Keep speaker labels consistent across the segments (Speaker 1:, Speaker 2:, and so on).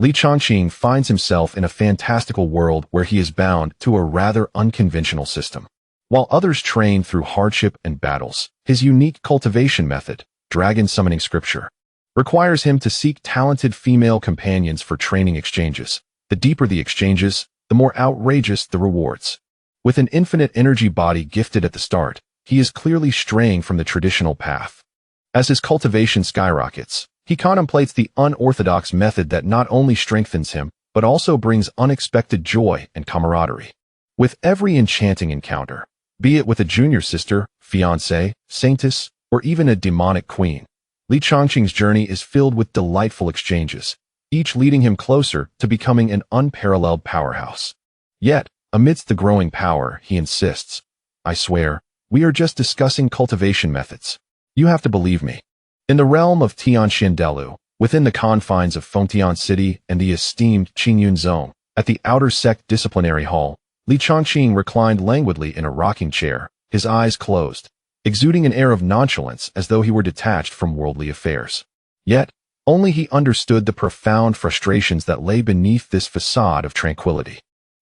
Speaker 1: Li Chongqing finds himself in a fantastical world where he is bound to a rather unconventional system. While others train through hardship and battles, his unique cultivation method, dragon summoning scripture, requires him to seek talented female companions for training exchanges. The deeper the exchanges, the more outrageous the rewards. With an infinite energy body gifted at the start, he is clearly straying from the traditional path. As his cultivation skyrockets, he contemplates the unorthodox method that not only strengthens him, but also brings unexpected joy and camaraderie. With every enchanting encounter, be it with a junior sister, fiancée, saintess, or even a demonic queen, Li Chongqing's journey is filled with delightful exchanges, each leading him closer to becoming an unparalleled powerhouse. Yet, amidst the growing power, he insists, "I swear, we are just discussing cultivation methods. You have to believe me." In the realm of Tianxiandelu, within the confines of Fengtian City and the esteemed Qingyun Zone, at the outer sect disciplinary hall, Li Chongqing reclined languidly in a rocking chair, his eyes closed, exuding an air of nonchalance as though he were detached from worldly affairs. Yet, only he understood the profound frustrations that lay beneath this facade of tranquility.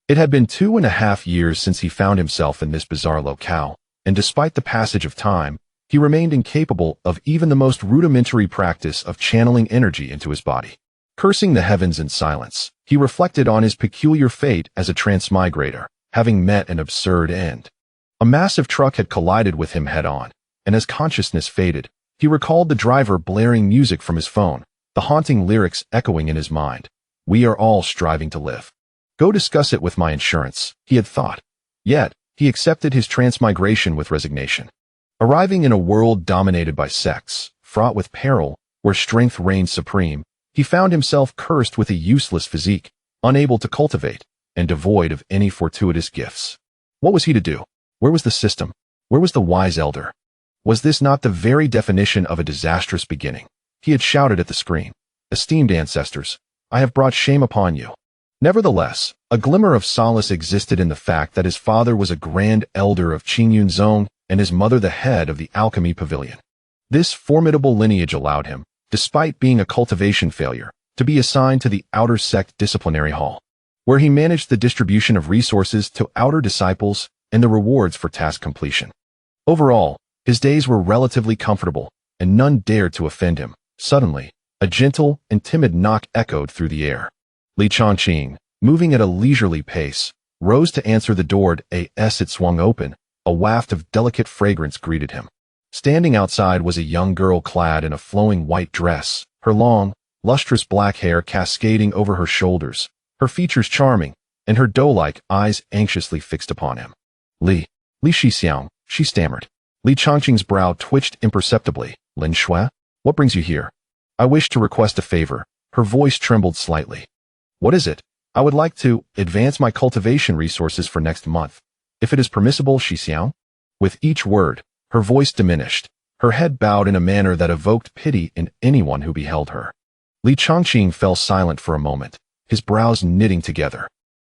Speaker 1: It had been 2.5 years since he found himself in this bizarre locale, and despite the passage of time, he remained incapable of even the most rudimentary practice of channeling energy into his body. Cursing the heavens in silence, he reflected on his peculiar fate as a transmigrator, having met an absurd end. A massive truck had collided with him head-on, and as consciousness faded, he recalled the driver blaring music from his phone, the haunting lyrics echoing in his mind. "We are all striving to live. Go discuss it with my insurance," he had thought. Yet, he accepted his transmigration with resignation. Arriving in a world dominated by sex, fraught with peril, where strength reigned supreme, he found himself cursed with a useless physique, unable to cultivate, and devoid of any fortuitous gifts. What was he to do? Where was the system? Where was the wise elder? Was this not the very definition of a disastrous beginning? He had shouted at the screen, "Esteemed ancestors, I have brought shame upon you." Nevertheless, a glimmer of solace existed in the fact that his father was a grand elder of Qingyun Zone and his mother the head of the alchemy pavilion. This formidable lineage allowed him, despite being a cultivation failure, to be assigned to the outer sect disciplinary hall, where he managed the distribution of resources to outer disciples and the rewards for task completion. Overall, his days were relatively comfortable, and none dared to offend him. Suddenly, a gentle and timid knock echoed through the air. Li Chongqing, moving at a leisurely pace, rose to answer the door. As it swung open, a waft of delicate fragrance greeted him. Standing outside was a young girl clad in a flowing white dress, her long, lustrous black hair cascading over her shoulders, her features charming, and her doe-like eyes anxiously fixed upon him. Li Shixiang, she stammered. Li Chongqing's brow twitched imperceptibly. "Lin Shui? What brings you here?" "I wish to request a favor." Her voice trembled slightly. "What is it?" "I would like to advance my cultivation resources for next month. If it is permissible, Shixiang." With each word, her voice diminished, her head bowed in a manner that evoked pity in anyone who beheld her. Li Chongqing fell silent for a moment, his brows knitting together.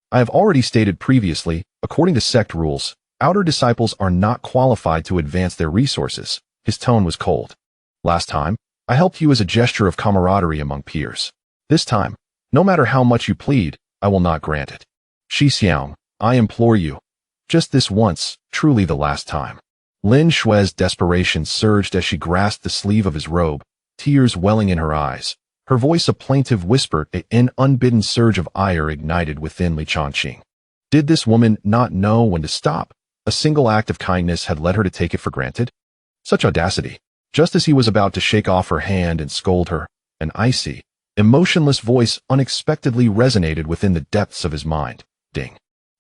Speaker 1: "I have already stated previously, according to sect rules, outer disciples are not qualified to advance their resources." His tone was cold. "Last time, I helped you as a gesture of camaraderie among peers. This time, no matter how much you plead, I will not grant it. Shixiang, I implore you. Just this once, truly the last time." Lin Shui's desperation surged as she grasped the sleeve of his robe, tears welling in her eyes, her voice a plaintive whisper. An unbidden surge of ire ignited within Li Chongqing. Did this woman not know when to stop? A single act of kindness had led her to take it for granted? Such audacity! Just as he was about to shake off her hand and scold her, an icy, emotionless voice unexpectedly resonated within the depths of his mind. Ding.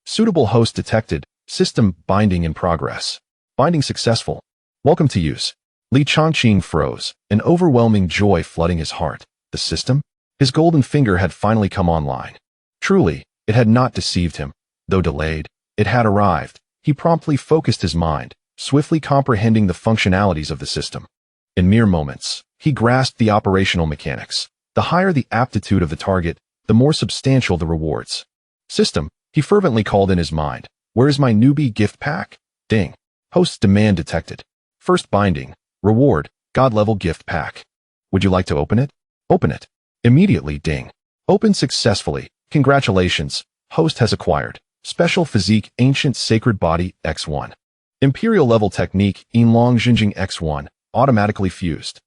Speaker 1: Suitable host detected. System binding in progress. Binding successful. Welcome to use. Li Chongqing froze, an overwhelming joy flooding his heart. The system? His golden finger had finally come online. Truly, it had not deceived him. Though delayed, it had arrived. He promptly focused his mind, swiftly comprehending the functionalities of the system. In mere moments, he grasped the operational mechanics. The higher the aptitude of the target, the more substantial the rewards. System, he fervently called in his mind. Where is my newbie gift pack? Ding. Host's demand detected. First binding. Reward. God-level gift pack. Would you like to open it? Open it. Immediately. Ding. Opened successfully. Congratulations. Host has acquired. Special physique ancient sacred body X1. Imperial level technique Yinlong Jinjing X1 automatically fused.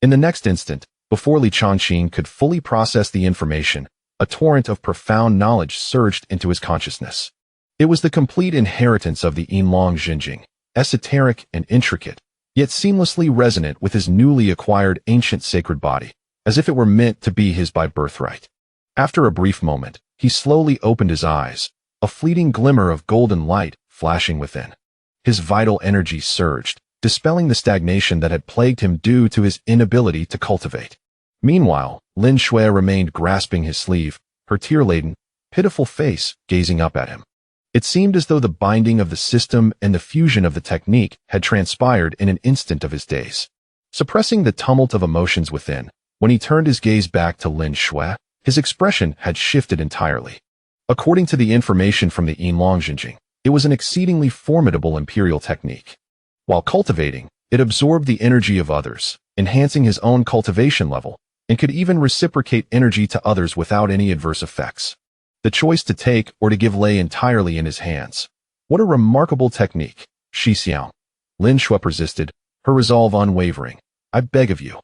Speaker 1: In the next instant, before Li Changqing could fully process the information, a torrent of profound knowledge surged into his consciousness. It was the complete inheritance of the Yinlong Jinjing, esoteric and intricate, yet seamlessly resonant with his newly acquired ancient sacred body, as if it were meant to be his by birthright. After a brief moment, he slowly opened his eyes, a fleeting glimmer of golden light flashing within. His vital energy surged, dispelling the stagnation that had plagued him due to his inability to cultivate. Meanwhile, Lin Shui remained grasping his sleeve, her tear-laden, pitiful face gazing up at him. It seemed as though the binding of the system and the fusion of the technique had transpired in an instant of his days. Suppressing the tumult of emotions within, when he turned his gaze back to Lin Shui, his expression had shifted entirely. According to the information from the Yinlong Jinjing, it was an exceedingly formidable imperial technique. While cultivating, it absorbed the energy of others, enhancing his own cultivation level, and could even reciprocate energy to others without any adverse effects. The choice to take or to give lay entirely in his hands. What a remarkable technique, Shi Xiao. Lin Shui persisted, her resolve unwavering. I beg of you.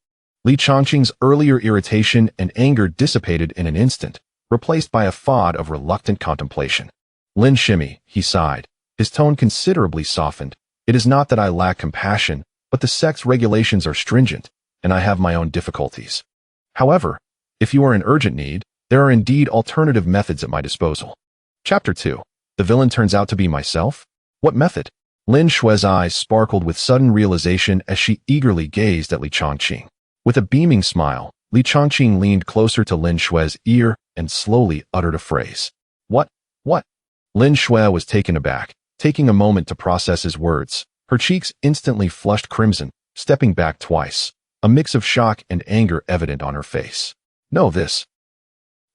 Speaker 1: Li Changqing's earlier irritation and anger dissipated in an instant, replaced by a fad of reluctant contemplation. Lin Shimmy, he sighed, his tone considerably softened. It is not that I lack compassion, but the sect's regulations are stringent, and I have my own difficulties. However, if you are in urgent need, there are indeed alternative methods at my disposal. Chapter 2. The villain turns out to be myself? What method? Lin Shui's eyes sparkled with sudden realization as she eagerly gazed at Li Changqing. With a beaming smile, Li Changqing leaned closer to Lin Shui's ear and slowly uttered a phrase. What? Lin Shui was taken aback, taking a moment to process his words. Her cheeks instantly flushed crimson, stepping back twice, a mix of shock and anger evident on her face. No, this.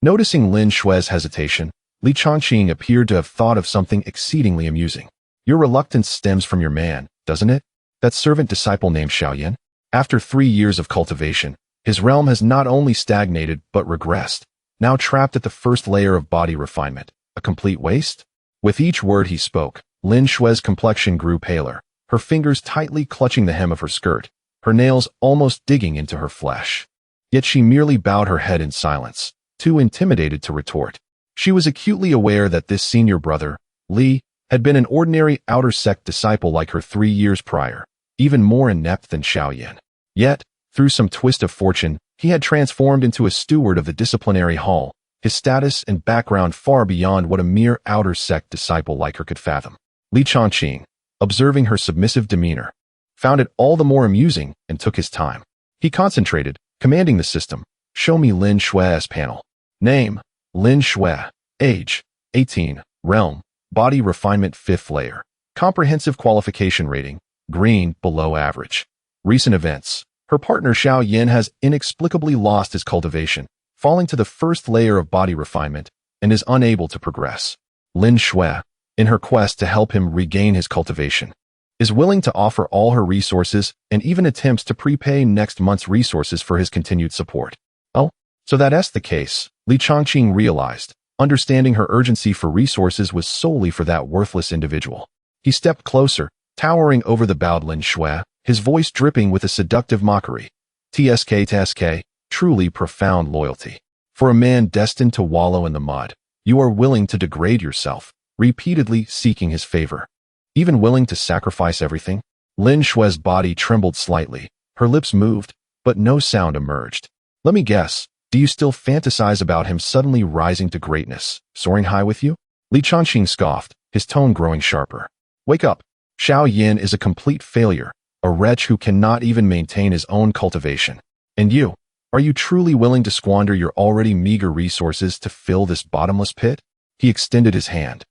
Speaker 1: Noticing Lin Shui's hesitation, Li Changqing appeared to have thought of something exceedingly amusing. Your reluctance stems from your man, doesn't it? That servant disciple named Xiaoyan? After 3 years of cultivation, his realm has not only stagnated but regressed, now trapped at the first layer of body refinement, a complete waste? With each word he spoke, Lin Shui's complexion grew paler, her fingers tightly clutching the hem of her skirt, her nails almost digging into her flesh. Yet she merely bowed her head in silence, too intimidated to retort. She was acutely aware that this senior brother, Li, had been an ordinary outer sect disciple like her 3 years prior, even more inept than Xiaoyan. Yet, through some twist of fortune, he had transformed into a steward of the disciplinary hall, his status and background far beyond what a mere outer sect disciple like her could fathom. Li Changqing, observing her submissive demeanor, found it all the more amusing and took his time. He concentrated, commanding the system. Show me Lin Shui's panel. Name, Lin Shui. Age, 18. Realm, body refinement 5th layer. Comprehensive qualification rating, green, below average. Recent events. Her partner Xiao Yin has inexplicably lost his cultivation, falling to the 1st layer of body refinement, and is unable to progress. Lin Shui, in her quest to help him regain his cultivation, is willing to offer all her resources and even attempts to prepay next month's resources for his continued support. Oh, so that's the case, Li Changqing realized, understanding her urgency for resources was solely for that worthless individual. He stepped closer, towering over the bowed Lin Shui, his voice dripping with a seductive mockery. TSK, truly profound loyalty. For a man destined to wallow in the mud, you are willing to degrade yourself, repeatedly seeking his favor. Even willing to sacrifice everything? Lin Shui's body trembled slightly, her lips moved, but no sound emerged. Let me guess, do you still fantasize about him suddenly rising to greatness, soaring high with you? Li Changqing scoffed, his tone growing sharper. Wake up. Xiao Yin is a complete failure, a wretch who cannot even maintain his own cultivation. And you? Are you truly willing to squander your already meager resources to fill this bottomless pit? He extended his hand,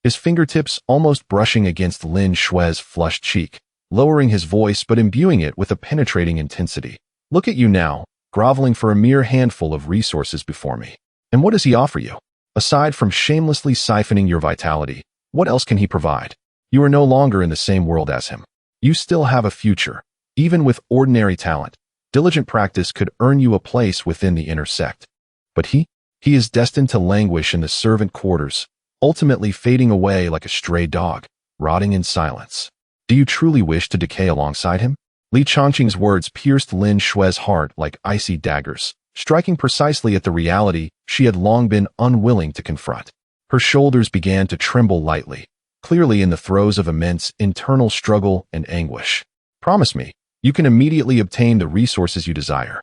Speaker 1: his fingertips almost brushing against Lin Shui's flushed cheek, lowering his voice but imbuing it with a penetrating intensity. Look at you now, groveling for a mere handful of resources before me. And what does he offer you? Aside from shamelessly siphoning your vitality, what else can he provide? You are no longer in the same world as him. You still have a future, even with ordinary talent. Diligent practice could earn you a place within the inner sect. But he? He is destined to languish in the servant quarters, ultimately fading away like a stray dog, rotting in silence. Do you truly wish to decay alongside him? Li Changqing's words pierced Lin Xue's heart like icy daggers, striking precisely at the reality she had long been unwilling to confront. Her shoulders began to tremble lightly, clearly in the throes of immense internal struggle and anguish. Promise me, you can immediately obtain the resources you desire.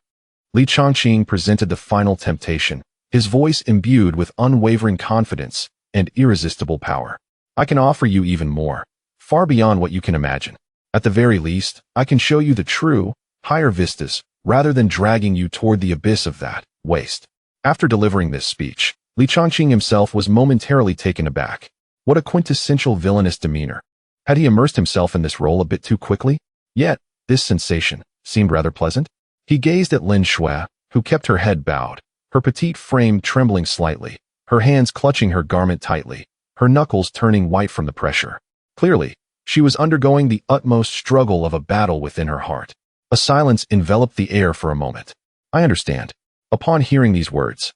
Speaker 1: Li Changqing presented the final temptation, his voice imbued with unwavering confidence and irresistible power. I can offer you even more, far beyond what you can imagine. At the very least, I can show you the true, higher vistas, rather than dragging you toward the abyss of that waste. After delivering this speech, Li Changqing himself was momentarily taken aback. What a quintessential villainous demeanor. Had he immersed himself in this role a bit too quickly? Yet, this sensation seemed rather pleasant. He gazed at Lin Xue, who kept her head bowed, her petite frame trembling slightly, her hands clutching her garment tightly, her knuckles turning white from the pressure. Clearly, she was undergoing the utmost struggle of a battle within her heart. A silence enveloped the air for a moment. I understand. Upon hearing these words,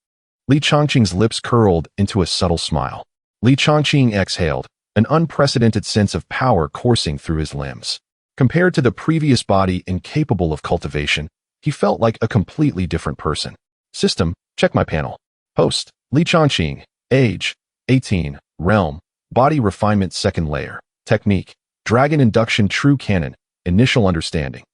Speaker 1: Li Changqing's lips curled into a subtle smile. Li Changqing exhaled, an unprecedented sense of power coursing through his limbs. Compared to the previous body incapable of cultivation, he felt like a completely different person. System, check my panel. Host, Li Changqing. Age, 18. Realm, body refinement second layer. Technique, dragon induction true canon. Initial understanding.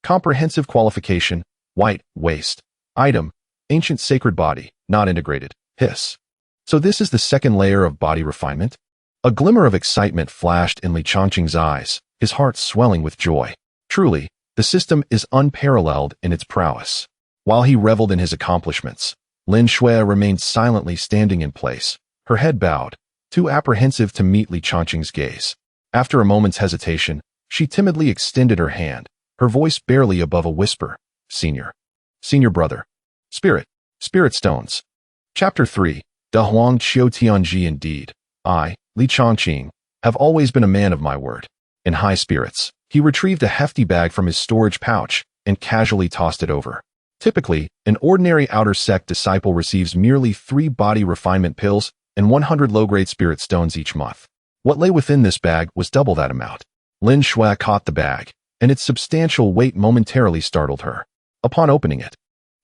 Speaker 1: Comprehensive qualification, white, waste. Item, ancient sacred body, not integrated. Hiss. So this is the second layer of body refinement? A glimmer of excitement flashed in Li Changqing's eyes, his heart swelling with joy. Truly, the system is unparalleled in its prowess. While he reveled in his accomplishments, Lin Xue remained silently standing in place, her head bowed, too apprehensive to meet Li Changqing's gaze. After a moment's hesitation, she timidly extended her hand, her voice barely above a whisper. Senior brother. Spirit stones. Chapter 3. Da Huang Qiu Tianji. Indeed, I, Li Changqing, have always been a man of my word. In high spirits, he retrieved a hefty bag from his storage pouch and casually tossed it over. Typically, an ordinary outer sect disciple receives merely 3 body refinement pills and 100 low-grade spirit stones each month. What lay within this bag was double that amount. Lin Xue caught the bag, and its substantial weight momentarily startled her. Upon opening it,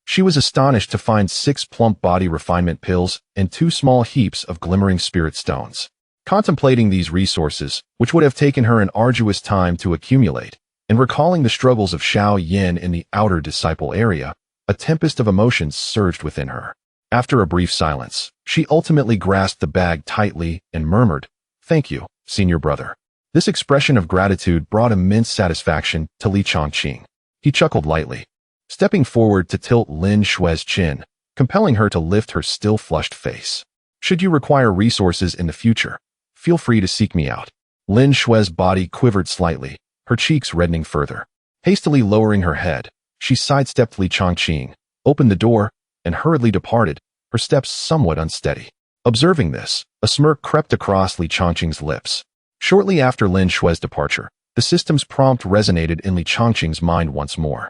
Speaker 1: she was astonished to find 6 plump body refinement pills and 2 small heaps of glimmering spirit stones. Contemplating these resources, which would have taken her an arduous time to accumulate, and recalling the struggles of Xiao Yin in the outer disciple area, a tempest of emotions surged within her. After a brief silence, she ultimately grasped the bag tightly and murmured, "Thank you, senior brother." This expression of gratitude brought immense satisfaction to Li Changqing. He chuckled lightly, stepping forward to tilt Lin Xue's chin, compelling her to lift her still flushed face. "Should you require resources in the future, feel free to seek me out." Lin Xue's body quivered slightly, her cheeks reddening further. Hastily lowering her head, she sidestepped Li Changqing, opened the door, and hurriedly departed, her steps somewhat unsteady. Observing this, a smirk crept across Li Changqing's lips. Shortly after Lin Xue's departure, the system's prompt resonated in Li Changqing's mind once more.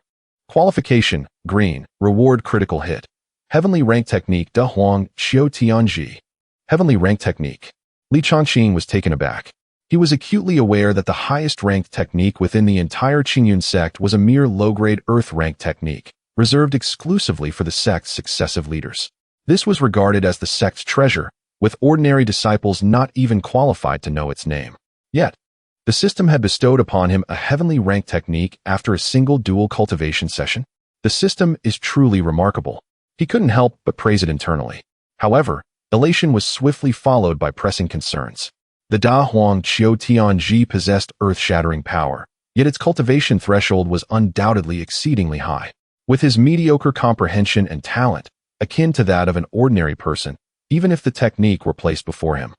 Speaker 1: Qualification, green, reward critical hit. Heavenly rank technique Da Huang Qiu Tianji. Heavenly rank technique. Li Changqing was taken aback. He was acutely aware that the highest ranked technique within the entire Qingyun sect was a mere low-grade earth rank technique, reserved exclusively for the sect's successive leaders. This was regarded as the sect's treasure, with ordinary disciples not even qualified to know its name. Yet, the system had bestowed upon him a heavenly ranked technique after a single dual cultivation session. The system is truly remarkable. He couldn't help but praise it internally. However, elation was swiftly followed by pressing concerns. The Da Huang Qiu Tianji possessed earth-shattering power, yet its cultivation threshold was undoubtedly exceedingly high. With his mediocre comprehension and talent, akin to that of an ordinary person, even if the technique were placed before him,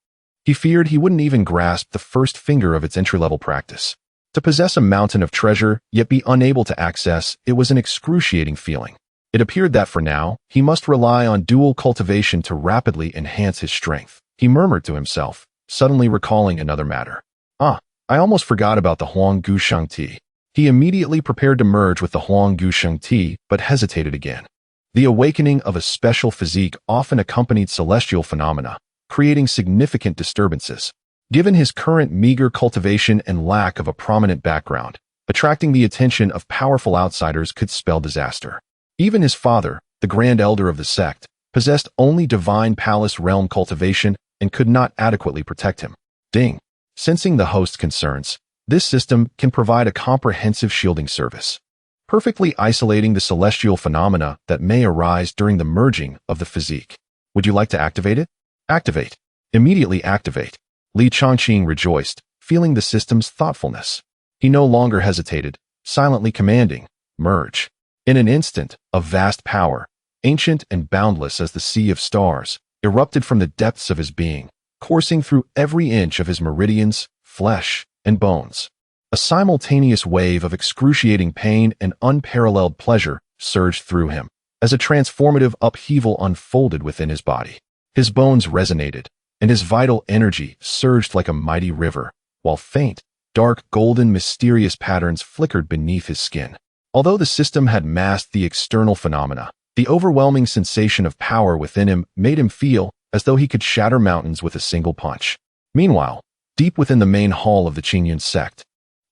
Speaker 1: he feared he wouldn't even grasp the first finger of its entry-level practice. To possess a mountain of treasure, yet be unable to access, it was an excruciating feeling. It appeared that for now, he must rely on dual cultivation to rapidly enhance his strength. He murmured to himself, suddenly recalling another matter. I almost forgot about the Huang Gusheng tea. He immediately prepared to merge with the Huang Gusheng tea, but hesitated again. The awakening of a special physique often accompanied celestial phenomena, creating significant disturbances. Given his current meager cultivation and lack of a prominent background, attracting the attention of powerful outsiders could spell disaster. Even his father, the grand elder of the sect, possessed only divine palace realm cultivation and could not adequately protect him. Ding. Sensing the host's concerns, this system can provide a comprehensive shielding service, perfectly isolating the celestial phenomena that may arise during the merging of the physique. Would you like to activate it? Activate. Immediately activate. Li Chongqing rejoiced, feeling the system's thoughtfulness. He no longer hesitated, silently commanding, merge. In an instant, a vast power, ancient and boundless as the sea of stars, erupted from the depths of his being, coursing through every inch of his meridians, flesh, and bones. A simultaneous wave of excruciating pain and unparalleled pleasure surged through him, as a transformative upheaval unfolded within his body. His bones resonated, and his vital energy surged like a mighty river, while faint, dark, golden, mysterious patterns flickered beneath his skin. Although the system had masked the external phenomena, the overwhelming sensation of power within him made him feel as though he could shatter mountains with a single punch. Meanwhile, deep within the main hall of the Qingyun sect,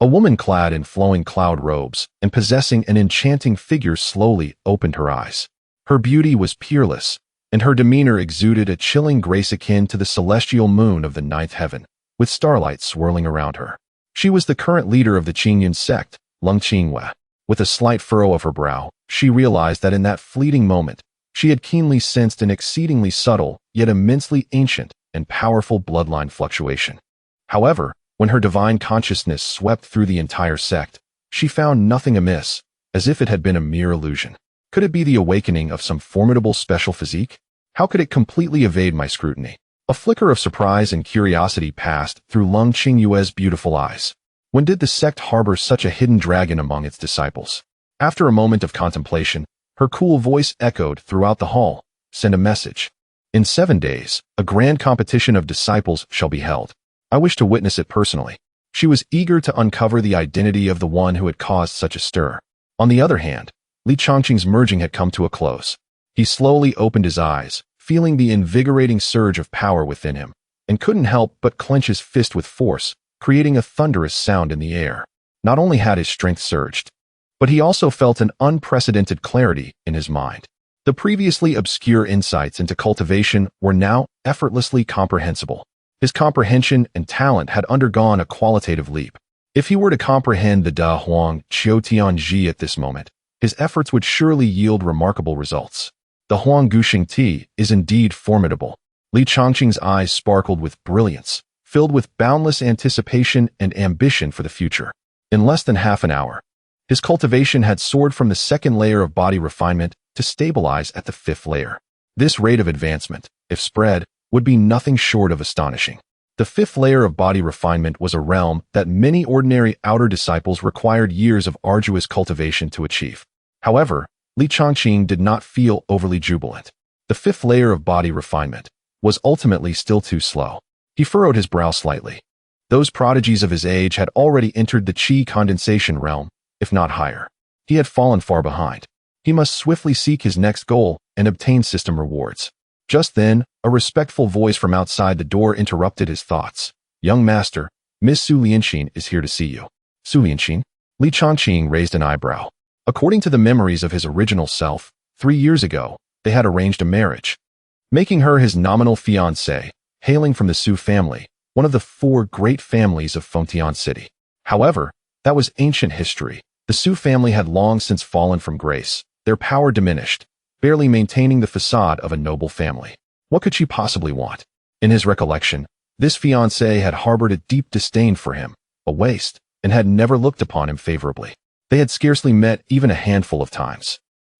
Speaker 1: a woman clad in flowing cloud robes and possessing an enchanting figure slowly opened her eyes. Her beauty was peerless, and her demeanor exuded a chilling grace akin to the celestial moon of the ninth heaven, with starlight swirling around her. She was the current leader of the Qingyun sect, Leng Qinghua. With a slight furrow of her brow, she realized that in that fleeting moment, she had keenly sensed an exceedingly subtle, yet immensely ancient and powerful bloodline fluctuation. However, when her divine consciousness swept through the entire sect, she found nothing amiss, as if it had been a mere illusion. Could it be the awakening of some formidable special physique? How could it completely evade my scrutiny? A flicker of surprise and curiosity passed through Leng Qinghua's beautiful eyes. When did the sect harbor such a hidden dragon among its disciples? After a moment of contemplation, her cool voice echoed throughout the hall. Send a message. In 7 days, a grand competition of disciples shall be held. I wish to witness it personally. She was eager to uncover the identity of the one who had caused such a stir. On the other hand, Li Chongqing's merging had come to a close. He slowly opened his eyes, feeling the invigorating surge of power within him, and couldn't help but clench his fist with force, creating a thunderous sound in the air. Not only had his strength surged, but he also felt an unprecedented clarity in his mind. The previously obscure insights into cultivation were now effortlessly comprehensible. His comprehension and talent had undergone a qualitative leap. If he were to comprehend the Da Huang Qiu Tianji at this moment, his efforts would surely yield remarkable results. The Huang Guxing Ti is indeed formidable. Li Chongqing's eyes sparkled with brilliance, filled with boundless anticipation and ambition for the future. In less than half an hour, his cultivation had soared from the second layer of body refinement to stabilize at the 5th layer. This rate of advancement, if spread, would be nothing short of astonishing. The 5th layer of body refinement was a realm that many ordinary outer disciples required years of arduous cultivation to achieve. However, Li Chongqing did not feel overly jubilant. The 5th layer of body refinement was ultimately still too slow. He furrowed his brow slightly. Those prodigies of his age had already entered the qi condensation realm, if not higher. He had fallen far behind. He must swiftly seek his next goal and obtain system rewards. Just then, a respectful voice from outside the door interrupted his thoughts. Young master, Miss Su Lianxin is here to see you. Su Lianxin? Li Chongqing raised an eyebrow. According to the memories of his original self, 3 years ago, they had arranged a marriage, making her his nominal fiancée, hailing from the Su family, one of the 4 great families of Fengtian City. However, that was ancient history. The Su family had long since fallen from grace, their power diminished, barely maintaining the facade of a noble family. What could she possibly want? In his recollection, this fiancée had harbored a deep disdain for him, a waste, and had never looked upon him favorably. They had scarcely met even a handful of times.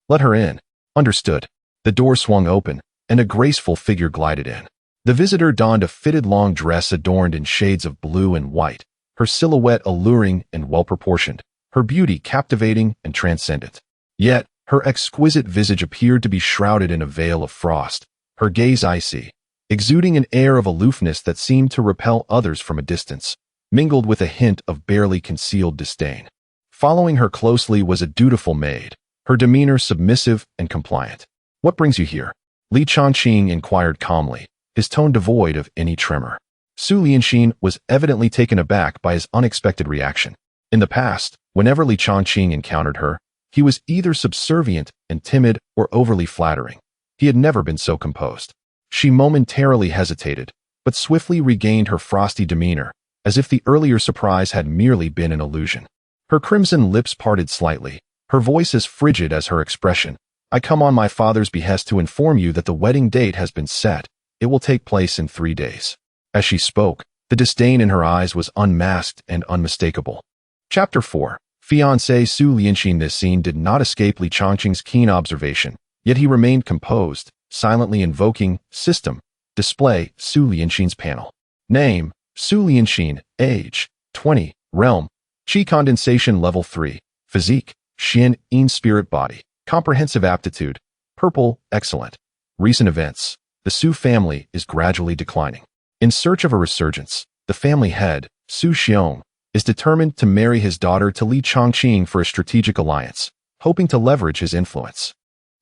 Speaker 1: Let her in. Understood. The door swung open, and a graceful figure glided in. The visitor donned a fitted long dress adorned in shades of blue and white, her silhouette alluring and well-proportioned, her beauty captivating and transcendent. Yet, her exquisite visage appeared to be shrouded in a veil of frost, her gaze icy, exuding an air of aloofness that seemed to repel others from a distance, mingled with a hint of barely concealed disdain. Following her closely was a dutiful maid, her demeanor submissive and compliant. What brings you here? Li Changqing inquired calmly, his tone devoid of any tremor. Su Lianxin was evidently taken aback by his unexpected reaction. In the past, whenever Li Changqing encountered her, he was either subservient and timid or overly flattering. He had never been so composed. She momentarily hesitated, but swiftly regained her frosty demeanor, as if the earlier surprise had merely been an illusion. Her crimson lips parted slightly, her voice as frigid as her expression. I come on my father's behest to inform you that the wedding date has been set. It will take place in 3 days. As she spoke, the disdain in her eyes was unmasked and unmistakable. Chapter 4. Fiancé Su Lianxin. This scene did not escape Li Changqing's keen observation, yet he remained composed, silently invoking System. Display Su Lianxin's panel. Name Su Lianxin. Age 20. Realm Qi condensation level 3. Physique Xian Yin spirit body. Comprehensive aptitude Purple excellent. Recent events the Su family is gradually declining. In search of a resurgence, the family head, Su Xiong, is determined to marry his daughter to Li Changqing for a strategic alliance, hoping to leverage his influence.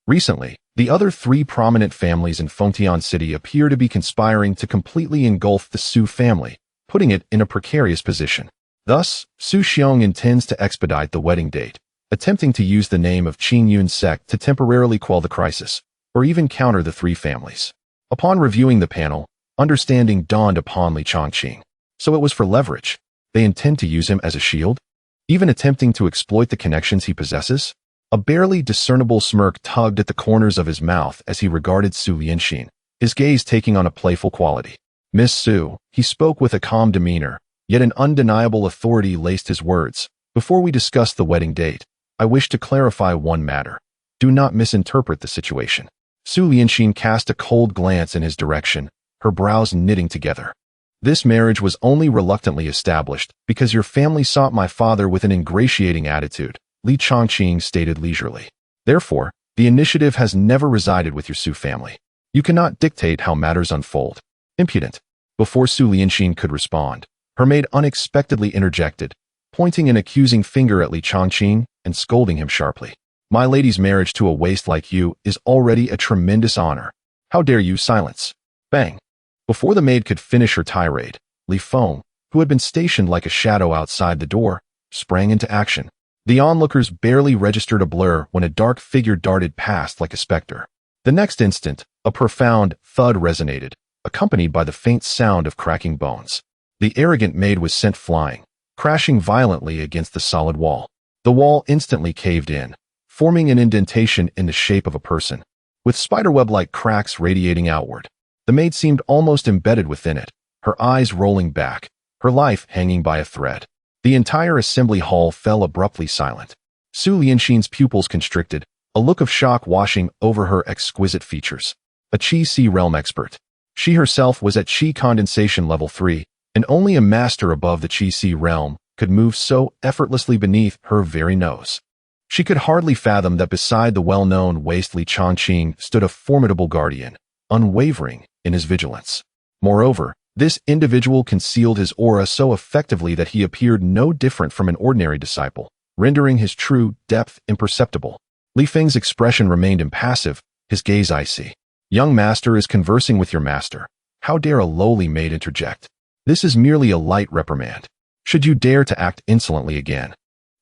Speaker 1: Recently, the other 3 prominent families in Fengtian City appear to be conspiring to completely engulf the Su family, putting it in a precarious position. Thus, Su Xiong intends to expedite the wedding date, attempting to use the name of Qing Yun's sect to temporarily quell the crisis, or even counter the 3 families. Upon reviewing the panel, understanding dawned upon Li Changqing. So it was for leverage. They intend to use him as a shield? Even attempting to exploit the connections he possesses? A barely discernible smirk tugged at the corners of his mouth as he regarded Su Lianxin, his gaze taking on a playful quality. Miss Su, he spoke with a calm demeanor, yet an undeniable authority laced his words. Before we discuss the wedding date, I wish to clarify one matter. Do not misinterpret the situation. Su Lianxin cast a cold glance in his direction, her brows knitting together. This marriage was only reluctantly established because your family sought my father with an ingratiating attitude, Li Changqing stated leisurely. Therefore, the initiative has never resided with your Su family. You cannot dictate how matters unfold. Impudent. Before Su Lianxin could respond, her maid unexpectedly interjected, pointing an accusing finger at Li Changqing and scolding him sharply. My lady's marriage to a waste like you is already a tremendous honor. How dare you silence? Bang. Before the maid could finish her tirade, Li Feng, who had been stationed like a shadow outside the door, sprang into action. The onlookers barely registered a blur when a dark figure darted past like a specter. The next instant, a profound thud resonated, accompanied by the faint sound of cracking bones. The arrogant maid was sent flying, crashing violently against the solid wall. The wall instantly caved in, forming an indentation in the shape of a person, with spiderweb-like cracks radiating outward. The maid seemed almost embedded within it, her eyes rolling back, her life hanging by a thread. The entire assembly hall fell abruptly silent. Su Lianxin's pupils constricted, a look of shock washing over her exquisite features. A Qi Sea realm expert. She herself was at Qi condensation level 3, and only a master above the Qi Sea realm could move so effortlessly beneath her very nose. She could hardly fathom that beside the well-known waste Li Changqing stood a formidable guardian, unwavering in his vigilance. Moreover, this individual concealed his aura so effectively that he appeared no different from an ordinary disciple, rendering his true depth imperceptible. Li Feng's expression remained impassive, his gaze icy. Young master is conversing with your master. How dare a lowly maid interject? This is merely a light reprimand. Should you dare to act insolently again,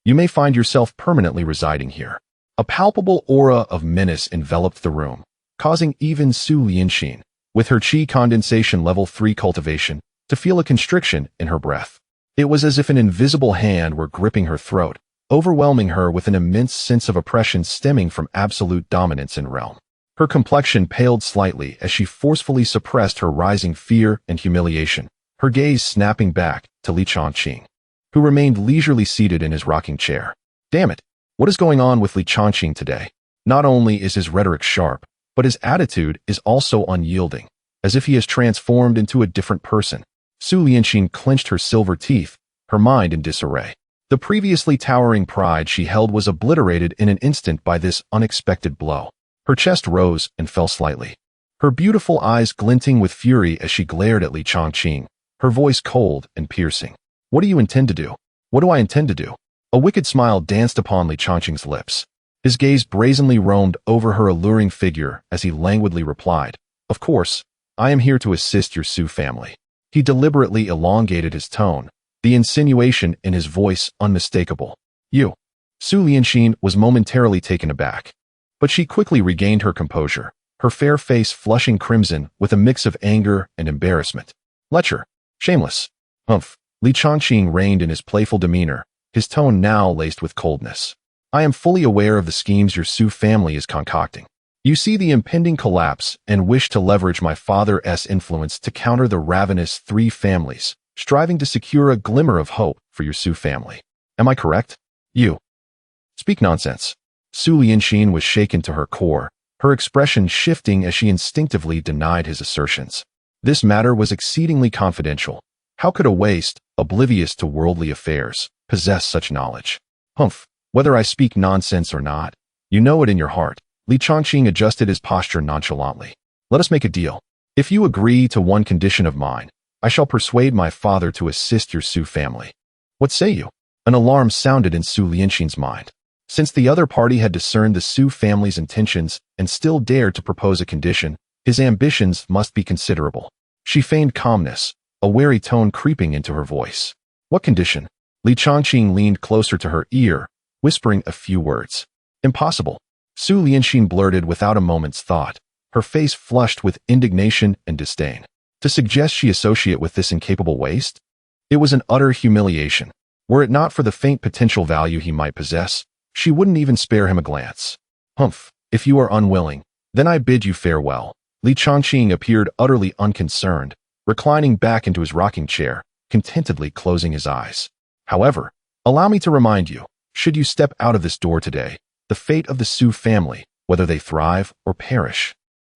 Speaker 1: you may find yourself permanently residing here. A palpable aura of menace enveloped the room, causing even Su Lianxin, with her Qi condensation level 3 cultivation, to feel a constriction in her breath. It was as if an invisible hand were gripping her throat, overwhelming her with an immense sense of oppression stemming from absolute dominance in realm. Her complexion paled slightly as she forcefully suppressed her rising fear and humiliation, her gaze snapping back to Li Changqing, who remained leisurely seated in his rocking chair. Damn it, what is going on with Li Changqing today? Not only is his rhetoric sharp, but his attitude is also unyielding, as if he has transformed into a different person. Su Lianxin clenched her silver teeth, her mind in disarray. The previously towering pride she held was obliterated in an instant by this unexpected blow. Her chest rose and fell slightly, her beautiful eyes glinting with fury as she glared at Li Changqing, her voice cold and piercing. What do you intend to do? What do I intend to do? A wicked smile danced upon Li Changqing's lips. His gaze brazenly roamed over her alluring figure as he languidly replied, "Of course, I am here to assist your Su family." He deliberately elongated his tone, the insinuation in his voice unmistakable. "You." Su Lianxin was momentarily taken aback, but she quickly regained her composure, her fair face flushing crimson with a mix of anger and embarrassment. "Lecher. Shameless." "Humph." Li Changqing reigned in his playful demeanor, his tone now laced with coldness. "I am fully aware of the schemes your Su family is concocting. You see the impending collapse and wish to leverage my father's influence to counter the ravenous three families, striving to secure a glimmer of hope for your Su family. Am I correct?" "You speak nonsense." Su Lianxin was shaken to her core, her expression shifting as she instinctively denied his assertions. This matter was exceedingly confidential. How could a waste, oblivious to worldly affairs, possess such knowledge? "Humph. Whether I speak nonsense or not, you know it in your heart." Li Changqing adjusted his posture nonchalantly. "Let us make a deal. If you agree to one condition of mine, I shall persuade my father to assist your Su family. What say you?" An alarm sounded in Su Lianxin's mind. Since the other party had discerned the Su family's intentions and still dared to propose a condition, his ambitions must be considerable. She feigned calmness, a wary tone creeping into her voice. "What condition?" Li Changqing leaned closer to her ear, whispering a few words. "Impossible." Su Lianxin blurted without a moment's thought, her face flushed with indignation and disdain. To suggest she associate with this incapable waste? It was an utter humiliation. Were it not for the faint potential value he might possess, she wouldn't even spare him a glance. "Humph. If you are unwilling, then I bid you farewell." Li Changqing appeared utterly unconcerned, reclining back into his rocking chair, contentedly closing his eyes. "However, allow me to remind you, should you step out of this door today, the fate of the Su family, whether they thrive or perish,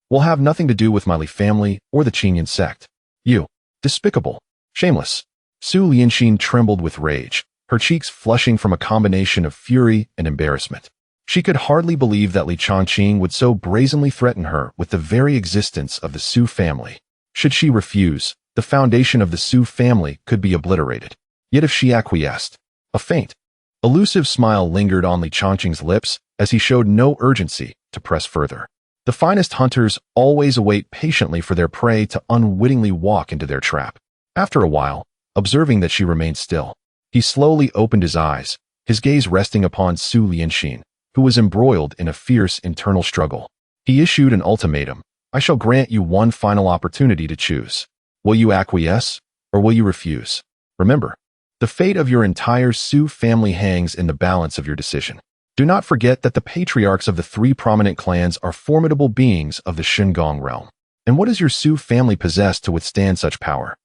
Speaker 1: will have nothing to do with my Li family or the Qinyan sect. You. Despicable. Shameless." Su Lianxin trembled with rage, her cheeks flushing from a combination of fury and embarrassment. She could hardly believe that Li Changqing would so brazenly threaten her with the very existence of the Su family. Should she refuse, the foundation of the Su family could be obliterated. Yet if she acquiesced, a faint, elusive smile lingered on Li Changqing's lips as he showed no urgency to press further. The finest hunters always await patiently for their prey to unwittingly walk into their trap. After a while, observing that she remained still, he slowly opened his eyes, his gaze resting upon Su Lianxin, who was embroiled in a fierce internal struggle. He issued an ultimatum. "I shall grant you one final opportunity to choose. Will you acquiesce, or will you refuse? Remember, the fate of your entire Su family hangs in the balance of your decision. Do not forget that the patriarchs of the three prominent clans are formidable beings of the Shengong realm. And what does your Su family possess to withstand such power?"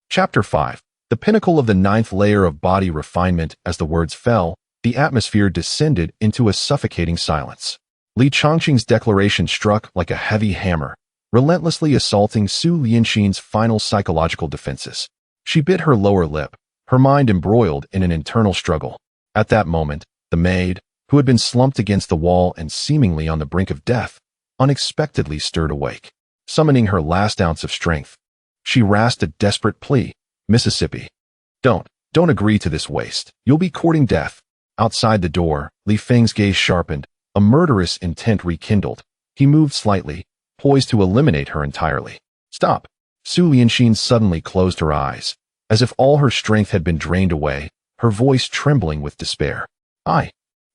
Speaker 1: Chapter 5. The pinnacle of the ninth layer of body refinement. As the words fell, the atmosphere descended into a suffocating silence. Li Changqing's declaration struck like a heavy hammer, relentlessly assaulting Su Lianxin's final psychological defenses. She bit her lower lip, her mind embroiled in an internal struggle. At that moment, the maid, who had been slumped against the wall and seemingly on the brink of death, unexpectedly stirred awake. Summoning her last ounce of strength, she rasped a desperate plea. "Mississippi. Don't agree to this waste. You'll be courting death." Outside the door, Li Feng's gaze sharpened, a murderous intent rekindled. He moved slightly, poised to eliminate her entirely. "Stop." Su Lianxin suddenly closed her eyes, as if all her strength had been drained away, her voice trembling with despair. I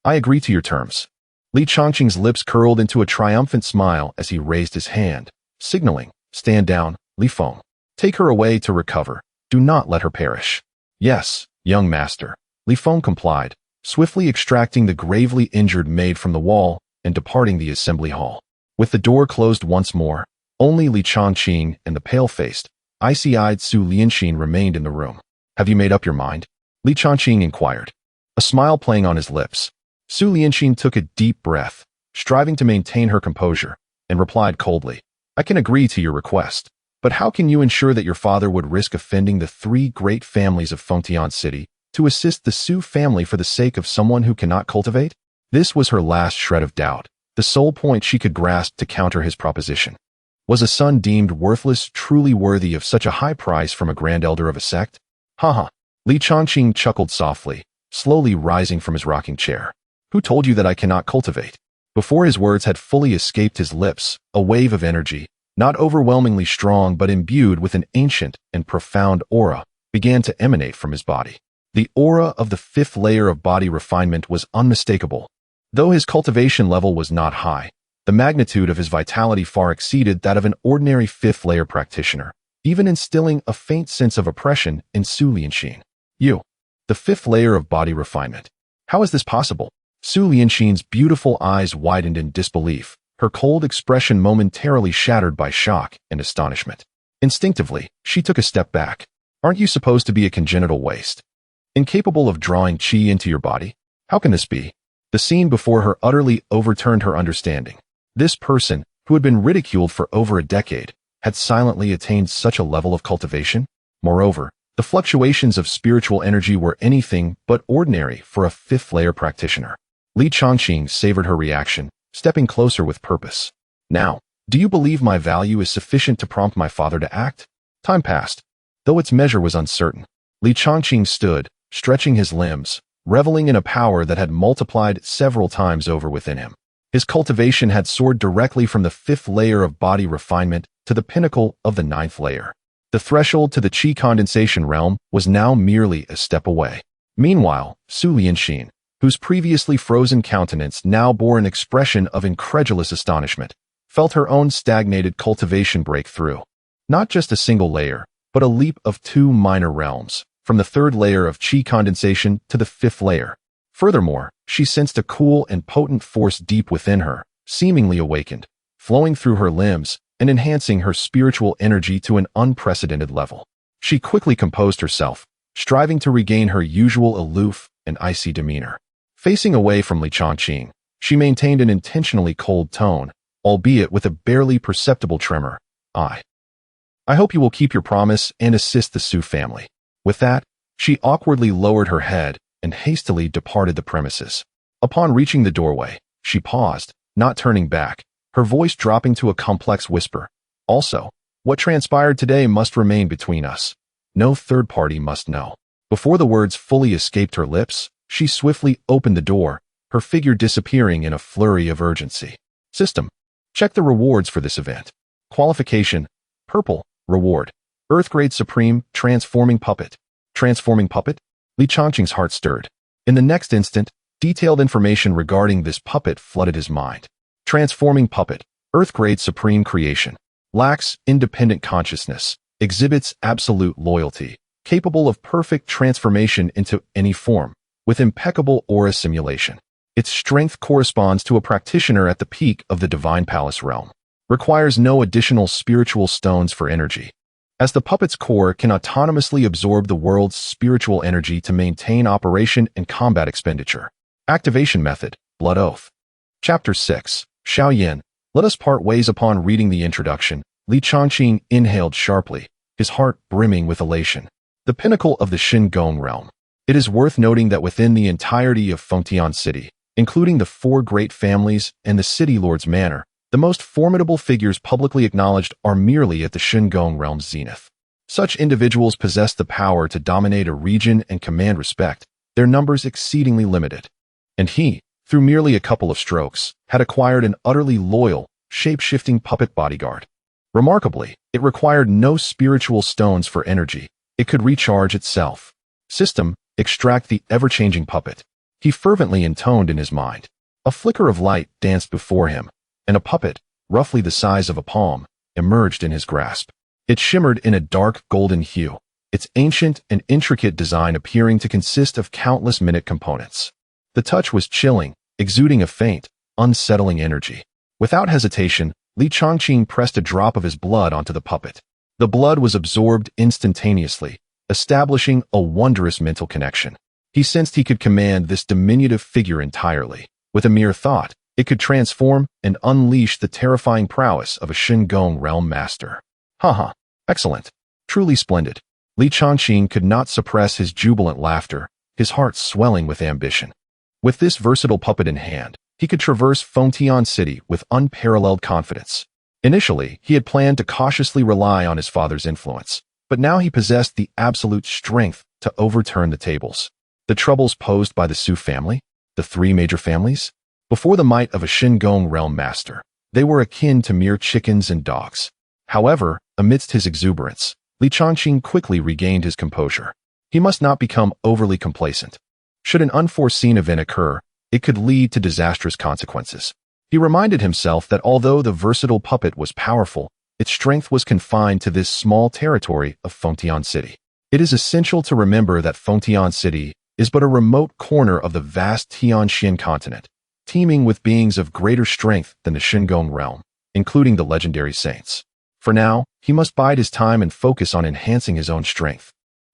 Speaker 1: agree to your terms." Li Changqing's lips curled into a triumphant smile as he raised his hand, signaling, "Stand down, Li Feng. Take her away to recover. Do not let her perish." "Yes, young master." Li Feng complied, swiftly extracting the gravely injured maid from the wall and departing the assembly hall. With the door closed once more, only Li Changqing and the pale-faced, icy-eyed Su Lianxin remained in the room. "Have you made up your mind?" Li Changqing inquired, a smile playing on his lips. Su Lianxin took a deep breath, striving to maintain her composure, and replied coldly, "I can agree to your request. But how can you ensure that your father would risk offending the three great families of Fengtian City to assist the Su family for the sake of someone who cannot cultivate?" This was her last shred of doubt, the sole point she could grasp to counter his proposition. Was a son deemed worthless truly worthy of such a high price from a grand elder of a sect? Ha. Li Changqing chuckled softly, slowly rising from his rocking chair. "Who told you that I cannot cultivate?" Before his words had fully escaped his lips, a wave of energy, not overwhelmingly strong but imbued with an ancient and profound aura, began to emanate from his body. The aura of the fifth layer of body refinement was unmistakable. Though his cultivation level was not high, the magnitude of his vitality far exceeded that of an ordinary fifth-layer practitioner, even instilling a faint sense of oppression in Su Lianxin. You, the fifth layer of body refinement. How is this possible? Su Lianxin's beautiful eyes widened in disbelief, her cold expression momentarily shattered by shock and astonishment. Instinctively, she took a step back. Aren't you supposed to be a congenital waste? Incapable of drawing qi into your body? How can this be? The scene before her utterly overturned her understanding. This person, who had been ridiculed for over a decade, had silently attained such a level of cultivation. Moreover, the fluctuations of spiritual energy were anything but ordinary for a fifth-layer practitioner. Li Changqing savored her reaction, stepping closer with purpose. Now, do you believe my value is sufficient to prompt my father to act? Time passed. Though its measure was uncertain, Li Changqing stood, stretching his limbs, reveling in a power that had multiplied several times over within him. His cultivation had soared directly from the fifth layer of body refinement to the pinnacle of the ninth layer. The threshold to the qi condensation realm was now merely a step away. Meanwhile, Su Lianxin, whose previously frozen countenance now bore an expression of incredulous astonishment, felt her own stagnated cultivation break through. Not just a single layer, but a leap of 2 minor realms, from the third layer of qi condensation to the fifth layer. Furthermore, she sensed a cool and potent force deep within her, seemingly awakened, flowing through her limbs and enhancing her spiritual energy to an unprecedented level. She quickly composed herself, striving to regain her usual aloof and icy demeanor. Facing away from Li Changqing, she maintained an intentionally cold tone, albeit with a barely perceptible tremor. I hope you will keep your promise and assist the Su family. With that, she awkwardly lowered her head and hastily departed the premises. Upon reaching the doorway, she paused, not turning back, her voice dropping to a complex whisper. Also, what transpired today must remain between us. No third party must know. Before the words fully escaped her lips, she swiftly opened the door, her figure disappearing in a flurry of urgency. System. Check the rewards for this event. Qualification. Purple. Reward. Earth Grade Supreme, Transforming Puppet. Transforming Puppet? Li Changqing's heart stirred. In the next instant, detailed information regarding this puppet flooded his mind. Transforming Puppet. Earth Grade Supreme Creation. Lacks independent consciousness. Exhibits absolute loyalty. Capable of perfect transformation into any form. With impeccable aura simulation. Its strength corresponds to a practitioner at the peak of the Divine Palace realm. Requires no additional spiritual stones for energy, as the puppet's core can autonomously absorb the world's spiritual energy to maintain operation and combat expenditure. Activation Method, Blood Oath. Chapter 6, Xiao Yin. Let us part ways. Upon reading the introduction, Li Changqing inhaled sharply, his heart brimming with elation. The pinnacle of the Shin-Gong realm. It is worth noting that within the entirety of Fengtian City, including the 4 great families and the City Lord's Manor, the most formidable figures publicly acknowledged are merely at the Shin-Gong realm's zenith. Such individuals possess the power to dominate a region and command respect, their numbers exceedingly limited. And he, through merely a couple of strokes, had acquired an utterly loyal, shape-shifting puppet bodyguard. Remarkably, it required no spiritual stones for energy. It could recharge itself. System, extract the ever-changing puppet. He fervently intoned in his mind. A flicker of light danced before him, and a puppet, roughly the size of a palm, emerged in his grasp. It shimmered in a dark golden hue, its ancient and intricate design appearing to consist of countless minute components. The touch was chilling, exuding a faint, unsettling energy. Without hesitation, Li Changqing pressed a drop of his blood onto the puppet. The blood was absorbed instantaneously, establishing a wondrous mental connection. He sensed he could command this diminutive figure entirely. With a mere thought, it could transform and unleash the terrifying prowess of a Shin-Gong realm master. Haha, excellent. Truly splendid. Li Changqing could not suppress his jubilant laughter, his heart swelling with ambition. With this versatile puppet in hand, he could traverse Fengtian City with unparalleled confidence. Initially, he had planned to cautiously rely on his father's influence, but now he possessed the absolute strength to overturn the tables. The troubles posed by the Su family, the 3 major families, Before the might of a Shingong realm master, they were akin to mere chickens and dogs. However, amidst his exuberance, Li Changqing quickly regained his composure. He must not become overly complacent. Should an unforeseen event occur, it could lead to disastrous consequences. He reminded himself that although the versatile puppet was powerful, its strength was confined to this small territory of Fengtian City. It is essential to remember that Fengtian City is but a remote corner of the vast Tianxian continent, teeming with beings of greater strength than the Shingong realm, including the legendary saints. For now, he must bide his time and focus on enhancing his own strength.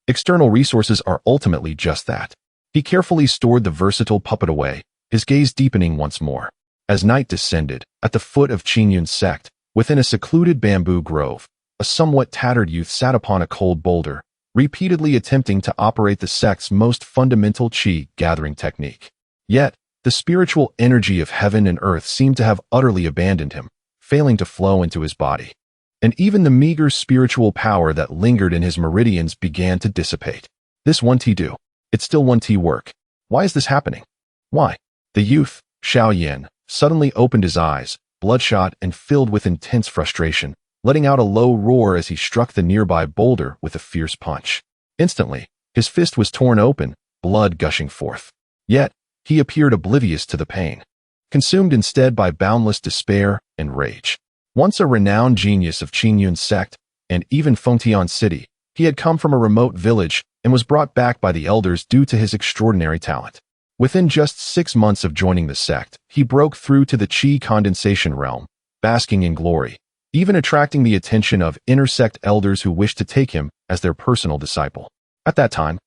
Speaker 1: External resources are ultimately just that. He carefully stored the versatile puppet away, his gaze deepening once more. As night descended, at the foot of Qingyun's sect, within a secluded bamboo grove, a somewhat tattered youth sat upon a cold boulder, repeatedly attempting to operate the sect's most fundamental qi gathering technique. Yet, the spiritual energy of heaven and earth seemed to have utterly abandoned him, failing to flow into his body. And even the meager spiritual power that lingered in his meridians began to dissipate. This 1T do. It's still 1T work. Why is this happening? Why? The youth, Xiao Yan, suddenly opened his eyes, bloodshot and filled with intense frustration, letting out a low roar as he struck the nearby boulder with a fierce punch. Instantly, his fist was torn open, blood gushing forth. Yet, he appeared oblivious to the pain, consumed instead by boundless despair and rage. Once a renowned genius of Qingyun's sect, and even Fengtian City, he had come from a remote village and was brought back by the elders due to his extraordinary talent. Within just 6 months of joining the sect, he broke through to the Qi condensation realm, basking in glory, even attracting the attention of inter-sect elders who wished to take him as their personal disciple. At that time,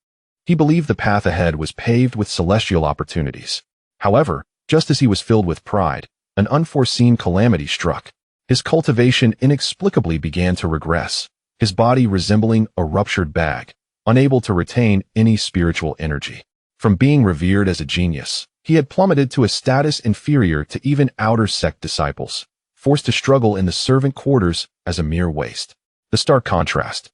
Speaker 1: he believed the path ahead was paved with celestial opportunities. However, just as he was filled with pride, an unforeseen calamity struck. His cultivation inexplicably began to regress, his body resembling a ruptured bag, unable to retain any spiritual energy. From being revered as a genius, he had plummeted to a status inferior to even outer sect disciples, forced to struggle in the servant quarters as a mere waste. The stark contrast,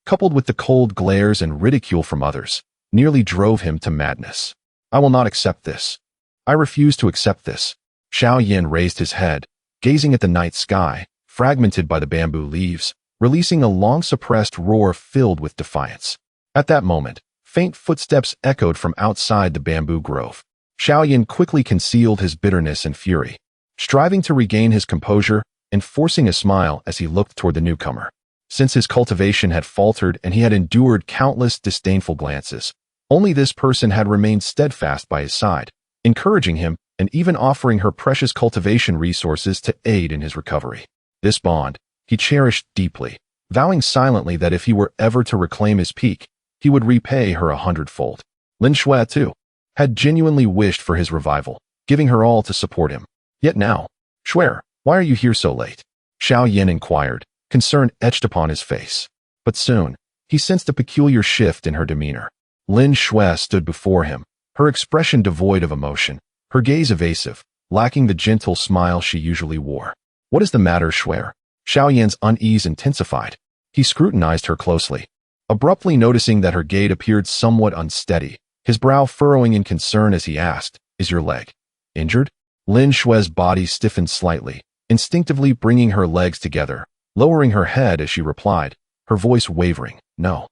Speaker 1: coupled with the cold glares and ridicule from others, nearly drove him to madness. I will not accept this. I refuse to accept this. Xiao Yan raised his head, gazing at the night sky, fragmented by the bamboo leaves, releasing a long-suppressed roar filled with defiance. At that moment, faint footsteps echoed from outside the bamboo grove. Xiao Yan quickly concealed his bitterness and fury, striving to regain his composure and forcing a smile as he looked toward the newcomer. Since his cultivation had faltered and he had endured countless disdainful glances, only this person had remained steadfast by his side, encouraging him and even offering her precious cultivation resources to aid in his recovery. This bond he cherished deeply, vowing silently that if he were ever to reclaim his peak, he would repay her 100-fold. Lin Shui, too, had genuinely wished for his revival, giving her all to support him. Yet now, Shui, why are you here so late? Xiao Yan inquired, concern etched upon his face. But soon, he sensed a peculiar shift in her demeanor. Lin Shui stood before him, her expression devoid of emotion, her gaze evasive, lacking the gentle smile she usually wore. What is the matter, Shui? Xiao Yan's unease intensified. He scrutinized her closely, abruptly noticing that her gait appeared somewhat unsteady, his brow furrowing in concern as he asked, "Is your leg injured?" Lin Shui's body stiffened slightly, instinctively bringing her legs together, lowering her head as she replied, her voice wavering, "No.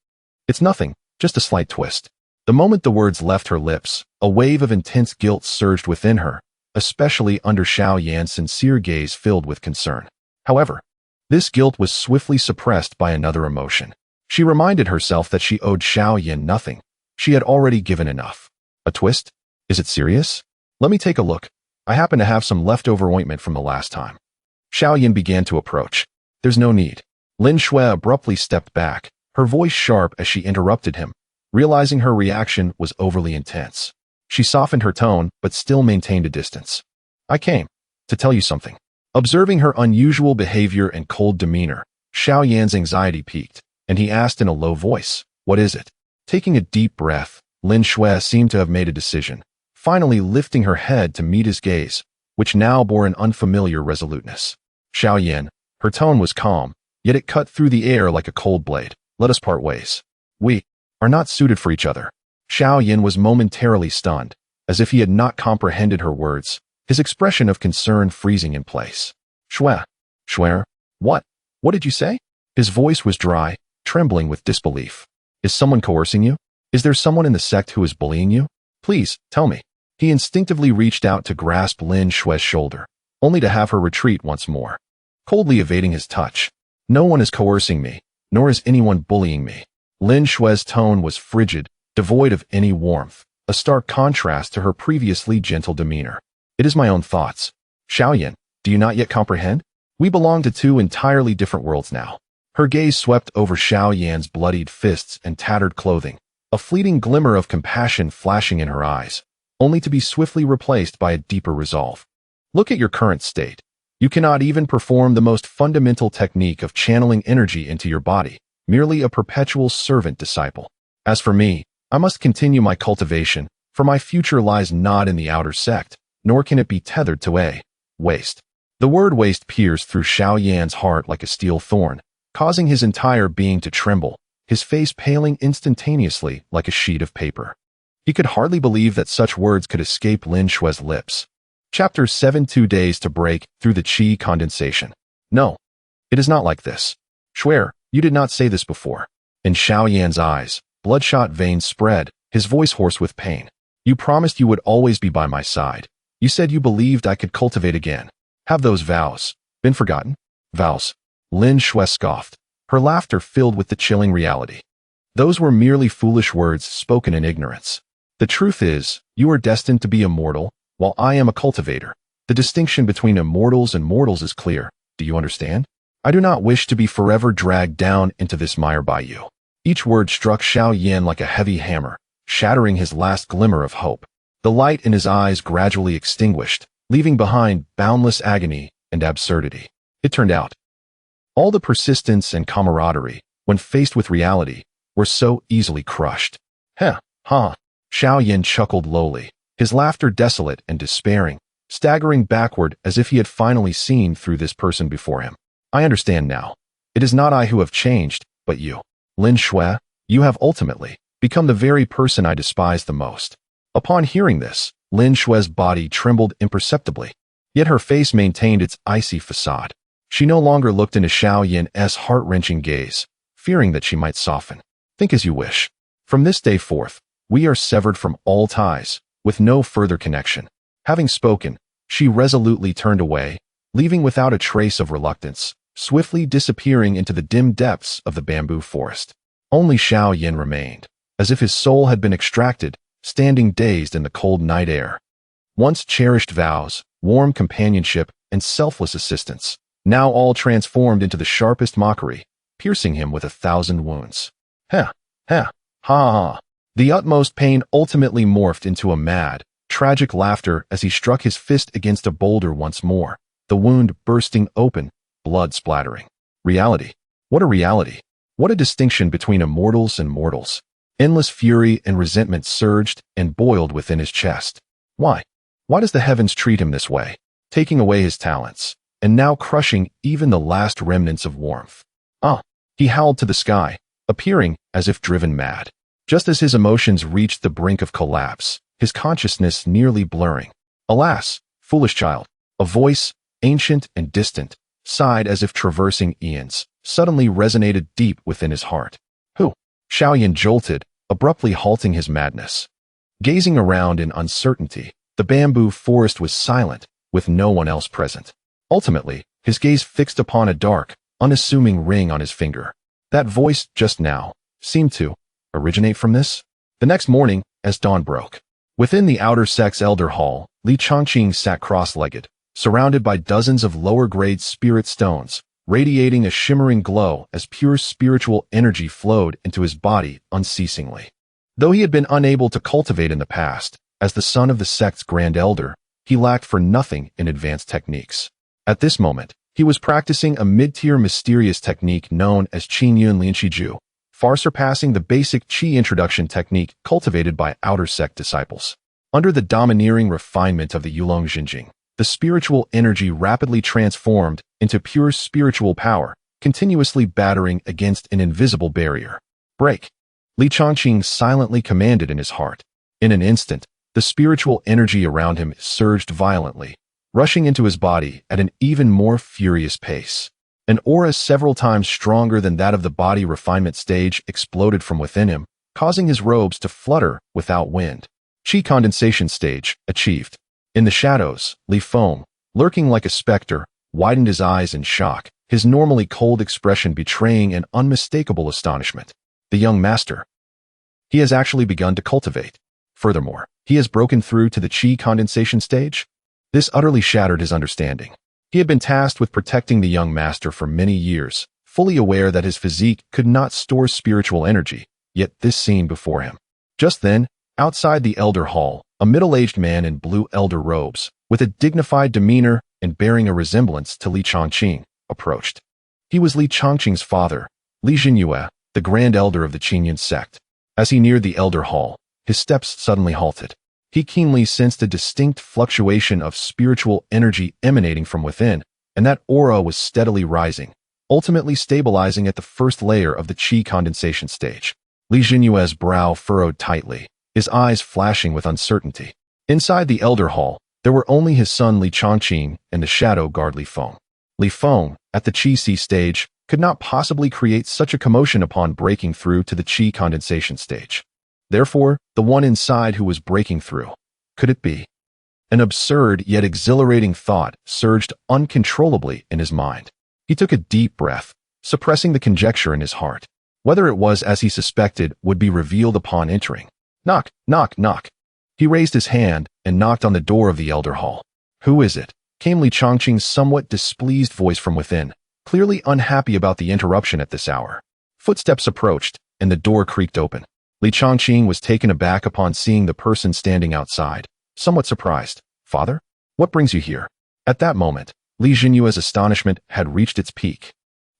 Speaker 1: It's nothing, just a slight twist." The moment the words left her lips, a wave of intense guilt surged within her, especially under Xiao Yan's sincere gaze filled with concern. However, this guilt was swiftly suppressed by another emotion. She reminded herself that she owed Xiao Yan nothing. She had already given enough. A twist? Is it serious? Let me take a look. I happen to have some leftover ointment from the last time. Xiao Yan began to approach. There's no need. Lin Shui abruptly stepped back, her voice sharp as she interrupted him, realizing her reaction was overly intense. She softened her tone, but still maintained a distance. I came to tell you something. Observing her unusual behavior and cold demeanor, Xiao Yan's anxiety peaked, and he asked in a low voice, "What is it?" Taking a deep breath, Lin Shui seemed to have made a decision, finally lifting her head to meet his gaze, which now bore an unfamiliar resoluteness. Xiao Yan, her tone was calm, yet it cut through the air like a cold blade. Let us part ways. We are not suited for each other. Xiao Yan was momentarily stunned, as if he had not comprehended her words, his expression of concern freezing in place. Shwe. Shwer. What? What did you say? His voice was dry, trembling with disbelief. Is someone coercing you? Is there someone in the sect who is bullying you? Please, tell me. He instinctively reached out to grasp Lin Shue's shoulder, only to have her retreat once more, coldly evading his touch. No one is coercing me, nor is anyone bullying me. Lin Shue's tone was frigid, devoid of any warmth, a stark contrast to her previously gentle demeanor. It is my own thoughts. Xiaoyan, do you not yet comprehend? We belong to two entirely different worlds now. Her gaze swept over Xiaoyan's bloodied fists and tattered clothing, a fleeting glimmer of compassion flashing in her eyes, only to be swiftly replaced by a deeper resolve. Look at your current state. You cannot even perform the most fundamental technique of channeling energy into your body, merely a perpetual servant disciple. As for me, I must continue my cultivation, for my future lies not in the outer sect, nor can it be tethered to a waste. The word waste pierced through Xiaoyan's heart like a steel thorn, causing his entire being to tremble, his face paling instantaneously like a sheet of paper. He could hardly believe that such words could escape Lin Shue's lips. Chapter 7 2 Days to Break Through the Qi Condensation. No, it is not like this. Swear, you did not say this before. In Xiaoyan's eyes, bloodshot veins spread, his voice hoarse with pain. You promised you would always be by my side. You said you believed I could cultivate again. Have those vows been forgotten? Vows. Lin Shue scoffed, her laughter filled with the chilling reality. Those were merely foolish words spoken in ignorance. The truth is, you are destined to be immortal, while I am a cultivator. The distinction between immortals and mortals is clear. Do you understand? I do not wish to be forever dragged down into this mire by you. Each word struck Xiaoyan like a heavy hammer, shattering his last glimmer of hope. The light in his eyes gradually extinguished, leaving behind boundless agony and absurdity. It turned out, all the persistence and camaraderie, when faced with reality, were so easily crushed. Heh, ha. Xiaoyan chuckled lowly, his laughter desolate and despairing, staggering backward as if he had finally seen through this person before him. I understand now. It is not I who have changed, but you. Lin Shue, you have ultimately become the very person I despise the most. Upon hearing this, Lin Shue's body trembled imperceptibly, yet her face maintained its icy facade. She no longer looked into Xiaoyan's heart-wrenching gaze, fearing that she might soften. Think as you wish. From this day forth, we are severed from all ties, with no further connection. Having spoken, she resolutely turned away, leaving without a trace of reluctance, swiftly disappearing into the dim depths of the bamboo forest. Only Xiaoyan remained, as if his soul had been extracted, standing dazed in the cold night air. Once cherished vows, warm companionship, and selfless assistance, now all transformed into the sharpest mockery, piercing him with 1,000 wounds. Heh, heh, ha ha. The utmost pain ultimately morphed into a mad, tragic laughter as he struck his fist against a boulder once more, the wound bursting open, blood splattering. Reality. What a reality. What a distinction between immortals and mortals. Endless fury and resentment surged and boiled within his chest. Why? Why does the heavens treat him this way, taking away his talents, and now crushing even the last remnants of warmth? He howled to the sky, appearing as if driven mad. Just as his emotions reached the brink of collapse, his consciousness nearly blurring. Alas, foolish child, a voice, ancient and distant, sighed as if traversing eons, suddenly resonated deep within his heart. Who? Xiaoyan jolted, abruptly halting his madness. Gazing around in uncertainty, the bamboo forest was silent, with no one else present. Ultimately, his gaze fixed upon a dark, unassuming ring on his finger. That voice, just now, seemed to originate from this. The next morning, as dawn broke, within the outer sect's elder hall, Li Chongqing sat cross-legged, surrounded by dozens of lower-grade spirit stones, radiating a shimmering glow as pure spiritual energy flowed into his body unceasingly. Though he had been unable to cultivate in the past, as the son of the sect's grand elder, he lacked for nothing in advanced techniques. At this moment, he was practicing a mid-tier mysterious technique known as Qingyun Lianqiju, far surpassing the basic Qi introduction technique cultivated by outer sect disciples. Under the domineering refinement of the Yulong Jinjing, the spiritual energy rapidly transformed into pure spiritual power, continuously battering against an invisible barrier. Break! Li Chongqing silently commanded in his heart. In an instant, The spiritual energy around him surged violently, rushing into his body at an even more furious pace. An aura several times stronger than that of the body refinement stage exploded from within him, causing his robes to flutter without wind. Qi condensation stage achieved. In the shadows, Li Feng, lurking like a specter, widened his eyes in shock, his normally cold expression betraying an unmistakable astonishment. The young master. He has actually begun to cultivate. Furthermore, he has broken through to the Qi condensation stage? This utterly shattered his understanding. He had been tasked with protecting the young master for many years, fully aware that his physique could not store spiritual energy, yet this scene before him. Just then, outside the elder hall, a middle-aged man in blue elder robes, with a dignified demeanor and bearing a resemblance to Li Chongqing, approached. He was Li Chongqing's father, Li Jinyue, the grand elder of the Qingyun sect. As he neared the elder hall, his steps suddenly halted. He keenly sensed a distinct fluctuation of spiritual energy emanating from within, and that aura was steadily rising, ultimately stabilizing at the first layer of the Qi condensation stage. Li Jinyue's brow furrowed tightly, his eyes flashing with uncertainty. Inside the elder hall, there were only his son Li Chongqing and the shadow guard Li Feng. Li Feng, at the Qi C stage, could not possibly create such a commotion upon breaking through to the Qi condensation stage. Therefore, the one inside who was breaking through. Could it be? An absurd yet exhilarating thought surged uncontrollably in his mind. He took a deep breath, suppressing the conjecture in his heart. Whether it was as he suspected would be revealed upon entering. Knock, knock, knock. He raised his hand and knocked on the door of the elder hall. Who is it? Came Li Chongqing's somewhat displeased voice from within, clearly unhappy about the interruption at this hour. Footsteps approached, and the door creaked open. Li Chongqing was taken aback upon seeing the person standing outside, somewhat surprised. Father? What brings you here? At that moment, Li Jinyue's astonishment had reached its peak.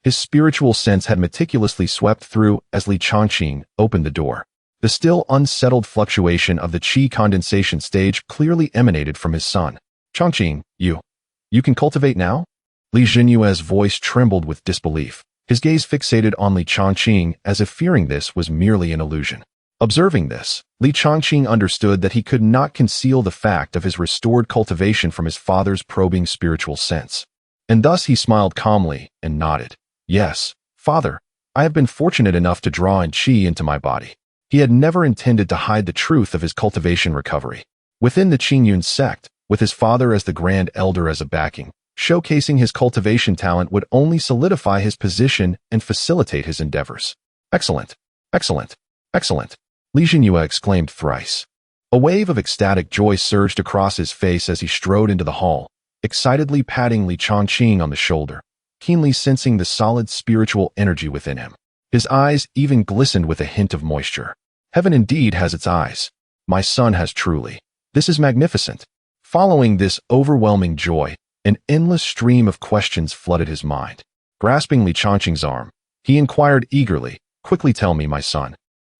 Speaker 1: His spiritual sense had meticulously swept through as Li Chongqing opened the door. The still unsettled fluctuation of the Qi condensation stage clearly emanated from his son. Chongqing, you can cultivate now? Li Jinyue's voice trembled with disbelief, his gaze fixated on Li Chongqing as if fearing this was merely an illusion. Observing this, Li Chongqing understood that he could not conceal the fact of his restored cultivation from his father's probing spiritual sense. And thus he smiled calmly and nodded. Yes, father, I have been fortunate enough to draw in Qi into my body. He had never intended to hide the truth of his cultivation recovery. Within the Qingyun sect, with his father as the grand elder as a backing, showcasing his cultivation talent would only solidify his position and facilitate his endeavors. Excellent, excellent, excellent. Li Jinyue exclaimed thrice. A wave of ecstatic joy surged across his face as he strode into the hall, excitedly patting Li Chongqing on the shoulder, keenly sensing the solid spiritual energy within him. His eyes even glistened with a hint of moisture. Heaven indeed has its eyes. My son has truly. This is magnificent. Following this overwhelming joy, an endless stream of questions flooded his mind. Grasping Li Chongqing's arm, he inquired eagerly, "Quickly tell me, my son.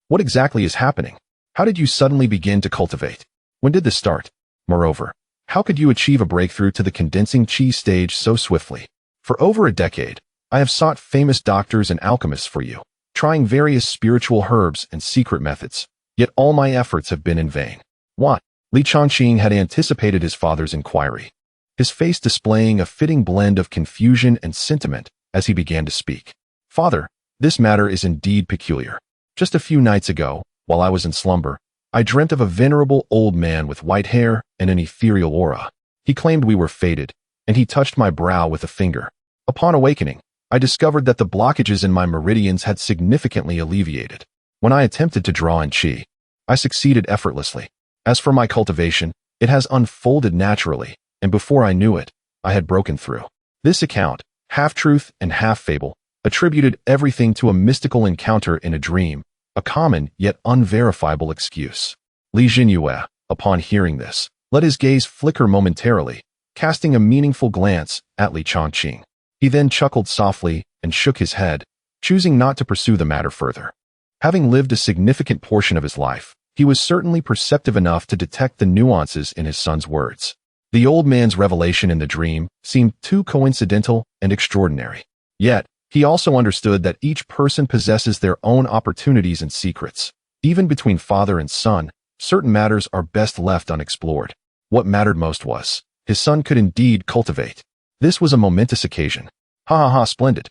Speaker 1: What exactly is happening? How did you suddenly begin to cultivate? When did this start? Moreover, how could you achieve a breakthrough to the condensing Qi stage so swiftly? For over a decade, I have sought famous doctors and alchemists for you, trying various spiritual herbs and secret methods, yet all my efforts have been in vain." What? Li Chongqing had anticipated his father's inquiry, his face displaying a fitting blend of confusion and sentiment as he began to speak. Father, this matter is indeed peculiar. Just a few nights ago, while I was in slumber, I dreamt of a venerable old man with white hair and an ethereal aura. He claimed we were fated, and he touched my brow with a finger. Upon awakening, I discovered that the blockages in my meridians had significantly alleviated. When I attempted to draw in Qi, I succeeded effortlessly. As for my cultivation, it has unfolded naturally, and before I knew it, I had broken through. This account, half truth and half fable, attributed everything to a mystical encounter in a dream, a common yet unverifiable excuse. Li Jinyue, upon hearing this, let his gaze flicker momentarily, casting a meaningful glance at Li Chongqing. He then chuckled softly and shook his head, choosing not to pursue the matter further. Having lived a significant portion of his life, he was certainly perceptive enough to detect the nuances in his son's words. The old man's revelation in the dream seemed too coincidental and extraordinary. Yet, he also understood that each person possesses their own opportunities and secrets. Even between father and son, certain matters are best left unexplored. What mattered most was, his son could indeed cultivate. This was a momentous occasion. Ha ha ha, splendid.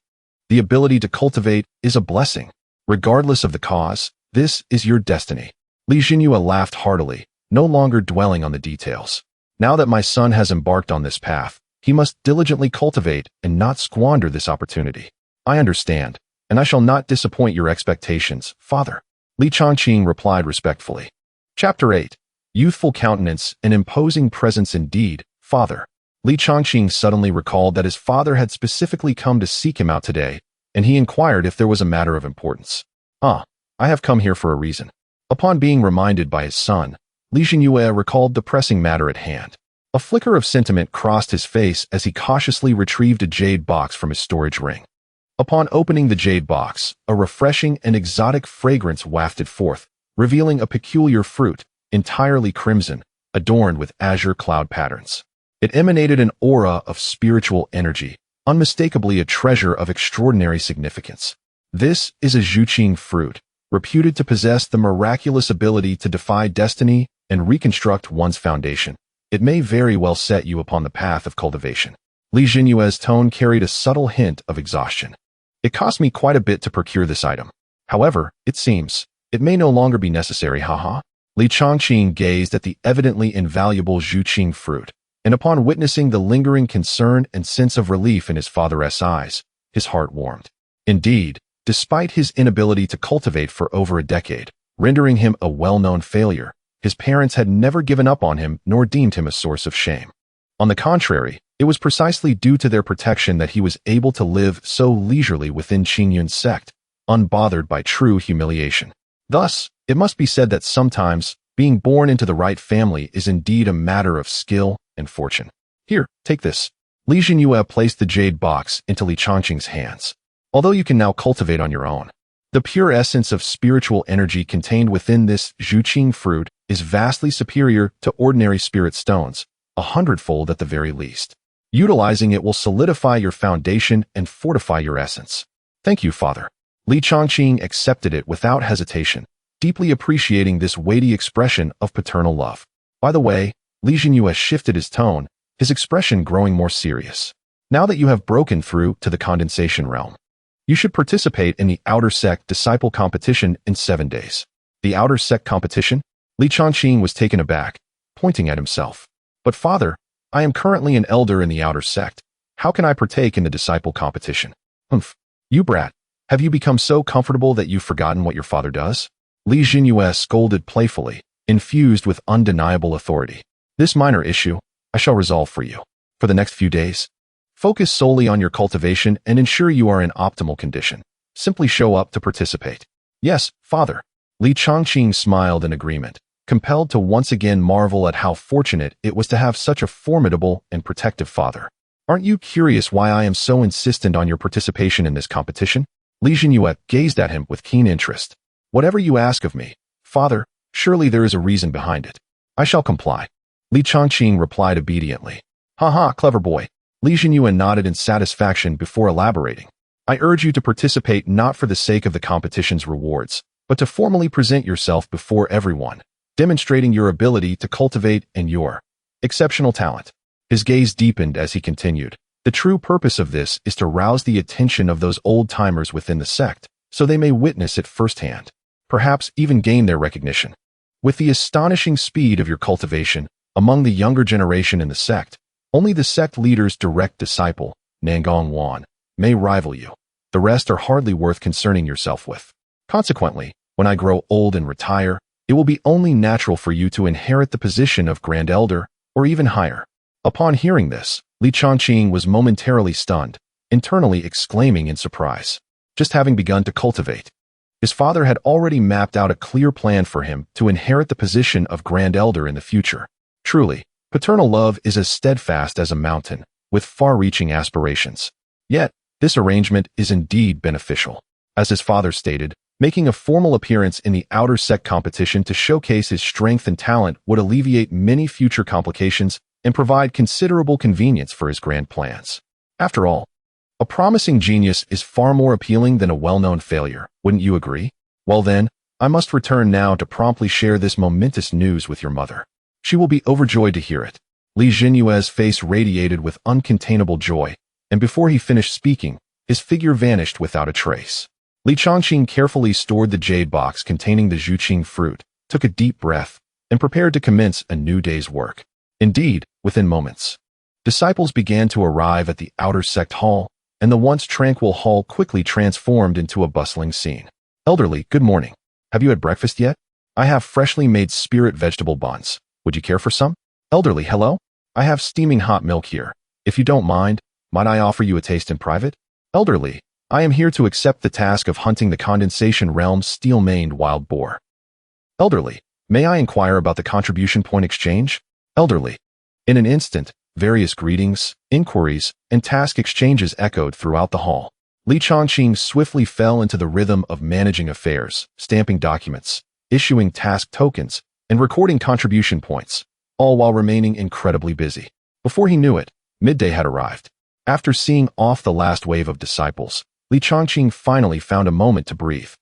Speaker 1: The ability to cultivate is a blessing. Regardless of the cause, this is your destiny. Li Jinhua laughed heartily, no longer dwelling on the details. Now that my son has embarked on this path, he must diligently cultivate and not squander this opportunity. I understand, and I shall not disappoint your expectations, father. Li Changqing replied respectfully. Chapter 8. Youthful countenance and imposing presence indeed, father. Li Changqing suddenly recalled that his father had specifically come to seek him out today, and he inquired if there was a matter of importance. I have come here for a reason. Upon being reminded by his son, Li Jinhua recalled the pressing matter at hand. A flicker of sentiment crossed his face as he cautiously retrieved a jade box from his storage ring. Upon opening the jade box, a refreshing and exotic fragrance wafted forth, revealing a peculiar fruit, entirely crimson, adorned with azure cloud patterns. It emanated an aura of spiritual energy, unmistakably a treasure of extraordinary significance. This is a Zhuqing fruit, reputed to possess the miraculous ability to defy destiny and reconstruct one's foundation. It may very well set you upon the path of cultivation. Li Jinyue's tone carried a subtle hint of exhaustion. It cost me quite a bit to procure this item. However, it seems, it may no longer be necessary, haha. Li Changqing gazed at the evidently invaluable Zhuqing fruit, and upon witnessing the lingering concern and sense of relief in his father's eyes, his heart warmed. Indeed, despite his inability to cultivate for over a decade, rendering him a well-known failure, his parents had never given up on him nor deemed him a source of shame. On the contrary, it was precisely due to their protection that he was able to live so leisurely within Qingyun's sect, unbothered by true humiliation. Thus, it must be said that sometimes, being born into the right family is indeed a matter of skill and fortune. Here, take this. Li Jinyue placed the jade box into Li Changqing's hands. Although you can now cultivate on your own, the pure essence of spiritual energy contained within this Zhuqing fruit is vastly superior to ordinary spirit stones, 100-fold at the very least. Utilizing it will solidify your foundation and fortify your essence. Thank you, father. Li Changqing accepted it without hesitation, deeply appreciating this weighty expression of paternal love. By the way, Li Jinyue shifted his tone, his expression growing more serious. Now that you have broken through to the condensation realm, you should participate in the Outer Sect Disciple Competition in 7 days. The Outer Sect Competition? Li Changqing was taken aback, pointing at himself. But father, I am currently an elder in the Outer Sect. How can I partake in the Disciple Competition? Humph. You brat, have you become so comfortable that you've forgotten what your father does? Li Jinyue scolded playfully, infused with undeniable authority. This minor issue, I shall resolve for you. For the next few days, focus solely on your cultivation and ensure you are in optimal condition. Simply show up to participate. Yes, father. Li Changqing smiled in agreement, compelled to once again marvel at how fortunate it was to have such a formidable and protective father. Aren't you curious why I am so insistent on your participation in this competition? Li Jinyue gazed at him with keen interest. Whatever you ask of me, father, surely there is a reason behind it. I shall comply. Li Changqing replied obediently. Ha, clever boy. Li Jinyue nodded in satisfaction before elaborating. I urge you to participate not for the sake of the competition's rewards, but to formally present yourself before everyone, demonstrating your ability to cultivate and your exceptional talent. His gaze deepened as he continued. The true purpose of this is to rouse the attention of those old-timers within the sect, so they may witness it firsthand, perhaps even gain their recognition. With the astonishing speed of your cultivation, among the younger generation in the sect, only the sect leader's direct disciple, Nangong Wan, may rival you. The rest are hardly worth concerning yourself with. Consequently, when I grow old and retire, it will be only natural for you to inherit the position of Grand Elder, or even higher. Upon hearing this, Li Changqing was momentarily stunned, internally exclaiming in surprise. Just having begun to cultivate, his father had already mapped out a clear plan for him to inherit the position of Grand Elder in the future. Truly, paternal love is as steadfast as a mountain, with far-reaching aspirations. Yet, this arrangement is indeed beneficial. As his father stated, making a formal appearance in the Outer Sect competition to showcase his strength and talent would alleviate many future complications and provide considerable convenience for his grand plans. After all, a promising genius is far more appealing than a well-known failure, wouldn't you agree? Well then, I must return now to promptly share this momentous news with your mother. She will be overjoyed to hear it." Li Jinyue's face radiated with uncontainable joy, and before he finished speaking, his figure vanished without a trace. Li Changqing carefully stored the jade box containing the Zhuqing fruit, took a deep breath, and prepared to commence a new day's work. Indeed, within moments, disciples began to arrive at the outer sect hall, and the once tranquil hall quickly transformed into a bustling scene. "Elderly, good morning. Have you had breakfast yet? I have freshly made spirit vegetable buns. Would you care for some?" "Elderly, hello? I have steaming hot milk here. If you don't mind, might I offer you a taste in private?" "Elderly, I am here to accept the task of hunting the condensation realm's steel-maned wild boar." "Elderly, may I inquire about the contribution point exchange?" "Elderly." In an instant, various greetings, inquiries, and task exchanges echoed throughout the hall. Li Changqing swiftly fell into the rhythm of managing affairs, stamping documents, issuing task tokens, and recording contribution points, all while remaining incredibly busy. Before he knew it, midday had arrived. After seeing off the last wave of disciples, Li Changqing finally found a moment to breathe,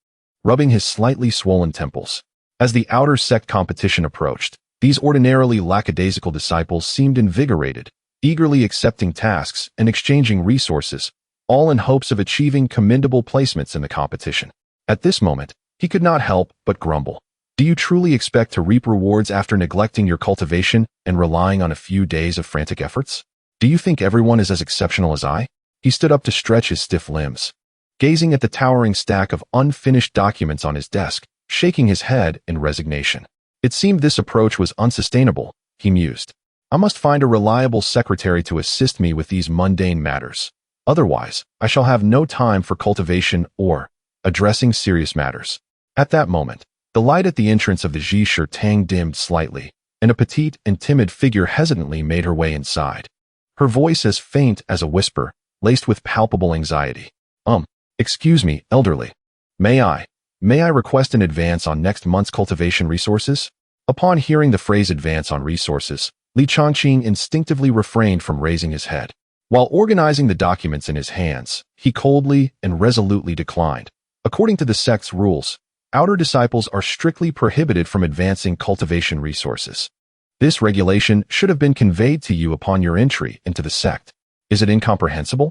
Speaker 1: rubbing his slightly swollen temples. As the outer sect competition approached, these ordinarily lackadaisical disciples seemed invigorated, eagerly accepting tasks and exchanging resources, all in hopes of achieving commendable placements in the competition. At this moment, he could not help but grumble. Do you truly expect to reap rewards after neglecting your cultivation and relying on a few days of frantic efforts? Do you think everyone is as exceptional as I? He stood up to stretch his stiff limbs, gazing at the towering stack of unfinished documents on his desk, shaking his head in resignation. It seemed this approach was unsustainable, he mused. I must find a reliable secretary to assist me with these mundane matters. Otherwise, I shall have no time for cultivation or addressing serious matters. At that moment, the light at the entrance of the Ji Tang dimmed slightly, and a petite and timid figure hesitantly made her way inside. Her voice as faint as a whisper, laced with palpable anxiety. Excuse me, elderly. May I request an advance on next month's cultivation resources?" Upon hearing the phrase advance on resources, Li Changqing instinctively refrained from raising his head. While organizing the documents in his hands, he coldly and resolutely declined. According to the sect's rules, outer disciples are strictly prohibited from advancing cultivation resources. This regulation should have been conveyed to you upon your entry into the sect. Is it incomprehensible?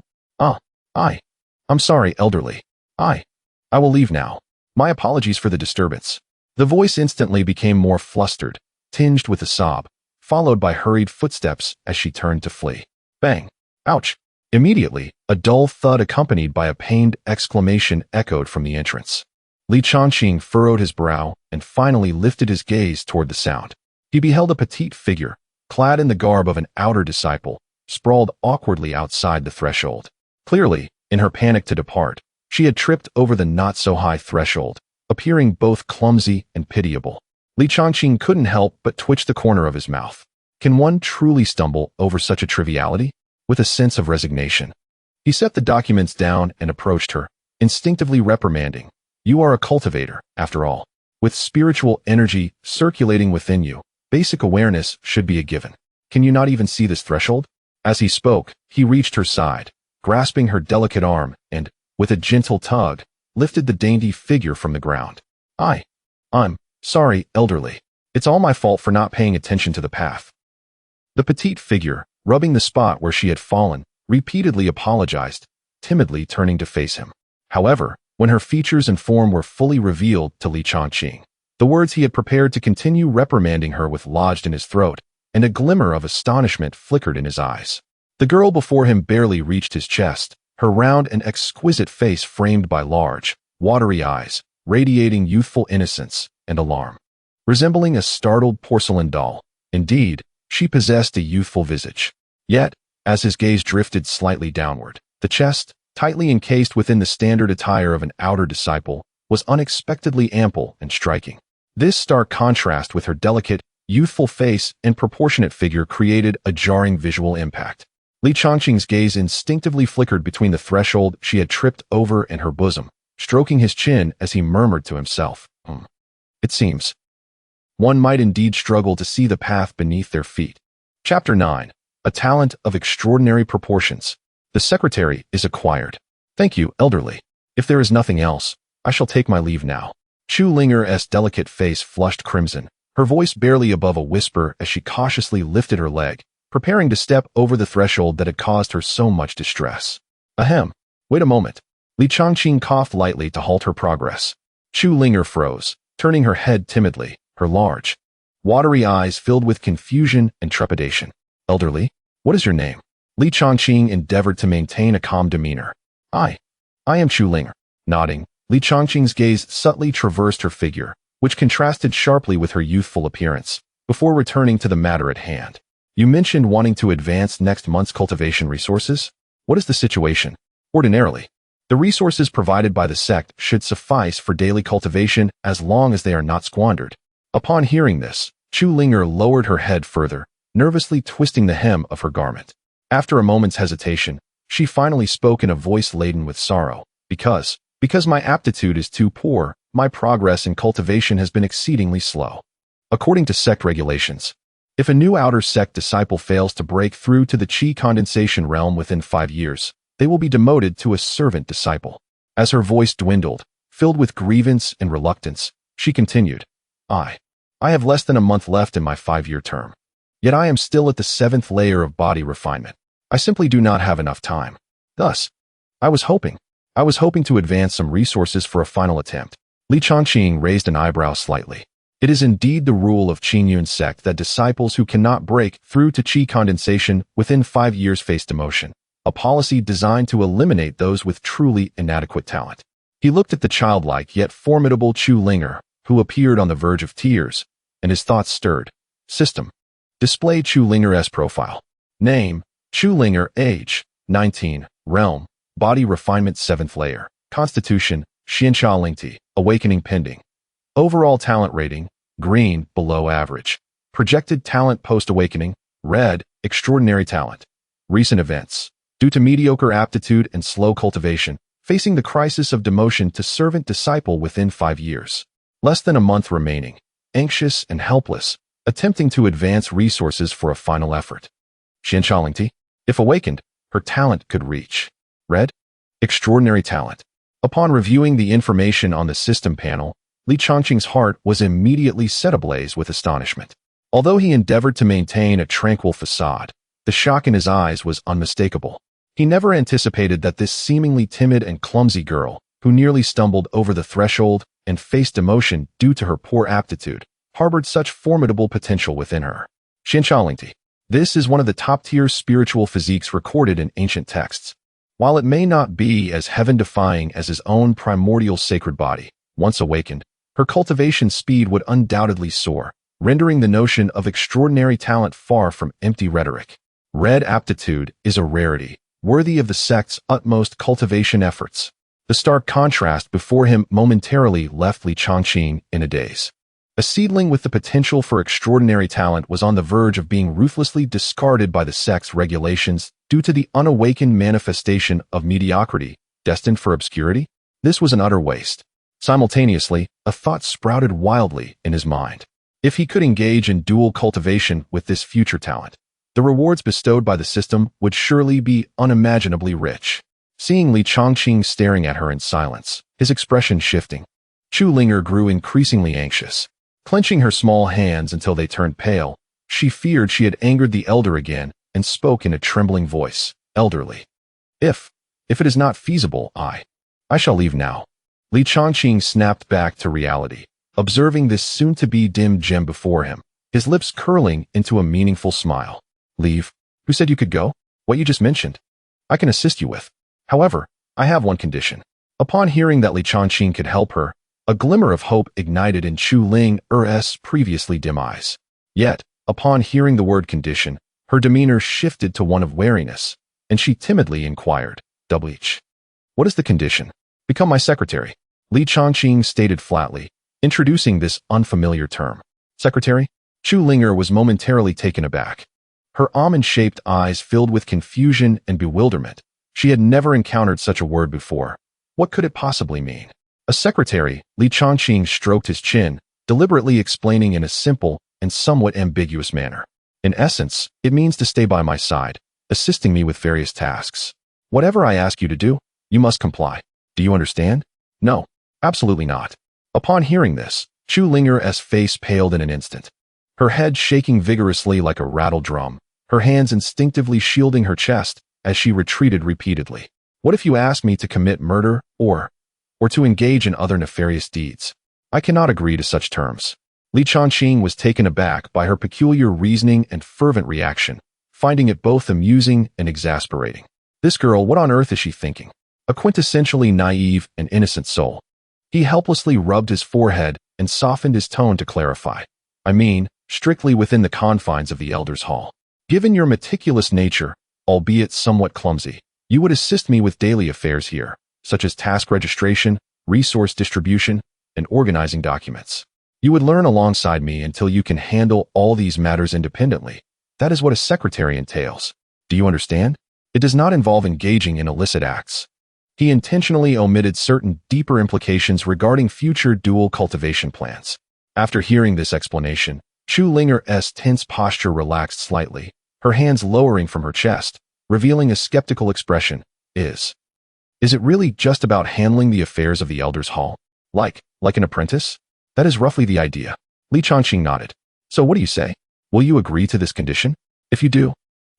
Speaker 1: I'm sorry, elderly. I will leave now. My apologies for the disturbance." The voice instantly became more flustered, tinged with a sob, followed by hurried footsteps as she turned to flee. Bang! Ouch! Immediately, a dull thud accompanied by a pained exclamation echoed from the entrance. Li Changqing furrowed his brow and finally lifted his gaze toward the sound. He beheld a petite figure, clad in the garb of an outer disciple, sprawled awkwardly outside the threshold. Clearly, in her panic to depart, she had tripped over the not-so-high threshold, appearing both clumsy and pitiable. Li Changqing couldn't help but twitch the corner of his mouth. Can one truly stumble over such a triviality? With a sense of resignation, he set the documents down and approached her, instinctively reprimanding. You are a cultivator, after all. With spiritual energy circulating within you, basic awareness should be a given. Can you not even see this threshold? As he spoke, he reached her side, grasping her delicate arm, and, with a gentle tug, lifted the dainty figure from the ground. I'm sorry, elderly. It's all my fault for not paying attention to the path. The petite figure, rubbing the spot where she had fallen, repeatedly apologized, timidly turning to face him. However, when her features and form were fully revealed to Li Changqing, the words he had prepared to continue reprimanding her with lodged in his throat, and a glimmer of astonishment flickered in his eyes. The girl before him barely reached his chest, her round and exquisite face framed by large, watery eyes, radiating youthful innocence and alarm. Resembling a startled porcelain doll, indeed, she possessed a youthful visage. Yet, as his gaze drifted slightly downward, the chest, tightly encased within the standard attire of an outer disciple, was unexpectedly ample and striking. This stark contrast with her delicate, youthful face and proportionate figure created a jarring visual impact. Li Changqing's gaze instinctively flickered between the threshold she had tripped over and her bosom, stroking his chin as he murmured to himself, It seems one might indeed struggle to see the path beneath their feet. Chapter 9. A talent of extraordinary proportions. The secretary is acquired. Thank you, elderly. If there is nothing else, I shall take my leave now. Chu Linger's delicate face flushed crimson, her voice barely above a whisper as she cautiously lifted her leg, preparing to step over the threshold that had caused her so much distress. Ahem. Wait a moment. Li Changqing coughed lightly to halt her progress. Chu Linger froze, turning her head timidly, her large, watery eyes filled with confusion and trepidation. Elderly, what is your name? Li Changqing endeavored to maintain a calm demeanor. I am Chu Linger. Nodding, Li Changqing's gaze subtly traversed her figure, which contrasted sharply with her youthful appearance, before returning to the matter at hand. You mentioned wanting to advance next month's cultivation resources? What is the situation? Ordinarily, the resources provided by the sect should suffice for daily cultivation as long as they are not squandered. Upon hearing this, Chu Linger lowered her head further, nervously twisting the hem of her garment. After a moment's hesitation, she finally spoke in a voice laden with sorrow. Because my aptitude is too poor, my progress in cultivation has been exceedingly slow. According to sect regulations, if a new outer sect disciple fails to break through to the qi condensation realm within 5 years, they will be demoted to a servant disciple. As her voice dwindled, filled with grievance and reluctance, she continued, I have less than a month left in my 5-year term. Yet I am still at the 7th layer of body refinement. I simply do not have enough time. Thus, I was hoping to advance some resources for a final attempt. Li Changqing raised an eyebrow slightly. It is indeed the rule of Qingyun sect that disciples who cannot break through to qi condensation within 5 years face demotion, a policy designed to eliminate those with truly inadequate talent. He looked at the childlike yet formidable Chu Linger, who appeared on the verge of tears, and his thoughts stirred. System. Display Chu Linger's profile. Name, Chu Linger. Age, 19. Realm, body refinement 7th layer. Constitution, Xianxia Lingti, awakening pending. Overall talent rating, green, below average. Projected talent post-awakening, red, extraordinary talent. Recent events. Due to mediocre aptitude and slow cultivation, facing the crisis of demotion to servant disciple within 5 years. Less than a month remaining. Anxious and helpless, attempting to advance resources for a final effort. Xianxia Lingti. If awakened, her talent could reach. Red, extraordinary talent. Upon reviewing the information on the system panel, Li Changqing's heart was immediately set ablaze with astonishment. Although he endeavored to maintain a tranquil facade, the shock in his eyes was unmistakable. He never anticipated that this seemingly timid and clumsy girl, who nearly stumbled over the threshold and faced demotion due to her poor aptitude, harbored such formidable potential within her. Xianxia Lingti. This is one of the top-tier spiritual physiques recorded in ancient texts. While it may not be as heaven-defying as his own primordial sacred body, once awakened, her cultivation speed would undoubtedly soar, rendering the notion of extraordinary talent far from empty rhetoric. Red aptitude is a rarity, worthy of the sect's utmost cultivation efforts. The stark contrast before him momentarily left Li Changqing in a daze. A seedling with the potential for extraordinary talent was on the verge of being ruthlessly discarded by the sect's regulations due to the unawakened manifestation of mediocrity, destined for obscurity? This was an utter waste. Simultaneously, a thought sprouted wildly in his mind. If he could engage in dual cultivation with this future talent, the rewards bestowed by the system would surely be unimaginably rich. Seeing Li Changqing staring at her in silence, his expression shifting, Chu Linger grew increasingly anxious. Clenching her small hands until they turned pale, she feared she had angered the elder again and spoke in a trembling voice. Elderly. If it is not feasible, I shall leave now. Li Changqing snapped back to reality, observing this soon-to-be dim gem before him, his lips curling into a meaningful smile. Leave? Who said you could go? What you just mentioned. I can assist you with. However, I have one condition. Upon hearing that Li Changqing could help her, a glimmer of hope ignited in Chu Linger's previously dim eyes. Yet, upon hearing the word condition, her demeanor shifted to one of wariness, and she timidly inquired, "H. What is the condition?" "Become my secretary," Li Changqing stated flatly, introducing this unfamiliar term. Secretary? Chu Linger was momentarily taken aback. Her almond-shaped eyes filled with confusion and bewilderment. She had never encountered such a word before. What could it possibly mean? A secretary, Li Changqing stroked his chin, deliberately explaining in a simple and somewhat ambiguous manner. In essence, it means to stay by my side, assisting me with various tasks. Whatever I ask you to do, you must comply. Do you understand? No, absolutely not. Upon hearing this, Chu Linger's face paled in an instant. Her head shaking vigorously like a rattle drum, her hands instinctively shielding her chest as she retreated repeatedly. What if you ask me to commit murder or to engage in other nefarious deeds? I cannot agree to such terms. Li Changqing was taken aback by her peculiar reasoning and fervent reaction, finding it both amusing and exasperating. This girl, what on earth is she thinking? A quintessentially naive and innocent soul. He helplessly rubbed his forehead and softened his tone to clarify. I mean, strictly within the confines of the Elders' Hall. Given your meticulous nature, albeit somewhat clumsy, you would assist me with daily affairs here, such as task registration, resource distribution, and organizing documents. You would learn alongside me until you can handle all these matters independently. That is what a secretary entails. Do you understand? It does not involve engaging in illicit acts. He intentionally omitted certain deeper implications regarding future dual cultivation plans. After hearing this explanation, Chu Linger's tense posture relaxed slightly, her hands lowering from her chest, revealing a skeptical expression. Is it really just about handling the affairs of the Elders' Hall? Like an apprentice? That is roughly the idea. Li Changqing nodded. So what do you say? Will you agree to this condition? If you do,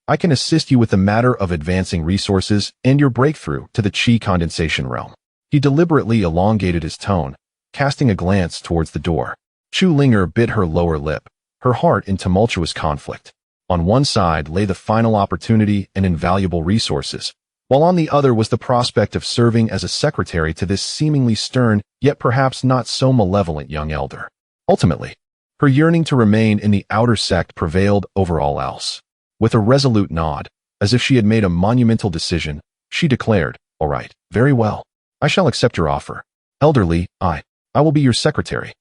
Speaker 1: I can assist you with the matter of advancing resources and your breakthrough to the Qi condensation realm. He deliberately elongated his tone, casting a glance towards the door. Chu Linger bit her lower lip, her heart in tumultuous conflict. On one side lay the final opportunity and invaluable resources, while on the other was the prospect of serving as a secretary to this seemingly stern, yet perhaps not so malevolent young elder. Ultimately, her yearning to remain in the outer sect prevailed over all else. With a resolute nod, as if she had made a monumental decision, she declared, "All right, very well. I shall accept your offer. Elderly, I will be your secretary."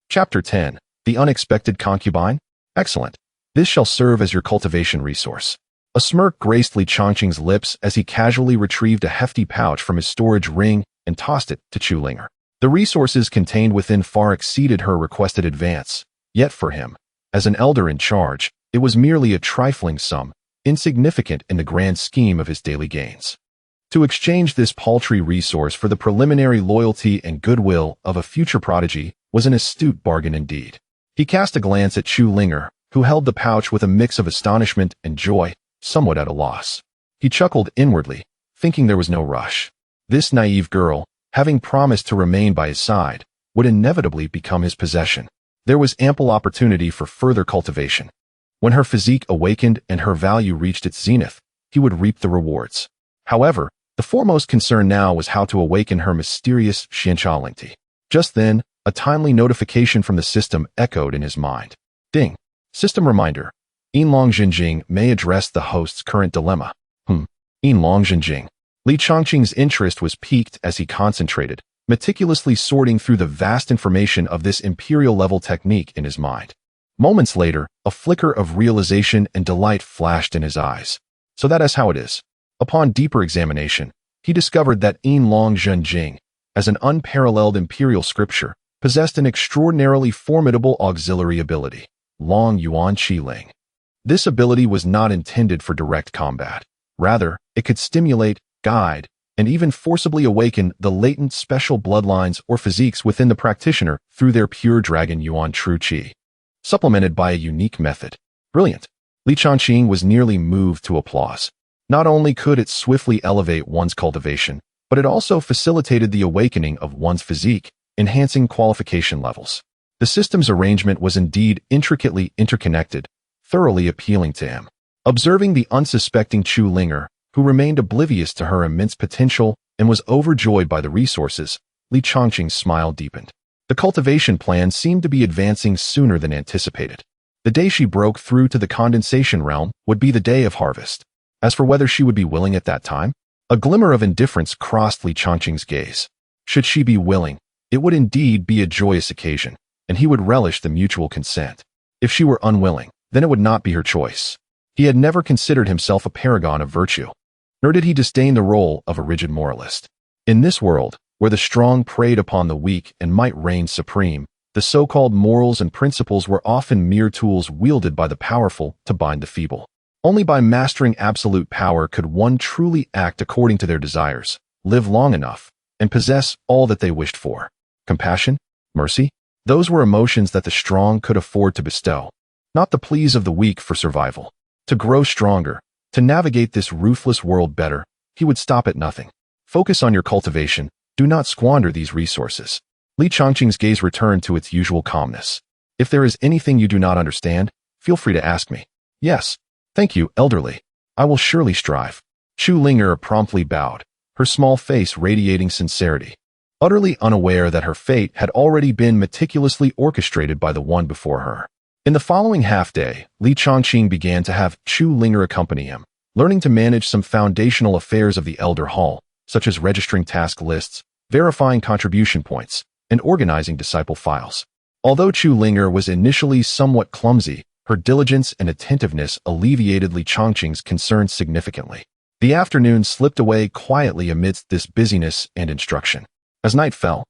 Speaker 1: Chapter 10. The Unexpected Concubine? Excellent. This shall serve as your cultivation resource. A smirk graced Li Changqing's lips as he casually retrieved a hefty pouch from his storage ring and tossed it to Chu Linger. The resources contained within far exceeded her requested advance, yet for him, as an elder in charge, it was merely a trifling sum, insignificant in the grand scheme of his daily gains. To exchange this paltry resource for the preliminary loyalty and goodwill of a future prodigy was an astute bargain indeed. He cast a glance at Chu Linger, who held the pouch with a mix of astonishment and joy, somewhat at a loss. He chuckled inwardly, thinking there was no rush. This naive girl, having promised to remain by his side, would inevitably become his possession. There was ample opportunity for further cultivation. When her physique awakened and her value reached its zenith, he would reap the rewards. However, the foremost concern now was how to awaken her mysterious xianxia. Just then, a timely notification from the system echoed in his mind. Ding. System reminder. Yinlong Jinjing may address the host's current dilemma. Yinlong Jinjing. Li Changqing's interest was piqued as he concentrated, meticulously sorting through the vast information of this imperial-level technique in his mind. Moments later, a flicker of realization and delight flashed in his eyes. So that is how it is. Upon deeper examination, he discovered that Yinlong Jinjing, as an unparalleled imperial scripture, possessed an extraordinarily formidable auxiliary ability, Long Yuan Qiling. This ability was not intended for direct combat. Rather, it could stimulate, guide, and even forcibly awaken the latent special bloodlines or physiques within the practitioner through their pure dragon Yuan True Qi, supplemented by a unique method. Brilliant. Li Changqing was nearly moved to applause. Not only could it swiftly elevate one's cultivation, but it also facilitated the awakening of one's physique, enhancing qualification levels. The system's arrangement was indeed intricately interconnected, thoroughly appealing to him. Observing the unsuspecting Chu Linger, who remained oblivious to her immense potential and was overjoyed by the resources, Li Changqing's smile deepened. The cultivation plan seemed to be advancing sooner than anticipated. The day she broke through to the condensation realm would be the day of harvest. As for whether she would be willing at that time, a glimmer of indifference crossed Li Changqing's gaze. Should she be willing, it would indeed be a joyous occasion, and he would relish the mutual consent. If she were unwilling, then it would not be her choice. He had never considered himself a paragon of virtue, nor did he disdain the role of a rigid moralist. In this world, where the strong preyed upon the weak and might reign supreme, the so-called morals and principles were often mere tools wielded by the powerful to bind the feeble. Only by mastering absolute power could one truly act according to their desires, live long enough, and possess all that they wished for. Compassion? Mercy? Those were emotions that the strong could afford to bestow, not the pleas of the weak for survival. To grow stronger, to navigate this ruthless world better, he would stop at nothing. Focus on your cultivation. Do not squander these resources. Li Changqing's gaze returned to its usual calmness. If there is anything you do not understand, feel free to ask me. Yes. Thank you, elderly. I will surely strive. Chu Linger promptly bowed, her small face radiating sincerity, utterly unaware that her fate had already been meticulously orchestrated by the one before her. In the following half-day, Li Changqing began to have Chu Linger accompany him, learning to manage some foundational affairs of the Elder Hall, such as registering task lists, verifying contribution points, and organizing disciple files. Although Chu Linger was initially somewhat clumsy, her diligence and attentiveness alleviated Li Changqing's concerns significantly. The afternoon slipped away quietly amidst this busyness and instruction. As night fell,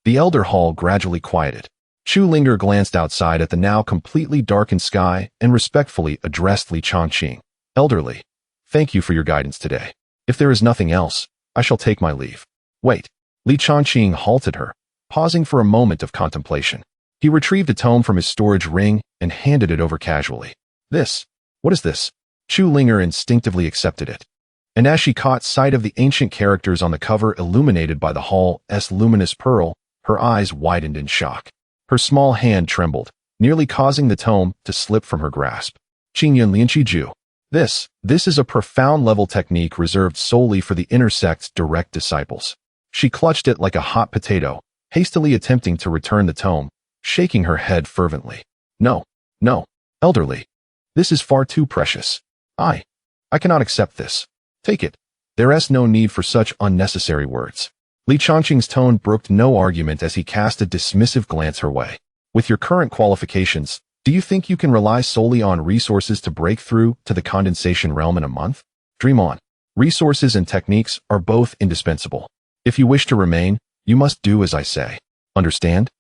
Speaker 1: the Elder Hall gradually quieted. Chu Linger glanced outside at the now completely darkened sky and respectfully addressed Li Changqing. Elderly, thank you for your guidance today. If there is nothing else, I shall take my leave. Wait. Li Changqing halted her, pausing for a moment of contemplation. He retrieved a tome from his storage ring and handed it over casually. What is this? Chu Linger instinctively accepted it. And as she caught sight of the ancient characters on the cover illuminated by the hall's luminous pearl, her eyes widened in shock. Her small hand trembled, nearly causing the tome to slip from her grasp. Qingyun Lianqiju. This is a profound-level technique reserved solely for the inner sect's direct disciples. She clutched it like a hot potato, hastily attempting to return the tome, shaking her head fervently. No, elderly. This is far too precious. I cannot accept this. Take it. There is no need for such unnecessary words. Li Changqing's tone brooked no argument as he cast a dismissive glance her way. With your current qualifications, do you think you can rely solely on resources to break through to the condensation realm in a month? Dream on. Resources and techniques are both indispensable. If you wish to remain, you must do as I say. Understand?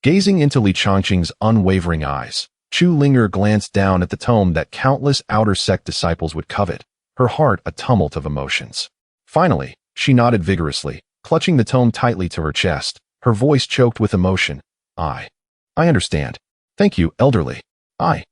Speaker 1: Gazing into Li Changqing's unwavering eyes, Chu Linger glanced down at the tome that countless outer sect disciples would covet, her heart a tumult of emotions. Finally, she nodded vigorously, clutching the tome tightly to her chest, her voice choked with emotion. I understand. Thank you, elderly. I.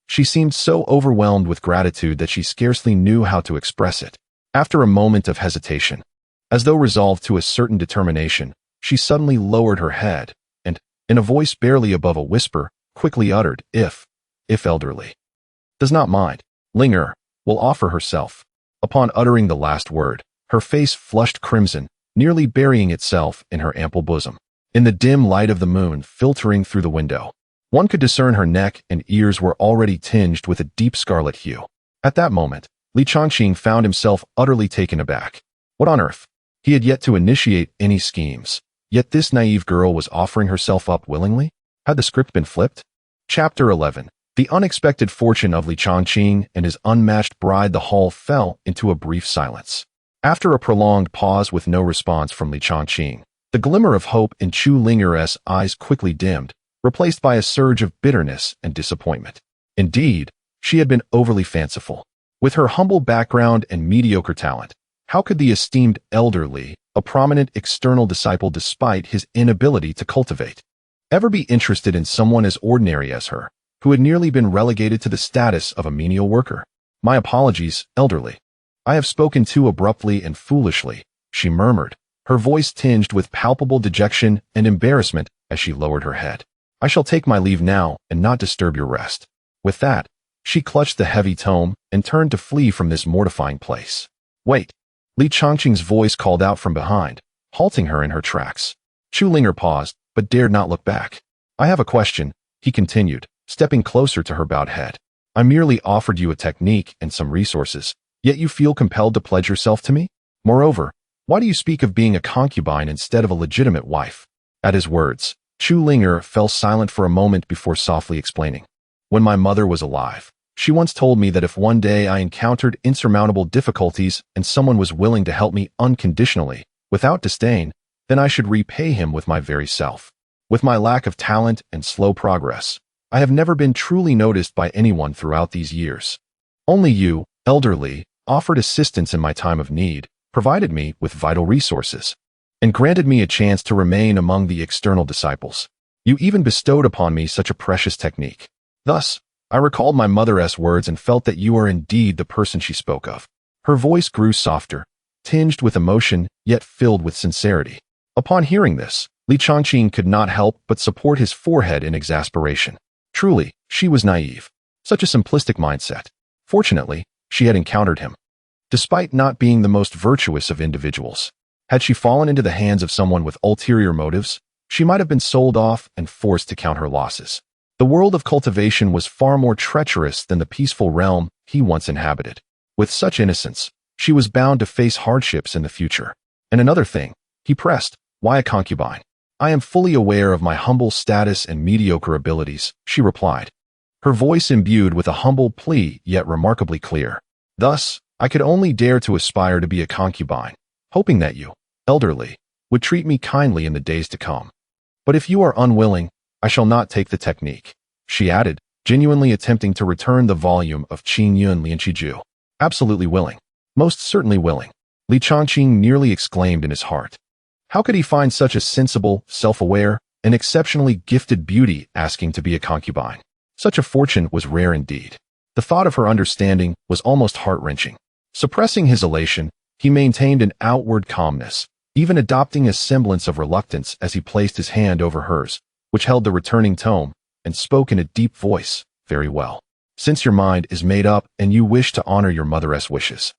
Speaker 1: She seemed so overwhelmed with gratitude that she scarcely knew how to express it. After a moment of hesitation, as though resolved to a certain determination, she suddenly lowered her head, and, in a voice barely above a whisper, quickly uttered, if elderly does not mind, Linger will offer herself. Upon uttering the last word, her face flushed crimson, nearly burying itself in her ample bosom. In the dim light of the moon filtering through the window, one could discern her neck and ears were already tinged with a deep scarlet hue. At that moment, Li Changqing found himself utterly taken aback. What on earth? He had yet to initiate any schemes, yet this naive girl was offering herself up willingly? Had the script been flipped? Chapter 11. The unexpected fortune of Li Changqing and his unmatched bride. The hall fell into a brief silence. After a prolonged pause with no response from Li Changqing, the glimmer of hope in Chu Linger's eyes quickly dimmed, replaced by a surge of bitterness and disappointment. Indeed, she had been overly fanciful. With her humble background and mediocre talent, how could the esteemed elderly, a prominent external disciple despite his inability to cultivate, ever be interested in someone as ordinary as her, who had nearly been relegated to the status of a menial worker? My apologies, elderly. I have spoken too abruptly and foolishly, she murmured, her voice tinged with palpable dejection and embarrassment as she lowered her head. I shall take my leave now and not disturb your rest. With that, she clutched the heavy tome and turned to flee from this mortifying place. Wait. Li Changqing's voice called out from behind, halting her in her tracks. Chu Linger paused, but dared not look back. I have a question, he continued, stepping closer to her bowed head. I merely offered you a technique and some resources, yet you feel compelled to pledge yourself to me? Moreover, why do you speak of being a concubine instead of a legitimate wife? At his words, Chu Linger fell silent for a moment before softly explaining. When my mother was alive, she once told me that if one day I encountered insurmountable difficulties and someone was willing to help me unconditionally, without disdain, then I should repay him with my very self. With my lack of talent and slow progress, I have never been truly noticed by anyone throughout these years. Only you, elderly, offered assistance in my time of need, provided me with vital resources. and granted me a chance to remain among the external disciples. You even bestowed upon me such a precious technique. Thus, I recalled my mother's words and felt that you are indeed the person she spoke of. Her voice grew softer, tinged with emotion, yet filled with sincerity. Upon hearing this, Li Changqing could not help but support his forehead in exasperation. Truly, she was naive. Such a simplistic mindset. Fortunately, she had encountered him. Despite not being the most virtuous of individuals, had she fallen into the hands of someone with ulterior motives, she might have been sold off and forced to count her losses. The world of cultivation was far more treacherous than the peaceful realm he once inhabited. With such innocence, she was bound to face hardships in the future. And another thing, he pressed, why a concubine? I am fully aware of my humble status and mediocre abilities, she replied, her voice imbued with a humble plea yet remarkably clear. Thus, I could only dare to aspire to be a concubine, hoping that you, elderly, would treat me kindly in the days to come. But if you are unwilling, I shall not take the technique, she added, genuinely attempting to return the volume of Qing Yun Lianqiju. Absolutely willing. Most certainly willing, Li Changqing nearly exclaimed in his heart. How could he find such a sensible, self-aware, and exceptionally gifted beauty asking to be a concubine? Such a fortune was rare indeed. The thought of her understanding was almost heart-wrenching. Suppressing his elation, he maintained an outward calmness, even adopting a semblance of reluctance as he placed his hand over hers, which held the returning tome, and spoke in a deep voice, very well. Since your mind is made up and you wish to honor your mother's wishes,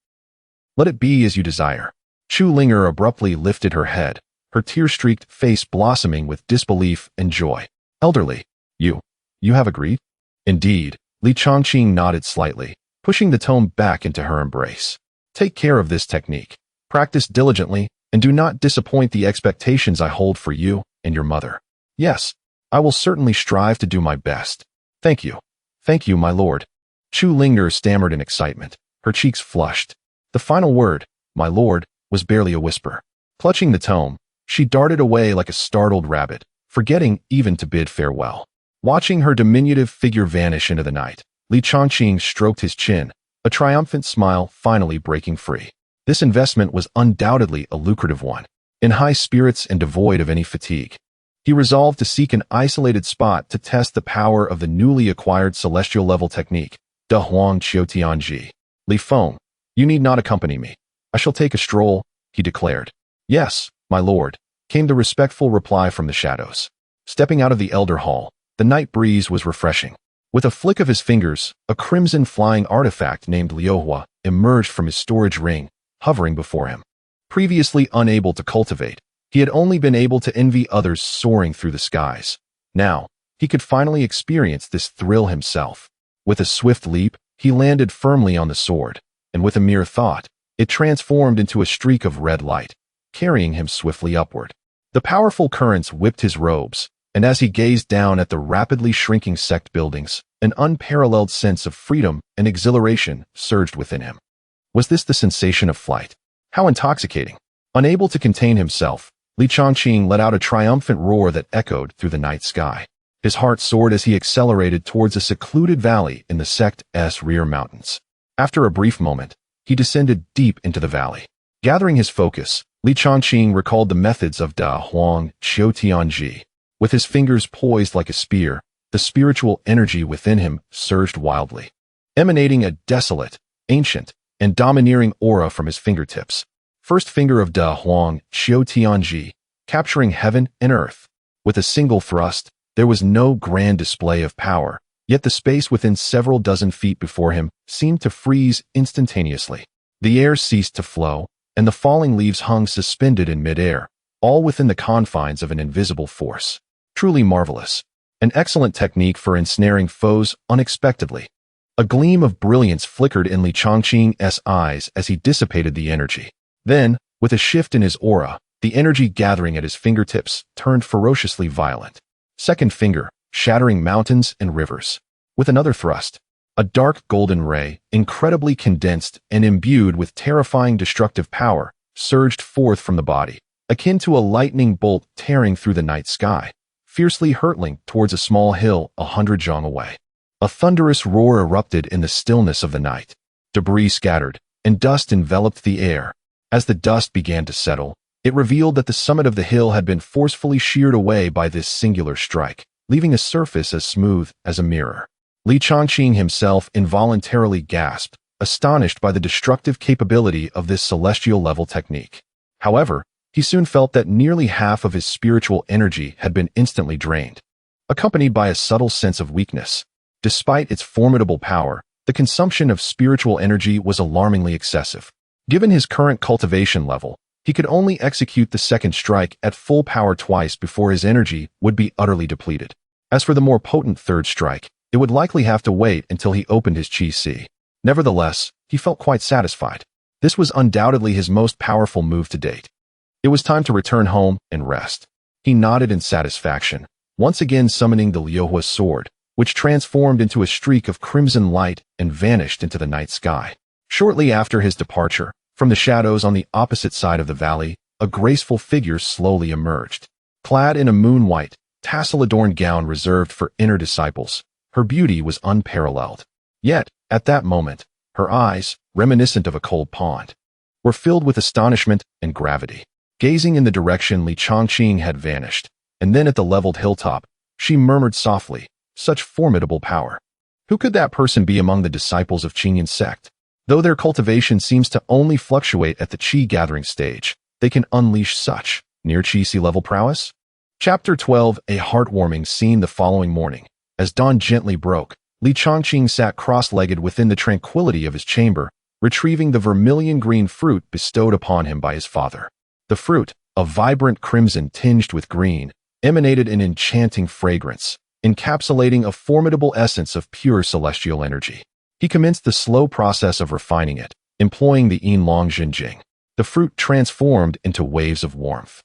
Speaker 1: let it be as you desire. Chu Linger abruptly lifted her head, her tear-streaked face blossoming with disbelief and joy. Elderly, you have agreed? Indeed, Li Changqing nodded slightly, pushing the tome back into her embrace. Take care of this technique. Practice diligently, and do not disappoint the expectations I hold for you and your mother. Yes, I will certainly strive to do my best. Thank you. Thank you, my lord. Chu Linger stammered in excitement, her cheeks flushed. The final word, my lord, was barely a whisper. Clutching the tome, she darted away like a startled rabbit, forgetting even to bid farewell. Watching her diminutive figure vanish into the night, Li Changqing stroked his chin, a triumphant smile finally breaking free. This investment was undoubtedly a lucrative one. In high spirits and devoid of any fatigue, he resolved to seek an isolated spot to test the power of the newly acquired celestial level technique, De Huang Qiutianji. Li Feng, you need not accompany me. I shall take a stroll, he declared. Yes, my lord, came the respectful reply from the shadows. Stepping out of the elder hall, the night breeze was refreshing. With a flick of his fingers, a crimson flying artifact named Liuhua emerged from his storage ring, hovering before him. Previously unable to cultivate, he had only been able to envy others soaring through the skies. Now, he could finally experience this thrill himself. With a swift leap, he landed firmly on the sword, and with a mere thought, it transformed into a streak of red light, carrying him swiftly upward. The powerful currents whipped his robes, and as he gazed down at the rapidly shrinking sect buildings, an unparalleled sense of freedom and exhilaration surged within him. Was this the sensation of flight? How intoxicating! Unable to contain himself, Li Changqing let out a triumphant roar that echoed through the night sky. His heart soared as he accelerated towards a secluded valley in the sect's rear mountains. After a brief moment, he descended deep into the valley. Gathering his focus, Li Changqing recalled the methods of Da Huang Qiutianji. With his fingers poised like a spear, the spiritual energy within him surged wildly, emanating a desolate, ancient, and domineering aura from his fingertips. First finger of Da Huang Qiutianji, capturing heaven and earth. With a single thrust, there was no grand display of power, yet the space within several dozen feet before him seemed to freeze instantaneously. The air ceased to flow, and the falling leaves hung suspended in midair, all within the confines of an invisible force. Truly marvelous. An excellent technique for ensnaring foes unexpectedly. A gleam of brilliance flickered in Li Changqing's eyes as he dissipated the energy. Then, with a shift in his aura, the energy gathering at his fingertips turned ferociously violent. Second finger, shattering mountains and rivers. With another thrust, a dark golden ray, incredibly condensed and imbued with terrifying destructive power, surged forth from the body, akin to a lightning bolt tearing through the night sky, fiercely hurtling towards a small hill 100 zhang away. A thunderous roar erupted in the stillness of the night. Debris scattered, and dust enveloped the air. As the dust began to settle, It revealed that the summit of the hill had been forcefully sheared away by this singular strike, leaving a surface as smooth as a mirror. Li Changqing himself involuntarily gasped, astonished by the destructive capability of this celestial-level technique. However, he soon felt that nearly half of his spiritual energy had been instantly drained, accompanied by a subtle sense of weakness. Despite its formidable power, the consumption of spiritual energy was alarmingly excessive. Given his current cultivation level, he could only execute the second strike at full power twice before his energy would be utterly depleted. As for the more potent third strike, it would likely have to wait until he opened his Qi. Nevertheless, he felt quite satisfied. This was undoubtedly his most powerful move to date. It was time to return home and rest. He nodded in satisfaction, once again summoning the Liuhua sword, which transformed into a streak of crimson light and vanished into the night sky. Shortly after his departure, from the shadows on the opposite side of the valley, a graceful figure slowly emerged. Clad in a moon-white, tassel-adorned gown reserved for inner disciples, her beauty was unparalleled. Yet, at that moment, her eyes, reminiscent of a cold pond, were filled with astonishment and gravity. Gazing in the direction Li Changqing had vanished, and then at the leveled hilltop, she murmured softly, "Such formidable power. Who could that person be among the disciples of Qingyun's sect? Though their cultivation seems to only fluctuate at the Qi gathering stage, they can unleash such near Qi level prowess?" Chapter 12. A heartwarming scene the following morning. As dawn gently broke, Li Changqing sat cross-legged within the tranquility of his chamber, retrieving the vermilion-green fruit bestowed upon him by his father. The fruit, a vibrant crimson tinged with green, emanated an enchanting fragrance, encapsulating a formidable essence of pure celestial energy. He commenced the slow process of refining it, employing the Yinlong Jinjing. The fruit transformed into waves of warmth,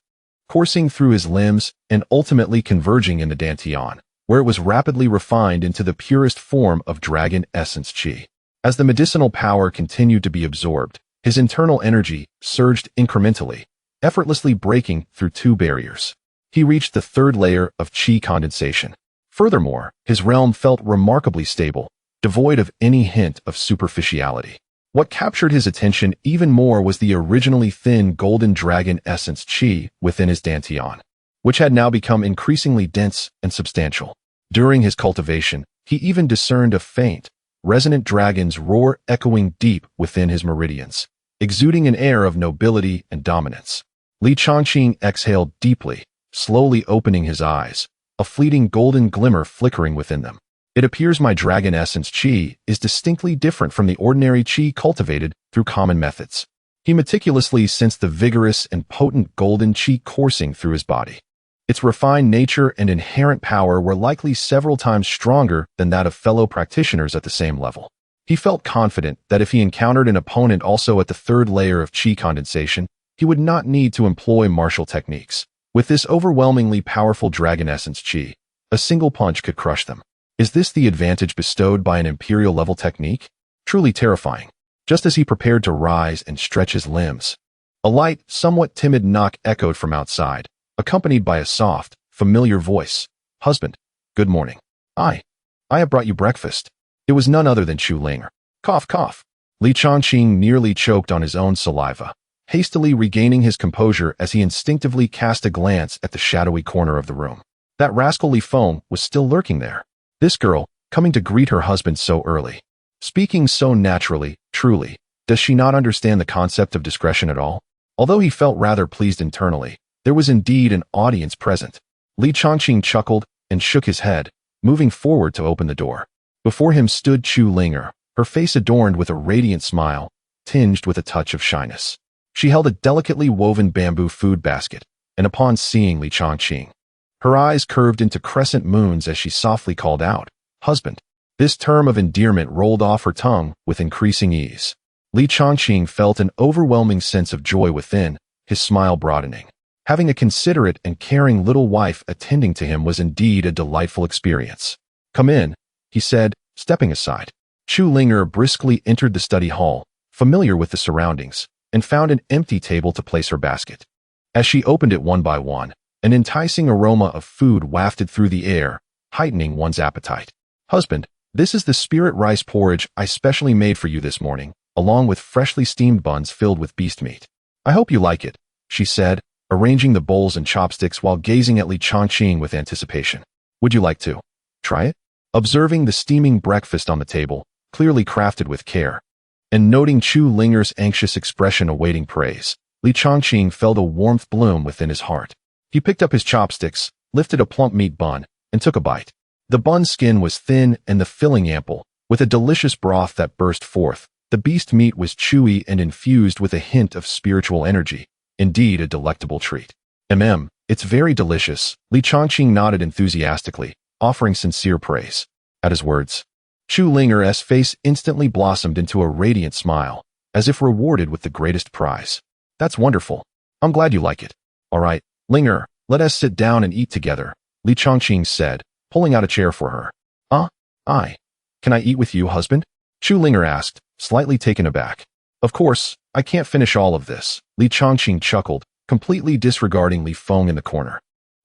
Speaker 1: coursing through his limbs and ultimately converging in the Dantian, where it was rapidly refined into the purest form of dragon essence Qi. As the medicinal power continued to be absorbed, his internal energy surged incrementally, effortlessly breaking through two barriers. He reached the third layer of Qi condensation. Furthermore, his realm felt remarkably stable, devoid of any hint of superficiality. What captured his attention even more was the originally thin golden dragon essence Qi within his Dantian, which had now become increasingly dense and substantial. During his cultivation, he even discerned a faint, resonant dragon's roar echoing deep within his meridians, exuding an air of nobility and dominance. Li Changqing exhaled deeply, slowly opening his eyes, a fleeting golden glimmer flickering within them. It appears my dragon essence Qi is distinctly different from the ordinary Qi cultivated through common methods. He meticulously sensed the vigorous and potent golden Qi coursing through his body. Its refined nature and inherent power were likely several times stronger than that of fellow practitioners at the same level. He felt confident that if he encountered an opponent also at the third layer of Qi condensation, he would not need to employ martial techniques. With this overwhelmingly powerful dragon essence Qi, a single punch could crush them. Is this the advantage bestowed by an imperial-level technique? Truly terrifying. Just as he prepared to rise and stretch his limbs, a light, somewhat timid knock echoed from outside, accompanied by a soft, familiar voice. "Husband, good morning. I have brought you breakfast." It was none other than Chu Ling. Cough, cough. Li Changqing nearly choked on his own saliva, hastily regaining his composure as he instinctively cast a glance at the shadowy corner of the room. That rascal Li Feng was still lurking there. This girl, coming to greet her husband so early. Speaking so naturally, truly, does she not understand the concept of discretion at all? Although he felt rather pleased internally, there was indeed an audience present. Li Changqing chuckled and shook his head, moving forward to open the door. Before him stood Chu Linger, her face adorned with a radiant smile, tinged with a touch of shyness. She held a delicately woven bamboo food basket, and upon seeing Li Changqing, her eyes curved into crescent moons as she softly called out, "Husband." This term of endearment rolled off her tongue with increasing ease. Li Changqing felt an overwhelming sense of joy within, his smile broadening. Having a considerate and caring little wife attending to him was indeed a delightful experience. "Come in," he said, stepping aside. Chu Linger briskly entered the study hall, familiar with the surroundings, and found an empty table to place her basket. As she opened it one by one, an enticing aroma of food wafted through the air, heightening one's appetite. "Husband, this is the spirit rice porridge I specially made for you this morning, along with freshly steamed buns filled with beast meat. I hope you like it," she said, arranging the bowls and chopsticks while gazing at Li Changqing with anticipation. Would you like to try it? Observing the steaming breakfast on the table, clearly crafted with care, and noting Chu Linger's anxious expression awaiting praise, Li Changqing felt a warmth bloom within his heart. He picked up his chopsticks, lifted a plump meat bun, and took a bite. The bun's skin was thin and the filling ample, with a delicious broth that burst forth. The beast meat was chewy and infused with a hint of spiritual energy. Indeed, a delectable treat. It's very delicious, Li Changqing nodded enthusiastically, offering sincere praise. At his words, Chu Linger's face instantly blossomed into a radiant smile, as if rewarded with the greatest prize. That's wonderful. I'm glad you like it. All right, Linger, let us sit down and eat together, Li Changqing said, pulling out a chair for her. Can I eat with you, husband? Chu Linger asked, slightly taken aback. Of course, I can't finish all of this, Li Changqing chuckled, completely disregarding Li Feng in the corner,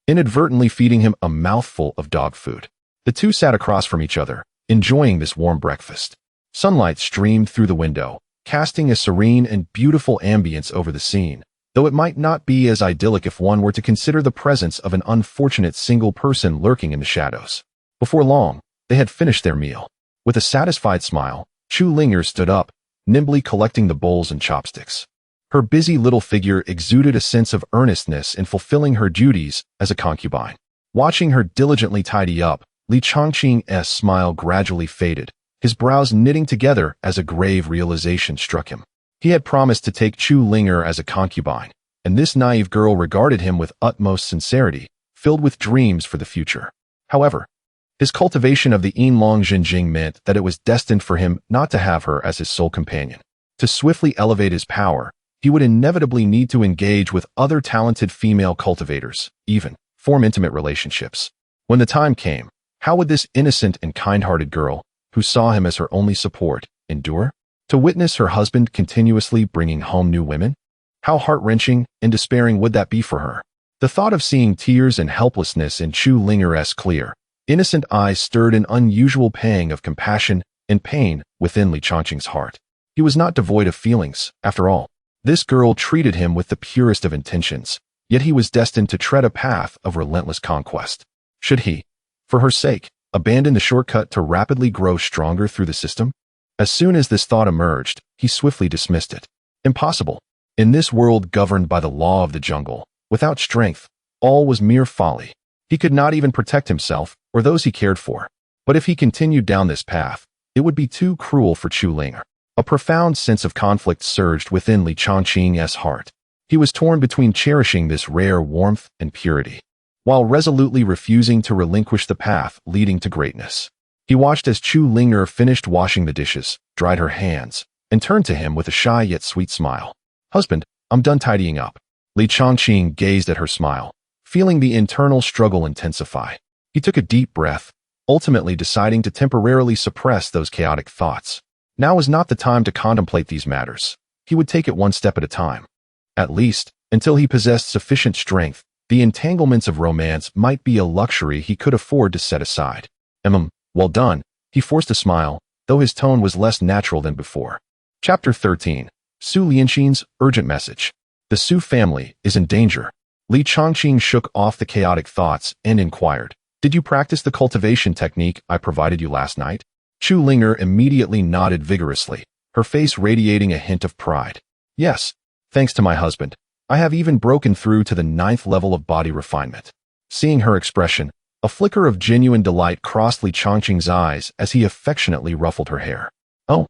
Speaker 1: inadvertently feeding him a mouthful of dog food. The two sat across from each other, enjoying this warm breakfast. Sunlight streamed through the window, casting a serene and beautiful ambience over the scene, though it might not be as idyllic if one were to consider the presence of an unfortunate single person lurking in the shadows. Before long, they had finished their meal. With a satisfied smile, Chu Linger stood up, nimbly collecting the bowls and chopsticks. Her busy little figure exuded a sense of earnestness in fulfilling her duties as a concubine. Watching her diligently tidy up, Li Changqing's smile gradually faded, his brows knitting together as a grave realization struck him. He had promised to take Chu Linger as a concubine, and this naive girl regarded him with utmost sincerity, filled with dreams for the future. However, his cultivation of the Yinlong Jinjing meant that it was destined for him not to have her as his sole companion. To swiftly elevate his power, he would inevitably need to engage with other talented female cultivators, even form intimate relationships. When the time came, how would this innocent and kind-hearted girl, who saw him as her only support, endure? To witness her husband continuously bringing home new women? How heart-wrenching and despairing would that be for her? The thought of seeing tears and helplessness in Chu Linger's clear, innocent eyes stirred an unusual pang of compassion and pain within Li Changqing's heart. He was not devoid of feelings, after all. This girl treated him with the purest of intentions, yet he was destined to tread a path of relentless conquest. Should he, for her sake, abandon the shortcut to rapidly grow stronger through the system? As soon as this thought emerged, he swiftly dismissed it. Impossible. In this world governed by the law of the jungle, without strength, all was mere folly. He could not even protect himself or those he cared for. But if he continued down this path, it would be too cruel for Chu Linger. A profound sense of conflict surged within Li Changqing's heart. He was torn between cherishing this rare warmth and purity, while resolutely refusing to relinquish the path leading to greatness. He watched as Chu Linger finished washing the dishes, dried her hands, and turned to him with a shy yet sweet smile. Husband, I'm done tidying up. Li Changqing gazed at her smile, feeling the internal struggle intensify. He took a deep breath, ultimately deciding to temporarily suppress those chaotic thoughts. Now was not the time to contemplate these matters. He would take it one step at a time. At least, until he possessed sufficient strength, the entanglements of romance might be a luxury he could afford to set aside. Well done, he forced a smile, though his tone was less natural than before. Chapter 13. Su Lianxin's urgent message. The Su family is in danger. Li Changqing shook off the chaotic thoughts and inquired, Did you practice the cultivation technique I provided you last night? Chu Linger immediately nodded vigorously, her face radiating a hint of pride. Yes, thanks to my husband. I have even broken through to the 9th level of body refinement. Seeing her expression, a flicker of genuine delight crossed Li Changqing's eyes as he affectionately ruffled her hair. Oh,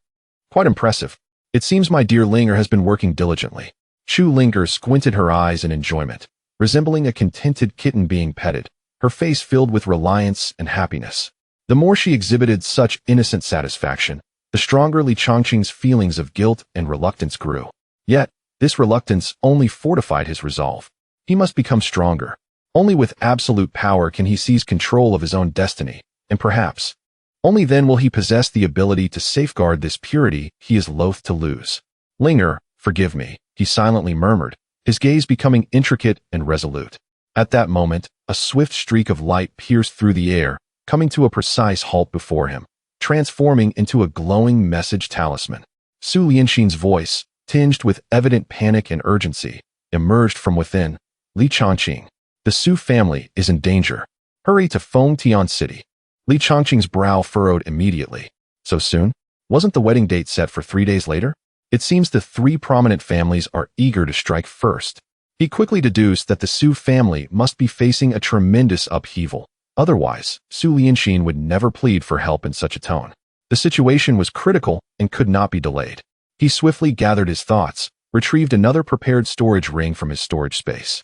Speaker 1: quite impressive. It seems my dear Linger has been working diligently. Chu Linger squinted her eyes in enjoyment, resembling a contented kitten being petted, her face filled with reliance and happiness. The more she exhibited such innocent satisfaction, the stronger Li Changqing's feelings of guilt and reluctance grew. Yet, this reluctance only fortified his resolve. He must become stronger. Only with absolute power can he seize control of his own destiny, and perhaps, only then will he possess the ability to safeguard this purity he is loath to lose. Linger, forgive me, he silently murmured, his gaze becoming intricate and resolute. At that moment, a swift streak of light pierced through the air, coming to a precise halt before him, transforming into a glowing message talisman. Su Lianxin's voice, tinged with evident panic and urgency, emerged from within. Li Changqing. The Su family is in danger. Hurry to Feng Tian City. Li Changqing's brow furrowed immediately. So soon? Wasn't the wedding date set for 3 days later? It seems the 3 prominent families are eager to strike first. He quickly deduced that the Su family must be facing a tremendous upheaval. Otherwise, Su Lianxin would never plead for help in such a tone. The situation was critical and could not be delayed. He swiftly gathered his thoughts, retrieved another prepared storage ring from his storage space,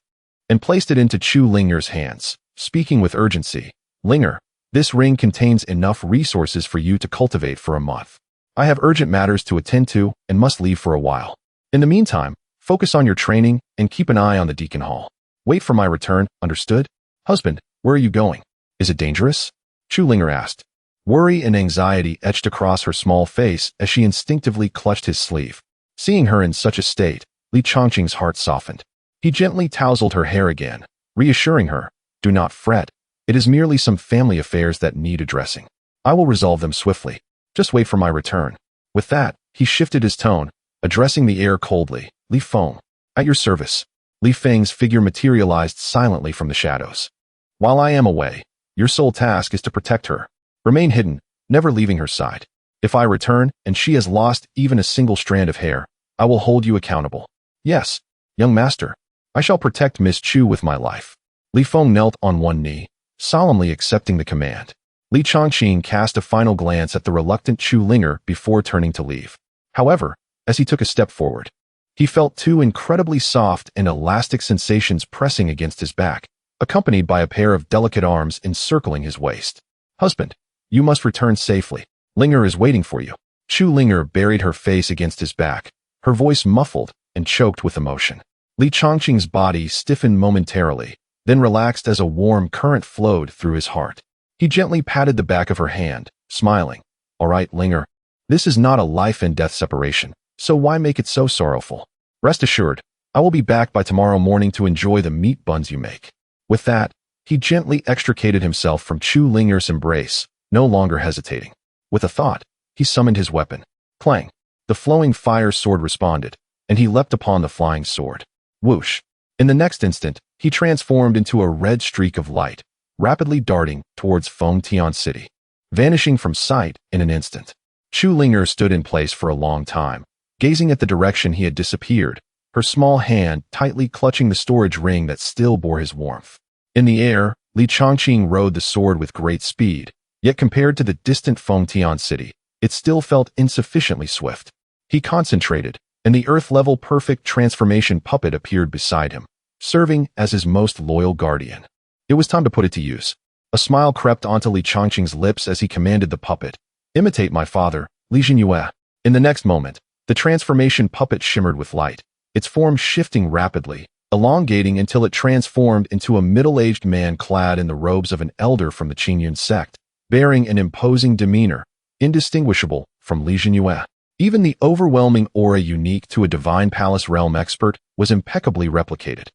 Speaker 1: and placed it into Chu Linger's hands, speaking with urgency. Linger, this ring contains enough resources for you to cultivate for a month. I have urgent matters to attend to and must leave for a while. In the meantime, focus on your training and keep an eye on the Deacon Hall. Wait for my return, understood? Husband, where are you going? Is it dangerous? Chu Linger asked. Worry and anxiety etched across her small face as she instinctively clutched his sleeve. Seeing her in such a state, Li Changqing's heart softened. He gently tousled her hair again, reassuring her, do not fret. It is merely some family affairs that need addressing. I will resolve them swiftly. Just wait for my return. With that, he shifted his tone, addressing the air coldly. Li Feng, at your service. Li Feng's figure materialized silently from the shadows. While I am away, your sole task is to protect her. Remain hidden, never leaving her side. If I return and she has lost even a single strand of hair, I will hold you accountable. Yes, young master, I shall protect Miss Chu with my life. Li Feng knelt on one knee, solemnly accepting the command. Li Changqing cast a final glance at the reluctant Chu Linger before turning to leave. However, as he took a step forward, he felt 2 incredibly soft and elastic sensations pressing against his back, accompanied by a pair of delicate arms encircling his waist. Husband, you must return safely. Linger is waiting for you. Chu Linger buried her face against his back, her voice muffled and choked with emotion. Li Changqing's body stiffened momentarily, then relaxed as a warm current flowed through his heart. He gently patted the back of her hand, smiling. All right, Linger. This is not a life and death separation, so why make it so sorrowful? Rest assured, I will be back by tomorrow morning to enjoy the meat buns you make. With that, he gently extricated himself from Chu Linger's embrace, no longer hesitating. With a thought, he summoned his weapon. Clang! The flowing fire sword responded, and he leapt upon the flying sword. Whoosh! In the next instant, he transformed into a red streak of light, rapidly darting towards Feng Tian City, vanishing from sight in an instant. Chu Linger stood in place for a long time, gazing at the direction he had disappeared, her small hand tightly clutching the storage ring that still bore his warmth. In the air, Li Changqing rode the sword with great speed, yet compared to the distant Feng Tian City, it still felt insufficiently swift. He concentrated, and the earth-level perfect transformation puppet appeared beside him, serving as his most loyal guardian. It was time to put it to use. A smile crept onto Li Changqing's lips as he commanded the puppet, imitate my father, Li Jinyue. In the next moment, the transformation puppet shimmered with light, its form shifting rapidly, elongating until it transformed into a middle-aged man clad in the robes of an elder from the Qingyun sect, bearing an imposing demeanor, indistinguishable from Li Jinyue. Even the overwhelming aura unique to a divine palace realm expert was impeccably replicated.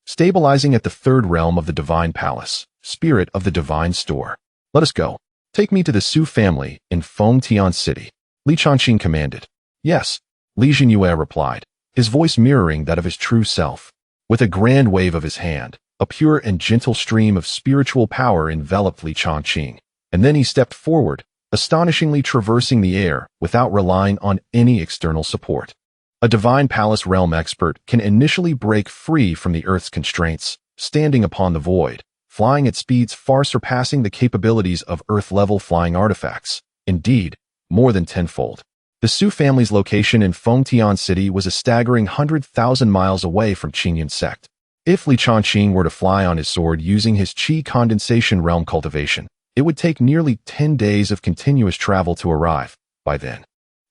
Speaker 1: Stabilizing at the 3rd realm of the divine palace, spirit of the divine store. Let us go. Take me to the Su family in Feng Tian City. Li Changqing commanded. Yes, Li Jinyue replied, his voice mirroring that of his true self. With a grand wave of his hand, a pure and gentle stream of spiritual power enveloped Li Changqing, and then he stepped forward, astonishingly traversing the air without relying on any external support. A divine palace realm expert can initially break free from the Earth's constraints, standing upon the void, flying at speeds far surpassing the capabilities of Earth-level flying artifacts. Indeed, more than tenfold. The Su family's location in Feng Tian City was a staggering 100,000 miles away from Qingyun sect. If Li Changqing were to fly on his sword using his Qi condensation realm cultivation, it would take nearly 10 days of continuous travel to arrive. By then,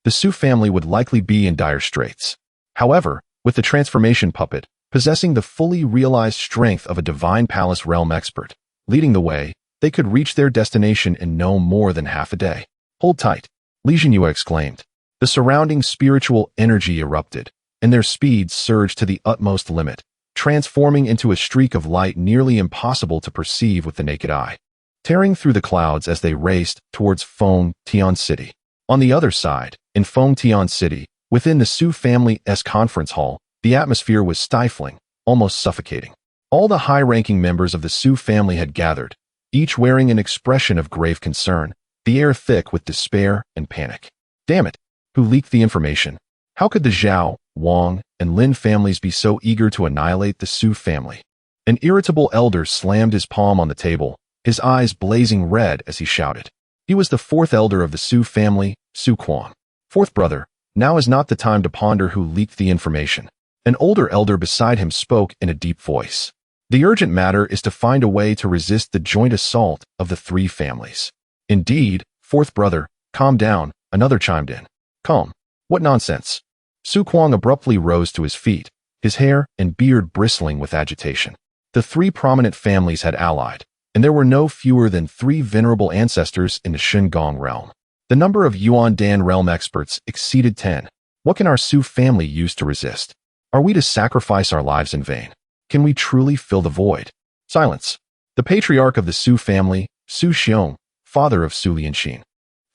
Speaker 1: the Su family would likely be in dire straits. However, with the transformation puppet, possessing the fully realized strength of a divine palace realm expert, leading the way, they could reach their destination in no more than half a day. Hold tight, Li Jinyue exclaimed. The surrounding spiritual energy erupted, and their speed surged to the utmost limit, transforming into a streak of light nearly impossible to perceive with the naked eye, tearing through the clouds as they raced towards Feng Tian City. On the other side, in Feng Tian City, within the Su family's conference hall, the atmosphere was stifling, almost suffocating. All the high-ranking members of the Su family had gathered, each wearing an expression of grave concern, the air thick with despair and panic. Damn it! Who leaked the information? How could the Zhao, Wang, and Lin families be so eager to annihilate the Su family? An irritable elder slammed his palm on the table, his eyes blazing red as he shouted. He was the fourth elder of the Su family, Su Quan. Fourth brother, now is not the time to ponder who leaked the information. An older elder beside him spoke in a deep voice. The urgent matter is to find a way to resist the joint assault of the three families. Indeed, fourth brother, calm down, another chimed in. Calm. What nonsense. Su Kuang abruptly rose to his feet, his hair and beard bristling with agitation. The three prominent families had allied, and there were no fewer than 3 venerable ancestors in the Shengong realm. The number of Yuan Dan realm experts exceeded 10. What can our Su family use to resist? Are we to sacrifice our lives in vain? Can we truly fill the void? Silence. The patriarch of the Su family, Su Xiong, father of Su Lianxin,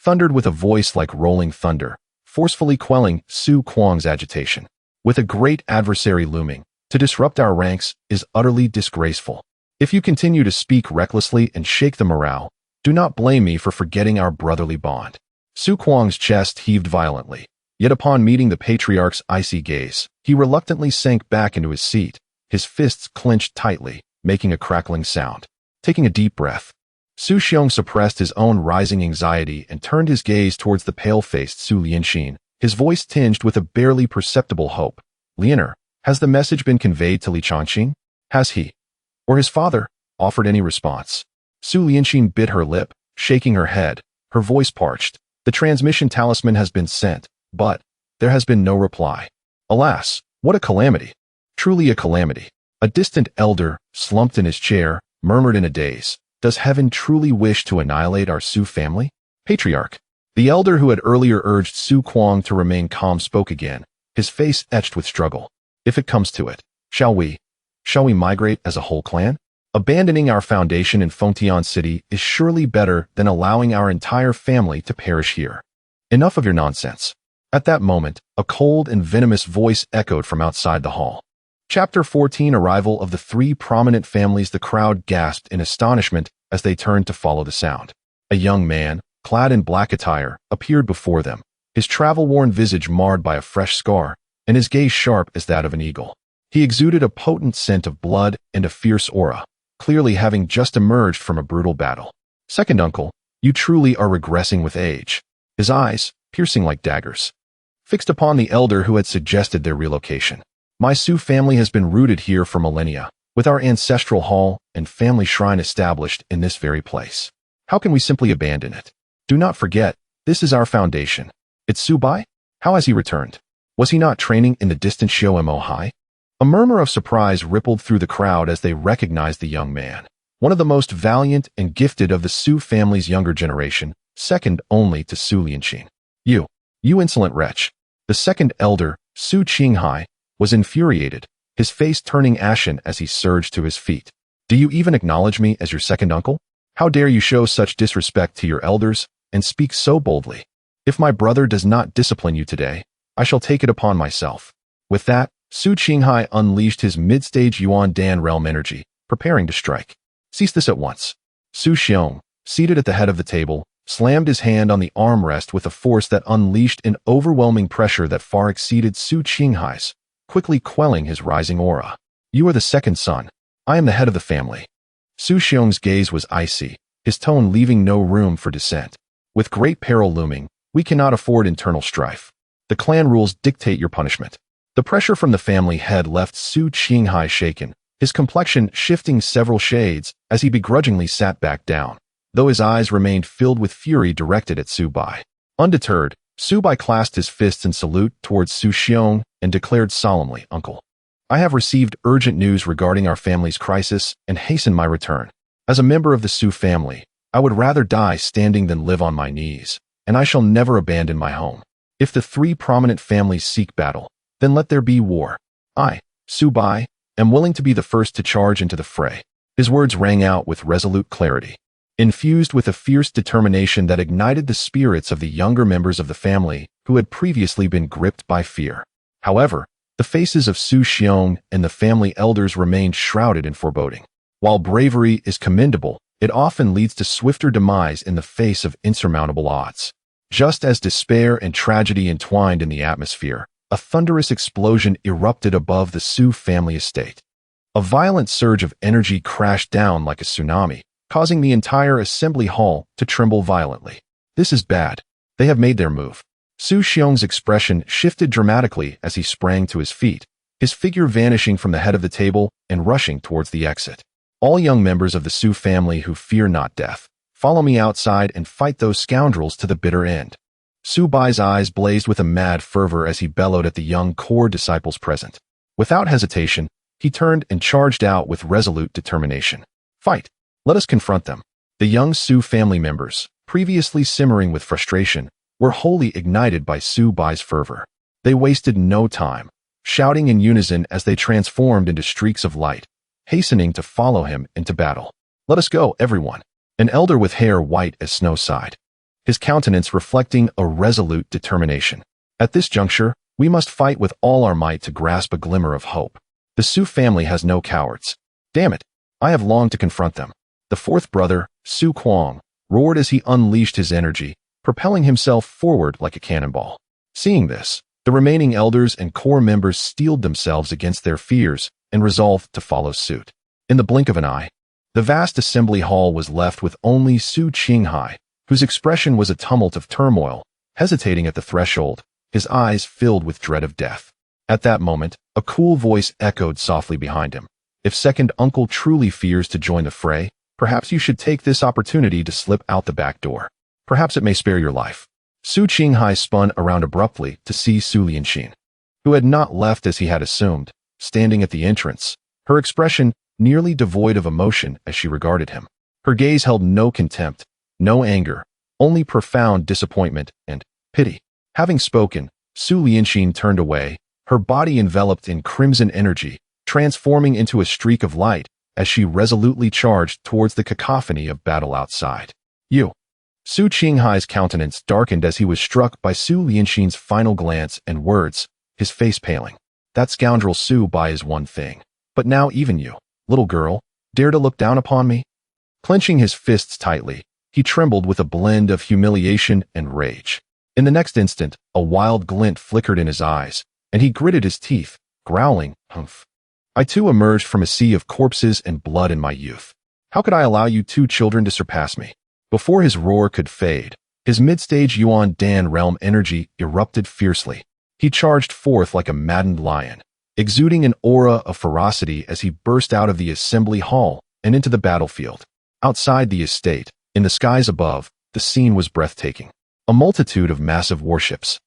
Speaker 1: thundered with a voice like rolling thunder, forcefully quelling Su Kuang's agitation. With a great adversary looming, to disrupt our ranks is utterly disgraceful. If you continue to speak recklessly and shake the morale, do not blame me for forgetting our brotherly bond. Su Kuang's chest heaved violently, yet upon meeting the patriarch's icy gaze, he reluctantly sank back into his seat, his fists clenched tightly, making a crackling sound. Taking a deep breath, Su Xiong suppressed his own rising anxiety and turned his gaze towards the pale-faced Su Lianxin, his voice tinged with a barely perceptible hope. Lianer, has the message been conveyed to Li Changqing? Has he, or his father, offered any response? Su Lianxin bit her lip, shaking her head, her voice parched. The transmission talisman has been sent, but there has been no reply. Alas, what a calamity! Truly a calamity. A distant elder, slumped in his chair, murmured in a daze. Does heaven truly wish to annihilate our Su family? Patriarch. The elder who had earlier urged Su Kuang to remain calm spoke again, his face etched with struggle. If it comes to it, shall we migrate as a whole clan? Abandoning our foundation in Fengtian City is surely better than allowing our entire family to perish here. Enough of your nonsense. At that moment, a cold and venomous voice echoed from outside the hall. Chapter 14 Arrival of the 3 prominent families. The crowd gasped in astonishment as they turned to follow the sound. A young man, clad in black attire, appeared before them, his travel-worn visage marred by a fresh scar, and his gaze sharp as that of an eagle. He exuded a potent scent of blood and a fierce aura, clearly having just emerged from a brutal battle. Second uncle, you truly are regressing with age. His eyes, piercing like daggers, fixed upon the elder who had suggested their relocation. My Su family has been rooted here for millennia, with our ancestral hall and family shrine established in this very place. How can we simply abandon it? Do not forget, this is our foundation. It's Su Bai? How has he returned? Was he not training in the distant Xiao High? A murmur of surprise rippled through the crowd as they recognized the young man, one of the most valiant and gifted of the Su family's younger generation, second only to Su Lianxin. You insolent wretch. The second elder, Su Qinghai, was infuriated, his face turning ashen as he surged to his feet. Do you even acknowledge me as your second uncle? How dare you show such disrespect to your elders and speak so boldly? If my brother does not discipline you today, I shall take it upon myself. With that, Su Qinghai unleashed his mid-stage Yuan Dan realm energy, preparing to strike. Cease this at once. Su Xiong, seated at the head of the table, slammed his hand on the armrest with a force that unleashed an overwhelming pressure that far exceeded Su Qinghai's, quickly quelling his rising aura. You are the second son. I am the head of the family. Su Xiong's gaze was icy, his tone leaving no room for dissent. With great peril looming, we cannot afford internal strife. The clan rules dictate your punishment. The pressure from the family head left Su Qinghai shaken, his complexion shifting several shades as he begrudgingly sat back down, though his eyes remained filled with fury directed at Su Bai. Undeterred, Su Bai clasped his fists in salute towards Su Xiong and declared solemnly, Uncle, I have received urgent news regarding our family's crisis and hasten my return. As a member of the Su family, I would rather die standing than live on my knees, and I shall never abandon my home. If the 3 prominent families seek battle, then let there be war. I, Su Bai, am willing to be the first to charge into the fray. His words rang out with resolute clarity, infused with a fierce determination that ignited the spirits of the younger members of the family who had previously been gripped by fear. However, The faces of Su Xiong and the family elders remained shrouded in foreboding. While bravery is commendable, it often leads to swifter demise in the face of insurmountable odds. Just as despair and tragedy entwined in the atmosphere, a thunderous explosion erupted above the Su family estate. A violent surge of energy crashed down like a tsunami, causing the entire assembly hall to tremble violently. This is bad. They have made their move. Su Xiong's expression shifted dramatically as he sprang to his feet, his figure vanishing from the head of the table and rushing towards the exit. All young members of the Su family who fear not death, follow me outside and fight those scoundrels to the bitter end. Su Bai's eyes blazed with a mad fervor as he bellowed at the young core disciples present. Without hesitation, he turned and charged out with resolute determination. Fight! Let us confront them. The young Su family members, previously simmering with frustration, were wholly ignited by Su Bai's fervor. They wasted no time, shouting in unison as they transformed into streaks of light, hastening to follow him into battle. Let us go, everyone. An elder with hair white as snow sighed, his countenance reflecting a resolute determination. At this juncture, we must fight with all our might to grasp a glimmer of hope. The Su family has no cowards. Damn it, I have longed to confront them. The fourth brother, Su Kuang, roared as he unleashed his energy, propelling himself forward like a cannonball. Seeing this, the remaining elders and core members steeled themselves against their fears and resolved to follow suit. In the blink of an eye, the vast assembly hall was left with only Su Qinghai, whose expression was a tumult of turmoil, hesitating at the threshold, his eyes filled with dread of death. At that moment, a cool voice echoed softly behind him. If second uncle truly fears to join the fray, perhaps you should take this opportunity to slip out the back door. Perhaps it may spare your life. Su Qinghai spun around abruptly to see Su Lianxin, who had not left as he had assumed, standing at the entrance, her expression nearly devoid of emotion as she regarded him. Her gaze held no contempt, no anger, only profound disappointment and pity. Having spoken, Su Lianxin turned away, her body enveloped in crimson energy, transforming into a streak of light as she resolutely charged towards the cacophony of battle outside. You. Su Qinghai's countenance darkened as he was struck by Su Lianxin's final glance and words, his face paling. That scoundrel Su Bai is one thing, but now even you, little girl, dare to look down upon me? Clenching his fists tightly, he trembled with a blend of humiliation and rage. In the next instant, a wild glint flickered in his eyes, and he gritted his teeth, growling, "Humph. I too emerged from a sea of corpses and blood in my youth. How could I allow you two children to surpass me?" Before his roar could fade, his mid-stage Yuan Dan realm energy erupted fiercely. He charged forth like a maddened lion, exuding an aura of ferocity as he burst out of the assembly hall and into the battlefield. Outside the estate, in the skies above, the scene was breathtaking. A multitude of massive warships,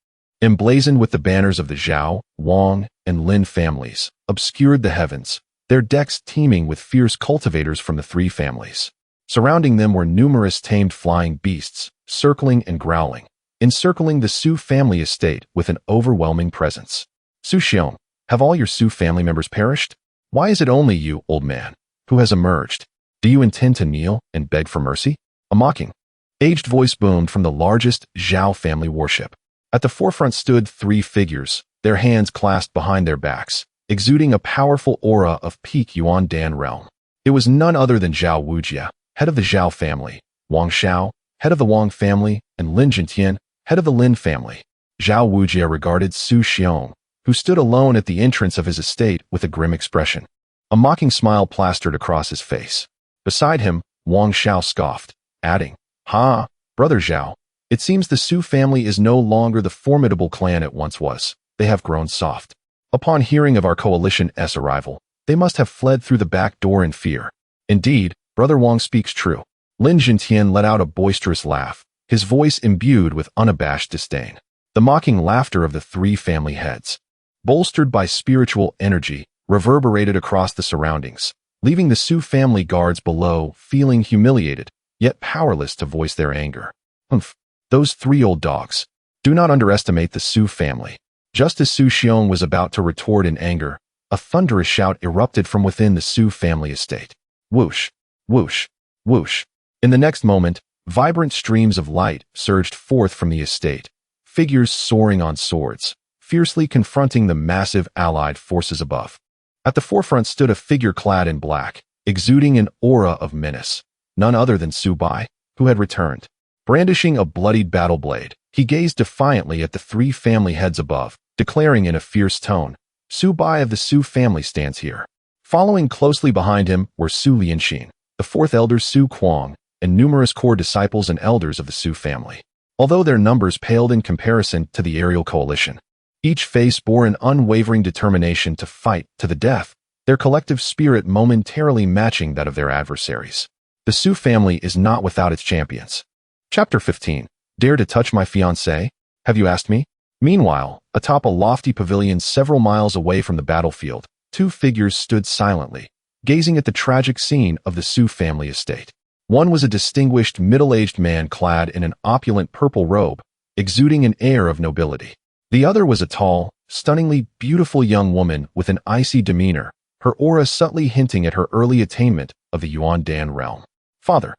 Speaker 1: emblazoned with the banners of the Zhao, Wang, and Lin families, obscured the heavens, their decks teeming with fierce cultivators from the three families. Surrounding them were numerous tamed flying beasts, circling and growling, encircling the Su family estate with an overwhelming presence. Su Xiong, have all your Su family members perished? Why is it only you, old man, who has emerged? Do you intend to kneel and beg for mercy? A mocking, aged voice boomed from the largest Zhao family warship. At the forefront stood three figures, their hands clasped behind their backs, exuding a powerful aura of peak Yuan Dan realm. It was none other than Zhao Wujia, head of the Zhao family, Wang Xiao, head of the Wang family, and Lin Jintian, head of the Lin family. Zhao Wujia regarded Su Xiong, who stood alone at the entrance of his estate with a grim expression. A mocking smile plastered across his face. Beside him, Wang Xiao scoffed, adding, "Ha, brother Zhao, it seems the Su family is no longer the formidable clan it once was. They have grown soft. Upon hearing of our coalition's arrival, they must have fled through the back door in fear. Indeed, Brother Wang speaks true." Lin Jintian let out a boisterous laugh, his voice imbued with unabashed disdain. The mocking laughter of the three family heads, bolstered by spiritual energy, reverberated across the surroundings, leaving the Su family guards below feeling humiliated, yet powerless to voice their anger. "Humph, those three old dogs. Do not underestimate the Su family." Just as Su Xiong was about to retort in anger, a thunderous shout erupted from within the Su family estate. Whoosh, whoosh, whoosh. In the next moment, vibrant streams of light surged forth from the estate, figures soaring on swords, fiercely confronting the massive allied forces above. At the forefront stood a figure clad in black, exuding an aura of menace, none other than Su Bai, who had returned. Brandishing a bloodied battle blade, he gazed defiantly at the three family heads above, declaring in a fierce tone, "Su Bai of the Su family stands here." Following closely behind him were Su Lianxin, the fourth elder Su Kuang, and numerous core disciples and elders of the Su family. Although their numbers paled in comparison to the aerial coalition, each face bore an unwavering determination to fight to the death, their collective spirit momentarily matching that of their adversaries. The Su family is not without its champions. Chapter 15. Dare to touch my fiancée? Have you asked me? Meanwhile, atop a lofty pavilion several miles away from the battlefield, two figures stood silently, gazing at the tragic scene of the Su family estate. One was a distinguished middle-aged man clad in an opulent purple robe, exuding an air of nobility. The other was a tall, stunningly beautiful young woman with an icy demeanor, her aura subtly hinting at her early attainment of the Yuan Dan realm. Father,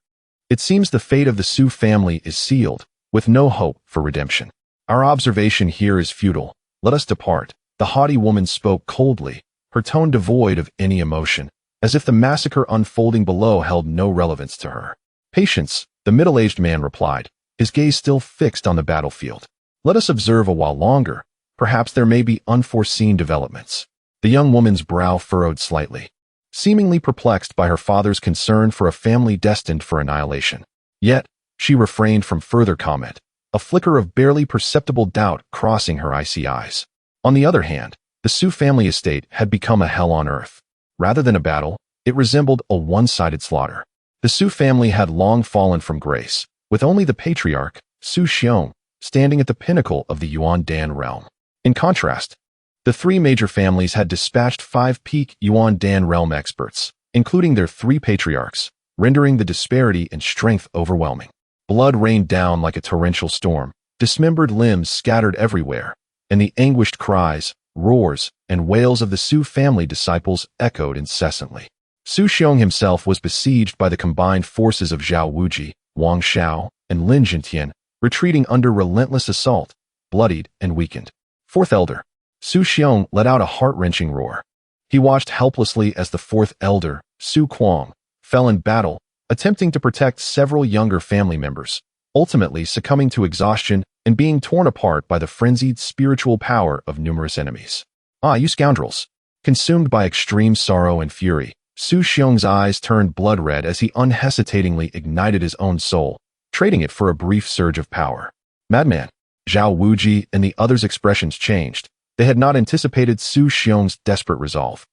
Speaker 1: it seems the fate of the Su family is sealed, with no hope for redemption. Our observation here is futile. Let us depart. The haughty woman spoke coldly, her tone devoid of any emotion, as if the massacre unfolding below held no relevance to her. Patience, the middle-aged man replied, his gaze still fixed on the battlefield. Let us observe a while longer. Perhaps there may be unforeseen developments. The young woman's brow furrowed slightly, seemingly perplexed by her father's concern for a family destined for annihilation. Yet, she refrained from further comment, a flicker of barely perceptible doubt crossing her icy eyes. On the other hand, the Su family estate had become a hell on earth. Rather than a battle, it resembled a one-sided slaughter. The Su family had long fallen from grace, with only the patriarch, Su Xiong, standing at the pinnacle of the Yuan Dan realm. In contrast, the three major families had dispatched 5 peak Yuan Dan realm experts, including their 3 patriarchs, rendering the disparity in strength overwhelming. Blood rained down like a torrential storm, dismembered limbs scattered everywhere, and the anguished cries, roars, and wails of the Su family disciples echoed incessantly. Su Xiong himself was besieged by the combined forces of Zhao Wuji, Wang Xiao, and Lin Jintian, retreating under relentless assault, bloodied and weakened. Fourth elder, Su Xiong let out a heart-wrenching roar. He watched helplessly as the fourth elder, Su Kuang, fell in battle, attempting to protect several younger family members, ultimately succumbing to exhaustion and being torn apart by the frenzied spiritual power of numerous enemies. "Ah, you scoundrels!" Consumed by extreme sorrow and fury, Su Xiong's eyes turned blood-red as he unhesitatingly ignited his own soul, trading it for a brief surge of power. Madman! Zhao Wuji and the others' expressions changed. They had not anticipated Su Xiong's desperate resolve.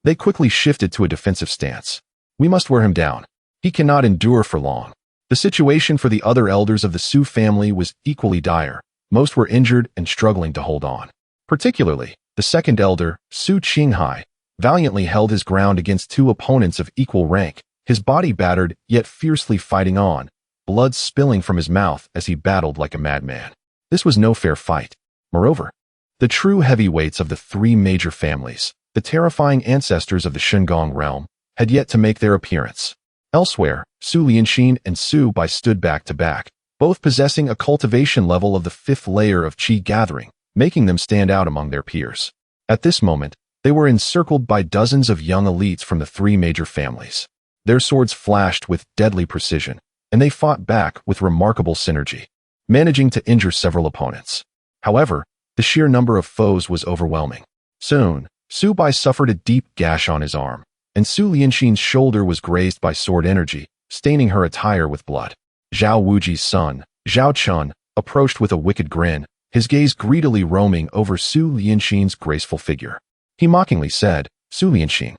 Speaker 1: They quickly shifted to a defensive stance. "We must wear him down. He cannot endure for long." The situation for the other elders of the Su family was equally dire. Most were injured and struggling to hold on. Particularly, the second elder, Su Qinghai, valiantly held his ground against 2 opponents of equal rank, his body battered yet fiercely fighting on, blood spilling from his mouth as he battled like a madman. This was no fair fight. Moreover, the true heavyweights of the 3 major families, the terrifying ancestors of the Shengong realm, had yet to make their appearance. Elsewhere, Su Lianxin and Su Bai stood back to back, both possessing a cultivation level of the 5th layer of qi gathering, making them stand out among their peers. At this moment, they were encircled by dozens of young elites from the 3 major families. Their swords flashed with deadly precision, and they fought back with remarkable synergy, managing to injure several opponents. However, the sheer number of foes was overwhelming. Soon, Su Bai suffered a deep gash on his arm, and Su Lianxin's shoulder was grazed by sword energy, staining her attire with blood. Zhao Wuji's son, Zhao Chun, approached with a wicked grin, his gaze greedily roaming over Su Lianxin's graceful figure. He mockingly said, "Su Lianxin,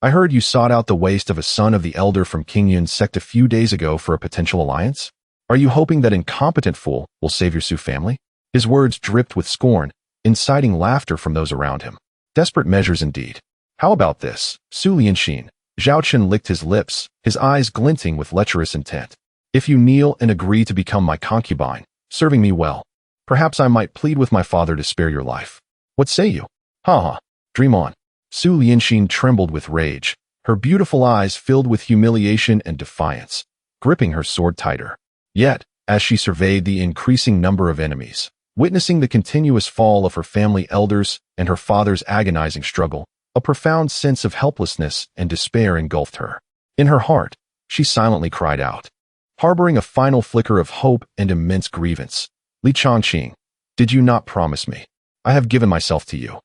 Speaker 1: I heard you sought out the waist of a son of the elder from Qingyun's sect a few days ago for a potential alliance? Are you hoping that incompetent fool will save your Su family?" His words dripped with scorn, inciting laughter from those around him. Desperate measures indeed. "How about this, Su Lianxin?" Zhao Chen licked his lips, his eyes glinting with lecherous intent. "If you kneel and agree to become my concubine, serving me well, perhaps I might plead with my father to spare your life. What say you?" "Ha ha, dream on." Su Lianxin trembled with rage, her beautiful eyes filled with humiliation and defiance, gripping her sword tighter. Yet, as she surveyed the increasing number of enemies, Witnessing the continuous fall of her family elders and her father's agonizing struggle, a profound sense of helplessness and despair engulfed her. In her heart, she silently cried out, harboring a final flicker of hope and immense grievance. Li Changqing, did you not promise me? I have given myself to you.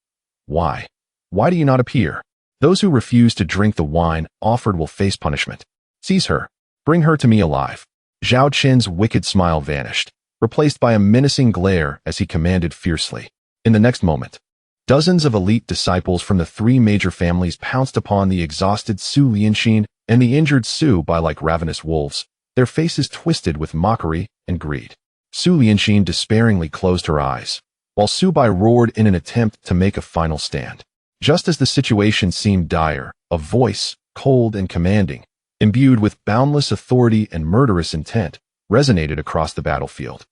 Speaker 1: Why? Why do you not appear? Those who refuse to drink the wine offered will face punishment. Seize her. Bring her to me alive. Zhao Qin's wicked smile vanished, replaced by a menacing glare as he commanded fiercely. In the next moment, dozens of elite disciples from the three major families pounced upon the exhausted Su Lianxin and the injured Su Bai like ravenous wolves, their faces twisted with mockery and greed. Su Lianxin despairingly closed her eyes, while Su Bai roared in an attempt to make a final stand. Just as the situation seemed dire, a voice, cold and commanding, imbued with boundless authority and murderous intent, resonated across the battlefield.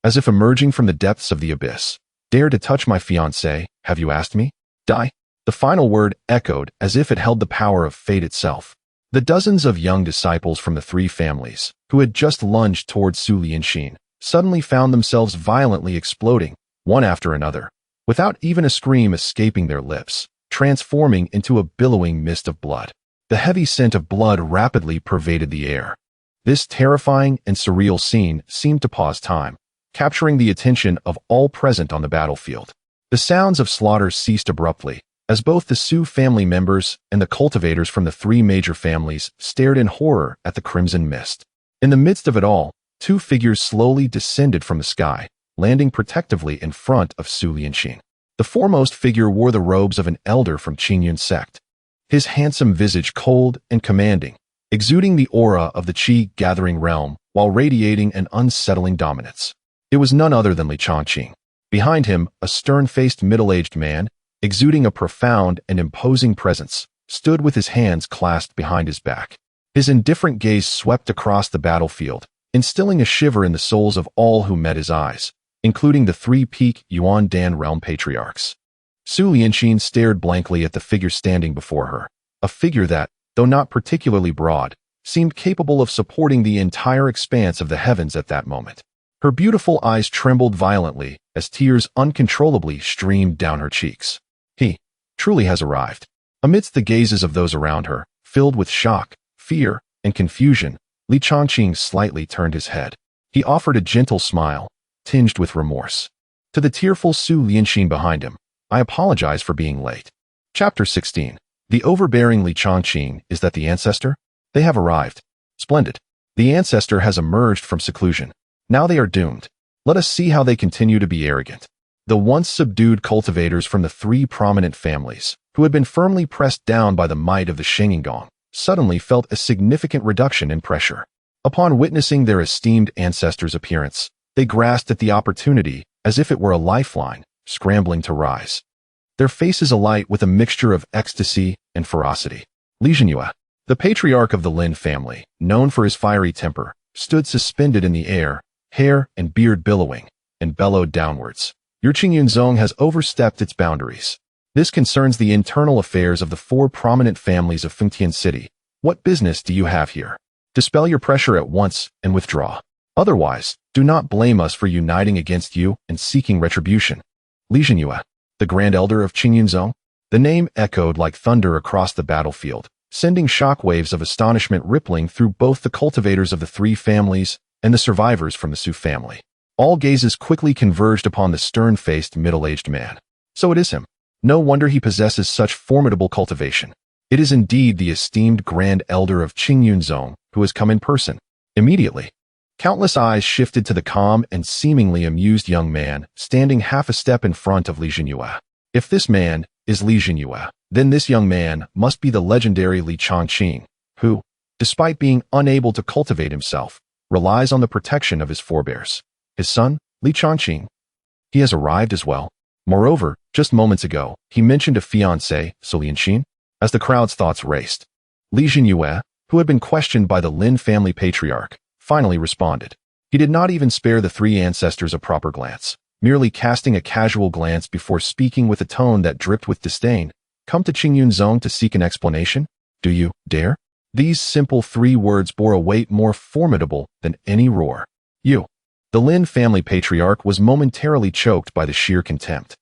Speaker 1: As if emerging from the depths of the abyss. Dare to touch my fiancée, have you asked me? Die. The final word echoed as if it held the power of fate itself. The dozens of young disciples from the three families, who had just lunged towards Su Lianxin, suddenly found themselves violently exploding, one after another, without even a scream escaping their lips, transforming into a billowing mist of blood. The heavy scent of blood rapidly pervaded the air. This terrifying and surreal scene seemed to pause time, capturing the attention of all present on the battlefield. The sounds of slaughter ceased abruptly, as both the Su family members and the cultivators from the three major families stared in horror at the crimson mist. In the midst of it all, two figures slowly descended from the sky, landing protectively in front of Su Lianxin. The foremost figure wore the robes of an elder from Qingyun sect, his handsome visage cold and commanding, exuding the aura of the Qi-gathering realm while radiating an unsettling dominance. It was none other than Li Changqing. Behind him, a stern-faced middle-aged man, exuding a profound and imposing presence, stood with his hands clasped behind his back. His indifferent gaze swept across the battlefield, instilling a shiver in the souls of all who met his eyes, including the three-peak Yuan Dan realm patriarchs. Su Lianxin stared blankly at the figure standing before her, a figure that, though not particularly broad, seemed capable of supporting the entire expanse of the heavens at that moment. Her beautiful eyes trembled violently as tears uncontrollably streamed down her cheeks. He truly has arrived. Amidst the gazes of those around her, filled with shock, fear, and confusion, Li Changqing slightly turned his head. He offered a gentle smile, tinged with remorse. To the tearful Su Lianxin behind him, I apologize for being late. Chapter 16. The overbearing Li Changqing, is that the ancestor? They have arrived. Splendid. The ancestor has emerged from seclusion. Now they are doomed. Let us see how they continue to be arrogant. The once subdued cultivators from the three prominent families, who had been firmly pressed down by the might of the Shengyingong, suddenly felt a significant reduction in pressure. Upon witnessing their esteemed ancestor's appearance, they grasped at the opportunity as if it were a lifeline, scrambling to rise. Their faces alight with a mixture of ecstasy and ferocity. Li Zhenyue, the patriarch of the Lin family, known for his fiery temper, stood suspended in the air, hair and beard billowing, and bellowed downwards. Your Qingyunzong has overstepped its boundaries. This concerns the internal affairs of the four prominent families of Fengtian City. What business do you have here? Dispel your pressure at once and withdraw. Otherwise, do not blame us for uniting against you and seeking retribution. Li Zhenyue, the Grand Elder of Qingyunzong? The name echoed like thunder across the battlefield, sending shockwaves of astonishment rippling through both the cultivators of the three families and the survivors from the Su family. All gazes quickly converged upon the stern-faced middle-aged man. So it is him. No wonder he possesses such formidable cultivation. It is indeed the esteemed Grand Elder of Qingyunzong who has come in person. Immediately, countless eyes shifted to the calm and seemingly amused young man standing half a step in front of Li Zhenyue. If this man is Li Zhenyue, then this young man must be the legendary Li Changqing, who, despite being unable to cultivate himself, relies on the protection of his forebears. His son, Li Changqing. He has arrived as well. Moreover, just moments ago, he mentioned a fiancé, Su Lianxin. As the crowd's thoughts raced, Li Zhenyue, who had been questioned by the Lin family patriarch, finally responded. He did not even spare the three ancestors a proper glance, merely casting a casual glance before speaking with a tone that dripped with disdain. Come to Qingyunzong to seek an explanation? Do you dare? These simple three words bore a weight more formidable than any roar. You. The Lin family patriarch was momentarily choked by the sheer contempt,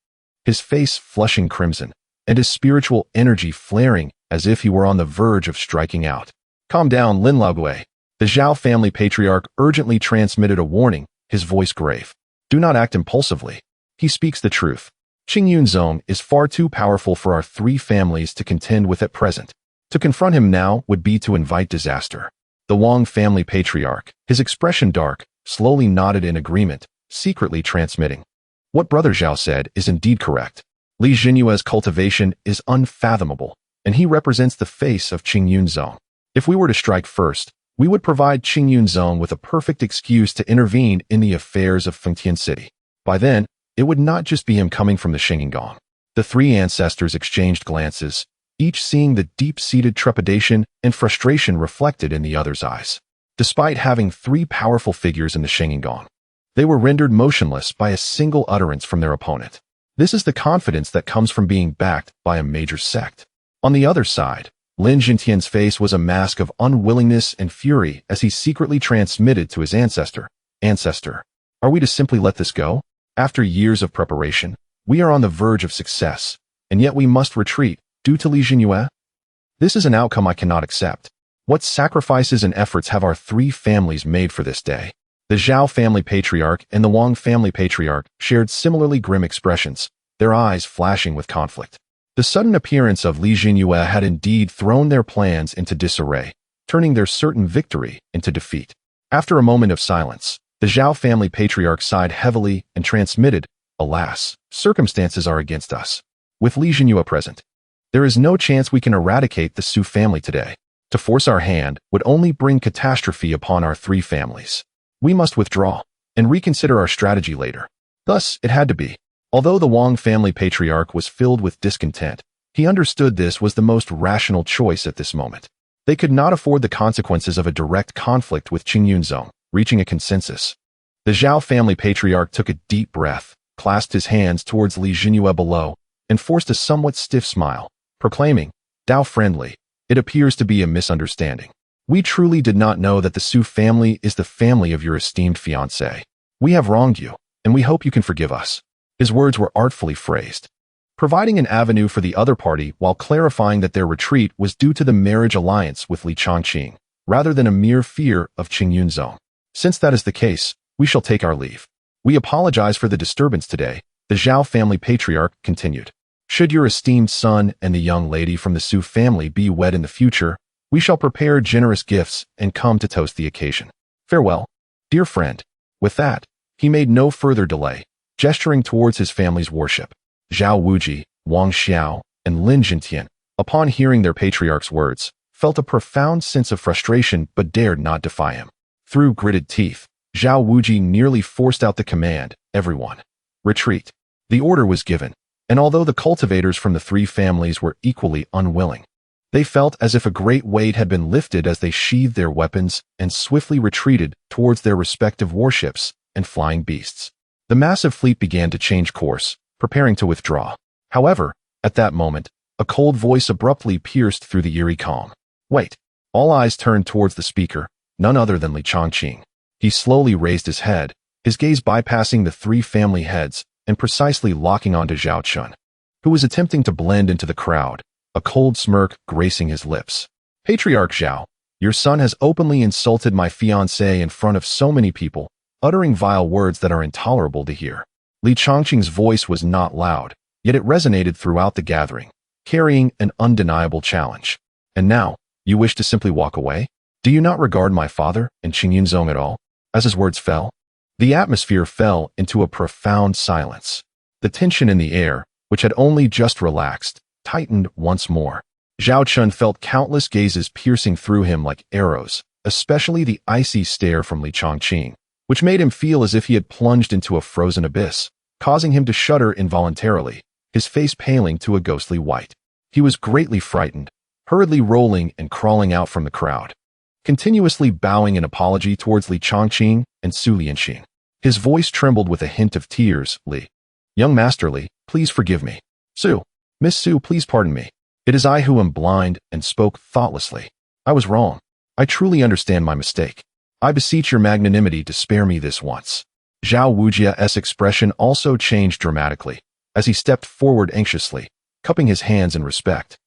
Speaker 1: his face flushing crimson, and his spiritual energy flaring as if he were on the verge of striking out. Calm down, Lin Laogui. The Zhao family patriarch urgently transmitted a warning, his voice grave. Do not act impulsively. He speaks the truth. Qing Yunzong is far too powerful for our three families to contend with at present. To confront him now would be to invite disaster. The Wang family patriarch, his expression dark, slowly nodded in agreement, secretly transmitting. What Brother Zhao said is indeed correct. Li Jinyue's cultivation is unfathomable, and he represents the face of Qing Yunzong. If we were to strike first, we would provide Qing Yunzong with a perfect excuse to intervene in the affairs of Fengtian City. By then, it would not just be him coming from the Shinggong. The three ancestors exchanged glances, each seeing the deep-seated trepidation and frustration reflected in the other's eyes. Despite having three powerful figures in the Shinggong, they were rendered motionless by a single utterance from their opponent. This is the confidence that comes from being backed by a major sect. On the other side, Lin Jintian's face was a mask of unwillingness and fury as he secretly transmitted to his ancestor, Ancestor, are we to simply let this go? After years of preparation, we are on the verge of success, and yet we must retreat, due to Li Jinyue? This is an outcome I cannot accept. What sacrifices and efforts have our three families made for this day? The Zhao family patriarch and the Wang family patriarch shared similarly grim expressions, their eyes flashing with conflict. The sudden appearance of Li Jinyue had indeed thrown their plans into disarray, turning their certain victory into defeat. After a moment of silence, the Zhao family patriarch sighed heavily and transmitted, alas, circumstances are against us. With Li Jinyue present, there is no chance we can eradicate the Su family today. To force our hand would only bring catastrophe upon our three families. We must withdraw and reconsider our strategy later. Thus, it had to be. Although the Wang family patriarch was filled with discontent, he understood this was the most rational choice at this moment. They could not afford the consequences of a direct conflict with Qing Yunzong, reaching a consensus. The Zhao family patriarch took a deep breath, clasped his hands towards Li Jinyue below, and forced a somewhat stiff smile, proclaiming, Dao friendly, it appears to be a misunderstanding. We truly did not know that the Su family is the family of your esteemed fiancé. We have wronged you, and we hope you can forgive us. His words were artfully phrased, providing an avenue for the other party while clarifying that their retreat was due to the marriage alliance with Li Changqing, rather than a mere fear of Qing Yunzong. Since that is the case, we shall take our leave. We apologize for the disturbance today, the Zhao family patriarch continued. Should your esteemed son and the young lady from the Su family be wed in the future, we shall prepare generous gifts and come to toast the occasion. Farewell, dear friend. With that, he made no further delay, gesturing towards his family's worship. Zhao Wuji, Wang Xiao, and Lin Jintian, upon hearing their patriarch's words, felt a profound sense of frustration but dared not defy him. Through gritted teeth, Zhao Wuji nearly forced out the command, everyone, retreat. The order was given, and although the cultivators from the three families were equally unwilling, they felt as if a great weight had been lifted as they sheathed their weapons and swiftly retreated towards their respective warships and flying beasts. The massive fleet began to change course, preparing to withdraw. However, at that moment, a cold voice abruptly pierced through the eerie calm. Wait. All eyes turned towards the speaker, none other than Li Changqing. He slowly raised his head, his gaze bypassing the three family heads and precisely locking onto Zhao Chun, who was attempting to blend into the crowd, a cold smirk gracing his lips. Patriarch Zhao, your son has openly insulted my fiancée in front of so many people, uttering vile words that are intolerable to hear. Li Changqing's voice was not loud, yet it resonated throughout the gathering, carrying an undeniable challenge. And now, you wish to simply walk away? Do you not regard my father and Qing Yunzong at all? As his words fell, the atmosphere fell into a profound silence. The tension in the air, which had only just relaxed, tightened once more. Zhao Chun felt countless gazes piercing through him like arrows, especially the icy stare from Li Changqing, which made him feel as if he had plunged into a frozen abyss, causing him to shudder involuntarily, his face paling to a ghostly white. He was greatly frightened, hurriedly rolling and crawling out from the crowd, continuously bowing in apology towards Li Changqing and Su Lianxing. His voice trembled with a hint of tears. Li, young Master Li, please forgive me. Su, Miss Su, please pardon me. It is I who am blind and spoke thoughtlessly. I was wrong. I truly understand my mistake. I beseech your magnanimity to spare me this once. Zhao Wujia's expression also changed dramatically, as he stepped forward anxiously, cupping his hands in respect.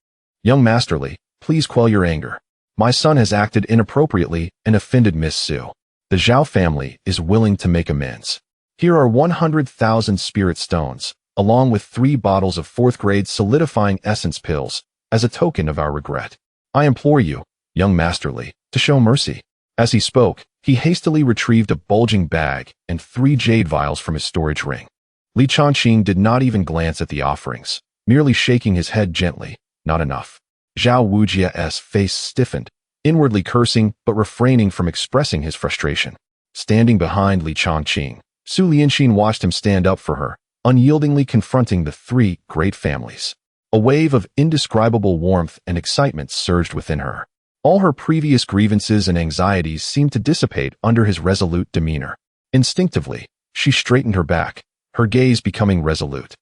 Speaker 1: Young Masterly, please quell your anger. My son has acted inappropriately and offended Miss Su. The Zhao family is willing to make amends. Here are 100,000 spirit stones, along with 3 bottles of 4th-grade solidifying essence pills, as a token of our regret. I implore you, young Masterly, to show mercy. As he spoke, he hastily retrieved a bulging bag and 3 jade vials from his storage ring. Li Changqing did not even glance at the offerings, merely shaking his head gently. Not enough. Zhao Wujia's face stiffened, inwardly cursing but refraining from expressing his frustration. Standing behind Li Changqing, Su Lianxin watched him stand up for her, unyieldingly confronting the 3 great families. A wave of indescribable warmth and excitement surged within her. All her previous grievances and anxieties seemed to dissipate under his resolute demeanor. Instinctively, she straightened her back, her gaze becoming resolute.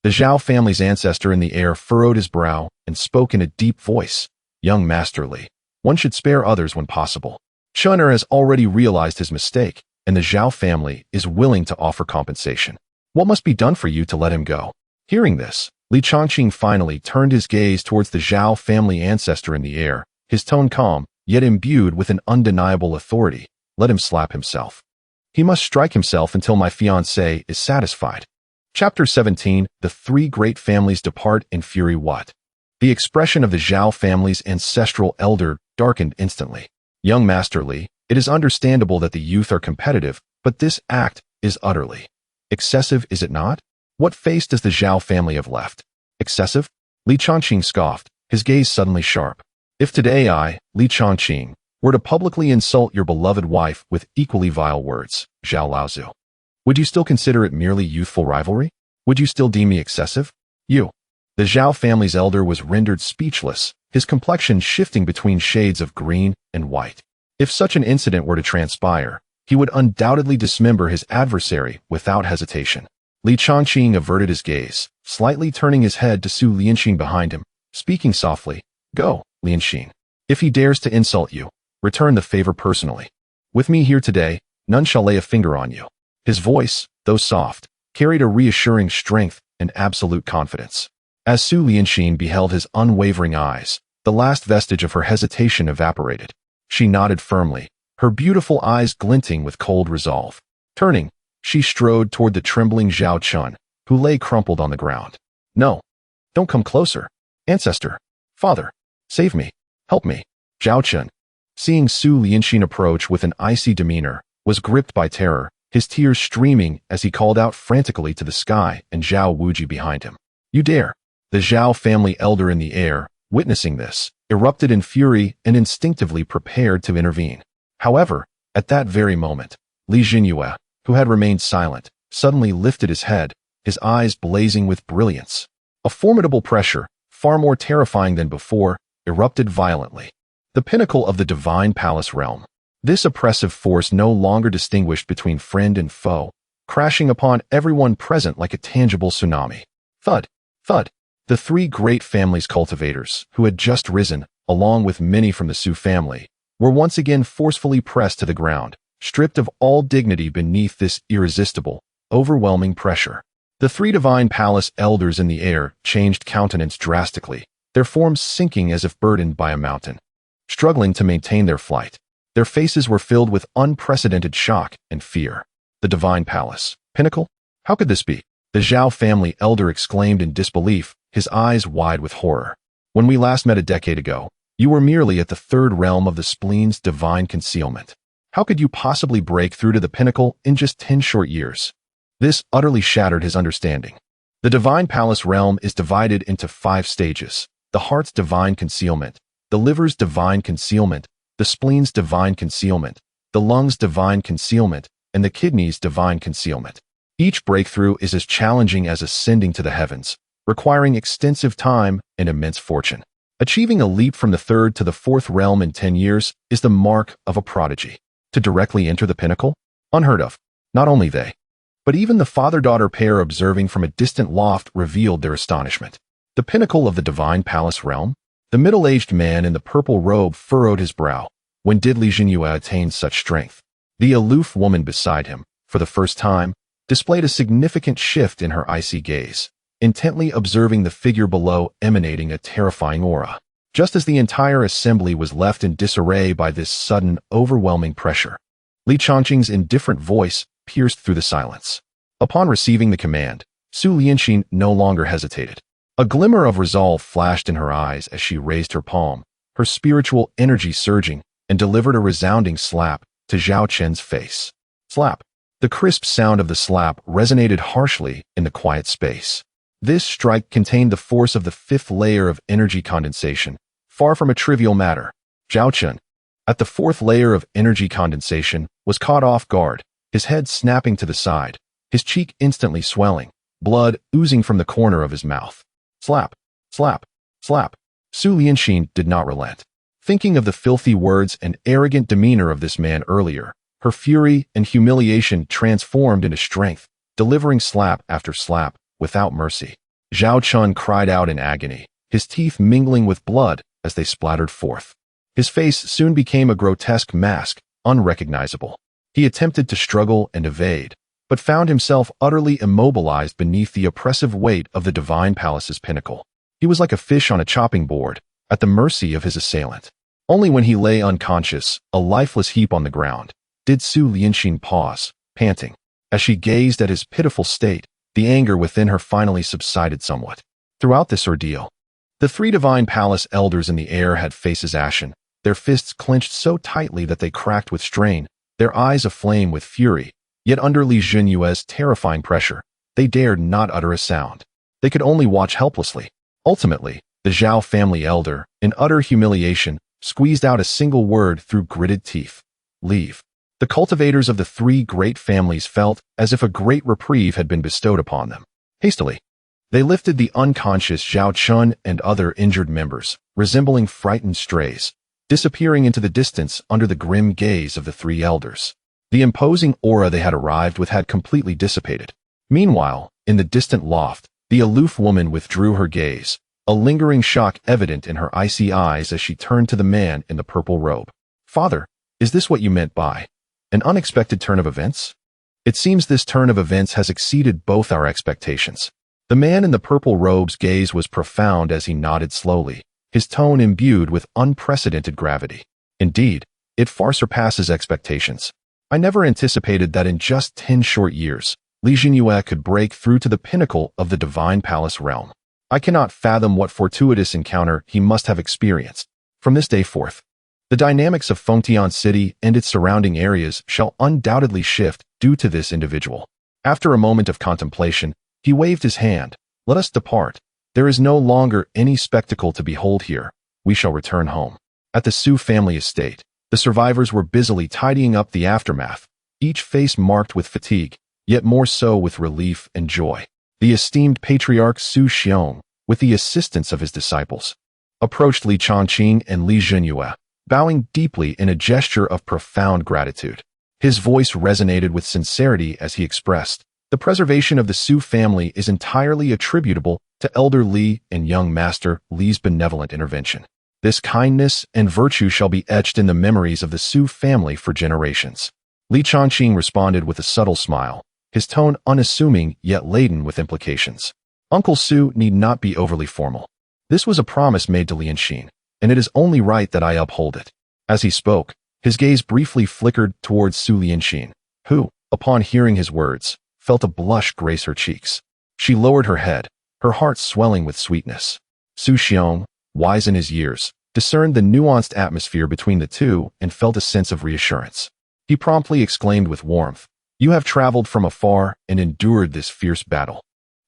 Speaker 1: The Zhao family's ancestor in the air furrowed his brow and spoke in a deep voice. Young Masterly, one should spare others when possible. Chun'er has already realized his mistake, and the Zhao family is willing to offer compensation. What must be done for you to let him go? Hearing this, Li Changqing finally turned his gaze towards the Zhao family ancestor in the air, his tone calm, yet imbued with an undeniable authority. Let him slap himself. He must strike himself until my fiancé is satisfied. Chapter 17, The 3 Great Families Depart in Fury. What? The expression of the Zhao family's ancestral elder darkened instantly. Young Masterly, it is understandable that the youth are competitive, but this act is utterly excessive, is it not? What face does the Zhao family have left? Excessive? Li Changqing scoffed, his gaze suddenly sharp. If today I, Li Changqing, were to publicly insult your beloved wife with equally vile words, Zhao Laozu, would you still consider it merely youthful rivalry? Would you still deem me excessive? You. The Zhao family's elder was rendered speechless, his complexion shifting between shades of green and white. If such an incident were to transpire, he would undoubtedly dismember his adversary without hesitation. Li Changqing averted his gaze, slightly turning his head to Su Lianxin behind him, speaking softly. Go, Lianxin. If he dares to insult you, return the favor personally. With me here today, none shall lay a finger on you. His voice, though soft, carried a reassuring strength and absolute confidence. As Su Lianxin beheld his unwavering eyes, the last vestige of her hesitation evaporated. She nodded firmly, her beautiful eyes glinting with cold resolve. Turning, she strode toward the trembling Zhao Chun, who lay crumpled on the ground. No. Don't come closer. Ancestor. Father. Save me. Help me. Zhao Chun, seeing Su Lianxin approach with an icy demeanor, was gripped by terror, his tears streaming as he called out frantically to the sky and Zhao Wuji behind him. You dare! The Zhao family elder in the air, witnessing this, erupted in fury and instinctively prepared to intervene. However, at that very moment, Li Jinyue, who had remained silent, suddenly lifted his head, his eyes blazing with brilliance. A formidable pressure, far more terrifying than before, erupted violently. The pinnacle of the divine palace realm. This oppressive force no longer distinguished between friend and foe, crashing upon everyone present like a tangible tsunami. Thud, thud. The 3 great families' cultivators, who had just risen, along with many from the Su family, were once again forcefully pressed to the ground, stripped of all dignity beneath this irresistible, overwhelming pressure. The 3 divine palace elders in the air changed countenance drastically, their forms sinking as if burdened by a mountain. Struggling to maintain their flight, their faces were filled with unprecedented shock and fear. The divine palace. Pinnacle? How could this be? The Zhao family elder exclaimed in disbelief, his eyes wide with horror. When we last met a decade ago, you were merely at the 3rd realm of the spleen's divine concealment. How could you possibly break through to the pinnacle in just 10 short years? This utterly shattered his understanding. The divine palace realm is divided into 5 stages. The heart's divine concealment, the liver's divine concealment, the spleen's divine concealment, the lungs' divine concealment, and the kidneys' divine concealment. Each breakthrough is as challenging as ascending to the heavens, requiring extensive time and immense fortune. Achieving a leap from the 3rd to the 4th realm in 10 years is the mark of a prodigy. To directly enter the pinnacle? Unheard of. Not only they, but even the father-daughter pair observing from a distant loft revealed their astonishment. The pinnacle of the divine palace realm? The middle-aged man in the purple robe furrowed his brow. When did Li Jinyue attain such strength? The aloof woman beside him, for the first time, displayed a significant shift in her icy gaze, intently observing the figure below emanating a terrifying aura. Just as the entire assembly was left in disarray by this sudden, overwhelming pressure, Li Changqing's indifferent voice pierced through the silence. Upon receiving the command, Su Lianxin no longer hesitated. A glimmer of resolve flashed in her eyes as she raised her palm, her spiritual energy surging, and delivered a resounding slap to Zhao Chen's face. Slap. The crisp sound of the slap resonated harshly in the quiet space. This strike contained the force of the fifth layer of energy condensation, far from a trivial matter. Zhao Chen, at the fourth layer of energy condensation, was caught off guard, his head snapping to the side, his cheek instantly swelling, blood oozing from the corner of his mouth. Slap, slap, slap. Su Lianxin did not relent. Thinking of the filthy words and arrogant demeanor of this man earlier, her fury and humiliation transformed into strength, delivering slap after slap, without mercy. Zhao Chun cried out in agony, his teeth mingling with blood as they splattered forth. His face soon became a grotesque mask, unrecognizable. He attempted to struggle and evade, but found himself utterly immobilized beneath the oppressive weight of the Divine Palace's pinnacle. He was like a fish on a chopping board, at the mercy of his assailant. Only when he lay unconscious, a lifeless heap on the ground, did Su Lianxin pause, panting. As she gazed at his pitiful state, the anger within her finally subsided somewhat. Throughout this ordeal, the three Divine Palace elders in the air had faces ashen, their fists clenched so tightly that they cracked with strain, their eyes aflame with fury, yet under Li Jinyue's terrifying pressure, they dared not utter a sound. They could only watch helplessly. Ultimately, the Zhao family elder, in utter humiliation, squeezed out a single word through gritted teeth. Leave. The cultivators of the three great families felt as if a great reprieve had been bestowed upon them. Hastily, they lifted the unconscious Zhao Chun and other injured members, resembling frightened strays, disappearing into the distance under the grim gaze of the three elders. The imposing aura they had arrived with had completely dissipated. Meanwhile, in the distant loft, the aloof woman withdrew her gaze, a lingering shock evident in her icy eyes as she turned to the man in the purple robe. Father, is this what you meant by an unexpected turn of events? It seems this turn of events has exceeded both our expectations. The man in the purple robe's gaze was profound as he nodded slowly, his tone imbued with unprecedented gravity. Indeed, it far surpasses expectations. I never anticipated that in just 10 short years, Li Jinyue could break through to the pinnacle of the Divine Palace realm. I cannot fathom what fortuitous encounter he must have experienced. From this day forth, the dynamics of Fengtian City and its surrounding areas shall undoubtedly shift due to this individual. After a moment of contemplation, he waved his hand. Let us depart. There is no longer any spectacle to behold here. We shall return home. At the Su family estate, the survivors were busily tidying up the aftermath, each face marked with fatigue, yet more so with relief and joy. The esteemed patriarch Su Xiong, with the assistance of his disciples, approached Li Changqing and Li Jinyue, bowing deeply in a gesture of profound gratitude. His voice resonated with sincerity as he expressed, "The preservation of the Su family is entirely attributable to Elder Li and young Master Li's benevolent intervention. This kindness and virtue shall be etched in the memories of the Su family for generations." Li Changqing responded with a subtle smile, his tone unassuming yet laden with implications. Uncle Su need not be overly formal. This was a promise made to Lianxin, and it is only right that I uphold it. As he spoke, his gaze briefly flickered towards Su Lianxin, who, upon hearing his words, felt a blush grace her cheeks. She lowered her head, her heart swelling with sweetness. Su Xiong, wise in his years, discerned the nuanced atmosphere between the two and felt a sense of reassurance. He promptly exclaimed with warmth, "You have traveled from afar and endured this fierce battle.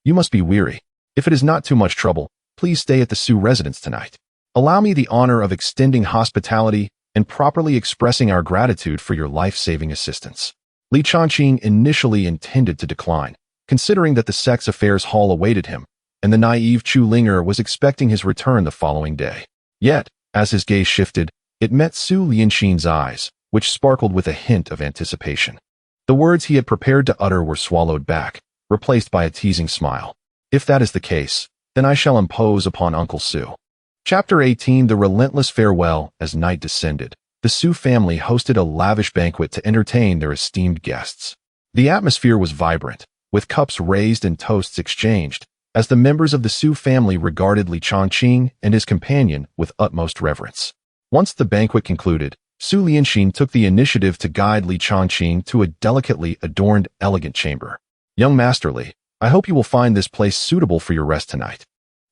Speaker 1: You must be weary. If it is not too much trouble, please stay at the Su residence tonight. Allow me the honor of extending hospitality and properly expressing our gratitude for your life-saving assistance." Li Changqing initially intended to decline, considering that the Sex Affairs Hall awaited him, and the naive Chu Linger was expecting his return the following day. Yet, as his gaze shifted, it met Su Lianxin's eyes, which sparkled with a hint of anticipation. The words he had prepared to utter were swallowed back, replaced by a teasing smile. "If that is the case, then I shall impose upon Uncle Su." Chapter 18: The Relentless Farewell. As night descended, the Su family hosted a lavish banquet to entertain their esteemed guests. The atmosphere was vibrant, with cups raised and toasts exchanged, as the members of the Su family regarded Li Changqing and his companion with utmost reverence. Once the banquet concluded, Su Lianxin took the initiative to guide Li Changqing to a delicately adorned, elegant chamber. "Young Master Li, I hope you will find this place suitable for your rest tonight,"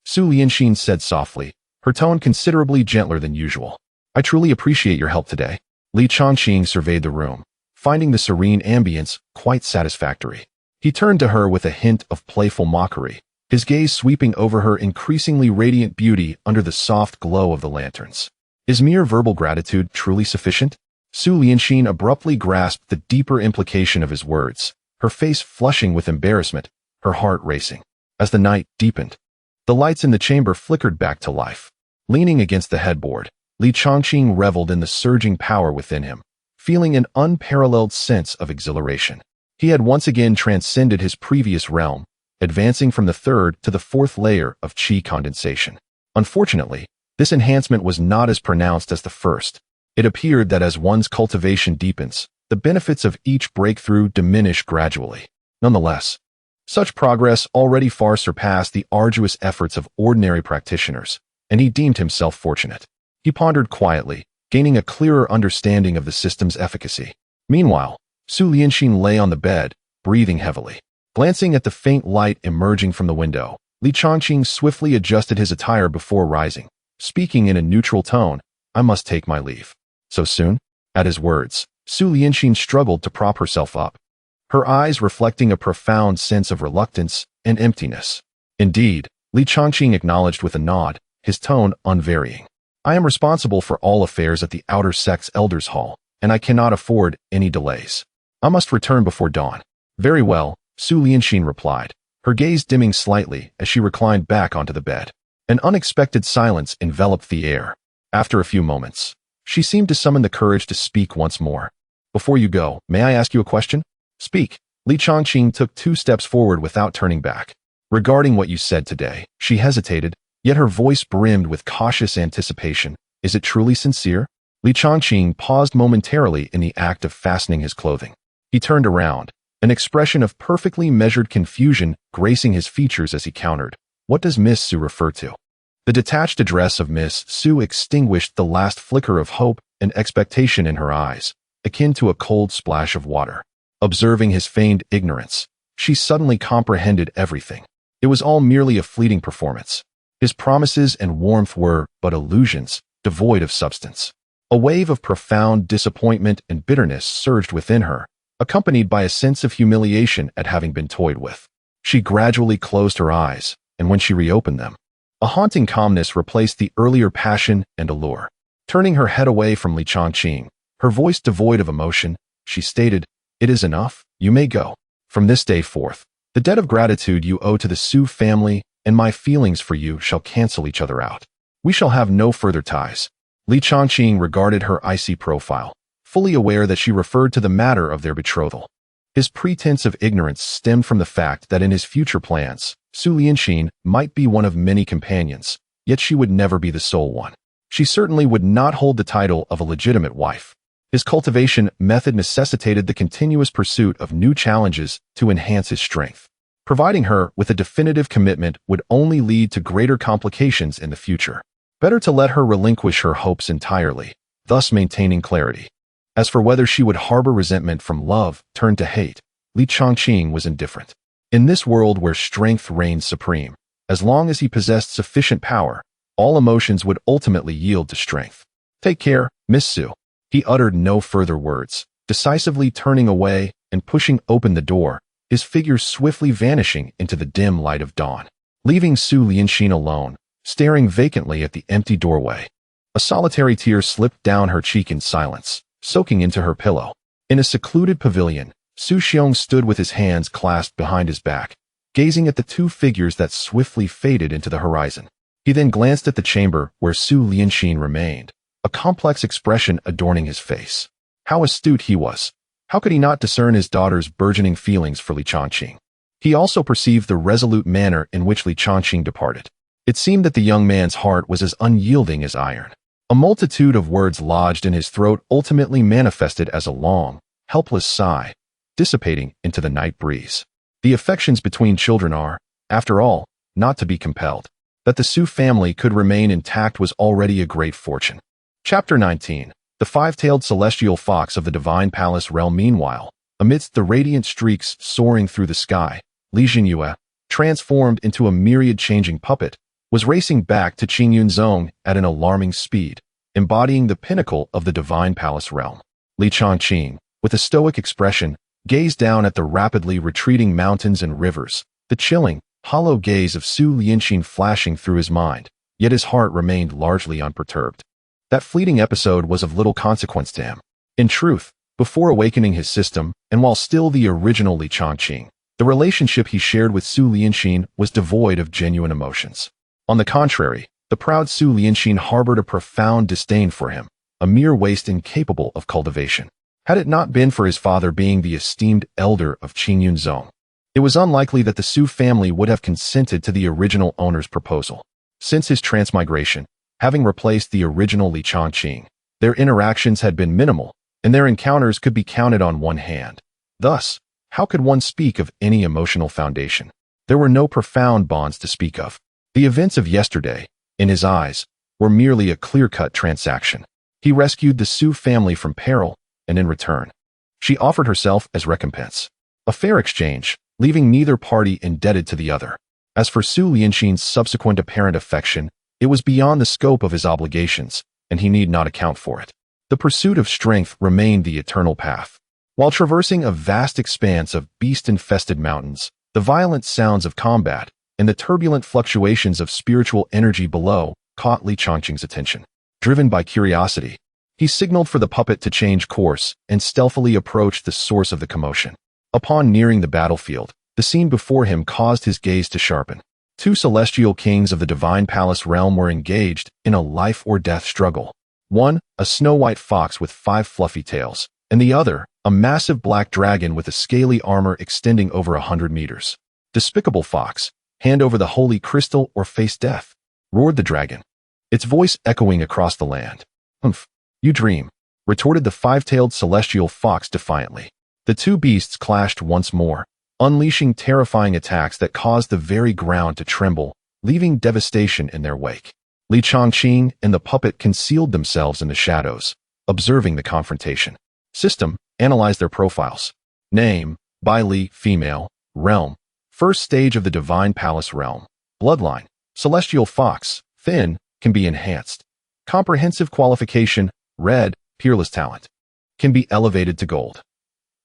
Speaker 1: Su Lianxin said softly, her tone considerably gentler than usual. "I truly appreciate your help today." Li Changqing surveyed the room, finding the serene ambience quite satisfactory. He turned to her with a hint of playful mockery, his gaze sweeping over her increasingly radiant beauty under the soft glow of the lanterns. Is mere verbal gratitude truly sufficient? Su Lianxin abruptly grasped the deeper implication of his words, her face flushing with embarrassment, her heart racing. As the night deepened, the lights in the chamber flickered back to life. Leaning against the headboard, Li Changqing reveled in the surging power within him, feeling an unparalleled sense of exhilaration. He had once again transcended his previous realm, advancing from the third to the fourth layer of qi condensation. Unfortunately, this enhancement was not as pronounced as the first. It appeared that as one's cultivation deepens, the benefits of each breakthrough diminish gradually. Nonetheless, such progress already far surpassed the arduous efforts of ordinary practitioners, and he deemed himself fortunate. He pondered quietly, gaining a clearer understanding of the system's efficacy. Meanwhile, Su Lianxin lay on the bed, breathing heavily. Glancing at the faint light emerging from the window, Li Changqing swiftly adjusted his attire before rising. Speaking in a neutral tone, "I must take my leave." "So soon?" At his words, Su Lianxin struggled to prop herself up, her eyes reflecting a profound sense of reluctance and emptiness. "Indeed," Li Changqing acknowledged with a nod, his tone unvarying. "I am responsible for all affairs at the Outer Sect's Elders' Hall, and I cannot afford any delays. I must return before dawn." "Very well," Su Lianxin replied, her gaze dimming slightly as she reclined back onto the bed. An unexpected silence enveloped the air. After a few moments, she seemed to summon the courage to speak once more. "Before you go, may I ask you a question?" "Speak." Li Changqing took 2 steps forward without turning back. "Regarding what you said today," she hesitated, yet her voice brimmed with cautious anticipation. "Is it truly sincere?" Li Changqing paused momentarily in the act of fastening his clothing. He turned around, an expression of perfectly measured confusion gracing his features as he countered. "What does Miss Su refer to?" The detached address of Miss Su extinguished the last flicker of hope and expectation in her eyes, akin to a cold splash of water. Observing his feigned ignorance, she suddenly comprehended everything. It was all merely a fleeting performance. His promises and warmth were but illusions, devoid of substance. A wave of profound disappointment and bitterness surged within her, accompanied by a sense of humiliation at having been toyed with. She gradually closed her eyes, and when she reopened them, a haunting calmness replaced the earlier passion and allure. Turning her head away from Li Changqing, her voice devoid of emotion, she stated, "It is enough, you may go. From this day forth, the debt of gratitude you owe to the Su family and my feelings for you shall cancel each other out. We shall have no further ties." Li Changqing regarded her icy profile, fully aware that she referred to the matter of their betrothal. His pretense of ignorance stemmed from the fact that in his future plans, Su Lianxin might be one of many companions, yet she would never be the sole one. She certainly would not hold the title of a legitimate wife. His cultivation method necessitated the continuous pursuit of new challenges to enhance his strength. Providing her with a definitive commitment would only lead to greater complications in the future. Better to let her relinquish her hopes entirely, thus maintaining clarity. As for whether she would harbor resentment from love turned to hate, Li Changqing was indifferent. In this world where strength reigned supreme, as long as he possessed sufficient power, all emotions would ultimately yield to strength. "Take care, Miss Su." He uttered no further words, decisively turning away and pushing open the door, his figure swiftly vanishing into the dim light of dawn. Leaving Su Lianxin alone, staring vacantly at the empty doorway, a solitary tear slipped down her cheek in silence, soaking into her pillow. In a secluded pavilion, Su Xiong stood with his hands clasped behind his back, gazing at the 2 figures that swiftly faded into the horizon. He then glanced at the chamber where Su Lianxin remained, a complex expression adorning his face. How astute he was! How could he not discern his daughter's burgeoning feelings for Li Changqing? He also perceived the resolute manner in which Li Changqing departed. It seemed that the young man's heart was as unyielding as iron. A multitude of words lodged in his throat ultimately manifested as a long, helpless sigh, dissipating into the night breeze. The affections between children are, after all, not to be compelled. That the Su family could remain intact was already a great fortune. Chapter 19. The five-tailed celestial fox of the divine palace realm. Meanwhile, amidst the radiant streaks soaring through the sky, Li Jinyue, transformed into a myriad-changing puppet, was racing back to Qingyunzong at an alarming speed, embodying the pinnacle of the divine palace realm. Li Changqing, with a stoic expression, gazed down at the rapidly retreating mountains and rivers, the chilling, hollow gaze of Su Lianxin flashing through his mind, yet his heart remained largely unperturbed. That fleeting episode was of little consequence to him. In truth, before awakening his system, and while still the original Li Changqing, the relationship he shared with Su Lianxin was devoid of genuine emotions. On the contrary, the proud Su Lianxin harbored a profound disdain for him, a mere waste incapable of cultivation. Had it not been for his father being the esteemed elder of Qingyunzong, it was unlikely that the Su family would have consented to the original owner's proposal. Since his transmigration, having replaced the original Li Changqing, their interactions had been minimal, and their encounters could be counted on one hand. Thus, how could one speak of any emotional foundation? There were no profound bonds to speak of. The events of yesterday, in his eyes, were merely a clear-cut transaction. He rescued the Su family from peril, and in return, she offered herself as recompense. A fair exchange, leaving neither party indebted to the other. As for Su Lianxin's subsequent apparent affection, it was beyond the scope of his obligations, and he need not account for it. The pursuit of strength remained the eternal path. While traversing a vast expanse of beast-infested mountains, the violent sounds of combat and the turbulent fluctuations of spiritual energy below caught Li Changqing's attention. Driven by curiosity, he signaled for the puppet to change course and stealthily approached the source of the commotion. Upon nearing the battlefield, the scene before him caused his gaze to sharpen. Two celestial kings of the divine palace realm were engaged in a life-or-death struggle. One, a snow-white fox with 5 fluffy tails, and the other, a massive black dragon with a scaly armor extending over 100 meters. Despicable fox, hand over the holy crystal or face death, roared the dragon, its voice echoing across the land. Humph, you dream, retorted the five-tailed celestial fox defiantly. The two beasts clashed once more, unleashing terrifying attacks that caused the very ground to tremble, leaving devastation in their wake. Li Changqing and the puppet concealed themselves in the shadows, observing the confrontation. System, analyze their profiles. Name, Bai Li, female, realm, first stage of the divine palace realm. Bloodline, celestial fox, thin, can be enhanced. Comprehensive qualification, red, peerless talent. Can be elevated to gold.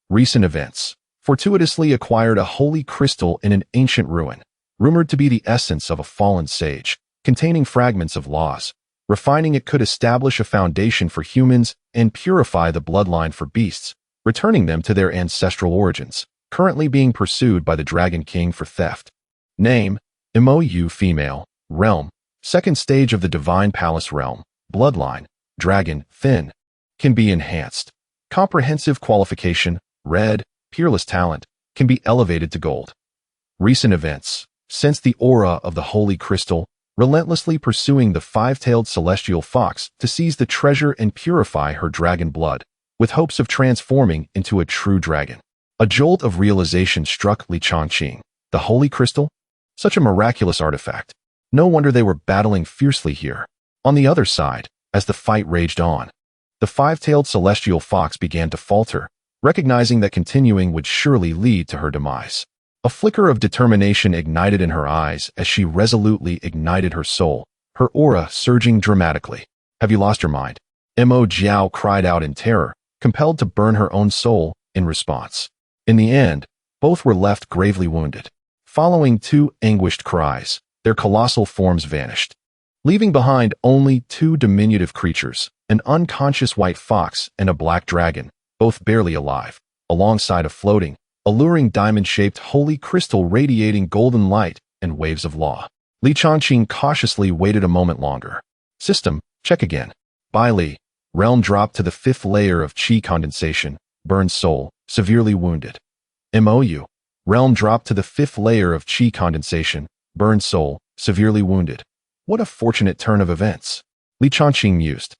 Speaker 1: Recent events. Fortuitously acquired a holy crystal in an ancient ruin, rumored to be the essence of a fallen sage, containing fragments of laws. Refining it could establish a foundation for humans and purify the bloodline for beasts, returning them to their ancestral origins, currently being pursued by the Dragon King for theft. Name, Mou female, realm, second stage of the divine palace realm. Bloodline, dragon, thin. Can be enhanced. Comprehensive qualification, red, peerless talent, can be elevated to gold. Recent events. Since the aura of the holy crystal, relentlessly pursuing the five-tailed celestial fox to seize the treasure and purify her dragon blood, with hopes of transforming into a true dragon. A jolt of realization struck Li Changqing. The holy crystal? Such a miraculous artifact. No wonder they were battling fiercely here. On the other side, as the fight raged on, the five-tailed celestial fox began to falter, recognizing that continuing would surely lead to her demise. A flicker of determination ignited in her eyes as she resolutely ignited her soul, her aura surging dramatically. Have you lost your mind? Mo Jiao cried out in terror, compelled to burn her own soul in response. In the end, both were left gravely wounded. Following two anguished cries, their colossal forms vanished, leaving behind only two diminutive creatures, an unconscious white fox and a black dragon, both barely alive, alongside a floating, alluring diamond-shaped holy crystal radiating golden light and waves of law. Li Changqing cautiously waited a moment longer. System, check again. Bai Li, realm dropped to the 5th layer of qi condensation, burned soul, severely wounded. Mou, realm dropped to the 5th layer of qi condensation, burned soul, severely wounded. What a fortunate turn of events. Li Changqing mused,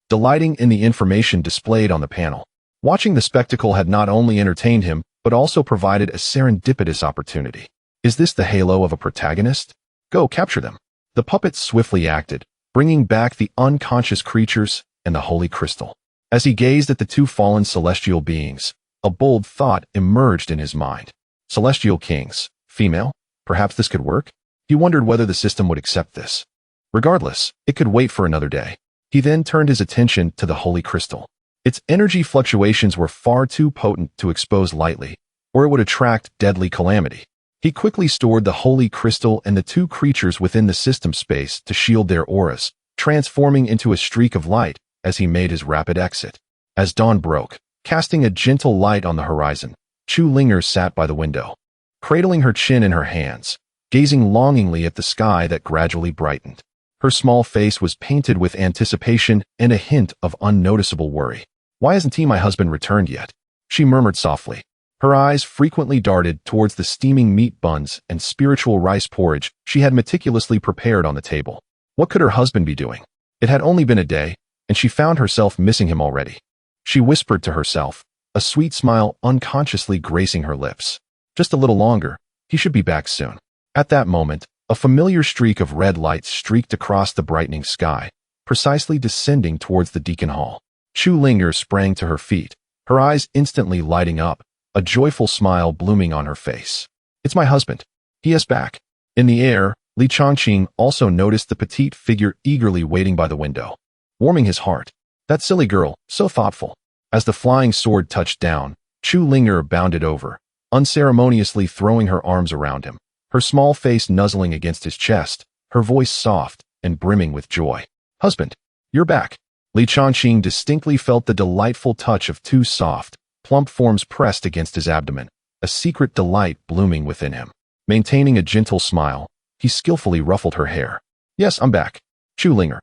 Speaker 1: delighting in the information displayed on the panel. Watching the spectacle had not only entertained him, but also provided a serendipitous opportunity. Is this the halo of a protagonist? Go capture them. The puppet swiftly acted, bringing back the unconscious creatures and the holy crystal. As he gazed at the two fallen celestial beings, a bold thought emerged in his mind. Celestial kings, female, perhaps this could work? He wondered whether the system would accept this. Regardless, it could wait for another day. He then turned his attention to the holy crystal. Its energy fluctuations were far too potent to expose lightly, or it would attract deadly calamity. He quickly stored the holy crystal and the two creatures within the system space to shield their auras, transforming into a streak of light as he made his rapid exit. As dawn broke, casting a gentle light on the horizon, Chu Linger sat by the window, cradling her chin in her hands, gazing longingly at the sky that gradually brightened. Her small face was painted with anticipation and a hint of unnoticeable worry. Why hasn't my husband returned yet? She murmured softly. Her eyes frequently darted towards the steaming meat buns and spiritual rice porridge she had meticulously prepared on the table. What could her husband be doing? It had only been a day, and she found herself missing him already. She whispered to herself, a sweet smile unconsciously gracing her lips. Just a little longer, he should be back soon. At that moment, a familiar streak of red light streaked across the brightening sky, precisely descending towards the Deacon Hall. Chu Linger sprang to her feet, her eyes instantly lighting up, a joyful smile blooming on her face. It's my husband. He is back. In the air, Li Chongqing also noticed the petite figure eagerly waiting by the window, warming his heart. That silly girl, so thoughtful. As the flying sword touched down, Chu Linger bounded over, unceremoniously throwing her arms around him, her small face nuzzling against his chest, her voice soft and brimming with joy. Husband, you're back. Li Chongqing distinctly felt the delightful touch of two soft, plump forms pressed against his abdomen, a secret delight blooming within him. Maintaining a gentle smile, he skillfully ruffled her hair. Yes, I'm back. Chu Linger,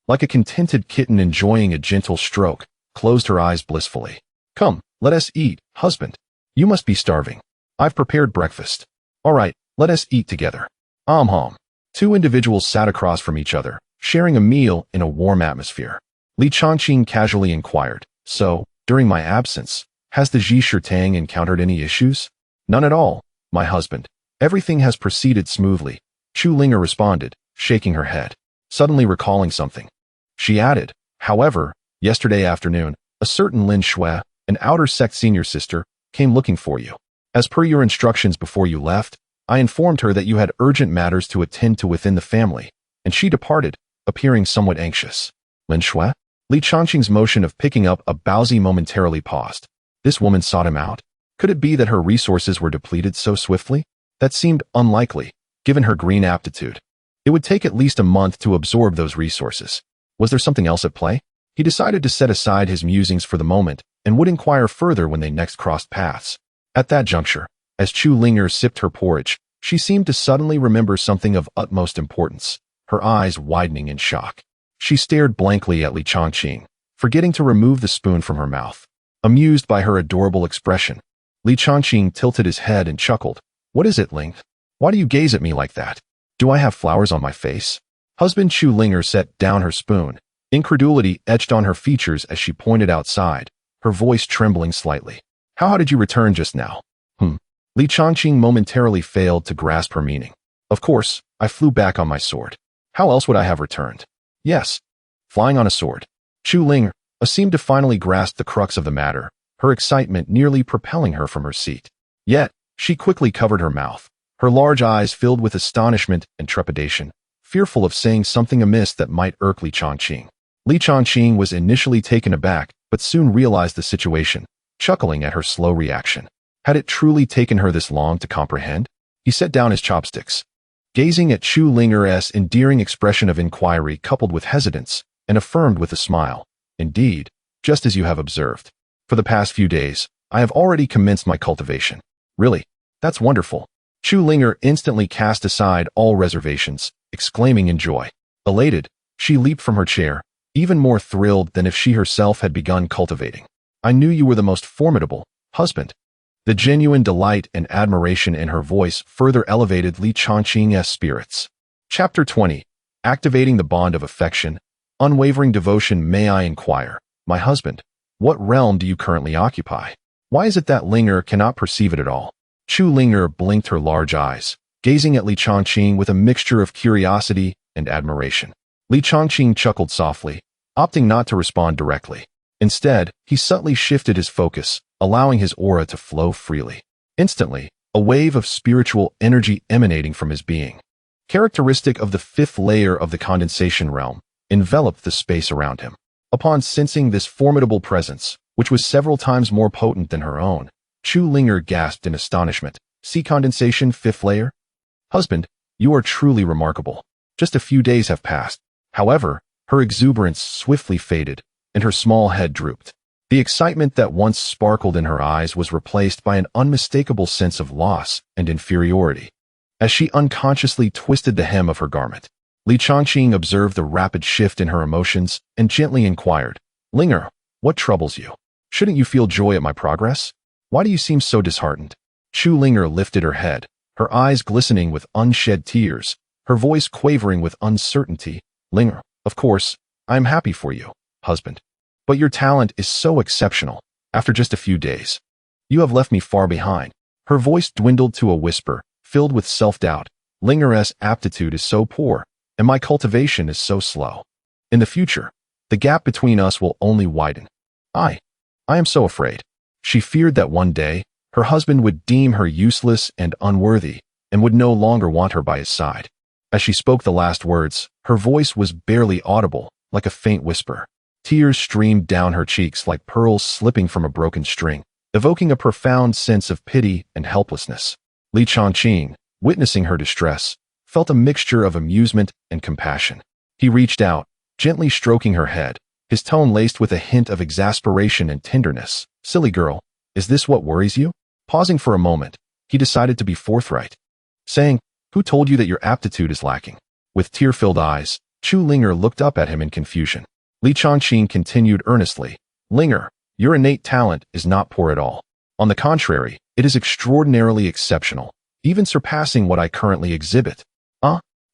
Speaker 1: like a contented kitten enjoying a gentle stroke, closed her eyes blissfully. Come, let us eat, husband. You must be starving. I've prepared breakfast. All right, let us eat together. Hom. Two individuals sat across from each other, sharing a meal in a warm atmosphere. Li Chongqing casually inquired, so, during my absence, has the Ji Shirtang encountered any issues? None at all, my husband. Everything has proceeded smoothly, Chu Linger responded, shaking her head. Suddenly recalling something. She added, however, yesterday afternoon, a certain Lin Shui, an outer sect senior sister, came looking for you. As per your instructions before you left, I informed her that you had urgent matters to attend to within the family, and she departed, appearing somewhat anxious. Lin Shui? Li Chongqing's motion of picking up a baozi momentarily paused. This woman sought him out. Could it be that her resources were depleted so swiftly? That seemed unlikely, given her green aptitude. It would take at least a month to absorb those resources. Was there something else at play? He decided to set aside his musings for the moment and would inquire further when they next crossed paths. At that juncture, as Chu Linger sipped her porridge, she seemed to suddenly remember something of utmost importance, her eyes widening in shock. She stared blankly at Li Chongqing, forgetting to remove the spoon from her mouth. Amused by her adorable expression, Li Chongqing tilted his head and chuckled. What is it, Ling? Why do you gaze at me like that? Do I have flowers on my face? Husband Chu Linger set down her spoon. Incredulity etched on her features as she pointed outside, her voice trembling slightly. How did you return just now? Li Chongqing momentarily failed to grasp her meaning. Of course, I flew back on my sword. How else would I have returned? Yes, flying on a sword. Chu Linger seemed to finally grasp the crux of the matter, her excitement nearly propelling her from her seat. Yet, she quickly covered her mouth, her large eyes filled with astonishment and trepidation, fearful of saying something amiss that might irk Li Chongqing. Li Chongqing was initially taken aback, but soon realized the situation, chuckling at her slow reaction. Had it truly taken her this long to comprehend? He set down his chopsticks, gazing at Chu Linger's endearing expression of inquiry coupled with hesitance, and affirmed with a smile. Indeed, just as you have observed. For the past few days, I have already commenced my cultivation. Really? That's wonderful. Chu Linger instantly cast aside all reservations, exclaiming in joy. Elated, she leaped from her chair, even more thrilled than if she herself had begun cultivating. I knew you were the most formidable husband. The genuine delight and admiration in her voice further elevated Li Chongqing's spirits. Chapter 20. Activating the bond of affection. Unwavering devotion. May I inquire, my husband, what realm do you currently occupy? Why is it that Linger cannot perceive it at all? Chu Linger blinked her large eyes, gazing at Li Chongqing with a mixture of curiosity and admiration. Li Chongqing chuckled softly, opting not to respond directly. Instead, he subtly shifted his focus, allowing his aura to flow freely. Instantly, a wave of spiritual energy emanating from his being, characteristic of the fifth layer of the condensation realm, enveloped the space around him. Upon sensing this formidable presence, which was several times more potent than her own, Chu Linger gasped in astonishment. See condensation, fifth layer? Husband, you are truly remarkable. Just a few days have passed. However, her exuberance swiftly faded, and her small head drooped. The excitement that once sparkled in her eyes was replaced by an unmistakable sense of loss and inferiority. As she unconsciously twisted the hem of her garment, Li Chongqing observed the rapid shift in her emotions and gently inquired, Linger, what troubles you? Shouldn't you feel joy at my progress? Why do you seem so disheartened? Chu Linger lifted her head, her eyes glistening with unshed tears, her voice quavering with uncertainty. Linger, of course, I am happy for you, husband. But your talent is so exceptional. After just a few days, you have left me far behind. Her voice dwindled to a whisper, filled with self-doubt. Linger's aptitude is so poor, and my cultivation is so slow. In the future, the gap between us will only widen. I am so afraid. She feared that one day, her husband would deem her useless and unworthy, and would no longer want her by his side. As she spoke the last words, her voice was barely audible, like a faint whisper. Tears streamed down her cheeks like pearls slipping from a broken string, evoking a profound sense of pity and helplessness. Li Chongqing, witnessing her distress, felt a mixture of amusement and compassion. He reached out, gently stroking her head, his tone laced with a hint of exasperation and tenderness. Silly girl, is this what worries you? Pausing for a moment, he decided to be forthright, saying, Who told you that your aptitude is lacking? With tear-filled eyes, Chu Linger looked up at him in confusion. Li Chongqing continued earnestly, Linger, your innate talent is not poor at all. On the contrary, it is extraordinarily exceptional, even surpassing what I currently exhibit.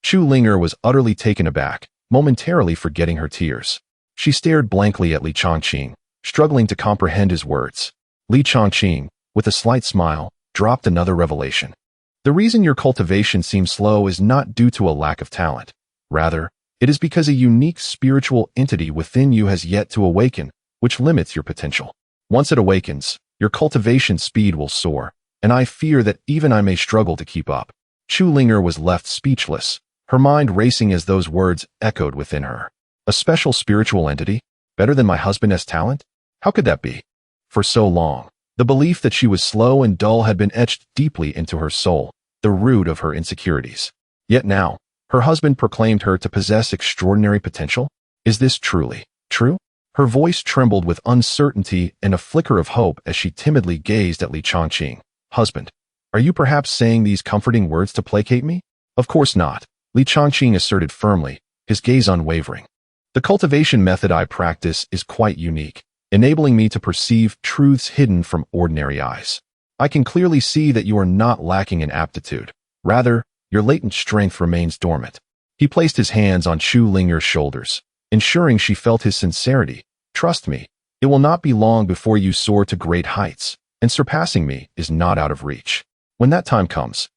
Speaker 1: Chu Linger was utterly taken aback, momentarily forgetting her tears. She stared blankly at Li Chongqing, struggling to comprehend his words. Li Chongqing, with a slight smile, dropped another revelation. The reason your cultivation seems slow is not due to a lack of talent. Rather, it is because a unique spiritual entity within you has yet to awaken, which limits your potential. Once it awakens, your cultivation speed will soar, and I fear that even I may struggle to keep up. Chu Linger was left speechless, her mind racing as those words echoed within her. A special spiritual entity? Better than my husband's talent? How could that be? For so long, the belief that she was slow and dull had been etched deeply into her soul, the root of her insecurities. Yet now, her husband proclaimed her to possess extraordinary potential? Is this truly true? Her voice trembled with uncertainty and a flicker of hope as she timidly gazed at Li Chongqing. Husband, are you perhaps saying these comforting words to placate me? Of course not, Li Chongqing asserted firmly, his gaze unwavering. The cultivation method I practice is quite unique, enabling me to perceive truths hidden from ordinary eyes. I can clearly see that you are not lacking in aptitude. Rather, your latent strength remains dormant. He placed his hands on Chu Linger's shoulders, ensuring she felt his sincerity. Trust me, it will not be long before you soar to great heights, and surpassing me is not out of reach. When that time comes,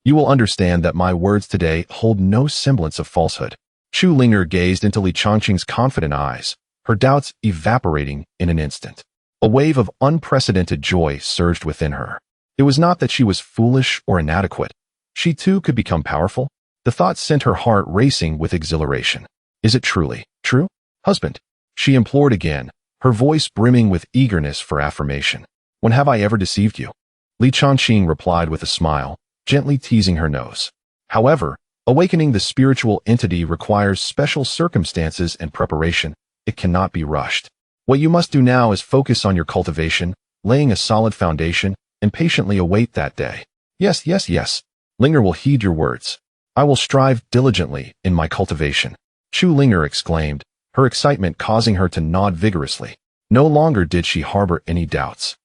Speaker 1: you will understand that my words today hold no semblance of falsehood. Chu Linger gazed into Li Chongqing's confident eyes, her doubts evaporating in an instant. A wave of unprecedented joy surged within her. It was not that she was foolish or inadequate. She too could become powerful. The thought sent her heart racing with exhilaration. Is it truly true, husband? She implored again, her voice brimming with eagerness for affirmation. When have I ever deceived you? Li Chongqing replied with a smile, gently teasing her nose. However, awakening the spiritual entity requires special circumstances and preparation. It cannot be rushed. What you must do now is focus on your cultivation, laying a solid foundation, and patiently await that day. Yes, yes, yes. Linger will heed your words. I will strive diligently in my cultivation. Chu Linger exclaimed, her excitement causing her to nod vigorously. No longer did she harbor any doubts.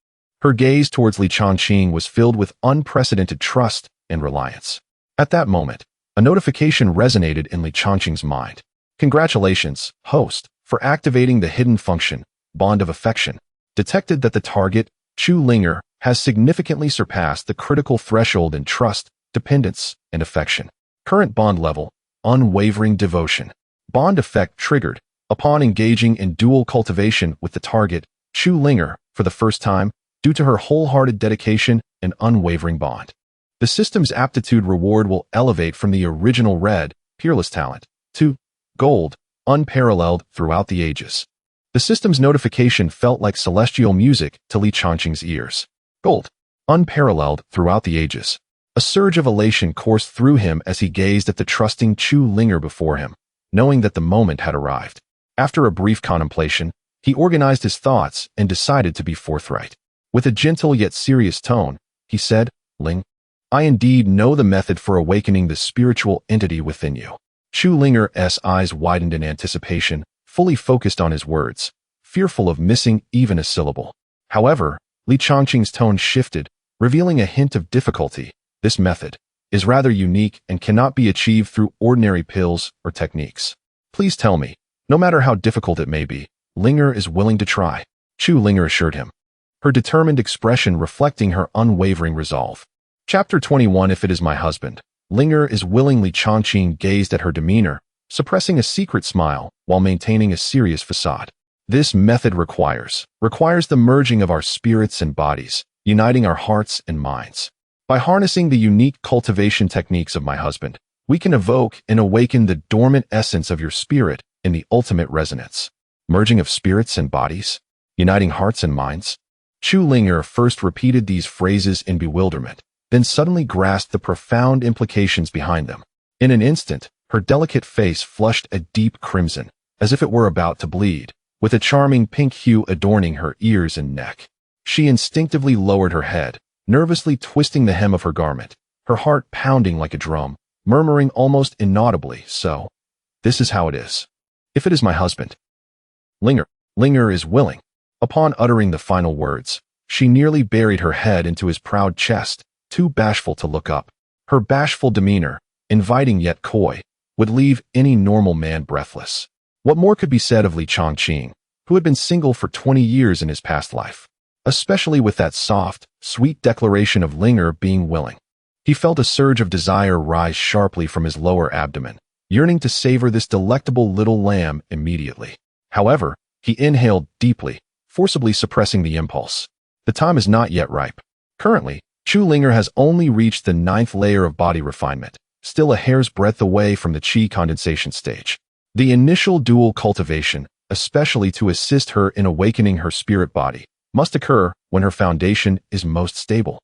Speaker 1: Her gaze towards Li Chongqing was filled with unprecedented trust and reliance. At that moment, a notification resonated in Li Chongqing's mind. Congratulations, host, for activating the hidden function, Bond of Affection. Detected that the target, Chu Linger has significantly surpassed the critical threshold in trust, dependence, and affection. Current bond level, unwavering devotion. Bond effect triggered upon engaging in dual cultivation with the target, Chu Linger, for the first time, due to her wholehearted dedication and unwavering bond. The system's aptitude reward will elevate from the original red, peerless talent, to gold, unparalleled throughout the ages. The system's notification felt like celestial music to Li Changqing's ears. Gold, unparalleled throughout the ages. A surge of elation coursed through him as he gazed at the trusting Chu Linger before him, knowing that the moment had arrived. After a brief contemplation, he organized his thoughts and decided to be forthright. With a gentle yet serious tone, he said, "Ling, I indeed know the method for awakening the spiritual entity within you." Chu Linger's eyes widened in anticipation, fully focused on his words, fearful of missing even a syllable. However, Li Changqing's tone shifted, revealing a hint of difficulty. This method is rather unique and cannot be achieved through ordinary pills or techniques. Please tell me, no matter how difficult it may be, Linger is willing to try, Chu Linger assured him, her determined expression reflecting her unwavering resolve. Chapter 21. If it is my husband, Linger is willing. Li Changqing gazed at her demeanor, suppressing a secret smile while maintaining a serious facade. This method requires the merging of our spirits and bodies, uniting our hearts and minds. By harnessing the unique cultivation techniques of my husband, we can evoke and awaken the dormant essence of your spirit in the ultimate resonance. Merging of spirits and bodies, uniting hearts and minds. Chu Linger first repeated these phrases in bewilderment, then suddenly grasped the profound implications behind them. In an instant, her delicate face flushed a deep crimson, as if it were about to bleed, with a charming pink hue adorning her ears and neck. She instinctively lowered her head, nervously twisting the hem of her garment, her heart pounding like a drum, murmuring almost inaudibly, "So, this is how it is. If it is my husband, Linger is willing." Upon uttering the final words, she nearly buried her head into his proud chest, too bashful to look up. Her bashful demeanor, inviting yet coy, would leave any normal man breathless. What more could be said of Li Changqing, who had been single for 20 years in his past life? Especially with that soft, sweet declaration of Linger being willing. He felt a surge of desire rise sharply from his lower abdomen, yearning to savor this delectable little lamb immediately. However, he inhaled deeply, forcibly suppressing the impulse. The time is not yet ripe. Currently, Chu Linger has only reached the 9th layer of body refinement, still a hair's breadth away from the qi condensation stage. The initial dual cultivation, especially to assist her in awakening her spirit body, must occur when her foundation is most stable.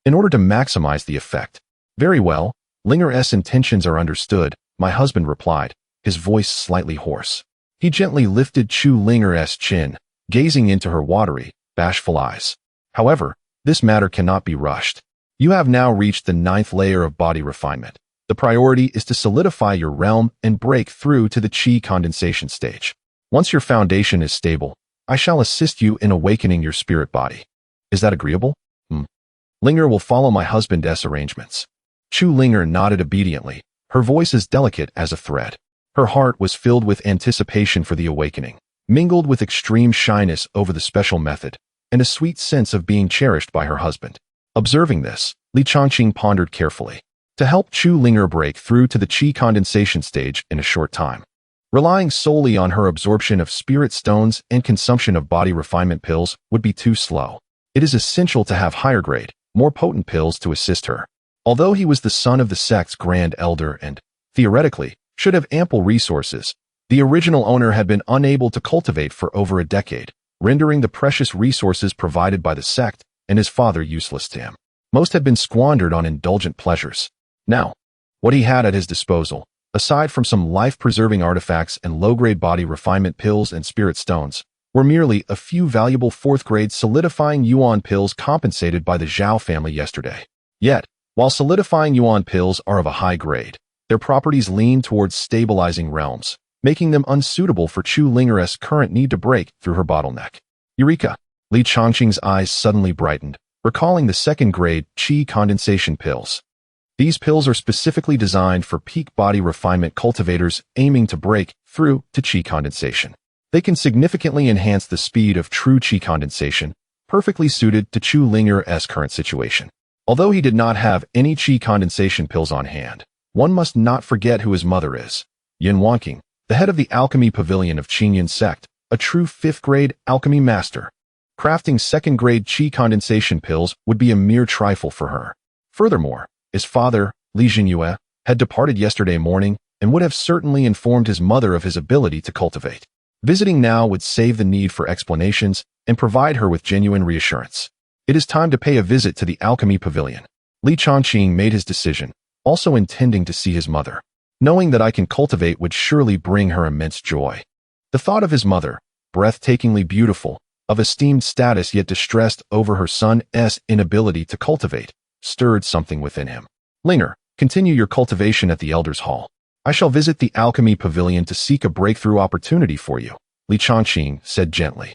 Speaker 1: In order to maximize the effect. "Very well, Linger's intentions are understood," my husband replied, his voice slightly hoarse. He gently lifted Chu Linger's chin, gazing into her watery, bashful eyes. "However, this matter cannot be rushed. You have now reached the 9th layer of body refinement. The priority is to solidify your realm and break through to the qi condensation stage. Once your foundation is stable, I shall assist you in awakening your spirit body. Is that agreeable?" Linger will follow my husband's arrangements." Chu Linger nodded obediently, her voice as delicate as a thread. Her heart was filled with anticipation for the awakening, mingled with extreme shyness over the special method, and a sweet sense of being cherished by her husband. Observing this, Li Changqing pondered carefully. To help Chu Linger break through to the qi condensation stage in a short time, relying solely on her absorption of spirit stones and consumption of body refinement pills would be too slow. It is essential to have higher grade, more potent pills to assist her. Although he was the son of the sect's grand elder and, theoretically, should have ample resources, the original owner had been unable to cultivate for over a decade, rendering the precious resources provided by the sect and his father useless to him. Most had been squandered on indulgent pleasures. Now, what he had at his disposal, aside from some life-preserving artifacts and low-grade body refinement pills and spirit stones, were merely a few valuable 4th-grade solidifying yuan pills compensated by the Zhao family yesterday. Yet, while solidifying yuan pills are of a high grade, their properties lean towards stabilizing realms, making them unsuitable for Chu Linger's current need to break through her bottleneck. Eureka! Li Changqing's eyes suddenly brightened, recalling the 2nd-grade qi condensation pills. These pills are specifically designed for peak body refinement cultivators aiming to break through to qi condensation. They can significantly enhance the speed of true qi condensation, perfectly suited to Chu Linger's current situation. Although he did not have any qi condensation pills on hand, one must not forget who his mother is. Yin Wanqing, the head of the alchemy pavilion of Qingyun sect, a true 5th-grade alchemy master. Crafting 2nd-grade qi condensation pills would be a mere trifle for her. Furthermore, his father, Li Jinyue, had departed yesterday morning and would have certainly informed his mother of his ability to cultivate. Visiting now would save the need for explanations and provide her with genuine reassurance. It is time to pay a visit to the alchemy pavilion. Li Chongqing made his decision, also intending to see his mother. Knowing that I can cultivate would surely bring her immense joy. The thought of his mother, breathtakingly beautiful, of esteemed status yet distressed over her son's inability to cultivate, stirred something within him. Linger, continue your cultivation at the Elders' Hall. I shall visit the alchemy pavilion to seek a breakthrough opportunity for you, Li Chongqing said gently.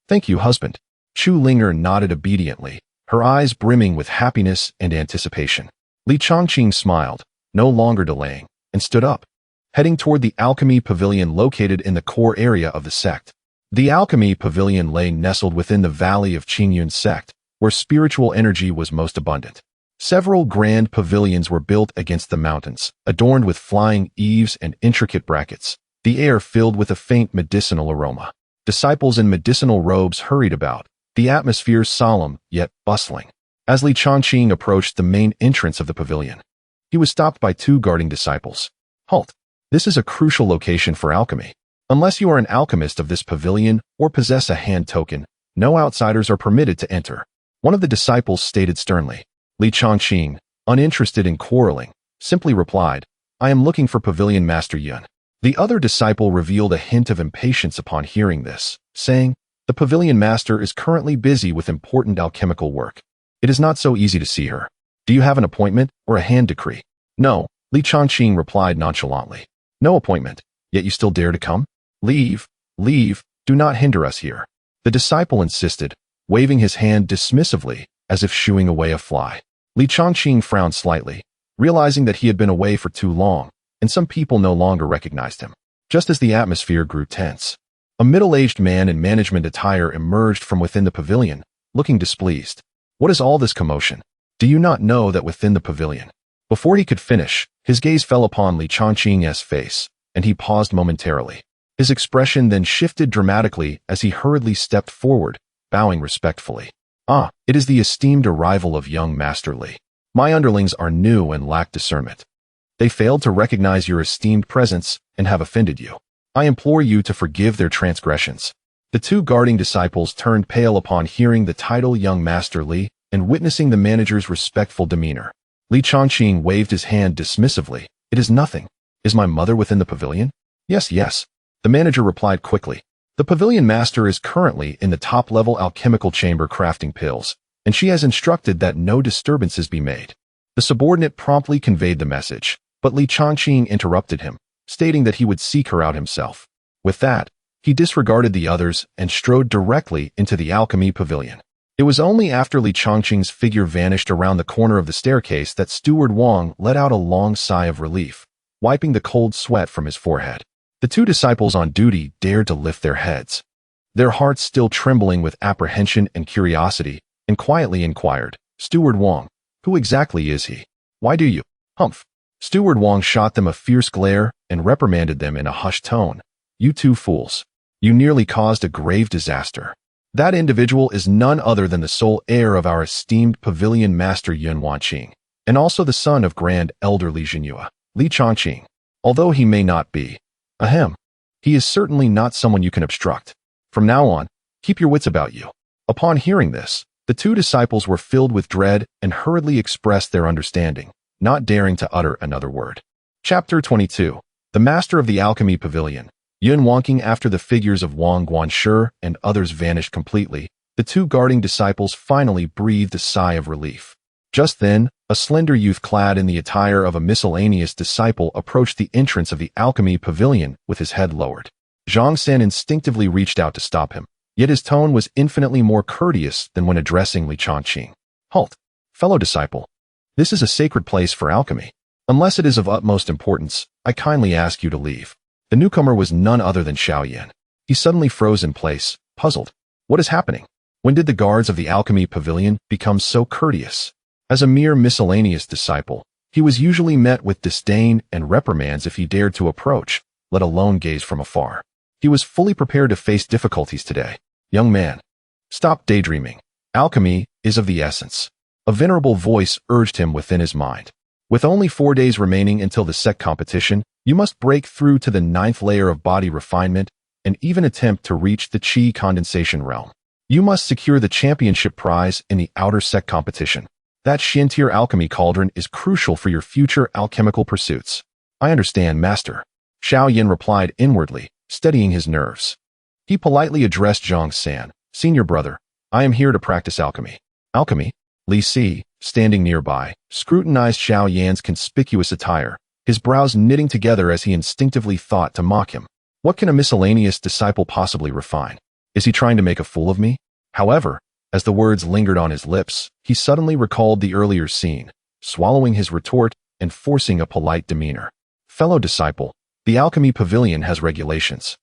Speaker 1: Thank you, husband. Chu Linger nodded obediently, her eyes brimming with happiness and anticipation. Li Chongqing smiled, no longer delaying, and stood up, heading toward the alchemy pavilion located in the core area of the sect. The alchemy pavilion lay nestled within the valley of Qingyun sect, where spiritual energy was most abundant. Several grand pavilions were built against the mountains, adorned with flying eaves and intricate brackets, the air filled with a faint medicinal aroma. Disciples in medicinal robes hurried about, the atmosphere solemn yet bustling. As Li Chongqing approached the main entrance of the pavilion, he was stopped by 2 guarding disciples. Halt! This is a crucial location for alchemy. Unless you are an alchemist of this pavilion or possess a hand token, no outsiders are permitted to enter. One of the disciples stated sternly. Li Chongqing, uninterested in quarreling, simply replied, I am looking for Pavilion Master Yun. The other disciple revealed a hint of impatience upon hearing this, saying, the Pavilion Master is currently busy with important alchemical work. It is not so easy to see her. Do you have an appointment or a hand decree? No, Li Chongqing replied nonchalantly. No appointment, yet you still dare to come? Leave, do not hinder us here. The disciple insisted, waving his hand dismissively, as if shooing away a fly. Li Chongqing frowned slightly, realizing that he had been away for too long, and some people no longer recognized him. Just as the atmosphere grew tense, a middle-aged man in management attire emerged from within the pavilion, looking displeased. What is all this commotion? Do you not know that within the pavilion? Before he could finish, his gaze fell upon Li Chongqing's face, and he paused momentarily. His expression then shifted dramatically as he hurriedly stepped forward, bowing respectfully. Ah, it is the esteemed arrival of young Master Li. My underlings are new and lack discernment. They failed to recognize your esteemed presence and have offended you. I implore you to forgive their transgressions. The 2 guarding disciples turned pale upon hearing the title young Master Li and witnessing the manager's respectful demeanor. Li Chongqing waved his hand dismissively. It is nothing. Is my mother within the pavilion? Yes. The manager replied quickly. The pavilion master is currently in the top-level alchemical chamber crafting pills, and she has instructed that no disturbances be made. The subordinate promptly conveyed the message, but Li Chongqing interrupted him, stating that he would seek her out himself. With that, he disregarded the others and strode directly into the alchemy pavilion. It was only after Li Chongqing's figure vanished around the corner of the staircase that Steward Wang let out a long sigh of relief, wiping the cold sweat from his forehead. The 2 disciples on duty dared to lift their heads, their hearts still trembling with apprehension and curiosity, and quietly inquired, Steward Wang, who exactly is he? Why do you? Humph. Steward Wang shot them a fierce glare and reprimanded them in a hushed tone. You 2 fools. You nearly caused a grave disaster. That individual is none other than the sole heir of our esteemed Pavilion Master Yun Wanqing, and also the son of Grand Elder Li Jinyue, Li Chongqing. Although he may not be, he is certainly not someone you can obstruct. From now on, keep your wits about you. Upon hearing this, the 2 disciples were filled with dread and hurriedly expressed their understanding, not daring to utter another word. Chapter 22. The Master of the Alchemy Pavilion. Yun Wanqing. After the figures of Wang Guanshi and others vanished completely, the 2 guarding disciples finally breathed a sigh of relief. Just then, a slender youth clad in the attire of a miscellaneous disciple approached the entrance of the alchemy pavilion with his head lowered. Zhang San instinctively reached out to stop him, yet his tone was infinitely more courteous than when addressing Li Chongqing. Halt, fellow disciple. This is a sacred place for alchemy. Unless it is of utmost importance, I kindly ask you to leave. The newcomer was none other than Xiao Yan. He suddenly froze in place, puzzled. What is happening? When did the guards of the alchemy pavilion become so courteous? As a mere miscellaneous disciple, he was usually met with disdain and reprimands if he dared to approach, let alone gaze from afar. He was fully prepared to face difficulties today. Young man, stop daydreaming. Alchemy is of the essence. A venerable voice urged him within his mind. With only 4 days remaining until the sect competition, you must break through to the 9th layer of body refinement and even attempt to reach the chi condensation realm. You must secure the championship prize in the outer sect competition. That Shintier alchemy cauldron is crucial for your future alchemical pursuits. I understand, master. Xiao Yin replied inwardly, steadying his nerves. He politely addressed Zhang San, senior brother. I am here to practice alchemy. Alchemy? Li Si, standing nearby, scrutinized Xiao Yan's conspicuous attire, his brows knitting together as he instinctively thought to mock him. What can a miscellaneous disciple possibly refine? Is he trying to make a fool of me? However, as the words lingered on his lips, he suddenly recalled the earlier scene, swallowing his retort and forcing a polite demeanor. Fellow disciple, the alchemy pavilion has regulations.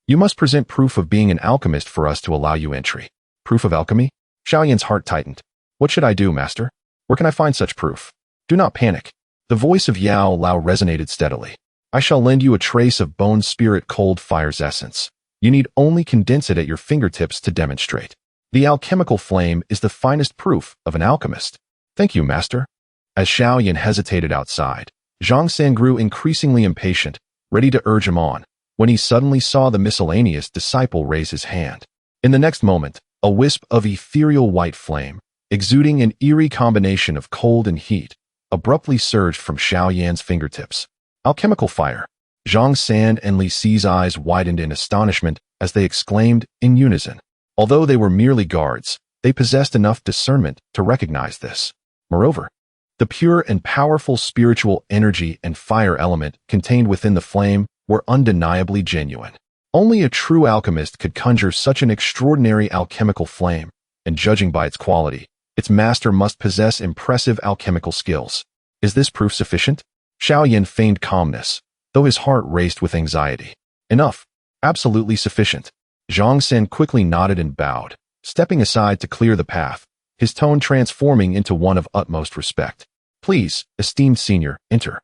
Speaker 1: You must present proof of being an alchemist for us to allow you entry. Proof of alchemy? Xiao Yan's heart tightened. What should I do, master? Where can I find such proof? Do not panic. The voice of Yao Lao resonated steadily. I shall lend you a trace of Bone Spirit Cold Fire's essence. You need only condense it at your fingertips to demonstrate. The alchemical flame is the finest proof of an alchemist. Thank you, master. As Xiao Yan hesitated outside, Zhang San grew increasingly impatient, ready to urge him on, when he suddenly saw the miscellaneous disciple raise his hand. In the next moment, a wisp of ethereal white flame, exuding an eerie combination of cold and heat, abruptly surged from Xiao Yan's fingertips. Alchemical fire. Zhang San and Li Si's eyes widened in astonishment as they exclaimed in unison. Although they were merely guards, they possessed enough discernment to recognize this. Moreover, the pure and powerful spiritual energy and fire element contained within the flame were undeniably genuine. Only a true alchemist could conjure such an extraordinary alchemical flame, and judging by its quality, its master must possess impressive alchemical skills. Is this proof sufficient? Xiao Yan feigned calmness, though his heart raced with anxiety. Enough. Absolutely sufficient. Zhang San quickly nodded and bowed, stepping aside to clear the path, his tone transforming into one of utmost respect. Please, esteemed senior, enter.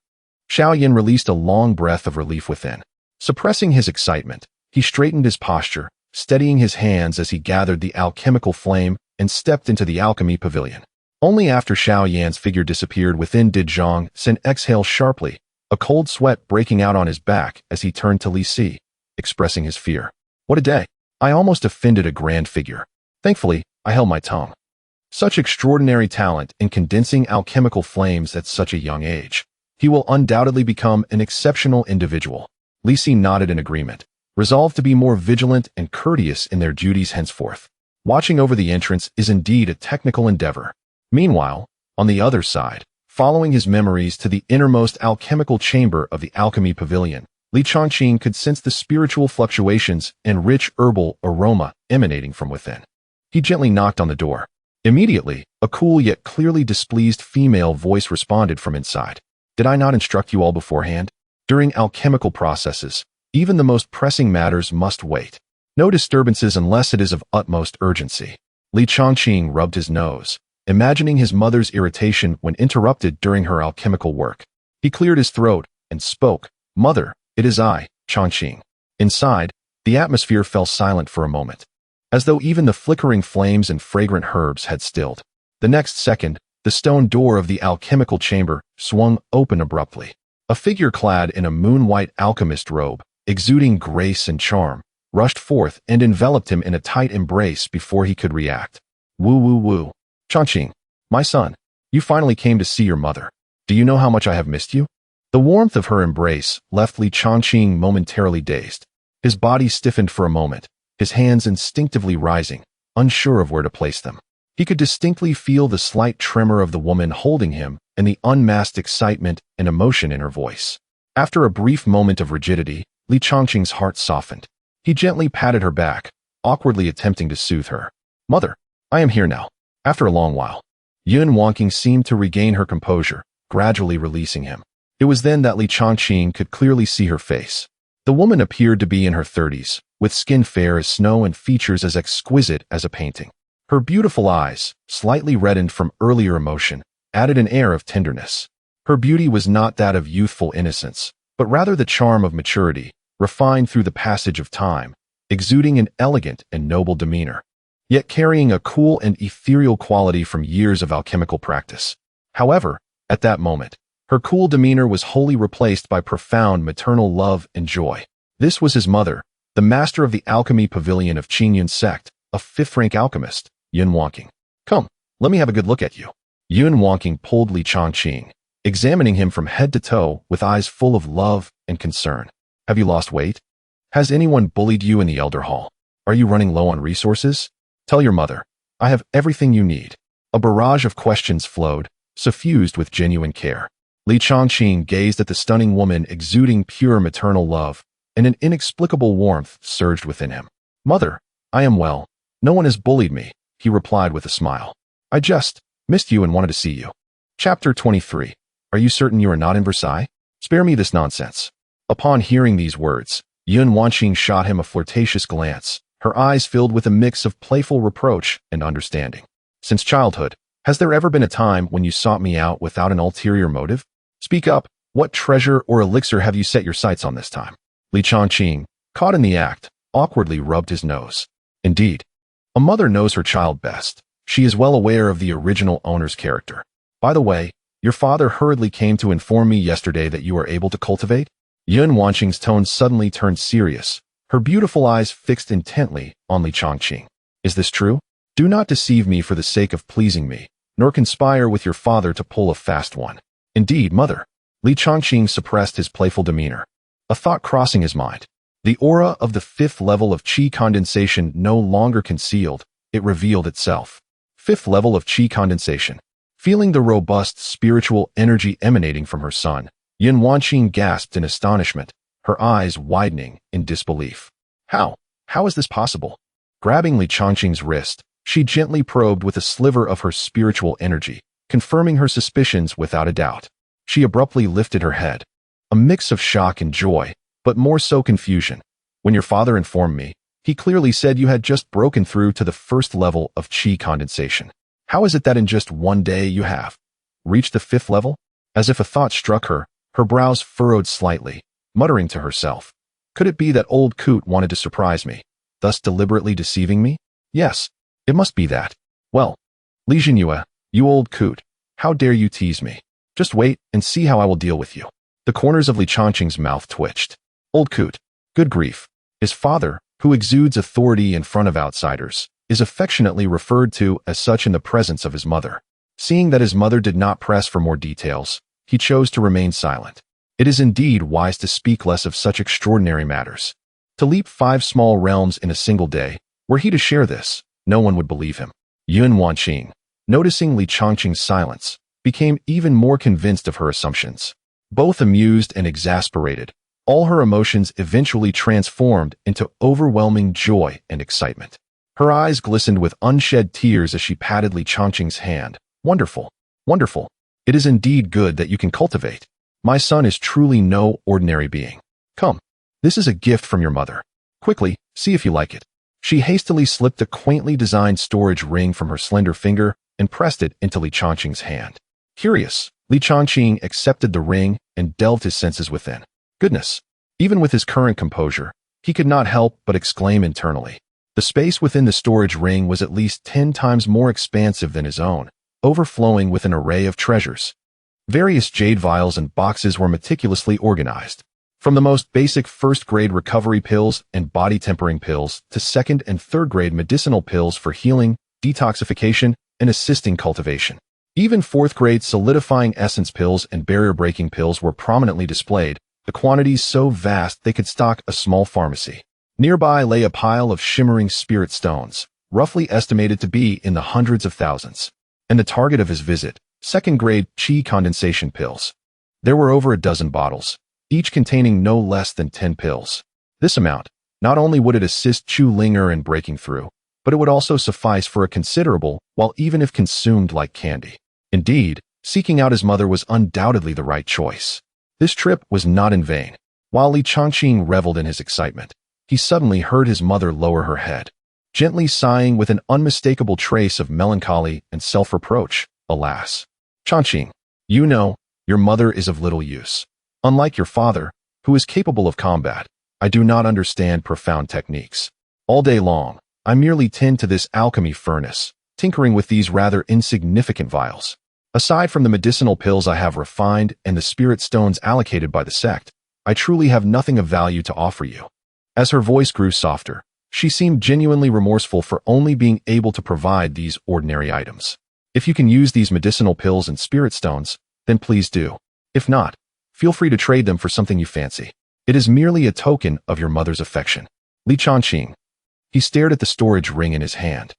Speaker 1: Xiao Yan released a long breath of relief within. Suppressing his excitement, he straightened his posture, steadying his hands as he gathered the alchemical flame and stepped into the alchemy pavilion. Only after Xiao Yan's figure disappeared within did Zhang San exhale sharply, a cold sweat breaking out on his back as he turned to Li Si, expressing his fear. What a day. I almost offended a grand figure. Thankfully, I held my tongue. Such extraordinary talent in condensing alchemical flames at such a young age. He will undoubtedly become an exceptional individual. Li Si nodded in agreement, resolved to be more vigilant and courteous in their duties henceforth. Watching over the entrance is indeed a technical endeavor. Meanwhile, on the other side, following his memories to the innermost alchemical chamber of the alchemy pavilion, Li Chongqing could sense the spiritual fluctuations and rich herbal aroma emanating from within. He gently knocked on the door. Immediately, a cool yet clearly displeased female voice responded from inside. Did I not instruct you all beforehand? During alchemical processes, even the most pressing matters must wait. No disturbances unless it is of utmost urgency. Li Chongqing rubbed his nose, imagining his mother's irritation when interrupted during her alchemical work. He cleared his throat and spoke. Mother, it is I, Chongqing. Inside, the atmosphere fell silent for a moment, as though even the flickering flames and fragrant herbs had stilled. The next second, the stone door of the alchemical chamber swung open abruptly. A figure clad in a moon-white alchemist robe, exuding grace and charm, rushed forth and enveloped him in a tight embrace before he could react. Woo woo woo. Chongqing, my son, you finally came to see your mother. Do you know how much I have missed you? The warmth of her embrace left Li Chongqing momentarily dazed. His body stiffened for a moment, his hands instinctively rising, unsure of where to place them. He could distinctly feel the slight tremor of the woman holding him and the unmasked excitement and emotion in her voice. After a brief moment of rigidity, Li Chongqing's heart softened. He gently patted her back, awkwardly attempting to soothe her. Mother, I am here now. After a long while, Yun Wangqing seemed to regain her composure, gradually releasing him. It was then that Li Chongqing could clearly see her face. The woman appeared to be in her 30s, with skin fair as snow and features as exquisite as a painting. Her beautiful eyes, slightly reddened from earlier emotion, added an air of tenderness. Her beauty was not that of youthful innocence, but rather the charm of maturity, refined through the passage of time, exuding an elegant and noble demeanor, yet carrying a cool and ethereal quality from years of alchemical practice. However, at that moment, her cool demeanor was wholly replaced by profound maternal love and joy. This was his mother, the master of the alchemy pavilion of Qingyun sect, a fifth-rank alchemist, Yun Wanqing. Come, let me have a good look at you. Yun Wanqing pulled Li Chongqing, examining him from head to toe with eyes full of love and concern. Have you lost weight? Has anyone bullied you in the elder hall? Are you running low on resources? Tell your mother, I have everything you need. A barrage of questions flowed, suffused with genuine care. Li Chongqing gazed at the stunning woman exuding pure maternal love, and an inexplicable warmth surged within him. Mother, I am well. No one has bullied me, he replied with a smile. I just missed you and wanted to see you. Chapter 23. Are you certain you are not in Versailles? Spare me this nonsense. Upon hearing these words, Yun Wanqing shot him a flirtatious glance, her eyes filled with a mix of playful reproach and understanding. Since childhood, has there ever been a time when you sought me out without an ulterior motive? Speak up, what treasure or elixir have you set your sights on this time? Li Chongqing, caught in the act, awkwardly rubbed his nose. Indeed, a mother knows her child best. She is well aware of the original owner's character. By the way, your father hurriedly came to inform me yesterday that you are able to cultivate? Yun Wanqing's tone suddenly turned serious, her beautiful eyes fixed intently on Li Chongqing. Is this true? Do not deceive me for the sake of pleasing me, nor conspire with your father to pull a fast one. Indeed, mother. Li Chongqing suppressed his playful demeanor, a thought crossing his mind. The aura of the fifth level of qi condensation no longer concealed, it revealed itself. Fifth level of qi condensation. Feeling the robust spiritual energy emanating from her son, Yun Wanqing gasped in astonishment, her eyes widening in disbelief. How is this possible? Grabbing Li Chongqing's wrist, she gently probed with a sliver of her spiritual energy, confirming her suspicions without a doubt. She abruptly lifted her head. A mix of shock and joy, but more so confusion. When your father informed me, he clearly said you had just broken through to the first level of qi condensation. How is it that in just one day you have reached the fifth level? As if a thought struck her, her brows furrowed slightly, muttering to herself. Could it be that old Coot wanted to surprise me, thus deliberately deceiving me? Yes, it must be that. Well, Li Jinhua, you old Coot, how dare you tease me? Just wait and see how I will deal with you. The corners of Li Chongqing's mouth twitched. Old Coot, good grief. His father, who exudes authority in front of outsiders, is affectionately referred to as such in the presence of his mother. Seeing that his mother did not press for more details, he chose to remain silent. It is indeed wise to speak less of such extraordinary matters. To leap 5 small realms in a single day, were he to share this, no one would believe him. Yun Wanqing, noticing Li Chongqing's silence, became even more convinced of her assumptions. Both amused and exasperated, all her emotions eventually transformed into overwhelming joy and excitement. Her eyes glistened with unshed tears as she patted Li Chongqing's hand. Wonderful, wonderful. It is indeed good that you can cultivate. My son is truly no ordinary being. Come, this is a gift from your mother. Quickly, see if you like it. She hastily slipped a quaintly designed storage ring from her slender finger and pressed it into Li Chongqing's hand. Curious, Li Chongqing accepted the ring and delved his senses within. Goodness, even with his current composure, he could not help but exclaim internally. The space within the storage ring was at least 10 times more expansive than his own, overflowing with an array of treasures. Various jade vials and boxes were meticulously organized. From the most basic first-grade recovery pills and body-tempering pills to second- and third-grade medicinal pills for healing, detoxification, and assisting cultivation. Even fourth-grade solidifying essence pills and barrier-breaking pills were prominently displayed, the quantities so vast they could stock a small pharmacy. Nearby lay a pile of shimmering spirit stones, roughly estimated to be in the hundreds of thousands. And the target of his visit, second-grade qi condensation pills. There were over a dozen bottles, each containing no less than 10 pills. This amount, not only would it assist Chu Linger in breaking through, but it would also suffice for a considerable, while even if consumed like candy. Indeed, seeking out his mother was undoubtedly the right choice. This trip was not in vain. While Li Chongqing reveled in his excitement, he suddenly heard his mother lower her head. gently sighing with an unmistakable trace of melancholy and self-reproach. Alas, Changqing, you know, your mother is of little use. Unlike your father, who is capable of combat, I do not understand profound techniques. All day long, I merely tend to this alchemy furnace, tinkering with these rather insignificant vials. Aside from the medicinal pills I have refined and the spirit stones allocated by the sect, I truly have nothing of value to offer you. As her voice grew softer, she seemed genuinely remorseful for only being able to provide these ordinary items. If you can use these medicinal pills and spirit stones, then please do. If not, feel free to trade them for something you fancy. It is merely a token of your mother's affection. Li Changqing. He stared at the storage ring in his hand.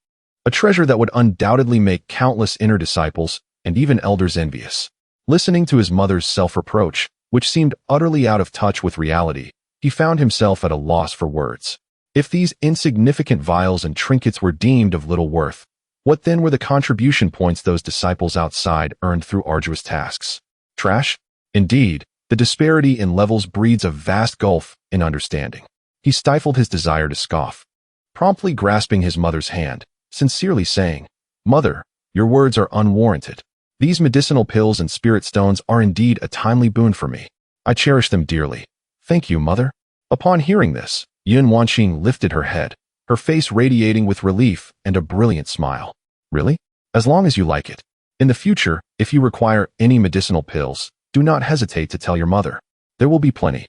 Speaker 1: A treasure that would undoubtedly make countless inner disciples and even elders envious. Listening to his mother's self-reproach, which seemed utterly out of touch with reality, he found himself at a loss for words. If these insignificant vials and trinkets were deemed of little worth, what then were the contribution points those disciples outside earned through arduous tasks? Trash? Indeed, the disparity in levels breeds a vast gulf in understanding. He stifled his desire to scoff, promptly grasping his mother's hand, sincerely saying, "Mother, your words are unwarranted. These medicinal pills and spirit stones are indeed a timely boon for me. I cherish them dearly. Thank you, mother." Upon hearing this, Yun Wanqing lifted her head, her face radiating with relief and a brilliant smile. "Really? As long as you like it. In the future, if you require any medicinal pills, do not hesitate to tell your mother. There will be plenty."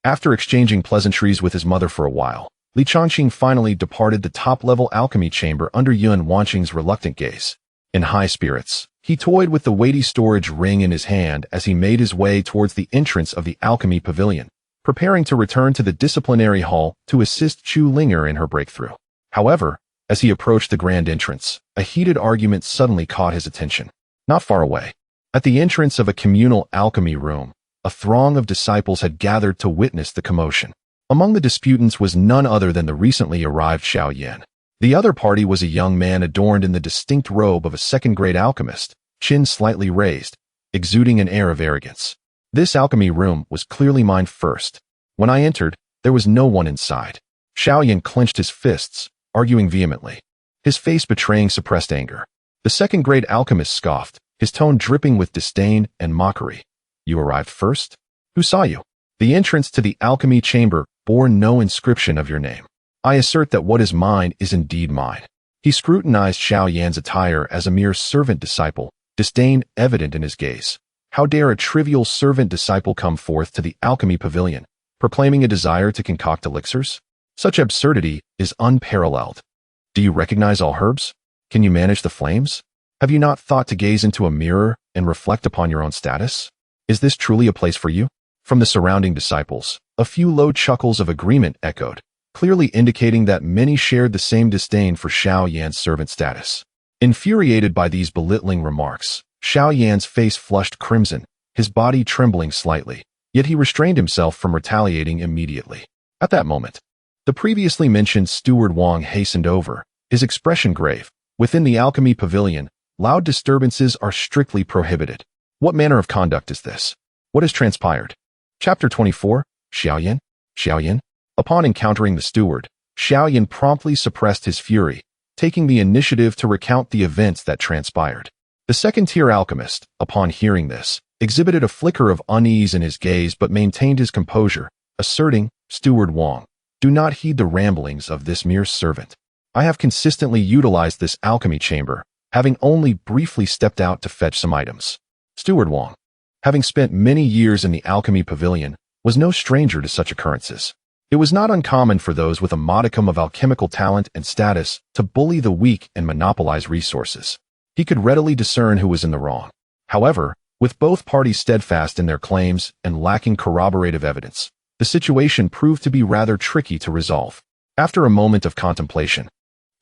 Speaker 1: After exchanging pleasantries with his mother for a while, Li Changqing finally departed the top-level alchemy chamber under Yun Wanqing's reluctant gaze. In high spirits, he toyed with the weighty storage ring in his hand as he made his way towards the entrance of the alchemy pavilion, preparing to return to the disciplinary hall to assist Chu Linger in her breakthrough. However, as he approached the grand entrance, a heated argument suddenly caught his attention. Not far away, at the entrance of a communal alchemy room, a throng of disciples had gathered to witness the commotion. Among the disputants was none other than the recently arrived Xiao Yan. The other party was a young man adorned in the distinct robe of a second-grade alchemist, chin slightly raised, exuding an air of arrogance. This alchemy room was clearly mine first. When I entered, there was no one inside. Xiao Yan clenched his fists, arguing vehemently, his face betraying suppressed anger. The second-grade alchemist scoffed, his tone dripping with disdain and mockery. "You arrived first? Who saw you? The entrance to the alchemy chamber bore no inscription of your name. I assert that what is mine is indeed mine." He scrutinized Xiao Yan's attire as a mere servant disciple, disdain evident in his gaze. How dare a trivial servant disciple come forth to the alchemy pavilion, proclaiming a desire to concoct elixirs? Such absurdity is unparalleled. Do you recognize all herbs? Can you manage the flames? Have you not thought to gaze into a mirror and reflect upon your own status? Is this truly a place for you? From the surrounding disciples, a few low chuckles of agreement echoed, clearly indicating that many shared the same disdain for Xiao Yan's servant status. Infuriated by these belittling remarks, Xiao Yan's face flushed crimson, his body trembling slightly, yet he restrained himself from retaliating immediately. At that moment, the previously mentioned Steward Wang hastened over, his expression grave. Within the alchemy pavilion, loud disturbances are strictly prohibited. What manner of conduct is this? What has transpired? Chapter 24, Xiao Yan? Xiao Yan? Upon encountering the steward, Xiao Yan promptly suppressed his fury, taking the initiative to recount the events that transpired. The second-tier alchemist, upon hearing this, exhibited a flicker of unease in his gaze but maintained his composure, asserting, "Steward Wang, do not heed the ramblings of this mere servant. I have consistently utilized this alchemy chamber, having only briefly stepped out to fetch some items." Steward Wang, having spent many years in the alchemy pavilion, was no stranger to such occurrences. It was not uncommon for those with a modicum of alchemical talent and status to bully the weak and monopolize resources. He could readily discern who was in the wrong. However, with both parties steadfast in their claims and lacking corroborative evidence, the situation proved to be rather tricky to resolve. After a moment of contemplation,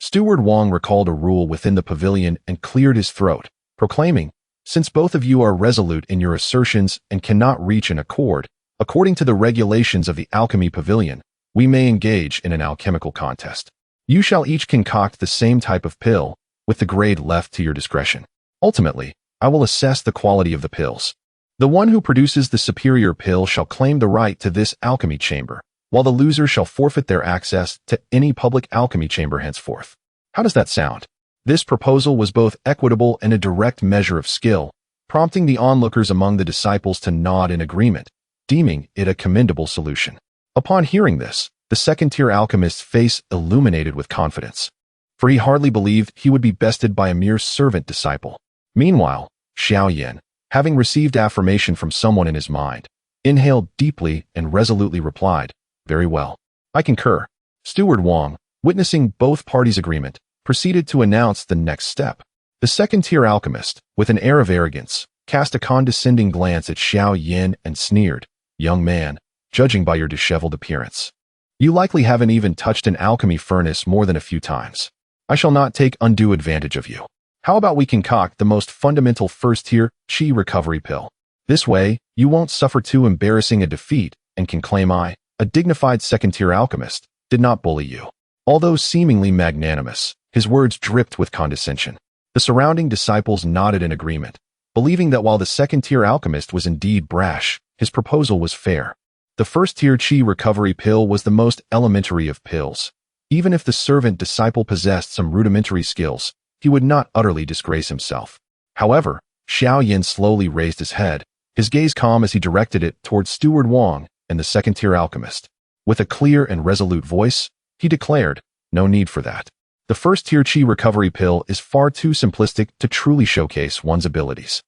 Speaker 1: Steward Wang recalled a rule within the pavilion and cleared his throat, proclaiming, "Since both of you are resolute in your assertions and cannot reach an accord, according to the regulations of the alchemy pavilion, we may engage in an alchemical contest. You shall each concoct the same type of pill, with the grade left to your discretion. Ultimately, I will assess the quality of the pills. The one who produces the superior pill shall claim the right to this alchemy chamber. while the loser shall forfeit their access to any public alchemy chamber henceforth. How does that sound? This proposal was both equitable and a direct measure of skill, prompting the onlookers among the disciples to nod in agreement, deeming it a commendable solution. Upon hearing this, the second-tier alchemist's face illuminated with confidence, for he hardly believed he would be bested by a mere servant disciple. Meanwhile, Xiao Yin, having received affirmation from someone in his mind, inhaled deeply and resolutely replied, "Very well. I concur." Steward Wang, witnessing both parties' agreement, proceeded to announce the next step. The second-tier alchemist, with an air of arrogance, cast a condescending glance at Xiao Yin and sneered, "Young man, judging by your disheveled appearance, you likely haven't even touched an alchemy furnace more than a few times. I shall not take undue advantage of you. How about we concoct the most fundamental first-tier Qi recovery pill? This way, you won't suffer too embarrassing a defeat and can claim I, a dignified second-tier alchemist, did not bully you." Although seemingly magnanimous, his words dripped with condescension. The surrounding disciples nodded in agreement, believing that while the second-tier alchemist was indeed brash, his proposal was fair. The first-tier Qi recovery pill was the most elementary of pills. Even if the servant disciple possessed some rudimentary skills, he would not utterly disgrace himself. However, Xiao Yin slowly raised his head, his gaze calm as he directed it towards Steward Wang and the second-tier alchemist. With a clear and resolute voice, he declared, "No need for that. The first-tier Qi recovery pill is far too simplistic to truly showcase one's abilities.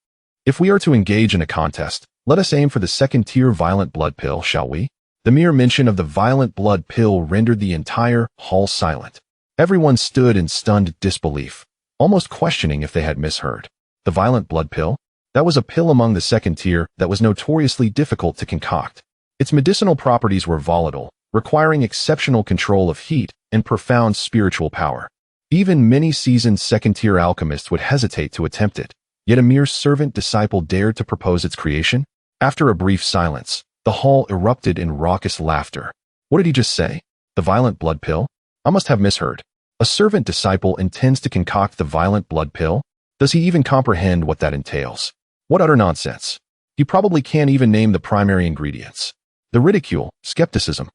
Speaker 1: If we are to engage in a contest, let us aim for the second-tier violent blood pill, shall we?" The mere mention of the violent blood pill rendered the entire hall silent. Everyone stood in stunned disbelief, almost questioning if they had misheard. The violent blood pill? That was a pill among the second tier that was notoriously difficult to concoct. Its medicinal properties were volatile, requiring exceptional control of heat and profound spiritual power. Even many seasoned second-tier alchemists would hesitate to attempt it, yet a mere servant disciple dared to propose its creation. After a brief silence, the hall erupted in raucous laughter. What did he just say? The violent blood pill? I must have misheard. A servant disciple intends to concoct the violent blood pill? Does he even comprehend what that entails? What utter nonsense. He probably can't even name the primary ingredients. The ridicule, skepticism,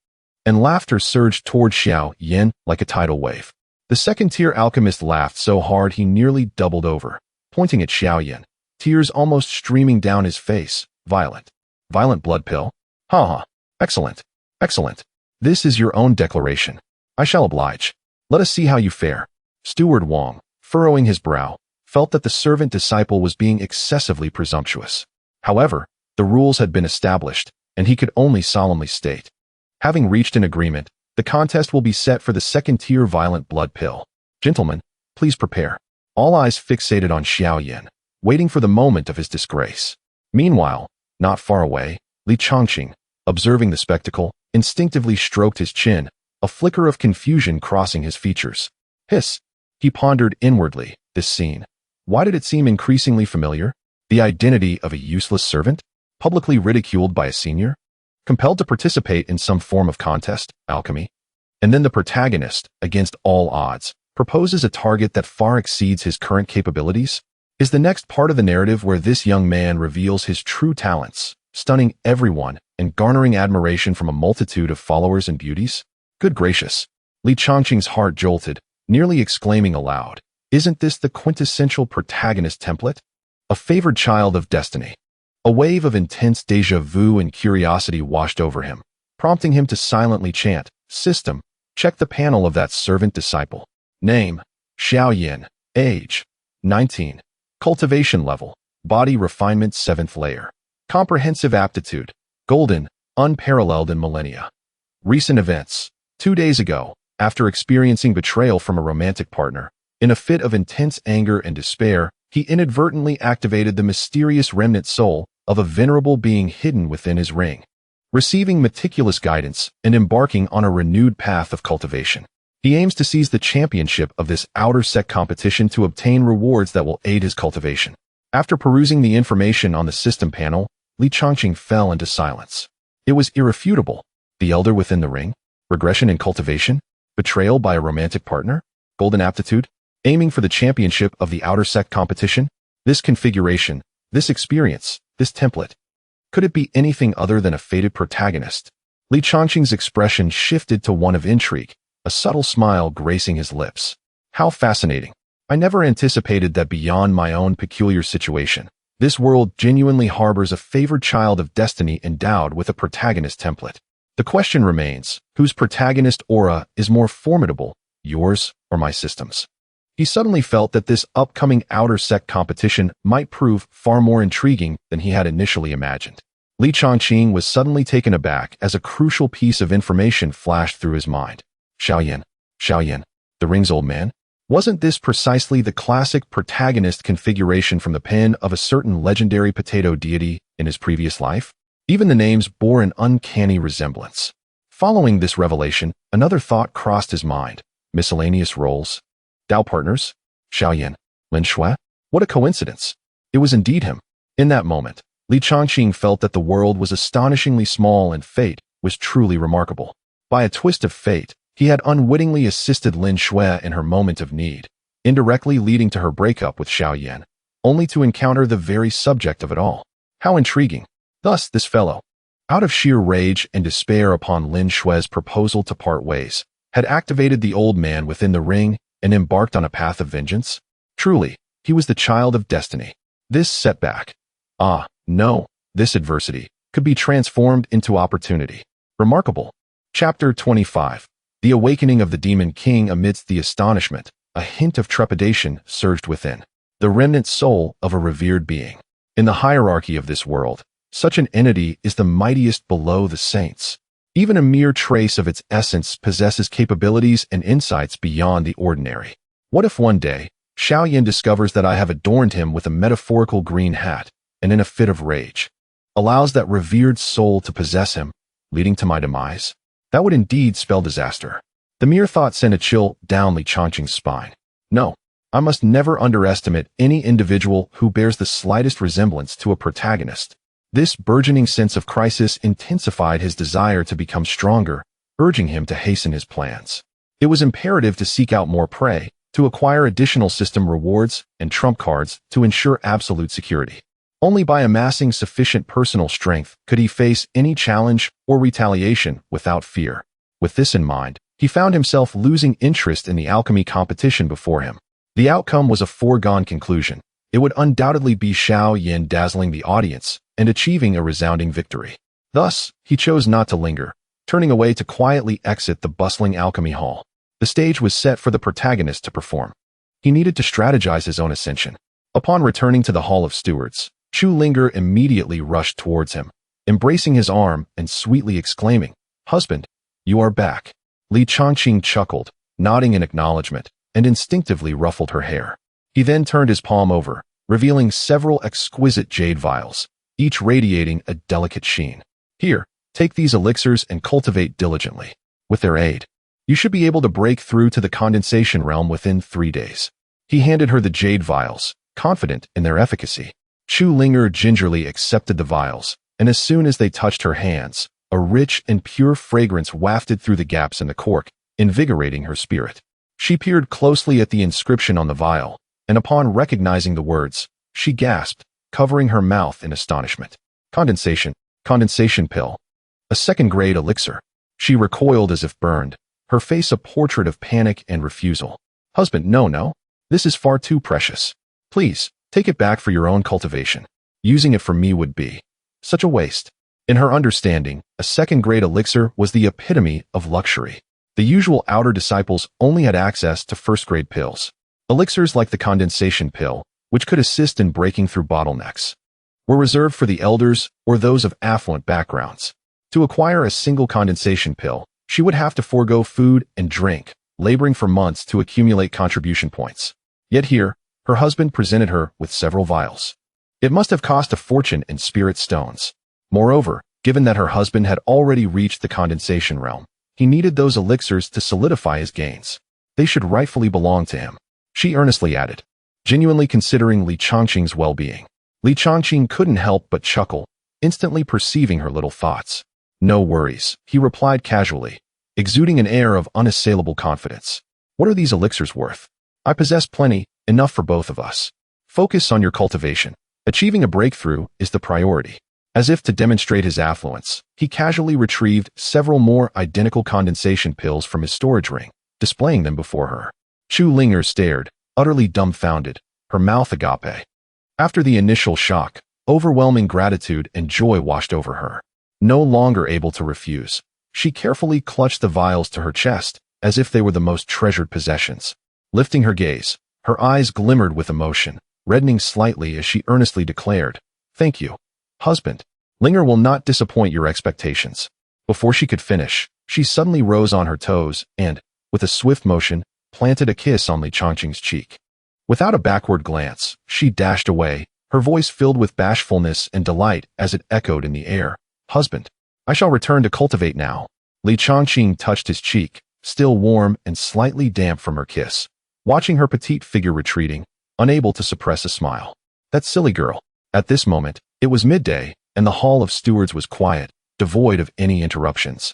Speaker 1: and laughter surged toward Xiao Yin like a tidal wave. The second-tier alchemist laughed so hard he nearly doubled over, pointing at Xiao Yin, tears almost streaming down his face. Violent blood pill? Ha ha. Excellent. Excellent. This is your own declaration. I shall oblige. Let us see how you fare. Steward Wang, furrowing his brow, felt that the servant disciple was being excessively presumptuous. However, the rules had been established, and he could only solemnly state, having reached an agreement, the contest will be set for the second-tier violent blood pill. Gentlemen, please prepare. All eyes fixated on Xiao Yin, waiting for the moment of his disgrace. Meanwhile, not far away, Li Chongqing, observing the spectacle, instinctively stroked his chin, a flicker of confusion crossing his features. Hiss! He pondered inwardly, this scene. Why did it seem increasingly familiar? The identity of a useless servant? Publicly ridiculed by a senior? Compelled to participate in some form of contest, alchemy? And then the protagonist, against all odds, proposes a target that far exceeds his current capabilities? Is the next part of the narrative where this young man reveals his true talents, stunning everyone and garnering admiration from a multitude of followers and beauties? Good gracious! Li Chongqing's heart jolted, nearly exclaiming aloud, "Isn't this the quintessential protagonist template? A favored child of destiny." A wave of intense déjà vu and curiosity washed over him, prompting him to silently chant, "System, check the panel of that servant disciple. Name, Xiao Yin. Age, 19. Cultivation level, body refinement 7th layer. Comprehensive aptitude, golden, unparalleled in millennia. Recent events. 2 days ago, after experiencing betrayal from a romantic partner, in a fit of intense anger and despair, he inadvertently activated the mysterious remnant soul of a venerable being hidden within his ring. Receiving meticulous guidance and embarking on a renewed path of cultivation, he aims to seize the championship of this outer sect competition to obtain rewards that will aid his cultivation. After perusing the information on the system panel, Li Chongqing fell into silence. It was irrefutable. The elder within the ring, regression in cultivation, betrayal by a romantic partner, golden aptitude, aiming for the championship of the outer sect competition. This configuration, this experience, this template. Could it be anything other than a fated protagonist? Li Changqing's expression shifted to one of intrigue, a subtle smile gracing his lips. How fascinating. I never anticipated that beyond my own peculiar situation, this world genuinely harbors a favored child of destiny endowed with a protagonist template. The question remains, whose protagonist aura is more formidable, yours or my system's? He suddenly felt that this upcoming outer sect competition might prove far more intriguing than he had initially imagined. Li Changqing was suddenly taken aback as a crucial piece of information flashed through his mind. Xiao Yan, the ring's old man? Wasn't this precisely the classic protagonist configuration from the pen of a certain legendary potato deity in his previous life? Even the names bore an uncanny resemblance. Following this revelation, another thought crossed his mind. Miscellaneous roles. Dao partners? Xiao Yan, Lin Shui? What a coincidence. It was indeed him. In that moment, Li Changqing felt that the world was astonishingly small and fate was truly remarkable. By a twist of fate, he had unwittingly assisted Lin Shui in her moment of need, indirectly leading to her breakup with Xiao Yan, only to encounter the very subject of it all. How intriguing. Thus, this fellow, out of sheer rage and despair upon Lin Shui's proposal to part ways, had activated the old man within the ring and embarked on a path of vengeance? Truly, he was the child of destiny. This setback, this adversity, could be transformed into opportunity. Remarkable. Chapter 25. The awakening of the Demon King. Amidst the astonishment, a hint of trepidation surged within. The remnant soul of a revered being. In the hierarchy of this world, such an entity is the mightiest below the saints. Even a mere trace of its essence possesses capabilities and insights beyond the ordinary. What if one day, Xiao Yan discovers that I have adorned him with a metaphorical green hat, and in a fit of rage, allows that revered soul to possess him, leading to my demise? That would indeed spell disaster. The mere thought sent a chill down Li Changqing's spine. No, I must never underestimate any individual who bears the slightest resemblance to a protagonist. This burgeoning sense of crisis intensified his desire to become stronger, urging him to hasten his plans. It was imperative to seek out more prey, to acquire additional system rewards and trump cards to ensure absolute security. Only by amassing sufficient personal strength could he face any challenge or retaliation without fear. With this in mind, he found himself losing interest in the alchemy competition before him. The outcome was a foregone conclusion. It would undoubtedly be Xiao Yan dazzling the audience and achieving a resounding victory. Thus, he chose not to linger, turning away to quietly exit the bustling alchemy hall. The stage was set for the protagonist to perform. He needed to strategize his own ascension. Upon returning to the Hall of Stewards, Chu Linger immediately rushed towards him, embracing his arm and sweetly exclaiming, "Husband, you are back." Li Changqing chuckled, nodding in acknowledgement, and instinctively ruffled her hair. He then turned his palm over, revealing several exquisite jade vials, each radiating a delicate sheen. "Here, take these elixirs and cultivate diligently. With their aid, you should be able to break through to the condensation realm within 3 days." He handed her the jade vials, confident in their efficacy. Chu Linger gingerly accepted the vials, and as soon as they touched her hands, a rich and pure fragrance wafted through the gaps in the cork, invigorating her spirit. She peered closely at the inscription on the vial, and upon recognizing the words, she gasped, covering her mouth in astonishment. Condensation pill. A second-grade elixir. She recoiled as if burned, her face a portrait of panic and refusal. "Husband, no. This is far too precious. Please, take it back for your own cultivation. Using it for me would be such a waste." In her understanding, a second-grade elixir was the epitome of luxury. The usual outer disciples only had access to first-grade pills. Elixirs like the condensation pill, which could assist in breaking through bottlenecks, were reserved for the elders or those of affluent backgrounds. To acquire a single condensation pill, she would have to forego food and drink, laboring for months to accumulate contribution points. Yet here, her husband presented her with several vials. It must have cost a fortune in spirit stones. Moreover, given that her husband had already reached the condensation realm, he needed those elixirs to solidify his gains. They should rightfully belong to him, she earnestly added, genuinely considering Li Changqing's well-being. Li Changqing couldn't help but chuckle, instantly perceiving her little thoughts. "No worries," he replied casually, exuding an air of unassailable confidence. "What are these elixirs worth? I possess plenty, enough for both of us. Focus on your cultivation. Achieving a breakthrough is the priority." As if to demonstrate his affluence, he casually retrieved several more identical condensation pills from his storage ring, displaying them before her. Chu Linger stared, utterly dumbfounded, her mouth agape. After the initial shock, overwhelming gratitude and joy washed over her. No longer able to refuse, she carefully clutched the vials to her chest, as if they were the most treasured possessions. Lifting her gaze, her eyes glimmered with emotion, reddening slightly as she earnestly declared, "Thank you, husband. Linger will not disappoint your expectations." Before she could finish, she suddenly rose on her toes and, with a swift motion, planted a kiss on Li Changqing's cheek. Without a backward glance, she dashed away, her voice filled with bashfulness and delight as it echoed in the air. "Husband, I shall return to cultivate now." Li Changqing touched his cheek, still warm and slightly damp from her kiss, watching her petite figure retreating, unable to suppress a smile. That silly girl. At this moment, it was midday, and the hall of stewards was quiet, devoid of any interruptions.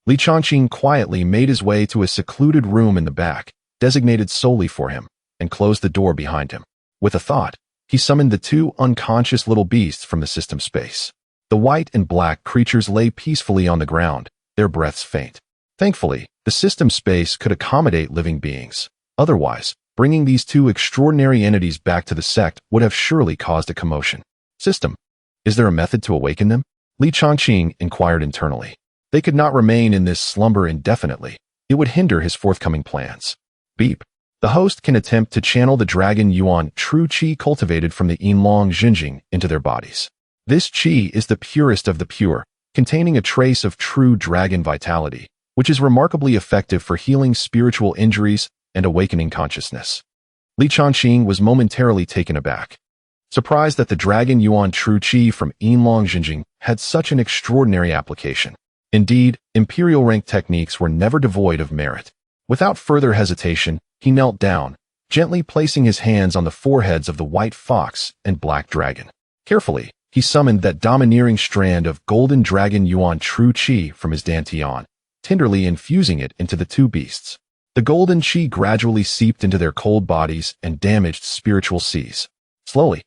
Speaker 1: Li Changqing quietly made his way to a secluded room in the back, designated solely for him, and closed the door behind him. With a thought, he summoned the two unconscious little beasts from the system space. The white and black creatures lay peacefully on the ground, their breaths faint. Thankfully, the system space could accommodate living beings. Otherwise, bringing these two extraordinary entities back to the sect would have surely caused a commotion. "System, is there a method to awaken them?" Li Changqing inquired internally. They could not remain in this slumber indefinitely. It would hinder his forthcoming plans. Beep. The host can attempt to channel the dragon yuan true qi cultivated from the Yinlong Jinjing into their bodies. This qi is the purest of the pure, containing a trace of true dragon vitality, which is remarkably effective for healing spiritual injuries and awakening consciousness. Li Changqing was momentarily taken aback, surprised that the dragon yuan true qi from Yinlong Jinjing had such an extraordinary application. Indeed, imperial rank techniques were never devoid of merit. Without further hesitation, he knelt down, gently placing his hands on the foreheads of the white fox and black dragon. Carefully, he summoned that domineering strand of golden dragon yuan true qi from his dantian, tenderly infusing it into the two beasts. The golden qi gradually seeped into their cold bodies and damaged spiritual seas. Slowly,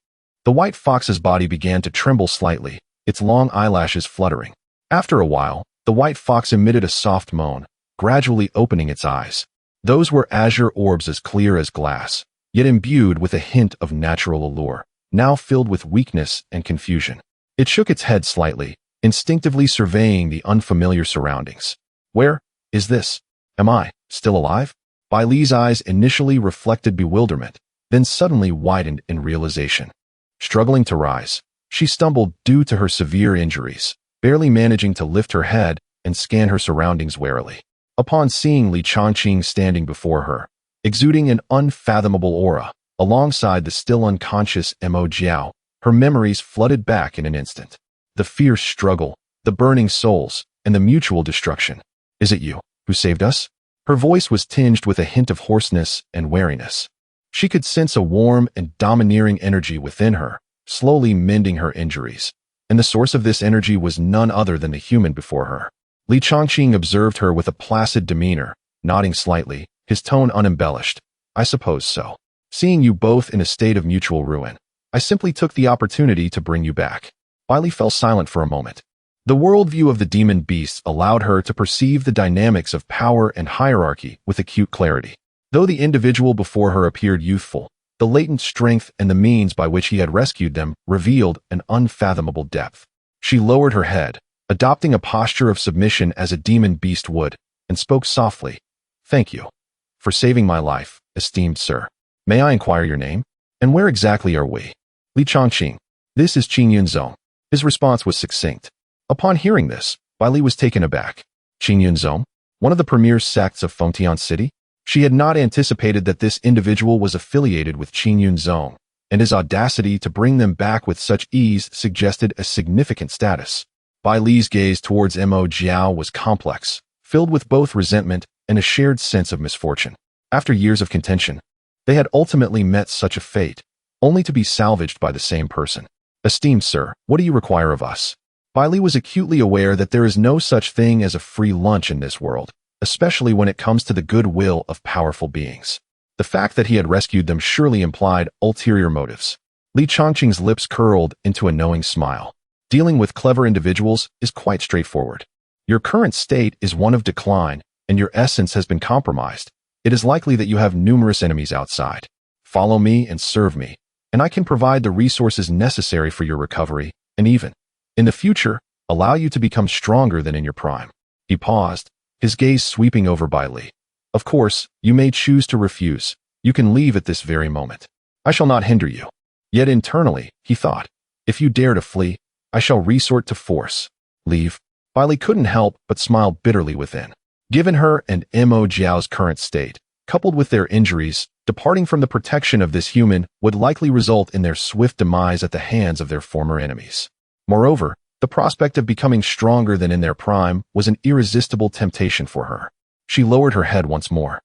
Speaker 1: the white fox's body began to tremble slightly, its long eyelashes fluttering. After a while, the white fox emitted a soft moan, gradually opening its eyes. Those were azure orbs as clear as glass, yet imbued with a hint of natural allure, now filled with weakness and confusion. It shook its head slightly, instinctively surveying the unfamiliar surroundings. "Where is this? Am I still alive?" Bai Li's eyes initially reflected bewilderment, then suddenly widened in realization. Struggling to rise, she stumbled due to her severe injuries, barely managing to lift her head and scan her surroundings warily. Upon seeing Li Changqing standing before her, exuding an unfathomable aura, alongside the still unconscious Mo Jiao, her memories flooded back in an instant. The fierce struggle, the burning souls, and the mutual destruction. "Is it you who saved us?" Her voice was tinged with a hint of hoarseness and wariness. She could sense a warm and domineering energy within her, slowly mending her injuries, and the source of this energy was none other than the human before her. Li Changqing observed her with a placid demeanor, nodding slightly, his tone unembellished. "I suppose so. Seeing you both in a state of mutual ruin, I simply took the opportunity to bring you back." Li fell silent for a moment. The worldview of the demon beasts allowed her to perceive the dynamics of power and hierarchy with acute clarity. Though the individual before her appeared youthful, the latent strength and the means by which he had rescued them revealed an unfathomable depth. She lowered her head, adopting a posture of submission as a demon beast would, and spoke softly. "Thank you for saving my life, esteemed sir. May I inquire your name? And where exactly are we?" "Li Changqing. This is Qing Yunzong." His response was succinct. Upon hearing this, Bai Li was taken aback. Qing Yunzong? One of the premier sects of Fengtian City? She had not anticipated that this individual was affiliated with Qing Yunzong, and his audacity to bring them back with such ease suggested a significant status. Bai Li's gaze towards Mo Jiao was complex, filled with both resentment and a shared sense of misfortune. After years of contention, they had ultimately met such a fate, only to be salvaged by the same person. "Esteemed sir, what do you require of us?" Bai Li was acutely aware that there is no such thing as a free lunch in this world, especially when it comes to the goodwill of powerful beings. The fact that he had rescued them surely implied ulterior motives. Li Changqing's lips curled into a knowing smile. Dealing with clever individuals is quite straightforward. Your current state is one of decline, and your essence has been compromised. It is likely that you have numerous enemies outside. Follow me and serve me, and I can provide the resources necessary for your recovery, and even, in the future, allow you to become stronger than in your prime. He paused, his gaze sweeping over Bai Li. Of course, you may choose to refuse. You can leave at this very moment. I shall not hinder you. Yet internally, he thought, if you dare to flee, I shall resort to force. Leave. Bai Li couldn't help but smile bitterly within. Given her and Mo Jiao's current state, coupled with their injuries, departing from the protection of this human would likely result in their swift demise at the hands of their former enemies. Moreover, the prospect of becoming stronger than in their prime was an irresistible temptation for her. She lowered her head once more.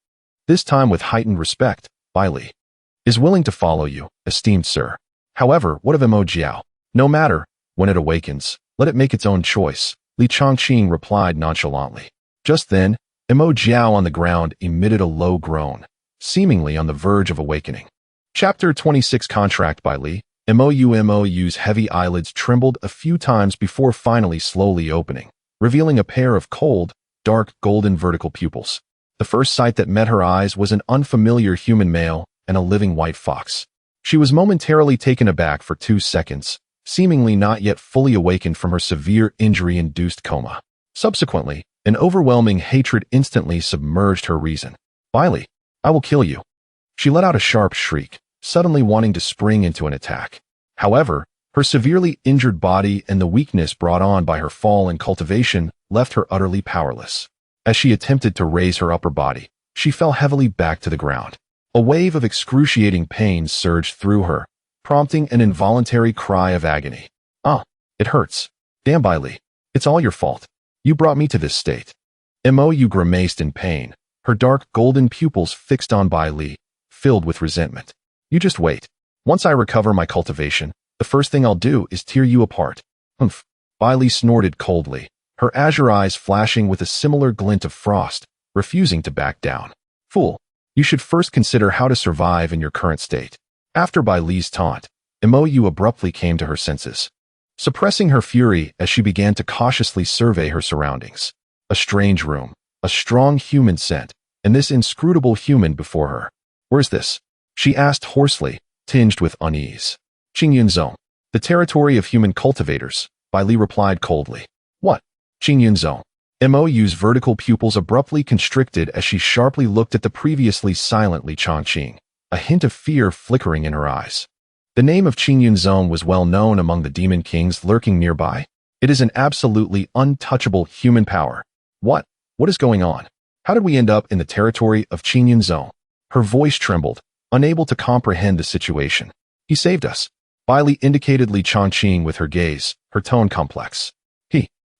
Speaker 1: This time with heightened respect. Bai Li is willing to follow you, esteemed sir. However, what of Mo Jiao? No matter, when it awakens, let it make its own choice, Li Chongqing replied nonchalantly. Just then, Mo Jiao on the ground emitted a low groan, seemingly on the verge of awakening. Chapter 26 Contract Bai Li. Mou's heavy eyelids trembled a few times before finally slowly opening, revealing a pair of cold, dark golden vertical pupils. The first sight that met her eyes was an unfamiliar human male and a living white fox. She was momentarily taken aback for 2 seconds, seemingly not yet fully awakened from her severe injury-induced coma. Subsequently, an overwhelming hatred instantly submerged her reason. Bai Li, I will kill you. She let out a sharp shriek, suddenly wanting to spring into an attack. However, her severely injured body and the weakness brought on by her fall in cultivation left her utterly powerless. As she attempted to raise her upper body, she fell heavily back to the ground. A wave of excruciating pain surged through her, prompting an involuntary cry of agony. Ah, it hurts. Damn, Bai Li, it's all your fault. You brought me to this state. Mou grimaced in pain, her dark golden pupils fixed on Bai Li, filled with resentment. You just wait. Once I recover my cultivation, the first thing I'll do is tear you apart. Humph. Bai Li snorted coldly, her azure eyes flashing with a similar glint of frost, refusing to back down. Fool, you should first consider how to survive in your current state. After Bai Li's taunt, Mou abruptly came to her senses, suppressing her fury as she began to cautiously survey her surroundings. A strange room, a strong human scent, and this inscrutable human before her. Where's this? She asked hoarsely, tinged with unease. Qingyun Zone, the territory of human cultivators, Bai Li replied coldly. What? Qingyun Zone. Mou's vertical pupils abruptly constricted as she sharply looked at the previously silent Li Chongqing, a hint of fear flickering in her eyes. The name of Qingyun Zone was well known among the demon kings lurking nearby. It is an absolutely untouchable human power. What? What is going on? How did we end up in the territory of Qingyun Zone? Her voice trembled, unable to comprehend the situation. He saved us. Bai Li indicated Li Chongqing with her gaze, her tone complex.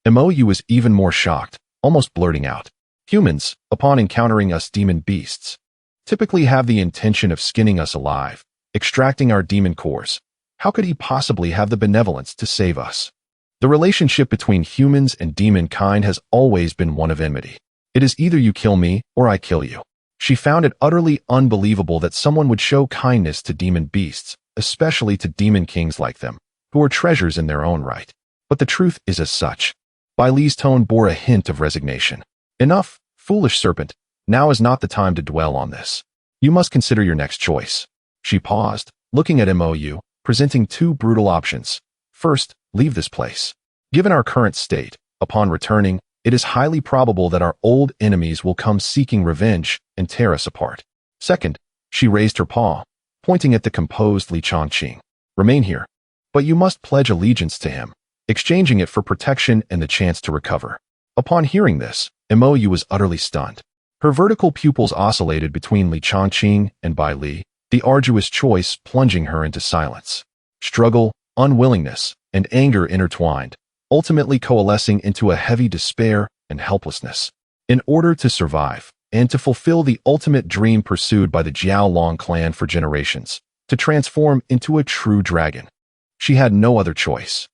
Speaker 1: Mou was even more shocked, almost blurting out. Humans, upon encountering us demon beasts, typically have the intention of skinning us alive, extracting our demon cores. How could he possibly have the benevolence to save us? The relationship between humans and demon kind has always been one of enmity. It is either you kill me or I kill you. She found it utterly unbelievable that someone would show kindness to demon beasts, especially to demon kings like them, who are treasures in their own right. But the truth is as such. Bai Li's tone bore a hint of resignation. Enough, foolish serpent. Now is not the time to dwell on this. You must consider your next choice. She paused, looking at Mou, presenting 2 brutal options. First, leave this place. Given our current state, upon returning, it is highly probable that our old enemies will come seeking revenge and tear us apart. Second, she raised her paw, pointing at the composed Li Chongqing. Remain here, but you must pledge allegiance to him, exchanging it for protection and the chance to recover. Upon hearing this, Mou was utterly stunned. Her vertical pupils oscillated between Li Chongqing and Bai Li, the arduous choice plunging her into silence. Struggle, unwillingness, and anger intertwined, ultimately coalescing into a heavy despair and helplessness. In order to survive, and to fulfill the ultimate dream pursued by the Jiaolong clan for generations, to transform into a true dragon, she had no other choice.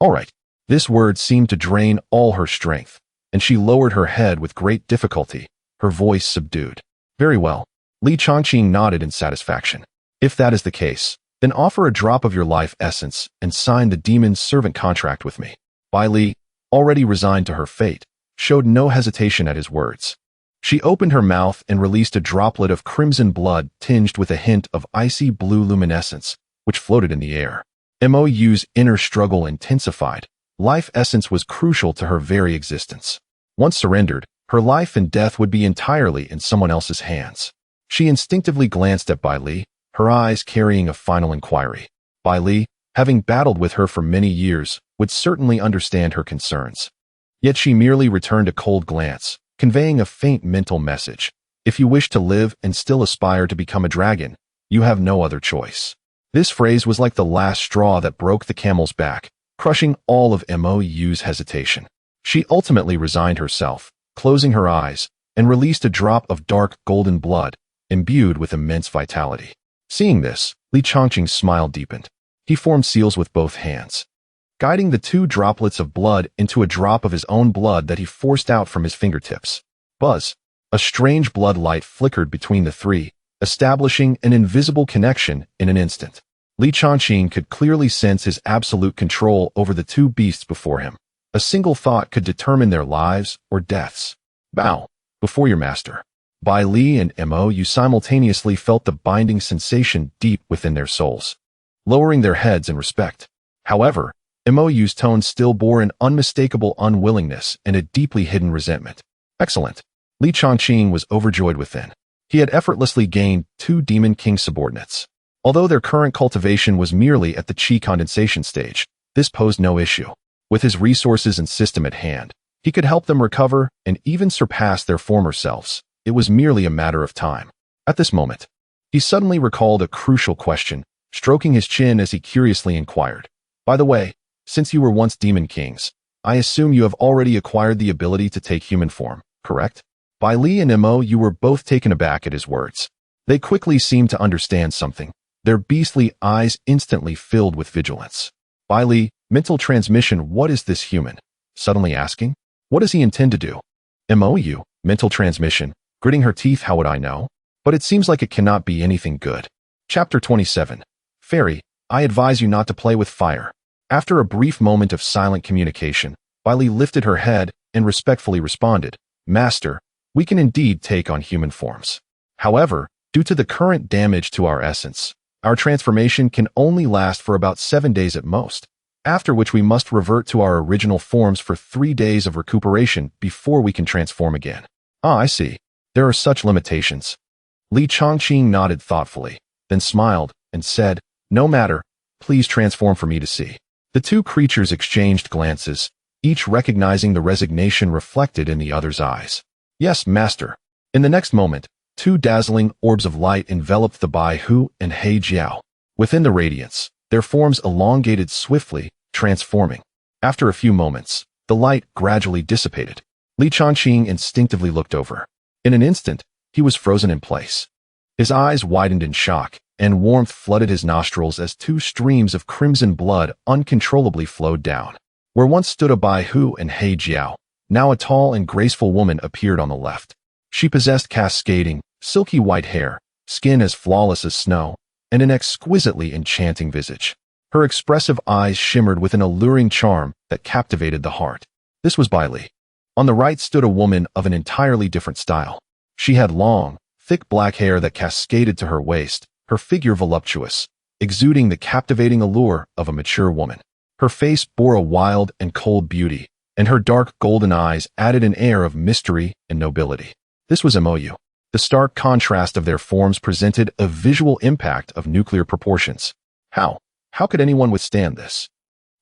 Speaker 1: All right, this word seemed to drain all her strength, and she lowered her head with great difficulty, her voice subdued. Very well. Li Chongqing nodded in satisfaction. If that is the case, Then offer a drop of your life essence and sign the demon's servant contract with me. Bai Li, already resigned to her fate, showed no hesitation at his words. She opened her mouth and released a droplet of crimson blood tinged with a hint of icy blue luminescence, which floated in the air. Mou's inner struggle intensified. Life essence was crucial to her very existence. Once surrendered, her life and death would be entirely in someone else's hands. She instinctively glanced at Bai Li, her eyes carrying a final inquiry. Bai Li, having battled with her for many years, would certainly understand her concerns. Yet she merely returned a cold glance, conveying a faint mental message. If you wish to live and still aspire to become a dragon, you have no other choice. This phrase was like the last straw that broke the camel's back, crushing all of Mou's hesitation. She ultimately resigned herself, closing her eyes, and released a drop of dark golden blood, imbued with immense vitality. Seeing this, Li Chongqing's smile deepened. He formed seals with both hands, guiding the 2 droplets of blood into a drop of his own blood that he forced out from his fingertips. Buzz! A strange blood light flickered between the 3, establishing an invisible connection in an instant. Li Chongqing could clearly sense his absolute control over the 2 beasts before him. A single thought could determine their lives or deaths. Bow before your master. Bai Li and Mou simultaneously felt the binding sensation deep within their souls, lowering their heads in respect. However, Mou's tone still bore an unmistakable unwillingness and a deeply hidden resentment. Excellent. Li Chongqing was overjoyed within. He had effortlessly gained 2 Demon King subordinates. Although their current cultivation was merely at the qi condensation stage, this posed no issue. With his resources and system at hand, he could help them recover and even surpass their former selves. It was merely a matter of time. At this moment, he suddenly recalled a crucial question, stroking his chin as he curiously inquired. By the way, since you were once demon kings, I assume you have already acquired the ability to take human form, correct? Bai Li and Mou were both taken aback at his words. They quickly seemed to understand something. Their beastly eyes instantly filled with vigilance. Bai Li, mental transmission, what is this human? Suddenly asking. What does he intend to do? Mou, mental transmission, gritting her teeth, how would I know? But it seems like it cannot be anything good. Chapter 27. Fairy, I advise you not to play with fire. After a brief moment of silent communication, Bai Li lifted her head and respectfully responded, Master, we can indeed take on human forms. However, due to the current damage to our essence, our transformation can only last for about 7 days at most, after which we must revert to our original forms for 3 days of recuperation before we can transform again. Ah, I see. There are such limitations. Li Chongqing nodded thoughtfully, then smiled and said, No matter, please transform for me to see. The 2 creatures exchanged glances, each recognizing the resignation reflected in the other's eyes. Yes, master. In the next moment, 2 dazzling orbs of light enveloped the Bai Hu and He Jiao. Within the radiance, their forms elongated swiftly, transforming. After a few moments, the light gradually dissipated. Li Chongqing instinctively looked over. In an instant, he was frozen in place. His eyes widened in shock, and warmth flooded his nostrils as 2 streams of crimson blood uncontrollably flowed down. Where once stood a Bai Hu and He Jiao, now a tall and graceful woman appeared on the left. She possessed cascading, silky white hair, skin as flawless as snow, and an exquisitely enchanting visage. Her expressive eyes shimmered with an alluring charm that captivated the heart. This was Bai Li. On the right stood a woman of an entirely different style. She had long, thick black hair that cascaded to her waist, her figure voluptuous, exuding the captivating allure of a mature woman. Her face bore a wild and cold beauty, and her dark golden eyes added an air of mystery and nobility. This was Mou. The stark contrast of their forms presented a visual impact of nuclear proportions. How could anyone withstand this?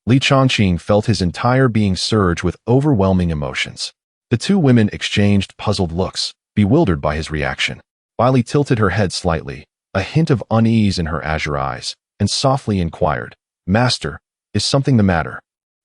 Speaker 1: Li Chongqing felt his entire being surge with overwhelming emotions. The 2 women exchanged puzzled looks, bewildered by his reaction. Bai Li tilted her head slightly, a hint of unease in her azure eyes, and softly inquired, Master, is something the matter?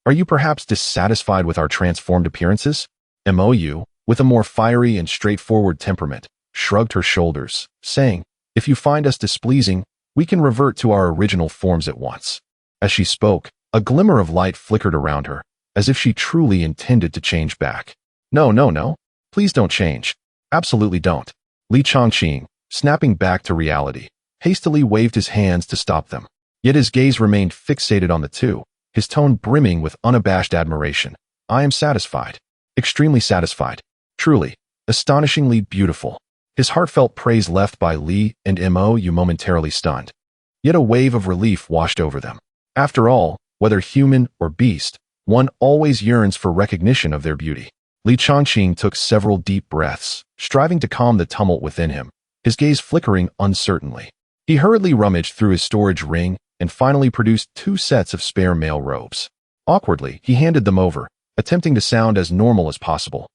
Speaker 1: Are you perhaps dissatisfied with our transformed appearances? Mou, with a more fiery and straightforward temperament, shrugged her shoulders, saying, If you find us displeasing, we can revert to our original forms at once. As she spoke, a glimmer of light flickered around her, as if she truly intended to change back. No. Please don't change. Absolutely don't. Li Chongqing, snapping back to reality, hastily waved his hands to stop them. Yet his gaze remained fixated on the two, his tone brimming with unabashed admiration. I am satisfied. Extremely satisfied. Truly, astonishingly beautiful. His heartfelt praise left by Li and Mo momentarily stunned. Yet a wave of relief washed over them. After all, whether human or beast, one always yearns for recognition of their beauty. Li Chongqing took several deep breaths, striving to calm the tumult within him, his gaze flickering uncertainly. He hurriedly rummaged through his storage ring and finally produced 2 sets of spare male robes. Awkwardly, he handed them over, attempting to sound as normal as possible.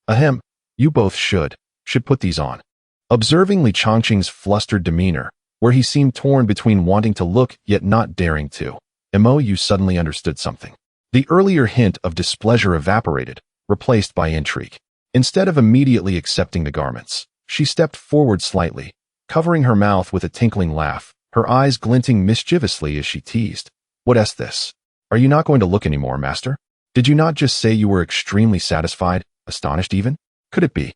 Speaker 1: Ahem, you both should put these on. Observing Li Chongqing's flustered demeanor, where he seemed torn between wanting to look yet not daring to, Mo suddenly understood something. The earlier hint of displeasure evaporated, replaced by intrigue. Instead of immediately accepting the garments, she stepped forward slightly, covering her mouth with a tinkling laugh, her eyes glinting mischievously as she teased. What's this? Are you not going to look anymore, master? Did you not just say you were extremely satisfied, astonished even? Could it be?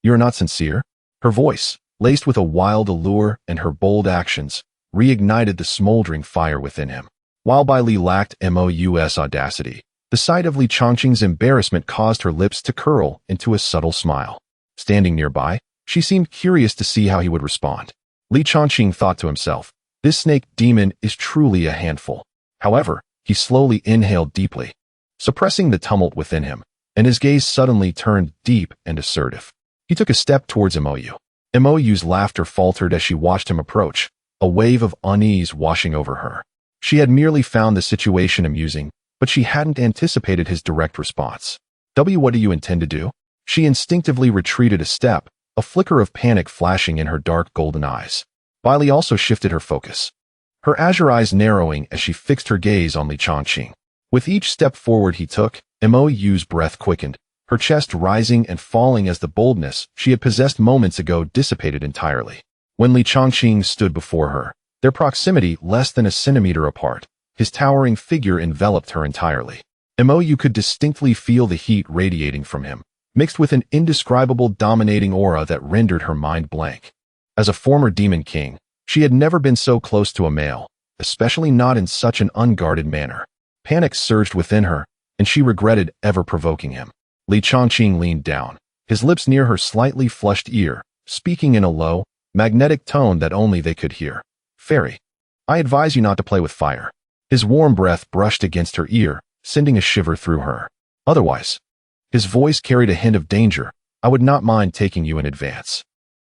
Speaker 1: You are not sincere? Her voice, laced with a wild allure and her bold actions, reignited the smoldering fire within him. While Bai Li lacked Mo's audacity, the sight of Li Chongqing's embarrassment caused her lips to curl into a subtle smile. Standing nearby, she seemed curious to see how he would respond. Li Chongqing thought to himself, this snake demon is truly a handful. However, he slowly inhaled deeply, suppressing the tumult within him, and his gaze suddenly turned deep and assertive. He took a step towards Mo. Mo's laughter faltered as she watched him approach, a wave of unease washing over her. She had merely found the situation amusing, but she hadn't anticipated his direct response. What do you intend to do? She instinctively retreated a step, a flicker of panic flashing in her dark golden eyes. Bailey also shifted her focus, her azure eyes narrowing as she fixed her gaze on Li Chongqing. With each step forward he took, Mo's breath quickened, her chest rising and falling as the boldness she had possessed moments ago dissipated entirely. When Li Chongqing stood before her, their proximity less than a centimeter apart, his towering figure enveloped her entirely. Mo could distinctly feel the heat radiating from him, mixed with an indescribable dominating aura that rendered her mind blank. As a former demon king, she had never been so close to a male, especially not in such an unguarded manner. Panic surged within her, and she regretted ever provoking him. Li Chongqing leaned down, his lips near her slightly flushed ear, speaking in a low, magnetic tone that only they could hear. Fairy, I advise you not to play with fire. His warm breath brushed against her ear, sending a shiver through her. Otherwise, his voice carried a hint of danger. I would not mind taking you in advance.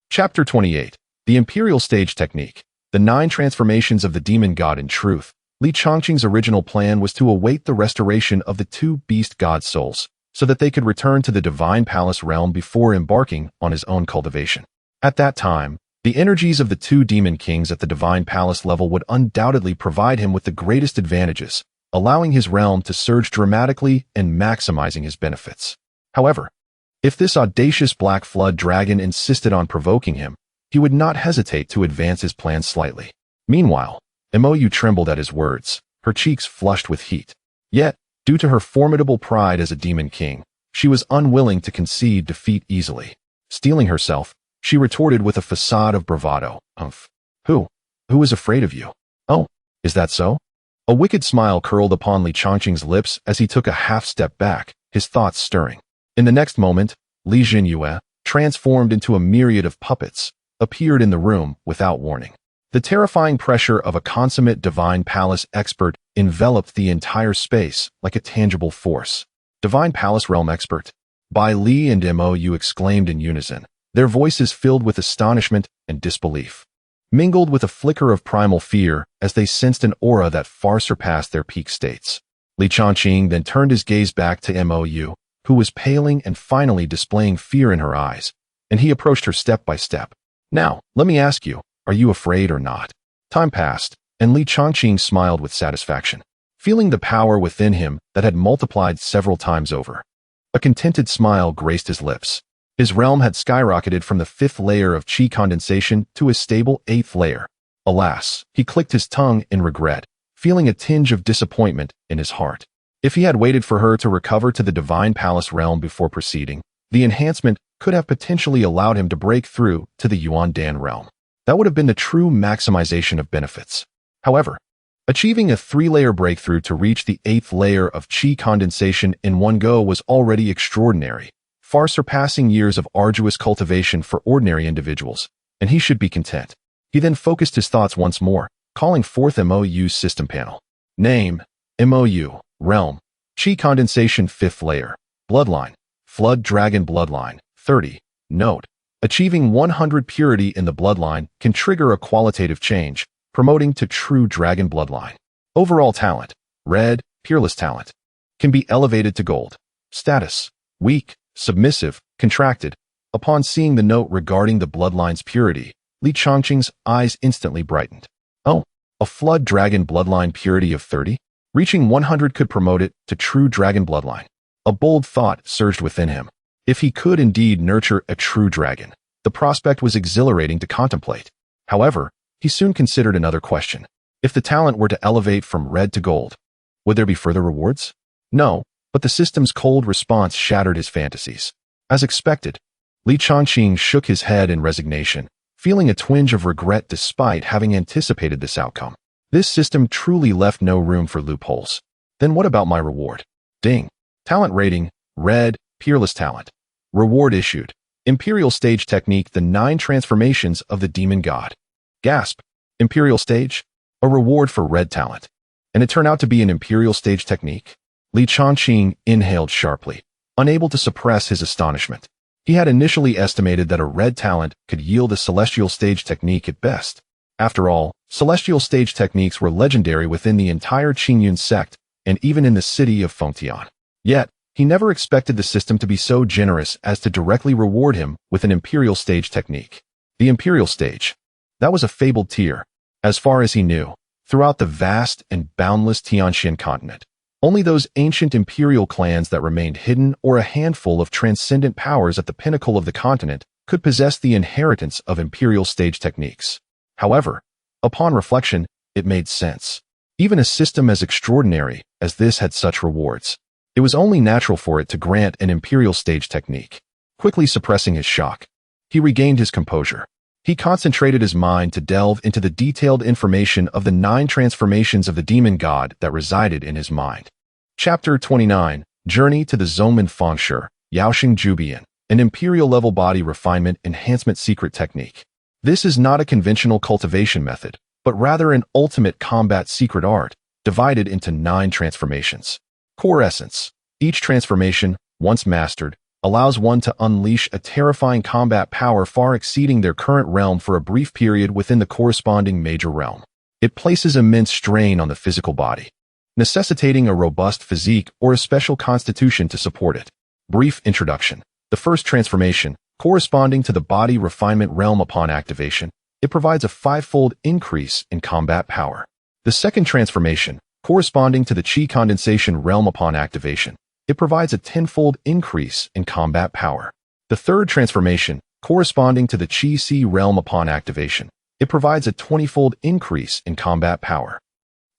Speaker 1: Chapter 28. The Imperial Stage Technique. The 9 Transformations of the Demon God. In truth, Li Chongqing's original plan was to await the restoration of the 2 beast god souls, so that they could return to the Divine Palace realm before embarking on his own cultivation. At that time, the energies of the 2 demon kings at the Divine Palace level would undoubtedly provide him with the greatest advantages, allowing his realm to surge dramatically and maximizing his benefits. However, if this audacious Black Flood dragon insisted on provoking him, he would not hesitate to advance his plans slightly. Meanwhile, Mo trembled at his words, her cheeks flushed with heat. Yet, due to her formidable pride as a demon king, she was unwilling to concede defeat easily. Steeling herself, she retorted with a facade of bravado. Who is afraid of you? Oh, is that so? A wicked smile curled upon Li Chongqing's lips as he took a half-step back, his thoughts stirring. In the next moment, Li Jinyue, transformed into a myriad of puppets, appeared in the room without warning. The terrifying pressure of a consummate Divine Palace expert enveloped the entire space like a tangible force. Divine Palace Realm Expert. Bai Li and Mo exclaimed in unison, their voices filled with astonishment and disbelief, mingled with a flicker of primal fear as they sensed an aura that far surpassed their peak states. Li Chongqing then turned his gaze back to Mo, who was paling and finally displaying fear in her eyes, and he approached her step by step. Now, let me ask you, are you afraid or not? Time passed, and Li Chongqing smiled with satisfaction, feeling the power within him that had multiplied several times over. A contented smile graced his lips. His realm had skyrocketed from the 5th layer of chi condensation to a stable 8th layer. Alas, he clicked his tongue in regret, feeling a tinge of disappointment in his heart. If he had waited for her to recover to the Divine Palace realm before proceeding, the enhancement could have potentially allowed him to break through to the Yuan Dan realm. That would have been the true maximization of benefits. However, achieving a 3-layer breakthrough to reach the 8th layer of qi condensation in one go was already extraordinary, far surpassing years of arduous cultivation for ordinary individuals, and he should be content. He then focused his thoughts once more, calling forth MOU's system panel. Name, MOU, Realm, Qi Condensation 5th Layer, Bloodline, Flood Dragon Bloodline, 30. Note, achieving 100 purity in the bloodline can trigger a qualitative change, promoting to true dragon bloodline. Overall talent, red, peerless talent, can be elevated to gold. Status, weak, submissive, contracted. Upon seeing the note regarding the bloodline's purity, Li Changqing's eyes instantly brightened. Oh, a flood dragon bloodline purity of 30? Reaching 100 could promote it to true dragon bloodline. A bold thought surged within him. If he could indeed nurture a true dragon, the prospect was exhilarating to contemplate. However, he soon considered another question. If the talent were to elevate from red to gold, would there be further rewards? No, but the system's cold response shattered his fantasies. As expected, Li Changqing shook his head in resignation, feeling a twinge of regret despite having anticipated this outcome. This system truly left no room for loopholes. Then what about my reward? Ding. Talent rating, red, peerless talent. Reward issued. Imperial Stage Technique, the 9 transformations of the Demon God. Gasp. Imperial Stage? A reward for red talent. And it turned out to be an Imperial Stage Technique? Li Changqing inhaled sharply, unable to suppress his astonishment. He had initially estimated that a red talent could yield a Celestial Stage Technique at best. After all, Celestial Stage Techniques were legendary within the entire Qingyun sect and even in the city of Fengtian. Yet, he never expected the system to be so generous as to directly reward him with an Imperial Stage Technique. The Imperial Stage. That was a fabled tier, as far as he knew, throughout the vast and boundless Tianxian continent. Only those ancient imperial clans that remained hidden or a handful of transcendent powers at the pinnacle of the continent could possess the inheritance of Imperial Stage Techniques. However, upon reflection, it made sense. Even a system as extraordinary as this had such rewards. It was only natural for it to grant an Imperial Stage Technique. Quickly suppressing his shock, he regained his composure. He concentrated his mind to delve into the detailed information of the 9 transformations of the Demon God that resided in his mind. Chapter 29, Journey to the Zongmen Fengshe, Yaoxing Jubian, an Imperial-level body refinement enhancement secret technique. This is not a conventional cultivation method, but rather an ultimate combat secret art, divided into 9 transformations. Core Essence. Each transformation, once mastered, allows one to unleash a terrifying combat power far exceeding their current realm for a brief period within the corresponding major realm. It places immense strain on the physical body, necessitating a robust physique or a special constitution to support it. Brief introduction. The first transformation, corresponding to the body refinement realm upon activation, it provides a 5-fold increase in combat power. The second transformation, corresponding to the Qi condensation realm upon activation, it provides a 10-fold increase in combat power. The third transformation, corresponding to the Qi Si realm upon activation, it provides a 20-fold increase in combat power.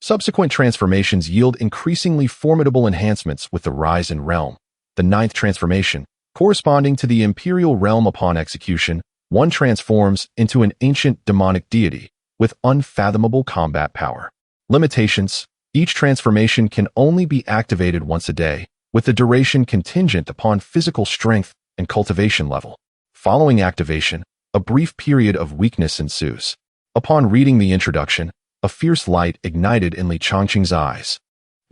Speaker 1: Subsequent transformations yield increasingly formidable enhancements with the rise in realm. The 9th transformation, corresponding to the Imperial realm upon execution, one transforms into an ancient demonic deity with unfathomable combat power. Limitations. Each transformation can only be activated once a day, with the duration contingent upon physical strength and cultivation level. Following activation, a brief period of weakness ensues. Upon reading the introduction, a fierce light ignited in Li Changqing's eyes.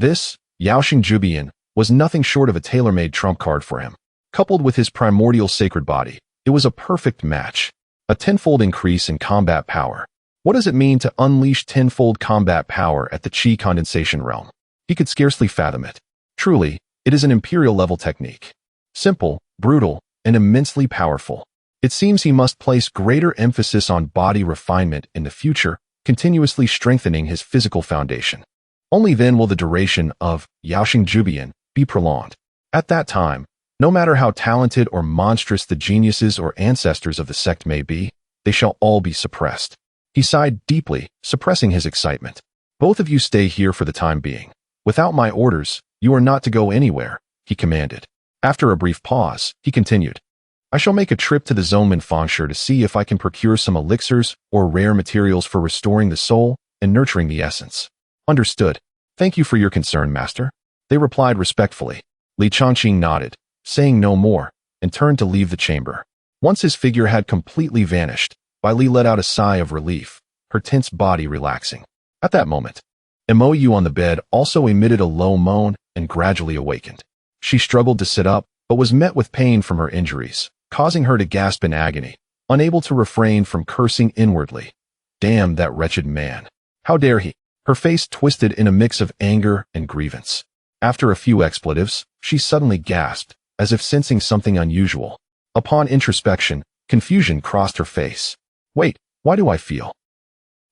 Speaker 1: This, Yaoxing Jubian, was nothing short of a tailor-made trump card for him. Coupled with his primordial sacred body, it was a perfect match. A 10-fold increase in combat power. What does it mean to unleash 10-fold combat power at the Qi condensation realm? He could scarcely fathom it. Truly, it is an Imperial-level technique. Simple, brutal, and immensely powerful. It seems he must place greater emphasis on body refinement in the future, continuously strengthening his physical foundation. Only then will the duration of Yaoxing Jubian be prolonged. At that time, no matter how talented or monstrous the geniuses or ancestors of the sect may be, they shall all be suppressed. He sighed deeply, suppressing his excitement. Both of you stay here for the time being. Without my orders, you are not to go anywhere, he commanded. After a brief pause, he continued. I shall make a trip to the Zongmen Fengshe to see if I can procure some elixirs or rare materials for restoring the soul and nurturing the essence. Understood. Thank you for your concern, master. They replied respectfully. Li Changqing nodded, saying no more, and turned to leave the chamber. Once his figure had completely vanished, Bai Li let out a sigh of relief, her tense body relaxing. At that moment, Mou on the bed also emitted a low moan and gradually awakened. She struggled to sit up, but was met with pain from her injuries, causing her to gasp in agony, unable to refrain from cursing inwardly. Damn that wretched man. How dare he? Her face twisted in a mix of anger and grievance. After a few expletives, she suddenly gasped, as if sensing something unusual. Upon introspection, confusion crossed her face. Wait, why do I feel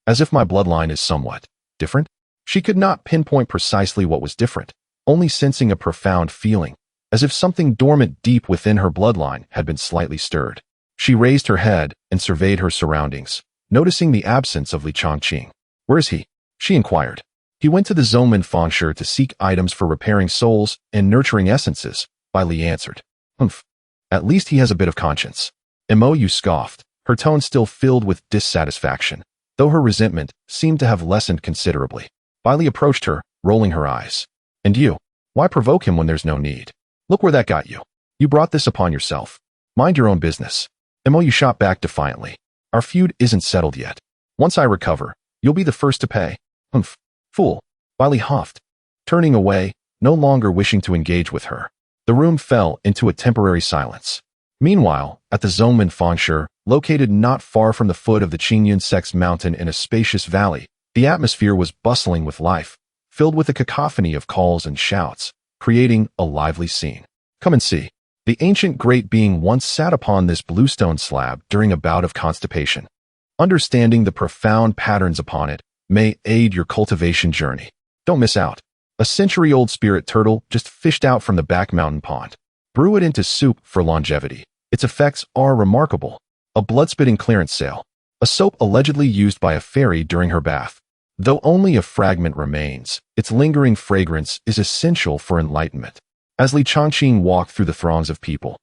Speaker 1: as if my bloodline is somewhat different? She could not pinpoint precisely what was different, only sensing a profound feeling, as if something dormant deep within her bloodline had been slightly stirred. She raised her head and surveyed her surroundings, noticing the absence of Li Changqing. Where is he? She inquired. He went to the Zoman Fengshi to seek items for repairing souls and nurturing essences, Bai Li answered. Humph. At least he has a bit of conscience. Mou scoffed, her tone still filled with dissatisfaction, though her resentment seemed to have lessened considerably. Bai Li approached her, rolling her eyes. And you? Why provoke him when there's no need? Look where that got you. You brought this upon yourself. Mind your own business. Mou shot back defiantly. Our feud isn't settled yet. Once I recover, you'll be the first to pay. Humph. Fool. Bai Li huffed, turning away, no longer wishing to engage with her. The room fell into a temporary silence. Meanwhile, at the Zoman Fengshi, located not far from the foot of the Qingyun Sex Mountain in a spacious valley, the atmosphere was bustling with life, filled with a cacophony of calls and shouts, creating a lively scene. Come and see. The ancient great being once sat upon this bluestone slab during a bout of constipation. Understanding the profound patterns upon it may aid your cultivation journey. Don't miss out. A century-old spirit turtle just fished out from the back mountain pond. Brew it into soup for longevity. Its effects are remarkable. A blood-spitting clearance sale. A soap allegedly used by a fairy during her bath. Though only a fragment remains, its lingering fragrance is essential for enlightenment. As Li Changqing walked through the throngs of people,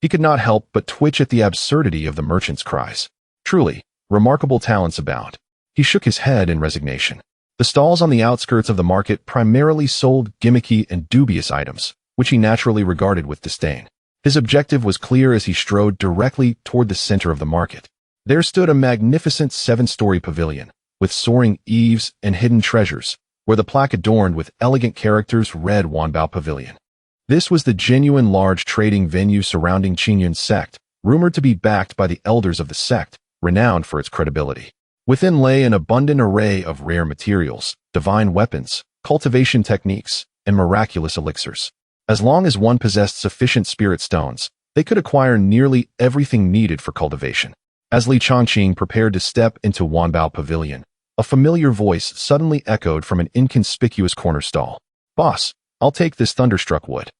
Speaker 1: he could not help but twitch at the absurdity of the merchant's cries. Truly, remarkable talents abound. He shook his head in resignation. The stalls on the outskirts of the market primarily sold gimmicky and dubious items, which he naturally regarded with disdain. His objective was clear as he strode directly toward the center of the market. There stood a magnificent 7-story pavilion, with soaring eaves and hidden treasures, where the plaque adorned with elegant characters read Wanbao Pavilion. This was the genuine large trading venue surrounding Qingyun sect, rumored to be backed by the elders of the sect, renowned for its credibility. Within lay an abundant array of rare materials, divine weapons, cultivation techniques, and miraculous elixirs. As long as one possessed sufficient spirit stones, they could acquire nearly everything needed for cultivation. As Li Changqing prepared to step into Wanbao Pavilion, a familiar voice suddenly echoed from an inconspicuous corner stall. Boss, I'll take this thunderstruck wood.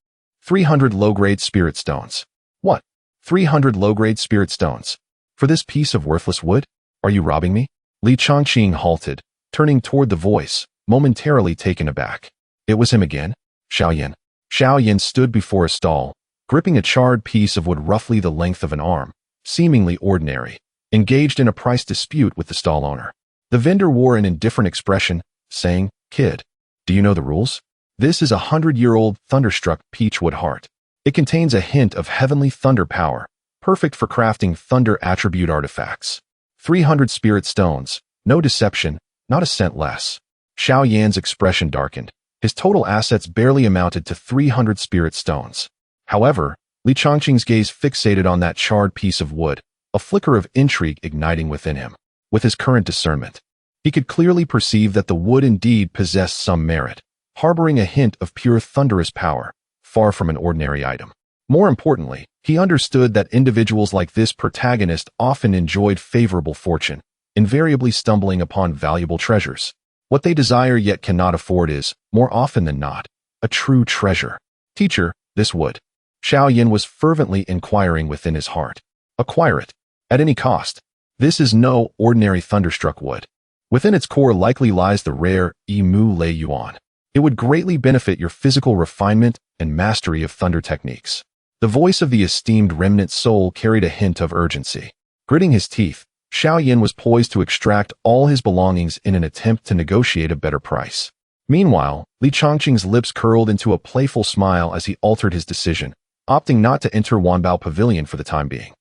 Speaker 1: 300 low-grade spirit stones. What? 300 low-grade spirit stones? For this piece of worthless wood? Are you robbing me? Li Changqing halted, turning toward the voice, momentarily taken aback. It was him again? Xiaoyan. Xiaoyan stood before a stall, gripping a charred piece of wood roughly the length of an arm, seemingly ordinary, engaged in a price dispute with the stall owner. The vendor wore an indifferent expression, saying, Kid, do you know the rules? This is a 100-year-old thunderstruck peachwood heart. It contains a hint of heavenly thunder power, perfect for crafting thunder attribute artifacts. 300 spirit stones, no deception, not a cent less. Xiao Yan's expression darkened. His total assets barely amounted to 300 spirit stones. However, Li Changqing's gaze fixated on that charred piece of wood, a flicker of intrigue igniting within him. With his current discernment, he could clearly perceive that the wood indeed possessed some merit, harboring a hint of pure thunderous power, far from an ordinary item. More importantly, he understood that individuals like this protagonist often enjoyed favorable fortune, invariably stumbling upon valuable treasures. What they desire yet cannot afford is, more often than not, a true treasure. Teacher, this wood. Xiao Yan was fervently inquiring within his heart. Acquire it, at any cost. This is no ordinary thunderstruck wood. Within its core likely lies the rare Yimu Lei Yuan. It would greatly benefit your physical refinement and mastery of thunder techniques. The voice of the esteemed remnant soul carried a hint of urgency. Gritting his teeth, Xiao Yin was poised to extract all his belongings in an attempt to negotiate a better price. Meanwhile, Li Chongqing's lips curled into a playful smile as he altered his decision, opting not to enter Wanbao Pavilion for the time being.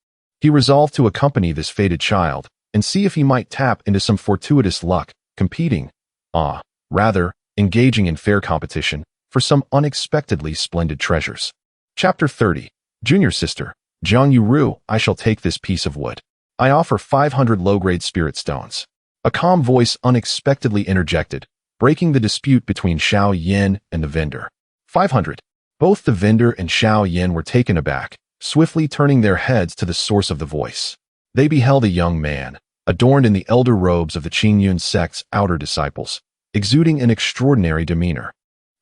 Speaker 1: He resolved to accompany this fated child and see if he might tap into some fortuitous luck, rather, engaging in fair competition for some unexpectedly splendid treasures. Chapter 30. Junior Sister, Jiang Yuru, I shall take this piece of wood. I offer 500 low-grade spirit stones. A calm voice unexpectedly interjected, breaking the dispute between Xiao Yin and the vendor. 500. Both the vendor and Xiao Yin were taken aback, swiftly turning their heads to the source of the voice. They beheld a young man, adorned in the elder robes of the Qingyun sect's outer disciples, exuding an extraordinary demeanor,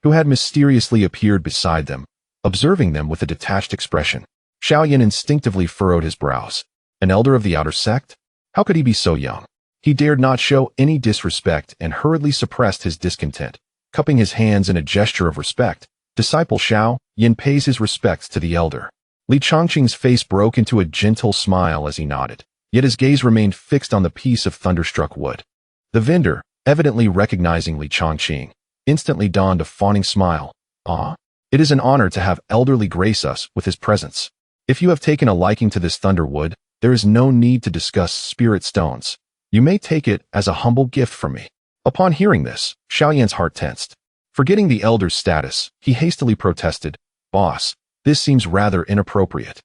Speaker 1: who had mysteriously appeared beside them, observing them with a detached expression. Xiao Yin instinctively furrowed his brows. An elder of the outer sect? How could he be so young? He dared not show any disrespect and hurriedly suppressed his discontent. Cupping his hands in a gesture of respect, disciple Xiao Yin pays his respects to the elder. Li Chongqing's face broke into a gentle smile as he nodded, yet his gaze remained fixed on the piece of thunderstruck wood. The vendor, evidently recognizing Li Chongqing, instantly donned a fawning smile. It is an honor to have elderly grace us with his presence. If you have taken a liking to this thunderwood, there is no need to discuss spirit stones. You may take it as a humble gift from me. Upon hearing this, Xiao Yin's heart tensed. Forgetting the elder's status, he hastily protested, Boss, this seems rather inappropriate.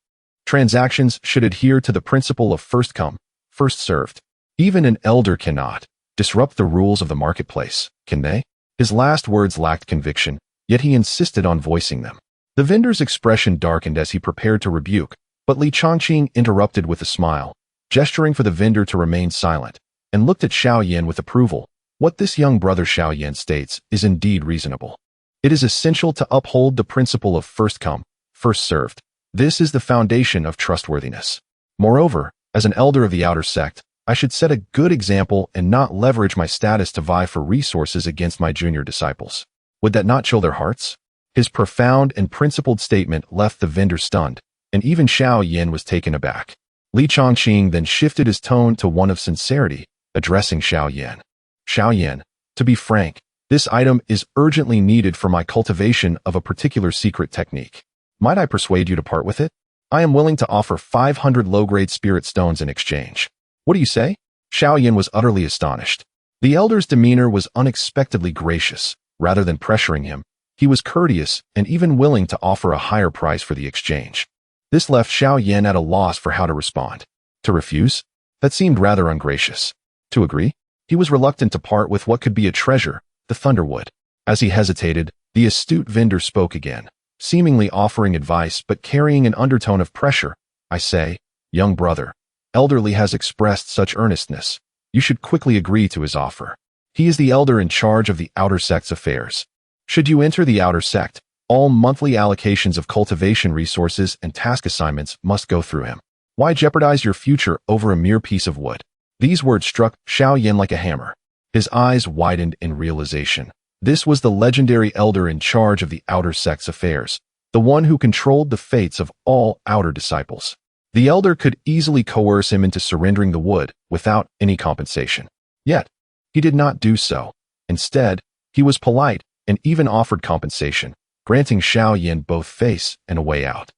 Speaker 1: Transactions should adhere to the principle of first come, first served. Even an elder cannot disrupt the rules of the marketplace, can they? His last words lacked conviction, yet he insisted on voicing them. The vendor's expression darkened as he prepared to rebuke, but Li Chongqing interrupted with a smile, gesturing for the vendor to remain silent, and looked at Xiao Yin with approval. What this young brother Xiao Yin states is indeed reasonable. It is essential to uphold the principle of first come, first served. This is the foundation of trustworthiness. Moreover, as an elder of the outer sect, I should set a good example and not leverage my status to vie for resources against my junior disciples. Would that not chill their hearts? His profound and principled statement left the vendor stunned, and even Xiao Yin was taken aback. Li Chongqing then shifted his tone to one of sincerity, addressing Xiao Yin. Xiao Yin, to be frank, this item is urgently needed for my cultivation of a particular secret technique. Might I persuade you to part with it? I am willing to offer 500 low-grade spirit stones in exchange. What do you say? Xiao Yin was utterly astonished. The elder's demeanor was unexpectedly gracious. Rather than pressuring him, he was courteous and even willing to offer a higher price for the exchange. This left Xiao Yin at a loss for how to respond. To refuse? That seemed rather ungracious. To agree? He was reluctant to part with what could be a treasure, the thunderwood. As he hesitated, the astute vendor spoke again, seemingly offering advice but carrying an undertone of pressure. I say, young brother, elderly has expressed such earnestness. You should quickly agree to his offer. He is the elder in charge of the outer sect's affairs. Should you enter the outer sect, all monthly allocations of cultivation resources and task assignments must go through him. Why jeopardize your future over a mere piece of wood? These words struck Xiao Yin like a hammer. His eyes widened in realization. This was the legendary elder in charge of the outer sect's affairs, the one who controlled the fates of all outer disciples. The elder could easily coerce him into surrendering the wood without any compensation. Yet, he did not do so. Instead, he was polite and even offered compensation, granting Xiao Yin both face and a way out.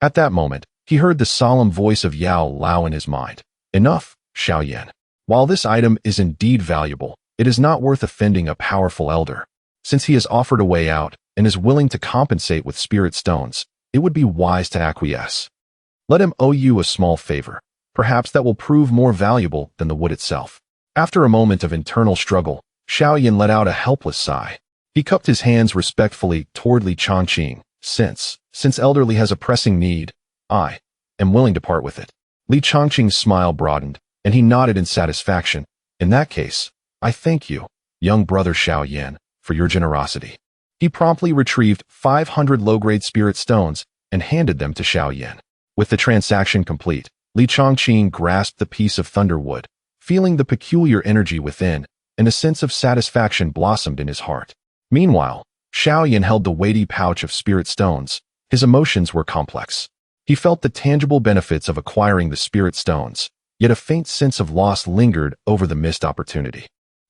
Speaker 1: At that moment, he heard the solemn voice of Yao Lao in his mind. Enough, Xiao Yin. While this item is indeed valuable, it is not worth offending a powerful elder. Since he has offered a way out and is willing to compensate with spirit stones, it would be wise to acquiesce. Let him owe you a small favor. Perhaps that will prove more valuable than the wood itself. After a moment of internal struggle, Xiao Yin let out a helpless sigh. He cupped his hands respectfully toward Li Chongqing. Since elderly has a pressing need, I am willing to part with it. Li Chongqing's smile broadened, and he nodded in satisfaction. In that case, I thank you, young brother Xiao Yin, for your generosity. He promptly retrieved 500 low-grade spirit stones and handed them to Xiao Yin. With the transaction complete, Li Chongqing grasped the piece of thunderwood, feeling the peculiar energy within, and a sense of satisfaction blossomed in his heart. Meanwhile, Xiao Yin held the weighty pouch of spirit stones. His emotions were complex. He felt the tangible benefits of acquiring the spirit stones, yet a faint sense of loss lingered over the missed opportunity.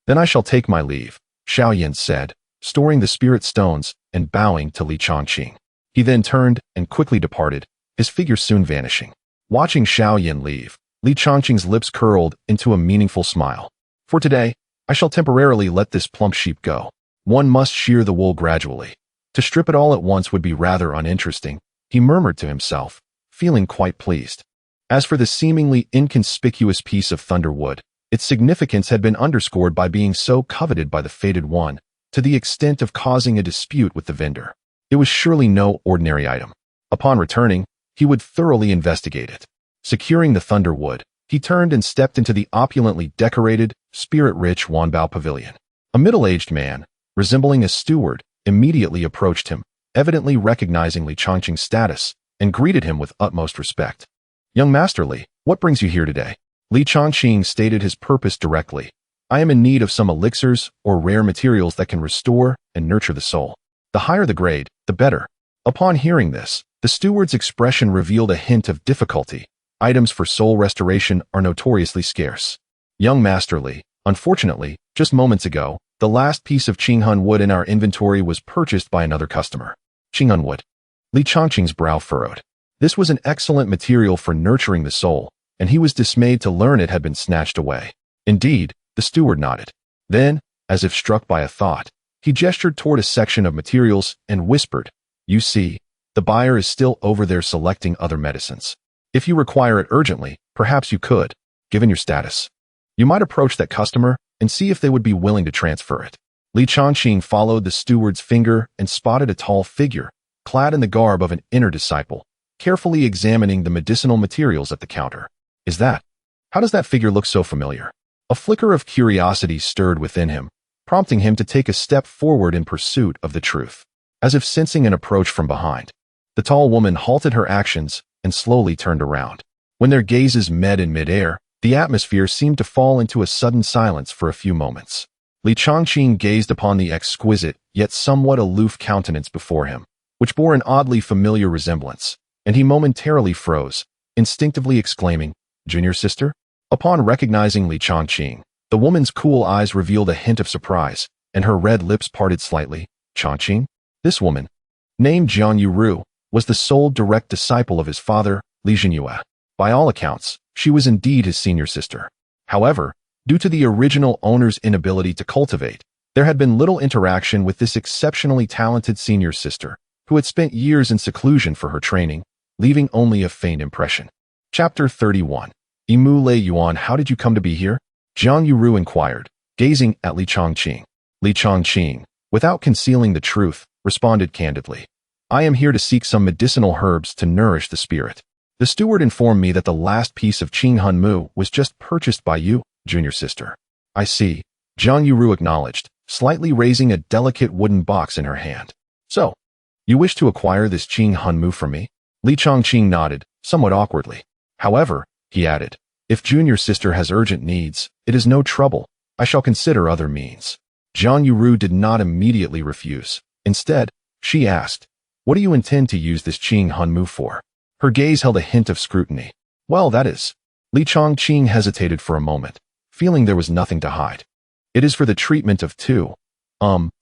Speaker 1: Then I shall take my leave, Xiaoyan said, storing the spirit stones and bowing to Li Chongqing. He then turned and quickly departed, his figure soon vanishing. Watching Xiaoyan leave, Li Chongqing's lips curled into a meaningful smile. For today, I shall temporarily let this plump sheep go. One must shear the wool gradually. To strip it all at once would be rather uninteresting, he murmured to himself, feeling quite pleased. As for the seemingly inconspicuous piece of thunderwood, its significance had been underscored by being so coveted by the fated one, to the extent of causing a dispute with the vendor. It was surely no ordinary item. Upon returning, he would thoroughly investigate it. Securing the thunderwood, he turned and stepped into the opulently decorated, spirit-rich Wanbao pavilion. A middle-aged man, resembling a steward, immediately approached him, evidently recognizing Li Chongqing's status, and greeted him with utmost respect. "Young Master Li, what brings you here today?" Li Chongqing stated his purpose directly. "I am in need of some elixirs or rare materials that can restore and nurture the soul. The higher the grade, the better." Upon hearing this, the steward's expression revealed a hint of difficulty. Items for soul restoration are notoriously scarce. "Young Master Li, unfortunately, just moments ago, the last piece of Qinghun wood in our inventory was purchased by another customer." Qinghun wood. Li Chongqing's brow furrowed. This was an excellent material for nurturing the soul, and he was dismayed to learn it had been snatched away. Indeed, the steward nodded. Then, as if struck by a thought, he gestured toward a section of materials and whispered, "You see, the buyer is still over there selecting other medicines. If you require it urgently, perhaps you could, given your status. You might approach that customer and see if they would be willing to transfer it." Li Chongqing followed the steward's finger and spotted a tall figure, clad in the garb of an inner disciple, carefully examining the medicinal materials at the counter. How does that figure look so familiar? A flicker of curiosity stirred within him, prompting him to take a step forward in pursuit of the truth. As if sensing an approach from behind, the tall woman halted her actions and slowly turned around. When their gazes met in midair, the atmosphere seemed to fall into a sudden silence for a few moments. Li Chongqing gazed upon the exquisite, yet somewhat aloof countenance before him, which bore an oddly familiar resemblance, and he momentarily froze, instinctively exclaiming, "Junior sister?" Upon recognizing Li Chongqing, the woman's cool eyes revealed a hint of surprise, and her red lips parted slightly. "Chongqing?" This woman, named Jiang Yuru, was the sole direct disciple of his father, Li Jinyue. By all accounts, she was indeed his senior sister. However, due to the original owner's inability to cultivate, there had been little interaction with this exceptionally talented senior sister, who had spent years in seclusion for her training, leaving only a faint impression. Chapter 31. Imu Lei Yuan, how did you come to be here? Jiang Yuru inquired, gazing at Li Chongqing. Li Chongqing, without concealing the truth, responded candidly, "I am here to seek some medicinal herbs to nourish the spirit. The steward informed me that the last piece of Qinghun Mu was just purchased by you, junior sister." "I see," Jiang Yuru acknowledged, slightly raising a delicate wooden box in her hand. "So, you wish to acquire this Qinghun Mu from me?" Li Chongqing nodded, somewhat awkwardly. "However," he added, "if junior sister has urgent needs, it is no trouble. I shall consider other means." Jiang Yuru did not immediately refuse. Instead, she asked, "What do you intend to use this Qinghun Mu for?" Her gaze held a hint of scrutiny. "Well, that is." Li Chongqing hesitated for a moment, feeling there was nothing to hide. "It is for the treatment of two,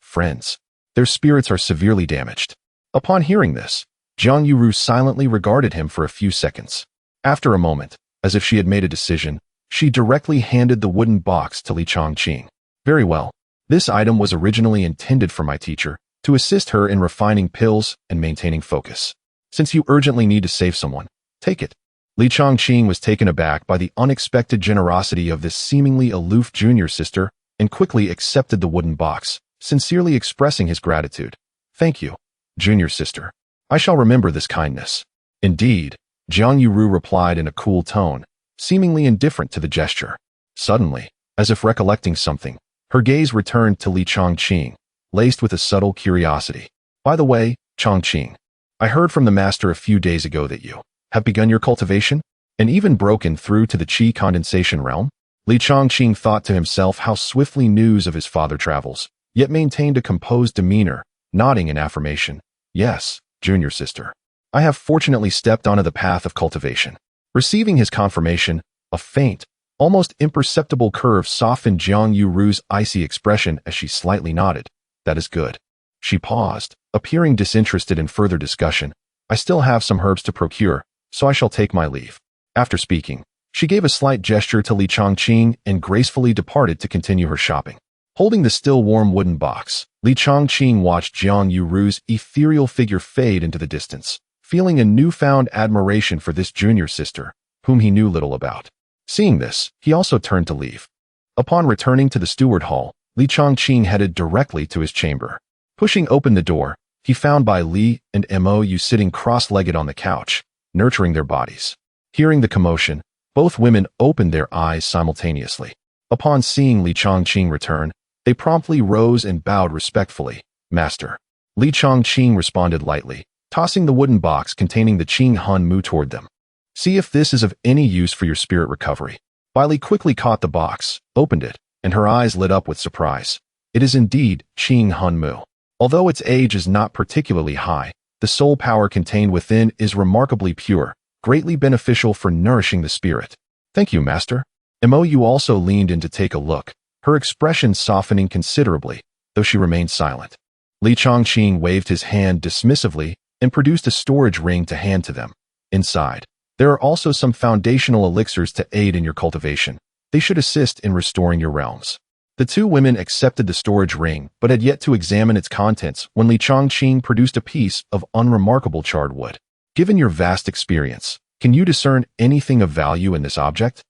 Speaker 1: friends. Their spirits are severely damaged." Upon hearing this, Jiang Yuru silently regarded him for a few seconds. After a moment, as if she had made a decision, she directly handed the wooden box to Li Chongqing. "Very well. This item was originally intended for my teacher, to assist her in refining pills and maintaining focus. Since you urgently need to save someone, take it." Li Chongqing was taken aback by the unexpected generosity of this seemingly aloof junior sister and quickly accepted the wooden box, sincerely expressing his gratitude. "Thank you, junior sister. I shall remember this kindness." "Indeed," Jiang Yuru replied in a cool tone, seemingly indifferent to the gesture. Suddenly, as if recollecting something, her gaze returned to Li Chongqing, laced with a subtle curiosity. "By the way, Chongqing, I heard from the master a few days ago that you have begun your cultivation, and even broken through to the qi condensation realm." Li Chongqing thought to himself how swiftly news of his father travels, yet maintained a composed demeanor, nodding in affirmation. "Yes, junior sister. I have fortunately stepped onto the path of cultivation." Receiving his confirmation, A faint, almost imperceptible curve softened Jiang Yuru's icy expression as she slightly nodded. That is good. She paused, appearing disinterested in further discussion. I still have some herbs to procure, so I shall take my leave. After speaking, she gave a slight gesture to Li Chongqing and gracefully departed to continue her shopping. Holding the still warm wooden box, Li Chongqing watched Jiang Yuru's ethereal figure fade into the distance, feeling a newfound admiration for this junior sister, whom he knew little about. Seeing this, he also turned to leave. Upon returning to the steward hall, Li Chongqing headed directly to his chamber. Pushing open the door, he found Bai Li and Mou sitting cross-legged on the couch, nurturing their bodies. Hearing the commotion, both women opened their eyes simultaneously. Upon seeing Li Chongqing return, they promptly rose and bowed respectfully. Master. Li Chongqing responded lightly, tossing the wooden box containing the Qing Han Mu toward them. See if this is of any use for your spirit recovery. Bai Li quickly caught the box, opened it, and her eyes lit up with surprise. It is indeed Qing Han Mu. Although its age is not particularly high, the soul power contained within is remarkably pure, greatly beneficial for nourishing the spirit. Thank you, Master. Mou also leaned in to take a look, her expression softening considerably, though she remained silent. Li Chongqing waved his hand dismissively and produced a storage ring to hand to them. Inside, there are also some foundational elixirs to aid in your cultivation. They should assist in restoring your realms. The two women accepted the storage ring, but had yet to examine its contents when Li Chongqing produced a piece of unremarkable charred wood. Given your vast experience, can you discern anything of value in this object?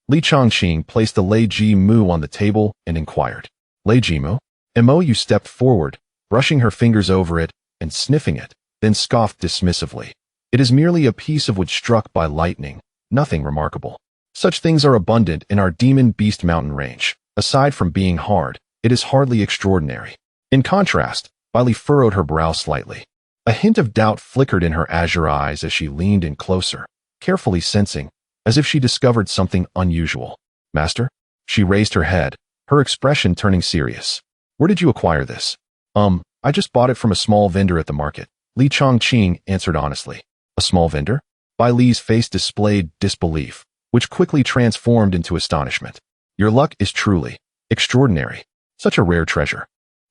Speaker 1: Li Chongqing placed the Lei Ji Mu on the table and inquired. Lei Ji Mu? Mou stepped forward, brushing her fingers over it and sniffing it, then scoffed dismissively. It is merely a piece of wood struck by lightning, nothing remarkable. Such things are abundant in our Demon Beast mountain range. Aside from being hard, it is hardly extraordinary. In contrast, Bai Li furrowed her brow slightly. A hint of doubt flickered in her azure eyes as she leaned in closer, carefully sensing, as if she discovered something unusual. Master? She raised her head, her expression turning serious. Where did you acquire this? I just bought it from a small vendor at the market. Li Chongqing answered honestly. A small vendor? Bai Li's face displayed disbelief, which quickly transformed into astonishment. Your luck is truly extraordinary. Such a rare treasure.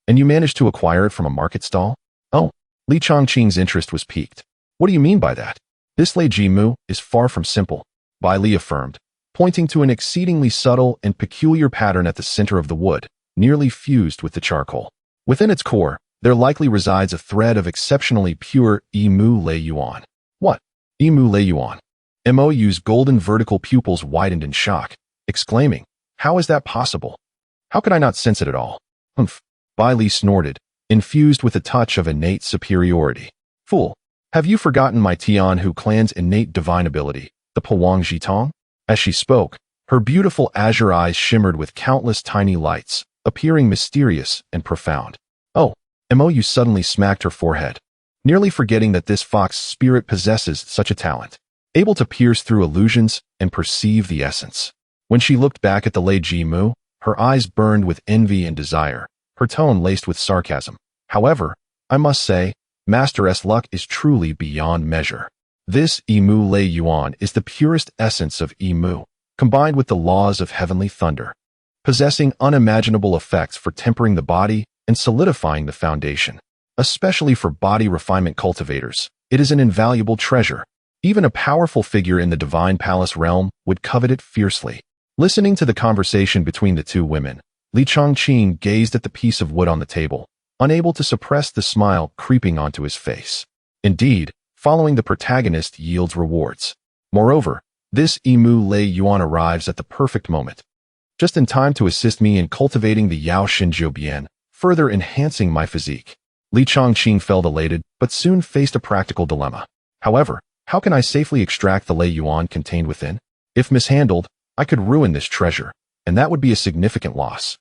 Speaker 1: And you managed to acquire it from a market stall? Oh, Li Chongqing's interest was piqued. What do you mean by that? This Lei Ji Mu is far from simple, Bai Li affirmed, pointing to an exceedingly subtle and peculiar pattern at the center of the wood, nearly fused with the charcoal. Within its core, there likely resides a thread of exceptionally pure Mu Lei Yuan. What? Mu Lei Yuan? Mou's golden vertical pupils widened in shock, exclaiming, how is that possible? How could I not sense it at all? Humph. Bai Li snorted, infused with a touch of innate superiority. Fool, have you forgotten my Tianhu clan's innate divine ability, the Pewang Jitong? As she spoke, her beautiful azure eyes shimmered with countless tiny lights, appearing mysterious and profound. Oh, Mou suddenly smacked her forehead, nearly forgetting that this fox spirit possesses such a talent, able to pierce through illusions and perceive the essence. When she looked back at the Lei Ji Mu, her eyes burned with envy and desire, her tone laced with sarcasm. However, I must say, Master-S luck is truly beyond measure. This Mu Lei Yuan is the purest essence of Mu, combined with the laws of heavenly thunder, possessing unimaginable effects for tempering the body and solidifying the foundation. Especially for body refinement cultivators, it is an invaluable treasure. Even a powerful figure in the divine palace realm would covet it fiercely. Listening to the conversation between the two women, Li Chongqing gazed at the piece of wood on the table, unable to suppress the smile creeping onto his face. Indeed, following the protagonist yields rewards. Moreover, this Mu Lei Yuan arrives at the perfect moment, just in time to assist me in cultivating the Yao Shinjiu Bian, further enhancing my physique. Li Chongqing felt elated, but soon faced a practical dilemma. However, how can I safely extract the Lei Yuan contained within? If mishandled, I could ruin this treasure, and that would be a significant loss.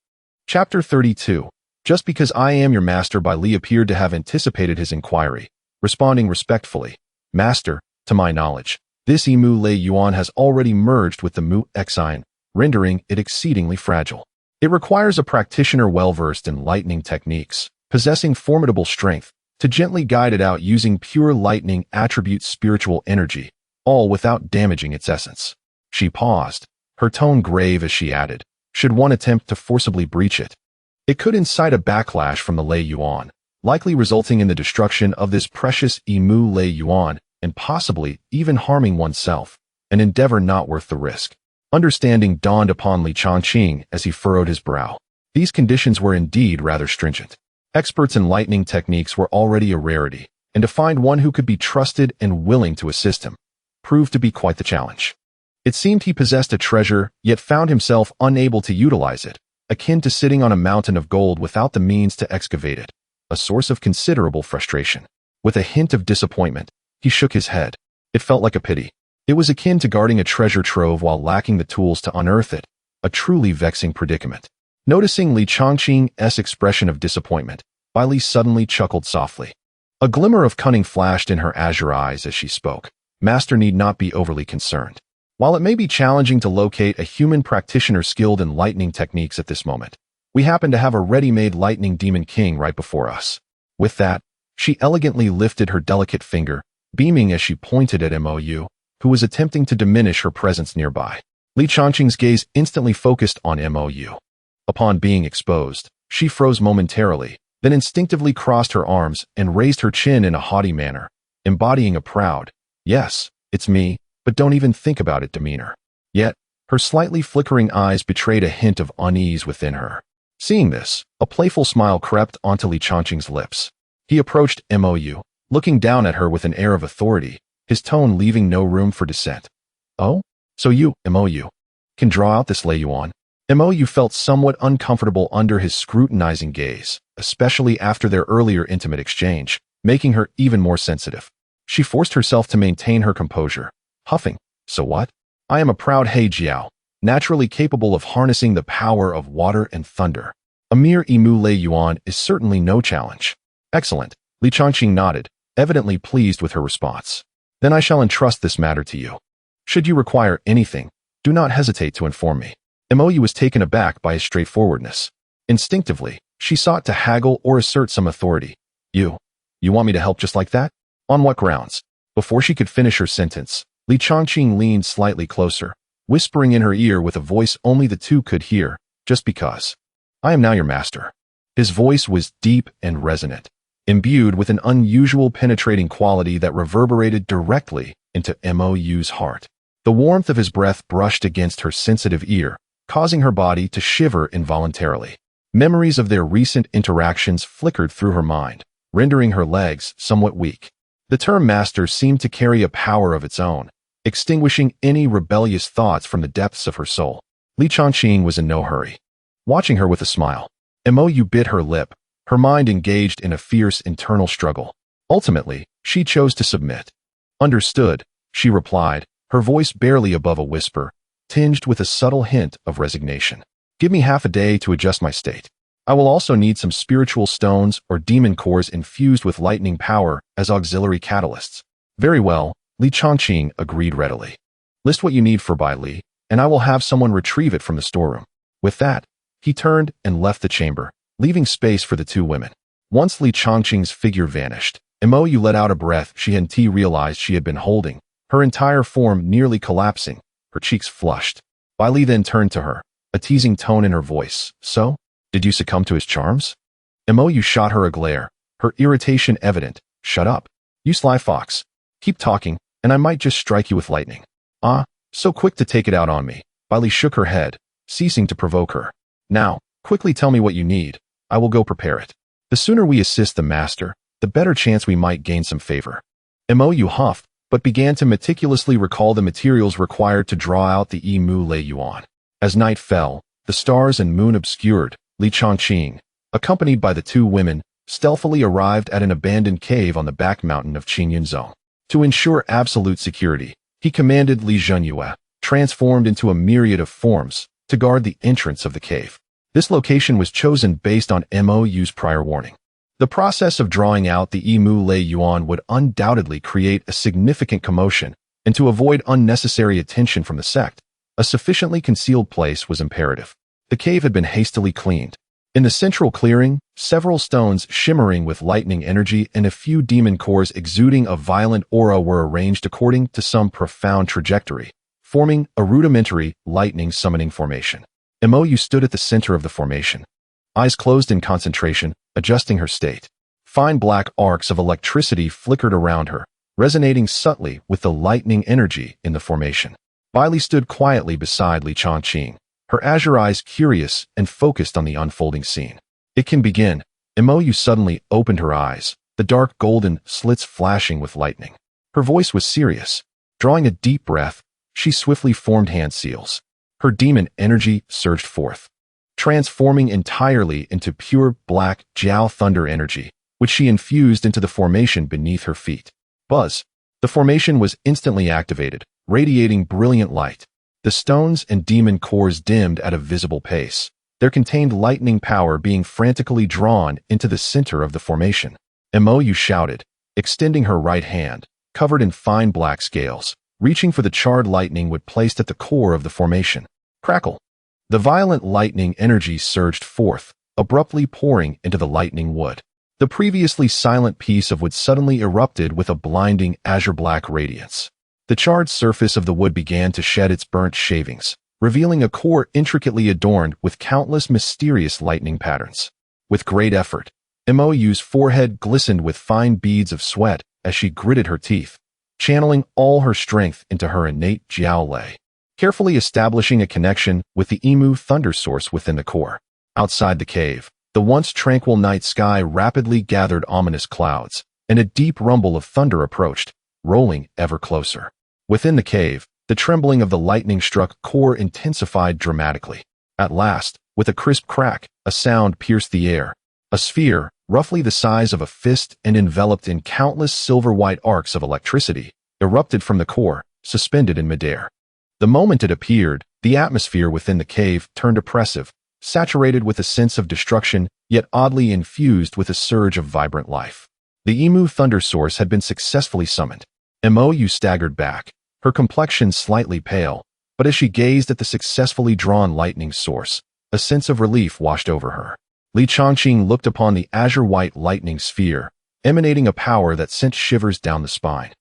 Speaker 1: Chapter 32. Just because I am your master, Bai Li appeared to have anticipated his inquiry, responding respectfully. Master, to my knowledge, this Mu Lei Yuan has already merged with the Mu Exine, rendering it exceedingly fragile. It requires a practitioner well-versed in lightning techniques, possessing formidable strength, to gently guide it out using pure lightning attribute spiritual energy, all without damaging its essence. She paused, her tone grave as she added, should one attempt to forcibly breach it. It could incite a backlash from the Lei Yuan, likely resulting in the destruction of this precious Imu Lei Yuan and possibly even harming oneself, an endeavor not worth the risk. Understanding dawned upon Li Changqing as he furrowed his brow. These conditions were indeed rather stringent. Experts in lightning techniques were already a rarity, and to find one who could be trusted and willing to assist him proved to be quite the challenge. It seemed he possessed a treasure, yet found himself unable to utilize it, akin to sitting on a mountain of gold without the means to excavate it, a source of considerable frustration. With a hint of disappointment, he shook his head. It felt like a pity. It was akin to guarding a treasure trove while lacking the tools to unearth it, a truly vexing predicament. Noticing Li Changqing's expression of disappointment, Bai Li suddenly chuckled softly. A glimmer of cunning flashed in her azure eyes as she spoke. Master need not be overly concerned. While it may be challenging to locate a human practitioner skilled in lightning techniques at this moment, we happen to have a ready-made lightning demon king right before us. With that, she elegantly lifted her delicate finger, beaming as she pointed at Mou, who was attempting to diminish her presence nearby. Li Changqing's gaze instantly focused on Mou. Upon being exposed, she froze momentarily, then instinctively crossed her arms and raised her chin in a haughty manner, embodying a proud, "Yes, it's me, but don't even think about it" demeanor. Yet, her slightly flickering eyes betrayed a hint of unease within her. Seeing this, a playful smile crept onto Li Changqing's lips. He approached Mou, looking down at her with an air of authority, his tone leaving no room for dissent. "Oh? So you, Mou, can draw out this Lei Yuan?" Mou felt somewhat uncomfortable under his scrutinizing gaze, especially after their earlier intimate exchange, making her even more sensitive. She forced herself to maintain her composure, huffing, "So what? I am a proud He Jiao, naturally capable of harnessing the power of water and thunder. A mere Imu Lei Yuan is certainly no challenge." "Excellent," Li Changqing nodded, evidently pleased with her response. "Then I shall entrust this matter to you. Should you require anything, do not hesitate to inform me." Mou was taken aback by his straightforwardness. Instinctively, she sought to haggle or assert some authority. You want me to help just like that? On what grounds?" Before she could finish her sentence, Li Changqing leaned slightly closer, whispering in her ear with a voice only the two could hear, "Just because. I am now your master." His voice was deep and resonant, imbued with an unusual penetrating quality that reverberated directly into Mou's heart. The warmth of his breath brushed against her sensitive ear, causing her body to shiver involuntarily. Memories of their recent interactions flickered through her mind, rendering her legs somewhat weak. The term master seemed to carry a power of its own, extinguishing any rebellious thoughts from the depths of her soul. Li Changqing was in no hurry. Watching her with a smile, Mou bit her lip, her mind engaged in a fierce internal struggle. Ultimately, she chose to submit. "Understood," she replied, her voice barely above a whisper, tinged with a subtle hint of resignation. "Give me half a day to adjust my state. I will also need some spiritual stones or demon cores infused with lightning power as auxiliary catalysts." "Very well," Li Changqing agreed readily. "List what you need for Bai Li, and I will have someone retrieve it from the storeroom." With that, he turned and left the chamber, leaving space for the two women. Once Li Changqing's figure vanished, Mou let out a breath she hadn't realized she had been holding, her entire form nearly collapsing, her cheeks flushed. Bai Li then turned to her, a teasing tone in her voice. "So, did you succumb to his charms?" Mou shot her a glare, her irritation evident. "Shut up. You sly fox. Keep talking, and I might just strike you with lightning." "Ah, so quick to take it out on me." Bai Li shook her head, ceasing to provoke her. "Now, quickly tell me what you need. I will go prepare it. The sooner we assist the master, the better chance we might gain some favor." Mou huffed, but began to meticulously recall the materials required to draw out the Imu Lei Yuan. As night fell, the stars and moon obscured, Li Changqing, accompanied by the two women, stealthily arrived at an abandoned cave on the back mountain of Qingyunzong. To ensure absolute security, he commanded Li Zhenyue, transformed into a myriad of forms, to guard the entrance of the cave. This location was chosen based on Mou's prior warning. The process of drawing out the Imu Lei Yuan would undoubtedly create a significant commotion, and to avoid unnecessary attention from the sect, a sufficiently concealed place was imperative. The cave had been hastily cleaned. In the central clearing, several stones shimmering with lightning energy and a few demon cores exuding a violent aura were arranged according to some profound trajectory, forming a rudimentary lightning summoning formation. Imoyu stood at the center of the formation, eyes closed in concentration, adjusting her state. Fine black arcs of electricity flickered around her, resonating subtly with the lightning energy in the formation. Bailey stood quietly beside Li Chongqing, her azure eyes curious and focused on the unfolding scene. "It can begin." Imoyu suddenly opened her eyes, the dark golden slits flashing with lightning. Her voice was serious. Drawing a deep breath, she swiftly formed hand seals. Her demon energy surged forth, transforming entirely into pure black Jiao thunder energy, which she infused into the formation beneath her feet. Buzz! The formation was instantly activated, radiating brilliant light. The stones and demon cores dimmed at a visible pace, their contained lightning power being frantically drawn into the center of the formation. Imoyu shouted, extending her right hand, covered in fine black scales, reaching for the charred lightning wood placed at the core of the formation. Crackle! The violent lightning energy surged forth, abruptly pouring into the lightning wood. The previously silent piece of wood suddenly erupted with a blinding azure-black radiance. The charred surface of the wood began to shed its burnt shavings, revealing a core intricately adorned with countless mysterious lightning patterns. With great effort, Imoyu's forehead glistened with fine beads of sweat as she gritted her teeth, channeling all her strength into her innate Jiao Lei, carefully establishing a connection with the Imu thunder source within the core. Outside the cave, the once tranquil night sky rapidly gathered ominous clouds, and a deep rumble of thunder approached, rolling ever closer. Within the cave, the trembling of the lightning-struck core intensified dramatically. At last, with a crisp crack, a sound pierced the air. A sphere, roughly the size of a fist and enveloped in countless silver-white arcs of electricity, erupted from the core, suspended in midair. The moment it appeared, the atmosphere within the cave turned oppressive, saturated with a sense of destruction, yet oddly infused with a surge of vibrant life. The Imu thunder source had been successfully summoned. Imoyu staggered back, her complexion slightly pale, but as she gazed at the successfully drawn lightning source, a sense of relief washed over her. Li Chongqing looked upon the azure-white lightning sphere, emanating a power that sent shivers down the spine.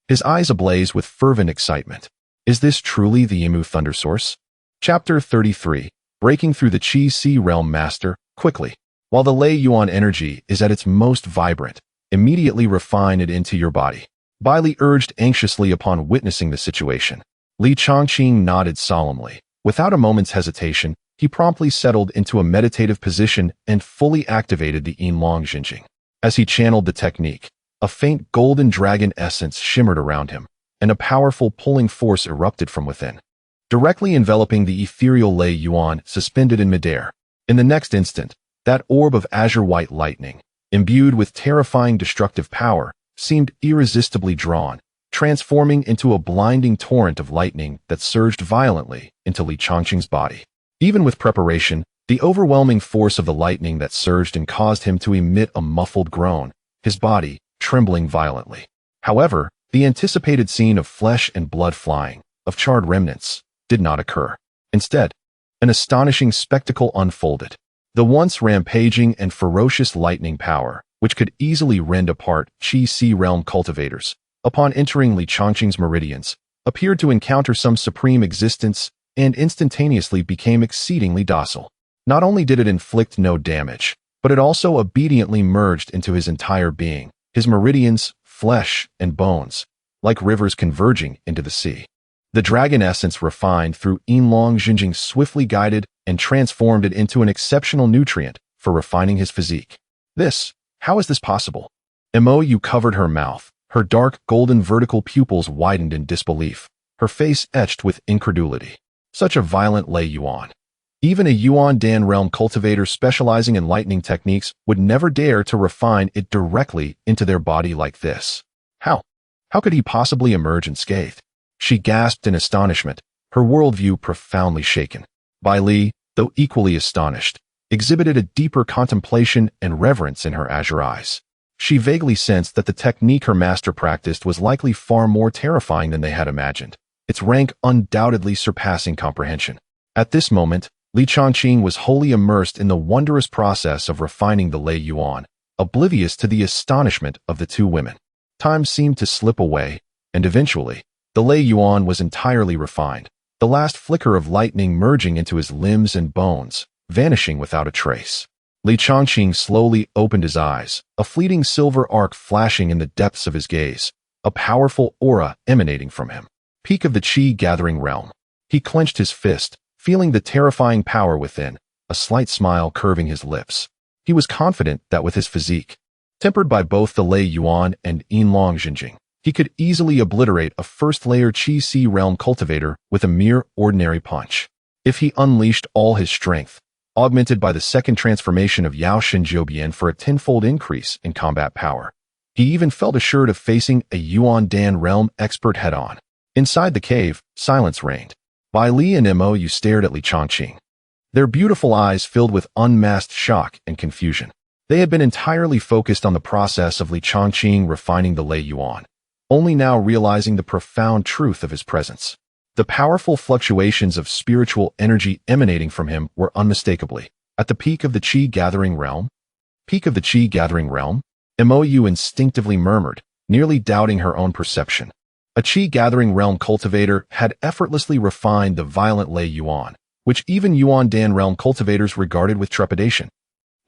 Speaker 1: His eyes ablaze with fervent excitement. Is this truly the Imu thunder source? Chapter 33. Breaking through the Qi-Si realm. Master, quickly. While the Lei Yuan energy is at its most vibrant, immediately refine it into your body. Bailey urged anxiously upon witnessing the situation. Li Chongqing nodded solemnly. Without a moment's hesitation, he promptly settled into a meditative position and fully activated the Yinlong Jinjing. As he channeled the technique, a faint golden dragon essence shimmered around him, and a powerful pulling force erupted from within, directly enveloping the ethereal Lei Yuan suspended in midair. In the next instant, that orb of azure-white lightning, imbued with terrifying destructive power, seemed irresistibly drawn, transforming into a blinding torrent of lightning that surged violently into Li Chongqing's body. Even with preparation, the overwhelming force of the lightning that surged and caused him to emit a muffled groan, his body trembling violently. However, the anticipated scene of flesh and blood flying, of charred remnants, did not occur. Instead, an astonishing spectacle unfolded. The once rampaging and ferocious lightning power, which could easily rend apart Qi-Si realm cultivators, upon entering Li Chongqing's meridians, appeared to encounter some supreme existence and instantaneously became exceedingly docile. Not only did it inflict no damage, but it also obediently merged into his entire being, his meridians, flesh, and bones, like rivers converging into the sea. The dragon essence refined through Yinlong Jinjing swiftly guided and transformed it into an exceptional nutrient for refining his physique. How is this possible? Imoyu covered her mouth, her dark golden vertical pupils widened in disbelief, her face etched with incredulity. Such a violent Lei Yuan. Even a Yuan Dan realm cultivator specializing in lightning techniques would never dare to refine it directly into their body like this. How could he possibly emerge unscathed? She gasped in astonishment, her worldview profoundly shaken. Bai Li, though equally astonished, exhibited a deeper contemplation and reverence in her azure eyes. She vaguely sensed that the technique her master practiced was likely far more terrifying than they had imagined, its rank undoubtedly surpassing comprehension. At this moment, Li Chongqing was wholly immersed in the wondrous process of refining the Lei Yuan, oblivious to the astonishment of the two women. Time seemed to slip away, and eventually, The Lei Yuan was entirely refined, the last flicker of lightning merging into his limbs and bones, vanishing without a trace. Li Chongqing slowly opened his eyes, a fleeting silver arc flashing in the depths of his gaze, a powerful aura emanating from him. Peak of the Qi-gathering realm. He clenched his fist, feeling the terrifying power within, a slight smile curving his lips. He was confident that with his physique, tempered by both the Lei Yuan and Yinlong Jinjing, he could easily obliterate a first-layer Qi-Si realm cultivator with a mere ordinary punch. If he unleashed all his strength, augmented by the second transformation of Yao Shinjiubian for a tenfold increase in combat power, he even felt assured of facing a Yuan Dan realm expert head-on. Inside the cave, silence reigned. Bai Li and Mo Yu stared at Li Chongqing, their beautiful eyes filled with unmasked shock and confusion. They had been entirely focused on the process of Li Chongqing refining the Lei Yuan, only now realizing the profound truth of his presence. The powerful fluctuations of spiritual energy emanating from him were unmistakably at the peak of the Qi-gathering realm. Peak of the Qi-gathering realm? Mo Yu instinctively murmured, nearly doubting her own perception. A Qi-gathering realm cultivator had effortlessly refined the violent Lei Yuan, which even Yuan Dan realm cultivators regarded with trepidation.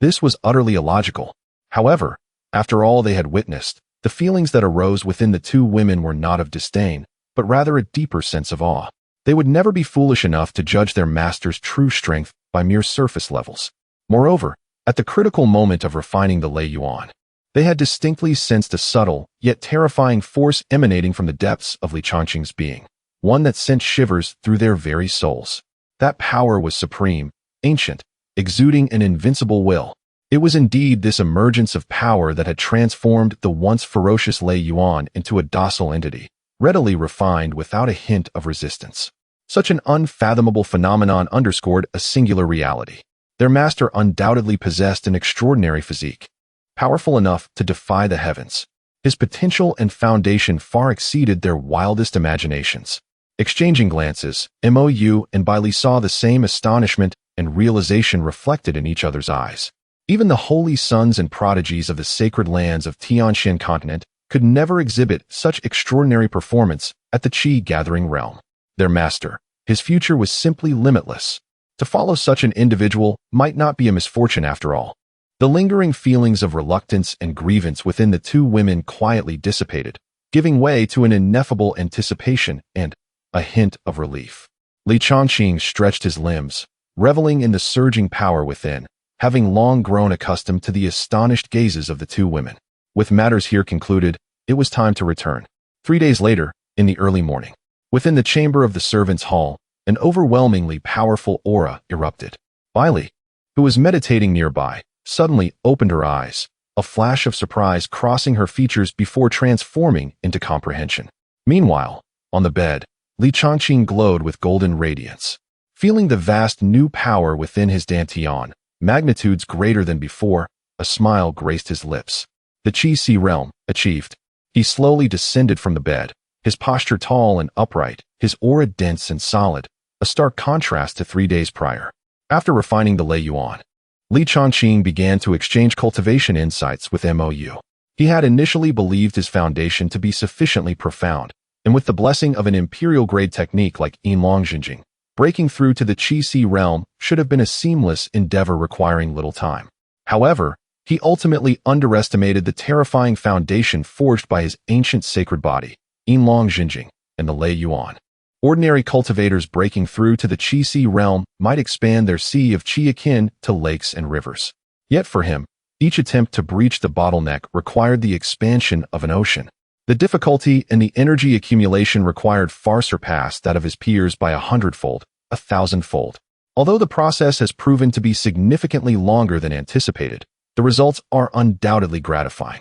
Speaker 1: This was utterly illogical. However, after all they had witnessed, the feelings that arose within the two women were not of disdain, but rather a deeper sense of awe. They would never be foolish enough to judge their master's true strength by mere surface levels. Moreover, at the critical moment of refining the Lei Yuan, they had distinctly sensed a subtle, yet terrifying force emanating from the depths of Li Chongqing's being, one that sent shivers through their very souls. That power was supreme, ancient, exuding an invincible will. It was indeed this emergence of power that had transformed the once ferocious Lei Yuan into a docile entity, readily refined without a hint of resistance. Such an unfathomable phenomenon underscored a singular reality. Their master undoubtedly possessed an extraordinary physique, powerful enough to defy the heavens. His potential and foundation far exceeded their wildest imaginations. Exchanging glances, Mo Yu and Bai Li saw the same astonishment and realization reflected in each other's eyes. Even the holy sons and prodigies of the sacred lands of Tianxian continent could never exhibit such extraordinary performance at the Qi-gathering realm. Their master, his future was simply limitless. To follow such an individual might not be a misfortune after all. The lingering feelings of reluctance and grievance within the two women quietly dissipated, giving way to an ineffable anticipation and a hint of relief. Li Chongqing stretched his limbs, reveling in the surging power within, having long grown accustomed to the astonished gazes of the two women. With matters here concluded, it was time to return. 3 days later, in the early morning, within the chamber of the servants' hall, an overwhelmingly powerful aura erupted. Bai Li, who was meditating nearby, suddenly opened her eyes, a flash of surprise crossing her features before transforming into comprehension. Meanwhile, on the bed, Li Chongqing glowed with golden radiance. Feeling the vast new power within his dantian, magnitudes greater than before, a smile graced his lips. The Qi-Si realm, achieved. He slowly descended from the bed, his posture tall and upright, his aura dense and solid, a stark contrast to 3 days prior. After refining the Lei Yuan, Li Chongqing began to exchange cultivation insights with Mo Yu. He had initially believed his foundation to be sufficiently profound, and with the blessing of an imperial-grade technique like Yinlong Jinjing, breaking through to the Qi-Si realm should have been a seamless endeavor requiring little time. However, he ultimately underestimated the terrifying foundation forged by his ancient sacred body, Yinlong Jinjing, and the Lei Yuan. Ordinary cultivators breaking through to the Qi-Si realm might expand their sea of Qi akin to lakes and rivers. Yet for him, each attempt to breach the bottleneck required the expansion of an ocean. The difficulty and the energy accumulation required far surpassed that of his peers by 100-fold, 1,000-fold. Although the process has proven to be significantly longer than anticipated, the results are undoubtedly gratifying.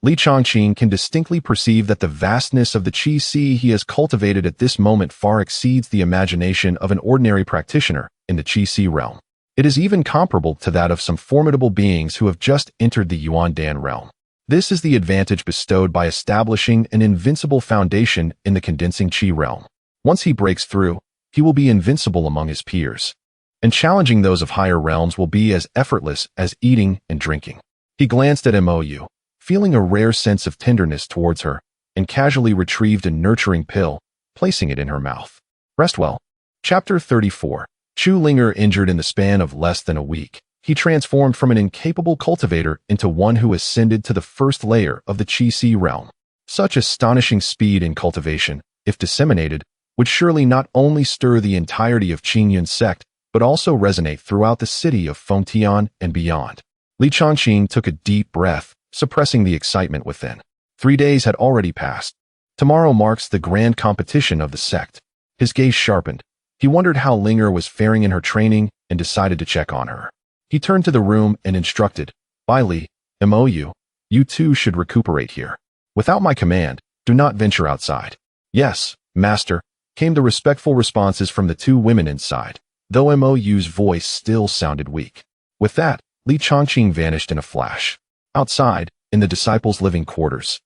Speaker 1: Li Chongqing can distinctly perceive that the vastness of the Qi-Si he has cultivated at this moment far exceeds the imagination of an ordinary practitioner in the Qi-Si realm. It is even comparable to that of some formidable beings who have just entered the Yuan Dan realm. This is the advantage bestowed by establishing an invincible foundation in the condensing Qi realm. Once he breaks through, he will be invincible among his peers, and challenging those of higher realms will be as effortless as eating and drinking. He glanced at Mo Yu, feeling a rare sense of tenderness towards her, and casually retrieved a nurturing pill, placing it in her mouth. Rest well. Chapter 34. Chu Linger injured in the span of less than a week. He transformed from an incapable cultivator into one who ascended to the first layer of the Qi realm. Such astonishing speed in cultivation, if disseminated, would surely not only stir the entirety of Qingyun's sect, but also resonate throughout the city of Fengtian and beyond. Li Changqing took a deep breath, suppressing the excitement within. 3 days had already passed. Tomorrow marks the grand competition of the sect. His gaze sharpened. He wondered how Linger was faring in her training and decided to check on her. He turned to the room and instructed, "Bai Li, MOU, you two should recuperate here. Without my command, do not venture outside." "Yes, master," came the respectful responses from the two women inside, though MOU's voice still sounded weak. With that, Li Changqing vanished in a flash. Outside, in the disciples' living quarters.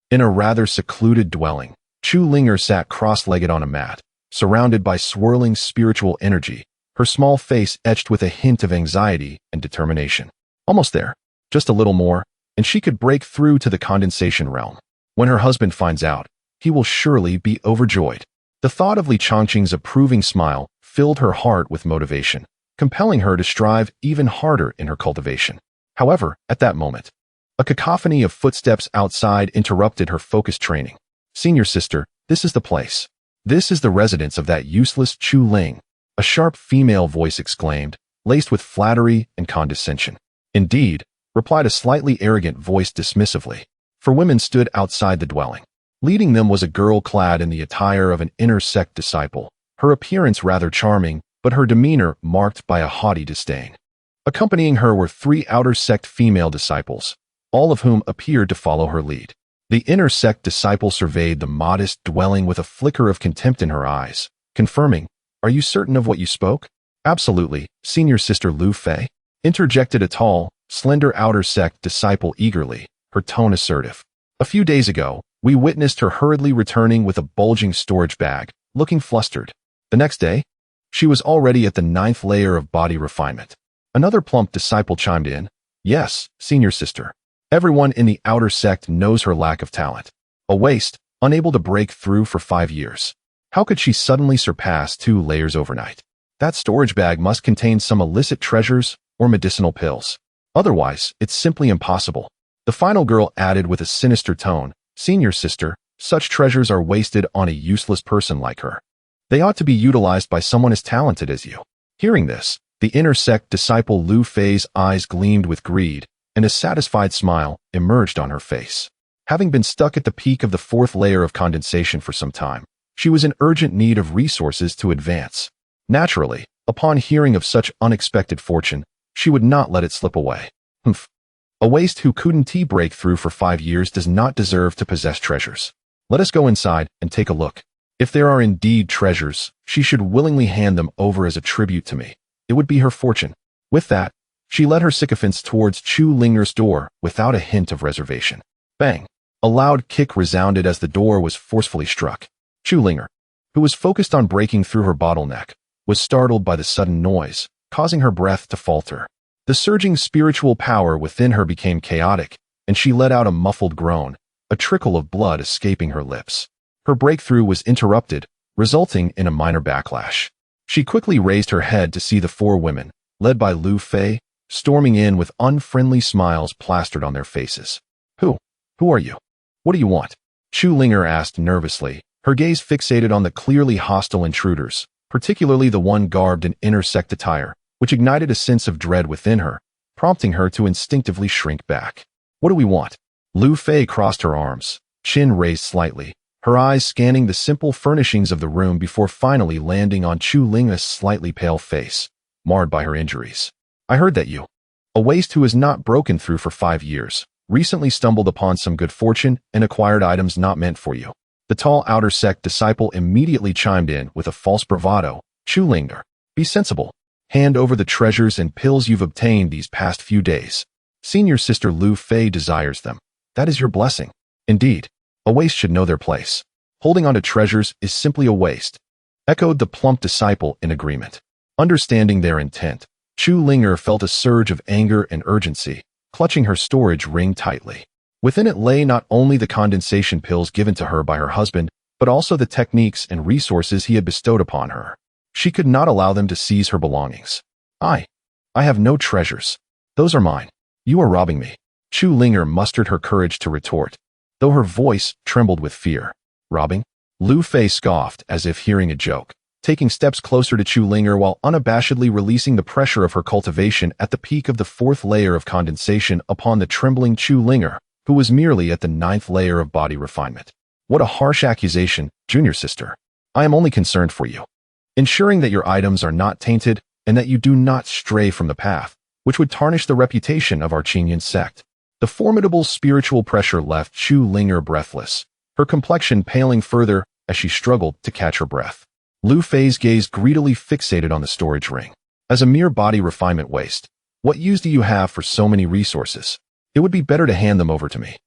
Speaker 1: In a rather secluded dwelling, Chu Linger sat cross-legged on a mat, surrounded by swirling spiritual energy, her small face etched with a hint of anxiety and determination. Almost there. Just a little more, and she could break through to the condensation realm. When her husband finds out, he will surely be overjoyed. The thought of Li Changqing's approving smile filled her heart with motivation, compelling her to strive even harder in her cultivation. However, at that moment, a cacophony of footsteps outside interrupted her focused training. "Senior sister, this is the place. This is the residence of that useless Chu Ling," a sharp female voice exclaimed, laced with flattery and condescension. "Indeed," replied a slightly arrogant voice dismissively. 4 women stood outside the dwelling. Leading them was a girl clad in the attire of an inner sect disciple, her appearance rather charming, but her demeanor marked by a haughty disdain. Accompanying her were 3 outer sect female disciples, all of whom appeared to follow her lead. The inner sect disciple surveyed the modest dwelling with a flicker of contempt in her eyes, confirming, "Are you certain of what you spoke?" "Absolutely, senior sister Lu Fei," interjected a tall, slender outer sect disciple eagerly, her tone assertive. "A few days ago, we witnessed her hurriedly returning with a bulging storage bag, looking flustered. The next day, she was already at the 9th layer of body refinement." Another plump disciple chimed in, "Yes, senior sister. Everyone in the outer sect knows her lack of talent. A waste, unable to break through for 5 years. How could she suddenly surpass 2 layers overnight? That storage bag must contain some illicit treasures or medicinal pills. Otherwise, it's simply impossible." The final girl added with a sinister tone, "Senior sister, such treasures are wasted on a useless person like her. They ought to be utilized by someone as talented as you." Hearing this, the inner sect disciple Lu Fei's eyes gleamed with greed, and a satisfied smile emerged on her face. Having been stuck at the peak of the 4th layer of condensation for some time, she was in urgent need of resources to advance. Naturally, upon hearing of such unexpected fortune, she would not let it slip away. "Humph. A waste who couldn't break through for 5 years does not deserve to possess treasures. Let us go inside and take a look. If there are indeed treasures, she should willingly hand them over as a tribute to me. It would be her fortune." With that, she led her sycophants towards Chu Linger's door without a hint of reservation. Bang! A loud kick resounded as the door was forcefully struck. Chu Linger, who was focused on breaking through her bottleneck, was startled by the sudden noise, causing her breath to falter. The surging spiritual power within her became chaotic, and she let out a muffled groan, a trickle of blood escaping her lips. Her breakthrough was interrupted, resulting in a minor backlash. She quickly raised her head to see the 4 women, led by Lu Fei, storming in with unfriendly smiles plastered on their faces. Who are you? What do you want?" Chu Linger asked nervously, her gaze fixated on the clearly hostile intruders, particularly the one garbed in inner sect attire, which ignited a sense of dread within her, prompting her to instinctively shrink back. "What do we want?" Lu Fei crossed her arms, chin raised slightly, her eyes scanning the simple furnishings of the room before finally landing on Chu Linger's slightly pale face, marred by her injuries. "I heard that you, a waste who has not broken through for 5 years, recently stumbled upon some good fortune and acquired items not meant for you." The tall outer sect disciple immediately chimed in with a false bravado. "Chu Linger, be sensible. Hand over the treasures and pills you've obtained these past few days. Senior sister Lu Fei desires them. That is your blessing. Indeed, a waste should know their place. Holding on to treasures is simply a waste," echoed the plump disciple in agreement. Understanding their intent, Chu Linger felt a surge of anger and urgency, clutching her storage ring tightly. Within it lay not only the condensation pills given to her by her husband, but also the techniques and resources he had bestowed upon her. She could not allow them to seize her belongings. I have no treasures. Those are mine. You are robbing me. Chu Linger mustered her courage to retort, though her voice trembled with fear. Robbing? Lu Fei scoffed as if hearing a joke, taking steps closer to Chu Linger while unabashedly releasing the pressure of her cultivation at the peak of the 4th layer of condensation upon the trembling Chu Linger, who was merely at the 9th layer of body refinement. What a harsh accusation, junior sister. I am only concerned for you. Ensuring that your items are not tainted and that you do not stray from the path, which would tarnish the reputation of our Qinyan sect. The formidable spiritual pressure left Chu Linger breathless, her complexion paling further as she struggled to catch her breath. Lu Fei's gaze greedily fixated on the storage ring. As a mere body refinement waste, what use do you have for so many resources? It would be better to hand them over to me.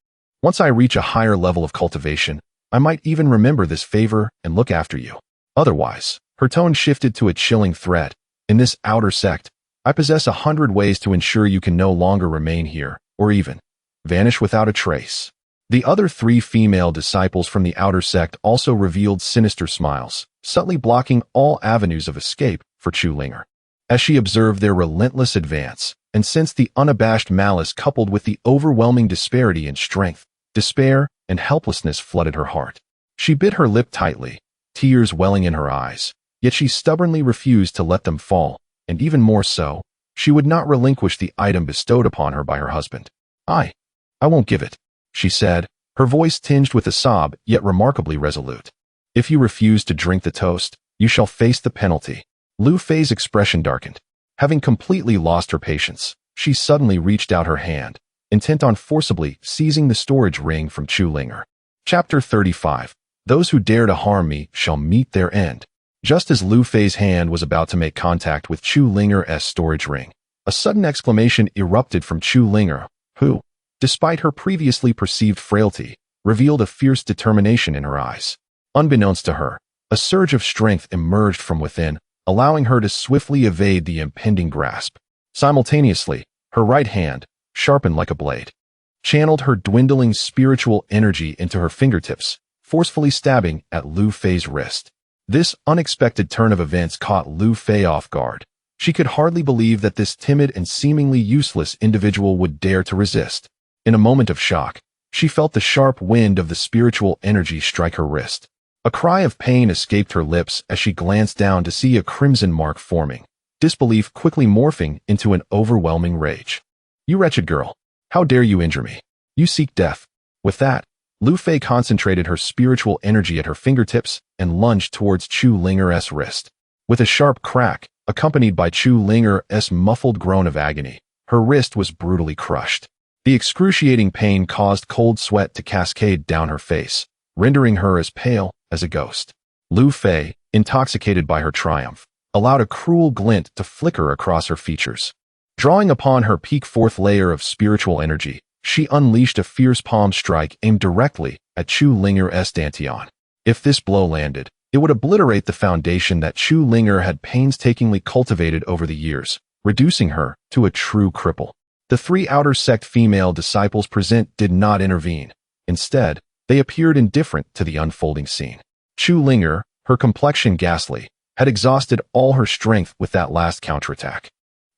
Speaker 1: Once I reach a higher level of cultivation, I might even remember this favor and look after you. Otherwise, her tone shifted to a chilling threat. In this outer sect, I possess 100 ways to ensure you can no longer remain here, or even vanish without a trace. The other 3 female disciples from the outer sect also revealed sinister smiles, subtly blocking all avenues of escape for Chu Linger. As she observed their relentless advance, and sensed the unabashed malice coupled with the overwhelming disparity in strength, despair and helplessness flooded her heart. She bit her lip tightly, tears welling in her eyes, yet she stubbornly refused to let them fall, and even more so, she would not relinquish the item bestowed upon her by her husband. I won't give it, she said, her voice tinged with a sob yet remarkably resolute. If you refuse to drink the toast, you shall face the penalty. Lu Fei's expression darkened. Having completely lost her patience, she suddenly reached out her hand, intent on forcibly seizing the storage ring from Chu Linger. Chapter 35. Those who dare to harm me shall meet their end. Just as Lu Fei's hand was about to make contact with Chu Linger's storage ring, a sudden exclamation erupted from Chu Linger, who, despite her previously perceived frailty, revealed a fierce determination in her eyes. Unbeknownst to her, a surge of strength emerged from within, allowing her to swiftly evade the impending grasp. Simultaneously, her right hand, sharpened like a blade, channeled her dwindling spiritual energy into her fingertips, forcefully stabbing at Lu Fei's wrist. This unexpected turn of events caught Lu Fei off guard. She could hardly believe that this timid and seemingly useless individual would dare to resist. In a moment of shock, she felt the sharp wind of the spiritual energy strike her wrist. A cry of pain escaped her lips as she glanced down to see a crimson mark forming, disbelief quickly morphing into an overwhelming rage. You wretched girl! How dare you injure me? You seek death. With that, Lu Fei concentrated her spiritual energy at her fingertips and lunged towards Chu Linger's wrist. With a sharp crack, accompanied by Chu Linger's muffled groan of agony, her wrist was brutally crushed. The excruciating pain caused cold sweat to cascade down her face, rendering her as pale as a ghost. Lu Fei, intoxicated by her triumph, allowed a cruel glint to flicker across her features. Drawing upon her peak 4th layer of spiritual energy, she unleashed a fierce palm strike aimed directly at Chu Linger's dantian. If this blow landed, it would obliterate the foundation that Chu Linger had painstakingly cultivated over the years, reducing her to a true cripple. The 3 outer sect female disciples present did not intervene. Instead, they appeared indifferent to the unfolding scene. Chu Linger, her complexion ghastly, had exhausted all her strength with that last counterattack.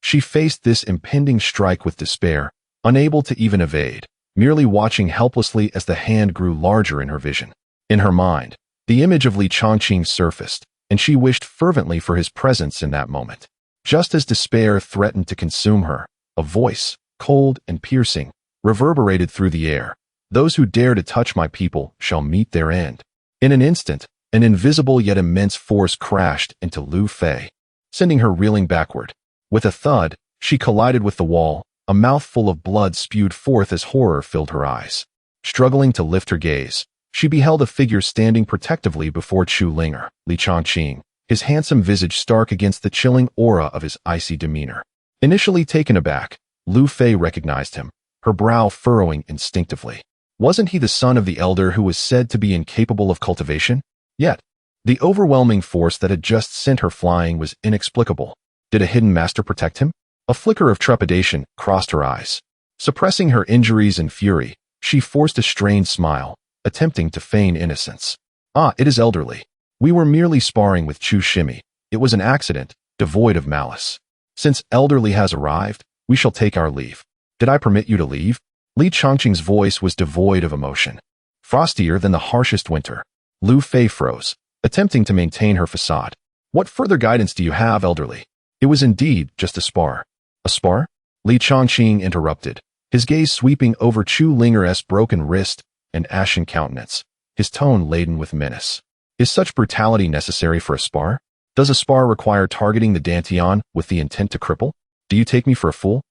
Speaker 1: She faced this impending strike with despair, unable to even evade, merely watching helplessly as the hand grew larger in her vision. In her mind, the image of Li Chongqing surfaced, and she wished fervently for his presence in that moment. Just as despair threatened to consume her, a voice, cold and piercing, reverberated through the air. Those who dare to touch my people shall meet their end. In an instant, an invisible yet immense force crashed into Lu Fei, sending her reeling backward. With a thud, she collided with the wall, a mouthful of blood spewed forth as horror filled her eyes. Struggling to lift her gaze, she beheld a figure standing protectively before Chu Linger, Li Chongqing, his handsome visage stark against the chilling aura of his icy demeanor. Initially taken aback, Lu Fei recognized him, her brow furrowing instinctively. Wasn't he the son of the elder who was said to be incapable of cultivation? Yet, the overwhelming force that had just sent her flying was inexplicable. Did a hidden master protect him? A flicker of trepidation crossed her eyes. Suppressing her injuries and fury, she forced a strained smile, attempting to feign innocence. Ah, it is elderly. We were merely sparring with Chu Shimi. It was an accident, devoid of malice. Since elderly has arrived, we shall take our leave. Did I permit you to leave? Li Changqing's voice was devoid of emotion. Frostier than the harshest winter. Lu Fei froze, attempting to maintain her facade. What further guidance do you have, elderly? It was indeed just a spar. A spar? Li Changqing interrupted, his gaze sweeping over Chu Linger's broken wrist and ashen countenance, his tone laden with menace. Is such brutality necessary for a spar? Does a spar require targeting the dantian with the intent to cripple? Do you take me for a fool?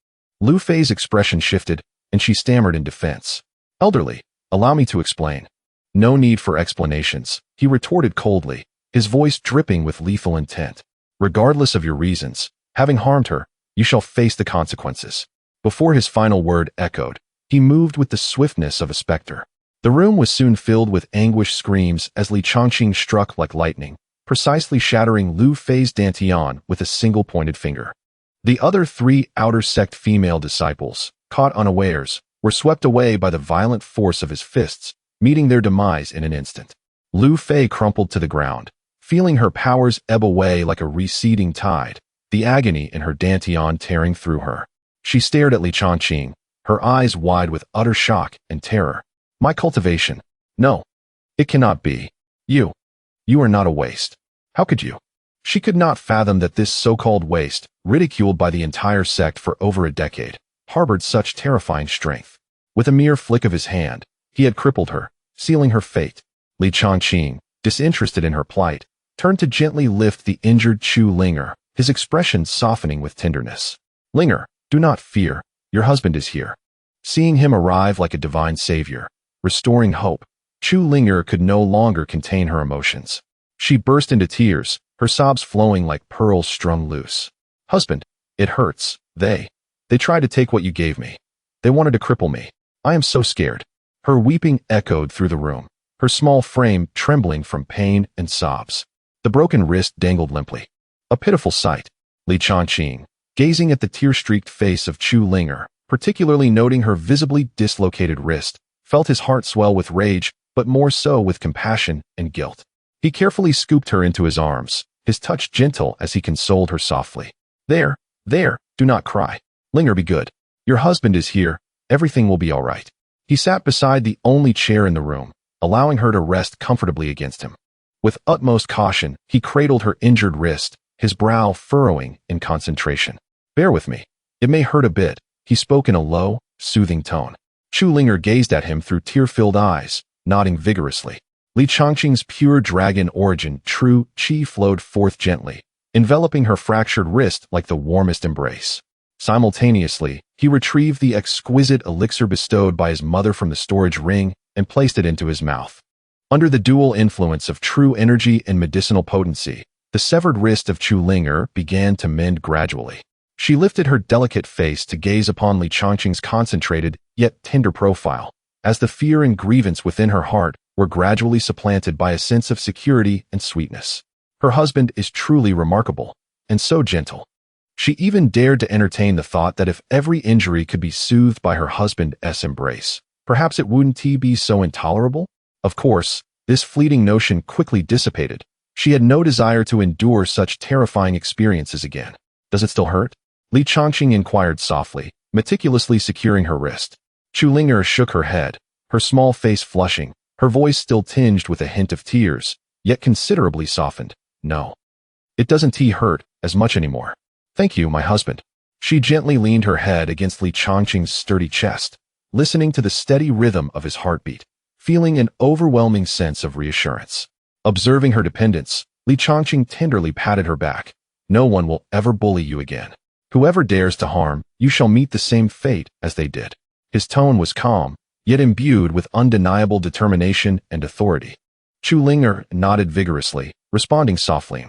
Speaker 1: Lu Fei's expression shifted, and she stammered in defense. Elderly, allow me to explain. No need for explanations, he retorted coldly, his voice dripping with lethal intent. Regardless of your reasons, having harmed her, you shall face the consequences. Before his final word echoed, he moved with the swiftness of a specter. The room was soon filled with anguished screams as Li Changqing struck like lightning, precisely shattering Lu Fei's dantian with a single pointed finger. The other 3 outer sect female disciples, caught unawares, were swept away by the violent force of his fists, meeting their demise in an instant. Lu Fei crumpled to the ground, feeling her powers ebb away like a receding tide, the agony in her dantian tearing through her. She stared at Li Changqing, her eyes wide with utter shock and terror. My cultivation. No. It cannot be. You are not a waste. How could you? She could not fathom that this so-called waste, ridiculed by the entire sect for over a decade, harbored such terrifying strength. With a mere flick of his hand, he had crippled her, sealing her fate. Li Changqing, disinterested in her plight, turned to gently lift the injured Chu Linger, his expression softening with tenderness. Linger, do not fear, your husband is here. Seeing him arrive like a divine savior, restoring hope, Chu Linger could no longer contain her emotions. She burst into tears, her sobs flowing like pearls strung loose. Husband, it hurts. They tried to take what you gave me. They wanted to cripple me. I am so scared. Her weeping echoed through the room, her small frame trembling from pain and sobs. The broken wrist dangled limply. A pitiful sight. Li Changqing, gazing at the tear-streaked face of Chu Linger, particularly noting her visibly dislocated wrist, felt his heart swell with rage, but more so with compassion and guilt. He carefully scooped her into his arms, his touch gentle as he consoled her softly. There, do not cry. Linger, be good. Your husband is here, everything will be all right. He sat beside the only chair in the room, allowing her to rest comfortably against him. With utmost caution, he cradled her injured wrist, his brow furrowing in concentration. Bear with me. It may hurt a bit, he spoke in a low, soothing tone. Chu Linger gazed at him through tear-filled eyes, nodding vigorously. Li Changqing's pure dragon origin true qi flowed forth gently, enveloping her fractured wrist like the warmest embrace. Simultaneously, he retrieved the exquisite elixir bestowed by his mother from the storage ring and placed it into his mouth. Under the dual influence of true energy and medicinal potency, the severed wrist of Chu Linger began to mend gradually. She lifted her delicate face to gaze upon Li Changqing's concentrated, yet tender profile, as the fear and grievance within her heart were gradually supplanted by a sense of security and sweetness. Her husband is truly remarkable, and so gentle. She even dared to entertain the thought that if every injury could be soothed by her husband's embrace, perhaps it wouldn't be so intolerable? Of course, this fleeting notion quickly dissipated. She had no desire to endure such terrifying experiences again. Does it still hurt? Li Changqing inquired softly, meticulously securing her wrist. Chu Linger shook her head, her small face flushing, her voice still tinged with a hint of tears, yet considerably softened. No. It doesn't hurt as much anymore. Thank you, my husband. She gently leaned her head against Li Changqing's sturdy chest, listening to the steady rhythm of his heartbeat, feeling an overwhelming sense of reassurance. Observing her dependence, Li Changqing tenderly patted her back. No one will ever bully you again. Whoever dares to harm, you shall meet the same fate as they did. His tone was calm, yet imbued with undeniable determination and authority. Chu Linger nodded vigorously, responding softly.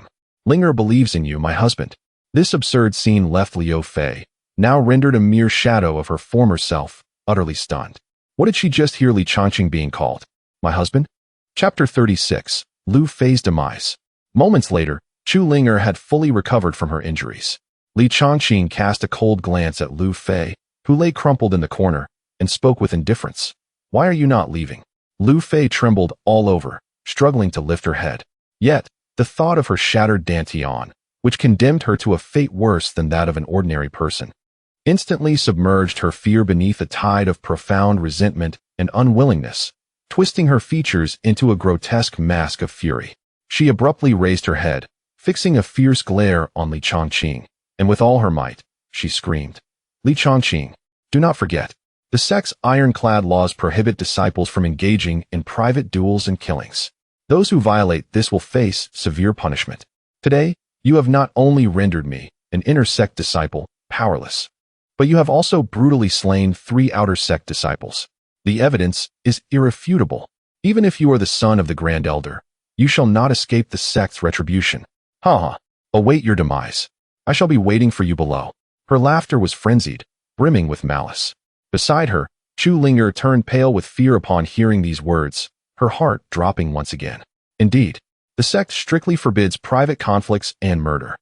Speaker 1: Linger believes in you, my husband. This absurd scene left Liu Fei, now rendered a mere shadow of her former self, utterly stunned. What did she just hear Li Changqing being called? My husband? Chapter 36, Liu Fei's demise. Moments later, Chu Linger had fully recovered from her injuries. Li Changqing cast a cold glance at Liu Fei, who lay crumpled in the corner, and spoke with indifference. Why are you not leaving? Liu Fei trembled all over, struggling to lift her head. Yet, the thought of her shattered dantian, which condemned her to a fate worse than that of an ordinary person, instantly submerged her fear beneath a tide of profound resentment and unwillingness, twisting her features into a grotesque mask of fury. She abruptly raised her head, fixing a fierce glare on Li Chongqing, and with all her might, she screamed, "Li Chongqing, do not forget. The sect's ironclad laws prohibit disciples from engaging in private duels and killings. Those who violate this will face severe punishment. Today, you have not only rendered me, an inner sect disciple, powerless, but you have also brutally slain 3 outer sect disciples. The evidence is irrefutable. Even if you are the son of the Grand Elder, you shall not escape the sect's retribution. Ha ha, await your demise. I shall be waiting for you below." Her laughter was frenzied, brimming with malice. Beside her, Chu Linger turned pale with fear upon hearing these words, her heart dropping once again. Indeed, the sect strictly forbids private conflicts and murder.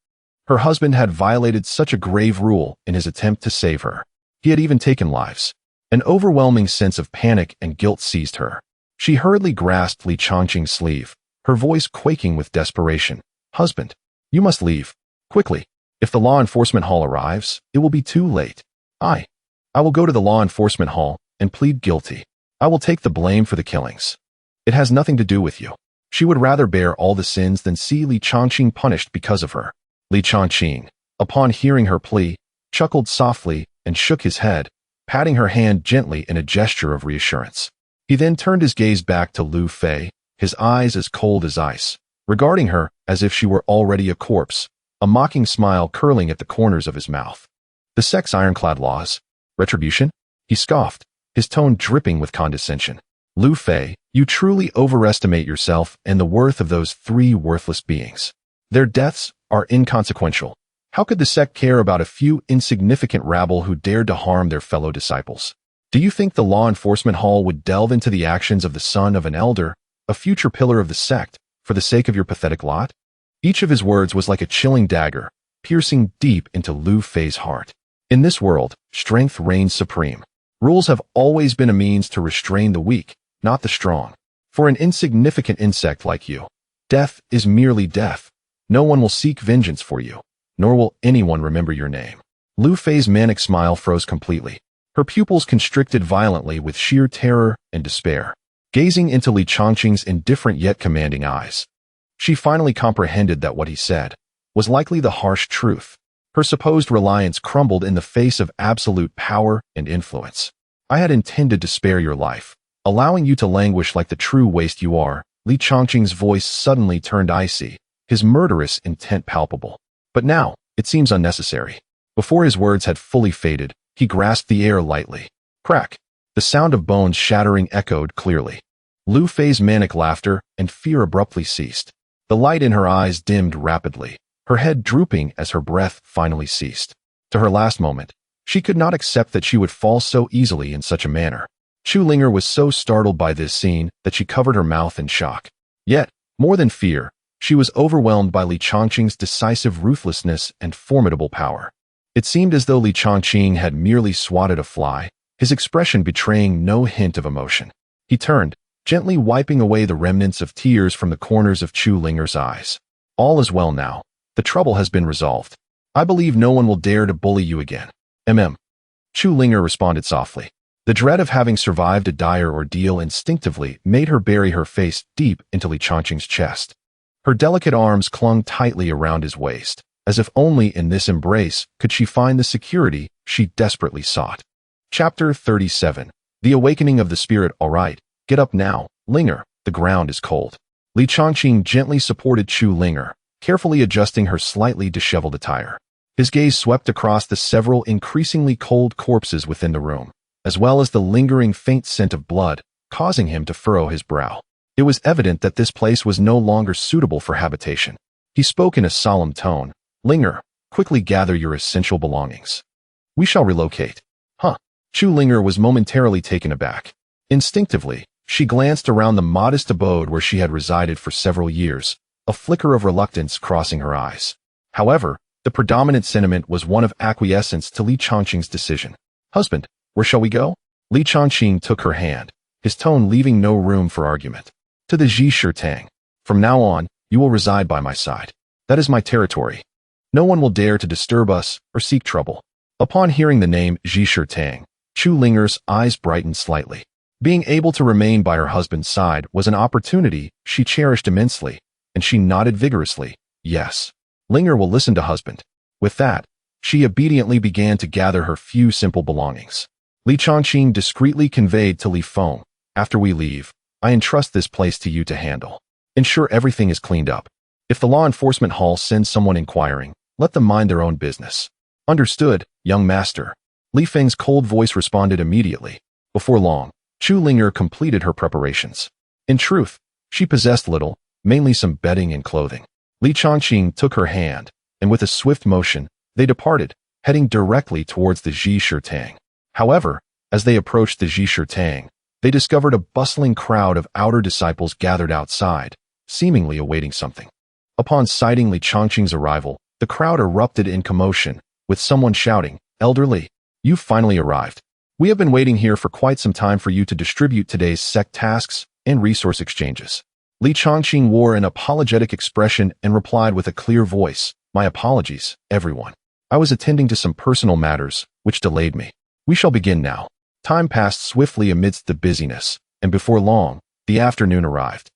Speaker 1: Her husband had violated such a grave rule in his attempt to save her. He had even taken lives. An overwhelming sense of panic and guilt seized her. She hurriedly grasped Li Chongqing's sleeve, her voice quaking with desperation. "Husband, you must leave. Quickly. If the law enforcement hall arrives, it will be too late. I will go to the law enforcement hall and plead guilty. I will take the blame for the killings. It has nothing to do with you." She would rather bear all the sins than see Li Chongqing punished because of her. Li Chongqing, upon hearing her plea, chuckled softly and shook his head, patting her hand gently in a gesture of reassurance. He then turned his gaze back to Lu Fei, his eyes as cold as ice, regarding her as if she were already a corpse, a mocking smile curling at the corners of his mouth. "The sect's ironclad laws? Retribution?" He scoffed, his tone dripping with condescension. "Lu Fei, you truly overestimate yourself and the worth of those 3 worthless beings. Their deaths are inconsequential. How could the sect care about a few insignificant rabble who dared to harm their fellow disciples? Do you think the law enforcement hall would delve into the actions of the son of an elder, a future pillar of the sect, for the sake of your pathetic lot?" Each of his words was like a chilling dagger, piercing deep into Lu Fei's heart. In this world, strength reigns supreme. Rules have always been a means to restrain the weak, not the strong. For an insignificant insect like you, death is merely death. No one will seek vengeance for you, nor will anyone remember your name. Lu Fei's manic smile froze completely. Her pupils constricted violently with sheer terror and despair, gazing into Li Chongqing's indifferent yet commanding eyes. She finally comprehended that what he said was likely the harsh truth. Her supposed reliance crumbled in the face of absolute power and influence. "I had intended to spare your life, allowing you to languish like the true waste you are." Li Chongqing's voice suddenly turned icy, his murderous intent palpable. "But now, it seems unnecessary." Before his words had fully faded, he grasped the air lightly. Crack! The sound of bones shattering echoed clearly. Lu Fei's manic laughter and fear abruptly ceased. The light in her eyes dimmed rapidly, her head drooping as her breath finally ceased. To her last moment, she could not accept that she would fall so easily in such a manner. Chu Linger was so startled by this scene that she covered her mouth in shock. Yet, more than fear, she was overwhelmed by Li Chongqing's decisive ruthlessness and formidable power. It seemed as though Li Chongqing had merely swatted a fly, his expression betraying no hint of emotion. He turned, gently wiping away the remnants of tears from the corners of Chu Linger's eyes. "All is well now. The trouble has been resolved. I believe no one will dare to bully you again." Chu Linger responded softly. The dread of having survived a dire ordeal instinctively made her bury her face deep into Li Chongqing's chest. Her delicate arms clung tightly around his waist, as if only in this embrace could she find the security she desperately sought. Chapter 37. The Awakening of the Spirit. "All right, get up now, Linger, the ground is cold." Li Chongqing gently supported Chu Linger, carefully adjusting her slightly disheveled attire. His gaze swept across the several increasingly cold corpses within the room, as well as the lingering faint scent of blood, causing him to furrow his brow. It was evident that this place was no longer suitable for habitation. He spoke in a solemn tone. "Linger, quickly gather your essential belongings. We shall relocate." Huh. Chu Linger was momentarily taken aback. Instinctively, she glanced around the modest abode where she had resided for several years, a flicker of reluctance crossing her eyes. However, the predominant sentiment was one of acquiescence to Li Chongqing's decision. "Husband, where shall we go?" Li Chongqing took her hand, his tone leaving no room for argument. To the Ji Shirtang. From now on, you will reside by my side. That is my territory. No one will dare to disturb us or seek trouble. Upon hearing the name Ji Shirtang, Chu Linger's eyes brightened slightly. Being able to remain by her husband's side was an opportunity she cherished immensely, and she nodded vigorously. Yes. Linger will listen to husband. With that, she obediently began to gather her few simple belongings. Li Chongqing discreetly conveyed to Li Feng, after we leave, I entrust this place to you to handle. Ensure everything is cleaned up. If the law enforcement hall sends someone inquiring, let them mind their own business. Understood, young master. Li Feng's cold voice responded immediately. Before long, Chu Linger completed her preparations. In truth, she possessed little, mainly some bedding and clothing. Li Chongqing took her hand, and with a swift motion, they departed, heading directly towards the Ji Shirtang. However, as they approached the Ji Shirtang, they discovered a bustling crowd of outer disciples gathered outside, seemingly awaiting something. Upon sighting Li Chongqing's arrival, the crowd erupted in commotion, with someone shouting, Elder Li, you've finally arrived. We have been waiting here for quite some time for you to distribute today's sect tasks and resource exchanges. Li Chongqing wore an apologetic expression and replied with a clear voice, My apologies, everyone. I was attending to some personal matters, which delayed me. We shall begin now. Time passed swiftly amidst the busyness, and before long, the afternoon arrived.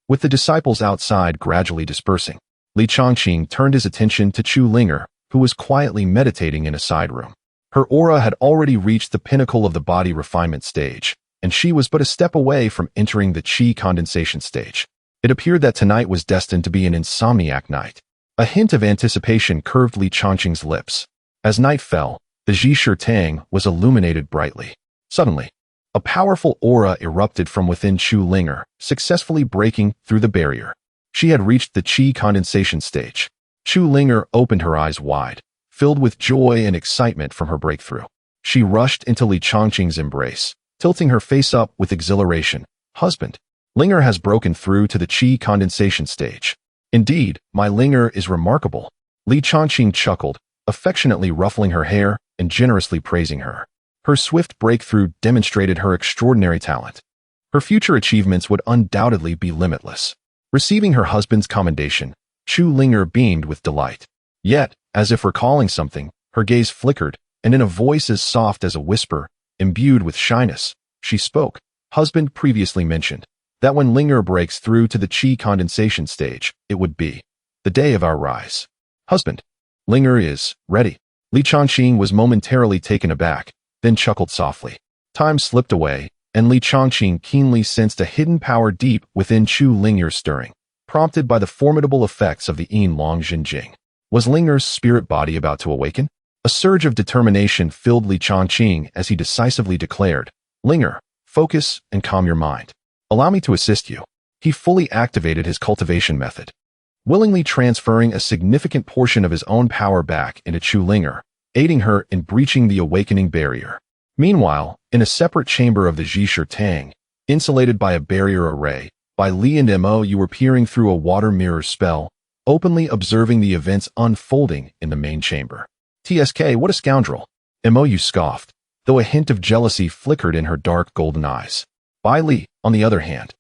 Speaker 1: With the disciples outside gradually dispersing, Li Chongqing turned his attention to Chu Linger, who was quietly meditating in a side room. Her aura had already reached the pinnacle of the body refinement stage, and she was but a step away from entering the qi condensation stage. It appeared that tonight was destined to be an insomniac night. A hint of anticipation curved Li Chongqing's lips. As night fell, the Ji Shirtang was illuminated brightly. Suddenly, a powerful aura erupted from within Chu Linger, successfully breaking through the barrier. She had reached the qi condensation stage. Chu Linger opened her eyes wide, filled with joy and excitement from her breakthrough. She rushed into Li Chongqing's embrace, tilting her face up with exhilaration. Husband, Linger has broken through to the qi condensation stage. Indeed, my Linger is remarkable. Li Chongqing chuckled, affectionately ruffling her hair and generously praising her. Her swift breakthrough demonstrated her extraordinary talent. Her future achievements would undoubtedly be limitless. Receiving her husband's commendation, Chu Linger beamed with delight. Yet, as if recalling something, her gaze flickered, and in a voice as soft as a whisper, imbued with shyness, she spoke. Husband previously mentioned that when Linger breaks through to the qi condensation stage, it would be the day of our rise. Husband, Linger is ready. Li Chongqing was momentarily taken aback, then chuckled softly. Time slipped away, and Li Chongqing keenly sensed a hidden power deep within Chu Linger stirring, prompted by the formidable effects of the Yin Long Jinjing. Was Linger's spirit body about to awaken? A surge of determination filled Li Chongqing as he decisively declared, Linger, focus and calm your mind. Allow me to assist you. He fully activated his cultivation method, willingly transferring a significant portion of his own power back into Chu Linger, aiding her in breaching the awakening barrier. Meanwhile, in a separate chamber of the Ji Shirtang, insulated by a barrier array, by Li and Mo you were peering through a water mirror spell, openly observing the events unfolding in the main chamber. TSK, what a scoundrel! Mo you scoffed, though a hint of jealousy flickered in her dark golden eyes. Bai Li, on the other hand,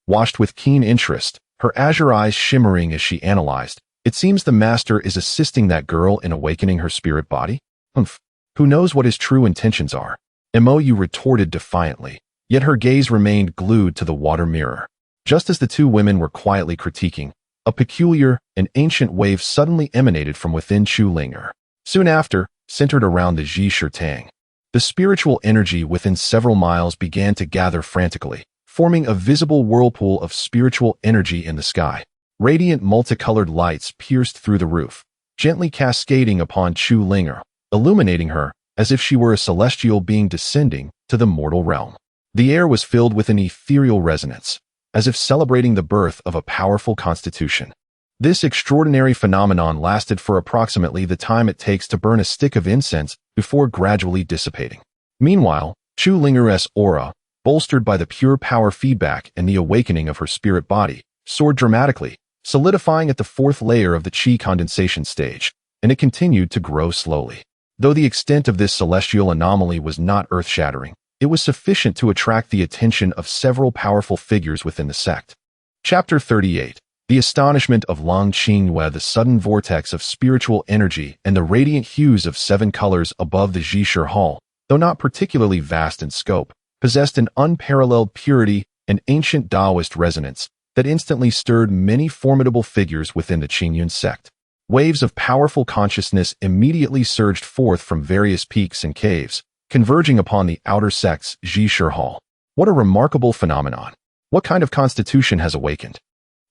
Speaker 1: watched with keen interest, her azure eyes shimmering as she analyzed. It seems the master is assisting that girl in awakening her spirit body? Humph. Who knows what his true intentions are? Mou retorted defiantly, yet her gaze remained glued to the water mirror. Just as the two women were quietly critiquing, a peculiar and ancient wave suddenly emanated from within Chu Linger. Soon after, centered around the Ji Shirtang, the spiritual energy within several miles began to gather frantically, forming a visible whirlpool of spiritual energy in the sky. Radiant multicolored lights pierced through the roof, gently cascading upon Chu Linger, illuminating her as if she were a celestial being descending to the mortal realm. The air was filled with an ethereal resonance, as if celebrating the birth of a powerful constitution. This extraordinary phenomenon lasted for approximately the time it takes to burn a stick of incense before gradually dissipating. Meanwhile, Chu Linger's aura, bolstered by the pure power feedback and the awakening of her spirit body, soared dramatically, solidifying at the fourth layer of the qi condensation stage, and it continued to grow slowly. Though the extent of this celestial anomaly was not earth-shattering, it was sufficient to attract the attention of several powerful figures within the sect. Chapter 38. The astonishment of Long Qingyue, the sudden vortex of spiritual energy and the radiant hues of 7 colors above the Zhishi Hall, though not particularly vast in scope, possessed an unparalleled purity and ancient Taoist resonance that instantly stirred many formidable figures within the Qingyun sect. Waves of powerful consciousness immediately surged forth from various peaks and caves, converging upon the outer sect's Zhishi Hall. What a remarkable phenomenon! What kind of constitution has awakened?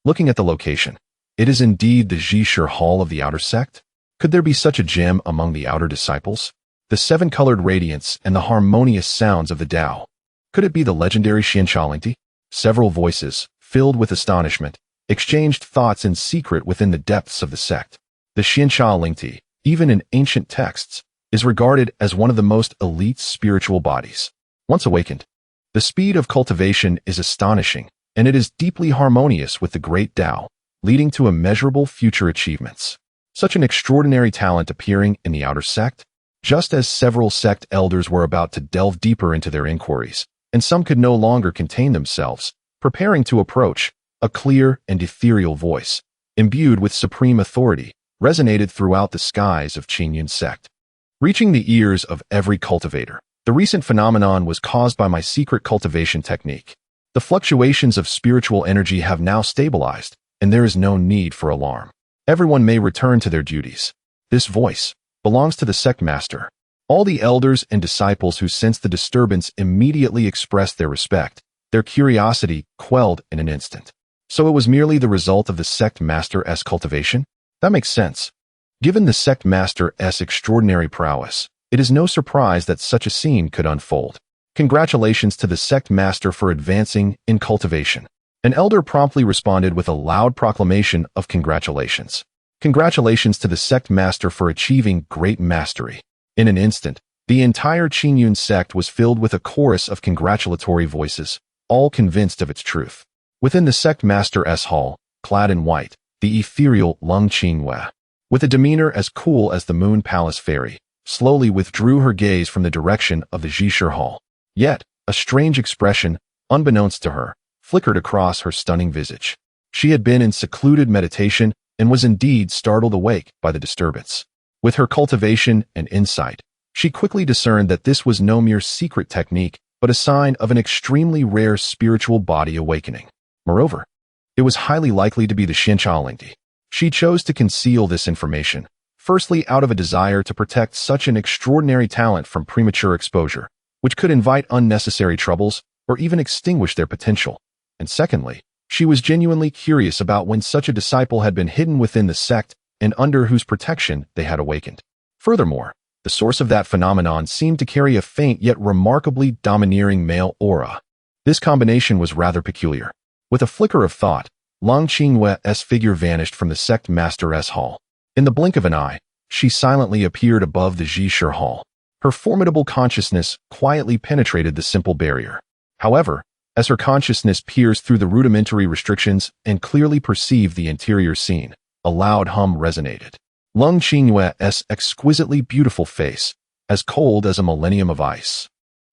Speaker 1: Looking at the location, it is indeed the Zhishi Hall of the outer sect? Could there be such a gem among the outer disciples? The 7-colored radiance and the harmonious sounds of the Tao. Could it be the legendary Xianxia? Several voices, filled with astonishment, exchanged thoughts in secret within the depths of the sect. The Xianxia, even in ancient texts, is regarded as one of the most elite spiritual bodies. Once awakened, the speed of cultivation is astonishing, and it is deeply harmonious with the great Tao, leading to immeasurable future achievements. Such an extraordinary talent appearing in the outer sect, just as several sect elders were about to delve deeper into their inquiries, and some could no longer contain themselves, preparing to approach, a clear and ethereal voice, imbued with supreme authority, resonated throughout the skies of Qingyun sect. Reaching the ears of every cultivator, the recent phenomenon was caused by my secret cultivation technique. The fluctuations of spiritual energy have now stabilized, and there is no need for alarm. Everyone may return to their duties. This voice belongs to the sect master. All the elders and disciples who sensed the disturbance immediately expressed their respect, their curiosity quelled in an instant. So it was merely the result of the sect master's cultivation? That makes sense. Given the sect master's extraordinary prowess, it is no surprise that such a scene could unfold. Congratulations to the sect master for advancing in cultivation. An elder promptly responded with a loud proclamation of congratulations. Congratulations to the sect master for achieving great mastery. In an instant, the entire Qingyun sect was filled with a chorus of congratulatory voices, all convinced of its truth. Within the sect master's hall, clad in white, the ethereal Long Qingyue, with a demeanor as cool as the Moon Palace fairy, slowly withdrew her gaze from the direction of the Zhishi Hall. Yet, a strange expression, unbeknownst to her, flickered across her stunning visage. She had been in secluded meditation and was indeed startled awake by the disturbance. With her cultivation and insight, she quickly discerned that this was no mere secret technique, but a sign of an extremely rare spiritual body awakening. Moreover, it was highly likely to be the Xianxia. She chose to conceal this information, firstly out of a desire to protect such an extraordinary talent from premature exposure, which could invite unnecessary troubles or even extinguish their potential, and secondly, she was genuinely curious about when such a disciple had been hidden within the sect and under whose protection they had awakened. Furthermore, the source of that phenomenon seemed to carry a faint yet remarkably domineering male aura. This combination was rather peculiar. With a flicker of thought, Long Qingyue's figure vanished from the sect master's hall. In the blink of an eye, she silently appeared above the Zhishi Hall. Her formidable consciousness quietly penetrated the simple barrier. However, as her consciousness pierced through the rudimentary restrictions and clearly perceived the interior scene, a loud hum resonated. Long Qingyue's exquisitely beautiful face, as cold as a millennium of ice,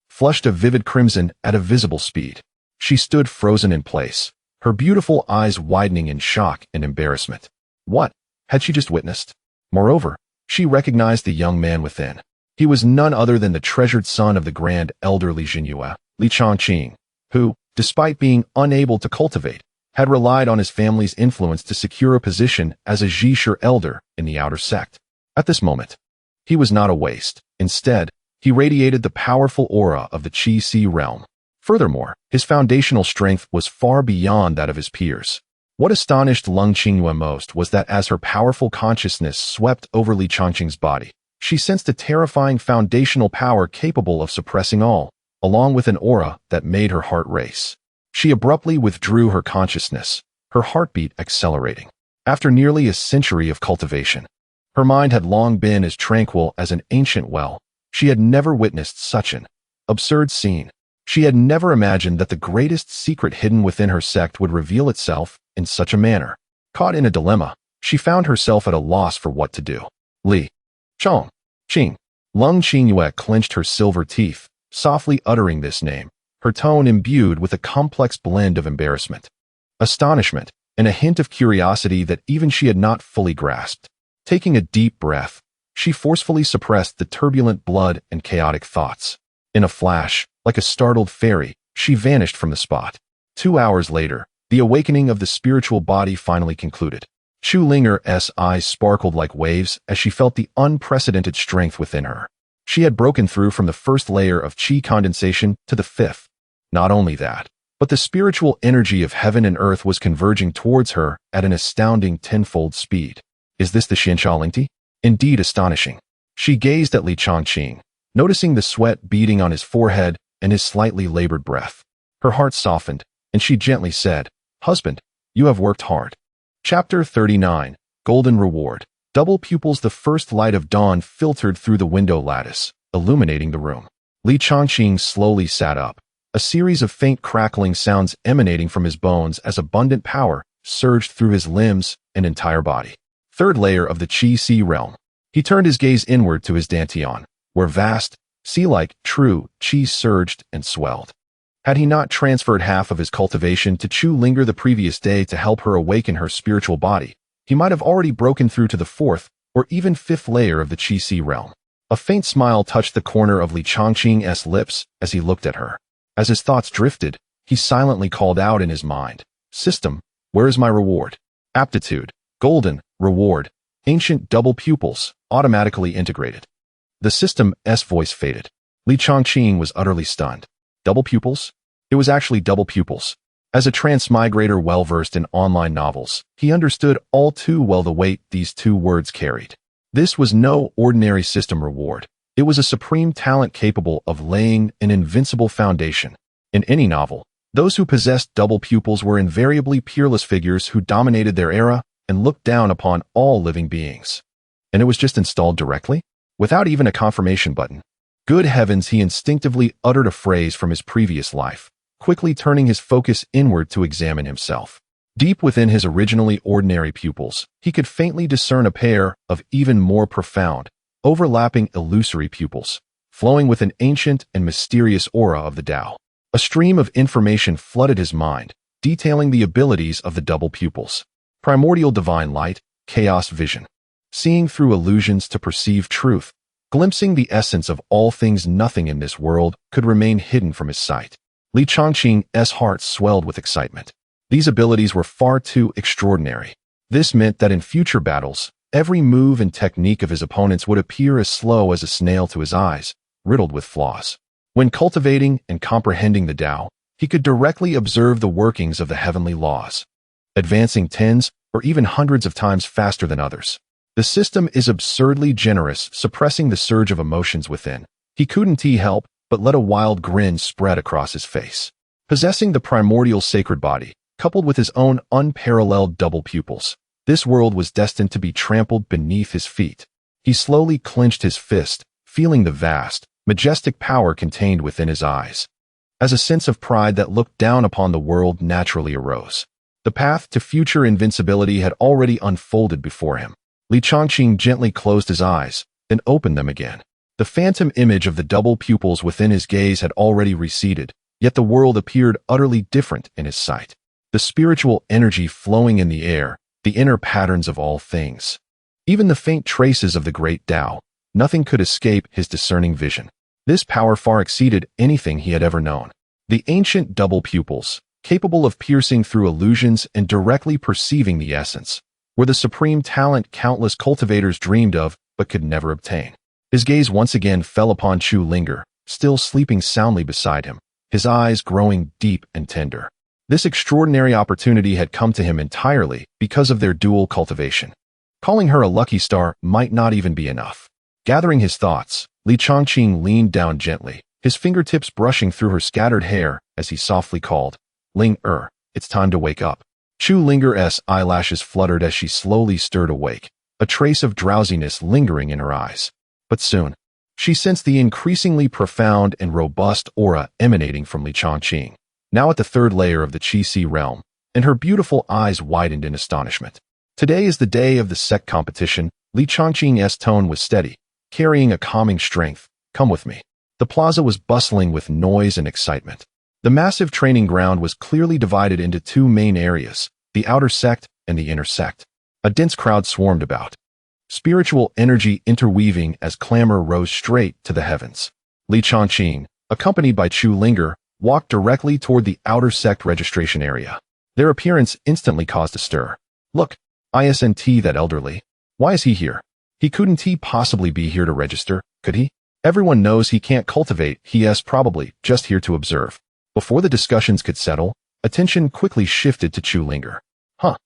Speaker 1: flushed a vivid crimson at a visible speed. She stood frozen in place, her beautiful eyes widening in shock and embarrassment. What had she just witnessed? Moreover, she recognized the young man within. He was none other than the treasured son of the grand elder Li Jinyue, Li Changqing, who, despite being unable to cultivate, had relied on his family's influence to secure a position as a Zhishi elder in the outer sect. At this moment, he was not a waste. Instead, he radiated the powerful aura of the Qi-Si realm. Furthermore, his foundational strength was far beyond that of his peers. What astonished Long Qingyue most was that as her powerful consciousness swept over Li Changqing's body, she sensed a terrifying foundational power capable of suppressing all, along with an aura that made her heart race. She abruptly withdrew her consciousness, her heartbeat accelerating. After nearly a century of cultivation, her mind had long been as tranquil as an ancient well. She had never witnessed such an absurd scene. She had never imagined that the greatest secret hidden within her sect would reveal itself in such a manner. Caught in a dilemma, she found herself at a loss for what to do. Li Changqing. Long Qingyue clenched her silver teeth, softly uttering this name, her tone imbued with a complex blend of embarrassment. astonishment, and a hint of curiosity that even she had not fully grasped. Taking a deep breath, she forcefully suppressed the turbulent blood and chaotic thoughts. In a flash, like a startled fairy, she vanished from the spot. 2 hours later, the awakening of the spiritual body finally concluded. Chu Linger's eyes sparkled like waves as she felt the unprecedented strength within her. She had broken through from the first layer of qi condensation to the fifth. Not only that, but the spiritual energy of heaven and earth was converging towards her at an astounding tenfold speed. Is this the Xianxia? Indeed astonishing. She gazed at Li Chongqing, noticing the sweat beading on his forehead and his slightly labored breath. Her heart softened, and she gently said, "Husband, you have worked hard." Chapter 39, Golden Reward. Double pupils. The first light of dawn filtered through the window lattice, illuminating the room. Li Chongqing slowly sat up, a series of faint crackling sounds emanating from his bones as abundant power surged through his limbs and entire body. Third layer of the Qi Sea realm. He turned his gaze inward to his dantian, where vast, sea-like, true Qi surged and swelled. Had he not transferred half of his cultivation to Chu Linger the previous day to help her awaken her spiritual body, he might have already broken through to the fourth or even fifth layer of the Qi Sea realm. A faint smile touched the corner of Li Chongqing's lips as he looked at her. As his thoughts drifted, he silently called out in his mind, "System, where is my reward?" Aptitude, golden, reward, ancient double pupils, automatically integrated. The system's voice faded. Li Chongqing was utterly stunned. Double pupils? It was actually double pupils. As a transmigrator well-versed in online novels, he understood all too well the weight these two words carried. This was no ordinary system reward. It was a supreme talent capable of laying an invincible foundation. In any novel, those who possessed double pupils were invariably peerless figures who dominated their era and looked down upon all living beings. And it was just installed directly, without even a confirmation button. Good heavens, he instinctively uttered a phrase from his previous life, quickly turning his focus inward to examine himself. Deep within his originally ordinary pupils, he could faintly discern a pair of even more profound, overlapping illusory pupils, flowing with an ancient and mysterious aura of the Tao. A stream of information flooded his mind, detailing the abilities of the double pupils. Primordial divine light, chaos vision. Seeing through illusions to perceive truth, glimpsing the essence of all things. Nothing in this world could remain hidden from his sight. Li Chongqing's heart swelled with excitement. These abilities were far too extraordinary. This meant that in future battles, every move and technique of his opponents would appear as slow as a snail to his eyes, riddled with flaws. When cultivating and comprehending the Tao, he could directly observe the workings of the heavenly laws, advancing tens or even hundreds of times faster than others. The system is absurdly generous, suppressing the surge of emotions within. He couldn't help but let a wild grin spread across his face. Possessing the primordial sacred body, coupled with his own unparalleled double pupils, this world was destined to be trampled beneath his feet. He slowly clenched his fist, feeling the vast, majestic power contained within his eyes. As a sense of pride that looked down upon the world naturally arose, the path to future invincibility had already unfolded before him. Li Chongqing gently closed his eyes, then opened them again. The phantom image of the double pupils within his gaze had already receded, yet the world appeared utterly different in his sight. The spiritual energy flowing in the air, the inner patterns of all things. Even the faint traces of the great Tao, nothing could escape his discerning vision. This power far exceeded anything he had ever known. The ancient double pupils, capable of piercing through illusions and directly perceiving the essence, were the supreme talent countless cultivators dreamed of but could never obtain. His gaze once again fell upon Chu Linger, still sleeping soundly beside him, his eyes growing deep and tender. This extraordinary opportunity had come to him entirely because of their dual cultivation. Calling her a lucky star might not even be enough. Gathering his thoughts, Li Chongqing leaned down gently, his fingertips brushing through her scattered hair as he softly called, "Ling-er, it's time to wake up." Chu Linger's eyelashes fluttered as she slowly stirred awake, a trace of drowsiness lingering in her eyes. But soon, she sensed the increasingly profound and robust aura emanating from Li Chongqing, now at the third layer of the Qi Sea realm, and her beautiful eyes widened in astonishment. Today is the day of the sect competition. Li Chongqing's tone was steady, carrying a calming strength. "Come with me." The plaza was bustling with noise and excitement. The massive training ground was clearly divided into two main areas, the outer sect and the inner sect. A dense crowd swarmed about, spiritual energy interweaving as clamor rose straight to the heavens. Li Chongqing, accompanied by Chu Linger, walked directly toward the outer sect registration area. Their appearance instantly caused a stir. Look, isn't that elderly? Why is he here? He couldn't possibly be here to register, could he? Everyone knows he can't cultivate, he's probably just here to observe. Before the discussions could settle, attention quickly shifted to Chu Linger. Huh.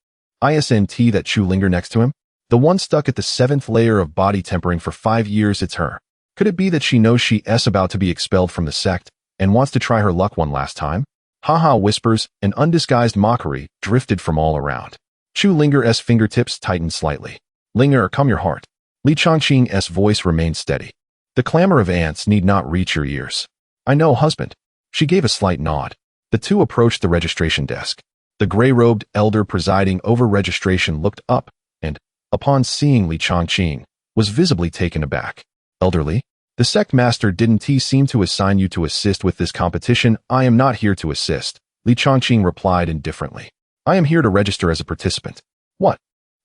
Speaker 1: Isn't that Chu Linger next to him? The one stuck at the 7th layer of body tempering for 5 years, it's her. Could it be that she knows she's about to be expelled from the sect and wants to try her luck one last time? Haha, whispers and undisguised mockery drifted from all around. Chu Linger's fingertips tightened slightly. Linger, calm your heart. Li Chongqing's voice remained steady. The clamor of ants need not reach your ears. I know, husband. She gave a slight nod. The two approached the registration desk. The gray-robed elder presiding over registration looked up and, upon seeing Li Chongqing, was visibly taken aback. Elderly, the sect master didn't seem to assign you to assist with this competition. I am not here to assist, Li Chongqing replied indifferently. I am here to register as a participant. What?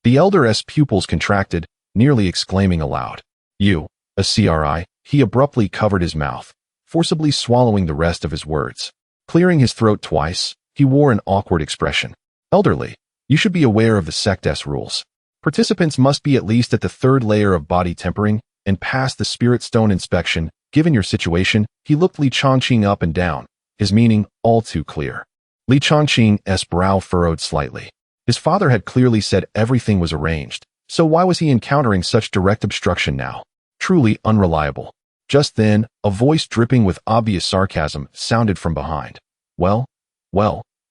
Speaker 1: The elder's pupils contracted, nearly exclaiming aloud. You, a CRI, he abruptly covered his mouth, forcibly swallowing the rest of his words. Clearing his throat twice, he wore an awkward expression. Elderly, you should be aware of the sect's rules. Participants must be at least at the 3rd layer of body tempering and pass the spirit stone inspection. Given your situation, he looked Li Chongqing up and down, his meaning all too clear. Li Chongqing's brow furrowed slightly. His father had clearly said everything was arranged, so why was he encountering such direct obstruction now? Truly unreliable. Just then, a voice dripping with obvious sarcasm sounded from behind. Well,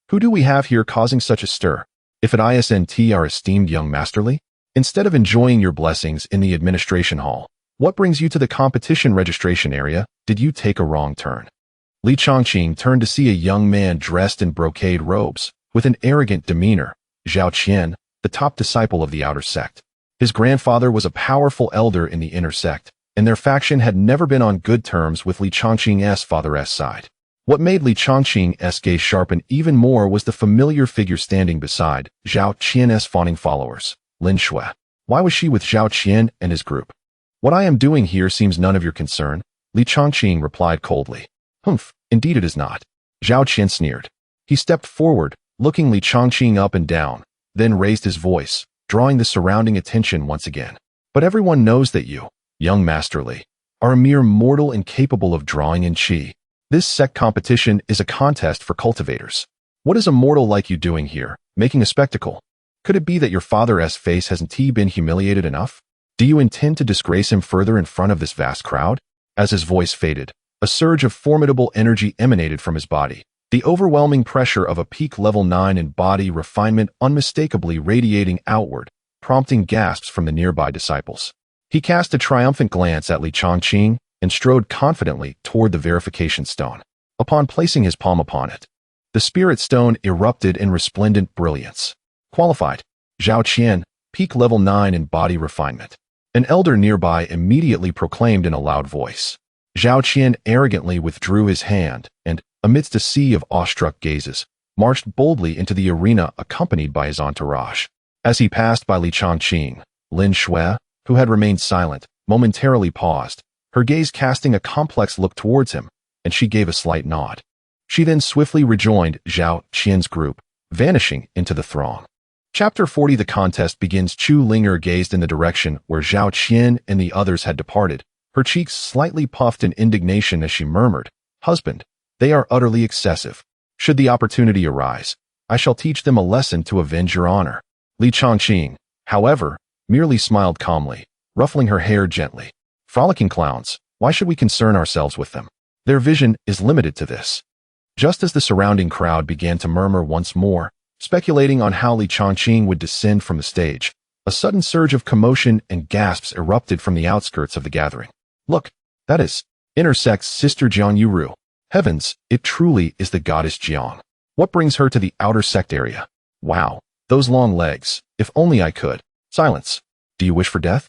Speaker 1: who do we have here causing such a stir? If it isn't our esteemed young masterly? Instead of enjoying your blessings in the administration hall, what brings you to the competition registration area? Did you take a wrong turn? Li Chongqing turned to see a young man dressed in brocade robes, with an arrogant demeanor, Zhao Qian, the top disciple of the outer sect. His grandfather was a powerful elder in the inner sect, and their faction had never been on good terms with Li Chongqing's father's side. What made Li Chongqing's gaze sharpen even more was the familiar figure standing beside Zhao Qian's fawning followers, Lin Shui. Why was she with Zhao Qian and his group? What I am doing here seems none of your concern, Li Chongqing replied coldly. Humph, indeed it is not. Zhao Qian sneered. He stepped forward, looking Li Chongqing up and down, then raised his voice, drawing the surrounding attention once again. But everyone knows that you, young masterly, are a mere mortal incapable of drawing in qi. This sect competition is a contest for cultivators. What is a mortal like you doing here, making a spectacle? Could it be that your father's face hasn't been humiliated enough? Do you intend to disgrace him further in front of this vast crowd? As his voice faded, a surge of formidable energy emanated from his body, the overwhelming pressure of a peak level 9 in body refinement unmistakably radiating outward, prompting gasps from the nearby disciples. He cast a triumphant glance at Li Chongqing and strode confidently toward the verification stone. Upon placing his palm upon it, the spirit stone erupted in resplendent brilliance. Qualified, Zhao Qian, peak level 9 in body refinement. An elder nearby immediately proclaimed in a loud voice. Zhao Qian arrogantly withdrew his hand and, amidst a sea of awestruck gazes, marched boldly into the arena accompanied by his entourage. As he passed by Li Chongqing, Lin Shui, who had remained silent, momentarily paused, her gaze casting a complex look towards him, and she gave a slight nod. She then swiftly rejoined Zhao Qian's group, vanishing into the throng. Chapter 40 The contest begins. Chu Linger gazed in the direction where Zhao Qian and the others had departed, her cheeks slightly puffed in indignation as she murmured, Husband, they are utterly excessive. Should the opportunity arise, I shall teach them a lesson to avenge your honor. Li Chongqing, however, merely smiled calmly, ruffling her hair gently. Frolicking clowns, why should we concern ourselves with them? Their vision is limited to this. Just as the surrounding crowd began to murmur once more, speculating on how Li Chongqing would descend from the stage, a sudden surge of commotion and gasps erupted from the outskirts of the gathering. Look, that is inner sect's sister Jiang Yuru. Heavens, it truly is the goddess Jiang. What brings her to the outer sect area? Wow, those long legs, if only I could. Silence. Do you wish for death?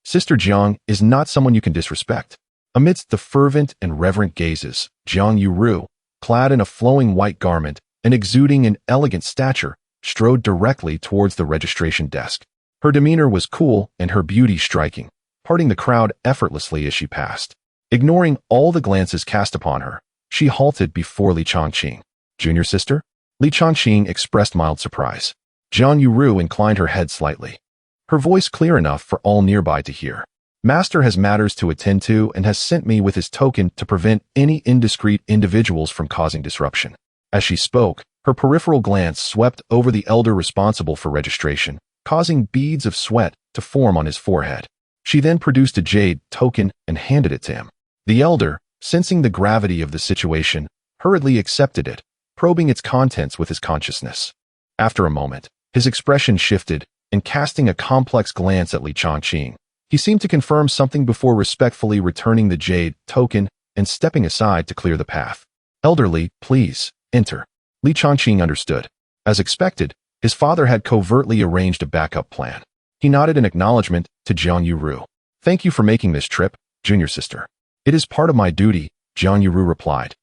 Speaker 1: Sister Jiang is not someone you can disrespect. Amidst the fervent and reverent gazes, Jiang Yuru, clad in a flowing white garment and exuding an elegant stature, strode directly towards the registration desk. Her demeanor was cool and her beauty striking, parting the crowd effortlessly as she passed. Ignoring all the glances cast upon her, she halted before Li Chongqing. Junior sister? Li Chongqing expressed mild surprise. Jiang Yuru inclined her head slightly, her voice clear enough for all nearby to hear. Master has matters to attend to and has sent me with his token to prevent any indiscreet individuals from causing disruption. As she spoke, her peripheral glance swept over the elder responsible for registration, causing beads of sweat to form on his forehead. She then produced a jade token and handed it to him. The elder, sensing the gravity of the situation, hurriedly accepted it, probing its contents with his consciousness. After a moment, his expression shifted, and casting a complex glance at Li Chongqing, he seemed to confirm something before respectfully returning the jade token and stepping aside to clear the path. Elderly, please, enter. Li Chongqing understood. As expected, his father had covertly arranged a backup plan. He nodded in acknowledgement to Jiang Yuru. Thank you for making this trip, junior sister. It is part of my duty, Jiang Yuru replied,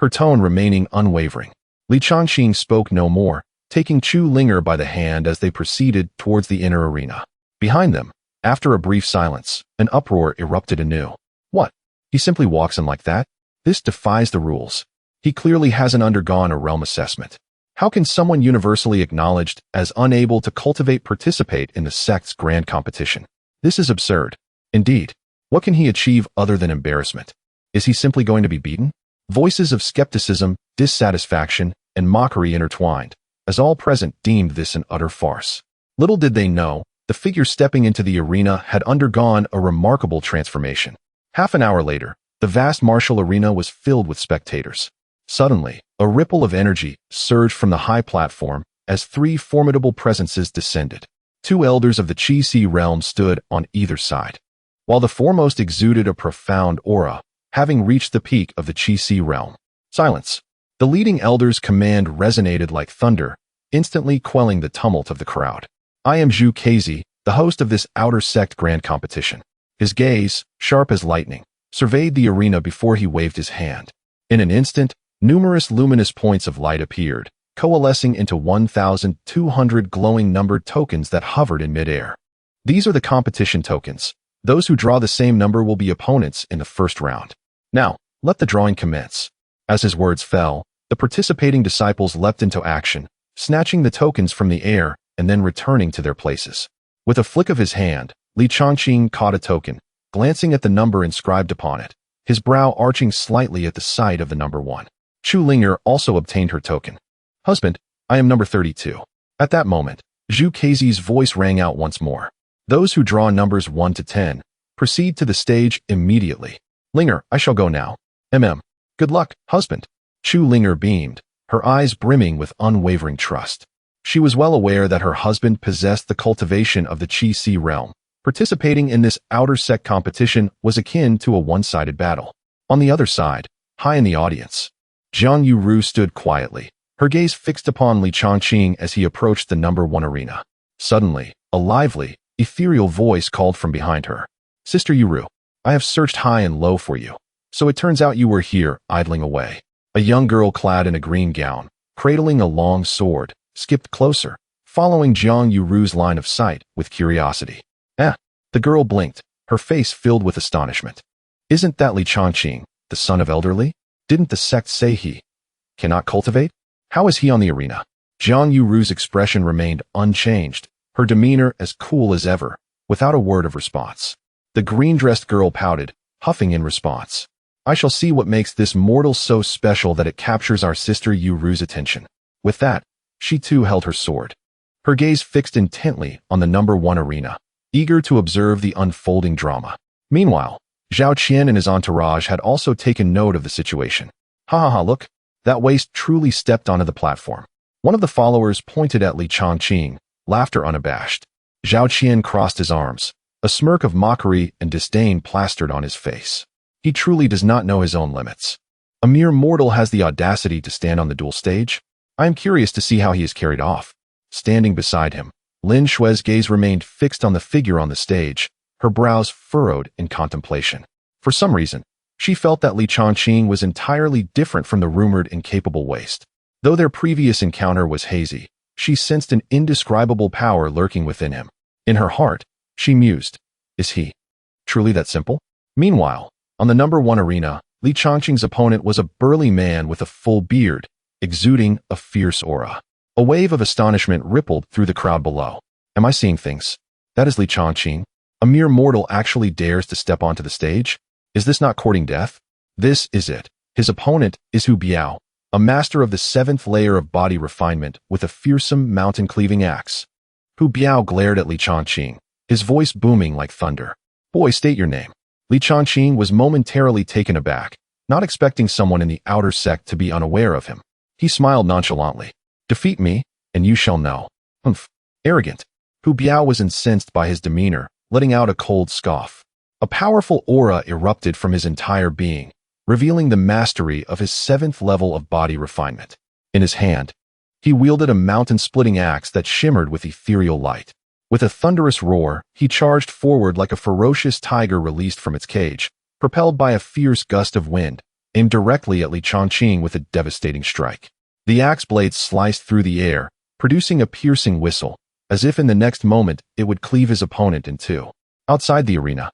Speaker 1: her tone remaining unwavering. Li Chongqing spoke no more, taking Chu Linger by the hand as they proceeded towards the inner arena. Behind them, after a brief silence, an uproar erupted anew. What? He simply walks in like that? This defies the rules. He clearly hasn't undergone a realm assessment. How can someone universally acknowledged as unable to cultivate participate in the sect's grand competition? This is absurd. Indeed, what can he achieve other than embarrassment? Is he simply going to be beaten? Voices of skepticism, dissatisfaction, and mockery intertwined, as all present deemed this an utter farce. Little did they know, the figure stepping into the arena had undergone a remarkable transformation. Half an hour later, the vast martial arena was filled with spectators. Suddenly, a ripple of energy surged from the high platform as three formidable presences descended. Two elders of the Qi realm stood on either side, while the foremost exuded a profound aura, having reached the peak of the Qi realm. Silence. The leading elder's command resonated like thunder, instantly quelling the tumult of the crowd. I am Zhu Kezi, the host of this outer sect grand competition. His gaze, sharp as lightning, surveyed the arena before he waved his hand. In an instant, numerous luminous points of light appeared, coalescing into 1,200 glowing numbered tokens that hovered in midair. These are the competition tokens. Those who draw the same number will be opponents in the first round. Now, let the drawing commence. As his words fell, the participating disciples leapt into action, snatching the tokens from the air and then returning to their places. With a flick of his hand, Li Chongqing caught a token, glancing at the number inscribed upon it, his brow arching slightly at the sight of the number 1. Chu Linger also obtained her token. Husband, I am number 32. At that moment, Zhu Keizi's voice rang out once more. Those who draw numbers 1 to 10, proceed to the stage immediately. Linger, I shall go now. Good luck, husband. Chu Linger beamed, her eyes brimming with unwavering trust. She was well aware that her husband possessed the cultivation of the Qi realm. Participating in this outer sect competition was akin to a one-sided battle. On the other side, high in the audience, Jiang Yuru stood quietly, her gaze fixed upon Li Chongqing as he approached the number 1 arena. Suddenly, a lively, ethereal voice called from behind her. Sister Yuru, I have searched high and low for you. So it turns out you were here, idling away. A young girl clad in a green gown, cradling a long sword, skipped closer, following Jiang Yuru's line of sight with curiosity. The girl blinked, her face filled with astonishment. Isn't that Li Chongqing, the son of Elderly? Didn't the sect say he cannot cultivate? How is he on the arena? Jiang Yuru's expression remained unchanged, her demeanor as cool as ever, without a word of response. The green-dressed girl pouted, huffing in response. I shall see what makes this mortal so special that it captures our sister Yuru's attention. With that, she too held her sword, her gaze fixed intently on the number 1 arena, eager to observe the unfolding drama. Meanwhile, Zhao Qian and his entourage had also taken note of the situation. Look, that waste truly stepped onto the platform. One of the followers pointed at Li Chongqing, laughter unabashed. Zhao Qian crossed his arms, a smirk of mockery and disdain plastered on his face. He truly does not know his own limits. A mere mortal has the audacity to stand on the duel stage? I am curious to see how he is carried off. Standing beside him, Lin Shui's gaze remained fixed on the figure on the stage, her brows furrowed in contemplation. For some reason, She felt that Li Changqing was entirely different from the rumored incapable waste. Though their previous encounter was hazy, she sensed an indescribable power lurking within him. In her heart, she mused, is he truly that simple? Meanwhile, on the number 1 arena, Li Changqing's opponent was a burly man with a full beard, exuding a fierce aura. A wave of astonishment rippled through the crowd below. Am I seeing things? That is Li Changqing. A mere mortal actually dares to step onto the stage? Is this not courting death? This is it. His opponent is Hu Biao, a master of the 7th layer of body refinement with a fearsome mountain-cleaving axe. Hu Biao glared at Li Changqing, his voice booming like thunder. Boy, state your name. Li Changqing was momentarily taken aback, not expecting someone in the outer sect to be unaware of him. He smiled nonchalantly. Defeat me, and you shall know. Humph. Arrogant. Hu Biao was incensed by his demeanor, letting out a cold scoff. A powerful aura erupted from his entire being, revealing the mastery of his 7th level of body refinement. In his hand, he wielded a mountain-splitting axe that shimmered with ethereal light. With a thunderous roar, he charged forward like a ferocious tiger released from its cage, propelled by a fierce gust of wind, aimed directly at Li Changqing with a devastating strike. The axe blade sliced through the air, producing a piercing whistle, as if in the next moment it would cleave his opponent in two. Outside the arena,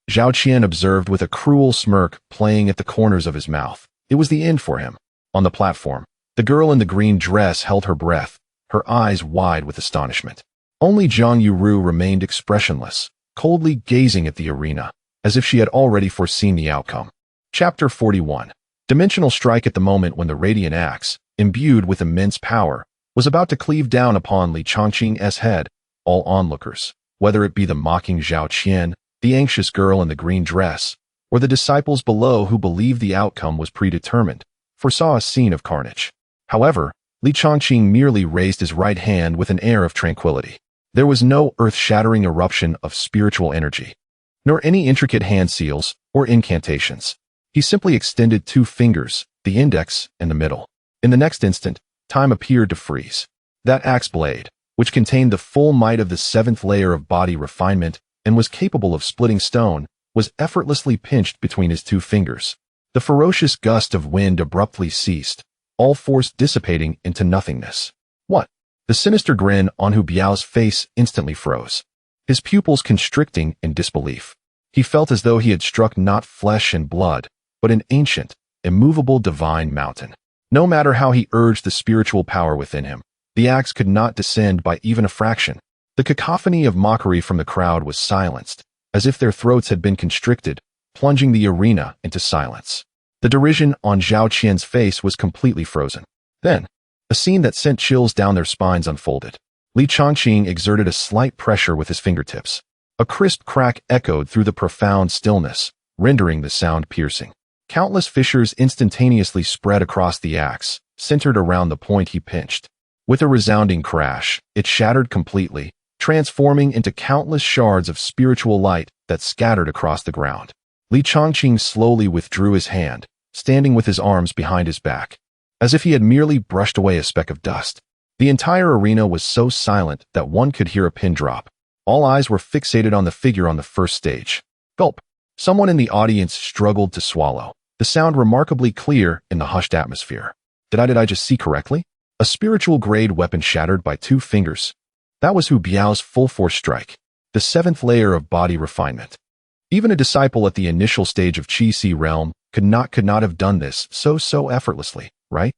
Speaker 1: Zhao Qian observed with a cruel smirk playing at the corners of his mouth. It was the end for him. On the platform, the girl in the green dress held her breath, her eyes wide with astonishment. Only Zhang Yuru remained expressionless, coldly gazing at the arena, as if she had already foreseen the outcome. Chapter 41. Dimensional strike. At the moment when the radiant axe, imbued with immense power, was about to cleave down upon Li Changqing's head, all onlookers, whether it be the mocking Zhao Qian, the anxious girl in the green dress, or the disciples below who believed the outcome was predetermined, foresaw a scene of carnage. However, Li Changqing merely raised his right hand with an air of tranquility. There was no earth-shattering eruption of spiritual energy, nor any intricate hand seals or incantations. He simply extended 2 fingers, the index and the middle. In the next instant, time appeared to freeze. That axe blade, which contained the full might of the 7th layer of body refinement and was capable of splitting stone, was effortlessly pinched between his 2 fingers. The ferocious gust of wind abruptly ceased, all force dissipating into nothingness. What? The sinister grin on Hu Biao's face instantly froze, his pupils constricting in disbelief. He felt as though he had struck not flesh and blood, but an ancient, immovable divine mountain. No matter how he urged the spiritual power within him, the axe could not descend by even a fraction. The cacophony of mockery from the crowd was silenced, as if their throats had been constricted, plunging the arena into silence. The derision on Zhao Qian's face was completely frozen. Then, a scene that sent chills down their spines unfolded. Li Changqing exerted a slight pressure with his fingertips. A crisp crack echoed through the profound stillness, rendering the sound piercing. Countless fissures instantaneously spread across the axe, centered around the point he pinched. With a resounding crash, it shattered completely, transforming into countless shards of spiritual light that scattered across the ground. Li Changqing slowly withdrew his hand, standing with his arms behind his back, as if he had merely brushed away a speck of dust. The entire arena was so silent that one could hear a pin drop. All eyes were fixated on the figure on the first stage. Gulp! Someone in the audience struggled to swallow, the sound remarkably clear in the hushed atmosphere. Did I just see correctly? A spiritual-grade weapon shattered by 2 fingers. That was Hu Biao's full-force strike, the 7th layer of body refinement. Even a disciple at the initial stage of Qi-Si realm could not have done this so effortlessly, right?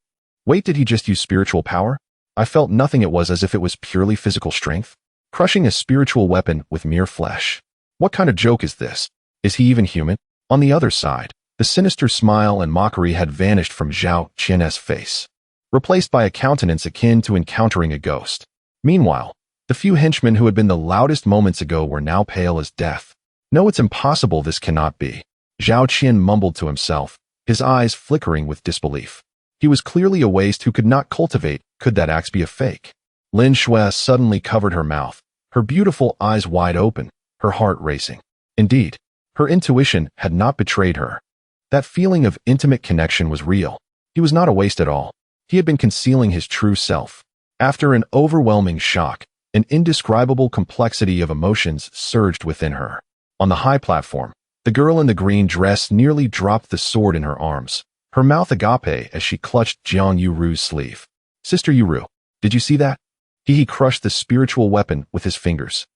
Speaker 1: Wait, did he just use spiritual power? I felt nothing. It was as if it was purely physical strength, crushing a spiritual weapon with mere flesh. What kind of joke is this? Is he even human? On the other side, the sinister smile and mockery had vanished from Zhao Qian's face, replaced by a countenance akin to encountering a ghost. Meanwhile, the few henchmen who had been the loudest moments ago were now pale as death. No, it's impossible. This cannot be. Zhao Qian mumbled to himself, his eyes flickering with disbelief. He was clearly a waste who could not cultivate. Could that axe be a fake? Lin Shui suddenly covered her mouth, her beautiful eyes wide open, her heart racing. Indeed, her intuition had not betrayed her. That feeling of intimate connection was real. He was not a waste at all. He had been concealing his true self. After an overwhelming shock, an indescribable complexity of emotions surged within her. On the high platform, the The girl in the green dress nearly dropped the sword in her arms, her mouth agape as she clutched Jiang Yuru's sleeve. Sister Yuru, did you see that? He crushed the spiritual weapon with his fingers.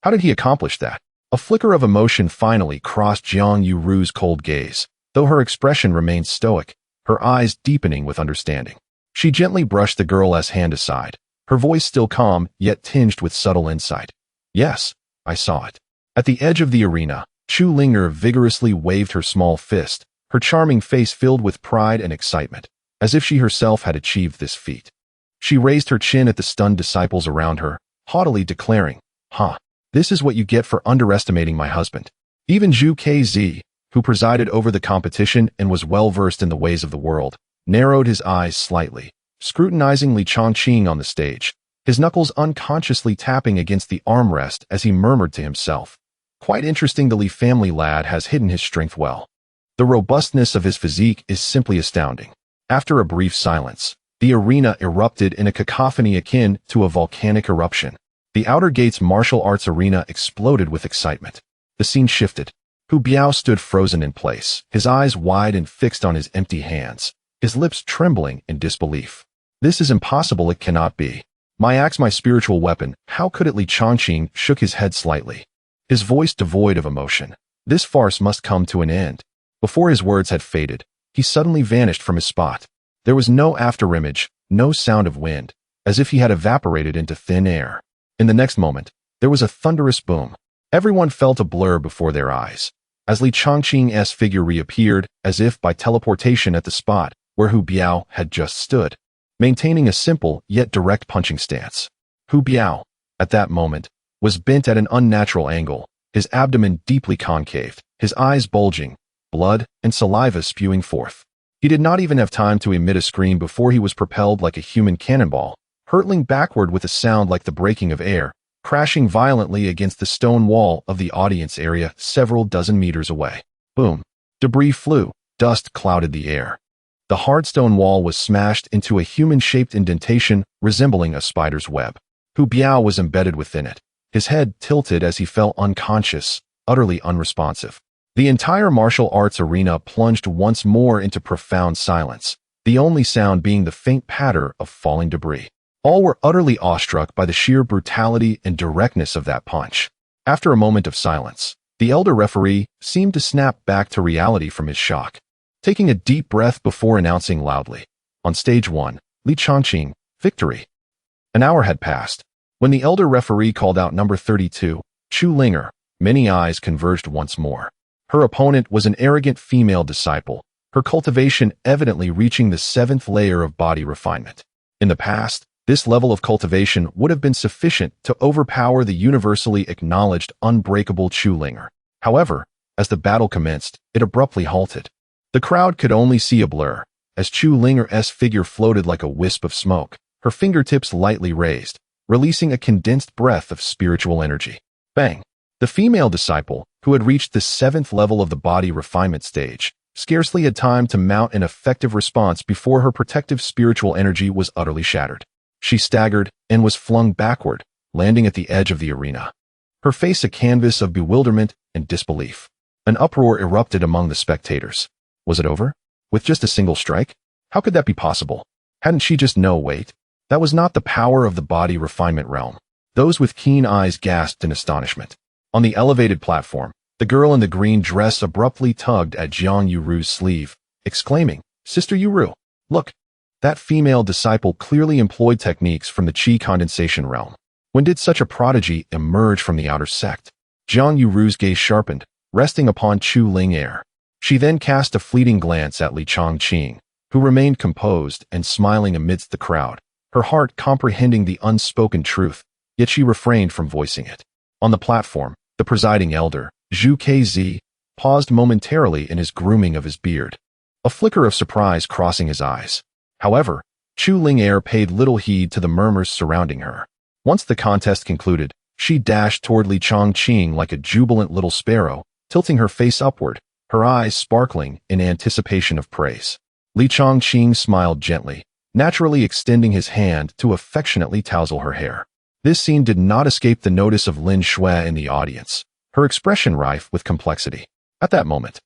Speaker 1: How did he accomplish that? A flicker of emotion finally crossed Jiang Yuru's cold gaze, though her expression remained stoic, her eyes deepening with understanding. She gently brushed the girl's hand aside, her voice still calm yet tinged with subtle insight. Yes, I saw it. At the edge of the arena, Chu Linger vigorously waved her small fist, her charming face filled with pride and excitement, as if she herself had achieved this feat. She raised her chin at the stunned disciples around her, haughtily declaring, this is what you get for underestimating my husband. Even Zhu Kz, who presided over the competition and was well-versed in the ways of the world, narrowed his eyes slightly, scrutinizing Li Chongqing on the stage, his knuckles unconsciously tapping against the armrest as he murmured to himself. Quite interesting, the Li family lad has hidden his strength well. The robustness of his physique is simply astounding. After a brief silence, the arena erupted in a cacophony akin to a volcanic eruption. The Outer Gates martial arts arena exploded with excitement. The scene shifted. Hu Biao stood frozen in place, his eyes wide and fixed on his empty hands, his lips trembling in disbelief. This is impossible, it cannot be. My axe, my spiritual weapon, how could it? Li Chongqing shook his head slightly, his voice devoid of emotion. This farce must come to an end. Before his words had faded, he suddenly vanished from his spot. There was no afterimage, no sound of wind, as if he had evaporated into thin air. In the next moment, there was a thunderous boom. Everyone felt a blur before their eyes, as Li Chongqing's figure reappeared, as if by teleportation at the spot where Hu Biao had just stood, maintaining a simple yet direct punching stance. Hu Biao, at that moment, was bent at an unnatural angle, his abdomen deeply concaved, his eyes bulging, blood and saliva spewing forth. He did not even have time to emit a scream before he was propelled like a human cannonball, hurtling backward with a sound like the breaking of air, crashing violently against the stone wall of the audience area several dozen meters away. Boom. Debris flew, dust clouded the air. The hard stone wall was smashed into a human-shaped indentation resembling a spider's web. Hu Biao was embedded within it, his head tilted as he fell unconscious, utterly unresponsive. The entire martial arts arena plunged once more into profound silence, the only sound being the faint patter of falling debris. All were utterly awestruck by the sheer brutality and directness of that punch. After a moment of silence, the elder referee seemed to snap back to reality from his shock, taking a deep breath before announcing loudly, on stage 1, Li Chongqing, victory. An hour had passed. When the elder referee called out number 32, Chu Linger, many eyes converged once more. Her opponent was an arrogant female disciple, her cultivation evidently reaching the 7th layer of body refinement. In the past, this level of cultivation would have been sufficient to overpower the universally acknowledged unbreakable Chu Linger. However, as the battle commenced, it abruptly halted. The crowd could only see a blur, as Chu Linger's figure floated like a wisp of smoke, her fingertips lightly raised, releasing a condensed breath of spiritual energy. Bang! The female disciple, who had reached the 7th level of the body refinement stage, scarcely had time to mount an effective response before her protective spiritual energy was utterly shattered. She staggered and was flung backward, landing at the edge of the arena, her face a canvas of bewilderment and disbelief. An uproar erupted among the spectators. Was it over? With just a single strike? How could that be possible? Hadn't she just no wait? That was not the power of the body refinement realm. Those with keen eyes gasped in astonishment. On the elevated platform, the girl in the green dress abruptly tugged at Jiang Yuru's sleeve, exclaiming, "Sister Yuru, look! That female disciple clearly employed techniques from the qi condensation realm. When did such a prodigy emerge from the outer sect?" Jiang Yuru's gaze sharpened, resting upon Chu Linger. She then cast a fleeting glance at Li Chongqing, who remained composed and smiling amidst the crowd, her heart comprehending the unspoken truth, yet she refrained from voicing it. On the platform, the presiding elder, Zhu Kz, paused momentarily in his grooming of his beard, a flicker of surprise crossing his eyes. However, Chu Linger paid little heed to the murmurs surrounding her. Once the contest concluded, she dashed toward Li Chongqing like a jubilant little sparrow, tilting her face upward, her eyes sparkling in anticipation of praise. Li Chongqing smiled gently, naturally extending his hand to affectionately tousle her hair. This scene did not escape the notice of Lin Shui in the audience, her expression rife with complexity. At that moment,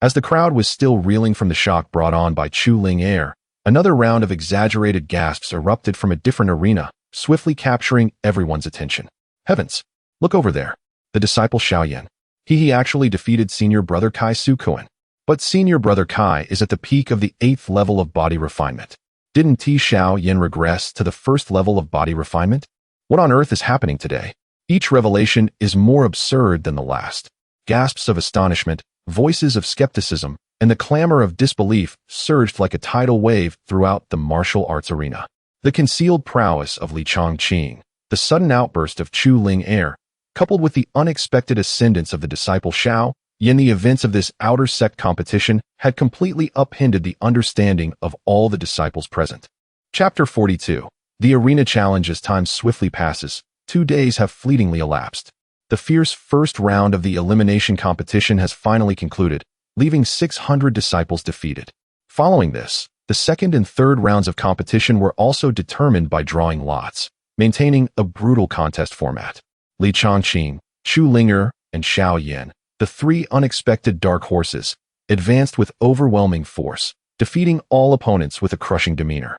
Speaker 1: as the crowd was still reeling from the shock brought on by Chu Ling Air, another round of exaggerated gasps erupted from a different arena, swiftly capturing everyone's attention. Heavens! Look over there. The disciple Xiaoyan. He actually defeated senior brother Kai Sukuan. But senior brother Kai is at the peak of the 8th level of body refinement. Didn't Xiaoyan regress to the 1st level of body refinement? What on earth is happening today? Each revelation is more absurd than the last. Gasps of astonishment, voices of skepticism, and the clamor of disbelief surged like a tidal wave throughout the martial arts arena. The concealed prowess of Li Chongqing, the sudden outburst of Chu Ling Air, coupled with the unexpected ascendance of the disciple Xiao Yin, the events of this outer sect competition had completely upended the understanding of all the disciples present. Chapter 42. The Arena Challenge. As time swiftly passes, 2 days have fleetingly elapsed. The fierce first round of the elimination competition has finally concluded, leaving 600 disciples defeated. Following this, the second and third rounds of competition were also determined by drawing lots, maintaining a brutal contest format. Li Chongqing, Chu Linger, and Xiao Yin, the 3 unexpected dark horses, advanced with overwhelming force, defeating all opponents with a crushing demeanor.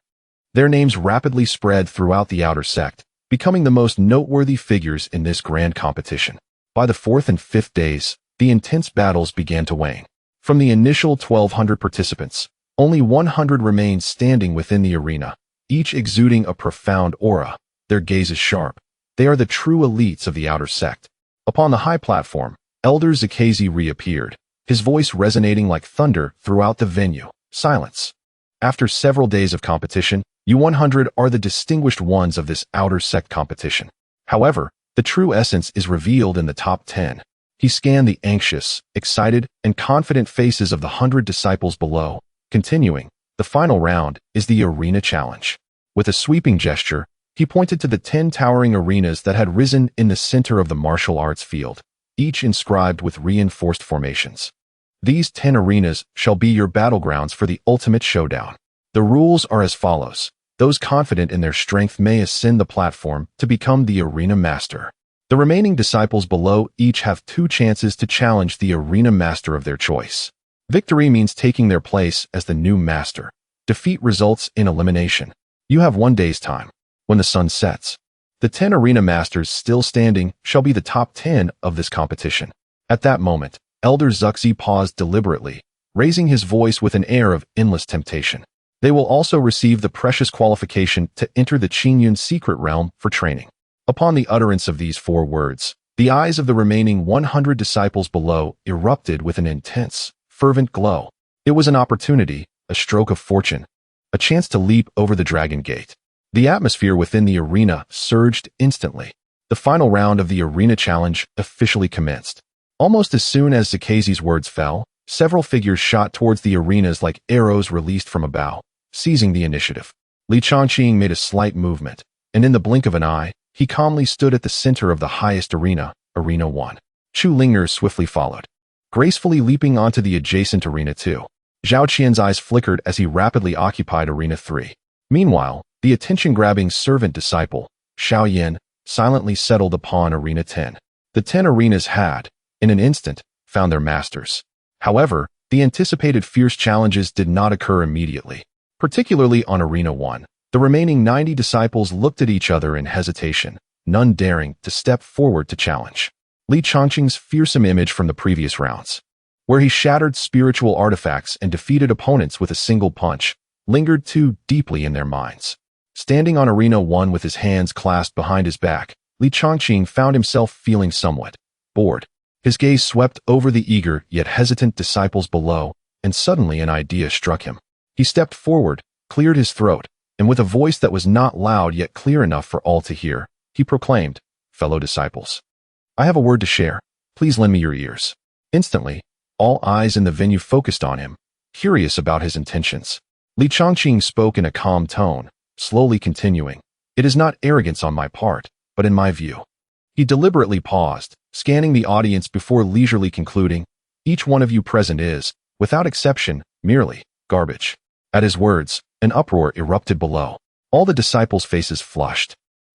Speaker 1: Their names rapidly spread throughout the outer sect, becoming the most noteworthy figures in this grand competition. By the 4th and 5th days, the intense battles began to wane. From the initial 1,200 participants, only 100 remained standing within the arena, each exuding a profound aura. Their gaze is sharp. They are the true elites of the outer sect. Upon the high platform, Elder Zakazi reappeared, his voice resonating like thunder throughout the venue. Silence. After several days of competition, you 100 are the distinguished ones of this outer sect competition. However, the true essence is revealed in the top 10. He scanned the anxious, excited, and confident faces of the 100 disciples below. Continuing, the final round is the Arena Challenge. With a sweeping gesture, he pointed to the 10 towering arenas that had risen in the center of the martial arts field, each inscribed with reinforced formations. These 10 arenas shall be your battlegrounds for the ultimate showdown. The rules are as follows. Those confident in their strength may ascend the platform to become the arena master. The remaining disciples below each have 2 chances to challenge the arena master of their choice. Victory means taking their place as the new master. Defeat results in elimination. You have 1 day's time. When the sun sets, the 10 arena masters still standing shall be the top 10 of this competition. At that moment, Elder Zuxi paused deliberately, raising his voice with an air of endless temptation. They will also receive the precious qualification to enter the Qingyun secret realm for training. Upon the utterance of these 4 words, the eyes of the remaining 100 disciples below erupted with an intense, fervent glow. It was an opportunity, a stroke of fortune, a chance to leap over the Dragon Gate. The atmosphere within the arena surged instantly. The final round of the Arena Challenge officially commenced. Almost as soon as Zakazi's words fell, several figures shot towards the arenas like arrows released from a bow, seizing the initiative. Li Chongqing made a slight movement, and in the blink of an eye, he calmly stood at the center of the highest arena, Arena 1. Chu Linger swiftly followed, gracefully leaping onto the adjacent Arena 2. Zhao Qian's eyes flickered as he rapidly occupied Arena 3. Meanwhile, the attention-grabbing servant disciple, Xiao Yin, silently settled upon Arena 10. The 10 arenas had, in an instant, found their masters. However, the anticipated fierce challenges did not occur immediately. Particularly on Arena 1, the remaining 90 disciples looked at each other in hesitation, none daring to step forward to challenge. Li Chongqing's fearsome image from the previous rounds, where he shattered spiritual artifacts and defeated opponents with a single punch, lingered too deeply in their minds. Standing on Arena 1 with his hands clasped behind his back, Li Chongqing found himself feeling somewhat bored. His gaze swept over the eager yet hesitant disciples below, and suddenly an idea struck him. He stepped forward, cleared his throat, and with a voice that was not loud yet clear enough for all to hear, he proclaimed, "Fellow disciples, I have a word to share. Please lend me your ears." Instantly, all eyes in the venue focused on him, curious about his intentions. Li Chongqing spoke in a calm tone, slowly continuing, "It is not arrogance on my part, but in my view." He deliberately paused, scanning the audience before leisurely concluding, "Each one of you present is, without exception, merely garbage." At his words, an uproar erupted below. All the disciples' faces flushed,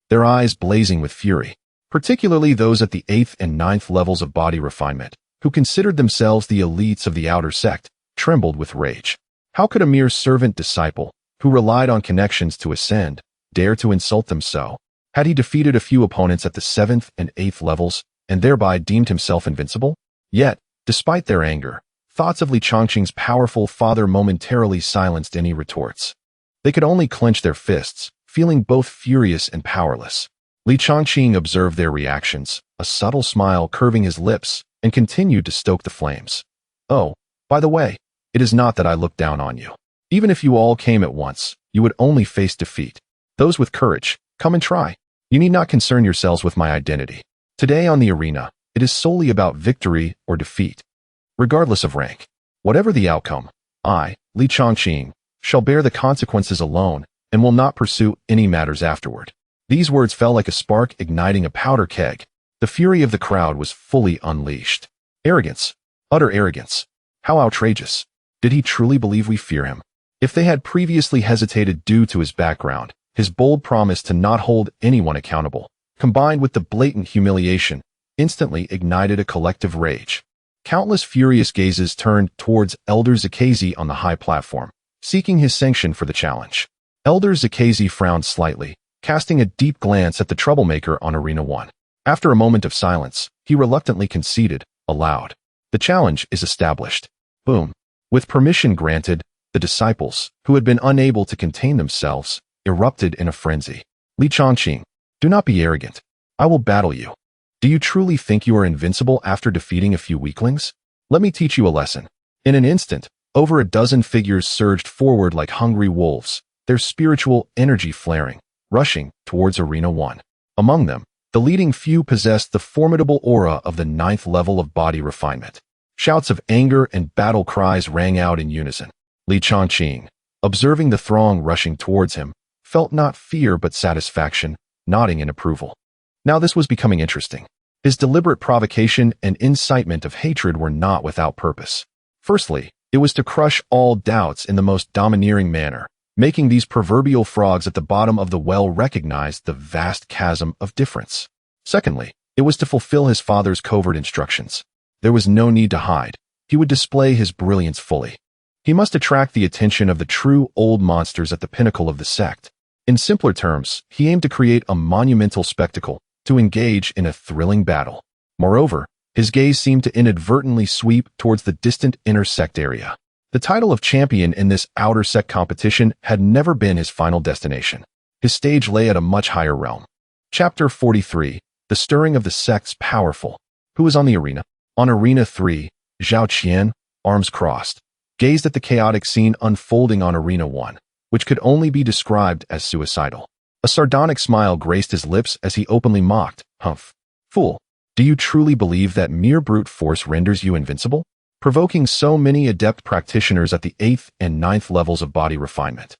Speaker 1: their eyes blazing with fury, particularly those at the 8th and 9th levels of body refinement, who considered themselves the elites of the outer sect, trembled with rage. How could a mere servant disciple, who relied on connections to ascend, dare to insult them so? Had he defeated a few opponents at the 7th and 8th levels, and thereby deemed himself invincible? Yet, despite their anger, thoughts of Li Chongqing's powerful father momentarily silenced any retorts. They could only clench their fists, feeling both furious and powerless. Li Chongqing observed their reactions, a subtle smile curving his lips, and continued to stoke the flames. Oh, by the way, it is not that I look down on you. Even if you all came at once, you would only face defeat. Those with courage, come and try. You need not concern yourselves with my identity. Today on the arena, it is solely about victory or defeat. Regardless of rank, whatever the outcome, I, Li Chongqing, shall bear the consequences alone and will not pursue any matters afterward. These words fell like a spark igniting a powder keg. The fury of the crowd was fully unleashed. Arrogance. Utter arrogance. How outrageous. Did he truly believe we fear him? If they had previously hesitated due to his background, his bold promise to not hold anyone accountable, combined with the blatant humiliation, instantly ignited a collective rage. Countless furious gazes turned towards Elder Zakazi on the high platform, seeking his sanction for the challenge. Elder Zakazi frowned slightly, casting a deep glance at the troublemaker on Arena 1. After a moment of silence, he reluctantly conceded, aloud. The challenge is established. Boom. With permission granted, the disciples, who had been unable to contain themselves, erupted in a frenzy. Li Chongqing, do not be arrogant. I will battle you. Do you truly think you are invincible after defeating a few weaklings? Let me teach you a lesson. In an instant, over a dozen figures surged forward like hungry wolves, their spiritual energy flaring, rushing towards Arena 1. Among them, the leading few possessed the formidable aura of the 9th level of body refinement. Shouts of anger and battle cries rang out in unison. Li Chongqing, observing the throng rushing towards him, felt not fear but satisfaction, nodding in approval. Now this was becoming interesting. His deliberate provocation and incitement of hatred were not without purpose. Firstly, it was to crush all doubts in the most domineering manner, making these proverbial frogs at the bottom of the well recognize the vast chasm of difference. Secondly, it was to fulfill his father's covert instructions. There was no need to hide. He would display his brilliance fully. He must attract the attention of the true old monsters at the pinnacle of the sect. In simpler terms, he aimed to create a monumental spectacle, to engage in a thrilling battle. Moreover, his gaze seemed to inadvertently sweep towards the distant inner sect area. The title of champion in this outer sect competition had never been his final destination. His stage lay at a much higher realm. Chapter 43, The Stirring of the Sect's Powerful. Who was on the arena? On Arena 3, Zhao Qian, arms crossed, gazed at the chaotic scene unfolding on Arena 1, which could only be described as suicidal. A sardonic smile graced his lips as he openly mocked, "Humph. Fool, do you truly believe that mere brute force renders you invincible?" Provoking so many adept practitioners at the 8th and 9th levels of body refinement.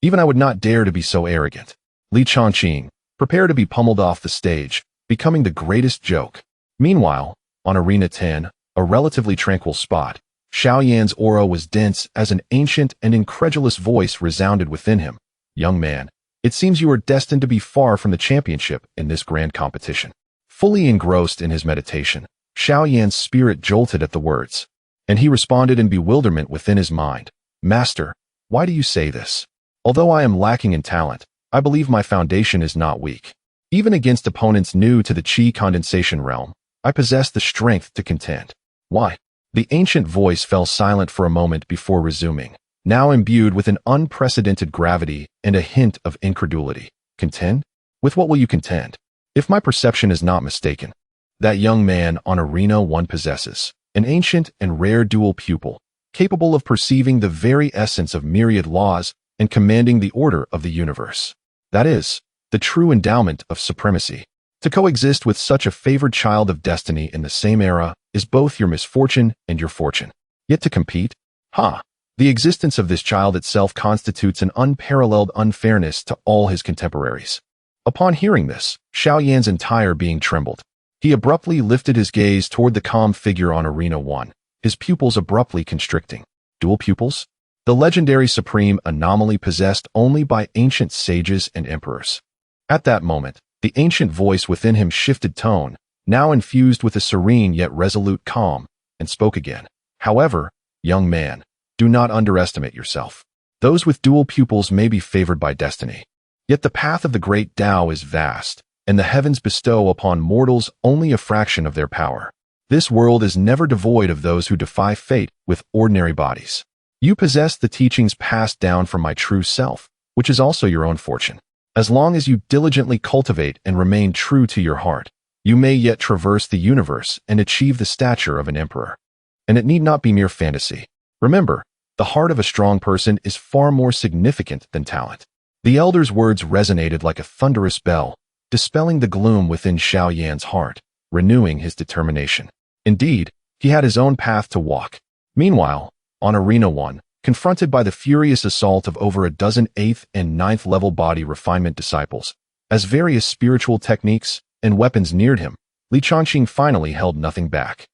Speaker 1: Even I would not dare to be so arrogant. Li Chongqing, prepare to be pummeled off the stage, becoming the greatest joke. Meanwhile, on Arena 10, a relatively tranquil spot, Xiao Yan's aura was dense as an ancient and incredulous voice resounded within him. Young man, it seems you are destined to be far from the championship in this grand competition. Fully engrossed in his meditation, Xiao Yan's spirit jolted at the words, and he responded in bewilderment within his mind. Master, why do you say this? Although I am lacking in talent, I believe my foundation is not weak. Even against opponents new to the Qi condensation realm, I possess the strength to contend. Why? The ancient voice fell silent for a moment before resuming, now imbued with an unprecedented gravity and a hint of incredulity. Contend? With what will you contend? If my perception is not mistaken, that young man on Arena 1 possesses an ancient and rare dual pupil, capable of perceiving the very essence of myriad laws and commanding the order of the universe. That is, the true endowment of supremacy. To coexist with such a favored child of destiny in the same era is both your misfortune and your fortune. Yet to compete? The existence of this child itself constitutes an unparalleled unfairness to all his contemporaries. Upon hearing this, Xiao Yan's entire being trembled. He abruptly lifted his gaze toward the calm figure on Arena 1, his pupils abruptly constricting. Dual pupils? The legendary supreme anomaly possessed only by ancient sages and emperors. At that moment, the ancient voice within him shifted tone, now infused with a serene yet resolute calm. and spoke again. However, young man, do not underestimate yourself. Those with dual pupils may be favored by destiny. Yet the path of the great Tao is vast, and the heavens bestow upon mortals only a fraction of their power. This world is never devoid of those who defy fate with ordinary bodies. You possess the teachings passed down from my true self, which is also your own fortune. As long as you diligently cultivate and remain true to your heart, you may yet traverse the universe and achieve the stature of an emperor. And it need not be mere fantasy. Remember, the heart of a strong person is far more significant than talent. The elder's words resonated like a thunderous bell, dispelling the gloom within Xiao Yan's heart, renewing his determination. Indeed, he had his own path to walk. Meanwhile, on Arena 1, confronted by the furious assault of over a dozen 8th and 9th level body refinement disciples, as various spiritual techniques and weapons neared him, Li Changqing finally held nothing back.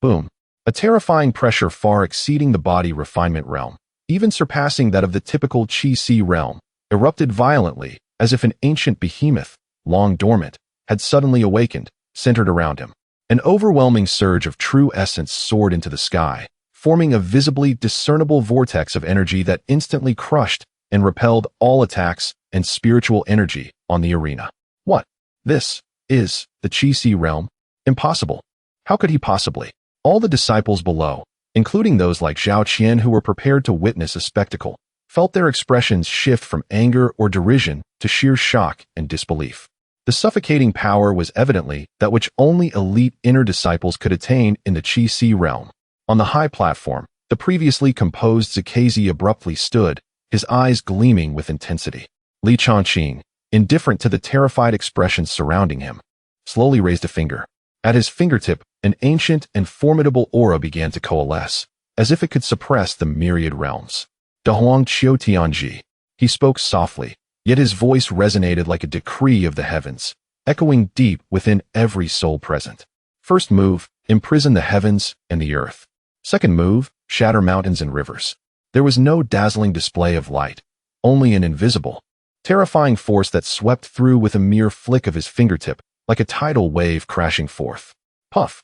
Speaker 1: Boom. A terrifying pressure far exceeding the body refinement realm, even surpassing that of the typical Qi-Si realm, erupted violently, as if an ancient behemoth, long dormant, had suddenly awakened, centered around him. An overwhelming surge of true essence soared into the sky, forming a visibly discernible vortex of energy that instantly crushed and repelled all attacks and spiritual energy on the arena. What? This is the Qi-Si realm? Impossible. How could he possibly? All the disciples below, including those like Zhao Qian who were prepared to witness a spectacle, felt their expressions shift from anger or derision to sheer shock and disbelief. The suffocating power was evidently that which only elite inner disciples could attain in the Qi-Si realm. On the high platform, the previously composed Zakazi abruptly stood, his eyes gleaming with intensity. Li Changqing, indifferent to the terrified expressions surrounding him, slowly raised a finger. At his fingertip, an ancient and formidable aura began to coalesce, as if it could suppress the myriad realms. Dahuang Qiu Tianji. He spoke softly, yet his voice resonated like a decree of the heavens, echoing deep within every soul present. First move, imprison the heavens and the earth. Second move, shatter mountains and rivers. There was no dazzling display of light, only an invisible, terrifying force that swept through with a mere flick of his fingertip, like a tidal wave crashing forth. Puff.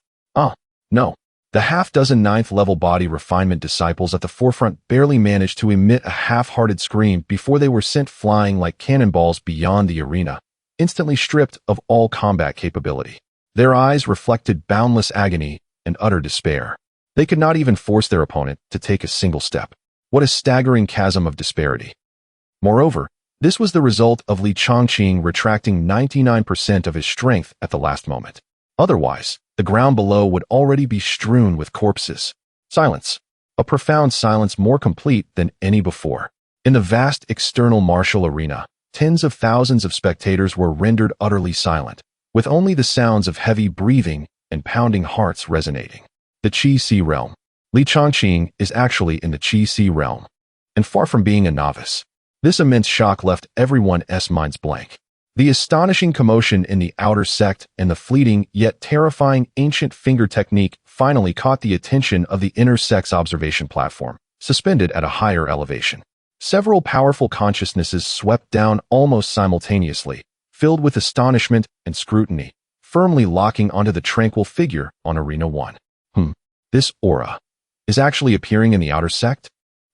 Speaker 1: No. The half-dozen 9th level body refinement disciples at the forefront barely managed to emit a half-hearted scream before they were sent flying like cannonballs beyond the arena, instantly stripped of all combat capability. Their eyes reflected boundless agony and utter despair. They could not even force their opponent to take a single step. What a staggering chasm of disparity. Moreover, this was the result of Li Changqing retracting 99% of his strength at the last moment. Otherwise, the ground below would already be strewn with corpses. Silence. A profound silence more complete than any before. In the vast external martial arena, tens of thousands of spectators were rendered utterly silent, with only the sounds of heavy breathing and pounding hearts resonating. The Qi-Si realm. Li Changqing is actually in the Qi-Si realm, and far from being a novice. This immense shock left everyone's minds blank. The astonishing commotion in the outer sect and the fleeting yet terrifying ancient finger technique finally caught the attention of the inner sect's observation platform, suspended at a higher elevation. Several powerful consciousnesses swept down almost simultaneously, filled with astonishment and scrutiny, firmly locking onto the tranquil figure on Arena 1. This aura is actually appearing in the outer sect?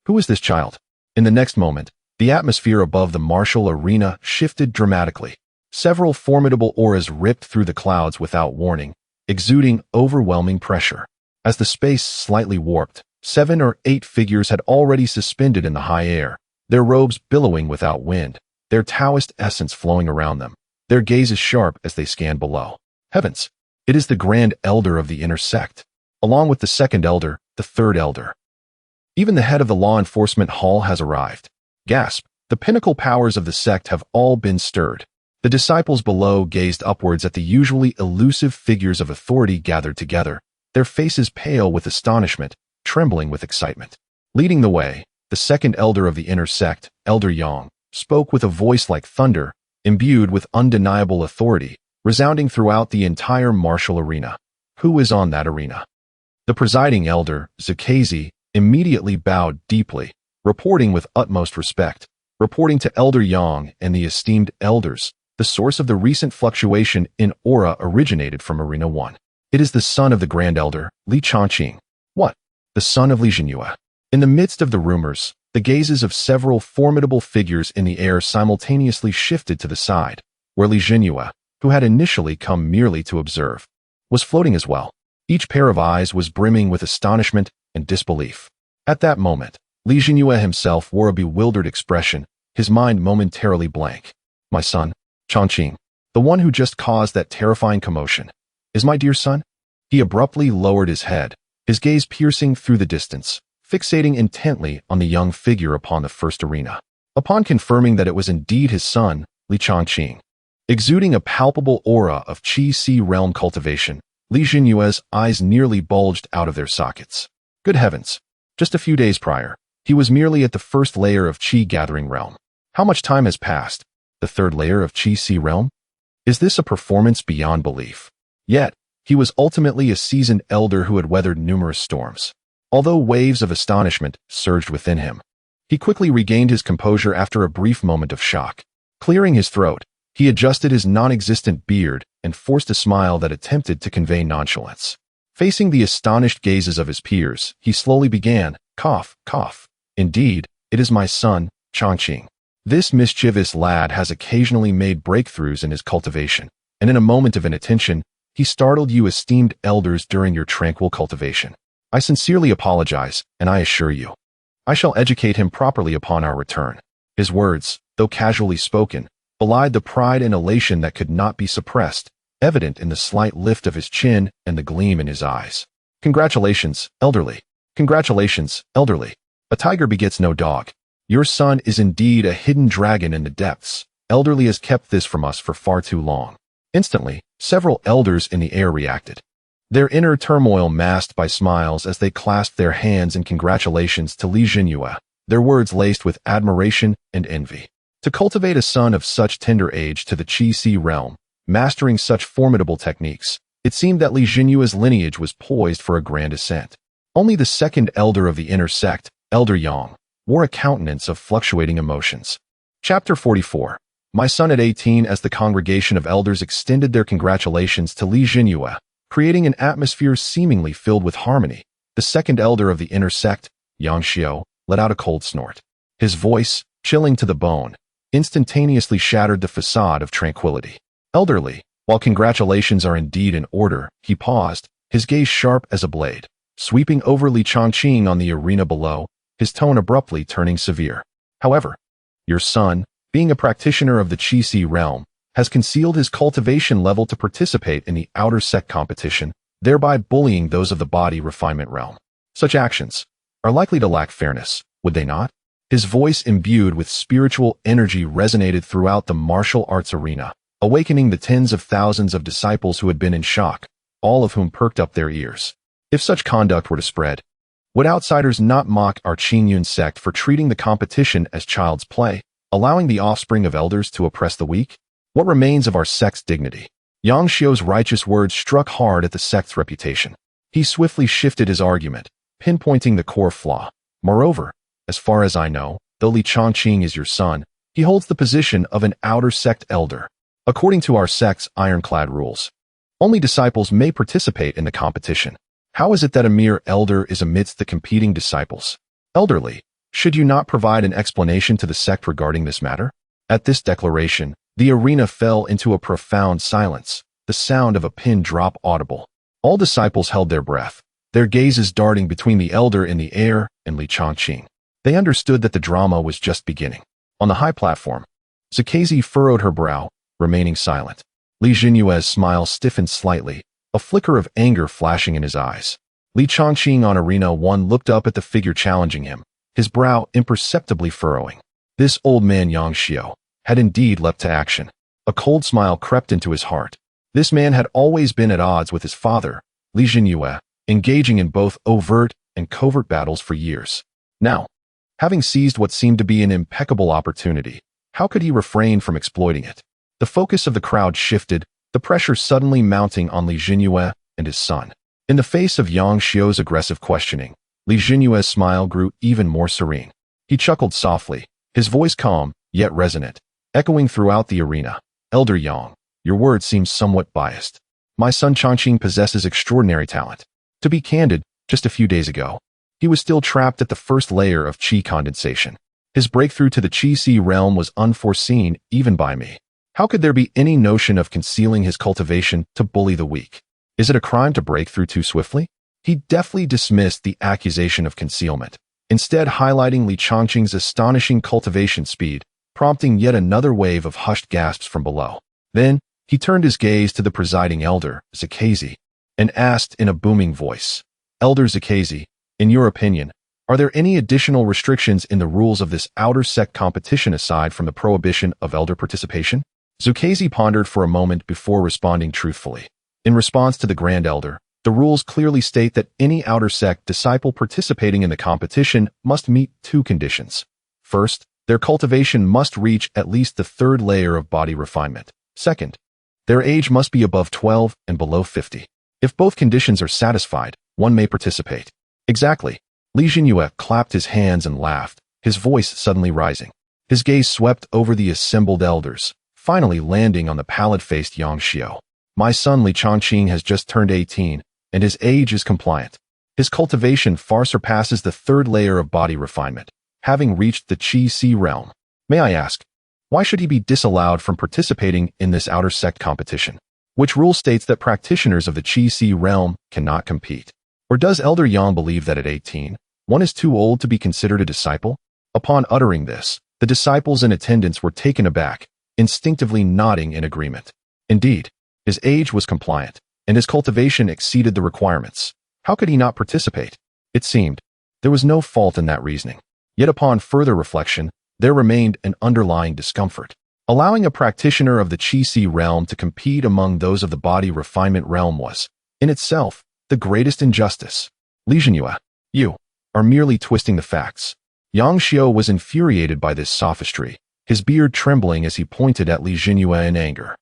Speaker 1: Who is this child? In the next moment, the atmosphere above the martial arena shifted dramatically. Several formidable auras ripped through the clouds without warning, exuding overwhelming pressure. As the space slightly warped, 7 or 8 figures had already suspended in the high air, their robes billowing without wind, their Taoist essence flowing around them, their gazes sharp as they scanned below. Heavens! It is the Grand Elder of the inner sect, along with the Second Elder, the Third Elder. Even the head of the law enforcement hall has arrived. Gasp! The pinnacle powers of the sect have all been stirred. The disciples below gazed upwards at the usually elusive figures of authority gathered together, their faces pale with astonishment, trembling with excitement. Leading the way, the Second Elder of the inner sect, Elder Yang, spoke with a voice like thunder, imbued with undeniable authority, resounding throughout the entire martial arena. Who is on that arena? The presiding elder, Zakazi, immediately bowed deeply, reporting with utmost respect, reporting to Elder Yang and the esteemed elders, the source of the recent fluctuation in aura originated from Arena 1. It is the son of the Grand Elder, Li Changqing. What? The son of Li Jinyue. In the midst of the rumors, the gazes of several formidable figures in the air simultaneously shifted to the side, where Li Jinyue, who had initially come merely to observe, was floating as well. Each pair of eyes was brimming with astonishment and disbelief. At that moment, Li Jinyue himself wore a bewildered expression, his mind momentarily blank. My son, Chongqing, the one who just caused that terrifying commotion, is my dear son? He abruptly lowered his head, his gaze piercing through the distance, fixating intently on the young figure upon the first arena. Upon confirming that it was indeed his son, Li Chongqing, exuding a palpable aura of Qi-Si realm cultivation, Li Jinyue's eyes nearly bulged out of their sockets. Good heavens! Just a few days prior, he was merely at the first layer of Qi gathering realm. How much time has passed? The third layer of Qi-Si realm? Is this a performance beyond belief? Yet, he was ultimately a seasoned elder who had weathered numerous storms. Although waves of astonishment surged within him, he quickly regained his composure after a brief moment of shock. Clearing his throat, he adjusted his non-existent beard and forced a smile that attempted to convey nonchalance. Facing the astonished gazes of his peers, he slowly began, cough, cough. Indeed, it is my son, Chongqing. This mischievous lad has occasionally made breakthroughs in his cultivation, and in a moment of inattention, he startled you esteemed elders during your tranquil cultivation. I sincerely apologize, and I assure you, I shall educate him properly upon our return. His words, though casually spoken, belied the pride and elation that could not be suppressed, evident in the slight lift of his chin and the gleam in his eyes. Congratulations, elderly. Congratulations, elderly. A tiger begets no dog. Your son is indeed a hidden dragon in the depths. Elderly has kept this from us for far too long. Instantly, several elders in the air reacted, their inner turmoil masked by smiles as they clasped their hands in congratulations to Li Jinyue, their words laced with admiration and envy. To cultivate a son of such tender age to the Qi-Si realm, mastering such formidable techniques, it seemed that Li Jinyue's lineage was poised for a grand ascent. Only the second elder of the inner sect, Elder Yang, wore a countenance of fluctuating emotions. Chapter 44. My son at 18. As the congregation of elders extended their congratulations to Li Jinyue, creating an atmosphere seemingly filled with harmony, the second elder of the inner sect, Yang Xiao, let out a cold snort. His voice, chilling to the bone, instantaneously shattered the facade of tranquility. Elderly, while congratulations are indeed in order, he paused, his gaze sharp as a blade, sweeping over Li Chongqing on the arena below, his tone abruptly turning severe. However, your son, being a practitioner of the Qi-Si realm, has concealed his cultivation level to participate in the outer sect competition, thereby bullying those of the body refinement realm. Such actions are likely to lack fairness, would they not? His voice imbued with spiritual energy resonated throughout the martial arts arena, awakening the tens of thousands of disciples who had been in shock, all of whom perked up their ears. If such conduct were to spread, would outsiders not mock our Qingyun sect for treating the competition as child's play, allowing the offspring of elders to oppress the weak? What remains of our sect's dignity? Yang Xiao's righteous words struck hard at the sect's reputation. He swiftly shifted his argument, pinpointing the core flaw. Moreover, as far as I know, though Li Chongqing is your son, he holds the position of an outer sect elder. According to our sect's ironclad rules, only disciples may participate in the competition. How is it that a mere elder is amidst the competing disciples? Elderly, should you not provide an explanation to the sect regarding this matter? At this declaration, the arena fell into a profound silence, the sound of a pin drop audible. All disciples held their breath, their gazes darting between the elder in the air and Li Chongqing. They understood that the drama was just beginning. On the high platform, Zakazi furrowed her brow, remaining silent. Li Jinyue's smile stiffened slightly, a flicker of anger flashing in his eyes. Li Chongqing on Arena 1 looked up at the figure challenging him, his brow imperceptibly furrowing. This old man Yang Xiao had indeed leapt to action. A cold smile crept into his heart. This man had always been at odds with his father, Li Jinyue, engaging in both overt and covert battles for years. Now, having seized what seemed to be an impeccable opportunity, how could he refrain from exploiting it? The focus of the crowd shifted, the pressure suddenly mounting on Li Jinyue and his son. In the face of Yang Xiao's aggressive questioning, Li Jinyue's smile grew even more serene. He chuckled softly, his voice calm, yet resonant, echoing throughout the arena. Elder Yang, your words seem somewhat biased. My son Chongqing possesses extraordinary talent. To be candid, Just a few days ago, he was still trapped at the first layer of qi condensation. His breakthrough to the qi realm was unforeseen even by me. How could there be any notion of concealing his cultivation to bully the weak? Is it a crime to break through too swiftly? He deftly dismissed the accusation of concealment, instead highlighting Li Changqing's astonishing cultivation speed, prompting yet another wave of hushed gasps from below. Then, he turned his gaze to the presiding elder, Zakazi, and asked in a booming voice, "Elder Zakazi, in your opinion, are there any additional restrictions in the rules of this outer sect competition aside from the prohibition of elder participation?" Zakazi pondered for a moment before responding truthfully. In response to the Grand Elder, the rules clearly state that any outer sect disciple participating in the competition must meet two conditions. First, their cultivation must reach at least the third layer of body refinement. Second, their age must be above 12 and below 50. If both conditions are satisfied, one may participate. Exactly. Li Jinyue clapped his hands and laughed, his voice suddenly rising. His gaze swept over the assembled elders, finally landing on the pallid-faced Yang Xiao. My son Li Changqing has just turned 18, and his age is compliant. His cultivation far surpasses the third layer of body refinement, having reached the qi realm. May I ask, why should he be disallowed from participating in this outer sect competition? Which rule states that practitioners of the qi realm cannot compete? Or does Elder Yang believe that at 18, one is too old to be considered a disciple? Upon uttering this, the disciples in attendance were taken aback, instinctively nodding in agreement. Indeed, his age was compliant, and his cultivation exceeded the requirements. How could he not participate? It seemed there was no fault in that reasoning. Yet upon further reflection, there remained an underlying discomfort. Allowing a practitioner of the qi realm to compete among those of the body refinement realm was, in itself, the greatest injustice. Li Jinyue, you are merely twisting the facts. Yang Xiao was infuriated by this sophistry, his beard trembling as he pointed at Li Jinyue in anger.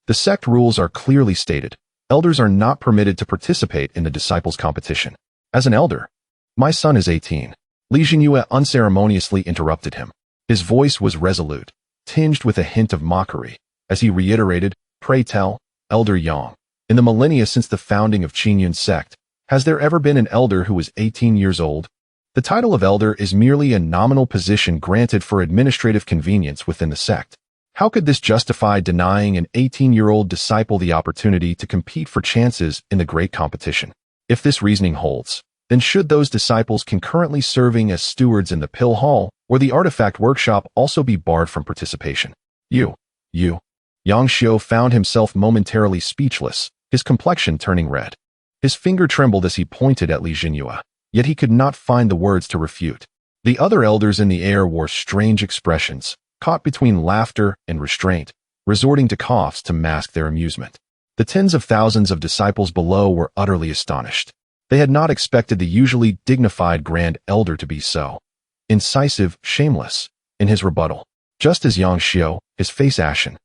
Speaker 1: The sect rules are clearly stated. Elders are not permitted to participate in the disciples' competition. As an elder, my son is 18. Li Jinyue unceremoniously interrupted him. His voice was resolute, tinged with a hint of mockery, as he reiterated, "Pray tell, Elder Yang, in the millennia since the founding of Qingyun sect, has there ever been an elder who was 18 years old? The title of elder is merely a nominal position granted for administrative convenience within the sect. How could this justify denying an 18-year-old disciple the opportunity to compete for chances in the great competition? If this reasoning holds, then should those disciples concurrently serving as stewards in the pill hall or the artifact workshop also be barred from participation? You. Yang Xiao found himself momentarily speechless, his complexion turning red. His finger trembled as he pointed at Li Jinyue, yet he could not find the words to refute. The other elders in the air wore strange expressions, caught between laughter and restraint, resorting to coughs to mask their amusement. The tens of thousands of disciples below were utterly astonished. They had not expected the usually dignified Grand Elder to be so incisive, shameless, in his rebuttal. Just as Yang Xiao, his face ashen,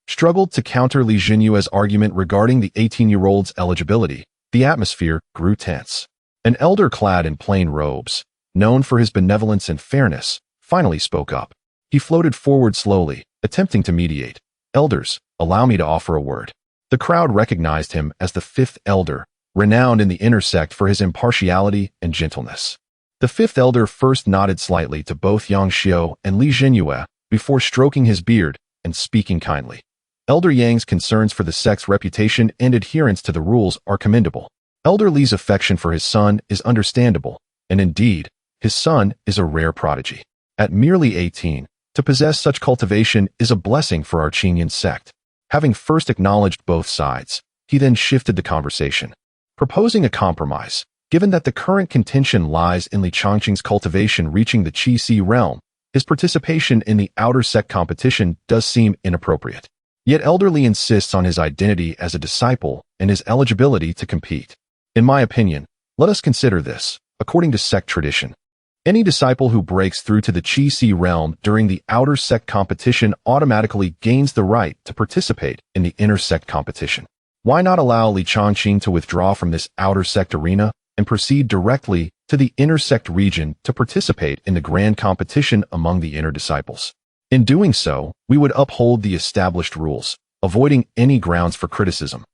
Speaker 1: struggled to counter Li Jinyue's argument regarding the 18-year-old's eligibility, the atmosphere grew tense. An elder clad in plain robes, known for his benevolence and fairness, finally spoke up. He floated forward slowly, attempting to mediate. "Elders, allow me to offer a word." The crowd recognized him as the fifth elder, renowned in the inner sect for his impartiality and gentleness. The fifth elder first nodded slightly to both Yang Xiao and Li Jinyue before stroking his beard and speaking kindly. Elder Yang's concerns for the sect's reputation and adherence to the rules are commendable. Elder Li's affection for his son is understandable, and indeed, his son is a rare prodigy. At merely 18, to possess such cultivation is a blessing for our Qingyun sect. Having first acknowledged both sides, he then shifted the conversation, proposing a compromise. Given that the current contention lies in Li Changqing's cultivation reaching the qi realm, his participation in the outer sect competition does seem inappropriate. Yet Elder Li insists on his identity as a disciple and his eligibility to compete. In my opinion, let us consider this, according to sect tradition. Any disciple who breaks through to the qi realm during the outer sect competition automatically gains the right to participate in the inner sect competition. Why not allow Li Changqing to withdraw from this outer sect arena and proceed directly to the inner sect region to participate in the grand competition among the inner disciples? In doing so, we would uphold the established rules, avoiding any grounds for criticism.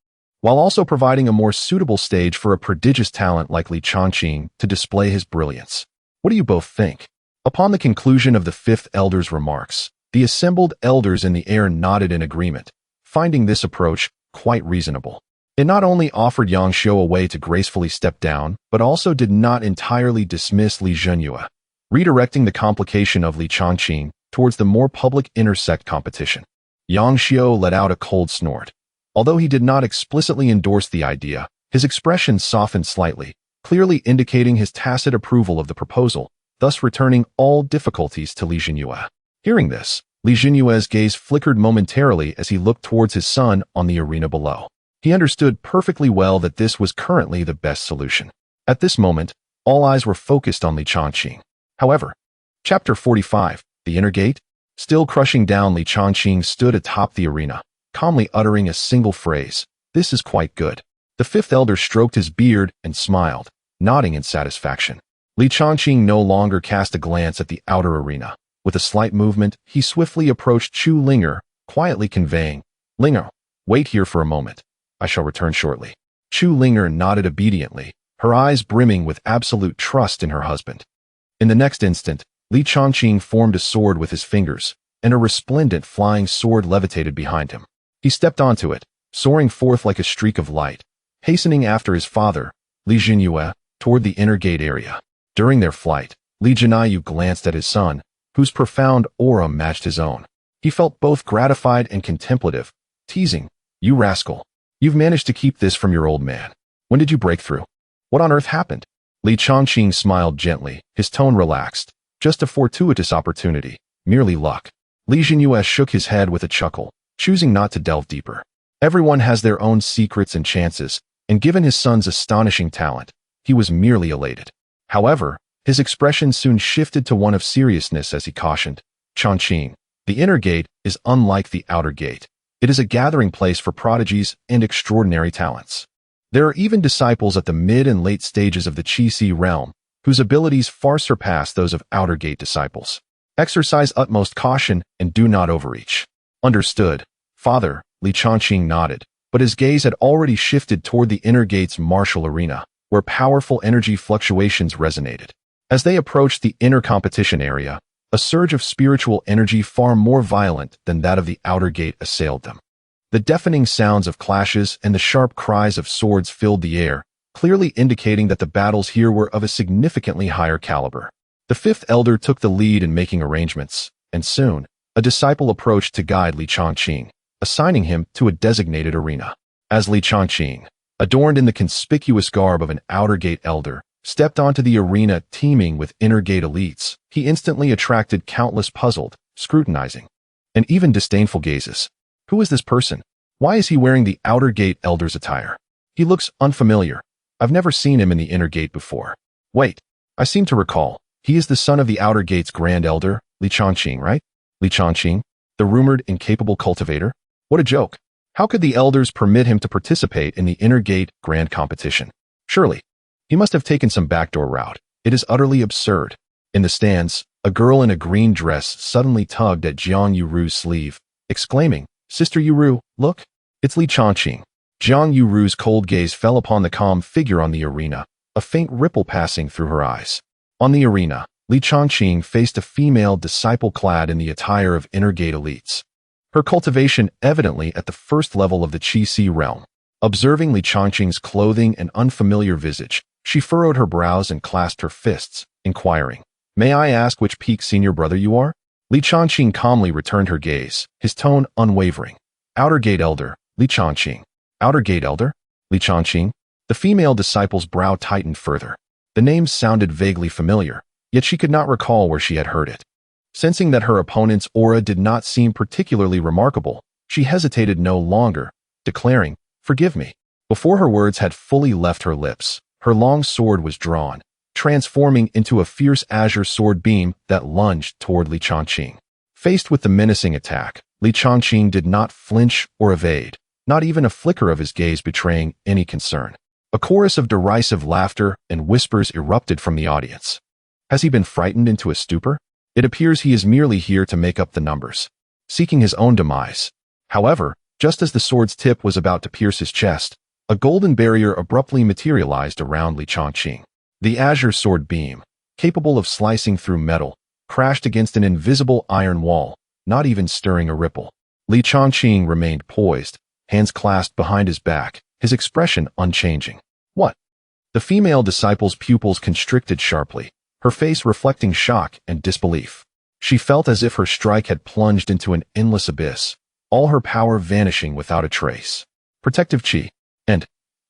Speaker 1: while also providing a more suitable stage for a prodigious talent like Li Changqing to display his brilliance. What do you both think? Upon the conclusion of the fifth elder's remarks, the assembled elders in the air nodded in agreement, finding this approach quite reasonable. It not only offered Yang Xiu a way to gracefully step down, but also did not entirely dismiss Li Zhenyue, redirecting the complication of Li Changqing towards the more public intersect competition. Yang Xiu let out a cold snort. Although he did not explicitly endorse the idea, his expression softened slightly, clearly indicating his tacit approval of the proposal, thus returning all difficulties to Li Zhenyue. Hearing this, Li Zhenyue's gaze flickered momentarily as he looked towards his son on the arena below. He understood perfectly well that this was currently the best solution. At this moment, all eyes were focused on Li Changqing. However, Chapter 45, The Inner Gate? Still crushing down, Li Changqing stood atop the arena, calmly uttering a single phrase. This is quite good. The fifth elder stroked his beard and smiled, nodding in satisfaction. Li Changqing no longer cast a glance at the outer arena. With a slight movement, he swiftly approached Chu Linger, quietly conveying, "Linger, wait here for a moment. I shall return shortly." Chu Linger nodded obediently, her eyes brimming with absolute trust in her husband. In the next instant, Li Changqing formed a sword with his fingers, and a resplendent flying sword levitated behind him. He stepped onto it, soaring forth like a streak of light, hastening after his father, Li Zhenyue, toward the inner gate area. During their flight, Li Zhenyue glanced at his son, whose profound aura matched his own. He felt both gratified and contemplative, teasing, "You rascal. You've managed to keep this from your old man. When did you break through? What on earth happened?" Li Changqing smiled gently, his tone relaxed. "Just a fortuitous opportunity, merely luck." Li Zhenyue shook his head with a chuckle, choosing not to delve deeper. Everyone has their own secrets and chances, and given his son's astonishing talent, he was merely elated. However, his expression soon shifted to one of seriousness as he cautioned, "Changqing, the inner gate is unlike the outer gate. It is a gathering place for prodigies and extraordinary talents. There are even disciples at the mid and late stages of the Qi realm, whose abilities far surpass those of outer gate disciples. Exercise utmost caution and do not overreach." "Understood, Father," Li Changqing nodded, but his gaze had already shifted toward the inner gate's martial arena, where powerful energy fluctuations resonated. As they approached the inner competition area, a surge of spiritual energy far more violent than that of the outer gate assailed them. The deafening sounds of clashes and the sharp cries of swords filled the air, clearly indicating that the battles here were of a significantly higher caliber. The fifth elder took the lead in making arrangements, and soon, a disciple approached to guide Li Changqing, assigning him to a designated arena. As Li Changqing, adorned in the conspicuous garb of an outer gate elder, stepped onto the arena teeming with inner gate elites, he instantly attracted countless puzzled, scrutinizing, and even disdainful gazes. Who is this person? Why is he wearing the outer gate elder's attire? He looks unfamiliar. I've never seen him in the inner gate before. Wait, I seem to recall. He is the son of the outer gate's grand elder, Li Changqing, right? Li Changqing, the rumored incapable cultivator? What a joke. How could the elders permit him to participate in the inner gate grand competition? Surely, he must have taken some backdoor route. It is utterly absurd. In the stands, a girl in a green dress suddenly tugged at Jiang Yuru's sleeve, exclaiming, "Sister Yuru, look, it's Li Changqing." Jiang Yuru's cold gaze fell upon the calm figure on the arena, a faint ripple passing through her eyes. On the arena, Li Changqing faced a female disciple clad in the attire of inner gate elites. Her cultivation evidently at the first level of the Qi realm. Observing Li Changqing's clothing and unfamiliar visage, she furrowed her brows and clasped her fists, inquiring, "May I ask which peak senior brother you are?" Li Changqing calmly returned her gaze, his tone unwavering. "Outer gate elder, Li Changqing." "Outer gate elder? Li Changqing?" The female disciple's brow tightened further. The name sounded vaguely familiar, yet she could not recall where she had heard it. Sensing that her opponent's aura did not seem particularly remarkable, she hesitated no longer, declaring, "Forgive me." Before her words had fully left her lips, her long sword was drawn, transforming into a fierce azure sword beam that lunged toward Li Changqing. Faced with the menacing attack, Li Changqing did not flinch or evade, not even a flicker of his gaze betraying any concern. A chorus of derisive laughter and whispers erupted from the audience. Has he been frightened into a stupor? It appears he is merely here to make up the numbers, seeking his own demise. However, just as the sword's tip was about to pierce his chest, A golden barrier abruptly materialized around Li Chongqing. The azure sword beam, capable of slicing through metal, crashed against an invisible iron wall, not even stirring a ripple. Li Chongqing remained poised, hands clasped behind his back, his expression unchanging. What? The female disciple's pupils constricted sharply, her face reflecting shock and disbelief. She felt as if her strike had plunged into an endless abyss, all her power vanishing without a trace. Protective chi. And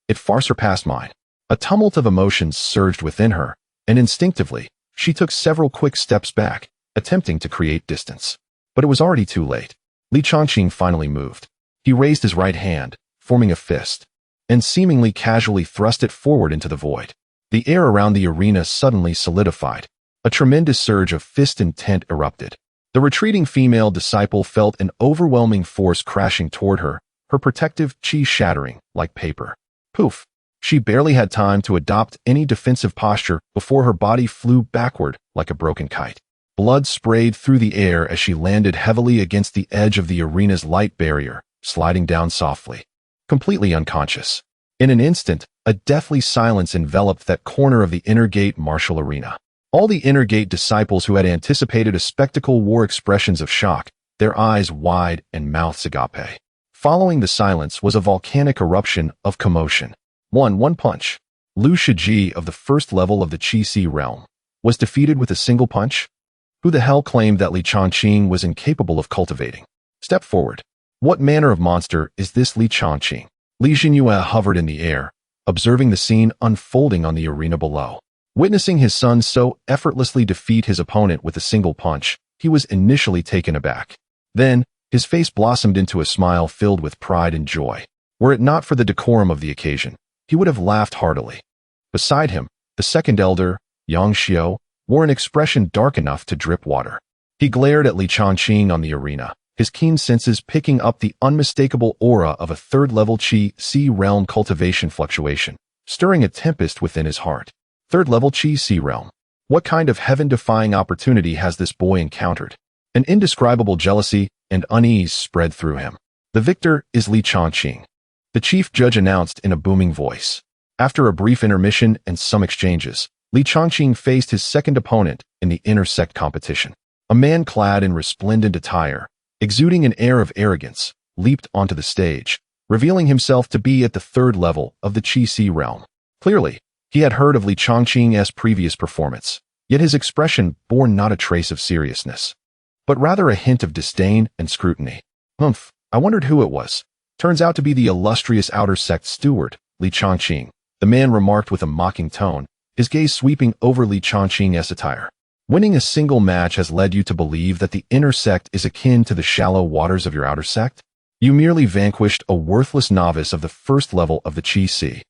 Speaker 1: it far surpassed mine. A tumult of emotions surged within her, and instinctively, she took several quick steps back, attempting to create distance. But it was already too late. Li Chongqing finally moved. He raised his right hand, forming a fist, and seemingly casually thrust it forward into the void. The air around the arena suddenly solidified. A tremendous surge of fist intent erupted. The retreating female disciple felt an overwhelming force crashing toward her, her protective chi shattering like paper. Poof! She barely had time to adopt any defensive posture before her body flew backward like a broken kite. Blood sprayed through the air as she landed heavily against the edge of the arena's light barrier, sliding down softly. Completely unconscious. In an instant, a deathly silence enveloped that corner of the inner gate martial arena. All the inner gate disciples who had anticipated a spectacle wore expressions of shock, their eyes wide and mouths agape. Following the silence was a volcanic eruption of commotion. One punch. Lu Shiji of the first level of the Qi-Si realm was defeated with a single punch? Who the hell claimed that Li Chongqing was incapable of cultivating? Step forward. What manner of monster is this Li Chongqing? Li Jinyue hovered in the air, observing the scene unfolding on the arena below. Witnessing his son so effortlessly defeat his opponent with a single punch, he was initially taken aback. Then, his face blossomed into a smile filled with pride and joy. Were it not for the decorum of the occasion, he would have laughed heartily. Beside him, the second elder, Yang Xiao, wore an expression dark enough to drip water. He glared at Li Chongqing on the arena, his keen senses picking up the unmistakable aura of a third-level Qi-Si realm cultivation fluctuation, stirring a tempest within his heart. Third-level Qi-Si realm. What kind of heaven-defying opportunity has this boy encountered? An indescribable jealousy and unease spread through him. The victor is Li Chongqing, the chief judge announced in a booming voice. After a brief intermission and some exchanges, Li Chongqing faced his second opponent in the intersect competition. A man clad in resplendent attire, exuding an air of arrogance, leaped onto the stage, revealing himself to be at the third level of the Qi-Si realm. Clearly, he had heard of Li Chongqing's previous performance, yet his expression bore not a trace of seriousness, but rather a hint of disdain and scrutiny. I wondered who it was. Turns out to be the illustrious outer sect steward, Li Chongqing, the man remarked with a mocking tone, his gaze sweeping over Li Chongqing's attire. Winning a single match has led you to believe that the inner sect is akin to the shallow waters of your outer sect? You merely vanquished a worthless novice of the first level of the Qi-Si.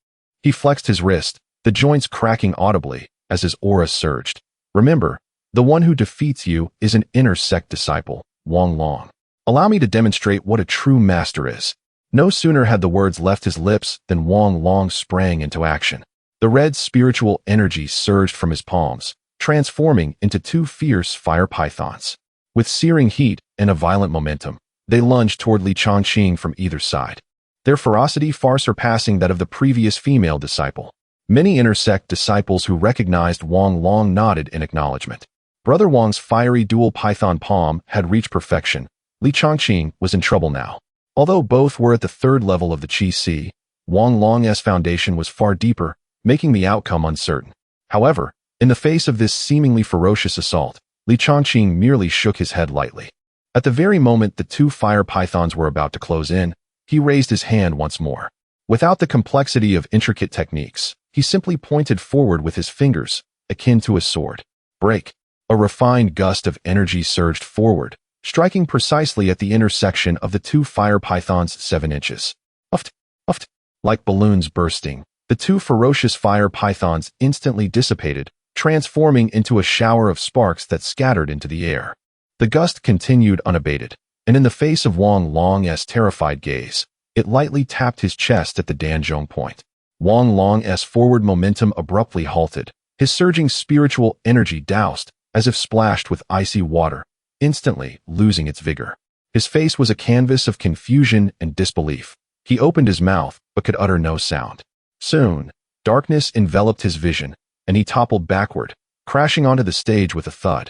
Speaker 1: He flexed his wrist, the joints cracking audibly as his aura surged. Remember, the one who defeats you is an inner sect disciple, Wang Long. Allow me to demonstrate what a true master is. No sooner had the words left his lips than Wang Long sprang into action. The red spiritual energy surged from his palms, transforming into two fierce fire pythons. With searing heat and a violent momentum, they lunged toward Li Chongqing from either side, their ferocity far surpassing that of the previous female disciple. Many intersect disciples who recognized Wang Long nodded in acknowledgement. Brother Wang's fiery dual python palm had reached perfection. Li Chongqing was in trouble now. Although both were at the third level of the Qi-Si, Wang Long's foundation was far deeper, making the outcome uncertain. However, in the face of this seemingly ferocious assault, Li Chongqing merely shook his head lightly. At the very moment the two fire pythons were about to close in, he raised his hand once more. Without the complexity of intricate techniques, he simply pointed forward with his fingers, akin to a sword. Break. A refined gust of energy surged forward, striking precisely at the intersection of the two fire pythons 7 inches. Uft, uft. Like balloons bursting, the two ferocious fire pythons instantly dissipated, transforming into a shower of sparks that scattered into the air. The gust continued unabated, and in the face of Wang Long's terrified gaze, it lightly tapped his chest at the Danzhong point. Wang Long's forward momentum abruptly halted, his surging spiritual energy doused, as if splashed with icy water, instantly losing its vigor. His face was a canvas of confusion and disbelief. He opened his mouth, but could utter no sound. Soon, darkness enveloped his vision, and he toppled backward, crashing onto the stage with a thud.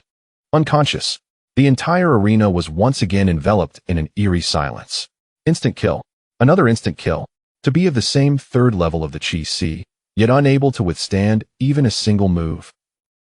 Speaker 1: Unconscious, the entire arena was once again enveloped in an eerie silence. Instant kill. Another instant kill. To be of the same third level of the Qi Si, yet unable to withstand even a single move.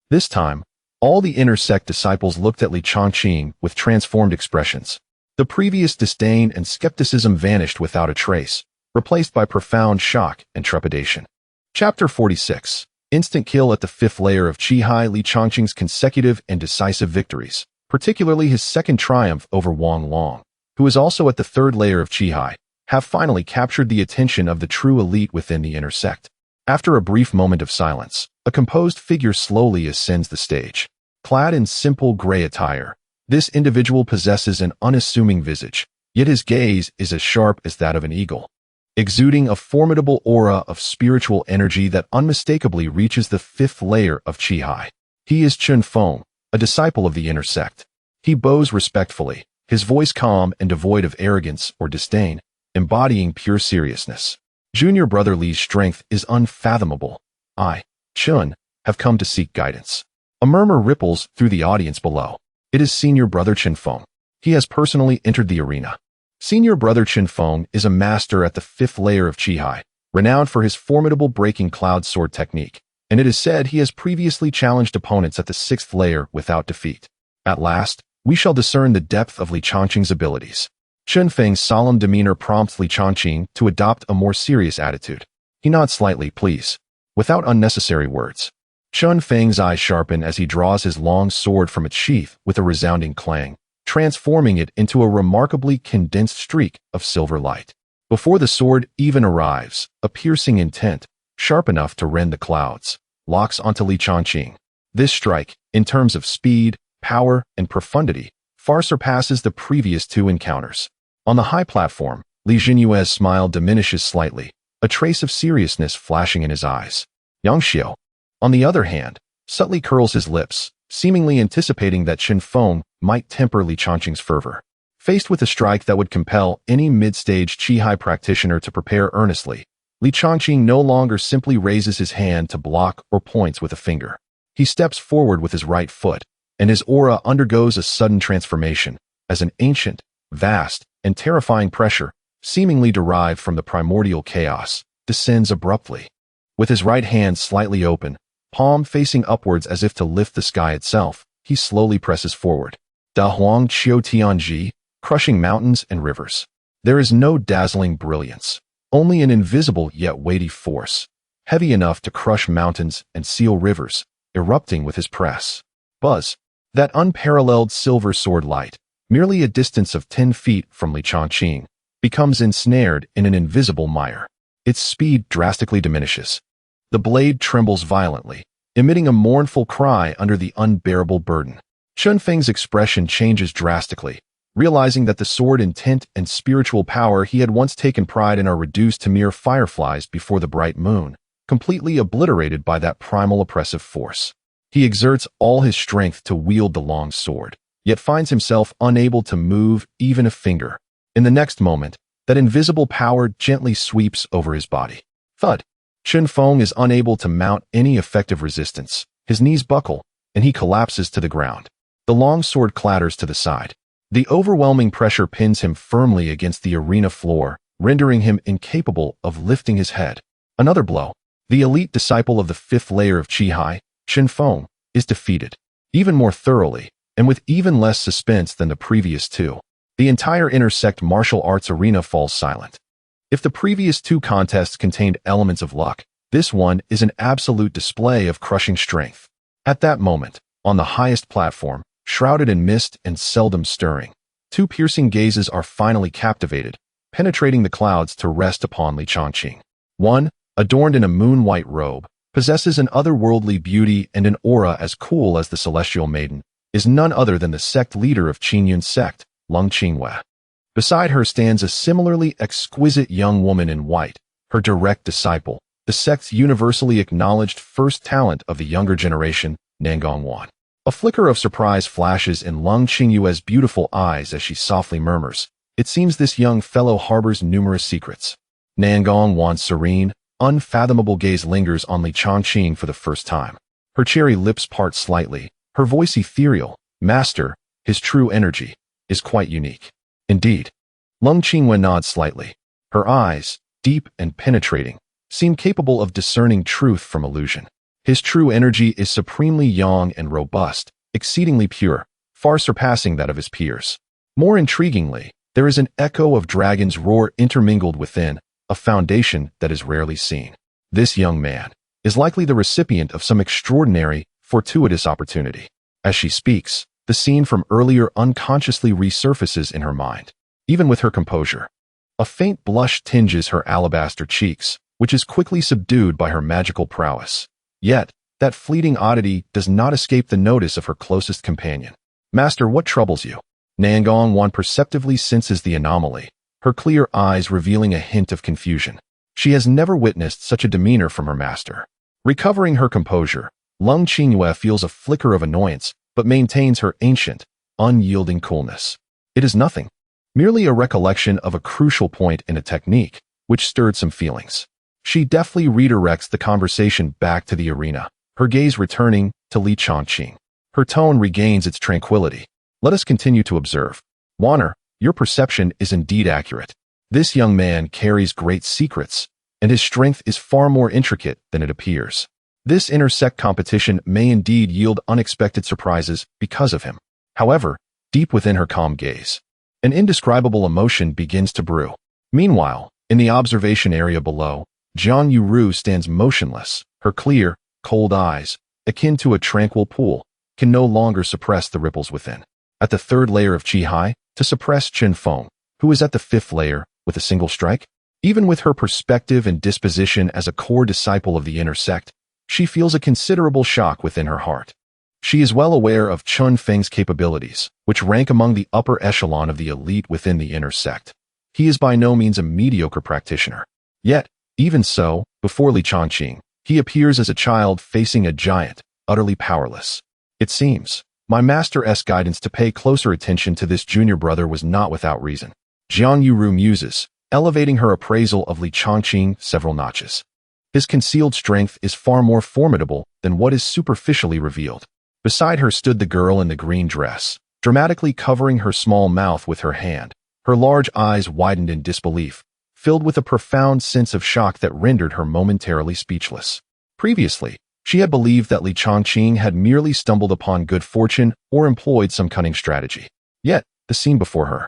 Speaker 1: This time, all the inner sect disciples looked at Li Changqing with transformed expressions. The previous disdain and skepticism vanished without a trace, replaced by profound shock and trepidation. Chapter 46. Instant kill at the fifth layer of Qi. Li Changqing's consecutive and decisive victories, particularly his second triumph over Wang Long, who is also at the third layer of Qi, have finally captured the attention of the true elite within the inner sect. After a brief moment of silence, a composed figure slowly ascends the stage. Clad in simple gray attire, this individual possesses an unassuming visage, yet his gaze is as sharp as that of an eagle, exuding a formidable aura of spiritual energy that unmistakably reaches the fifth layer of Qi. He is Chun Feng, a disciple of the inner sect. He bows respectfully, his voice calm and devoid of arrogance or disdain, embodying pure seriousness. Junior brother Li's strength is unfathomable. I, Chun, have come to seek guidance. A murmur ripples through the audience below. It is senior brother Chun Feng. He has personally entered the arena. Senior brother Chun Feng is a master at the fifth layer of Qi, renowned for his formidable breaking cloud sword technique, and it is said he has previously challenged opponents at the sixth layer without defeat. At last, we shall discern the depth of Li Changqing's abilities. Chun Feng's solemn demeanor prompts Li Changqing to adopt a more serious attitude. He nods slightly, please, without unnecessary words. Chun Feng's eyes sharpen as he draws his long sword from its sheath with a resounding clang, transforming it into a remarkably condensed streak of silver light. Before the sword even arrives, a piercing intent, sharp enough to rend the clouds, locks onto Li Changqing. This strike, in terms of speed, power, and profundity, far surpasses the previous two encounters. On the high platform, Li Jinyue's smile diminishes slightly, a trace of seriousness flashing in his eyes. Yang Xiao, on the other hand, subtly curls his lips, seemingly anticipating that Chun Feng might temper Li Changqing's fervor. Faced with a strike that would compel any mid-stage Qi practitioner to prepare earnestly, Li Changqing no longer simply raises his hand to block or points with a finger. He steps forward with his right foot, and his aura undergoes a sudden transformation, as an ancient, vast, and terrifying pressure, seemingly derived from the primordial chaos, descends abruptly. With his right hand slightly open, palm facing upwards as if to lift the sky itself, he slowly presses forward. Da Huang Qiu Tianji, crushing mountains and rivers. There is no dazzling brilliance, only an invisible yet weighty force, heavy enough to crush mountains and seal rivers, erupting with his press. Buzz. That unparalleled silver sword light, merely a distance of 10 feet from Li Changqing, becomes ensnared in an invisible mire. Its speed drastically diminishes. The blade trembles violently, emitting a mournful cry under the unbearable burden. Chun Feng's expression changes drastically, realizing that the sword intent and spiritual power he had once taken pride in are reduced to mere fireflies before the bright moon, completely obliterated by that primal oppressive force. He exerts all his strength to wield the long sword, yet finds himself unable to move even a finger. In the next moment, that invisible power gently sweeps over his body. Thud! Chun Feng is unable to mount any effective resistance. His knees buckle, and he collapses to the ground. The long sword clatters to the side. The overwhelming pressure pins him firmly against the arena floor, rendering him incapable of lifting his head. Another blow. The elite disciple of the fifth layer of Qi, Chun Feng, is defeated, even more thoroughly, and with even less suspense than the previous two. The entire intersect martial arts arena falls silent. If the previous two contests contained elements of luck, this one is an absolute display of crushing strength. At that moment, on the highest platform, shrouded in mist and seldom stirring, two piercing gazes are finally captivated, penetrating the clouds to rest upon Li Changqing. One, adorned in a moon-white robe, possesses an otherworldly beauty and an aura as cool as the celestial maiden, is none other than the sect leader of Qingyun's sect, Lung Qingwei. Beside her stands a similarly exquisite young woman in white, her direct disciple, the sect's universally acknowledged first talent of the younger generation, Nangongwan. A flicker of surprise flashes in Lung Qingyue's beautiful eyes as she softly murmurs, "It seems this young fellow harbors numerous secrets." Nangong Wan's serene, unfathomable gaze lingers on Li Changqing for the first time. Her cherry lips part slightly, her voice ethereal. Master, his true energy, is quite unique. Indeed. Lung Qingwen nods slightly. Her eyes, deep and penetrating, seem capable of discerning truth from illusion. His true energy is supremely young and robust, exceedingly pure, far surpassing that of his peers. More intriguingly, there is an echo of dragon's roar intermingled within, a foundation that is rarely seen. This young man is likely the recipient of some extraordinary, fortuitous opportunity. As she speaks, the scene from earlier unconsciously resurfaces in her mind. Even with her composure, a faint blush tinges her alabaster cheeks, which is quickly subdued by her magical prowess. Yet, that fleeting oddity does not escape the notice of her closest companion. Master, what troubles you? Nangong Wan perceptively senses the anomaly, her clear eyes revealing a hint of confusion. She has never witnessed such a demeanor from her master. Recovering her composure, Lung Qingyue feels a flicker of annoyance, but maintains her ancient, unyielding coolness. It is nothing, merely a recollection of a crucial point in a technique, which stirred some feelings. She deftly redirects the conversation back to the arena, her gaze returning to Li Changqing. Her tone regains its tranquility. Let us continue to observe. Wanner, your perception is indeed accurate. This young man carries great secrets, and his strength is far more intricate than it appears. This intersect competition may indeed yield unexpected surprises because of him. However, deep within her calm gaze, an indescribable emotion begins to brew. Meanwhile, in the observation area below, Jiang Yuru stands motionless, her clear, cold eyes, akin to a tranquil pool, can no longer suppress the ripples within. At the third layer of Qi Hai, to suppress Chen Feng, who is at the fifth layer, with a single strike? Even with her perspective and disposition as a core disciple of the inner sect, she feels a considerable shock within her heart. She is well aware of Chun Feng's capabilities, which rank among the upper echelon of the elite within the inner sect. He is by no means a mediocre practitioner. Yet, even so, before Li Changqing, he appears as a child facing a giant, utterly powerless. It seems, my master's guidance to pay closer attention to this junior brother was not without reason. Jiang Yuru muses, elevating her appraisal of Li Changqing several notches. His concealed strength is far more formidable than what is superficially revealed. Beside her stood the girl in the green dress, dramatically covering her small mouth with her hand. Her large eyes widened in disbelief, filled with a profound sense of shock that rendered her momentarily speechless. Previously, she had believed that Li Changqing had merely stumbled upon good fortune or employed some cunning strategy. Yet, the scene before her,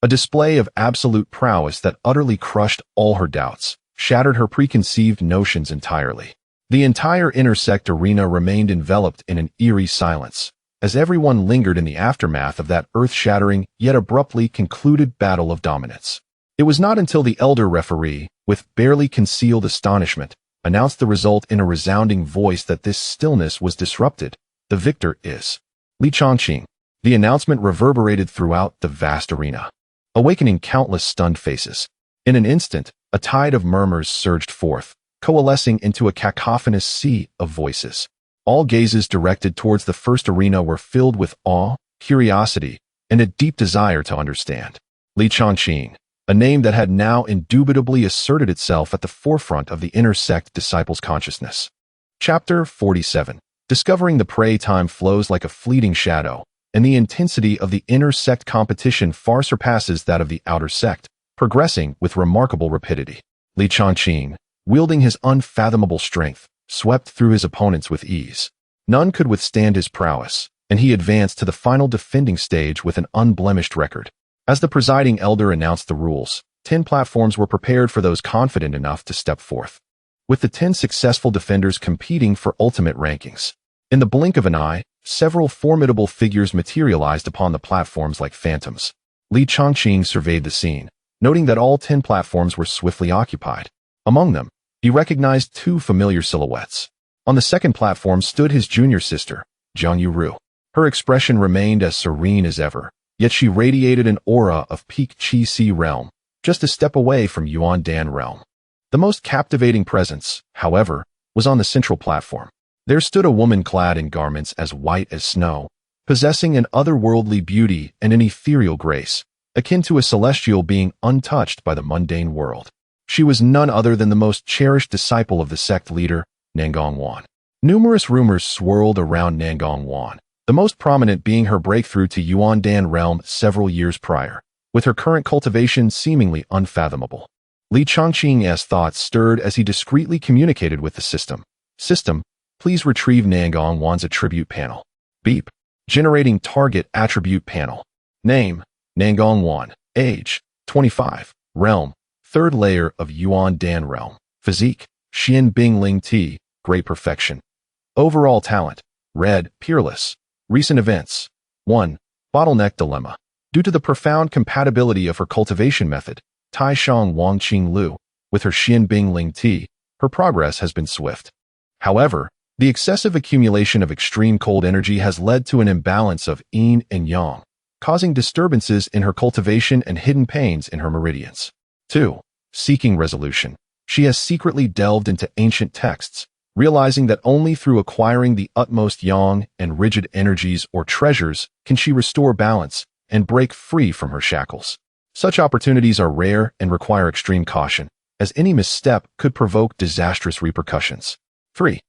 Speaker 1: a display of absolute prowess that utterly crushed all her doubts, shattered her preconceived notions entirely. The entire intersect arena remained enveloped in an eerie silence, as everyone lingered in the aftermath of that earth-shattering yet abruptly concluded battle of dominance. It was not until the elder referee, with barely concealed astonishment, announced the result in a resounding voice that this stillness was disrupted. The victor is Li Changqing. The announcement reverberated throughout the vast arena, awakening countless stunned faces. In an instant, a tide of murmurs surged forth, coalescing into a cacophonous sea of voices. All gazes directed towards the first arena were filled with awe, curiosity, and a deep desire to understand. Li Changqing, a name that had now indubitably asserted itself at the forefront of the inner sect disciples' consciousness. Chapter 47. Discovering the prey. Time flows like a fleeting shadow, and the intensity of the inner sect competition far surpasses that of the outer sect, progressing with remarkable rapidity. Li Changqing, wielding his unfathomable strength, swept through his opponents with ease. None could withstand his prowess, and he advanced to the final defending stage with an unblemished record. As the presiding elder announced the rules, 10 platforms were prepared for those confident enough to step forth, with the 10 successful defenders competing for ultimate rankings. In the blink of an eye, several formidable figures materialized upon the platforms like phantoms. Li Changqing surveyed the scene, noting that all 10 platforms were swiftly occupied. Among them, he recognized 2 familiar silhouettes. On the second platform stood his junior sister, Jiang Yuru. Her expression remained as serene as ever, yet she radiated an aura of peak Qi Si realm, just a step away from Yuan Dan realm. The most captivating presence, however, was on the central platform. There stood a woman clad in garments as white as snow, possessing an otherworldly beauty and an ethereal grace, akin to a celestial being untouched by the mundane world. She was none other than the most cherished disciple of the sect leader, Nangong. Numerous rumors swirled around Nangong, the most prominent being her breakthrough to Yuan-Dan realm several years prior, with her current cultivation seemingly unfathomable. Li Chongqing's thoughts stirred as he discreetly communicated with the system. System, please retrieve Nangong's attribute panel. Beep. Generating target attribute panel. Name, Nangong. Age, 25. Realm, third layer of Yuan-Dan realm. Physique, Xian Bingling T, great perfection. Overall talent, red, peerless. Recent events. 1. Bottleneck dilemma. Due to the profound compatibility of her cultivation method, Tai Shang Wangqing Lu, with her Xian Bingling T, her progress has been swift. However, the excessive accumulation of extreme cold energy has led to an imbalance of yin and yang, causing disturbances in her cultivation and hidden pains in her meridians. 2. Seeking resolution. She has secretly delved into ancient texts, realizing that only through acquiring the utmost yang and rigid energies or treasures can she restore balance and break free from her shackles. Such opportunities are rare and require extreme caution, as any misstep could provoke disastrous repercussions. 3.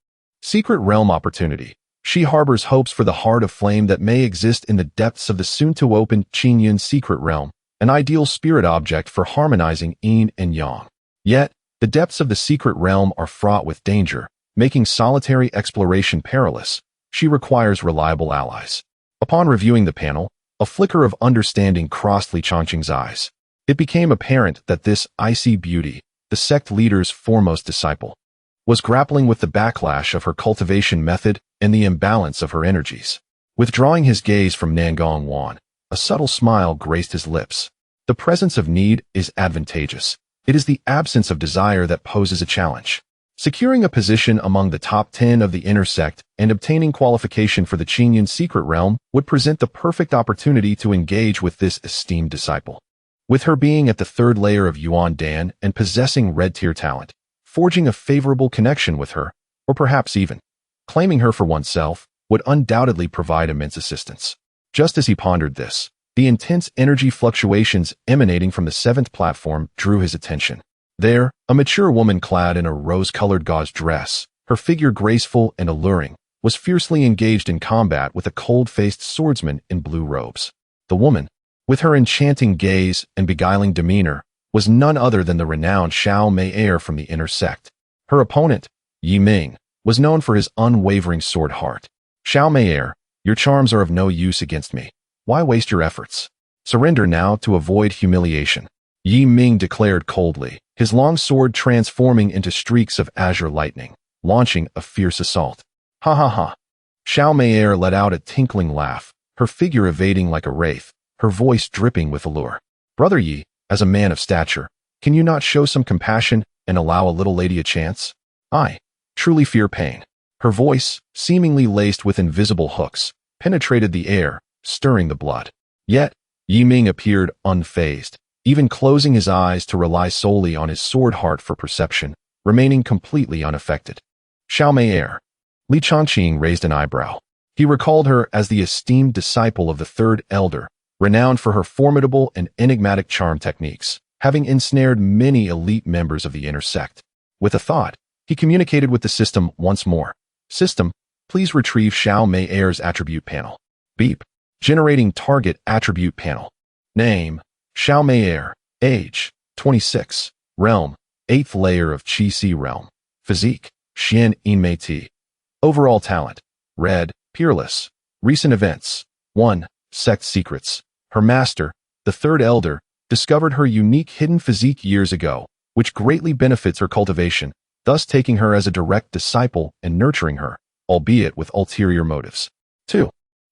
Speaker 1: Secret realm opportunity. She harbors hopes for the heart of flame that may exist in the depths of the soon-to-open Qingyun secret realm, an ideal spirit object for harmonizing yin and yang. Yet, the depths of the secret realm are fraught with danger, making solitary exploration perilous. She requires reliable allies. Upon reviewing the panel, a flicker of understanding crossed Li Chongqing's eyes. It became apparent that this icy beauty, the sect leader's foremost disciple, was grappling with the backlash of her cultivation method and the imbalance of her energies. Withdrawing his gaze from Nangong, a subtle smile graced his lips. The presence of need is advantageous. It is the absence of desire that poses a challenge. Securing a position among the top 10 of the inner sect and obtaining qualification for the Qingyun secret realm would present the perfect opportunity to engage with this esteemed disciple. With her being at the third layer of Yuan-Dan and possessing red tier talent, forging a favorable connection with her, or perhaps even claiming her for oneself, would undoubtedly provide immense assistance. Just as he pondered this, the intense energy fluctuations emanating from the seventh platform drew his attention. There, a mature woman clad in a rose-colored gauze dress, her figure graceful and alluring, was fiercely engaged in combat with a cold-faced swordsman in blue robes. The woman, with her enchanting gaze and beguiling demeanor, was none other than the renowned Xiao Mei from the inner sect. Her opponent, Yi Ming, was known for his unwavering sword heart. Xiao Mei, your charms are of no use against me. Why waste your efforts? Surrender now to avoid humiliation. Yi Ming declared coldly, his long sword transforming into streaks of azure lightning, launching a fierce assault. Ha ha ha. Xiao Mei let out a tinkling laugh, her figure evading like a wraith, her voice dripping with allure. Brother Yi, as a man of stature, can you not show some compassion and allow a little lady a chance? I truly fear pain. Her voice, seemingly laced with invisible hooks, penetrated the air, stirring the blood. Yet, Yi Ming appeared unfazed, even closing his eyes to rely solely on his sword heart for perception, remaining completely unaffected. Xiao Mei. Li Chongqing raised an eyebrow. He recalled her as the esteemed disciple of the third elder, renowned for her formidable and enigmatic charm techniques, having ensnared many elite members of the inner sect. With a thought, he communicated with the system once more. System, please retrieve Xiao Mei's attribute panel. Beep. Generating target attribute panel. Name, Xiao Mei. Age, 26. Realm, 8th layer of Qi Si realm. Physique, Xian Inmei Ti. Overall talent, red, peerless. Recent events. 1. Sect secrets. Her master, the third elder, discovered her unique hidden physique years ago, which greatly benefits her cultivation, thus taking her as a direct disciple and nurturing her, albeit with ulterior motives. 2.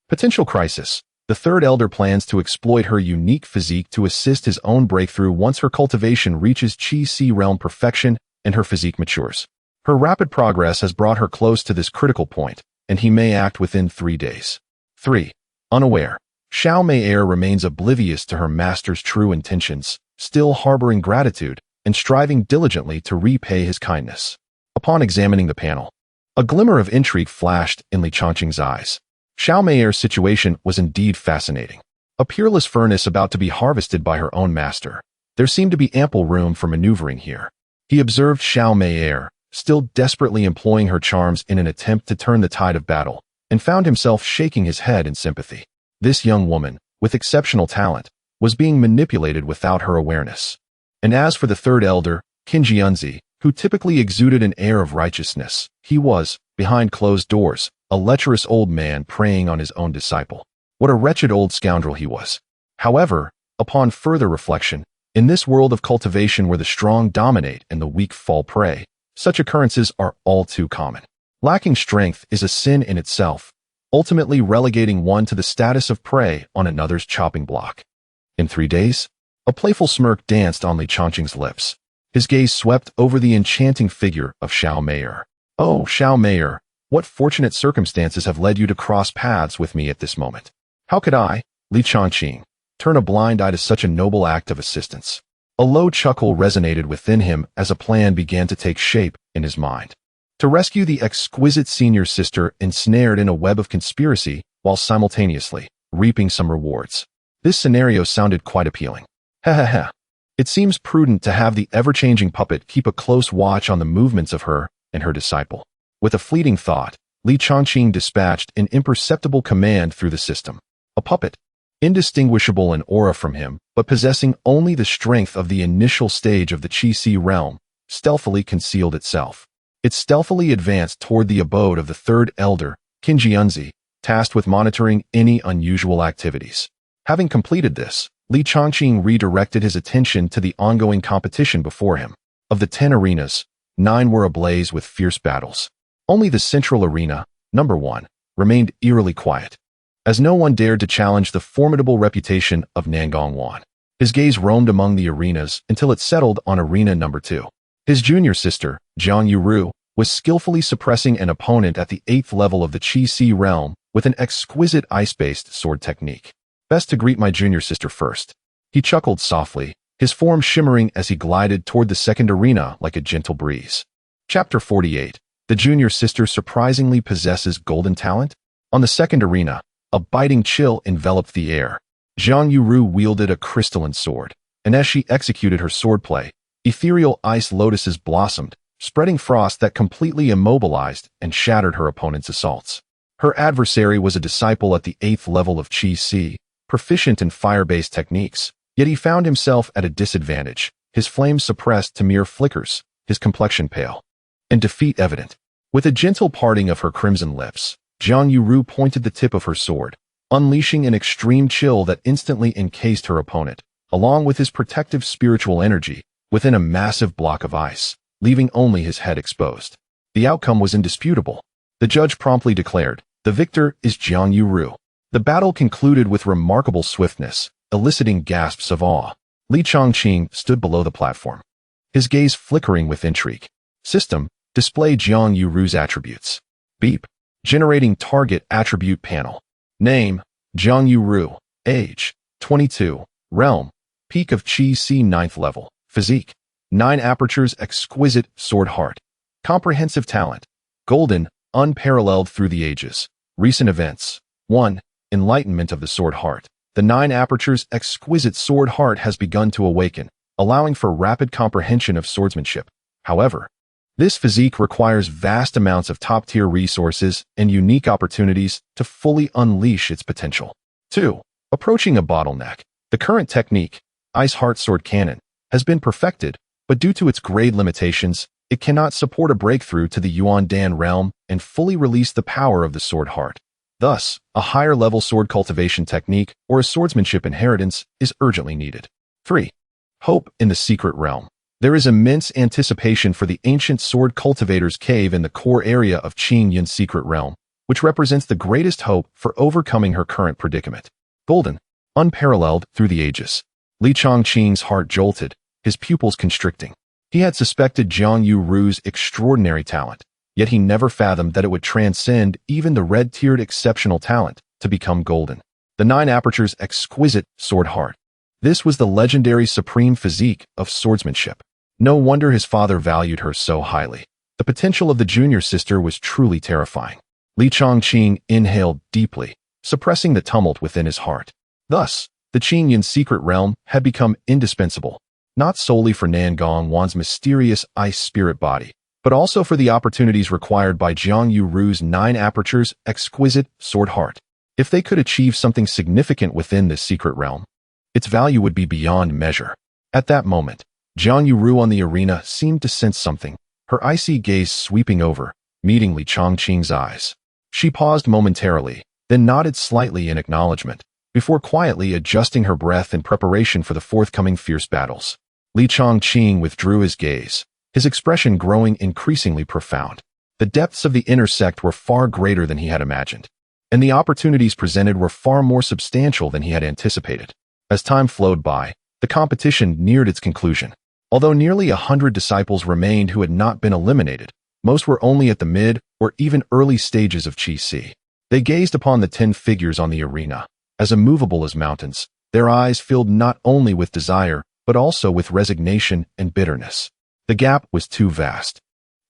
Speaker 1: Potential crisis. The third elder plans to exploit her unique physique to assist his own breakthrough once her cultivation reaches Qi Si realm perfection and her physique matures. Her rapid progress has brought her close to this critical point, and he may act within 3 days. 3. Unaware. Xiao Mei remains oblivious to her master's true intentions, still harboring gratitude and striving diligently to repay his kindness. Upon examining the panel, a glimmer of intrigue flashed in Li Chongqing's eyes. Xiao Mei's situation was indeed fascinating. A peerless furnace about to be harvested by her own master. There seemed to be ample room for maneuvering here. He observed Xiao Mei, still desperately employing her charms in an attempt to turn the tide of battle, and found himself shaking his head in sympathy. This young woman, with exceptional talent, was being manipulated without her awareness. And as for the third elder, Qin Jianzi, who typically exuded an air of righteousness, he was, behind closed doors, a lecherous old man preying on his own disciple. What a wretched old scoundrel he was. However, upon further reflection, in this world of cultivation where the strong dominate and the weak fall prey, such occurrences are all too common. Lacking strength is a sin in itself, ultimately relegating one to the status of prey on another's chopping block. In 3 days, a playful smirk danced on Li Chongqing's lips. His gaze swept over the enchanting figure of Xiao Mei. Oh, Xiao Mei, what fortunate circumstances have led you to cross paths with me at this moment? How could I, Li Chongqing, turn a blind eye to such a noble act of assistance? A low chuckle resonated within him as a plan began to take shape in his mind. To rescue the exquisite senior sister ensnared in a web of conspiracy while simultaneously reaping some rewards. This scenario sounded quite appealing. Ha. It seems prudent to have the ever-changing puppet keep a close watch on the movements of her and her disciple. With a fleeting thought, Li Chongqing dispatched an imperceptible command through the system. A puppet, indistinguishable in aura from him, but possessing only the strength of the initial stage of the Qi-Si realm, stealthily concealed itself. It stealthily advanced toward the abode of the third elder, Qin Jianzi, tasked with monitoring any unusual activities. Having completed this, Li Chongqing redirected his attention to the ongoing competition before him. Of the 10 arenas, 9 were ablaze with fierce battles. Only the central arena, number 1, remained eerily quiet, as no one dared to challenge the formidable reputation of Nangong Wan. His gaze roamed among the arenas until it settled on arena number 2. His junior sister, Jiang Yuru, was skillfully suppressing an opponent at the 8th level of the Qi-Si realm with an exquisite ice-based sword technique. Best to greet my junior sister first. He chuckled softly, his form shimmering as he glided toward the second arena like a gentle breeze. Chapter 48. The junior sister surprisingly possesses golden talent? On the second arena, a biting chill enveloped the air. Jiang Yuru wielded a crystalline sword, and as she executed her swordplay, ethereal ice lotuses blossomed, spreading frost that completely immobilized and shattered her opponent's assaults. Her adversary was a disciple at the 8th level of Qi-Si, proficient in fire-based techniques, yet he found himself at a disadvantage, his flames suppressed to mere flickers, his complexion pale, and defeat evident. With a gentle parting of her crimson lips, Jiang Yuru pointed the tip of her sword, unleashing an extreme chill that instantly encased her opponent, along with his protective spiritual energy, within a massive block of ice, leaving only his head exposed. The outcome was indisputable. The judge promptly declared, "The victor is Jiang Yuru." The battle concluded with remarkable swiftness, eliciting gasps of awe. Li Chongqing stood below the platform, his gaze flickering with intrigue. System, display Jiang Yuru's attributes. Beep. Generating target attribute panel. Name, Jiang Yuru. Age, 22. Realm, peak of Qi-Si 9th level. Physique, 9 apertures exquisite sword heart. Comprehensive talent, golden, unparalleled through the ages. Recent events. 1. Enlightenment of the sword heart. The 9 apertures exquisite sword heart has begun to awaken, allowing for rapid comprehension of swordsmanship. However, this physique requires vast amounts of top-tier resources and unique opportunities to fully unleash its potential. 2. Approaching a bottleneck. The current technique, Ice Heart Sword Cannon, has been perfected, but due to its grade limitations, it cannot support a breakthrough to the Yuan Dan realm and fully release the power of the sword heart. Thus, a higher-level sword cultivation technique or a swordsmanship inheritance is urgently needed. 3. Hope in the secret realm. There is immense anticipation for the ancient sword cultivators cave in the core area of Qing Yun's secret realm, which represents the greatest hope for overcoming her current predicament. Golden, unparalleled through the ages. Li Chongqing's heart jolted, his pupils constricting. He had suspected Jiang Yuru's extraordinary talent, yet he never fathomed that it would transcend even the red-tiered exceptional talent to become golden. The 9 apertures exquisite sword heart. This was the legendary supreme physique of swordsmanship. No wonder his father valued her so highly. The potential of the junior sister was truly terrifying. Li Chongqing inhaled deeply, suppressing the tumult within his heart. Thus, the Qing Yun secret realm had become indispensable. not solely for Nan Gongwan's mysterious ice spirit body, but also for the opportunities required by Jiang Yuru's 9 apertures exquisite sword heart. If they could achieve something significant within this secret realm, its value would be beyond measure. At that moment, Jiang Yuru on the arena seemed to sense something, her icy gaze sweeping over, meeting Li Chongqing's eyes. She paused momentarily, then nodded slightly in acknowledgement, before quietly adjusting her breath in preparation for the forthcoming fierce battles. Li Chongqing withdrew his gaze, his expression growing increasingly profound. The depths of the inner sect were far greater than he had imagined, and the opportunities presented were far more substantial than he had anticipated. As time flowed by, the competition neared its conclusion. Although nearly 100 disciples remained who had not been eliminated, most were only at the mid or even early stages of Qi. They gazed upon the 10 figures on the arena, as immovable as mountains, their eyes filled not only with desire, but also with resignation and bitterness. The gap was too vast.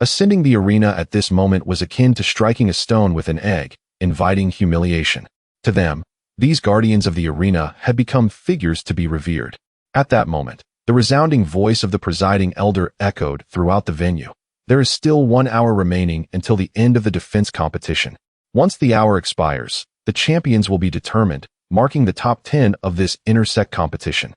Speaker 1: Ascending the arena at this moment was akin to striking a stone with an egg, inviting humiliation. To them, these guardians of the arena had become figures to be revered. At that moment, the resounding voice of the presiding elder echoed throughout the venue. There is still 1 hour remaining until the end of the defense competition. Once the hour expires, the champions will be determined, marking the top 10 of this intersect competition.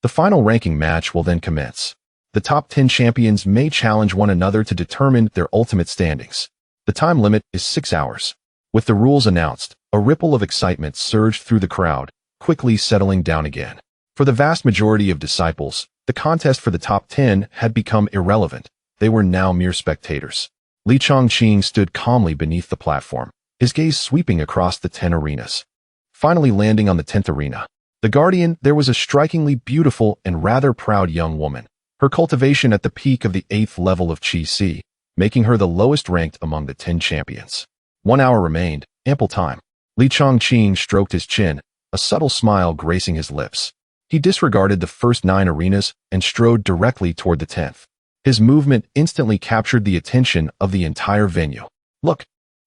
Speaker 1: The final ranking match will then commence. The top 10 champions may challenge one another to determine their ultimate standings. The time limit is 6 hours. With the rules announced, a ripple of excitement surged through the crowd, quickly settling down again. For the vast majority of disciples, the contest for the top 10 had become irrelevant. They were now mere spectators. Li Chongqing stood calmly beneath the platform, his gaze sweeping across the 10 arenas. Finally landing on the 10th arena, the guardian, there was a strikingly beautiful and rather proud young woman, her cultivation at the peak of the 8th level of Qi, making her the lowest ranked among the 10 champions. 1 hour remained, ample time. Li Chongqing stroked his chin, a subtle smile gracing his lips. He disregarded the first 9 arenas and strode directly toward the 10th. His movement instantly captured the attention of the entire venue. Look,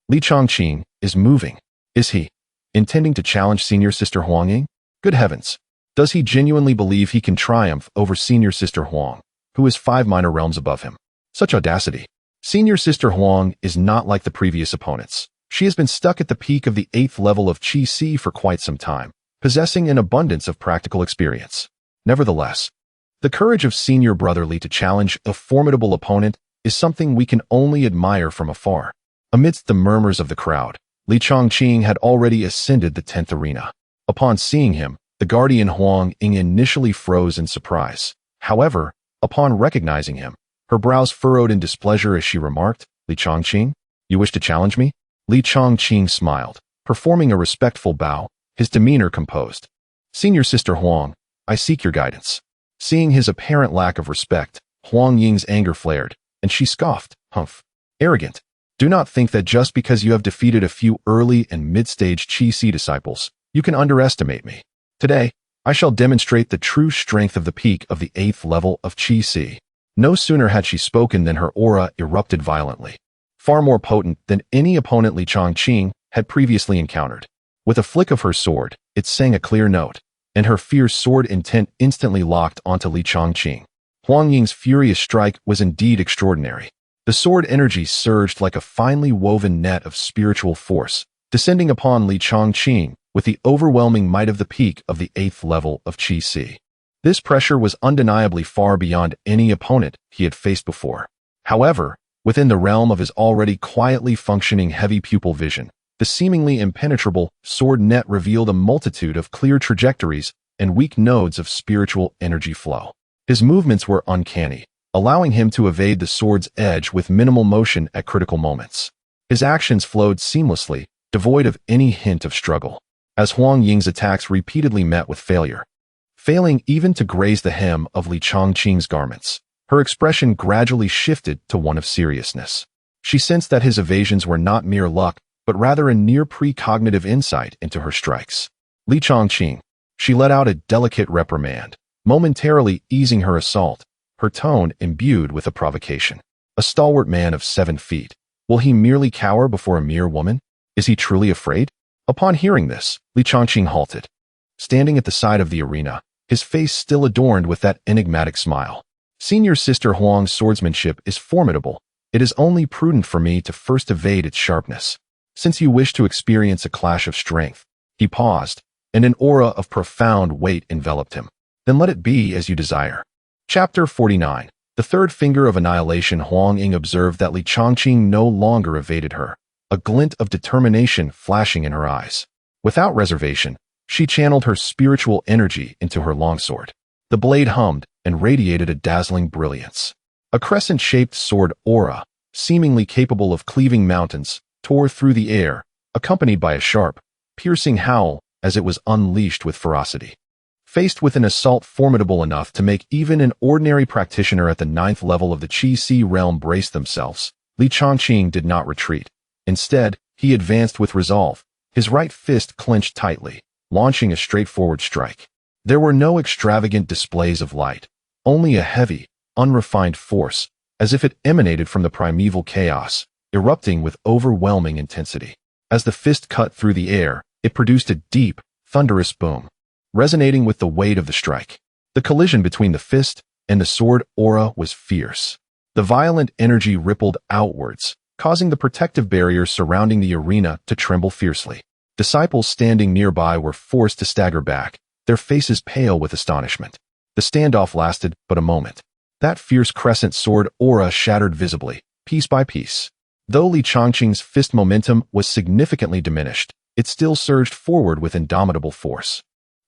Speaker 1: Li Chongqing is moving. Is he intending to challenge Senior Sister Huang Ying? Good heavens! Does he genuinely believe he can triumph over Senior Sister Huang, who is 5 minor realms above him? Such audacity! Senior Sister Huang is not like the previous opponents. She has been stuck at the peak of the 8th level of Qi for quite some time, possessing an abundance of practical experience. Nevertheless, the courage of Senior Brother Li to challenge a formidable opponent is something we can only admire from afar. Amidst the murmurs of the crowd, Li Chongqing had already ascended the 10th arena. Upon seeing him, the guardian Huang Ying initially froze in surprise. However, upon recognizing him, her brows furrowed in displeasure as she remarked, Li Chongqing, you wish to challenge me? Li Chongqing smiled, performing a respectful bow, his demeanor composed. Senior Sister Huang, I seek your guidance. Seeing his apparent lack of respect, Huang Ying's anger flared, and she scoffed, humph. Arrogant. Do not think that just because you have defeated a few early and mid-stage Qi disciples, you can underestimate me. Today, I shall demonstrate the true strength of the peak of the 8th level of Qi. No sooner had she spoken than her aura erupted violently, far more potent than any opponent Li Chongqing had previously encountered. With a flick of her sword, it sang a clear note, and her fierce sword intent instantly locked onto Li Chongqing. Huang Ying's furious strike was indeed extraordinary. The sword energy surged like a finely woven net of spiritual force, descending upon Li Chongqing with the overwhelming might of the peak of the 8th level of Qi. This pressure was undeniably far beyond any opponent he had faced before. However, within the realm of his already quietly functioning heavy pupil vision, the seemingly impenetrable sword net revealed a multitude of clear trajectories and weak nodes of spiritual energy flow. His movements were uncanny, allowing him to evade the sword's edge with minimal motion at critical moments. His actions flowed seamlessly, devoid of any hint of struggle. As Huang Ying's attacks repeatedly met with failure, failing even to graze the hem of Li Chongqing's garments, her expression gradually shifted to one of seriousness. She sensed that his evasions were not mere luck, but rather a near precognitive insight into her strikes. Li Chongqing, she let out a delicate reprimand, momentarily easing her assault, her tone imbued with a provocation. A stalwart man of 7 feet, will he merely cower before a mere woman? Is he truly afraid? Upon hearing this, Li Chongqing halted. Standing at the side of the arena, his face still adorned with that enigmatic smile. Senior Sister Huang's swordsmanship is formidable. It is only prudent for me to first evade its sharpness. Since you wish to experience a clash of strength, he paused, and an aura of profound weight enveloped him. Then let it be as you desire. Chapter 49. The third finger of annihilation. Huang Ying observed that Li Chongqing no longer evaded her, a glint of determination flashing in her eyes. Without reservation, she channeled her spiritual energy into her longsword. The blade hummed and radiated a dazzling brilliance. A crescent-shaped sword aura, seemingly capable of cleaving mountains, tore through the air, accompanied by a sharp, piercing howl as it was unleashed with ferocity. Faced with an assault formidable enough to make even an ordinary practitioner at the 9th level of the Qi realm brace themselves, Li Chongqing did not retreat. Instead, he advanced with resolve, his right fist clenched tightly, launching a straightforward strike. There were no extravagant displays of light, only a heavy, unrefined force, as if it emanated from the primeval chaos, erupting with overwhelming intensity. As the fist cut through the air, it produced a deep, thunderous boom, resonating with the weight of the strike. The collision between the fist and the sword aura was fierce. The violent energy rippled outwards, causing the protective barrier surrounding the arena to tremble fiercely. Disciples standing nearby were forced to stagger back, their faces pale with astonishment. The standoff lasted but a moment. That fierce crescent sword aura shattered visibly, piece by piece. Though Li Chongqing's fist momentum was significantly diminished, it still surged forward with indomitable force.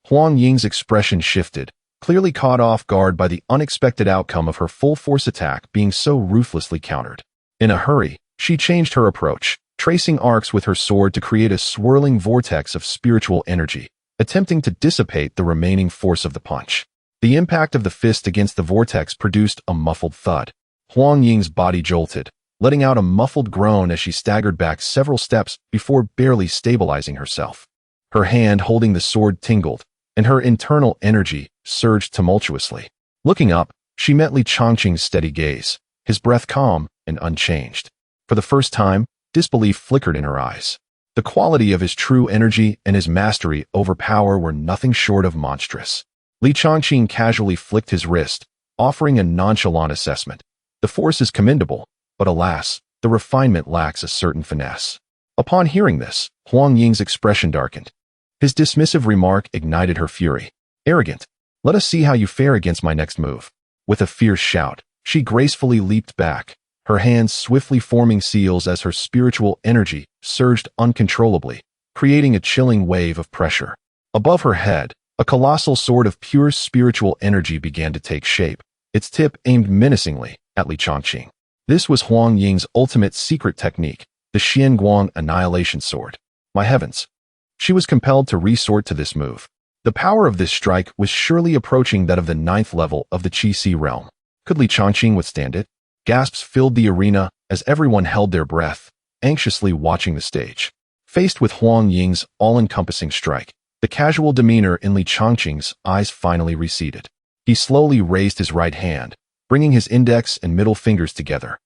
Speaker 1: Huang Ying's expression shifted, clearly caught off guard by the unexpected outcome of her full-force attack being so ruthlessly countered. In a hurry, she changed her approach, tracing arcs with her sword to create a swirling vortex of spiritual energy, attempting to dissipate the remaining force of the punch. The impact of the fist against the vortex produced a muffled thud. Huang Ying's body jolted, letting out a muffled groan as she staggered back several steps before barely stabilizing herself. Her hand holding the sword tingled, and her internal energy surged tumultuously. Looking up, she met Li Chongqing's steady gaze, his breath calm and unchanged. For the first time, disbelief flickered in her eyes. The quality of his true energy and his mastery over power were nothing short of monstrous. Li Chongqing casually flicked his wrist, offering a nonchalant assessment. The force is commendable, but alas, the refinement lacks a certain finesse. Upon hearing this, Huang Ying's expression darkened. His dismissive remark ignited her fury. Arrogant, let us see how you fare against my next move. With a fierce shout, she gracefully leaped back, her hands swiftly forming seals as her spiritual energy surged uncontrollably, creating a chilling wave of pressure. Above her head, a colossal sword of pure spiritual energy began to take shape, its tip aimed menacingly at Li Chongqing. This was Huang Ying's ultimate secret technique, the Xianguang Annihilation Sword. My heavens! She was compelled to resort to this move. The power of this strike was surely approaching that of the 9th level of the Qi realm. Could Li Chongqing withstand it? Gasps filled the arena as everyone held their breath, anxiously watching the stage. Faced with Huang Ying's all-encompassing strike, the casual demeanor in Li Chongqing's eyes finally receded. He slowly raised his right hand, bringing his index and middle fingers together.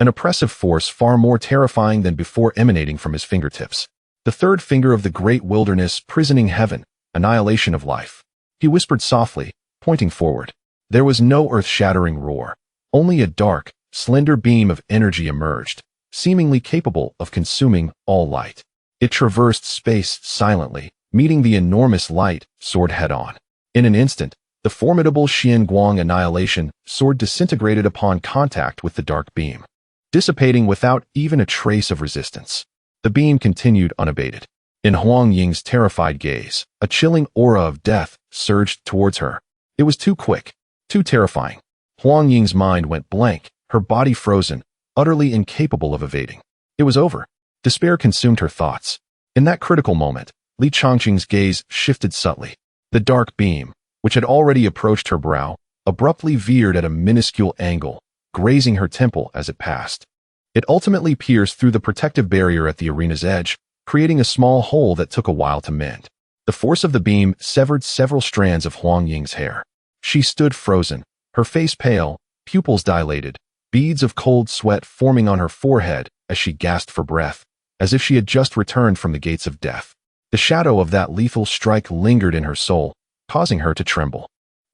Speaker 1: An oppressive force far more terrifying than before emanating from his fingertips. The third finger of the great wilderness, prisoning heaven, annihilation of life. He whispered softly, pointing forward. There was no earth-shattering roar. Only a dark, slender beam of energy emerged, seemingly capable of consuming all light. It traversed space silently, meeting the enormous light sword head-on. In an instant, the formidable Xianguang Annihilation Sword disintegrated upon contact with the dark beam, dissipating without even a trace of resistance. The beam continued unabated. In Huang Ying's terrified gaze, a chilling aura of death surged towards her. It was too quick, too terrifying. Huang Ying's mind went blank, her body frozen, utterly incapable of evading. It was over. Despair consumed her thoughts. In that critical moment, Li Chongqing's gaze shifted subtly. The dark beam, which had already approached her brow, abruptly veered at a minuscule angle, grazing her temple as it passed. It ultimately pierced through the protective barrier at the arena's edge, creating a small hole that took a while to mend. The force of the beam severed several strands of Huang Ying's hair. She stood frozen, her face pale, pupils dilated, beads of cold sweat forming on her forehead as she gasped for breath, as if she had just returned from the gates of death. The shadow of that lethal strike lingered in her soul, causing her to tremble.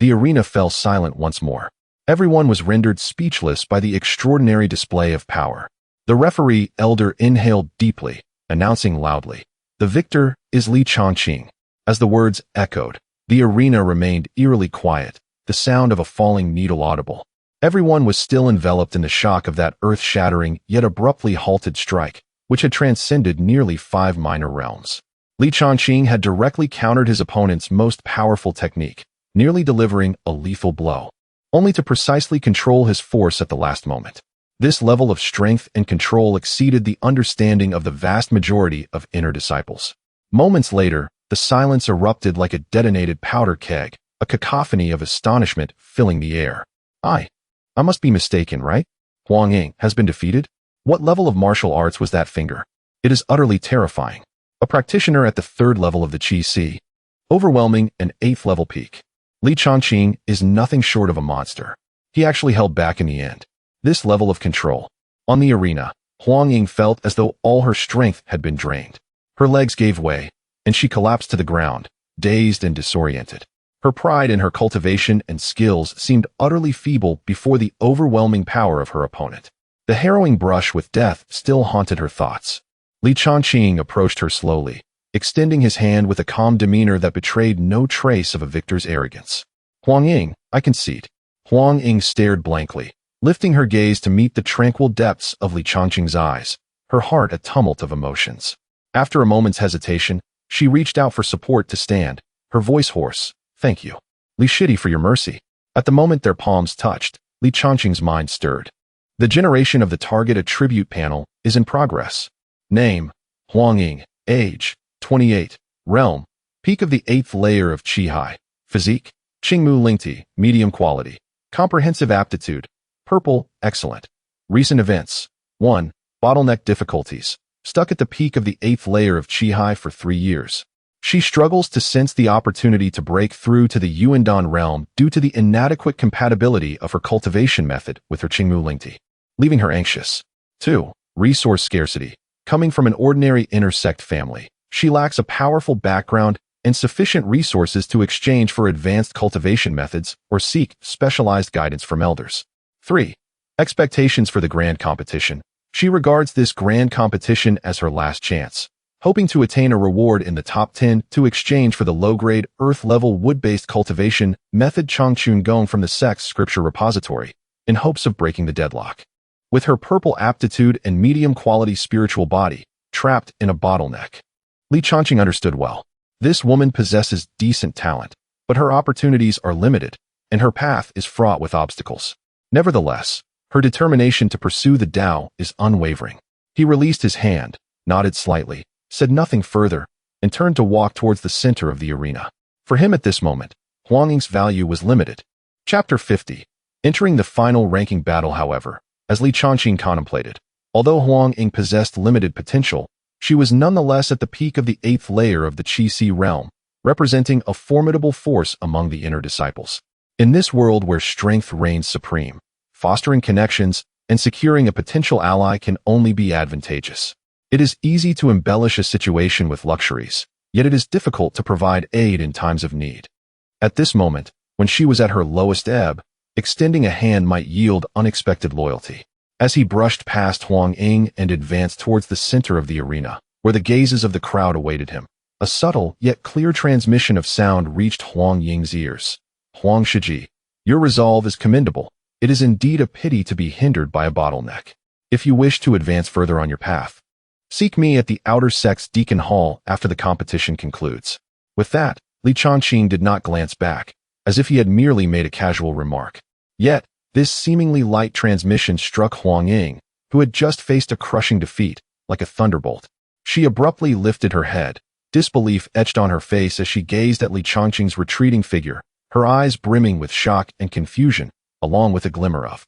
Speaker 1: the arena fell silent once more. Everyone was rendered speechless by the extraordinary display of power. The referee elder inhaled deeply, announcing loudly, "The victor is Li Changqing." As the words echoed, the arena remained eerily quiet, the sound of a falling needle audible. Everyone was still enveloped in the shock of that earth-shattering yet abruptly halted strike, which had transcended nearly 5 minor realms. Li Changqing had directly countered his opponent's most powerful technique, nearly delivering a lethal blow, only to precisely control his force at the last moment. This level of strength and control exceeded the understanding of the vast majority of inner disciples. Moments later, the silence erupted like a detonated powder keg, a cacophony of astonishment filling the air. I must be mistaken, right? Huang Ying has been defeated? What level of martial arts was that finger? It is utterly terrifying. A practitioner at the 3rd level of the Qi Si. Overwhelming an 8th level peak. Li Changqing is nothing short of a monster. He actually held back in the end. This level of control. On the arena, Huang Ying felt as though all her strength had been drained. Her legs gave way, and she collapsed to the ground, dazed and disoriented. Her pride in her cultivation and skills seemed utterly feeble before the overwhelming power of her opponent. The harrowing brush with death still haunted her thoughts. Li Changqing approached her slowly, extending his hand with a calm demeanor that betrayed no trace of a victor's arrogance. "Huang Ying, I concede." Huang Ying stared blankly, lifting her gaze to meet the tranquil depths of Li Changqing's eyes, her heart a tumult of emotions. After a moment's hesitation, she reached out for support to stand, her voice hoarse. "Thank you, Li Shidi, for your mercy." At the moment their palms touched, Li Changqing's mind stirred. The generation of the target attribute panel is in progress. Name, Huang Ying. Age, 28. Realm, peak of the 8th layer of Qi Hai. Physique, Qingmu Lingti, medium quality. Comprehensive aptitude, purple, excellent. Recent events. 1. Bottleneck difficulties. Stuck at the peak of the 8th layer of Qi Hai for 3 years. She struggles to sense the opportunity to break through to the Yuandan realm due to the inadequate compatibility of her cultivation method with her Qingmu Lingti, leaving her anxious. 2. Resource scarcity. Coming from an ordinary intersect family, she lacks a powerful background and sufficient resources to exchange for advanced cultivation methods or seek specialized guidance from elders. 3. Expectations for the grand competition. She regards this grand competition as her last chance, hoping to attain a reward in the top 10 to exchange for the low-grade, earth-level wood-based cultivation method Changchun Gong from the sect's scripture repository, in hopes of breaking the deadlock. With her purple aptitude and medium-quality spiritual body, trapped in a bottleneck. Li Changqing understood well. This woman possesses decent talent, but her opportunities are limited, and her path is fraught with obstacles. Nevertheless, her determination to pursue the Tao is unwavering. He released his hand, nodded slightly, said nothing further, and turned to walk towards the center of the arena. For him at this moment, Huang Ying's value was limited. Chapter 50. Entering the final ranking battle, however, as Li Changqing contemplated, although Huang Ying possessed limited potential, she was nonetheless at the peak of the 8th layer of the Qi Si realm, representing a formidable force among the inner disciples. In this world where strength reigns supreme, fostering connections and securing a potential ally can only be advantageous. It is easy to embellish a situation with luxuries, yet it is difficult to provide aid in times of need. At this moment, when she was at her lowest ebb, extending a hand might yield unexpected loyalty. As he brushed past Huang Ying and advanced towards the center of the arena, where the gazes of the crowd awaited him, a subtle yet clear transmission of sound reached Huang Ying's ears. "Huang Shiji, your resolve is commendable. It is indeed a pity to be hindered by a bottleneck. If you wish to advance further on your path, seek me at the Outer Sect's Deacon Hall after the competition concludes." With that, Li Changqing did not glance back, as if he had merely made a casual remark. Yet, this seemingly light transmission struck Huang Ying, who had just faced a crushing defeat, like a thunderbolt. She abruptly lifted her head, disbelief etched on her face as she gazed at Li Changqing's retreating figure, her eyes brimming with shock and confusion, along with a glimmer of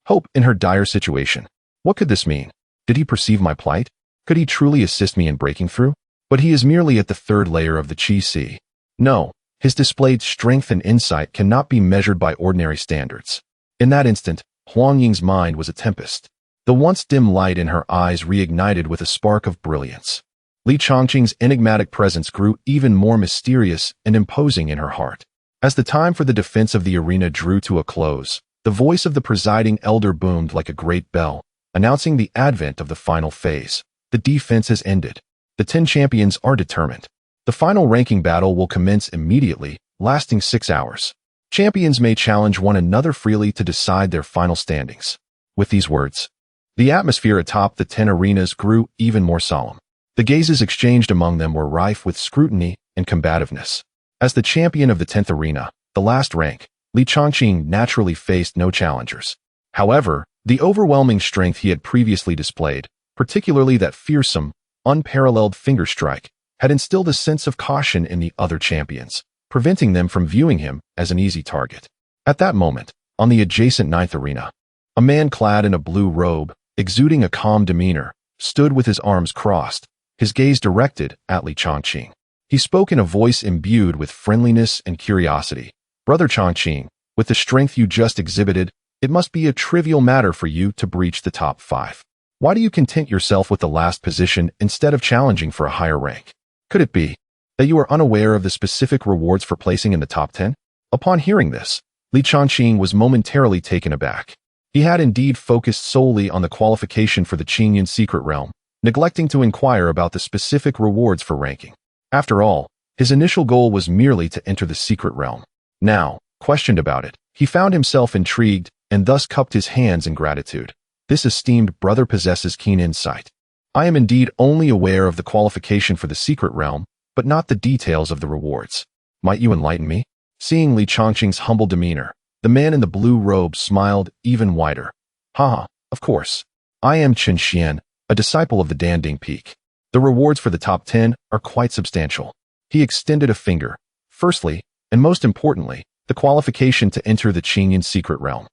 Speaker 1: hope in her dire situation. What could this mean? Did he perceive my plight? Could he truly assist me in breaking through? But he is merely at the 3rd layer of the Qi Si. No, his displayed strength and insight cannot be measured by ordinary standards. In that instant, Huang Ying's mind was a tempest. The once dim light in her eyes reignited with a spark of brilliance. Li Changqing's enigmatic presence grew even more mysterious and imposing in her heart. As the time for the defense of the arena drew to a close, the voice of the presiding elder boomed like a great bell, announcing the advent of the final phase. The defense has ended. The 10 champions are determined. The final ranking battle will commence immediately, lasting 6 hours. Champions may challenge one another freely to decide their final standings. With these words, the atmosphere atop the 10 arenas grew even more solemn. The gazes exchanged among them were rife with scrutiny and combativeness. As the champion of the 10th arena, the last rank, Li Chongqing naturally faced no challengers. However, the overwhelming strength he had previously displayed, particularly that fearsome, unparalleled finger strike, had instilled a sense of caution in the other champions, preventing them from viewing him as an easy target. At that moment, on the adjacent 9th arena, a man clad in a blue robe, exuding a calm demeanor, stood with his arms crossed, his gaze directed at Li Chongqing. He spoke in a voice imbued with friendliness and curiosity. Brother Chongqing, with the strength you just exhibited, it must be a trivial matter for you to breach the top 5. Why do you content yourself with the last position instead of challenging for a higher rank? Could it be that you are unaware of the specific rewards for placing in the top 10? Upon hearing this, Li Chongqing was momentarily taken aback. He had indeed focused solely on the qualification for the Qingyan secret realm, neglecting to inquire about the specific rewards for ranking. After all, his initial goal was merely to enter the secret realm. Now, questioned about it, he found himself intrigued and thus cupped his hands in gratitude. This esteemed brother possesses keen insight. I am indeed only aware of the qualification for the secret realm, but not the details of the rewards. Might you enlighten me? Seeing Li Chongqing's humble demeanor, the man in the blue robe smiled even wider. Haha, of course. I am Chen Xian, a disciple of the Danding Peak. The rewards for the top 10 are quite substantial. He extended a finger. Firstly, and most importantly, the qualification to enter the Qingyan secret realm.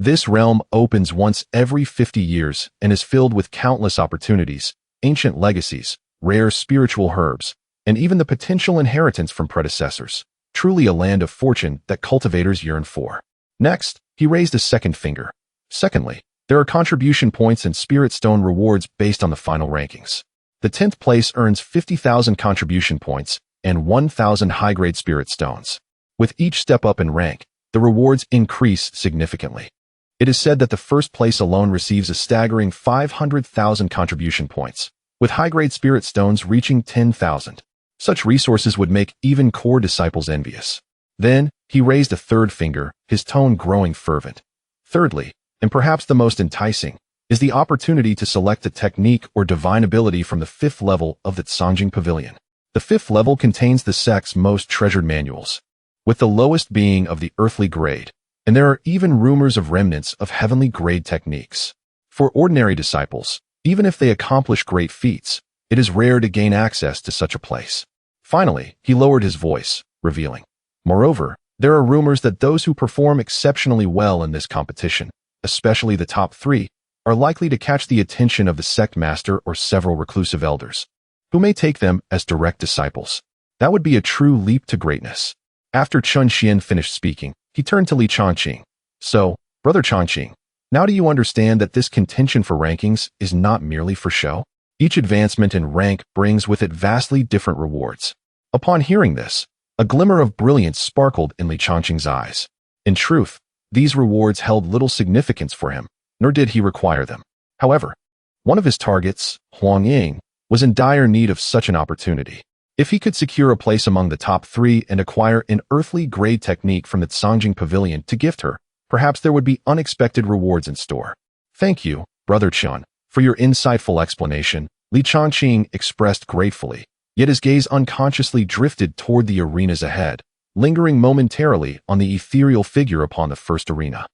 Speaker 1: This realm opens once every 50 years and is filled with countless opportunities, ancient legacies, rare spiritual herbs, and even the potential inheritance from predecessors. Truly a land of fortune that cultivators yearn for. Next, he raised a second finger. Secondly, there are contribution points and spirit stone rewards based on the final rankings. The 10th place earns 50,000 contribution points and 1,000 high-grade spirit stones. With each step up in rank, the rewards increase significantly. It is said that the first place alone receives a staggering 500,000 contribution points, with high-grade spirit stones reaching 10,000. Such resources would make even core disciples envious. Then, he raised a third finger, his tone growing fervent. Thirdly, and perhaps the most enticing, is the opportunity to select a technique or divine ability from the 5th level of the Tsangjing Pavilion. The 5th level contains the sect's most treasured manuals, with the lowest being of the earthly grade, and there are even rumors of remnants of heavenly grade techniques. For ordinary disciples, even if they accomplish great feats, it is rare to gain access to such a place. Finally, he lowered his voice, revealing. Moreover, there are rumors that those who perform exceptionally well in this competition, especially the top 3, are likely to catch the attention of the sect master or several reclusive elders, who may take them as direct disciples. That would be a true leap to greatness. After Chen Xian finished speaking, he turned to Li Chongqing. So, Brother Chongqing, now do you understand that this contention for rankings is not merely for show? Each advancement in rank brings with it vastly different rewards. Upon hearing this, a glimmer of brilliance sparkled in Li Chongqing's eyes. In truth, these rewards held little significance for him, nor did he require them. However, one of his targets, Huang Ying, was in dire need of such an opportunity. If he could secure a place among the top 3 and acquire an earthly grade technique from the Tsangjing Pavilion to gift her, perhaps there would be unexpected rewards in store. Thank you, Brother Chen, for your insightful explanation, Li Chongqing expressed gratefully, yet his gaze unconsciously drifted toward the arenas ahead, lingering momentarily on the ethereal figure upon the first arena.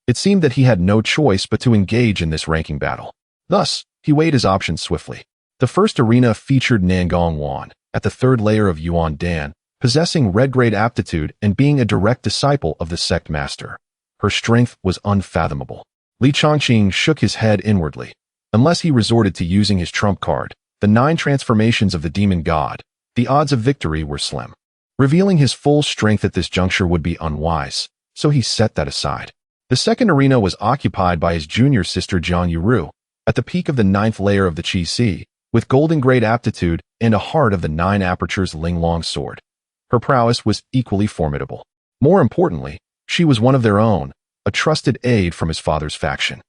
Speaker 1: It seemed that he had no choice but to engage in this ranking battle. Thus, he weighed his options swiftly. The first arena featured Nangong Wan, at the 3rd layer of Yuan Dan, possessing red-grade aptitude and being a direct disciple of the sect master. Her strength was unfathomable. Li Chongqing shook his head inwardly. Unless he resorted to using his trump card, the 9 transformations of the demon god, the odds of victory were slim. Revealing his full strength at this juncture would be unwise, so he set that aside. The second arena was occupied by his junior sister Jiang Yuru, at the peak of the 9th layer of the Qi Si, with golden grade aptitude and a heart of the 9 apertures Linglong sword. Her prowess was equally formidable. More importantly, she was one of their own, a trusted aide from his father's faction.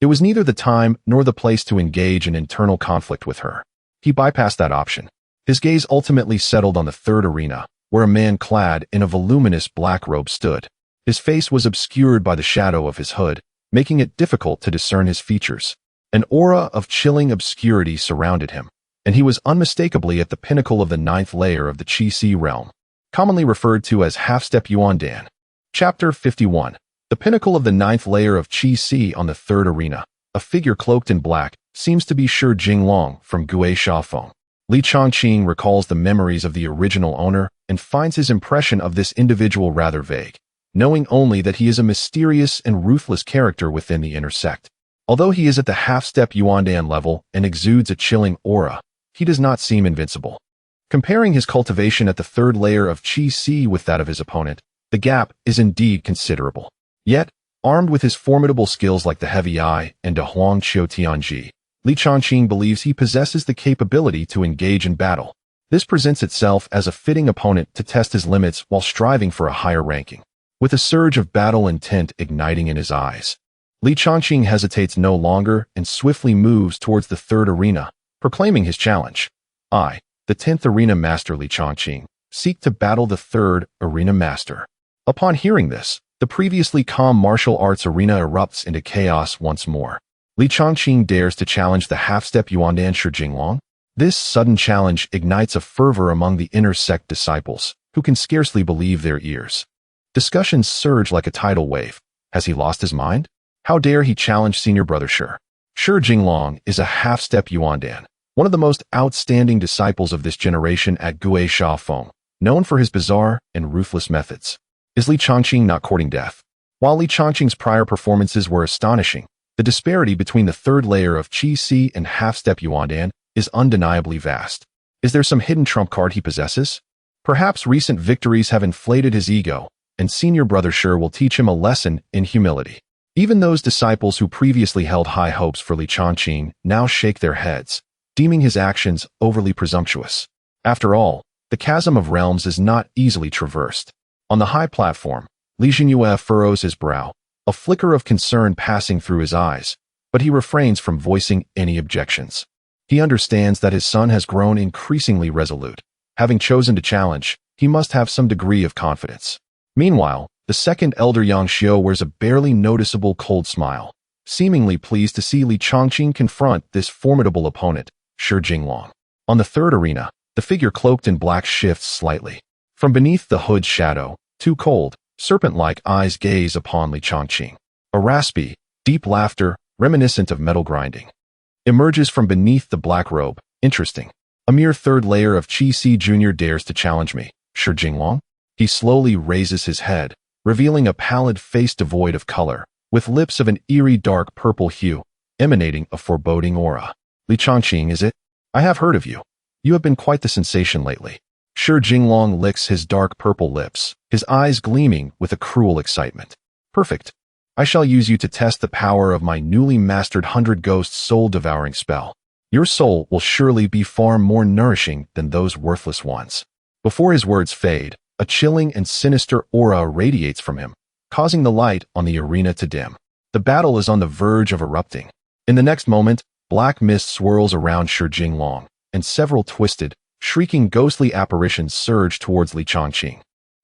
Speaker 1: It was neither the time nor the place to engage in internal conflict with her. He bypassed that option. His gaze ultimately settled on the third arena, where a man clad in a voluminous black robe stood. His face was obscured by the shadow of his hood, making it difficult to discern his features. An aura of chilling obscurity surrounded him, and he was unmistakably at the pinnacle of the ninth layer of the Qi realm, commonly referred to as half-step Yuandan. Chapter 51. The pinnacle of the ninth layer of Qi on the third arena. A figure cloaked in black seems to be Shi Jinglong from Gui Shafeng. Li Changqing recalls the memories of the original owner and finds his impression of this individual rather vague, knowing only that he is a mysterious and ruthless character within the inner sect. Although he is at the half-step Yuandan level and exudes a chilling aura, he does not seem invincible. Comparing his cultivation at the third layer of Qi with that of his opponent, the gap is indeed considerable. Yet, armed with his formidable skills like the Heavy Eye and De Huang Qiu Tianji, Li Changqing believes he possesses the capability to engage in battle. This presents itself as a fitting opponent to test his limits while striving for a higher ranking. With a surge of battle intent igniting in his eyes, Li Changqing hesitates no longer and swiftly moves towards the third arena, proclaiming his challenge. I, the 10th Arena Master Li Changqing, seek to battle the 3rd Arena Master. Upon hearing this, the previously calm martial arts arena erupts into chaos once more. Li Changqing dares to challenge the half-step Yuandan Shi Jinglong. This sudden challenge ignites a fervor among the inner sect disciples, who can scarcely believe their ears. Discussions surge like a tidal wave. Has he lost his mind? How dare he challenge senior brother Shi? Shi Jinglong is a half-step Yuandan, one of the most outstanding disciples of this generation at Gui Shafeng, known for his bizarre and ruthless methods. Is Li Changqing not courting death? While Li Changqing's prior performances were astonishing, the disparity between the third layer of Qi and half-step Yuandan is undeniably vast. Is there some hidden trump card he possesses? Perhaps recent victories have inflated his ego, and senior brother Shi will teach him a lesson in humility. Even those disciples who previously held high hopes for Li Changqing now shake their heads, deeming his actions overly presumptuous. After all, the chasm of realms is not easily traversed. On the high platform, Li Jingyue furrows his brow, a flicker of concern passing through his eyes, but he refrains from voicing any objections. He understands that his son has grown increasingly resolute. Having chosen to challenge, he must have some degree of confidence. Meanwhile, the second elder Yang Xiu wears a barely noticeable cold smile, seemingly pleased to see Li Changqing confront this formidable opponent, Shi Jinglong. On the third arena, the figure cloaked in black shifts slightly. From beneath the hood's shadow, two cold, serpent-like eyes gaze upon Li Changqing. A raspy, deep laughter, reminiscent of metal grinding, emerges from beneath the black robe. Interesting. A mere third layer of Qi Jr. dares to challenge me, Shi Jinglong? He slowly raises his head, revealing a pallid face devoid of color, with lips of an eerie dark purple hue, emanating a foreboding aura. Li Changqing, is it? I have heard of you. You have been quite the sensation lately. Shi Jinglong licks his dark purple lips, his eyes gleaming with a cruel excitement. Perfect. I shall use you to test the power of my newly mastered 100 Ghost soul-devouring spell. Your soul will surely be far more nourishing than those worthless ones. Before his words fade, a chilling and sinister aura radiates from him, causing the light on the arena to dim. The battle is on the verge of erupting. In the next moment, black mist swirls around Shi Jinglong, and several twisted, shrieking ghostly apparitions surge towards Li Changqing.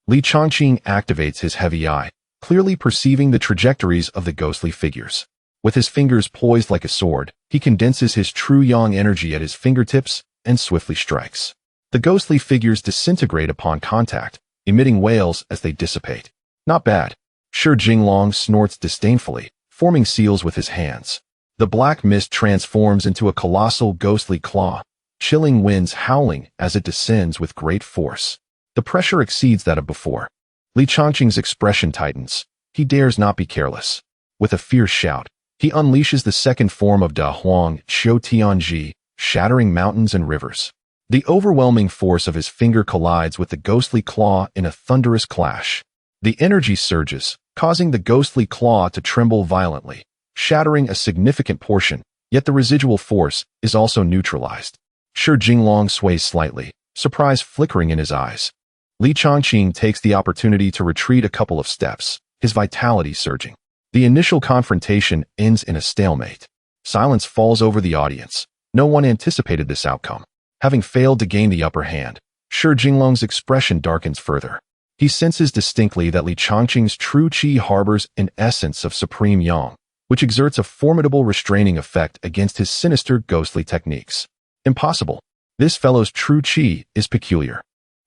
Speaker 1: Li Changqing activates his heavy eye, clearly perceiving the trajectories of the ghostly figures. With his fingers poised like a sword, he condenses his true yang energy at his fingertips and swiftly strikes. The ghostly figures disintegrate upon contact, emitting wails as they dissipate. Not bad. Shi Jinglong snorts disdainfully, forming seals with his hands. The black mist transforms into a colossal ghostly claw, chilling winds howling as it descends with great force. The pressure exceeds that of before. Li Changqing's expression tightens. He dares not be careless. With a fierce shout, he unleashes the second form of Da Huang Qiu Tianji, shattering mountains and rivers. The overwhelming force of his finger collides with the ghostly claw in a thunderous clash. The energy surges, causing the ghostly claw to tremble violently, shattering a significant portion, yet the residual force is also neutralized. Shi Jinglong sways slightly, surprise flickering in his eyes. Li Chongqing takes the opportunity to retreat a couple of steps, his vitality surging. The initial confrontation ends in a stalemate. Silence falls over the audience. No one anticipated this outcome. Having failed to gain the upper hand, Shi Jinglong's expression darkens further. He senses distinctly that Li Chongqing's true qi harbors an essence of supreme yang, which exerts a formidable restraining effect against his sinister ghostly techniques. Impossible. This fellow's true qi is peculiar.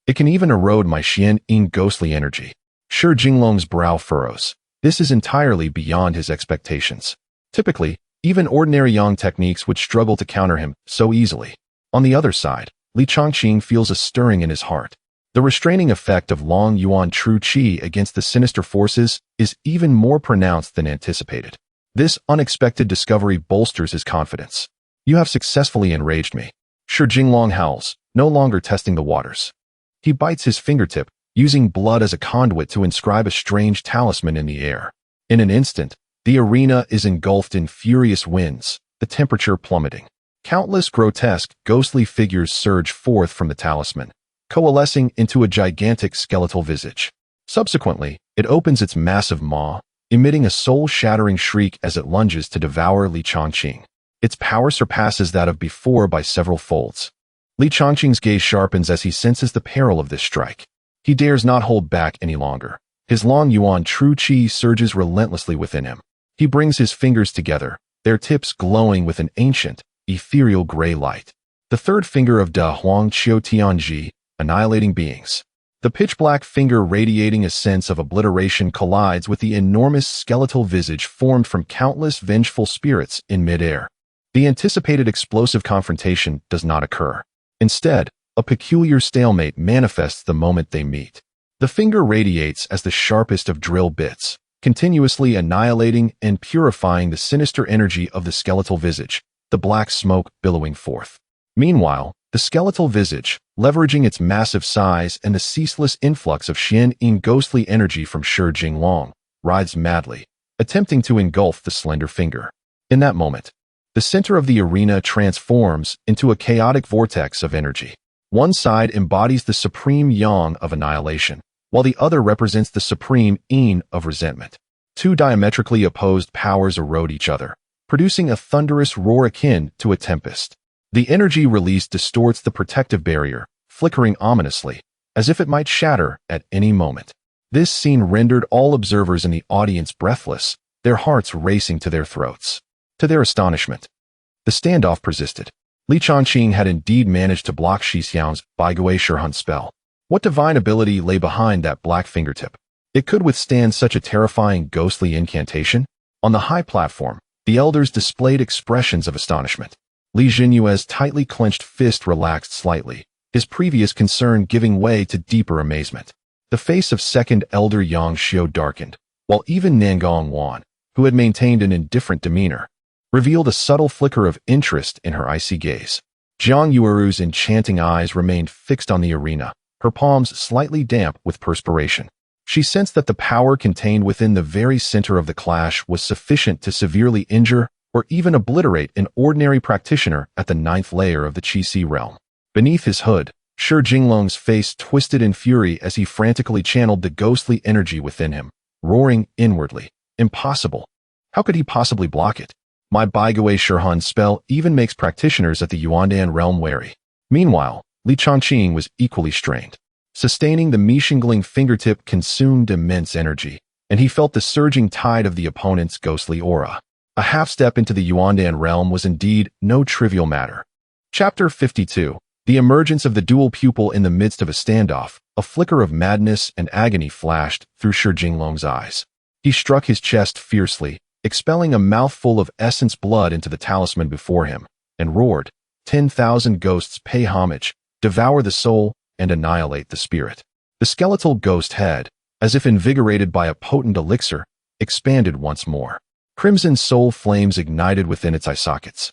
Speaker 1: It can even erode my xian-yin ghostly energy. Shi Jinglong's brow furrows. This is entirely beyond his expectations. Typically, even ordinary yang techniques would struggle to counter him so easily. On the other side, Li Chongqing feels a stirring in his heart. The restraining effect of Long Yuan true qi against the sinister forces is even more pronounced than anticipated. This unexpected discovery bolsters his confidence. You have successfully enraged me. Shi Jinglong howls, no longer testing the waters. He bites his fingertip, using blood as a conduit to inscribe a strange talisman in the air. In an instant, the arena is engulfed in furious winds, the temperature plummeting. Countless grotesque, ghostly figures surge forth from the talisman, coalescing into a gigantic skeletal visage. Subsequently, it opens its massive maw, emitting a soul-shattering shriek as it lunges to devour Li Chongqing. Its power surpasses that of before by several folds. Li Chongqing's gaze sharpens as he senses the peril of this strike. He dares not hold back any longer. His Long Yuan true qi surges relentlessly within him. He brings his fingers together, their tips glowing with an ancient, ethereal gray light. The third finger of Da Huang Qiu Tianji, annihilating beings. The pitch-black finger radiating a sense of obliteration collides with the enormous skeletal visage formed from countless vengeful spirits in midair. The anticipated explosive confrontation does not occur. Instead, a peculiar stalemate manifests the moment they meet. The finger radiates as the sharpest of drill bits, continuously annihilating and purifying the sinister energy of the skeletal visage, the black smoke billowing forth. Meanwhile, the skeletal visage, leveraging its massive size and the ceaseless influx of xian-yin ghostly energy from Shi Jinglong, writhes madly, attempting to engulf the slender finger. In that moment, the center of the arena transforms into a chaotic vortex of energy. One side embodies the supreme yang of annihilation, while the other represents the supreme yin of resentment. Two diametrically opposed powers erode each other, producing a thunderous roar akin to a tempest. The energy released distorts the protective barrier, flickering ominously, as if it might shatter at any moment. This scene rendered all observers in the audience breathless, their hearts racing to their throats. To their astonishment, the standoff persisted. Li Chongqing had indeed managed to block Shi Xiang's Baigui Shihun spell. What divine ability lay behind that black fingertip? It could withstand such a terrifying ghostly incantation? On the high platform, the elders displayed expressions of astonishment. Li Jinyue's tightly clenched fist relaxed slightly, his previous concern giving way to deeper amazement. The face of second elder Yang Xiu darkened, while even Nangong Wan, who had maintained an indifferent demeanor, revealed a subtle flicker of interest in her icy gaze. Jiang Yueru's enchanting eyes remained fixed on the arena, her palms slightly damp with perspiration. She sensed that the power contained within the very center of the clash was sufficient to severely injure or even obliterate an ordinary practitioner at the 9th layer of the Qi realm. Beneath his hood, Shi Jinglong's face twisted in fury as he frantically channeled the ghostly energy within him, roaring inwardly. Impossible. How could he possibly block it? My Baigui Shihun spell even makes practitioners at the Yuandan realm wary. Meanwhile, Li Chongqing was equally strained. Sustaining the Mishingling fingertip consumed immense energy, and he felt the surging tide of the opponent's ghostly aura. A half-step into the Yuandan realm was indeed no trivial matter. Chapter 52. The emergence of the dual pupil in the midst of a standoff. A flicker of madness and agony flashed through Shi Jinglong's eyes. He struck his chest fiercely, expelling a mouthful of essence blood into the talisman before him, and roared, 10,000 ghosts pay homage, devour the soul, and annihilate the spirit. The skeletal ghost head, as if invigorated by a potent elixir, expanded once more. Crimson soul flames ignited within its eye sockets,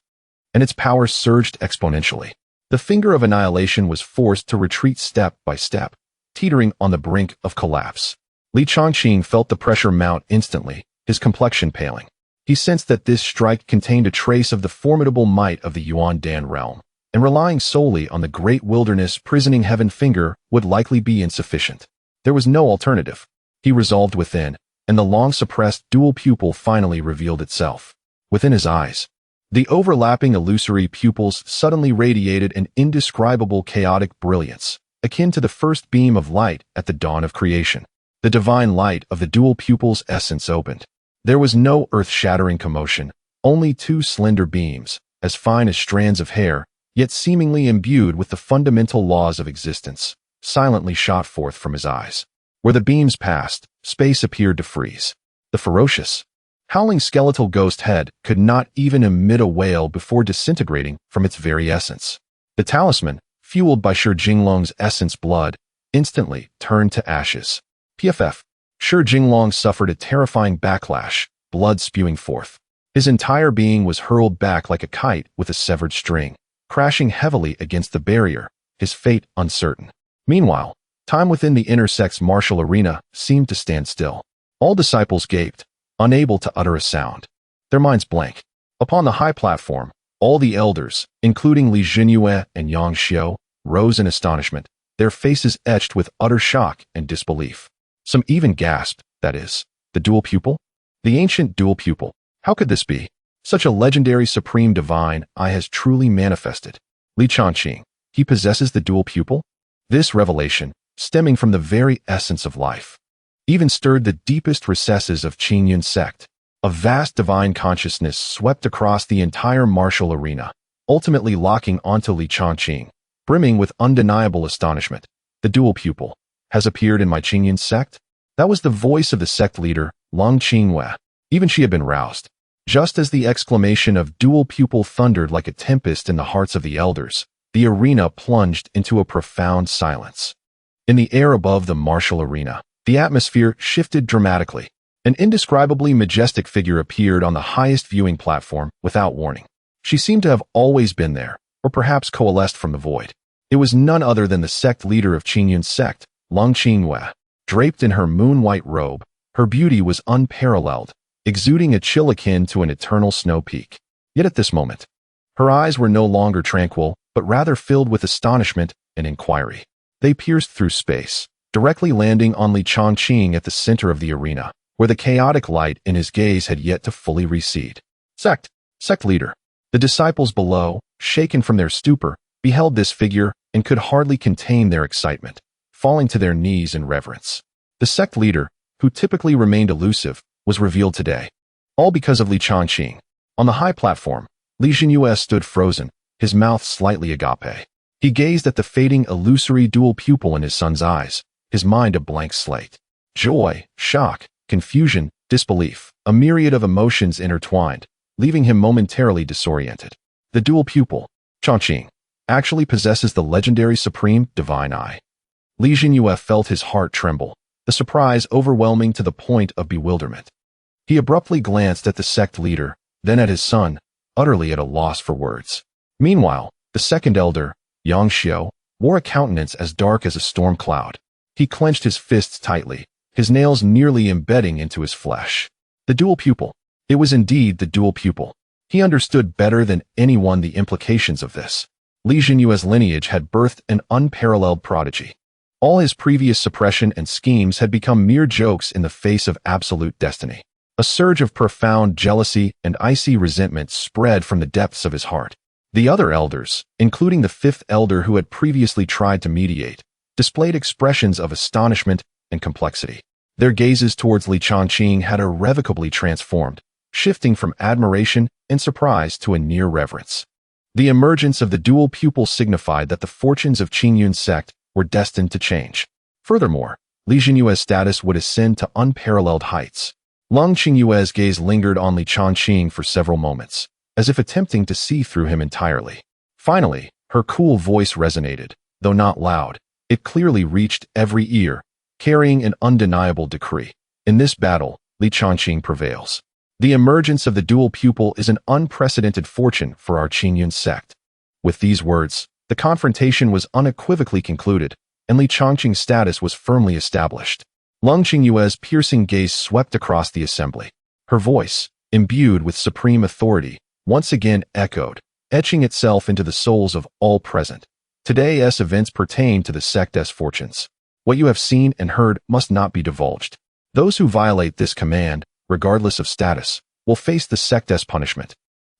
Speaker 1: and its power surged exponentially. The finger of annihilation was forced to retreat step by step, teetering on the brink of collapse. Li Chongqing felt the pressure mount instantly, his complexion paling. He sensed that this strike contained a trace of the formidable might of the Yuandan realm, and relying solely on the great wilderness prisoning heaven finger would likely be insufficient. There was no alternative. He resolved within, and the long-suppressed dual pupil finally revealed itself. Within his eyes, the overlapping illusory pupils suddenly radiated an indescribable chaotic brilliance, akin to the first beam of light at the dawn of creation. The divine light of the dual pupil's essence opened. There was no earth-shattering commotion, only two slender beams, as fine as strands of hair, yet seemingly imbued with the fundamental laws of existence, silently shot forth from his eyes. Where the beams passed, space appeared to freeze. The ferocious, howling skeletal ghost head could not even emit a wail before disintegrating from its very essence. The talisman, fueled by Shi Jinglong's essence blood, instantly turned to ashes. PFF. Shi Jinglong suffered a terrifying backlash, blood spewing forth. His entire being was hurled back like a kite with a severed string, crashing heavily against the barrier, his fate uncertain. Meanwhile, time within the inner sect's martial arena seemed to stand still. All disciples gaped, unable to utter a sound, their minds blank. Upon the high platform, all the elders, including Li Jinyue and Yang Xiao, rose in astonishment, their faces etched with utter shock and disbelief. Some even gasped, that is, the dual pupil? The ancient dual pupil. How could this be? Such a legendary supreme divine eye has truly manifested. Li Changqing, he possesses the dual pupil? This revelation, stemming from the very essence of life, even stirred the deepest recesses of Qingyun's sect. A vast divine consciousness swept across the entire martial arena, ultimately locking onto Li Changqing, brimming with undeniable astonishment. The dual pupil has appeared in my Qingyun sect? That was the voice of the sect leader, Long Qinghua. Even she had been roused. Just as the exclamation of dual pupil thundered like a tempest in the hearts of the elders, the arena plunged into a profound silence. In the air above the martial arena, the atmosphere shifted dramatically. An indescribably majestic figure appeared on the highest viewing platform without warning. She seemed to have always been there, or perhaps coalesced from the void. It was none other than the sect leader of Qingyun's sect, Long Qinghua. Draped in her moon-white robe, her beauty was unparalleled, exuding a chill akin to an eternal snow peak. Yet at this moment, her eyes were no longer tranquil, but rather filled with astonishment and inquiry. They pierced through space, directly landing on Li Changqing at the center of the arena, where the chaotic light in his gaze had yet to fully recede. Sect leader. The disciples below, shaken from their stupor, beheld this figure and could hardly contain their excitement, falling to their knees in reverence. The sect leader, who typically remained elusive, was revealed today. All because of Li Changqing. On the high platform, Li Jinyue stood frozen, his mouth slightly agape. He gazed at the fading illusory dual pupil in his son's eyes, his mind a blank slate. Joy, shock, confusion, disbelief, a myriad of emotions intertwined, leaving him momentarily disoriented. The dual pupil, Changqing, actually possesses the legendary supreme divine eye. Li Jinyue felt his heart tremble, the surprise overwhelming to the point of bewilderment. He abruptly glanced at the sect leader, then at his son, utterly at a loss for words. Meanwhile, the second elder, Yang Xiao, wore a countenance as dark as a storm cloud. He clenched his fists tightly, his nails nearly embedding into his flesh. The dual pupil. It was indeed the dual pupil. He understood better than anyone the implications of this. Li Jinyue's lineage had birthed an unparalleled prodigy. All his previous suppression and schemes had become mere jokes in the face of absolute destiny. A surge of profound jealousy and icy resentment spread from the depths of his heart. The other elders, including the fifth elder who had previously tried to mediate, displayed expressions of astonishment and complexity. Their gazes towards Li Changqing had irrevocably transformed, shifting from admiration and surprise to a near reverence. The emergence of the dual pupil signified that the fortunes of Qingyun's sect were destined to change. Furthermore, Li Jinyue's status would ascend to unparalleled heights. Long Qingyue's gaze lingered on Li Changqing for several moments, as if attempting to see through him entirely. Finally, her cool voice resonated, though not loud. It clearly reached every ear, carrying an undeniable decree. In this battle, Li Changqing prevails. The emergence of the dual pupil is an unprecedented fortune for our Qingyun sect. With these words, the confrontation was unequivocally concluded, and Li Changqing's status was firmly established. Long Qingyue's piercing gaze swept across the assembly. Her voice, imbued with supreme authority, once again echoed, etching itself into the souls of all present. Today's events pertain to the sect's fortunes. What you have seen and heard must not be divulged. Those who violate this command, regardless of status, will face the sect's punishment,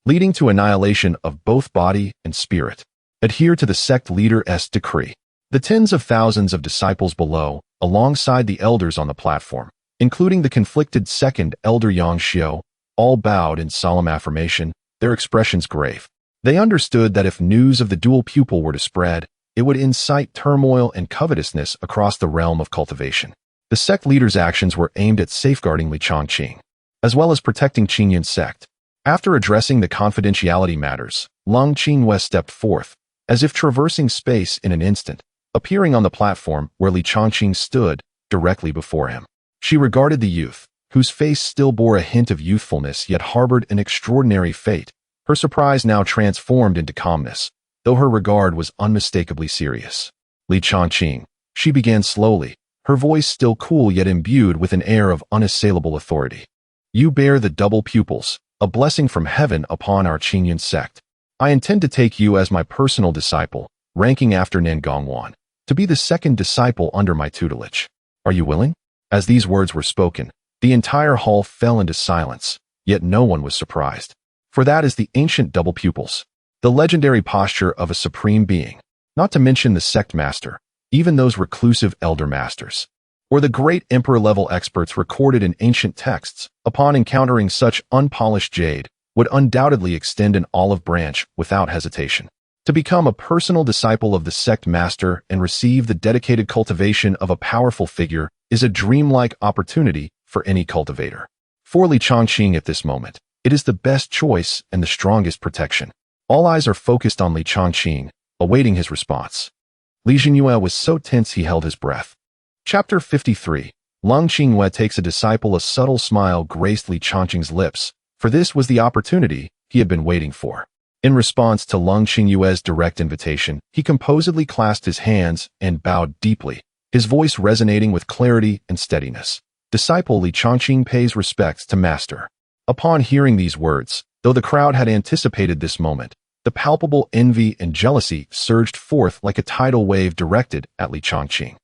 Speaker 1: leading to annihilation of both body and spirit. Adhere to the sect leader's decree. The tens of thousands of disciples below, alongside the elders on the platform, including the conflicted second elder Yang Xiao, all bowed in solemn affirmation, their expressions grave. They understood that if news of the dual pupil were to spread, it would incite turmoil and covetousness across the realm of cultivation. The sect leaders' actions were aimed at safeguarding Li Chongqing, as well as protecting Qingyun's sect. After addressing the confidentiality matters, Lung Qingyue stepped forth, as if traversing space in an instant, appearing on the platform where Li Chongqing stood, directly before him. She regarded the youth, whose face still bore a hint of youthfulness yet harbored an extraordinary fate, her surprise now transformed into calmness, though her regard was unmistakably serious. Li Chongqing, she began slowly, her voice still cool yet imbued with an air of unassailable authority. You bear the double pupils, a blessing from heaven upon our Qingyun sect. I intend to take you as my personal disciple, ranking after Nangongwan, to be the second disciple under my tutelage. Are you willing? As these words were spoken, the entire hall fell into silence, yet no one was surprised. For that is the ancient double pupils, the legendary posture of a supreme being, not to mention the sect master, even those reclusive elder masters, or the great emperor-level experts recorded in ancient texts, upon encountering such unpolished jade, would undoubtedly extend an olive branch without hesitation. To become a personal disciple of the sect master and receive the dedicated cultivation of a powerful figure is a dreamlike opportunity for any cultivator. For Li Chongqing at this moment, it is the best choice and the strongest protection. All eyes are focused on Li Chongqing, awaiting his response. Li Jinyue was so tense he held his breath. Chapter 53. Lung Qingyue takes a disciple. A subtle smile graced Li Chongqing's lips, for this was the opportunity he had been waiting for. In response to Lung Qingyue's direct invitation, he composedly clasped his hands and bowed deeply, his voice resonating with clarity and steadiness. Disciple Li Chongqing pays respects to master. Upon hearing these words, though the crowd had anticipated this moment, the palpable envy and jealousy surged forth like a tidal wave directed at Li Chongqing,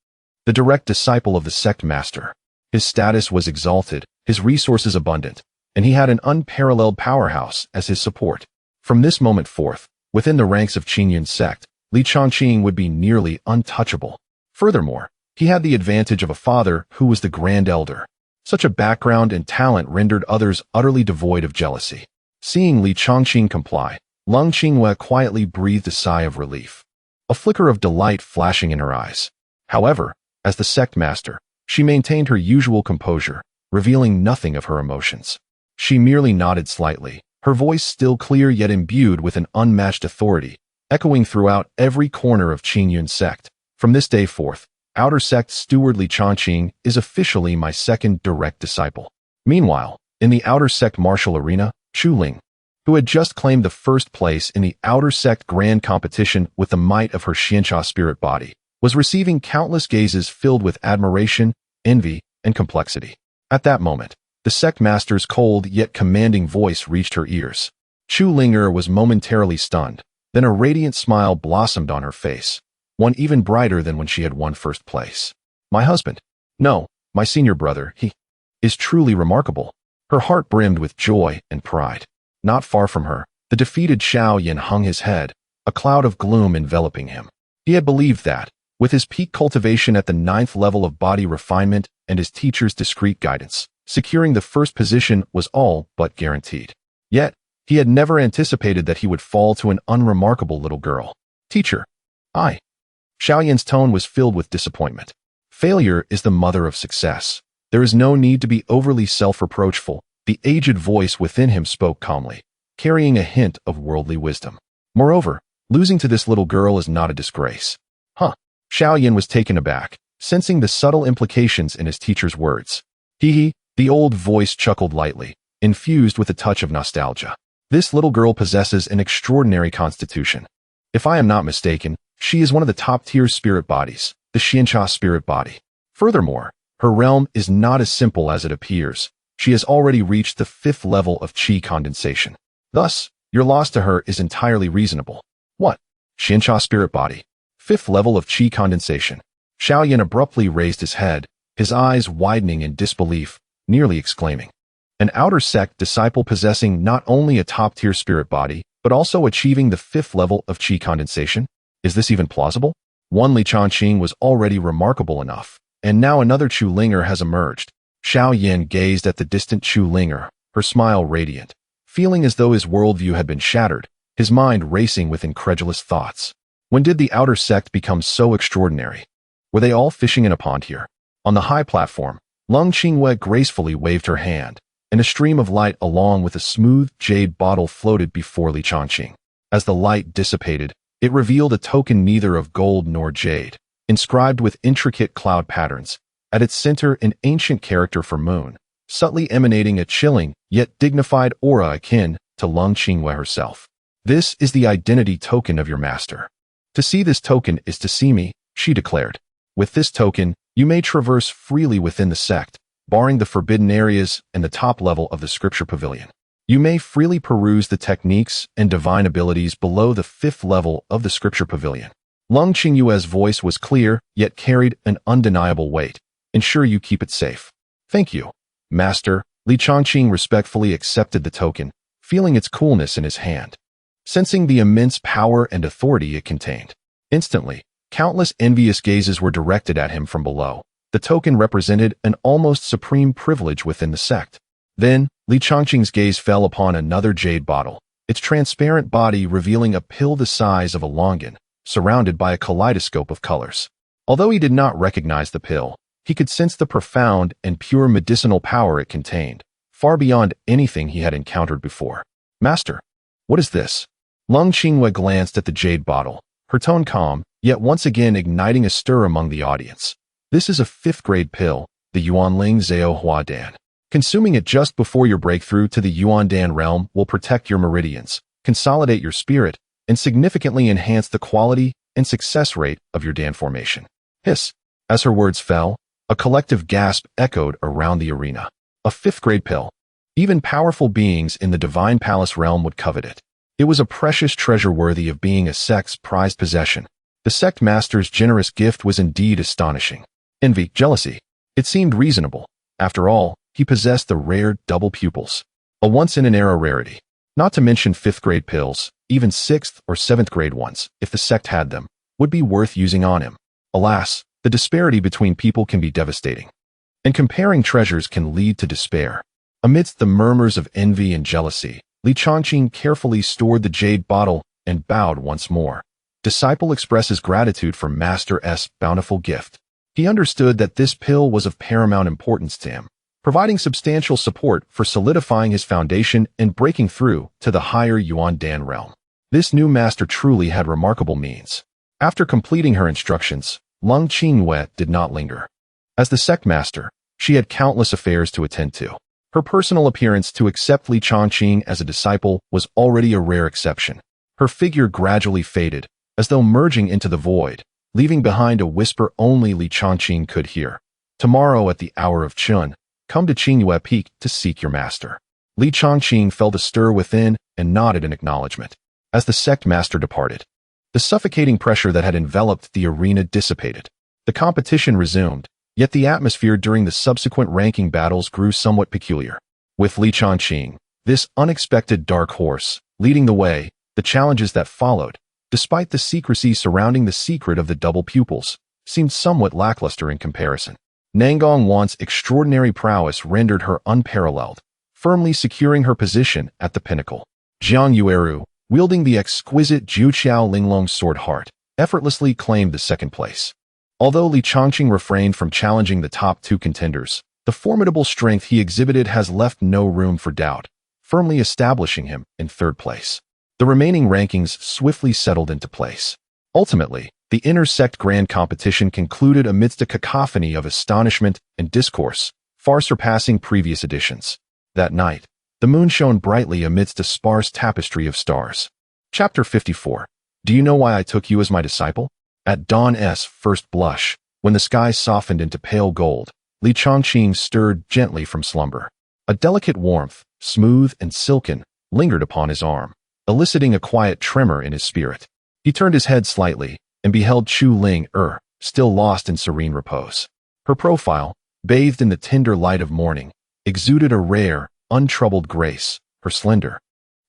Speaker 1: the direct disciple of the sect master. His status was exalted, his resources abundant, and he had an unparalleled powerhouse as his support. From this moment forth, within the ranks of Qingyun's sect, Li Chongqing would be nearly untouchable. Furthermore, he had the advantage of a father who was the grand elder. Such a background and talent rendered others utterly devoid of jealousy. Seeing Li Chongqing comply, Lung Qingyue quietly breathed a sigh of relief, a flicker of delight flashing in her eyes. However, as the sect master, she maintained her usual composure, revealing nothing of her emotions. She merely nodded slightly, her voice still clear yet imbued with an unmatched authority, echoing throughout every corner of Qingyun's sect. From this day forth, Outer Sect Steward Li Chongqing is officially my second direct disciple. Meanwhile, in the Outer Sect martial arena, Chu Ling, who had just claimed the first place in the Outer Sect Grand Competition with the might of her Xianxia spirit body, was receiving countless gazes filled with admiration, envy, and complexity. At that moment, the sect master's cold yet commanding voice reached her ears. Chu Linger was momentarily stunned, then a radiant smile blossomed on her face, one even brighter than when she had won first place. My husband, no, my senior brother, he is truly remarkable. Her heart brimmed with joy and pride. Not far from her, the defeated Xiao Yin hung his head, a cloud of gloom enveloping him. He had believed that, with his peak cultivation at the 9th level of body refinement and his teacher's discreet guidance, securing the first position was all but guaranteed. Yet, he had never anticipated that he would fall to an unremarkable little girl. Teacher, I. Xiao Yin's tone was filled with disappointment. Failure is the mother of success. There is no need to be overly self-reproachful. The aged voice within him spoke calmly, carrying a hint of worldly wisdom. Moreover, losing to this little girl is not a disgrace. Huh. Xiao Yin was taken aback, sensing the subtle implications in his teacher's words. Hee, the old voice chuckled lightly, infused with a touch of nostalgia. This little girl possesses an extraordinary constitution. If I am not mistaken, she is one of the top-tier spirit bodies, the Xianxia spirit body. Furthermore, her realm is not as simple as it appears. She has already reached the 5th level of qi condensation. Thus, Your loss to her is entirely reasonable. What? Xincha spirit body. 5th level of qi condensation. Xiaoyan abruptly raised his head, his eyes widening in disbelief, nearly exclaiming. An outer sect disciple possessing not only a top-tier spirit body, but also achieving the 5th level of qi condensation? Is this even plausible? One Li Changqing was already remarkable enough, and now another Chu Linger has emerged. Xiao Yin gazed at the distant Chu Linger, her smile radiant, feeling as though his worldview had been shattered, his mind racing with incredulous thoughts. When did the outer sect become so extraordinary? Were they all fishing in a pond here? On the high platform, Lung Qingwei gracefully waved her hand, and a stream of light along with a smooth jade bottle floated before Li Changqing. As the light dissipated, it revealed a token neither of gold nor jade, inscribed with intricate cloud patterns. At its center, an ancient character for moon, subtly emanating a chilling yet dignified aura akin to Lung Qingwei herself. This is the identity token of your master. To see this token is to see me, she declared. With this token, you may traverse freely within the sect, barring the forbidden areas and the top level of the scripture pavilion. You may freely peruse the techniques and divine abilities below the 5th level of the scripture pavilion. Lung Qingyue's voice was clear, yet carried an undeniable weight. Ensure you keep it safe. Thank you, Master. Li Changqing respectfully accepted the token, feeling its coolness in his hand, sensing the immense power and authority it contained. Instantly, countless envious gazes were directed at him from below. The token represented an almost supreme privilege within the sect. Then, Li Changqing's gaze fell upon another jade bottle, its transparent body revealing a pill the size of a longan, surrounded by a kaleidoscope of colors. Although he did not recognize the pill, he could sense the profound and pure medicinal power it contained, far beyond anything he had encountered before. Master, what is this? Lung Qingwei glanced at the jade bottle, her tone calm, yet once again igniting a stir among the audience. This is a 5th-grade pill, the Yuanling Zhao Huadan. Consuming it just before your breakthrough to the Yuandan realm will protect your meridians, consolidate your spirit, and significantly enhance the quality and success rate of your Dan formation. Hiss. As her words fell, a collective gasp echoed around the arena. A 5th-grade pill. Even powerful beings in the Divine Palace realm would covet it. It was a precious treasure worthy of being a sect's prized possession. The sect master's generous gift was indeed astonishing. Envy, jealousy. It seemed reasonable. After all, he possessed the rare double pupils. A once-in-an-era rarity. Not to mention 5th-grade pills, even 6th or 7th-grade ones, if the sect had them, would be worth using on him. Alas, the disparity between people can be devastating. And comparing treasures can lead to despair. Amidst the murmurs of envy and jealousy, Li Changqing carefully stored the jade bottle and bowed once more. Disciple expresses gratitude for Master's bountiful gift. He understood that this pill was of paramount importance to him, providing substantial support for solidifying his foundation and breaking through to the higher Yuandan realm. This new master truly had remarkable means. After completing her instructions, Lung Qingwei did not linger. As the sect master, she had countless affairs to attend to. Her personal appearance to accept Li Changqing as a disciple was already a rare exception. Her figure gradually faded, as though merging into the void, leaving behind a whisper only Li Changqing could hear. Tomorrow at the hour of Chun, come to Qingyue Peak to seek your master. Li Changqing felt a stir within and nodded in acknowledgement. As the sect master departed, the suffocating pressure that had enveloped the arena dissipated. The competition resumed, yet the atmosphere during the subsequent ranking battles grew somewhat peculiar. With Li Changqing, this unexpected dark horse, leading the way, the challenges that followed, despite the secrecy surrounding the secret of the double pupils, seemed somewhat lackluster in comparison. Nangong Wan's extraordinary prowess rendered her unparalleled, firmly securing her position at the pinnacle. Jiang Yueru, wielding the exquisite Juqiao Linglong sword heart, effortlessly claimed the second place. Although Li Changqing refrained from challenging the top 2 contenders, the formidable strength he exhibited has left no room for doubt, firmly establishing him in 3rd place. The remaining rankings swiftly settled into place. Ultimately, the intersect grand competition concluded amidst a cacophony of astonishment and discourse, far surpassing previous editions. That night, the moon shone brightly amidst a sparse tapestry of stars. Chapter 54. Do you know why I took you as my disciple? At dawn's first blush, when the sky softened into pale gold, Li Changqing stirred gently from slumber. A delicate warmth, smooth and silken, lingered upon his arm. eliciting a quiet tremor in his spirit. He turned his head slightly and beheld Chu Ling still lost in serene repose. Her profile, bathed in the tender light of morning, exuded a rare, untroubled grace. Her slender,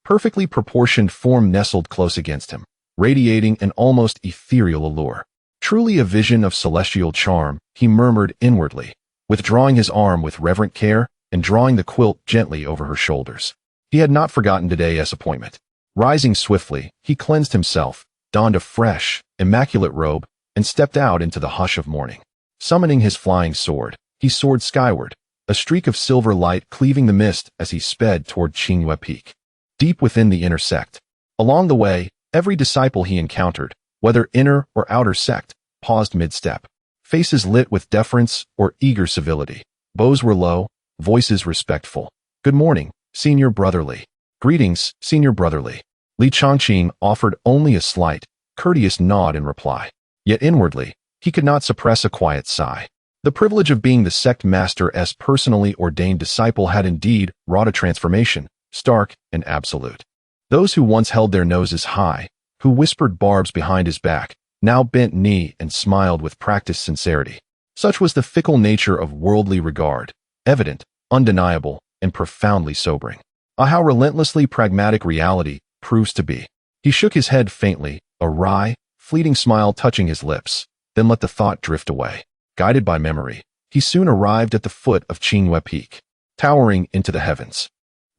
Speaker 1: perfectly proportioned form nestled close against him, radiating an almost ethereal allure. Truly a vision of celestial charm, he murmured inwardly, withdrawing his arm with reverent care and drawing the quilt gently over her shoulders. He had not forgotten today's appointment. Rising swiftly, he cleansed himself, donned a fresh, immaculate robe, and stepped out into the hush of morning. Summoning his flying sword, he soared skyward, a streak of silver light cleaving the mist as he sped toward Qingyue Peak. Deep within the inner sect. Along the way, every disciple he encountered, whether inner or outer sect, paused mid-step. Faces lit with deference or eager civility. Bows were low, voices respectful. "Good morning, Senior Brotherly." "Greetings, Senior Brotherly." Li Changqing offered only a slight, courteous nod in reply. Yet inwardly, he could not suppress a quiet sigh. The privilege of being the sect master's personally ordained disciple had indeed wrought a transformation, stark and absolute. Those who once held their noses high, who whispered barbs behind his back, now bent knee and smiled with practiced sincerity. Such was the fickle nature of worldly regard, evident, undeniable, and profoundly sobering. Ah, how relentlessly pragmatic reality proves to be. He shook his head faintly, a wry, fleeting smile touching his lips, then let the thought drift away. Guided by memory, he soon arrived at the foot of Qingyue Peak, towering into the heavens.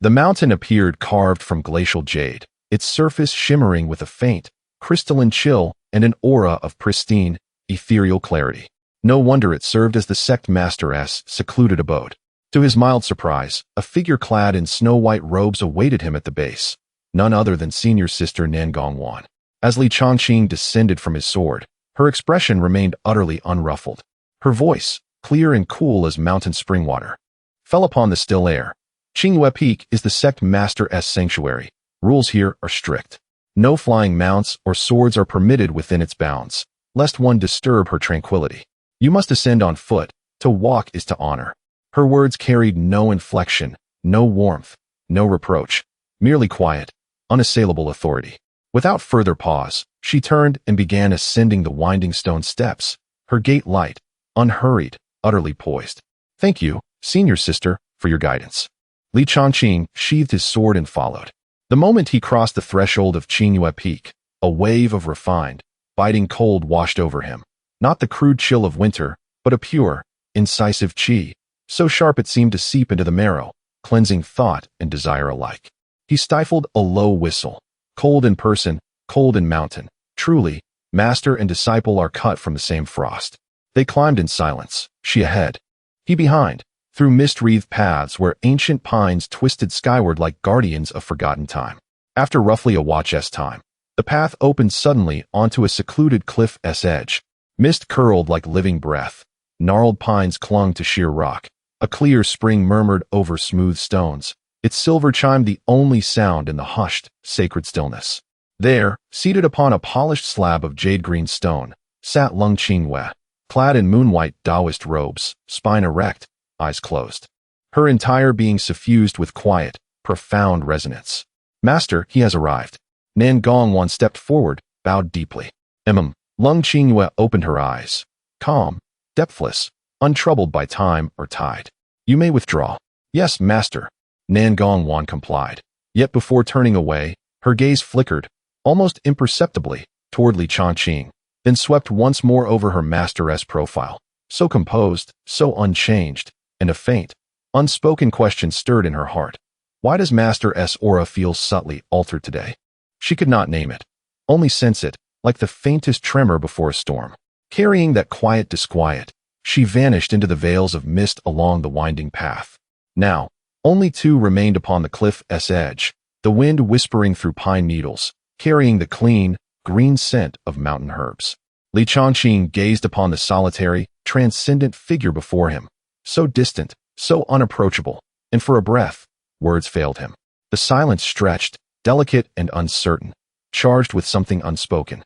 Speaker 1: The mountain appeared carved from glacial jade, its surface shimmering with a faint, crystalline chill and an aura of pristine, ethereal clarity. No wonder it served as the sect master's secluded abode. To his mild surprise, a figure clad in snow-white robes awaited him at the base, none other than senior sister Nangongwan. As Li Changqing descended from his sword, her expression remained utterly unruffled. Her voice, clear and cool as mountain spring water, fell upon the still air. Qingyue Peak is the sect master's sanctuary. Rules here are strict. No flying mounts or swords are permitted within its bounds, lest one disturb her tranquility. You must ascend on foot. To walk is to honor. Her words carried no inflection, no warmth, no reproach, merely quiet, unassailable authority. Without further pause, she turned and began ascending the winding stone steps, her gait light, unhurried, utterly poised. "Thank you, senior sister, for your guidance." Li Changqing sheathed his sword and followed. The moment he crossed the threshold of Qingyue Peak, a wave of refined, biting cold washed over him. Not the crude chill of winter, but a pure, incisive qi, so sharp it seemed to seep into the marrow, cleansing thought and desire alike. He stifled a low whistle. Cold in person, cold in mountain. Truly, master and disciple are cut from the same frost. They climbed in silence, she ahead, he behind, through mist-wreathed paths where ancient pines twisted skyward like guardians of forgotten time. After roughly a watch's time, the path opened suddenly onto a secluded cliff's edge. Mist curled like living breath. Gnarled pines clung to sheer rock. A clear spring murmured over smooth stones, its silver chime the only sound in the hushed, sacred stillness. There, seated upon a polished slab of jade-green stone, sat Lung Qingyue, clad in moon-white Taoist robes, spine erect, eyes closed. Her entire being suffused with quiet, profound resonance. "Master, he has arrived." Nangongwan stepped forward, bowed deeply. Lung Qingyue opened her eyes, calm, depthless, untroubled by time or tide. "You may withdraw." "Yes, master." Nangongwan complied. Yet before turning away, her gaze flickered, almost imperceptibly, toward Li Changqing, then swept once more over her master's profile, so composed, so unchanged, and a faint, unspoken question stirred in her heart. Why does master's aura feel subtly altered today? She could not name it, only sense it, like the faintest tremor before a storm. Carrying that quiet disquiet, she vanished into the veils of mist along the winding path. Now, only two remained upon the cliff's edge, the wind whispering through pine needles, carrying the clean, green scent of mountain herbs. Li Changqing gazed upon the solitary, transcendent figure before him, so distant, so unapproachable, and for a breath, words failed him. The silence stretched, delicate and uncertain, charged with something unspoken,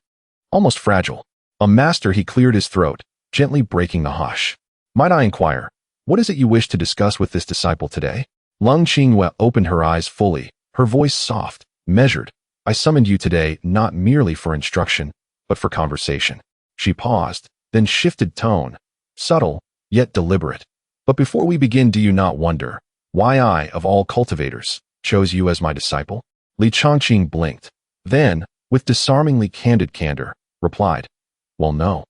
Speaker 1: almost fragile. A master, he cleared his throat, gently breaking the hush. "Might I inquire, what is it you wish to discuss with this disciple today?" Lung Qingyue opened her eyes fully, her voice soft, measured. I summoned you today not merely for instruction, but for conversation. She paused, then shifted tone, subtle, yet deliberate. But before we begin, do you not wonder why I, of all cultivators, chose you as my disciple? Li Chongqing blinked. Then, with disarmingly candid candor, replied, well, no.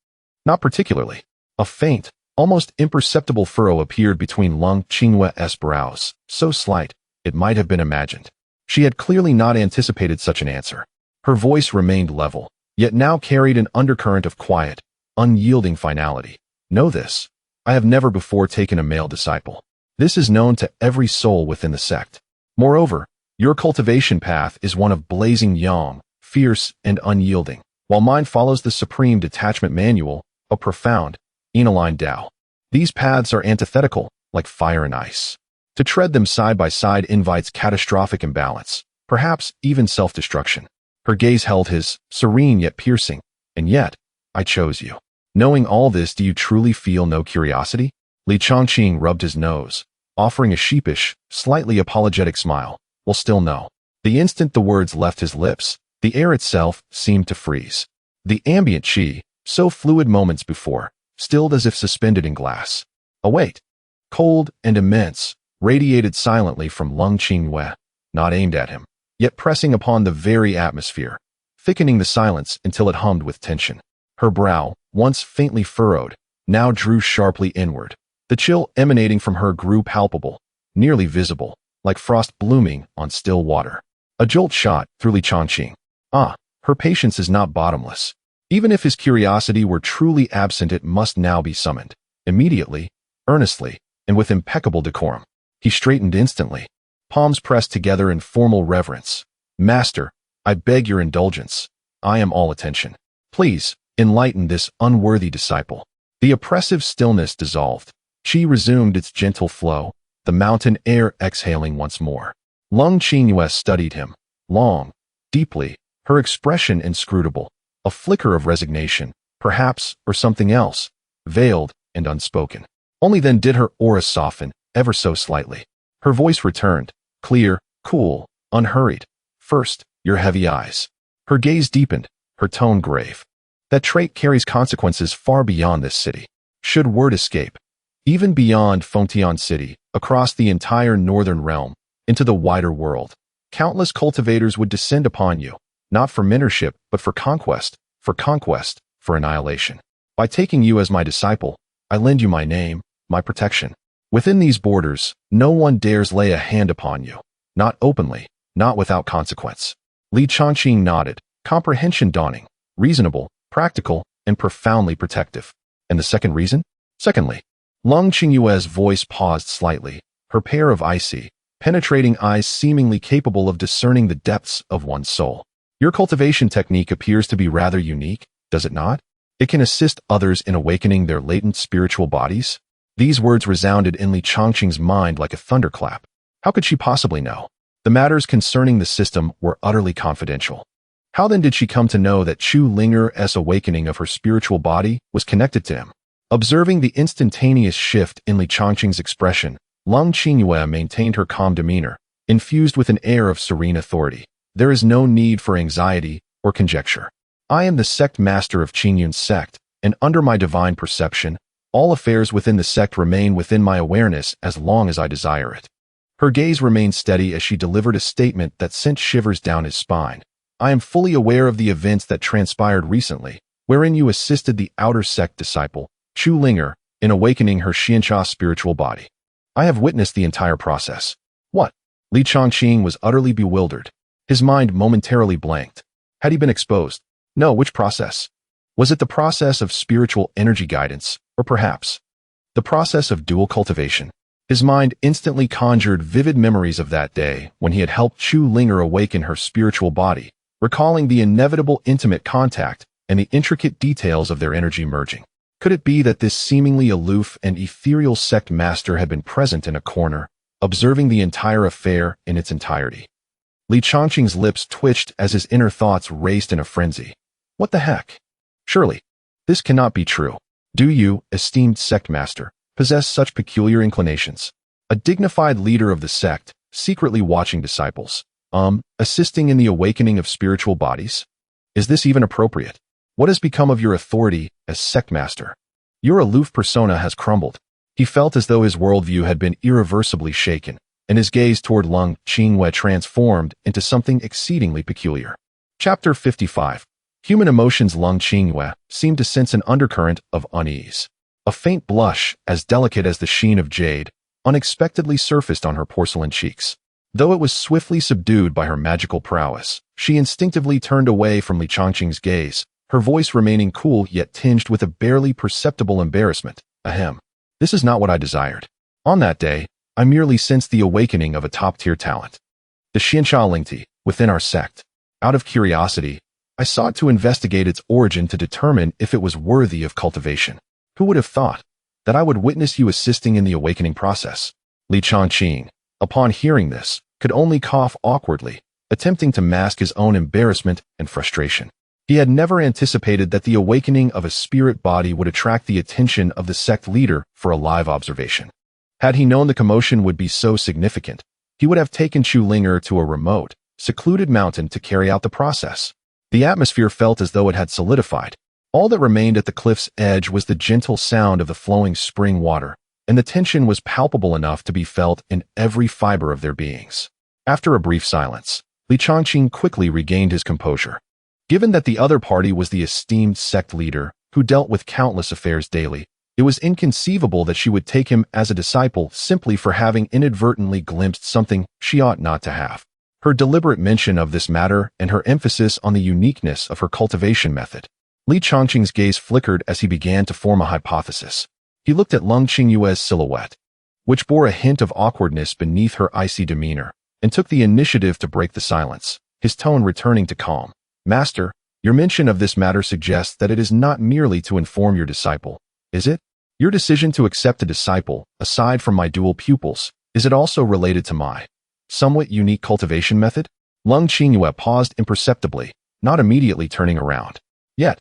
Speaker 1: Not particularly. A faint, almost imperceptible furrow appeared between Lung Qingwe's brows, so slight, it might have been imagined. She had clearly not anticipated such an answer. Her voice remained level, yet now carried an undercurrent of quiet, unyielding finality. Know this. I have never before taken a male disciple. This is known to every soul within the sect. Moreover, your cultivation path is one of blazing yang, fierce and unyielding, while mine follows the supreme detachment manual, a profound, yin-aligned Tao. These paths are antithetical, like fire and ice. To tread them side by side invites catastrophic imbalance, perhaps even self-destruction. Her gaze held his, serene yet piercing, and yet, I chose you. Knowing all this, do you truly feel no curiosity? Li Chongqing rubbed his nose, offering a sheepish, slightly apologetic smile. Well, still no. The instant the words left his lips, the air itself seemed to freeze. The ambient qi, so fluid moments before, stilled as if suspended in glass. A weight, cold and immense, radiated silently from Lung Qingwe, not aimed at him, yet pressing upon the very atmosphere, thickening the silence until it hummed with tension. Her brow, once faintly furrowed, now drew sharply inward. The chill emanating from her grew palpable, nearly visible, like frost blooming on still water. A jolt shot through Li Chongqing. Ah, her patience is not bottomless. Even if his curiosity were truly absent, it must now be summoned. Immediately, earnestly, and with impeccable decorum. He straightened instantly, palms pressed together in formal reverence. Master, I beg your indulgence. I am all attention. Please, enlighten this unworthy disciple. The oppressive stillness dissolved. Qi resumed its gentle flow, the mountain air exhaling once more. Lung Qingwe studied him, long, deeply, her expression inscrutable, a flicker of resignation, perhaps, or something else, veiled and unspoken. Only then did her aura soften, ever so slightly. Her voice returned, clear, cool, unhurried. First, your heavy eyes. Her gaze deepened, her tone grave. That trait carries consequences far beyond this city. Should word escape, even beyond Fengtian City, across the entire northern realm, into the wider world, countless cultivators would descend upon you, not for mentorship, but for conquest, for annihilation. By taking you as my disciple, I lend you my name, my protection. Within these borders, no one dares lay a hand upon you, not openly, not without consequence. Li Chongqing nodded, comprehension dawning, reasonable, practical, and profoundly protective. And the second reason? Secondly, Lung Qingwe's voice paused slightly, her pair of icy, penetrating eyes seemingly capable of discerning the depths of one's soul. Your cultivation technique appears to be rather unique, does it not? It can assist others in awakening their latent spiritual bodies? These words resounded in Li Chongqing's mind like a thunderclap. How could she possibly know? The matters concerning the system were utterly confidential. How then did she come to know that Chu Linger's awakening of her spiritual body was connected to him? Observing the instantaneous shift in Li Chongqing's expression, Lung Qingwe maintained her calm demeanor, infused with an air of serene authority. There is no need for anxiety or conjecture. I am the sect master of Qingyun's sect, and under my divine perception, all affairs within the sect remain within my awareness as long as I desire it. Her gaze remained steady as she delivered a statement that sent shivers down his spine. I am fully aware of the events that transpired recently, wherein you assisted the outer sect disciple, Chu Linger, in awakening her Xianxia spiritual body. I have witnessed the entire process. What? Li Chongqing was utterly bewildered. His mind momentarily blanked. Had he been exposed? No, which process? Was it the process of spiritual energy guidance, or perhaps the process of dual cultivation? His mind instantly conjured vivid memories of that day when he had helped Chu Linger awaken her spiritual body, recalling the inevitable intimate contact and the intricate details of their energy merging. Could it be that this seemingly aloof and ethereal sect master had been present in a corner, observing the entire affair in its entirety? Li Chongqing's lips twitched as his inner thoughts raced in a frenzy. What the heck? Surely, this cannot be true. Do you, esteemed sect master, possess such peculiar inclinations? A dignified leader of the sect, secretly watching disciples, Assisting in the awakening of spiritual bodies? Is this even appropriate? What has become of your authority as sect master? Your aloof persona has crumbled. He felt as though his worldview had been irreversibly shaken, and his gaze toward Lung Qingyue transformed into something exceedingly peculiar. Chapter 55. Human emotions. Lung Qingyue seemed to sense an undercurrent of unease. A faint blush, as delicate as the sheen of jade, unexpectedly surfaced on her porcelain cheeks. Though it was swiftly subdued by her magical prowess, she instinctively turned away from Li Changqing's gaze, her voice remaining cool yet tinged with a barely perceptible embarrassment. Ahem. This is not what I desired. On that day, I merely sensed the awakening of a top-tier talent. The Xianxia Lingti, within our sect. Out of curiosity, I sought to investigate its origin to determine if it was worthy of cultivation. Who would have thought that I would witness you assisting in the awakening process? Li Changqing, upon hearing this, could only cough awkwardly, attempting to mask his own embarrassment and frustration. He had never anticipated that the awakening of a spirit body would attract the attention of the sect leader for a live observation. Had he known the commotion would be so significant, he would have taken Chu Linger to a remote, secluded mountain to carry out the process. The atmosphere felt as though it had solidified. All that remained at the cliff's edge was the gentle sound of the flowing spring water, and the tension was palpable enough to be felt in every fiber of their beings. After a brief silence, Li Changqing quickly regained his composure. Given that the other party was the esteemed sect leader, who dealt with countless affairs daily, it was inconceivable that she would take him as a disciple simply for having inadvertently glimpsed something she ought not to have. Her deliberate mention of this matter and her emphasis on the uniqueness of her cultivation method. Li Changqing's gaze flickered as he began to form a hypothesis. He looked at Lung Qingyue's silhouette, which bore a hint of awkwardness beneath her icy demeanor, and took the initiative to break the silence, his tone returning to calm. Master, your mention of this matter suggests that it is not merely to inform your disciple, is it? Your decision to accept a disciple, aside from my dual pupils, is it also related to my somewhat unique cultivation method? Lung Qingyue paused imperceptibly, not immediately turning around. Yet,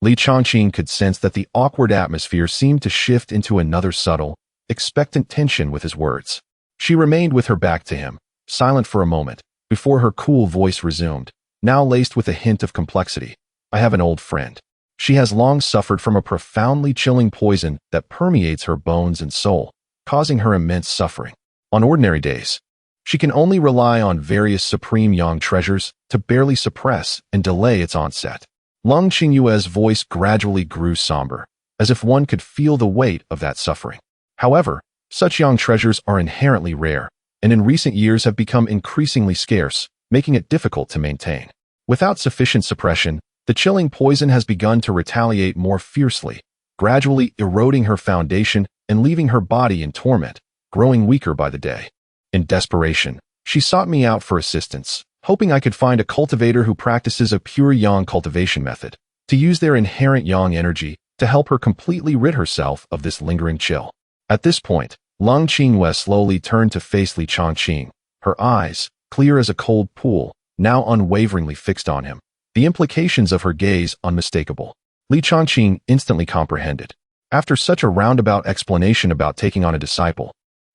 Speaker 1: Li Changqing could sense that the awkward atmosphere seemed to shift into another subtle, expectant tension with his words. She remained with her back to him, silent for a moment, before her cool voice resumed, now laced with a hint of complexity. I have an old friend. She has long suffered from a profoundly chilling poison that permeates her bones and soul, causing her immense suffering. On ordinary days, she can only rely on various supreme yang treasures to barely suppress and delay its onset. Lung Qingyue's voice gradually grew somber, as if one could feel the weight of that suffering. However, such yang treasures are inherently rare, and in recent years have become increasingly scarce, making it difficult to maintain. Without sufficient suppression, the chilling poison has begun to retaliate more fiercely, gradually eroding her foundation and leaving her body in torment, growing weaker by the day. In desperation, she sought me out for assistance, hoping I could find a cultivator who practices a pure yang cultivation method, to use their inherent yang energy to help her completely rid herself of this lingering chill. At this point, Lung Qingyue slowly turned to face Li Changqing, her eyes, clear as a cold pool, now unwaveringly fixed on him. The implications of her gaze unmistakable. Li Changqing instantly comprehended. After such a roundabout explanation about taking on a disciple,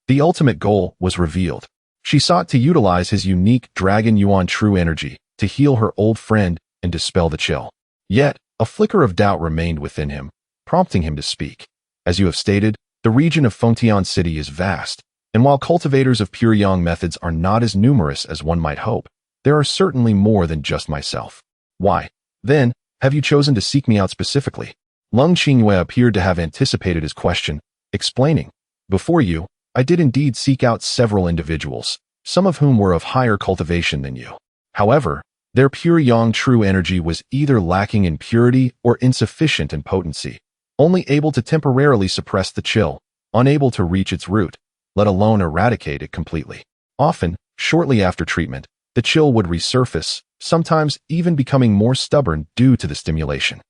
Speaker 1: the ultimate goal was revealed. She sought to utilize his unique Dragon Yuan true energy to heal her old friend and dispel the chill. Yet, a flicker of doubt remained within him, prompting him to speak. As you have stated, the region of Fengtian City is vast, and while cultivators of pure yang methods are not as numerous as one might hope, there are certainly more than just myself. Why, then, have you chosen to seek me out specifically? Lung Qingyue appeared to have anticipated his question, explaining, before you, I did indeed seek out several individuals, some of whom were of higher cultivation than you. However, their pure yang true energy was either lacking in purity or insufficient in potency, only able to temporarily suppress the chill, unable to reach its root, let alone eradicate it completely. Often, shortly after treatment, the chill would resurface, sometimes even becoming more stubborn due to the stimulation.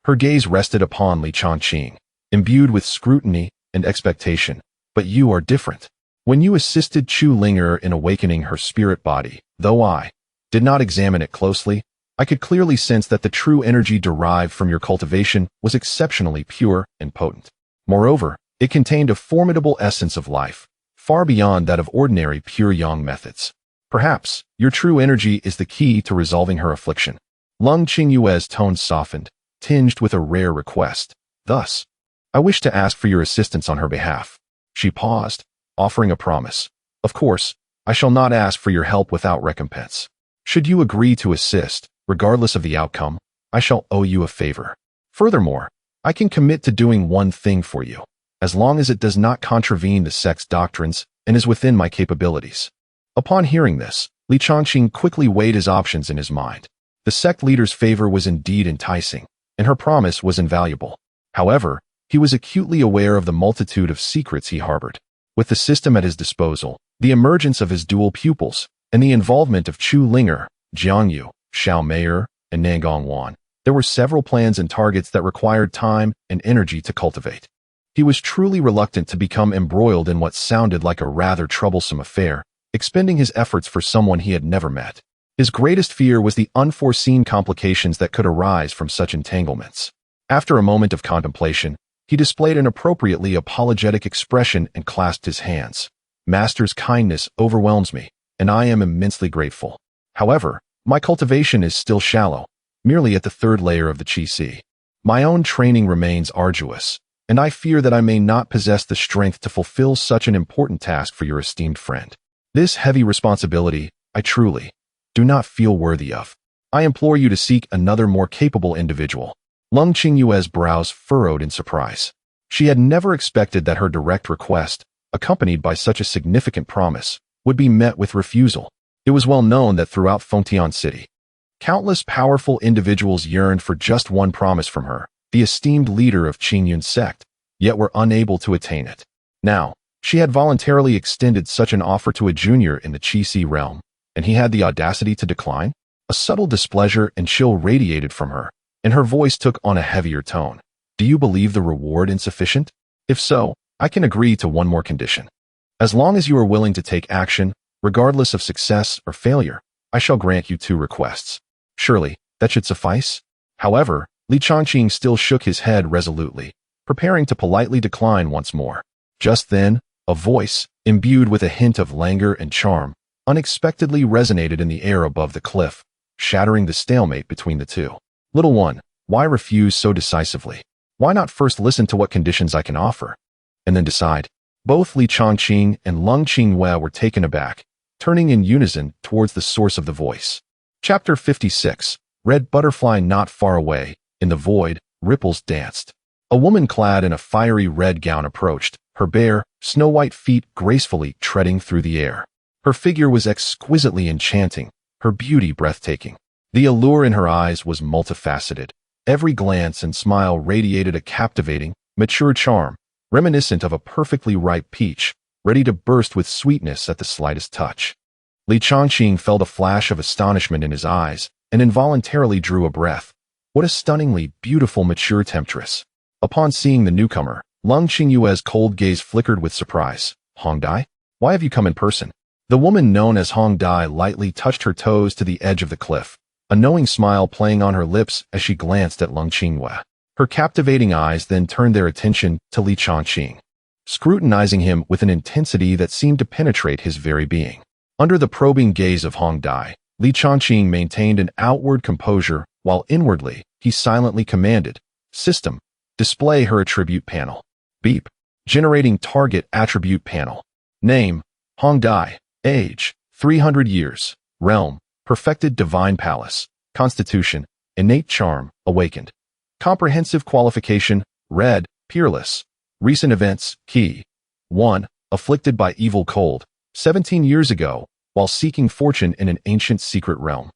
Speaker 1: Her gaze rested upon Li Changqing, imbued with scrutiny and expectation. But you are different. When you assisted Chu Linger in awakening her spirit body, though I did not examine it closely, I could clearly sense that the true energy derived from your cultivation was exceptionally pure and potent. Moreover, it contained a formidable essence of life, far beyond that of ordinary pure yang methods. Perhaps your true energy is the key to resolving her affliction. Lung Qingyue's tone softened, tinged with a rare request. Thus, I wish to ask for your assistance on her behalf. She paused, offering a promise. Of course, I shall not ask for your help without recompense. Should you agree to assist, regardless of the outcome, I shall owe you a favor. Furthermore, I can commit to doing one thing for you, as long as it does not contravene the sect's doctrines and is within my capabilities. Upon hearing this, Li Changqing quickly weighed his options in his mind. The sect leader's favor was indeed enticing, and her promise was invaluable. However, he was acutely aware of the multitude of secrets he harbored. With the system at his disposal, the emergence of his dual pupils, and the involvement of Chu Linger, Jiang Yu, Xiao Meier, and Nangong Wan, there were several plans and targets that required time and energy to cultivate. He was truly reluctant to become embroiled in what sounded like a rather troublesome affair, expending his efforts for someone he had never met. His greatest fear was the unforeseen complications that could arise from such entanglements. After a moment of contemplation, he displayed an appropriately apologetic expression and clasped his hands. Master's kindness overwhelms me, and I am immensely grateful. However, my cultivation is still shallow, merely at the third layer of the Qi. My own training remains arduous, and I fear that I may not possess the strength to fulfill such an important task for your esteemed friend. This heavy responsibility, I truly do not feel worthy of. I implore you to seek another more capable individual. Lung Qingyue's brows furrowed in surprise. She had never expected that her direct request, accompanied by such a significant promise, would be met with refusal. It was well known that throughout Fengtian City, countless powerful individuals yearned for just one promise from her, the esteemed leader of Qingyun's sect, yet were unable to attain it. Now, she had voluntarily extended such an offer to a junior in the Qi realm, and he had the audacity to decline? A subtle displeasure and chill radiated from her, and her voice took on a heavier tone. Do you believe the reward insufficient? If so, I can agree to one more condition. As long as you are willing to take action, regardless of success or failure, I shall grant you 2 requests. Surely, that should suffice? However, Li Changqing still shook his head resolutely, preparing to politely decline once more. Just then, a voice, imbued with a hint of languor and charm, unexpectedly resonated in the air above the cliff, shattering the stalemate between the two. Little one, why refuse so decisively? Why not first listen to what conditions I can offer, and then decide? Both Li Changqing and Lung Qingyue were taken aback, turning in unison towards the source of the voice. Chapter 56. Red butterfly not far away, in the void, ripples danced. A woman clad in a fiery red gown approached, her bare, snow-white feet gracefully treading through the air. Her figure was exquisitely enchanting, her beauty breathtaking. The allure in her eyes was multifaceted. Every glance and smile radiated a captivating, mature charm, reminiscent of a perfectly ripe peach, ready to burst with sweetness at the slightest touch. Li Changqing felt a flash of astonishment in his eyes and involuntarily drew a breath. What a stunningly beautiful mature temptress. Upon seeing the newcomer, Lung Qingyue's cold gaze flickered with surprise. Hong Dai? Why have you come in person? The woman known as Hong Dai lightly touched her toes to the edge of the cliff, a knowing smile playing on her lips as she glanced at Lung Qingyue. Her captivating eyes then turned their attention to Li Changqing, scrutinizing him with an intensity that seemed to penetrate his very being. Under the probing gaze of Hong Dai, Li Changqing maintained an outward composure, while inwardly, he silently commanded, System, display her attribute panel. Beep. Generating target attribute panel. Name, Hong Dai. Age, 300 years. Realm, perfected divine palace. Constitution, innate charm, awakened. Comprehensive qualification, red, peerless. Recent events, key. 1. Afflicted by evil cold, 17 years ago, while seeking fortune in an ancient secret realm.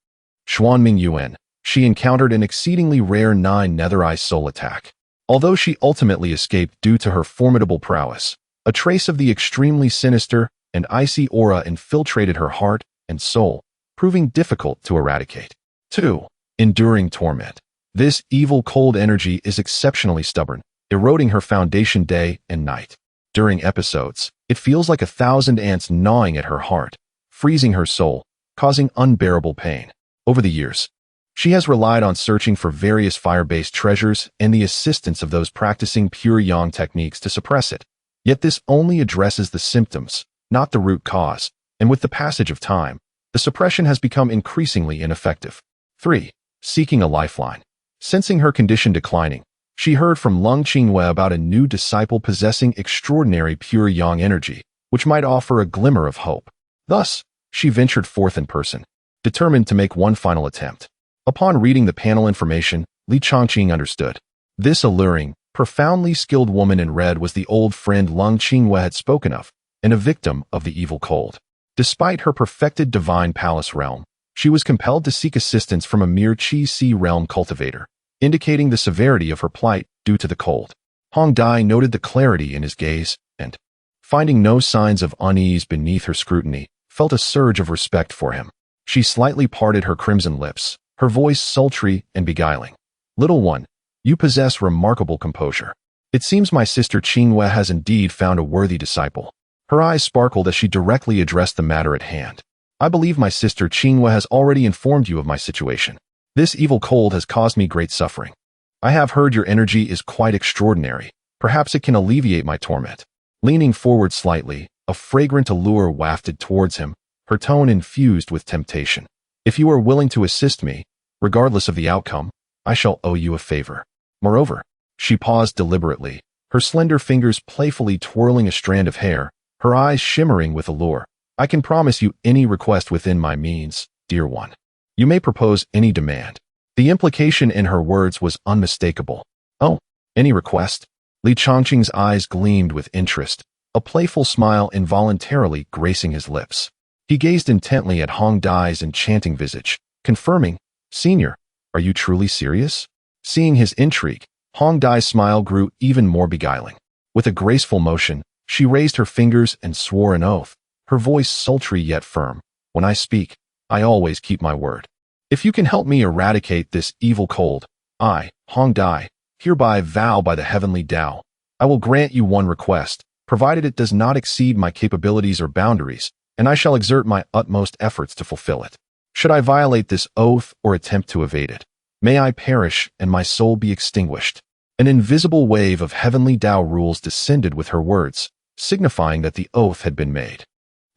Speaker 1: Xuanming Yuan, she encountered an exceedingly rare 9 Nether Eye soul attack. Although she ultimately escaped due to her formidable prowess, a trace of the extremely sinister and icy aura infiltrated her heart and soul, proving difficult to eradicate. 2. Enduring torment. This evil cold energy is exceptionally stubborn, eroding her foundation day and night. During episodes, it feels like 1,000 ants gnawing at her heart, freezing her soul, causing unbearable pain. Over the years, she has relied on searching for various fire-based treasures and the assistance of those practicing pure yang techniques to suppress it. Yet this only addresses the symptoms, not the root cause, and with the passage of time, The suppression has become increasingly ineffective. 3. Seeking a lifeline. Sensing her condition declining, she heard from Lung Qinghua about a new disciple possessing extraordinary pure yang energy, which might offer a glimmer of hope. Thus, she ventured forth in person, determined to make one final attempt. Upon reading the panel information, Li Chongqing understood. This alluring, profoundly skilled woman in red was the old friend Lung Qinghua had spoken of, and a victim of the evil cold. Despite her perfected divine palace realm, she was compelled to seek assistance from a mere Qi-Si realm cultivator, indicating the severity of her plight due to the cold. Hong Dai noted the clarity in his gaze, and, finding no signs of unease beneath her scrutiny, felt a surge of respect for him. She slightly parted her crimson lips, her voice sultry and beguiling. "Little one, you possess remarkable composure. It seems my sister Qinghua has indeed found a worthy disciple." Her eyes sparkled as she directly addressed the matter at hand. "I believe my sister Qinghua has already informed you of my situation. This evil cold has caused me great suffering. I have heard your energy is quite extraordinary. Perhaps it can alleviate my torment." Leaning forward slightly, a fragrant allure wafted towards him, her tone infused with temptation. "If you are willing to assist me, regardless of the outcome, I shall owe you a favor. Moreover," she paused deliberately, her slender fingers playfully twirling a strand of hair, her eyes shimmering with allure. "I can promise you any request within my means, dear one. You may propose any demand." The implication in her words was unmistakable. "Oh, any request?" Li Chongqing's eyes gleamed with interest, a playful smile involuntarily gracing his lips. He gazed intently at Hong Dai's enchanting visage, confirming, "Senior, are you truly serious?" Seeing his intrigue, Hong Dai's smile grew even more beguiling. With a graceful motion, she raised her fingers and swore an oath, her voice sultry yet firm. "When I speak, I always keep my word. If you can help me eradicate this evil cold, I, Hong Dai, hereby vow by the heavenly Tao, I will grant you one request, provided it does not exceed my capabilities or boundaries, and I shall exert my utmost efforts to fulfill it. Should I violate this oath or attempt to evade it, may I perish and my soul be extinguished." An invisible wave of heavenly Tao rules descended with her words, signifying that the oath had been made.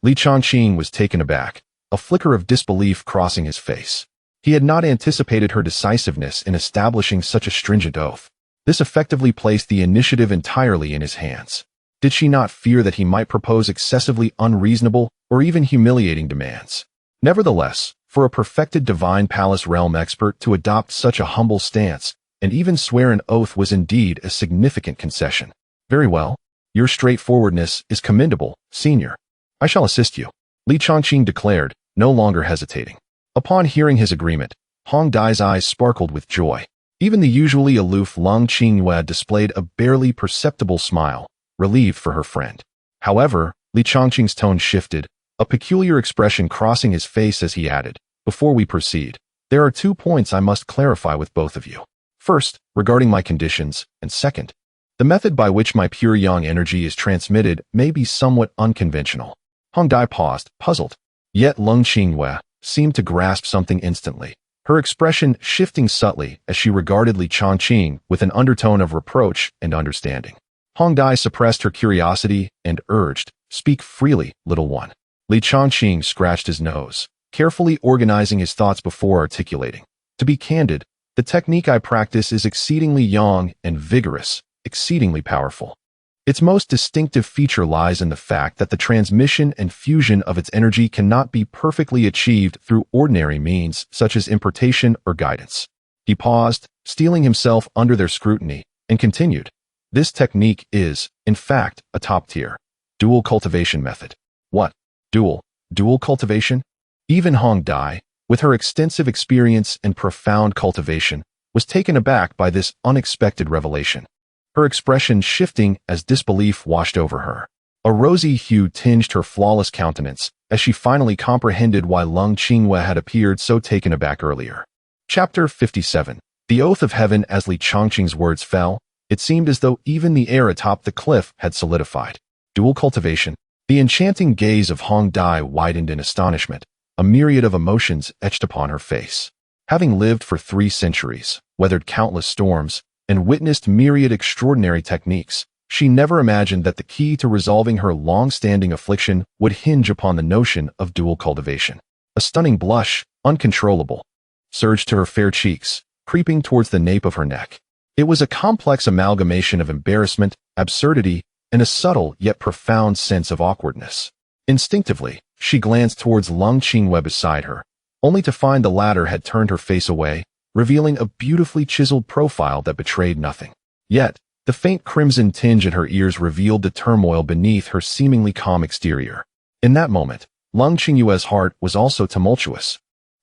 Speaker 1: Li Chongqing was taken aback, a flicker of disbelief crossing his face. He had not anticipated her decisiveness in establishing such a stringent oath. This effectively placed the initiative entirely in his hands. Did she not fear that he might propose excessively unreasonable or even humiliating demands? Nevertheless, for a perfected divine palace realm expert to adopt such a humble stance and even swear an oath was indeed a significant concession. "Very well. Your straightforwardness is commendable, senior. I shall assist you," Li Chongqing declared, no longer hesitating. Upon hearing his agreement, Hong Dai's eyes sparkled with joy. Even the usually aloof Lung Qinghua displayed a barely perceptible smile, relieved for her friend. However, Li Chongqing's tone shifted, a peculiar expression crossing his face as he added, "Before we proceed, there are 2 points I must clarify with both of you. First, regarding my conditions, and second, the method by which my pure yang energy is transmitted may be somewhat unconventional." Hong Dai paused, puzzled. Yet Lung Qinghua seemed to grasp something instantly, her expression shifting subtly as she regarded Li Chongqing with an undertone of reproach and understanding. Hong Dai suppressed her curiosity and urged, "Speak freely, little one." Li Chongqing scratched his nose, carefully organizing his thoughts before articulating. "To be candid, the technique I practice is exceedingly young and vigorous, exceedingly powerful. Its most distinctive feature lies in the fact that the transmission and fusion of its energy cannot be perfectly achieved through ordinary means such as importation or guidance." He paused, steeling himself under their scrutiny, and continued, "This technique is, in fact, a top-tier dual cultivation method." "What? Dual cultivation?" Even Hong Dai, with her extensive experience and profound cultivation, was taken aback by this unexpected revelation, her expression shifting as disbelief washed over her. A rosy hue tinged her flawless countenance as she finally comprehended why Lung Qinghua had appeared so taken aback earlier. Chapter 57. The Oath of Heaven. As Li Chongqing's words fell, it seemed as though even the air atop the cliff had solidified. Dual cultivation. The enchanting gaze of Hong Dai widened in astonishment, a myriad of emotions etched upon her face. Having lived for 3 centuries, weathered countless storms, and witnessed myriad extraordinary techniques, she never imagined that the key to resolving her long-standing affliction would hinge upon the notion of dual cultivation. A stunning blush, uncontrollable, surged to her fair cheeks, creeping towards the nape of her neck. It was a complex amalgamation of embarrassment, absurdity, and a subtle yet profound sense of awkwardness. Instinctively, she glanced towards Lung Qinghua beside her, only to find the latter had turned her face away, revealing a beautifully chiseled profile that betrayed nothing. Yet, the faint crimson tinge in her ears revealed the turmoil beneath her seemingly calm exterior. In that moment, Lung Qinghua's heart was also tumultuous.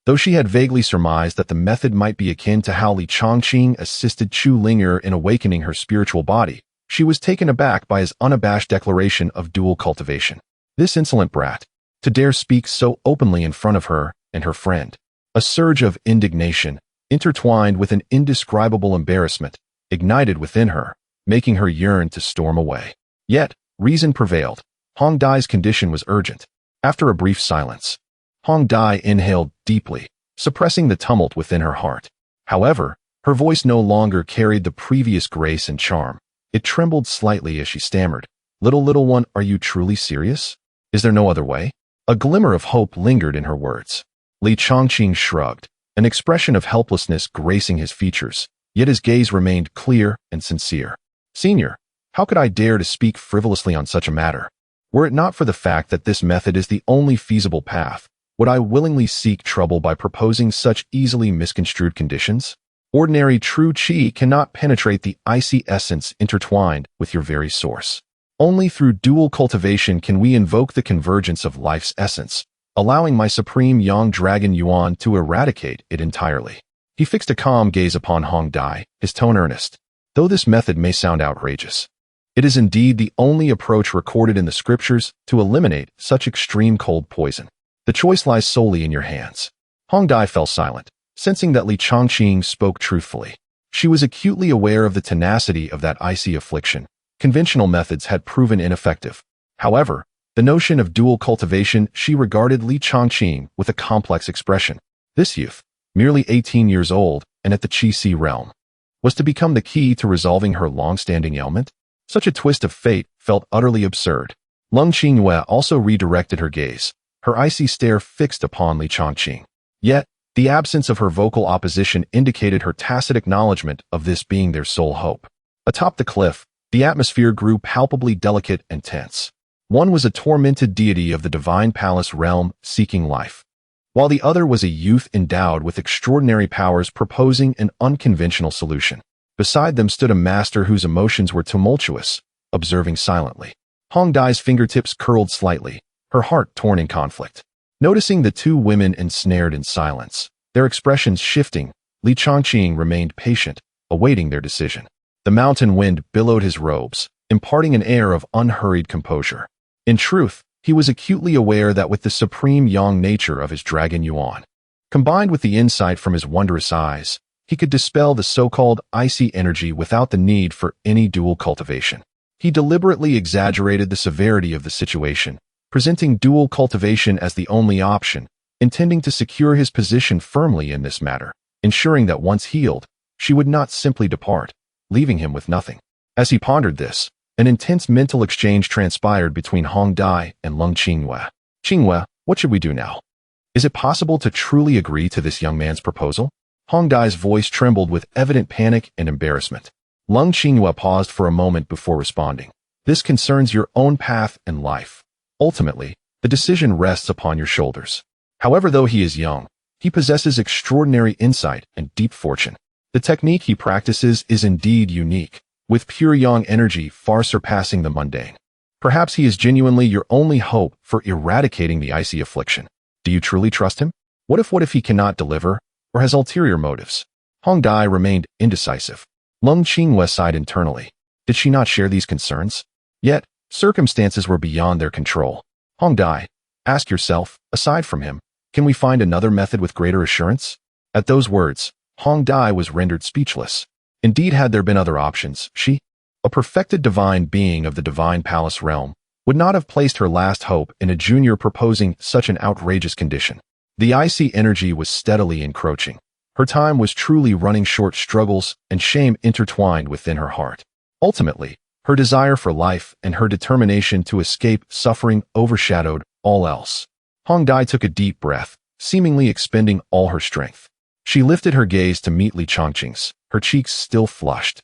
Speaker 1: Though she had vaguely surmised that the method might be akin to how Li Chongqing assisted Chu Ling'er in awakening her spiritual body, she was taken aback by his unabashed declaration of dual cultivation. This insolent brat, to dare speak so openly in front of her and her friend. A surge of indignation, intertwined with an indescribable embarrassment, ignited within her, making her yearn to storm away. Yet, reason prevailed. Hong Dai's condition was urgent. After a brief silence, Hong Dai inhaled deeply, suppressing the tumult within her heart. However, her voice no longer carried the previous grace and charm. It trembled slightly as she stammered, Little one, are you truly serious? Is there no other way?" A glimmer of hope lingered in her words. Li Chongqing shrugged, an expression of helplessness gracing his features, yet his gaze remained clear and sincere. "Senior, how could I dare to speak frivolously on such a matter? Were it not for the fact that this method is the only feasible path, would I willingly seek trouble by proposing such easily misconstrued conditions? Ordinary true qi cannot penetrate the icy essence intertwined with your very source. Only through dual cultivation can we invoke the convergence of life's essence, allowing my supreme Yang Dragon Yuan to eradicate it entirely." He fixed a calm gaze upon Hong Dai, his tone earnest. "Though this method may sound outrageous, it is indeed the only approach recorded in the scriptures to eliminate such extreme cold poison. The choice lies solely in your hands." Hong Dai fell silent, sensing that Li Chongqing spoke truthfully. She was acutely aware of the tenacity of that icy affliction. Conventional methods had proven ineffective. However, the notion of dual cultivation she regarded Li Chongqing with a complex expression. This youth, merely 18 years old and at the Qi-Si realm, was to become the key to resolving her long-standing ailment? Such a twist of fate felt utterly absurd. Lung Qinghua also redirected her gaze, her icy stare fixed upon Li Chongqing. Yet, the absence of her vocal opposition indicated her tacit acknowledgement of this being their sole hope. Atop the cliff, the atmosphere grew palpably delicate and tense. One was a tormented deity of the divine palace realm seeking life, while the other was a youth endowed with extraordinary powers proposing an unconventional solution. Beside them stood a master whose emotions were tumultuous, observing silently. Hong Dai's fingertips curled slightly, her heart torn in conflict. Noticing the two women ensnared in silence, their expressions shifting, Li Chongqing remained patient, awaiting their decision. The mountain wind billowed his robes, imparting an air of unhurried composure. In truth, he was acutely aware that with the supreme yang nature of his Dragon Yuan, combined with the insight from his wondrous eyes, he could dispel the so-called icy energy without the need for any dual cultivation. He deliberately exaggerated the severity of the situation, presenting dual cultivation as the only option, intending to secure his position firmly in this matter, ensuring that once healed, she would not simply depart, leaving him with nothing. As he pondered this, an intense mental exchange transpired between Hong Dai and Lung Qinghua. "Qinghua, what should we do now? Is it possible to truly agree to this young man's proposal?" Hong Dai's voice trembled with evident panic and embarrassment. Lung Qinghua paused for a moment before responding. "This concerns your own path and life. Ultimately, the decision rests upon your shoulders. However, though he is young, he possesses extraordinary insight and deep fortune. The technique he practices is indeed unique, with pure yang energy far surpassing the mundane. Perhaps he is genuinely your only hope for eradicating the icy affliction. Do you truly trust him? What if he cannot deliver, or has ulterior motives?" Hong Dai remained indecisive. Lung Qinghua sighed internally. Did she not share these concerns? Yet, circumstances were beyond their control. "Hong Dai, ask yourself, aside from him, can we find another method with greater assurance?" At those words, Hong Dai was rendered speechless. Indeed, had there been other options, she, a perfected divine being of the divine palace realm, would not have placed her last hope in a junior proposing such an outrageous condition. The icy energy was steadily encroaching. Her time was truly running short. Struggles and shame intertwined within her heart. Ultimately, her desire for life and her determination to escape suffering overshadowed all else. Hong Dai took a deep breath, seemingly expending all her strength. She lifted her gaze to meet Li Chongqing's, her cheeks still flushed.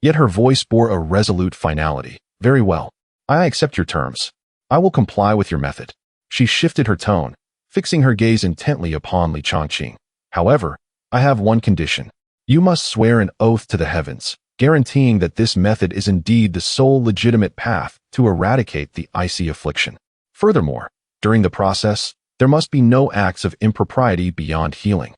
Speaker 1: Yet her voice bore a resolute finality. Very well. I accept your terms. I will comply with your method. She shifted her tone, fixing her gaze intently upon Li Chongqing. However, I have one condition. You must swear an oath to the heavens, guaranteeing that this method is indeed the sole legitimate path to eradicate the icy affliction. Furthermore, during the process, there must be no acts of impropriety beyond healing.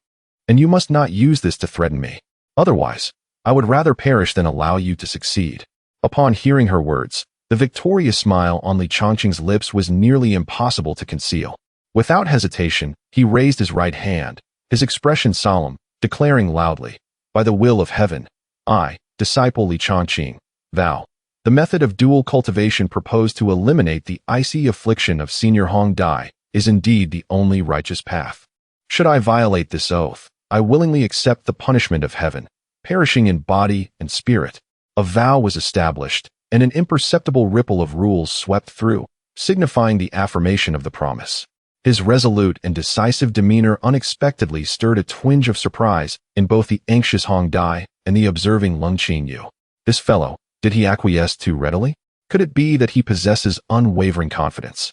Speaker 1: And you must not use this to threaten me. Otherwise, I would rather perish than allow you to succeed. Upon hearing her words, the victorious smile on Li Chongqing's lips was nearly impossible to conceal. Without hesitation, he raised his right hand, his expression solemn, declaring loudly, "By the will of heaven, I, disciple Li Chongqing, vow." The method of dual cultivation proposed to eliminate the icy affliction of Senior Hong Dai is indeed the only righteous path. Should I violate this oath, I willingly accept the punishment of heaven, perishing in body and spirit. A vow was established, and an imperceptible ripple of rules swept through, signifying the affirmation of the promise. His resolute and decisive demeanor unexpectedly stirred a twinge of surprise in both the anxious Hong Dai and the observing Lung Qingyu. This fellow, did he acquiesce too readily? Could it be that he possesses unwavering confidence?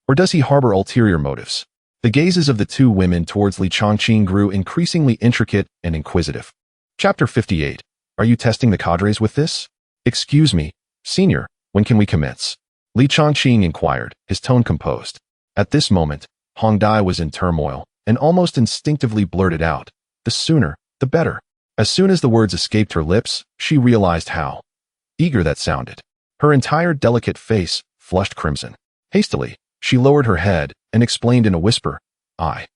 Speaker 1: Or does he harbor ulterior motives? The gazes of the two women towards Li Chongqing grew increasingly intricate and inquisitive. Chapter 58. Are you testing the cadres with this? Excuse me, Senior, when can we commence? Li Chongqing inquired, his tone composed. At this moment, Hong Dai was in turmoil and almost instinctively blurted out, "The sooner, the better." As soon as the words escaped her lips, she realized how eager that sounded. Her entire delicate face flushed crimson. Hastily, she lowered her head and explained in a whisper, I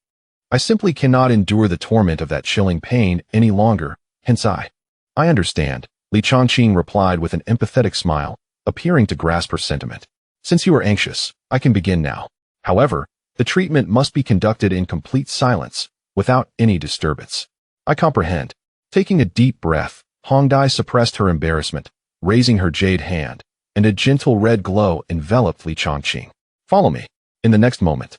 Speaker 1: simply cannot endure the torment of that chilling pain any longer, hence I understand," Li Chongqing replied with an empathetic smile, appearing to grasp her sentiment. "Since you are anxious, I can begin now. However, the treatment must be conducted in complete silence, without any disturbance." "I comprehend." Taking a deep breath, Hong Dai suppressed her embarrassment, raising her jade hand, and a gentle red glow enveloped Li Chongqing. "Follow me." In the next moment,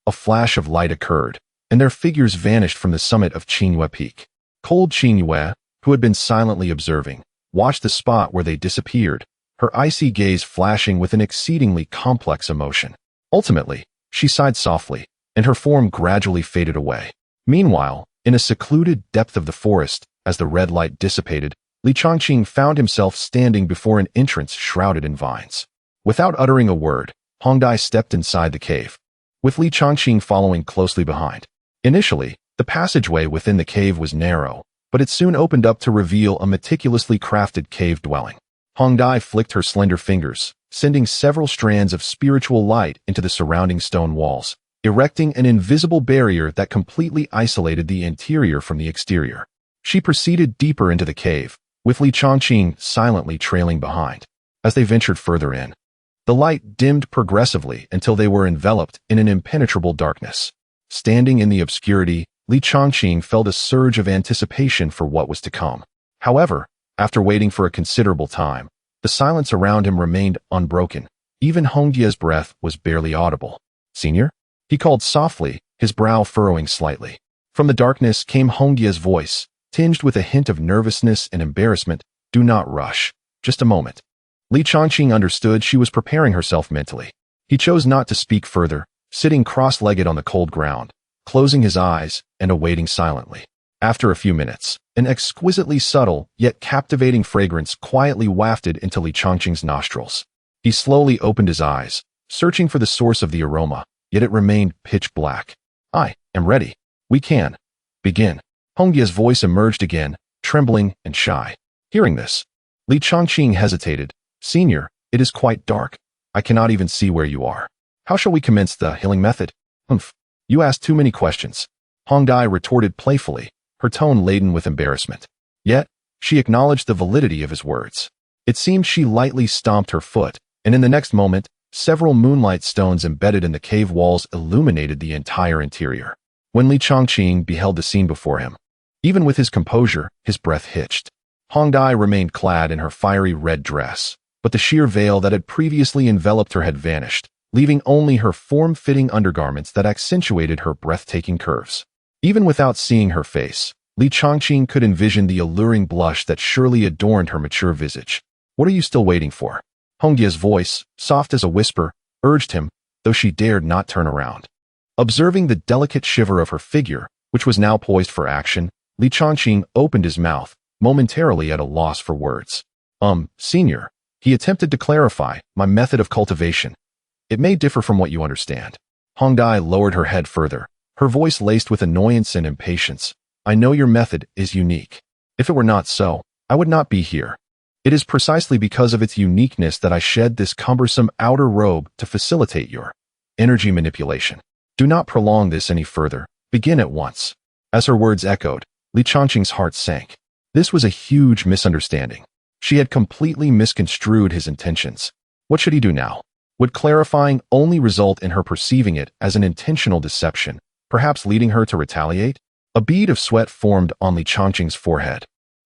Speaker 1: a flash of light occurred, and their figures vanished from the summit of Qingyue Peak. Cold Qingyue, who had been silently observing, watched the spot where they disappeared, her icy gaze flashing with an exceedingly complex emotion. Ultimately, she sighed softly, and her form gradually faded away. Meanwhile, in a secluded depth of the forest, as the red light dissipated, Li Chongqing found himself standing before an entrance shrouded in vines. Without uttering a word, Hong Dai stepped inside the cave, with Li Chongqing following closely behind. Initially, the passageway within the cave was narrow, but it soon opened up to reveal a meticulously crafted cave dwelling. Hong Dai flicked her slender fingers, sending several strands of spiritual light into the surrounding stone walls, erecting an invisible barrier that completely isolated the interior from the exterior. She proceeded deeper into the cave, with Li Chongqing silently trailing behind. As they ventured further in, the light dimmed progressively until they were enveloped in an impenetrable darkness. Standing in the obscurity, Li Chongqing felt a surge of anticipation for what was to come. However, after waiting for a considerable time, the silence around him remained unbroken. Even Hongye's breath was barely audible. "Senior?" he called softly, his brow furrowing slightly. From the darkness came Hongye's voice, tinged with a hint of nervousness and embarrassment. "Do not rush. Just a moment." Li Chongqing understood she was preparing herself mentally. He chose not to speak further, sitting cross-legged on the cold ground, closing his eyes and awaiting silently. After a few minutes, an exquisitely subtle yet captivating fragrance quietly wafted into Li Chongqing's nostrils. He slowly opened his eyes, searching for the source of the aroma, yet it remained pitch black. "I am ready. We can begin." Hongye's voice emerged again, trembling and shy. Hearing this, Li Chongqing hesitated. "Senior, it is quite dark. I cannot even see where you are. How shall we commence the healing method?" "Humph, you ask too many questions," Hong Dai retorted playfully, her tone laden with embarrassment. Yet, she acknowledged the validity of his words. It seemed she lightly stomped her foot, and in the next moment, several moonlight stones embedded in the cave walls illuminated the entire interior. When Li Chongqing beheld the scene before him, even with his composure, his breath hitched. Hong Dai remained clad in her fiery red dress, but the sheer veil that had previously enveloped her had vanished, leaving only her form-fitting undergarments that accentuated her breathtaking curves. Even without seeing her face, Li Changqing could envision the alluring blush that surely adorned her mature visage. "What are you still waiting for?" Hongdia's voice, soft as a whisper, urged him, though she dared not turn around. Observing the delicate shiver of her figure, which was now poised for action, Li Changqing opened his mouth, momentarily at a loss for words. Senior, he attempted to clarify, "my method of cultivation. It may differ from what you understand." Hongdai lowered her head further, her voice laced with annoyance and impatience. "I know your method is unique. If it were not so, I would not be here. It is precisely because of its uniqueness that I shed this cumbersome outer robe to facilitate your energy manipulation. Do not prolong this any further. Begin at once." As her words echoed, Li Changqing's heart sank. This was a huge misunderstanding. She had completely misconstrued his intentions. What should he do now? Would clarifying only result in her perceiving it as an intentional deception, perhaps leading her to retaliate? A bead of sweat formed on Li Changqing's forehead.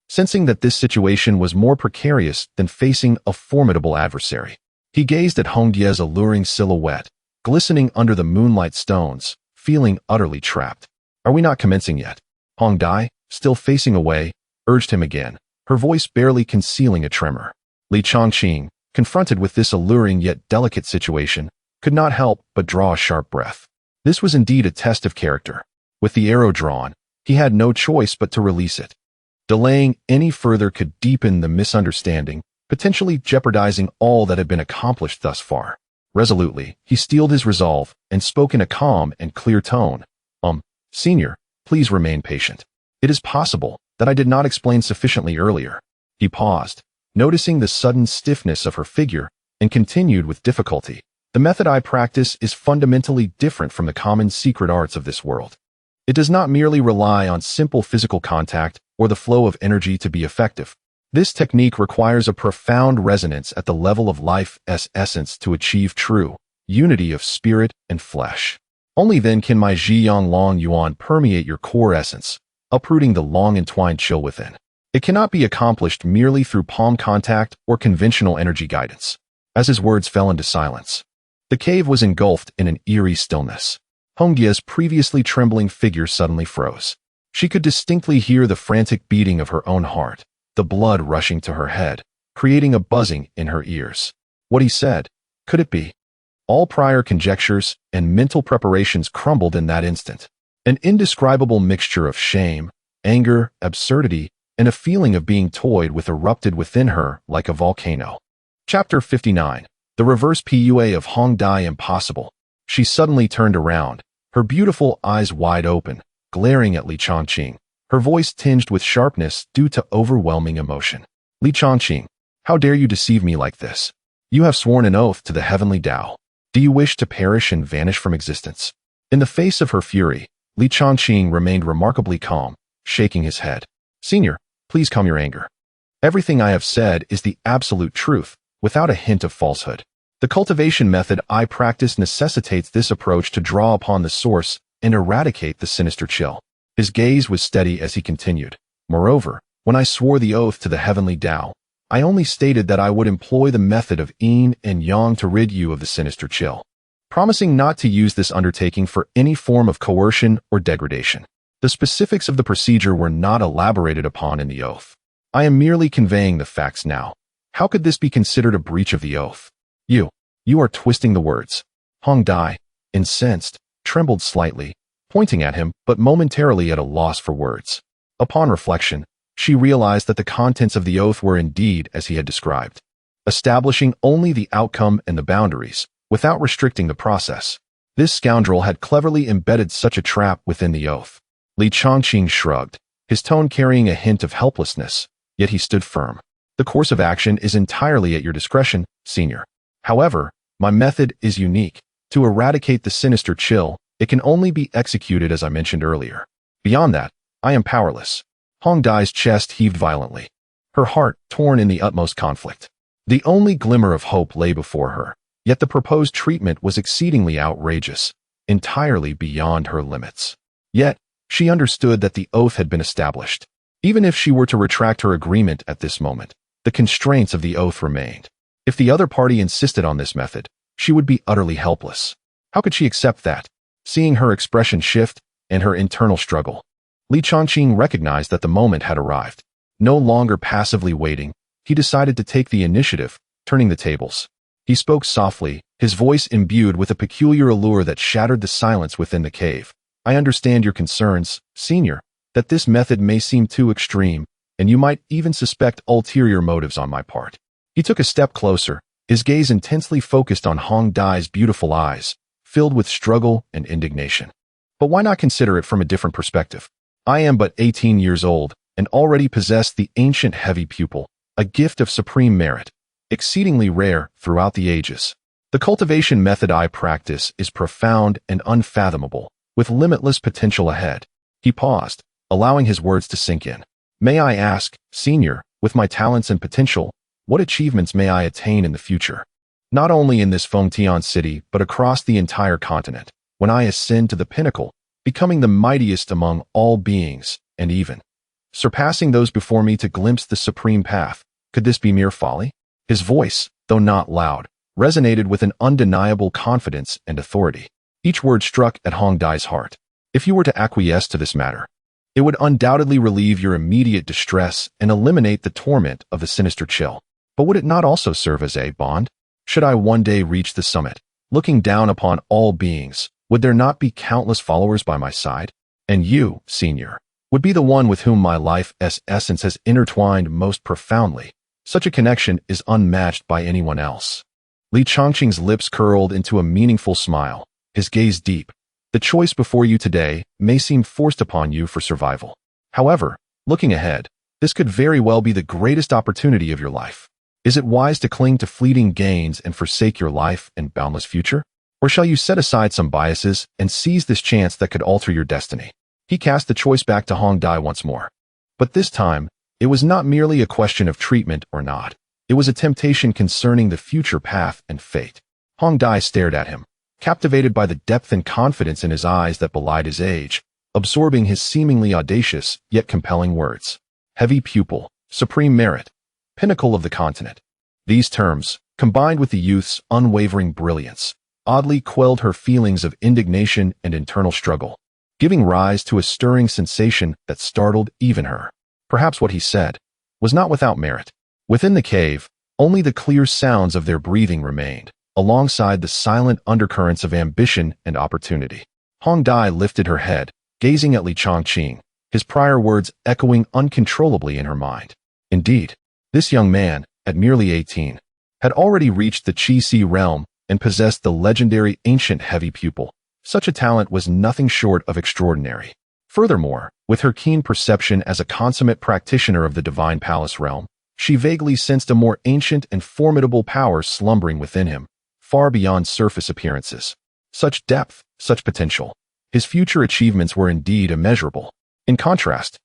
Speaker 1: Sensing that this situation was more precarious than facing a formidable adversary, he gazed at Hongdia's alluring silhouette, glistening under the moonlight stones, feeling utterly trapped. "Are we not commencing yet?" Hongdai, still facing away, urged him again, her voice barely concealing a tremor. Li Changqing, confronted with this alluring yet delicate situation, could not help but draw a sharp breath. This was indeed a test of character. With the arrow drawn, he had no choice but to release it. Delaying any further could deepen the misunderstanding, potentially jeopardizing all that had been accomplished thus far. Resolutely, he steeled his resolve and spoke in a calm and clear tone. Senior, please remain patient. It is possible that I did not explain sufficiently earlier." He paused, noticing the sudden stiffness of her figure, and continued with difficulty. "The method I practice is fundamentally different from the common secret arts of this world. It does not merely rely on simple physical contact or the flow of energy to be effective. This technique requires a profound resonance at the level of life's essence to achieve true unity of spirit and flesh. Only then can my Zhiyang Long Yuan permeate your core essence, uprooting the long entwined chill within. It cannot be accomplished merely through palm contact or conventional energy guidance." As his words fell into silence, the cave was engulfed in an eerie stillness. Hongdia's previously trembling figure suddenly froze. She could distinctly hear the frantic beating of her own heart, the blood rushing to her head, creating a buzzing in her ears. What he said, could it be? All prior conjectures and mental preparations crumbled in that instant. An indescribable mixture of shame, anger, absurdity, and a feeling of being toyed with erupted within her like a volcano. Chapter 59. The reverse PUA of Hongdai impossible. She suddenly turned around, her beautiful eyes wide open, glaring at Li Changqing, her voice tinged with sharpness due to overwhelming emotion. "Li Changqing, how dare you deceive me like this? You have sworn an oath to the heavenly Tao. Do you wish to perish and vanish from existence?" In the face of her fury, Li Changqing remained remarkably calm, shaking his head. "Senior, please calm your anger. Everything I have said is the absolute truth, without a hint of falsehood. The cultivation method I practice necessitates this approach to draw upon the source and eradicate the sinister chill." His gaze was steady as he continued. "Moreover, when I swore the oath to the heavenly Tao, I only stated that I would employ the method of yin and yang to rid you of the sinister chill, promising not to use this undertaking for any form of coercion or degradation. The specifics of the procedure were not elaborated upon in the oath. I am merely conveying the facts now. How could this be considered a breach of the oath?" You are twisting the words." Hongdai, incensed, trembled slightly, pointing at him, but momentarily at a loss for words. Upon reflection, she realized that the contents of the oath were indeed as he had described, establishing only the outcome and the boundaries, without restricting the process. This scoundrel had cleverly embedded such a trap within the oath. Li Changqing shrugged, his tone carrying a hint of helplessness, yet he stood firm. "The course of action is entirely at your discretion, Senior. However, my method is unique. To eradicate the sinister chill, it can only be executed as I mentioned earlier. Beyond that, I am powerless." Hongdai's chest heaved violently, her heart torn in the utmost conflict. The only glimmer of hope lay before her, yet the proposed treatment was exceedingly outrageous, entirely beyond her limits. Yet, she understood that the oath had been established. Even if she were to retract her agreement at this moment, the constraints of the oath remained. If the other party insisted on this method, she would be utterly helpless. How could she accept that? Seeing her expression shift and her internal struggle, Li Chongqing recognized that the moment had arrived. No longer passively waiting, he decided to take the initiative, turning the tables. He spoke softly, his voice imbued with a peculiar allure that shattered the silence within the cave. I understand your concerns, Senior, that this method may seem too extreme, and you might even suspect ulterior motives on my part. He took a step closer, his gaze intensely focused on Hong Dai's beautiful eyes, filled with struggle and indignation. But why not consider it from a different perspective? I am but 18 years old, and already possess the ancient heavy pupil, a gift of supreme merit, exceedingly rare throughout the ages. The cultivation method I practice is profound and unfathomable, with limitless potential ahead. He paused, allowing his words to sink in. May I ask, Senior, with my talents and potential, what achievements may I attain in the future? Not only in this Fengtian city, but across the entire continent, when I ascend to the pinnacle, becoming the mightiest among all beings, and even surpassing those before me to glimpse the supreme path. Could this be mere folly? His voice, though not loud, resonated with an undeniable confidence and authority. Each word struck at Hong Dai's heart. If you were to acquiesce to this matter, it would undoubtedly relieve your immediate distress and eliminate the torment of the sinister chill. But would it not also serve as a bond? Should I one day reach the summit, looking down upon all beings, would there not be countless followers by my side? And you, Senior, would be the one with whom my life's essence has intertwined most profoundly. Such a connection is unmatched by anyone else. Li Chongqing's lips curled into a meaningful smile, his gaze deep. The choice before you today may seem forced upon you for survival. However, looking ahead, this could very well be the greatest opportunity of your life. Is it wise to cling to fleeting gains and forsake your life and boundless future? Or shall you set aside some biases and seize this chance that could alter your destiny? He cast the choice back to Hong Dai once more. But this time, it was not merely a question of treatment or not. It was a temptation concerning the future path and fate. Hong Dai stared at him, captivated by the depth and confidence in his eyes that belied his age, absorbing his seemingly audacious yet compelling words. Heavy pupil, supreme merit, pinnacle of the continent. These terms, combined with the youth's unwavering brilliance, oddly quelled her feelings of indignation and internal struggle, giving rise to a stirring sensation that startled even her. Perhaps what he said was not without merit. Within the cave, only the clear sounds of their breathing remained, alongside the silent undercurrents of ambition and opportunity. Hong Dai lifted her head, gazing at Li Chongqing, his prior words echoing uncontrollably in her mind. Indeed, this young man, at merely 18, had already reached the Qi realm and possessed the legendary ancient heavy pupil. Such a talent was nothing short of extraordinary. Furthermore, with her keen perception as a consummate practitioner of the divine palace realm, she vaguely sensed a more ancient and formidable power slumbering within him, far beyond surface appearances. Such depth, such potential. His future achievements were indeed immeasurable. In contrast,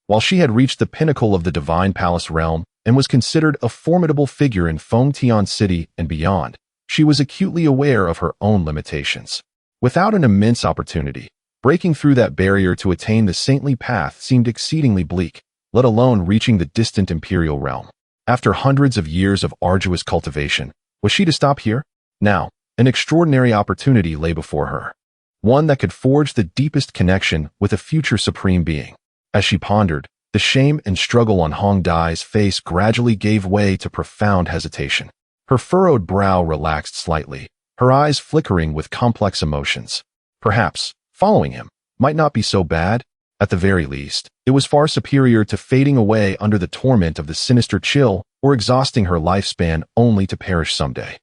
Speaker 1: while she had reached the pinnacle of the divine palace realm and was considered a formidable figure in Fengtian City and beyond, she was acutely aware of her own limitations. Without an immense opportunity, breaking through that barrier to attain the saintly path seemed exceedingly bleak, let alone reaching the distant imperial realm. After hundreds of years of arduous cultivation, was she to stop here? Now, an extraordinary opportunity lay before her, one that could forge the deepest connection with a future supreme being. As she pondered, the shame and struggle on Hong Dai's face gradually gave way to profound hesitation. Her furrowed brow relaxed slightly, her eyes flickering with complex emotions. Perhaps, following him might not be so bad. At the very least, it was far superior to fading away under the torment of the sinister chill or exhausting her lifespan only to perish someday.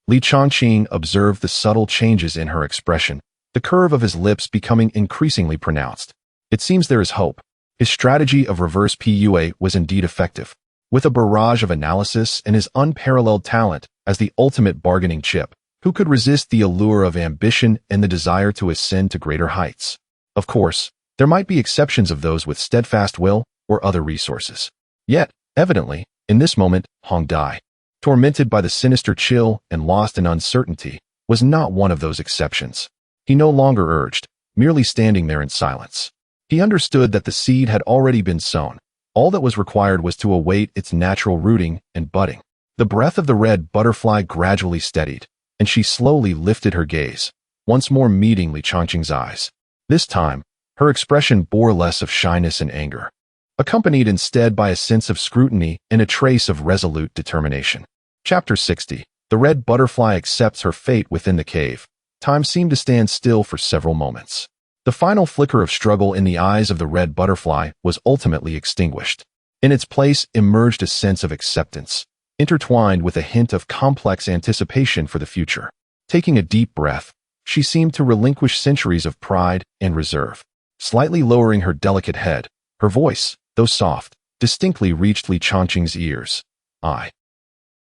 Speaker 1: Li Chongqing observed the subtle changes in her expression, the curve of his lips becoming increasingly pronounced. It seems there is hope. His strategy of reverse PUA was indeed effective. With a barrage of analysis and his unparalleled talent as the ultimate bargaining chip, who could resist the allure of ambition and the desire to ascend to greater heights? Of course, there might be exceptions of those with steadfast will or other resources. Yet, evidently, in this moment, Hong Dai, tormented by the sinister chill and lost in uncertainty, was not one of those exceptions. He no longer urged, merely standing there in silence. He understood that the seed had already been sown. All that was required was to await its natural rooting and budding. The breath of the red butterfly gradually steadied, and she slowly lifted her gaze, once more meeting Li Changqing's eyes. This time, her expression bore less of shyness and anger, accompanied instead by a sense of scrutiny and a trace of resolute determination. Chapter 60. The red butterfly accepts her fate within the cave. Time seemed to stand still for several moments. The final flicker of struggle in the eyes of the red butterfly was ultimately extinguished. In its place emerged a sense of acceptance, intertwined with a hint of complex anticipation for the future. Taking a deep breath, she seemed to relinquish centuries of pride and reserve. Slightly lowering her delicate head, her voice, though soft, distinctly reached Li Changqing's ears. "I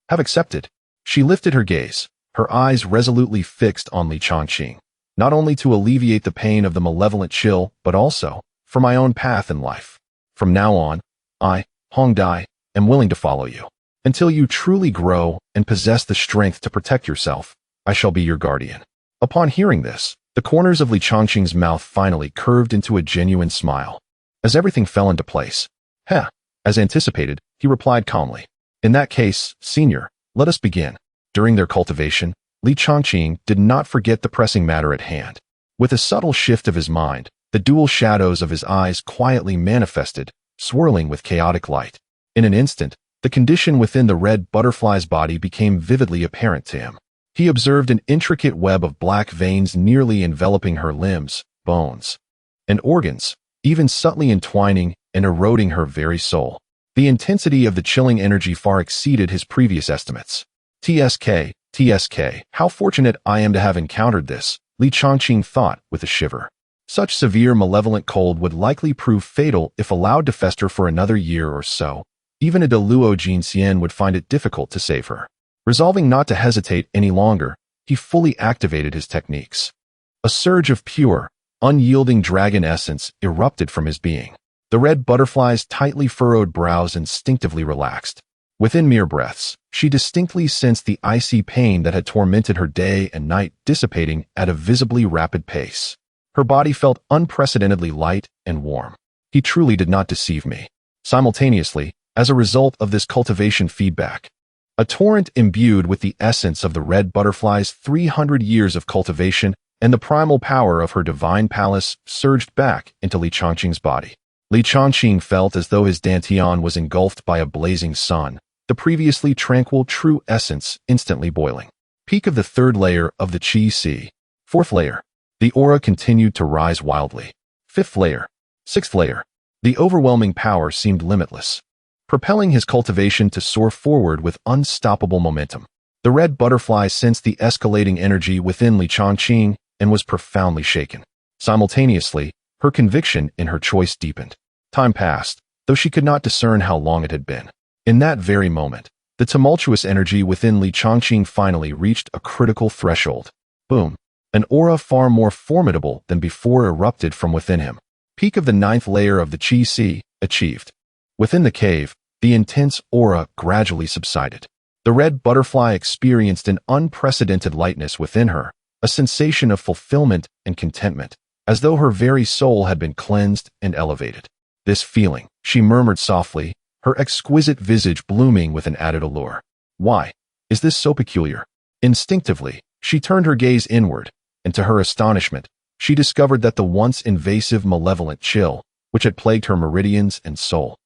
Speaker 1: have accepted." She lifted her gaze, her eyes resolutely fixed on Li Changqing, not only to alleviate the pain of the malevolent chill, but also for my own path in life. From now on, I, Hong Dai, am willing to follow you. Until you truly grow and possess the strength to protect yourself, I shall be your guardian. Upon hearing this, the corners of Li Changqing's mouth finally curved into a genuine smile. As everything fell into place, as anticipated, he replied calmly. "In that case, Senior, let us begin." During their cultivation, Li Changqing did not forget the pressing matter at hand. With a subtle shift of his mind, the dual shadows of his eyes quietly manifested, swirling with chaotic light. In an instant, the condition within the red butterfly's body became vividly apparent to him. He observed an intricate web of black veins nearly enveloping her limbs, bones, and organs, even subtly entwining and eroding her very soul. The intensity of the chilling energy far exceeded his previous estimates. TSK, how fortunate I am to have encountered this, Li Changqing thought with a shiver. Such severe malevolent cold would likely prove fatal if allowed to fester for another year or so. Even a Deluo Jinxian would find it difficult to save her. Resolving not to hesitate any longer, he fully activated his techniques. A surge of pure, unyielding dragon essence erupted from his being. The red butterfly's tightly furrowed brows instinctively relaxed. Within mere breaths, she distinctly sensed the icy pain that had tormented her day and night dissipating at a visibly rapid pace. Her body felt unprecedentedly light and warm. He truly did not deceive me. Simultaneously, as a result of this cultivation feedback, a torrent imbued with the essence of the red butterfly's 300 years of cultivation and the primal power of her divine palace surged back into Li Changqing's body. Li Changqing felt as though his dantian was engulfed by a blazing sun, the previously tranquil true essence instantly boiling. Peak of the third layer of the Qi Si. Fourth layer. The aura continued to rise wildly. Fifth layer. Sixth layer. The overwhelming power seemed limitless, propelling his cultivation to soar forward with unstoppable momentum. The red butterfly sensed the escalating energy within Li Changqing and was profoundly shaken. Simultaneously, her conviction in her choice deepened. Time passed, though she could not discern how long it had been. In that very moment, the tumultuous energy within Li Changqing finally reached a critical threshold. Boom! An aura far more formidable than before erupted from within him. Peak of the ninth layer of the Qi Si, achieved. Within the cave, the intense aura gradually subsided. The red butterfly experienced an unprecedented lightness within her, a sensation of fulfillment and contentment, as though her very soul had been cleansed and elevated. This feeling, she murmured softly, her exquisite visage blooming with an added allure. Why is this so peculiar? Instinctively, she turned her gaze inward, and to her astonishment, she discovered that the once invasive malevolent chill, which had plagued her meridians and soul,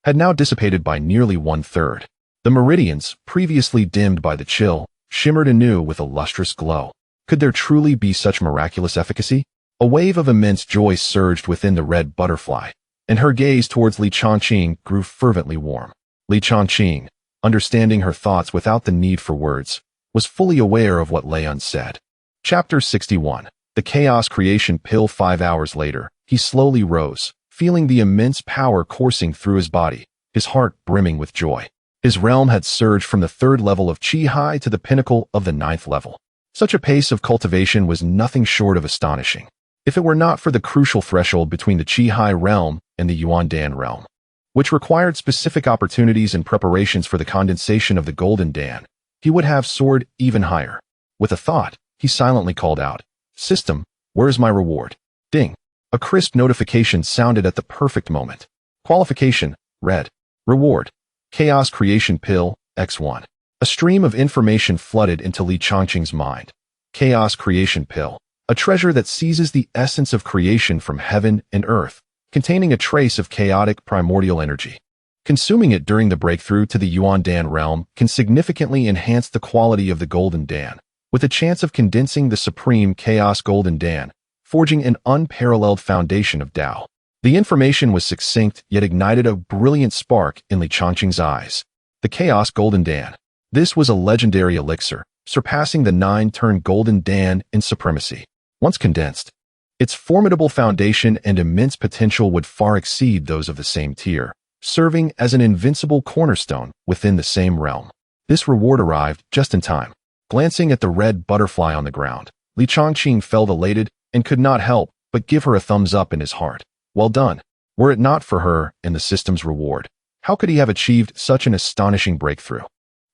Speaker 1: had now dissipated by nearly 1/3. The meridians, previously dimmed by the chill, shimmered anew with a lustrous glow. Could there truly be such miraculous efficacy? A wave of immense joy surged within the red butterfly, and her gaze towards Li Changqing grew fervently warm. Li Changqing, understanding her thoughts without the need for words, was fully aware of what lay unsaid. Chapter 61. The Chaos Creation Pill. 5 hours later, he slowly rose, feeling the immense power coursing through his body, his heart brimming with joy. His realm had surged from the 3rd level of Qi Hai to the pinnacle of the 9th level. Such a pace of cultivation was nothing short of astonishing, if it were not for the crucial threshold between the Qi Hai realm and the Yuan Dan realm, which required specific opportunities and preparations for the condensation of the Golden Dan. He would have soared even higher. With a thought, he silently called out, "System, where is my reward?" Ding! A crisp notification sounded at the perfect moment. Qualification, red. Reward, Chaos Creation Pill, X1. A stream of information flooded into Li Changqing's mind. Chaos Creation Pill, a treasure that seizes the essence of creation from heaven and earth, containing a trace of chaotic primordial energy. Consuming it during the breakthrough to the Yuan Dan realm can significantly enhance the quality of the Golden Dan, with a chance of condensing the supreme Chaos Golden Dan, forging an unparalleled foundation of Tao. The information was succinct, yet ignited a brilliant spark in Li Changqing's eyes. The Chaos Golden Dan. This was a legendary elixir, surpassing the 9-turn Golden Dan in supremacy. Once condensed, its formidable foundation and immense potential would far exceed those of the same tier, serving as an invincible cornerstone within the same realm. This reward arrived just in time. Glancing at the red butterfly on the ground, Li Changqing felt elated and could not help but give her a thumbs up in his heart. Well done. Were it not for her and the system's reward, how could he have achieved such an astonishing breakthrough?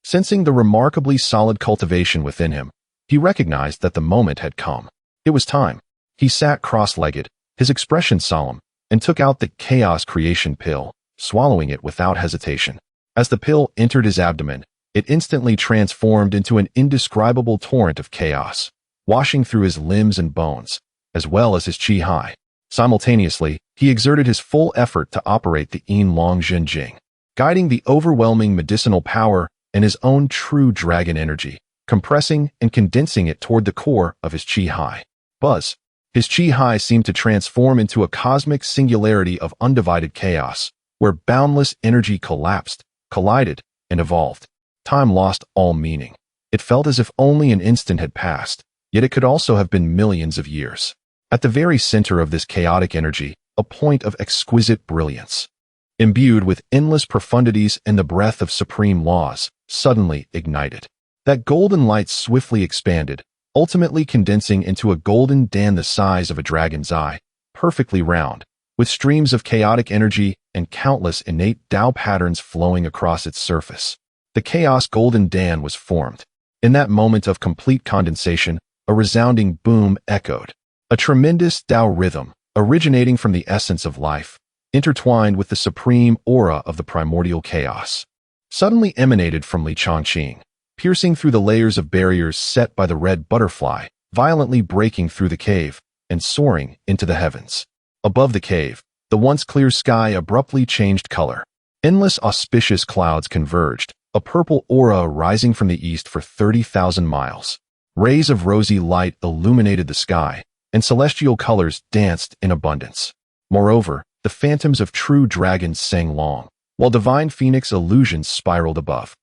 Speaker 1: Sensing the remarkably solid cultivation within him, he recognized that the moment had come. It was time. He sat cross-legged, his expression solemn, and took out the Chaos Creation Pill, swallowing it without hesitation. As the pill entered his abdomen, it instantly transformed into an indescribable torrent of chaos, washing through his limbs and bones, as well as his qi hai. Simultaneously, he exerted his full effort to operate the Yin Long Jin Jing, guiding the overwhelming medicinal power and his own true dragon energy, compressing and condensing it toward the core of his qi hai. Buzz. His qi hai seemed to transform into a cosmic singularity of undivided chaos, where boundless energy collapsed, collided, and evolved. Time lost all meaning. It felt as if only an instant had passed, yet it could also have been millions of years. At the very center of this chaotic energy, a point of exquisite brilliance, imbued with endless profundities and the breath of supreme laws, suddenly ignited. That golden light swiftly expanded, ultimately condensing into a golden dan the size of a dragon's eye, perfectly round, with streams of chaotic energy and countless innate Tao patterns flowing across its surface. The Chaos Golden Dan was formed. In that moment of complete condensation, a resounding boom echoed. A tremendous Tao rhythm, originating from the essence of life, intertwined with the supreme aura of the primordial chaos, suddenly emanated from Li Changqing, piercing through the layers of barriers set by the red butterfly, violently breaking through the cave and soaring into the heavens. Above the cave, the once clear sky abruptly changed color. Endless auspicious clouds converged, a purple aura rising from the east for 30,000 miles. Rays of rosy light illuminated the sky, and celestial colors danced in abundance. Moreover, the phantoms of true dragons sang long, while divine phoenix illusions spiraled above.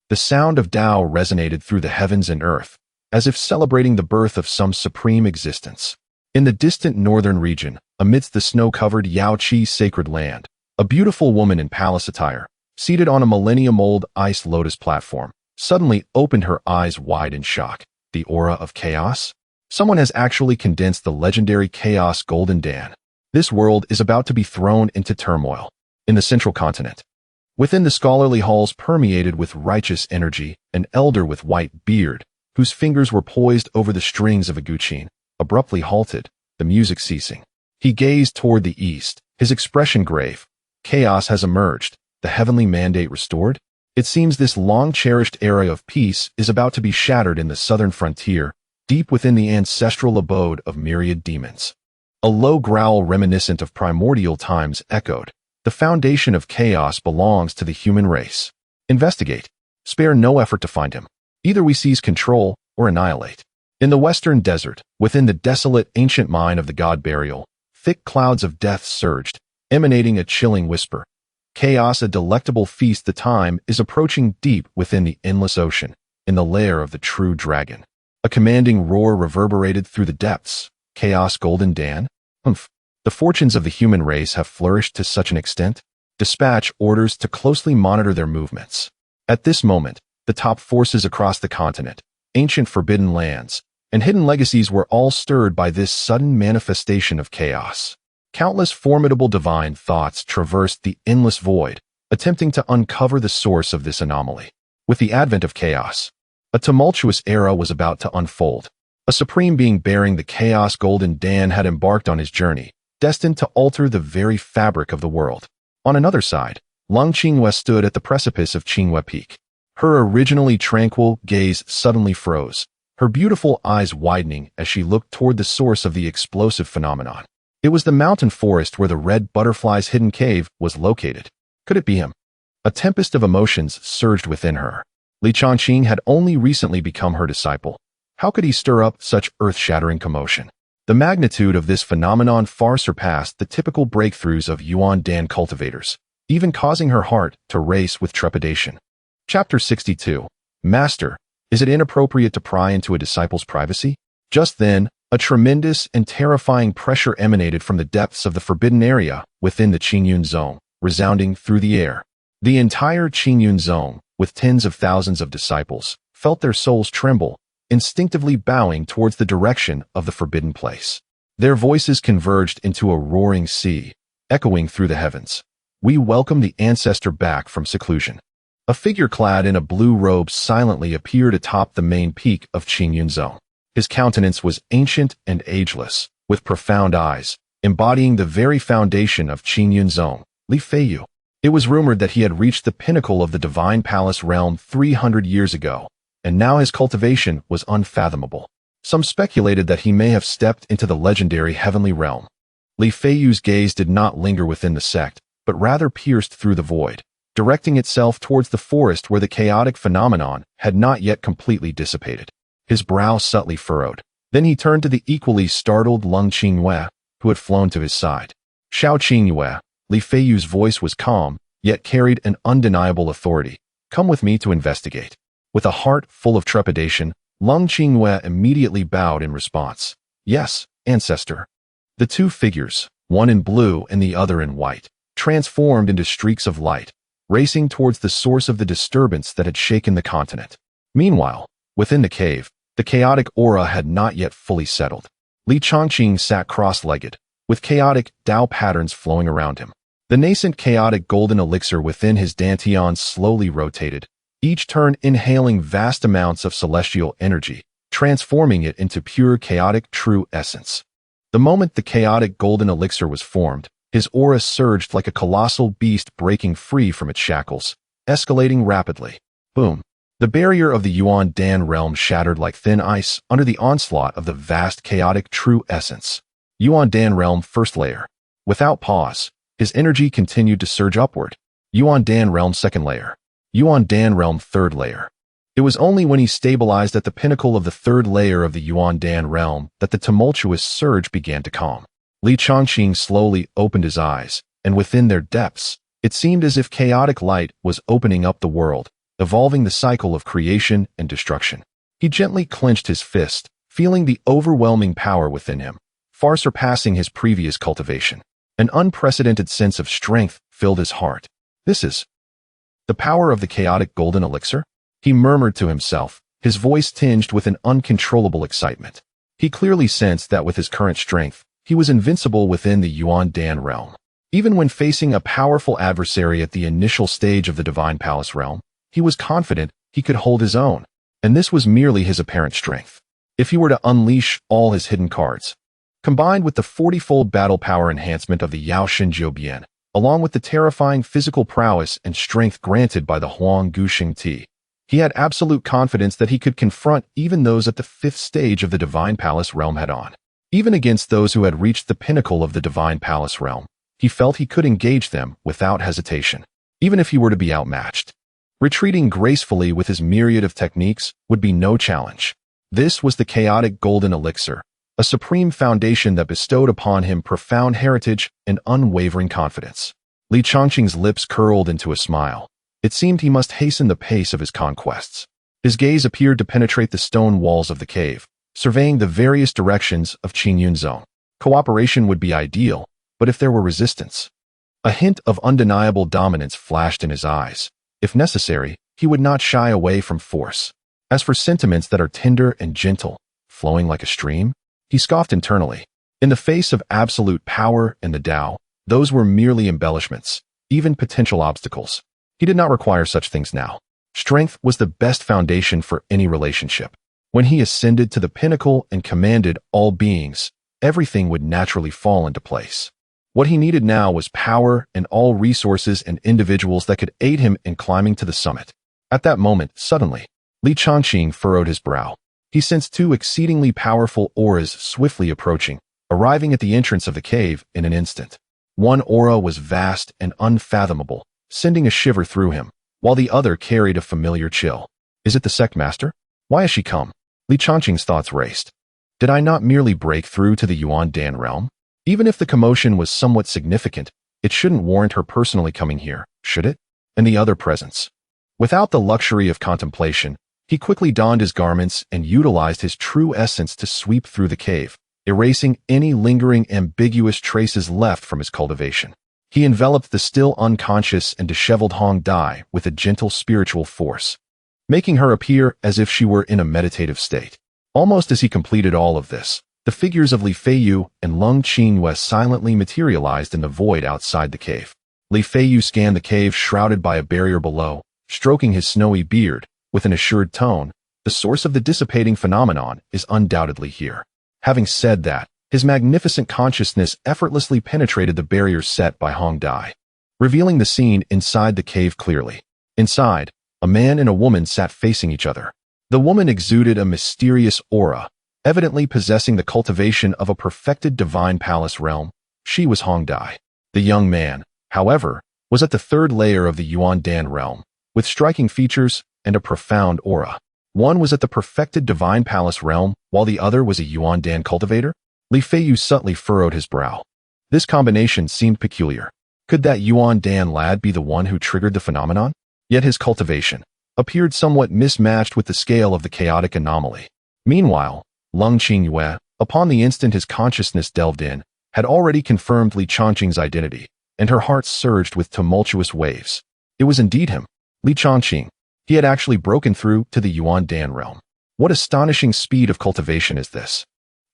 Speaker 1: The sound of Tao resonated through the heavens and earth, as if celebrating the birth of some supreme existence. In the distant northern region, amidst the snow-covered Yaoqi sacred land, a beautiful woman in palace attire, seated on a millennium-old ice lotus platform, suddenly opened her eyes wide in shock. The aura of chaos? Someone has actually condensed the legendary Chaos Golden Dan. This world is about to be thrown into turmoil. In the central continent, within the scholarly halls permeated with righteous energy, an elder with white beard, whose fingers were poised over the strings of a guqin, abruptly halted, the music ceasing. He gazed toward the east, his expression grave. Chaos has emerged, the heavenly mandate restored. It seems this long-cherished era of peace is about to be shattered in the southern frontier, deep within the ancestral abode of myriad demons. A low growl reminiscent of primordial times echoed. The foundation of chaos belongs to the human race. Investigate. Spare no effort to find him. Either we seize control or annihilate. In the western desert, within the desolate ancient mine of the god burial, thick clouds of death surged, emanating a chilling whisper. Chaos, a delectable feast. The time is approaching deep within the endless ocean, in the lair of the true dragon. A commanding roar reverberated through the depths. Chaos Golden Dan? Humph. The fortunes of the human race have flourished to such an extent. Dispatch orders to closely monitor their movements. At this moment, the top forces across the continent, ancient forbidden lands, and hidden legacies were all stirred by this sudden manifestation of chaos. Countless formidable divine thoughts traversed the endless void, attempting to uncover the source of this anomaly. With the advent of chaos, a tumultuous era was about to unfold. A supreme being bearing the Chaos Golden Dan had embarked on his journey, destined to alter the very fabric of the world. On another side, Lung Qinghua stood at the precipice of Qinghua Peak. Her originally tranquil gaze suddenly froze, her beautiful eyes widening as she looked toward the source of the explosive phenomenon. It was the mountain forest where the red butterfly's hidden cave was located. Could it be him? A tempest of emotions surged within her. Li Changqing had only recently become her disciple. How could he stir up such earth-shattering commotion? The magnitude of this phenomenon far surpassed the typical breakthroughs of Yuan Dan cultivators, even causing her heart to race with trepidation. Chapter 62. Master, is it inappropriate to pry into a disciple's privacy? Just then, a tremendous and terrifying pressure emanated from the depths of the forbidden area within the Qingyun zone, resounding through the air. The entire Qingyun zone, with tens of thousands of disciples, felt their souls tremble, instinctively bowing towards the direction of the forbidden place. Their voices converged into a roaring sea, echoing through the heavens. We welcome the ancestor back from seclusion. A figure clad in a blue robe silently appeared atop the main peak of Qingyun zone. His countenance was ancient and ageless, with profound eyes, embodying the very foundation of Qingyun zone, Li Feiyu. It was rumored that he had reached the pinnacle of the divine palace realm 300 years ago, and now his cultivation was unfathomable. Some speculated that he may have stepped into the legendary heavenly realm. Li Feiyu's gaze did not linger within the sect, but rather pierced through the void, directing itself towards the forest where the chaotic phenomenon had not yet completely dissipated. His brow subtly furrowed. Then he turned to the equally startled Lung Qingyue, who had flown to his side. Xiao Qingyue, Li Feiyu's voice was calm, yet carried an undeniable authority. Come with me to investigate. With a heart full of trepidation, Lung Qingyue immediately bowed in response. Yes, ancestor. The two figures, one in blue and the other in white, transformed into streaks of light, racing towards the source of the disturbance that had shaken the continent. Meanwhile, within the cave, the chaotic aura had not yet fully settled. Li Changqing sat cross-legged, with chaotic Dao patterns flowing around him. The nascent chaotic golden elixir within his dantian slowly rotated, each turn inhaling vast amounts of celestial energy, transforming it into pure chaotic true essence. The moment the chaotic golden elixir was formed, his aura surged like a colossal beast breaking free from its shackles, escalating rapidly. Boom! The barrier of the Yuan Dan realm shattered like thin ice under the onslaught of the vast chaotic true essence. Yuan Dan realm first layer. Without pause, his energy continued to surge upward. Yuan Dan realm second layer. Yuan Dan realm third layer. It was only when he stabilized at the pinnacle of the third layer of the Yuan Dan realm that the tumultuous surge began to calm. Li Changqing slowly opened his eyes, and within their depths, it seemed as if chaotic light was opening up the world, evolving the cycle of creation and destruction. He gently clenched his fist, feeling the overwhelming power within him, far surpassing his previous cultivation. An unprecedented sense of strength filled his heart. This is the power of the chaotic golden elixir? He murmured to himself, his voice tinged with an uncontrollable excitement. He clearly sensed that with his current strength, he was invincible within the Yuan Dan realm. Even when facing a powerful adversary at the initial stage of the Divine Palace realm, he was confident he could hold his own, and this was merely his apparent strength. If he were to unleash all his hidden cards, combined with the 40-fold battle power enhancement of the Yao Shinjiu Bian, along with the terrifying physical prowess and strength granted by the Huang Guxing Ti, he had absolute confidence that he could confront even those at the 5th stage of the Divine Palace realm head-on. Even against those who had reached the pinnacle of the Divine Palace realm, he felt he could engage them without hesitation, even if he were to be outmatched. Retreating gracefully with his myriad of techniques would be no challenge. This was the chaotic golden elixir, a supreme foundation that bestowed upon him profound heritage and unwavering confidence. Li Changqing's lips curled into a smile. It seemed he must hasten the pace of his conquests. His gaze appeared to penetrate the stone walls of the cave, surveying the various directions of Qingyun zone. Cooperation would be ideal, but if there were resistance? A hint of undeniable dominance flashed in his eyes. If necessary, he would not shy away from force. As for sentiments that are tender and gentle, flowing like a stream, he scoffed internally. In the face of absolute power and the Tao, those were merely embellishments, even potential obstacles. He did not require such things now. Strength was the best foundation for any relationship. When he ascended to the pinnacle and commanded all beings, everything would naturally fall into place. What he needed now was power and all resources and individuals that could aid him in climbing to the summit. At that moment, suddenly, Li Changqing furrowed his brow. He sensed two exceedingly powerful auras swiftly approaching, arriving at the entrance of the cave in an instant. One aura was vast and unfathomable, sending a shiver through him, while the other carried a familiar chill. Is it the sect master? Why has she come? Li Changqing's thoughts raced. Did I not merely break through to the Yuan Dan realm? Even if the commotion was somewhat significant, it shouldn't warrant her personally coming here, should it? And the other presence. Without the luxury of contemplation, he quickly donned his garments and utilized his true essence to sweep through the cave, erasing any lingering ambiguous traces left from his cultivation. He enveloped the still unconscious and disheveled Hong Dai with a gentle spiritual force, making her appear as if she were in a meditative state. Almost as he completed all of this, the figures of Li Feiyu and Lung Qingyue silently materialized in the void outside the cave. Li Feiyu scanned the cave shrouded by a barrier below, stroking his snowy beard, with an assured tone. The source of the dissipating phenomenon is undoubtedly here. Having said that, his magnificent consciousness effortlessly penetrated the barrier set by Hong Dai, revealing the scene inside the cave clearly. Inside, a man and a woman sat facing each other. The woman exuded a mysterious aura, evidently possessing the cultivation of a perfected divine palace realm. She was Hong Dai. The young man, however, was at the third layer of the Yuan Dan realm, with striking features and a profound aura. One was at the perfected divine palace realm, while the other was a Yuan Dan cultivator. Li Feiyu subtly furrowed his brow. This combination seemed peculiar. Could that Yuan Dan lad be the one who triggered the phenomenon? Yet his cultivation appeared somewhat mismatched with the scale of the chaotic anomaly. Meanwhile, Lung Qingyue, upon the instant his consciousness delved in, had already confirmed Li Changqing's identity, and her heart surged with tumultuous waves. It was indeed him, Li Changqing. He had actually broken through to the Yuan Dan realm. What astonishing speed of cultivation is this?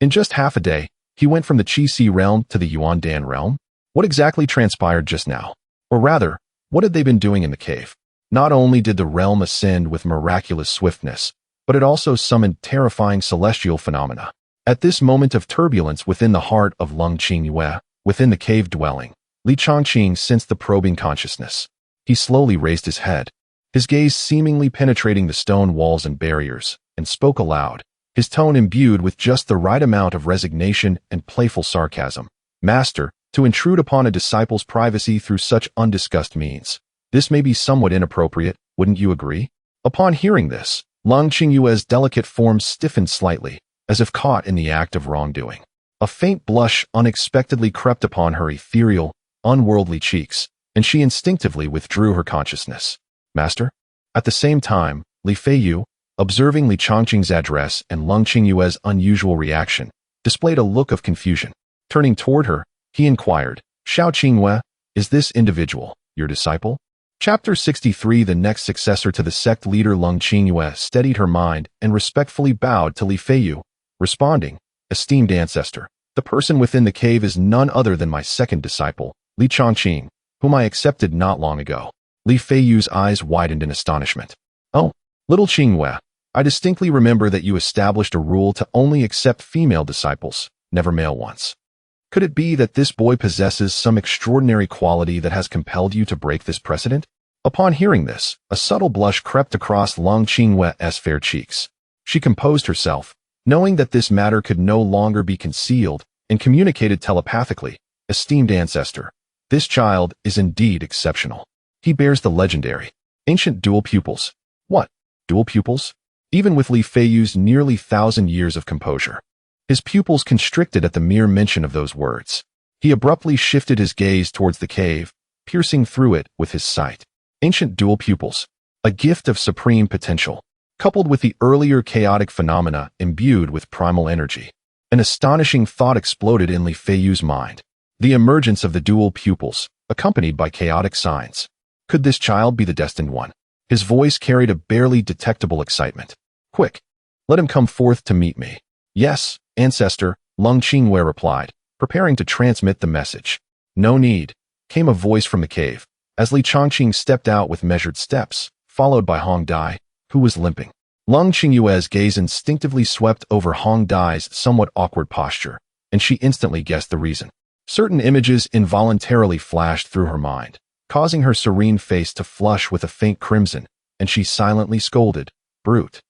Speaker 1: In just half a day, he went from the Qi realm to the Yuan Dan realm? What exactly transpired just now? Or rather, what had they been doing in the cave? Not only did the realm ascend with miraculous swiftness, but it also summoned terrifying celestial phenomena. At this moment of turbulence within the heart of Lung Qingyue, within the cave dwelling, Li Changqing sensed the probing consciousness. He slowly raised his head, his gaze seemingly penetrating the stone walls and barriers, and spoke aloud, his tone imbued with just the right amount of resignation and playful sarcasm. Master, to intrude upon a disciple's privacy through such undiscussed means. This may be somewhat inappropriate, wouldn't you agree? Upon hearing this, Lung Qingyue's delicate form stiffened slightly, as if caught in the act of wrongdoing. A faint blush unexpectedly crept upon her ethereal, unworldly cheeks, and she instinctively withdrew her consciousness. Master? At the same time, Li Feiyu, observing Li Changqing's address and Lung Qingyue's unusual reaction, displayed a look of confusion. Turning toward her, he inquired, Xiao Qingyue, is this individual your disciple? Chapter 63. The next successor to the sect leader Lung Qingyue steadied her mind and respectfully bowed to Li Feiyu, responding, Esteemed ancestor, the person within the cave is none other than my second disciple, Li Changqing, whom I accepted not long ago. Li Feiyu's eyes widened in astonishment. Oh, little Qingyue, I distinctly remember that you established a rule to only accept female disciples, never male ones. Could it be that this boy possesses some extraordinary quality that has compelled you to break this precedent? Upon hearing this, a subtle blush crept across Lung Qingyue's fair cheeks. She composed herself, knowing that this matter could no longer be concealed, and communicated telepathically, Esteemed ancestor, this child is indeed exceptional. He bears the legendary, ancient dual pupils. What? Dual pupils? Even with Li Feiyu's nearly 1,000 years of composure, his pupils constricted at the mere mention of those words. He abruptly shifted his gaze towards the cave, piercing through it with his sight. Ancient dual pupils, a gift of supreme potential, coupled with the earlier chaotic phenomena imbued with primal energy. An astonishing thought exploded in Li Feiyu's mind. The emergence of the dual pupils, accompanied by chaotic signs. Could this child be the destined one? His voice carried a barely detectable excitement. Quick, let him come forth to meet me. Yes, ancestor, Lung Qingyue replied, preparing to transmit the message. No need, came a voice from the cave, as Li Changqing stepped out with measured steps, followed by Hong Dai, who was limping. Lung Qingyue's gaze instinctively swept over Hong Dai's somewhat awkward posture, and she instantly guessed the reason. Certain images involuntarily flashed through her mind, causing her serene face to flush with a faint crimson, and she silently scolded, "Brute."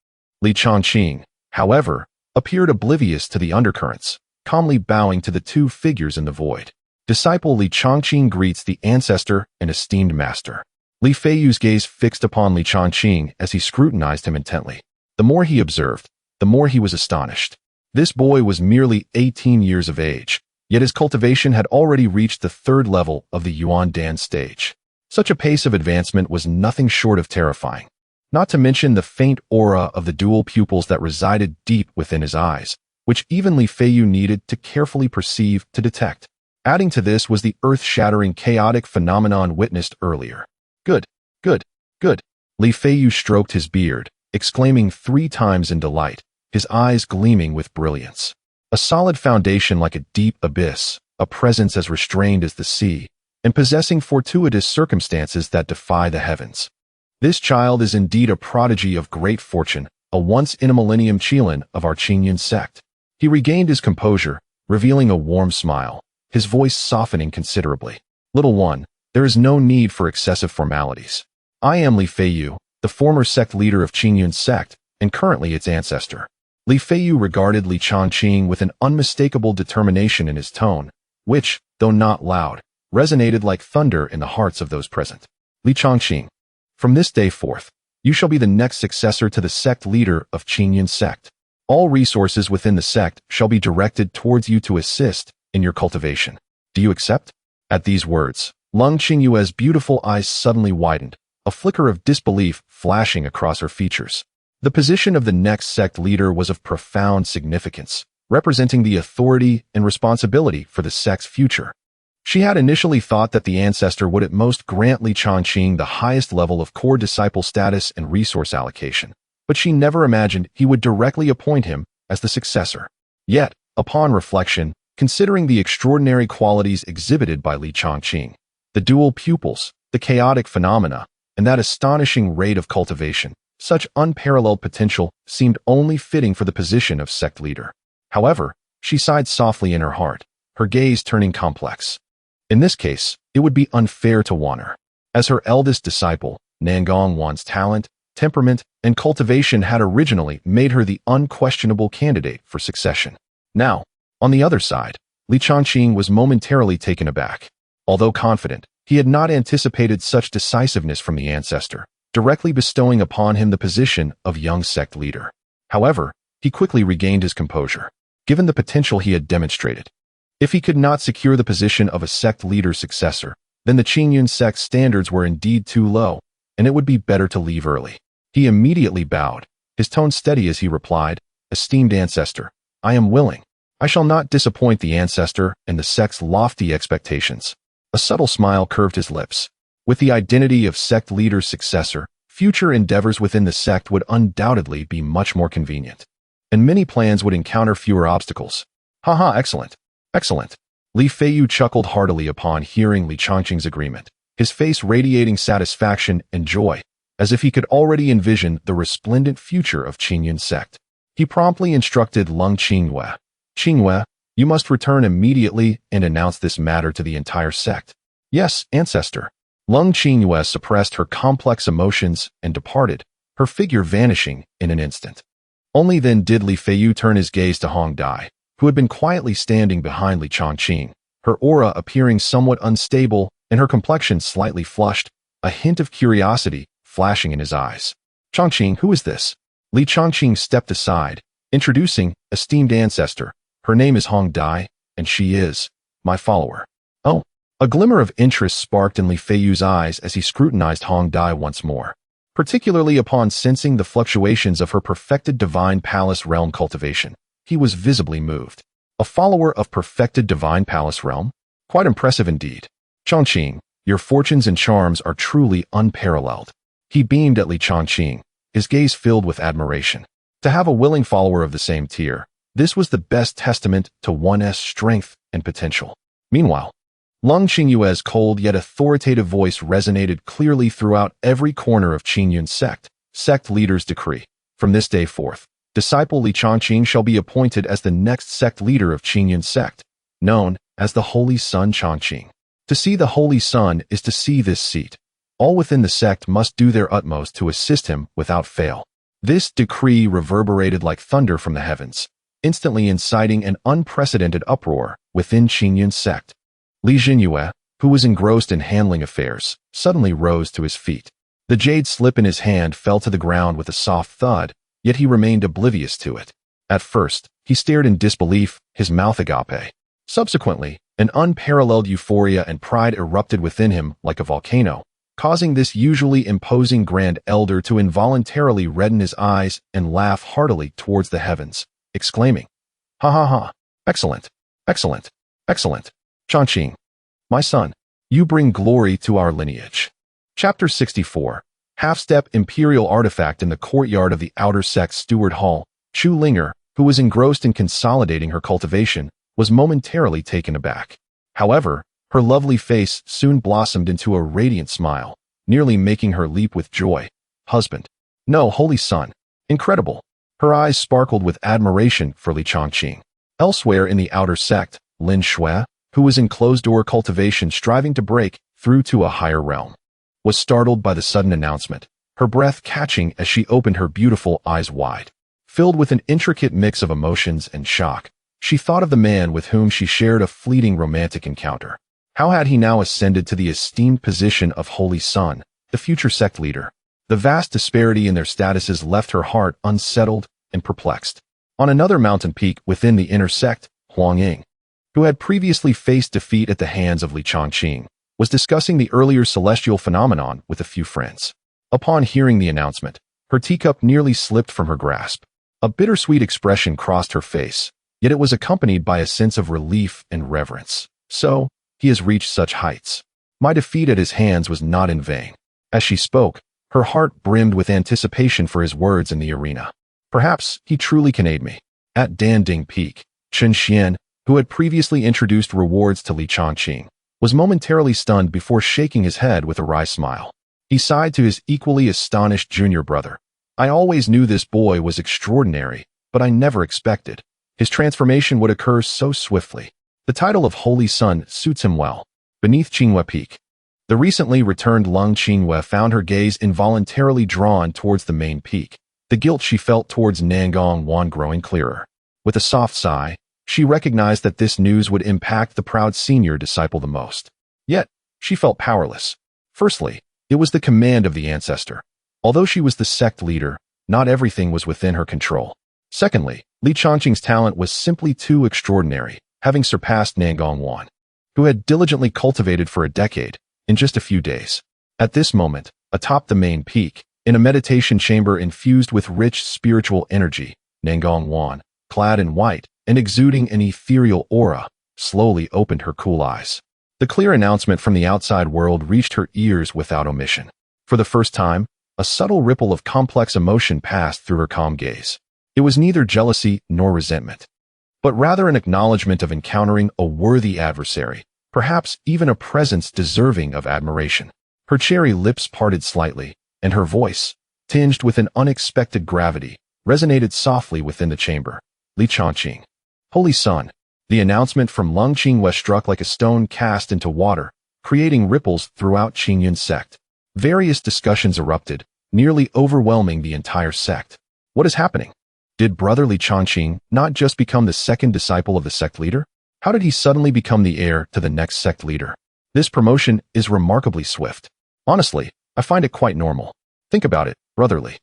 Speaker 1: Li Chongqing, however, appeared oblivious to the undercurrents, calmly bowing to the two figures in the void. Disciple Li Chongqing greets the ancestor and esteemed master. Li Feiyu's gaze fixed upon Li Chongqing as he scrutinized him intently. The more he observed, the more he was astonished. This boy was merely 18 years of age, yet his cultivation had already reached the third level of the Yuan Dan stage. Such a pace of advancement was nothing short of terrifying. Not to mention the faint aura of the dual pupils that resided deep within his eyes, which even Li Feiyu needed to carefully perceive to detect. Adding to this was the earth-shattering chaotic phenomenon witnessed earlier. Good, good, good. Li Feiyu stroked his beard, exclaiming 3 times in delight, his eyes gleaming with brilliance. A solid foundation like a deep abyss, a presence as restrained as the sea, and possessing fortuitous circumstances that defy the heavens. This child is indeed a prodigy of great fortune, a once-in-a-millennium Qilin of our Qingyun sect. He regained his composure, revealing a warm smile, his voice softening considerably. Little one, there is no need for excessive formalities. I am Li Feiyu, the former sect leader of Qingyun sect, and currently its ancestor. Li Feiyu regarded Li Chongqing with an unmistakable determination in his tone, which, though not loud, resonated like thunder in the hearts of those present. Li Chongqing, from this day forth, you shall be the next successor to the sect leader of Qingyun sect. All resources within the sect shall be directed towards you to assist in your cultivation. Do you accept? At these words, Lung Qingyue's beautiful eyes suddenly widened, a flicker of disbelief flashing across her features. The position of the next sect leader was of profound significance, representing the authority and responsibility for the sect's future. She had initially thought that the ancestor would at most grant Li Chongqing the highest level of core disciple status and resource allocation, but she never imagined he would directly appoint him as the successor. Yet, upon reflection, considering the extraordinary qualities exhibited by Li Chongqing, the dual pupils, the chaotic phenomena, and that astonishing rate of cultivation, such unparalleled potential seemed only fitting for the position of sect leader. However, she sighed softly in her heart, her gaze turning complex. In this case, it would be unfair to want her. As her eldest disciple, Nangong Wan's talent, temperament, and cultivation had originally made her the unquestionable candidate for succession. Now, on the other side, Li Chongqing was momentarily taken aback. Although confident, he had not anticipated such decisiveness from the ancestor, directly bestowing upon him the position of young sect leader. However, he quickly regained his composure, given the potential he had demonstrated. If he could not secure the position of a sect leader's successor, then the Qingyun sect's standards were indeed too low, and it would be better to leave early. He immediately bowed, his tone steady as he replied, "Esteemed ancestor, I am willing. I shall not disappoint the ancestor and the sect's lofty expectations." A subtle smile curved his lips. With the identity of sect leader's successor, future endeavors within the sect would undoubtedly be much more convenient, and many plans would encounter fewer obstacles. Haha, excellent. Excellent. Li Feiyu chuckled heartily upon hearing Li Chongqing's agreement, his face radiating satisfaction and joy, as if he could already envision the resplendent future of Qingyun sect. He promptly instructed Lung Qingyue, "Qingyue, you must return immediately and announce this matter to the entire sect." "Yes, ancestor." Lung Qingyue suppressed her complex emotions and departed, her figure vanishing in an instant. Only then did Li Feiyu turn his gaze to Hong Dai, who had been quietly standing behind Li Chongqing, her aura appearing somewhat unstable and her complexion slightly flushed, a hint of curiosity flashing in his eyes. "Chongqing, who is this?" Li Chongqing stepped aside, introducing, "Esteemed ancestor, her name is Hong Dai, and she is my follower." "Oh." A glimmer of interest sparked in Li Feiyu's eyes as he scrutinized Hong Dai once more, particularly upon sensing the fluctuations of her perfected divine palace realm cultivation. He was visibly moved. A follower of perfected divine palace realm? Quite impressive indeed. "Chongqing, your fortunes and charms are truly unparalleled." He beamed at Li Chongqing, his gaze filled with admiration. To have a willing follower of the same tier, this was the best testament to one's strength and potential. Meanwhile, Lung Qingyue's cold yet authoritative voice resonated clearly throughout every corner of Qingyun sect. Sect leader's decree. From this day forth, disciple Li Chongqing shall be appointed as the next sect leader of Qingyun sect, known as the Holy Sun Chongqing. To see the Holy Sun is to see this seat. All within the sect must do their utmost to assist him without fail. This decree reverberated like thunder from the heavens, instantly inciting an unprecedented uproar within Qingyun's sect. Li Jinyue, who was engrossed in handling affairs, suddenly rose to his feet. The jade slip in his hand fell to the ground with a soft thud, yet he remained oblivious to it. At first, he stared in disbelief, his mouth agape. Subsequently, an unparalleled euphoria and pride erupted within him like a volcano, causing this usually imposing grand elder to involuntarily redden his eyes and laugh heartily towards the heavens, exclaiming, "Ha ha ha! Excellent! Excellent! Excellent! Changqing, my son, you bring glory to our lineage." Chapter 64. Half-step imperial artifact in the courtyard of the outer sect's steward hall. Chu Linger, who was engrossed in consolidating her cultivation, was momentarily taken aback. However, her lovely face soon blossomed into a radiant smile, nearly making her leap with joy. "Husband. No, holy son. Incredible." Her eyes sparkled with admiration for Li Changqing. Elsewhere in the outer sect, Lin Shui, who was in closed-door cultivation striving to break through to a higher realm, was startled by the sudden announcement, her breath catching as she opened her beautiful eyes wide. Filled with an intricate mix of emotions and shock, she thought of the man with whom she shared a fleeting romantic encounter. How had he now ascended to the esteemed position of Holy Son, the future sect leader? The vast disparity in their statuses left her heart unsettled and perplexed. On another mountain peak within the inner sect, Huang Ying, who had previously faced defeat at the hands of Li Changqing, was discussing the earlier celestial phenomenon with a few friends. Upon hearing the announcement, her teacup nearly slipped from her grasp. A bittersweet expression crossed her face, yet it was accompanied by a sense of relief and reverence. So, he has reached such heights. My defeat at his hands was not in vain. As she spoke, her heart brimmed with anticipation for his words in the arena. Perhaps he truly can aid me. At Danding Peak, Chen Xian, who had previously introduced rewards to Li Changqing, was momentarily stunned before shaking his head with a wry smile. He sighed to his equally astonished junior brother. "I always knew this boy was extraordinary, but I never expected his transformation would occur so swiftly. The title of Holy Son suits him well." Beneath Qinghua Peak, the recently returned Lung Qinghua found her gaze involuntarily drawn towards the main peak, the guilt she felt towards Nangong Wan growing clearer. With a soft sigh, she recognized that this news would impact the proud senior disciple the most. Yet, she felt powerless. Firstly, it was the command of the ancestor. Although she was the sect leader, not everything was within her control. Secondly, Li Changqing's talent was simply too extraordinary, having surpassed Nangong Wan, who had diligently cultivated for a decade, in just a few days. At this moment, atop the main peak, in a meditation chamber infused with rich spiritual energy, Nangong Wan, clad in white and exuding an ethereal aura, slowly opened her cool eyes. The clear announcement from the outside world reached her ears without omission. For the first time, a subtle ripple of complex emotion passed through her calm gaze. It was neither jealousy nor resentment, but rather an acknowledgement of encountering a worthy adversary, perhaps even a presence deserving of admiration. Her cherry lips parted slightly, and her voice, tinged with an unexpected gravity, resonated softly within the chamber. "Li Changqing, Holy Son." The announcement from Lung Qinghua struck like a stone cast into water, creating ripples throughout Qingyun's sect. Various discussions erupted, nearly overwhelming the entire sect. What is happening? Did Brother Li Changqing not just become the second disciple of the sect leader? How did he suddenly become the heir to the next sect leader? This promotion is remarkably swift. Honestly, I find it quite normal. Think about it, brotherly.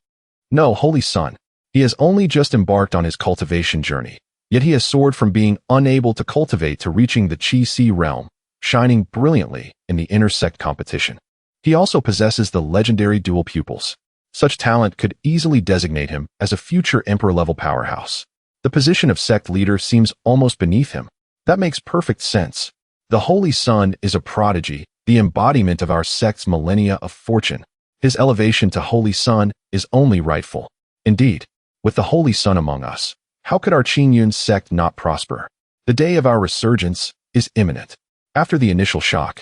Speaker 1: No, Holy Son. He has only just embarked on his cultivation journey, yet he has soared from being unable to cultivate to reaching the Qi-Si realm, shining brilliantly in the inner sect competition. He also possesses the legendary dual pupils. Such talent could easily designate him as a future emperor-level powerhouse. The position of sect leader seems almost beneath him. That makes perfect sense. The Holy Son is a prodigy, the embodiment of our sect's millennia of fortune. His elevation to Holy Son is only rightful. Indeed, with the Holy Son among us, how could our Qingyun sect not prosper? The day of our resurgence is imminent. After the initial shock,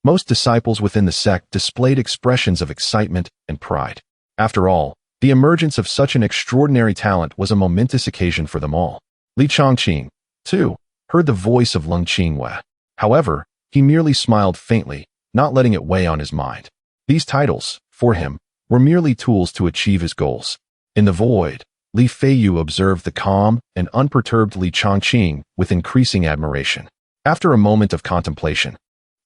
Speaker 1: most disciples within the sect displayed expressions of excitement and pride. After all, the emergence of such an extraordinary talent was a momentous occasion for them all. Li Changqing, too, heard the voice of Lung Qinghua. However, he merely smiled faintly, not letting it weigh on his mind. These titles, for him, were merely tools to achieve his goals. In the void, Li Feiyu observed the calm and unperturbed Li Chongqing with increasing admiration. After a moment of contemplation,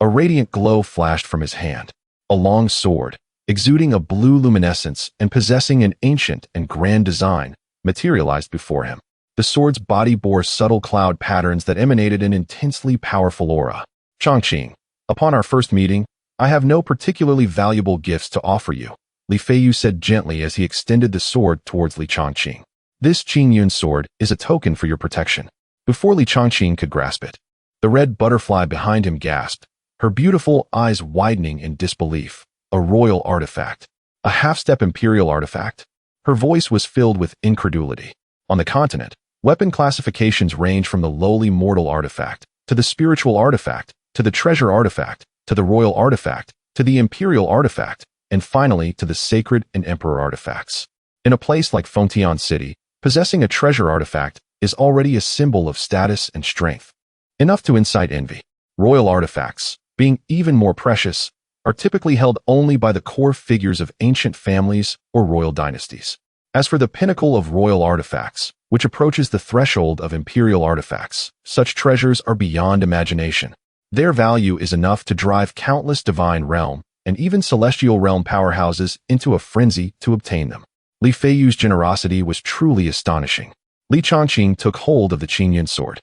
Speaker 1: a radiant glow flashed from his hand. A long sword, exuding a blue luminescence and possessing an ancient and grand design, materialized before him. The sword's body bore subtle cloud patterns that emanated an intensely powerful aura. Chongqing, upon our first meeting, I have no particularly valuable gifts to offer you, Li Feiyu said gently as he extended the sword towards Li Chongqing. This Qingyun sword is a token for your protection. Before Li Chongqing could grasp it, the red butterfly behind him gasped, her beautiful eyes widening in disbelief. A royal artifact. A half-step imperial artifact? Her voice was filled with incredulity. On the continent, weapon classifications range from the lowly mortal artifact, to the spiritual artifact, to the treasure artifact, to the royal artifact, to the imperial artifact, and finally to the sacred and emperor artifacts. In a place like Fengtian City, possessing a treasure artifact is already a symbol of status and strength. Enough to incite envy. Royal artifacts, being even more precious, are typically held only by the core figures of ancient families or royal dynasties. As for the pinnacle of royal artifacts, which approaches the threshold of imperial artifacts, such treasures are beyond imagination. Their value is enough to drive countless divine realm and even celestial realm powerhouses into a frenzy to obtain them. Li Feiyu's generosity was truly astonishing. Li Chongqing took hold of the Qingyun sword.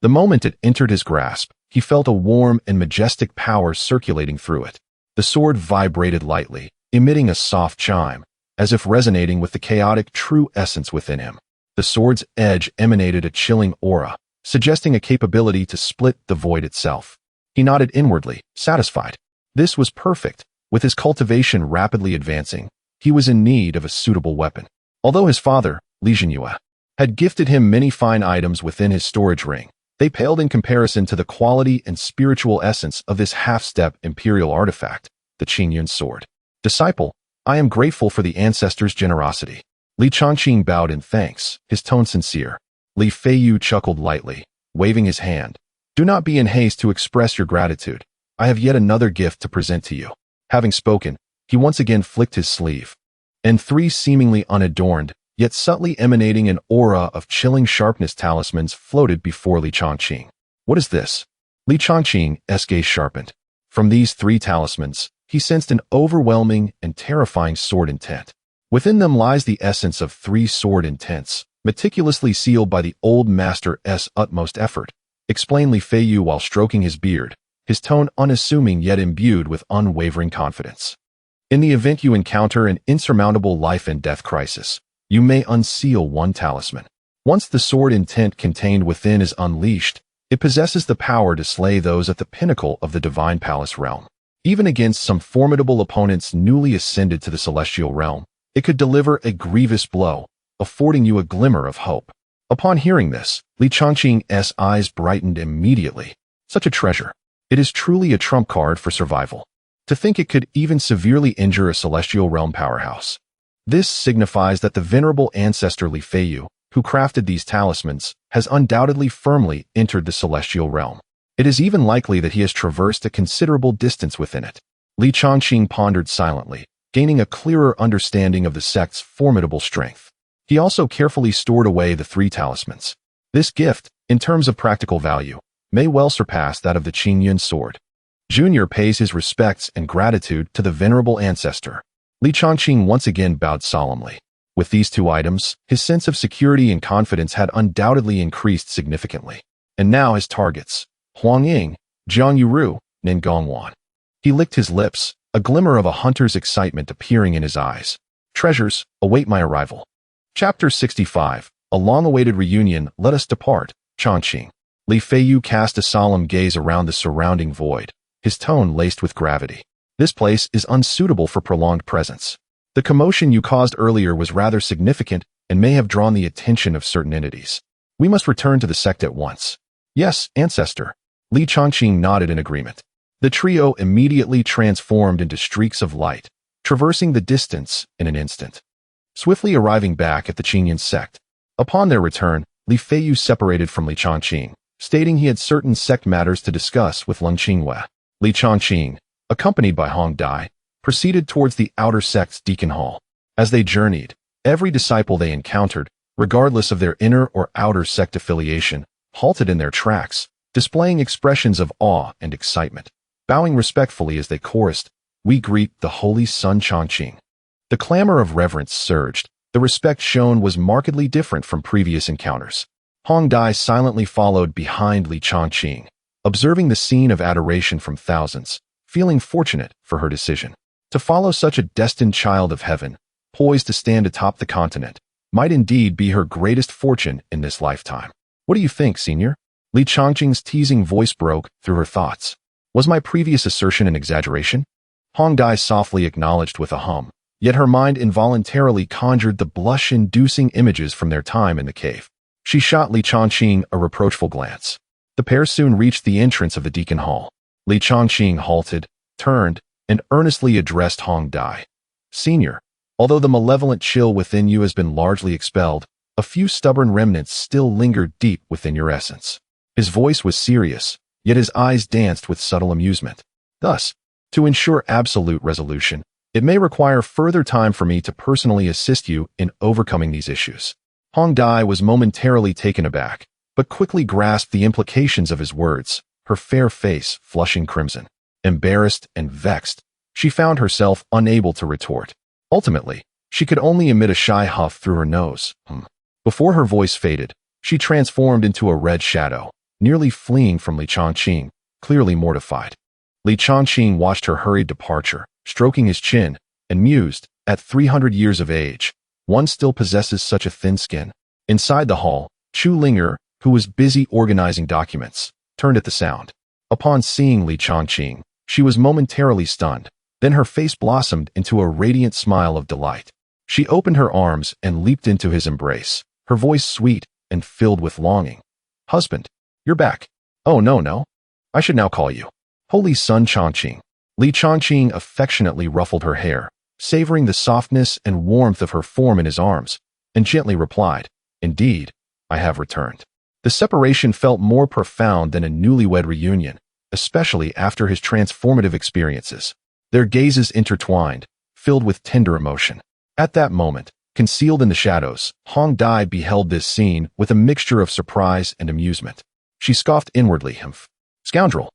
Speaker 1: The moment it entered his grasp, he felt a warm and majestic power circulating through it. The sword vibrated lightly, emitting a soft chime, as if resonating with the chaotic true essence within him. The sword's edge emanated a chilling aura, suggesting a capability to split the void itself. He nodded inwardly, satisfied. This was perfect. With his cultivation rapidly advancing, he was in need of a suitable weapon. Although his father, Li Jinyue, had gifted him many fine items within his storage ring, they paled in comparison to the quality and spiritual essence of this half-step imperial artifact, the Qingyun sword. Disciple, I am grateful for the ancestors' generosity. Li Chongqing bowed in thanks, his tone sincere. Li Feiyu chuckled lightly, waving his hand. Do not be in haste to express your gratitude. I have yet another gift to present to you. Having spoken, he once again flicked his sleeve, and three seemingly unadorned, yet subtly emanating an aura of chilling sharpness talismans floated before Li Chongqing. What is this? Li Chongqing's gaze sharpened. From these three talismans, he sensed an overwhelming and terrifying sword intent. Within them lies the essence of three sword intents, meticulously sealed by the old master's utmost effort, explained Li Feiyu while stroking his beard, his tone unassuming yet imbued with unwavering confidence. In the event you encounter an insurmountable life and death crisis, you may unseal one talisman. Once the sword intent contained within is unleashed, it possesses the power to slay those at the pinnacle of the divine palace realm. Even against some formidable opponents newly ascended to the celestial realm, it could deliver a grievous blow, affording you a glimmer of hope. Upon hearing this, Li Chongqing's eyes brightened immediately. Such a treasure. It is truly a trump card for survival. To think it could even severely injure a celestial realm powerhouse. This signifies that the venerable ancestor Li Feiyu, who crafted these talismans, has undoubtedly firmly entered the celestial realm. It is even likely that he has traversed a considerable distance within it. Li Chongqing pondered silently, gaining a clearer understanding of the sect's formidable strength. He also carefully stored away the three talismans. This gift, in terms of practical value, may well surpass that of the Qingyun sword. Junior pays his respects and gratitude to the venerable ancestor. Li Chongqing once again bowed solemnly. With these two items, his sense of security and confidence had undoubtedly increased significantly. And now his targets: Huang Ying, Jiang Yuru, and Gongwan. He licked his lips, a glimmer of a hunter's excitement appearing in his eyes. Treasures, await my arrival. Chapter 65. A long-awaited reunion. Let us depart, Chongqing. Li Feiyu cast a solemn gaze around the surrounding void, his tone laced with gravity. This place is unsuitable for prolonged presence. The commotion you caused earlier was rather significant and may have drawn the attention of certain entities. We must return to the sect at once. Yes, ancestor. Li Chongqing nodded in agreement. The trio immediately transformed into streaks of light, traversing the distance in an instant. Swiftly arriving back at the Qingyun sect. Upon their return, Li Feiyu separated from Li Chongqing, stating he had certain sect matters to discuss with Leng Qinghua. Li Chongqing, accompanied by Hong Dai, proceeded towards the outer sect's deacon hall. As they journeyed, every disciple they encountered, regardless of their inner or outer sect affiliation, halted in their tracks, displaying expressions of awe and excitement. Bowing respectfully as they chorused, "We greet the Holy Sun Chongqing." The clamor of reverence surged. The respect shown was markedly different from previous encounters. Hong Dai silently followed behind Li Chongqing, observing the scene of adoration from thousands, feeling fortunate for her decision. To follow such a destined child of heaven, poised to stand atop the continent, might indeed be her greatest fortune in this lifetime. "What do you think, senior?" Li Chongqing's teasing voice broke through her thoughts. "Was my previous assertion an exaggeration?" Hong Dai softly acknowledged with a hum, yet her mind involuntarily conjured the blush-inducing images from their time in the cave. She shot Li Chongqing a reproachful glance. The pair soon reached the entrance of the deacon hall. Li Chongqing halted, turned, and earnestly addressed Hong Dai. "Senior, although the malevolent chill within you has been largely expelled, a few stubborn remnants still linger deep within your essence." His voice was serious, yet his eyes danced with subtle amusement. "Thus, to ensure absolute resolution, it may require further time for me to personally assist you in overcoming these issues." Hong Dai was momentarily taken aback, but quickly grasped the implications of his words, her fair face flushing crimson. Embarrassed and vexed, she found herself unable to retort. Ultimately, she could only emit a shy huff through her nose. Before her voice faded, she transformed into a red shadow, nearly fleeing from Li Chongqing, clearly mortified. Li Chongqing watched her hurried departure, stroking his chin, and mused, at 300 years of age, one still possesses such a thin skin. Inside the hall, Chu Linger, who was busy organizing documents, turned at the sound. Upon seeing Li Chongqing, she was momentarily stunned. Then her face blossomed into a radiant smile of delight. She opened her arms and leaped into his embrace, her voice sweet and filled with longing. "Husband, you're back. Oh, no. I should now call you Holy Sun Chongqing." Li Chongqing affectionately ruffled her hair, savoring the softness and warmth of her form in his arms, and gently replied, "Indeed, I have returned." The separation felt more profound than a newlywed reunion, especially after his transformative experiences. Their gazes intertwined, filled with tender emotion. At that moment, concealed in the shadows, Hong Dai beheld this scene with a mixture of surprise and amusement. She scoffed inwardly, "Humph. Scoundrel.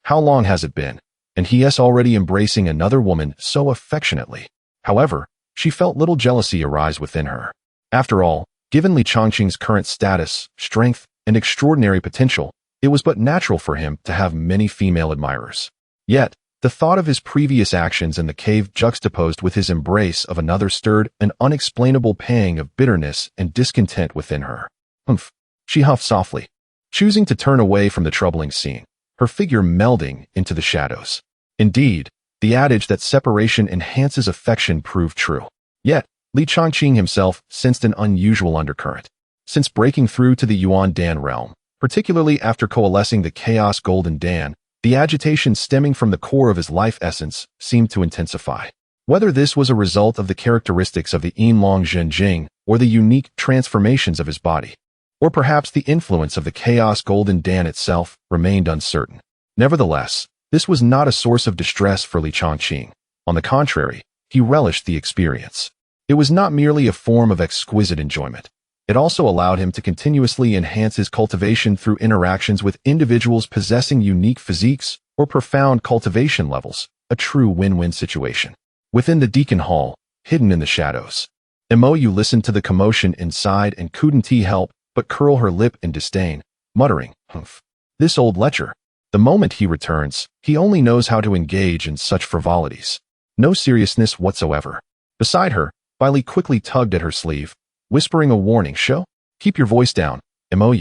Speaker 1: How long has it been? And he is already embracing another woman so affectionately." However, she felt little jealousy arise within her. After all, given Li Chongqing's current status, strength, and extraordinary potential, it was but natural for him to have many female admirers. Yet, the thought of his previous actions in the cave juxtaposed with his embrace of another stirred an unexplainable pang of bitterness and discontent within her. "Humph," she huffed softly, choosing to turn away from the troubling scene, her figure melding into the shadows. Indeed, the adage that separation enhances affection proved true. Yet, Li Chongqing himself sensed an unusual undercurrent. Since breaking through to the Yuan Dan realm, particularly after coalescing the Chaos Golden Dan, the agitation stemming from the core of his life essence seemed to intensify. Whether this was a result of the characteristics of the Yinlong Zhenjing or the unique transformations of his body, or perhaps the influence of the Chaos Golden Dan itself, remained uncertain. Nevertheless, this was not a source of distress for Li Chongqing. On the contrary, he relished the experience. It was not merely a form of exquisite enjoyment. It also allowed him to continuously enhance his cultivation through interactions with individuals possessing unique physiques or profound cultivation levels, a true win-win situation. Within the deacon hall, hidden in the shadows, Mo listened to the commotion inside and couldn't help but curl her lip in disdain, muttering, "Humph. This old lecher. The moment he returns, he only knows how to engage in such frivolities. No seriousness whatsoever." Beside her, Bailey quickly tugged at her sleeve, whispering a warning, "Show? Keep your voice down, Mo.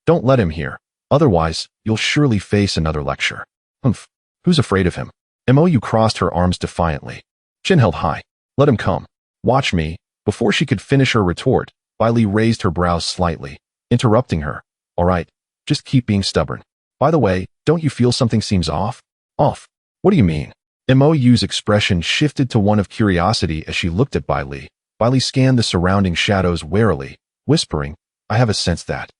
Speaker 1: Don't let him hear. Otherwise, you'll surely face another lecture." "Humph. Who's afraid of him?" Mo crossed her arms defiantly, chin held high. "Let him come. Watch me." Before she could finish her retort, Bailey raised her brows slightly, interrupting her. "All right, just keep being stubborn. By the way, don't you feel something seems off?" "Off? What do you mean?" Mo's expression shifted to one of curiosity as she looked at Bailey. Bailey scanned the surrounding shadows warily, whispering, "I have a sense that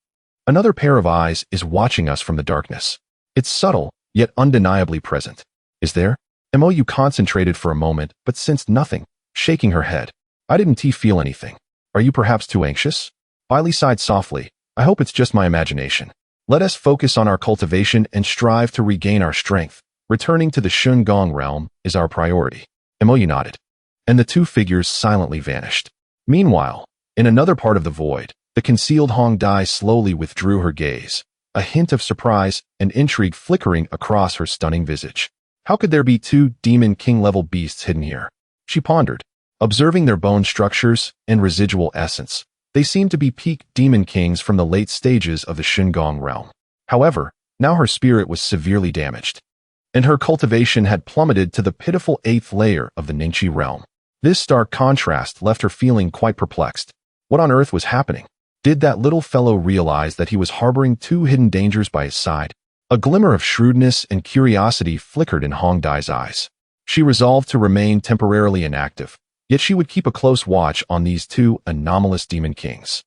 Speaker 1: another pair of eyes is watching us from the darkness. It's subtle, yet undeniably present." "Is there?" Mo concentrated for a moment, but sensed nothing, shaking her head. I didn't feel anything. Are you perhaps too anxious? Bailey sighed softly. I hope it's just my imagination. Let us focus on our cultivation and strive to regain our strength. Returning to the Shungong realm is our priority. Mo nodded, and the two figures silently vanished. Meanwhile, in another part of the void, the concealed Hong Dai slowly withdrew her gaze, a hint of surprise and intrigue flickering across her stunning visage. How could there be two Demon King-level beasts hidden here? She pondered. Observing their bone structures and residual essence, they seemed to be peak Demon Kings from the late stages of the Shungong realm. However, now her spirit was severely damaged, and her cultivation had plummeted to the pitiful 8th layer of the Ningqi realm. This stark contrast left her feeling quite perplexed. What on earth was happening? Did that little fellow realize that he was harboring two hidden dangers by his side? A glimmer of shrewdness and curiosity flickered in Hong Dai's eyes. She resolved to remain temporarily inactive, yet she would keep a close watch on these two anomalous demon kings.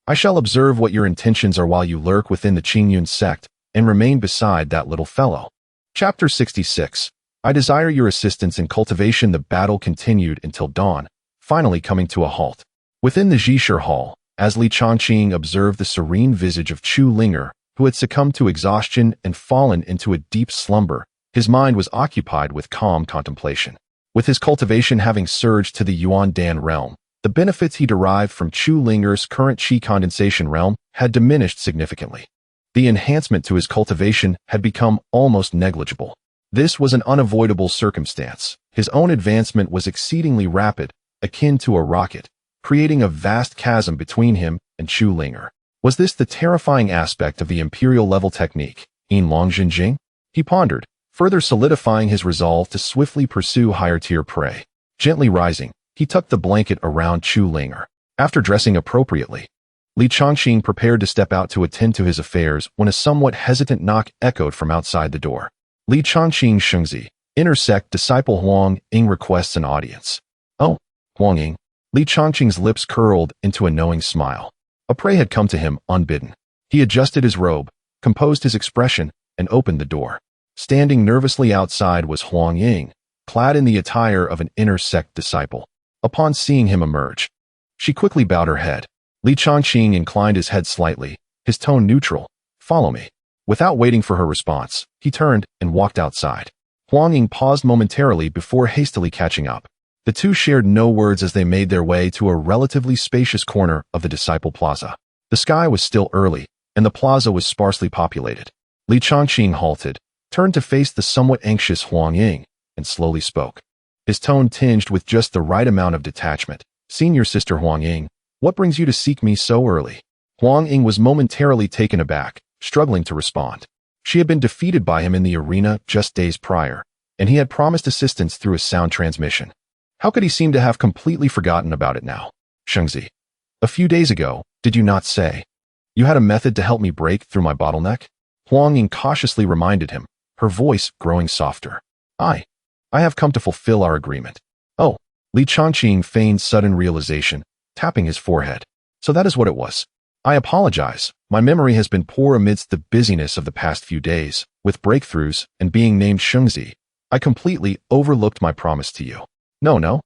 Speaker 1: I shall observe what your intentions are while you lurk within the Qingyun sect and remain beside that little fellow. Chapter 66. I desire your assistance in cultivation. The battle continued until dawn, finally coming to a halt. Within the Zhishir Hall, as Li Chongqing observed the serene visage of Chu Linger, who had succumbed to exhaustion and fallen into a deep slumber, his mind was occupied with calm contemplation. With his cultivation having surged to the Yuan-Dan realm, the benefits he derived from Chu Linger's current qi condensation realm had diminished significantly. The enhancement to his cultivation had become almost negligible. This was an unavoidable circumstance. His own advancement was exceedingly rapid, akin to a rocket, creating a vast chasm between him and Chu Linger. Was this the terrifying aspect of the imperial-level technique, Yin Long Jinjing? He pondered, further solidifying his resolve to swiftly pursue higher-tier prey. Gently rising, he tucked the blanket around Chu Linger. After dressing appropriately, Li Chongqing prepared to step out to attend to his affairs when a somewhat hesitant knock echoed from outside the door. Li Chongqing Shengzi, intersect disciple Huang Ying requests an audience. Oh, Huang Ying. Li Chongqing's lips curled into a knowing smile. A prey had come to him unbidden. He adjusted his robe, composed his expression, and opened the door. Standing nervously outside was Huang Ying, clad in the attire of an inner sect disciple. Upon seeing him emerge, she quickly bowed her head. Li Chongqing inclined his head slightly, his tone neutral. Follow me. Without waiting for her response, he turned and walked outside. Huang Ying paused momentarily before hastily catching up. The two shared no words as they made their way to a relatively spacious corner of the Disciple Plaza. The sky was still early, and the plaza was sparsely populated. Li Chongqing halted, turned to face the somewhat anxious Huang Ying, and slowly spoke. His tone tinged with just the right amount of detachment. Senior Sister Huang Ying, what brings you to seek me so early? Huang Ying was momentarily taken aback, struggling to respond. She had been defeated by him in the arena just days prior, and he had promised assistance through a sound transmission. How could he seem to have completely forgotten about it now? Shengzi, a few days ago, did you not say you had a method to help me break through my bottleneck? Huang Ying cautiously reminded him, her voice growing softer. I have come to fulfill our agreement. Oh, Li Chongqing feigned sudden realization, tapping his forehead. So that is what it was. I apologize. My memory has been poor amidst the busyness of the past few days. With breakthroughs and being named Shengzi, I completely overlooked my promise to you. No.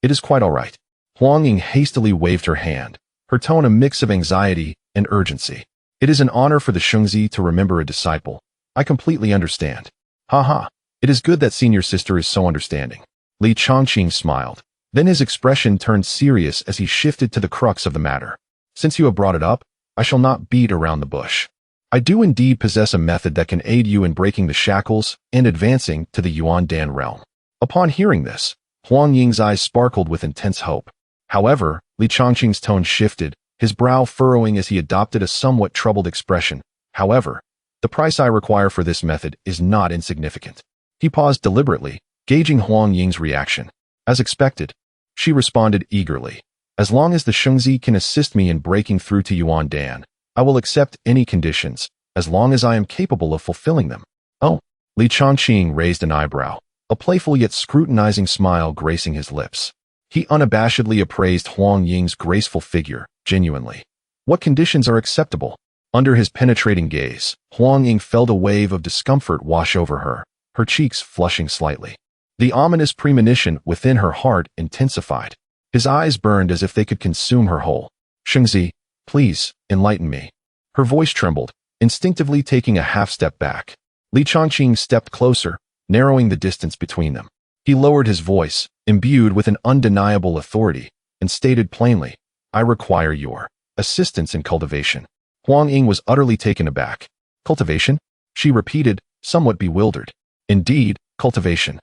Speaker 1: It is quite all right. Huang Ying hastily waved her hand, her tone a mix of anxiety and urgency. It is an honor for the Shengzi to remember a disciple. I completely understand. Ha. It is good that senior sister is so understanding. Li Chongqing smiled. Then his expression turned serious as he shifted to the crux of the matter. Since you have brought it up, I shall not beat around the bush. I do indeed possess a method that can aid you in breaking the shackles and advancing to the Yuan-Dan realm. Upon hearing this, Huang Ying's eyes sparkled with intense hope. However, Li Chongqing's tone shifted, his brow furrowing as he adopted a somewhat troubled expression. However, the price I require for this method is not insignificant. He paused deliberately, gauging Huang Ying's reaction. As expected, she responded eagerly. As long as the Shengzi can assist me in breaking through to Yuan-Dan, I will accept any conditions, as long as I am capable of fulfilling them. Oh, Li Chongqing raised an eyebrow, a playful yet scrutinizing smile gracing his lips. He unabashedly appraised Huang Ying's graceful figure, genuinely. What conditions are acceptable? Under his penetrating gaze, Huang Ying felt a wave of discomfort wash over her, her cheeks flushing slightly. The ominous premonition within her heart intensified. His eyes burned as if they could consume her whole. "Shengzi, please, enlighten me." Her voice trembled, instinctively taking a half-step back. Li Changqing stepped closer, narrowing the distance between them. He lowered his voice, imbued with an undeniable authority, and stated plainly, "I require your assistance in cultivation." Huang Ying was utterly taken aback. "Cultivation?" she repeated, somewhat bewildered. "Indeed, cultivation."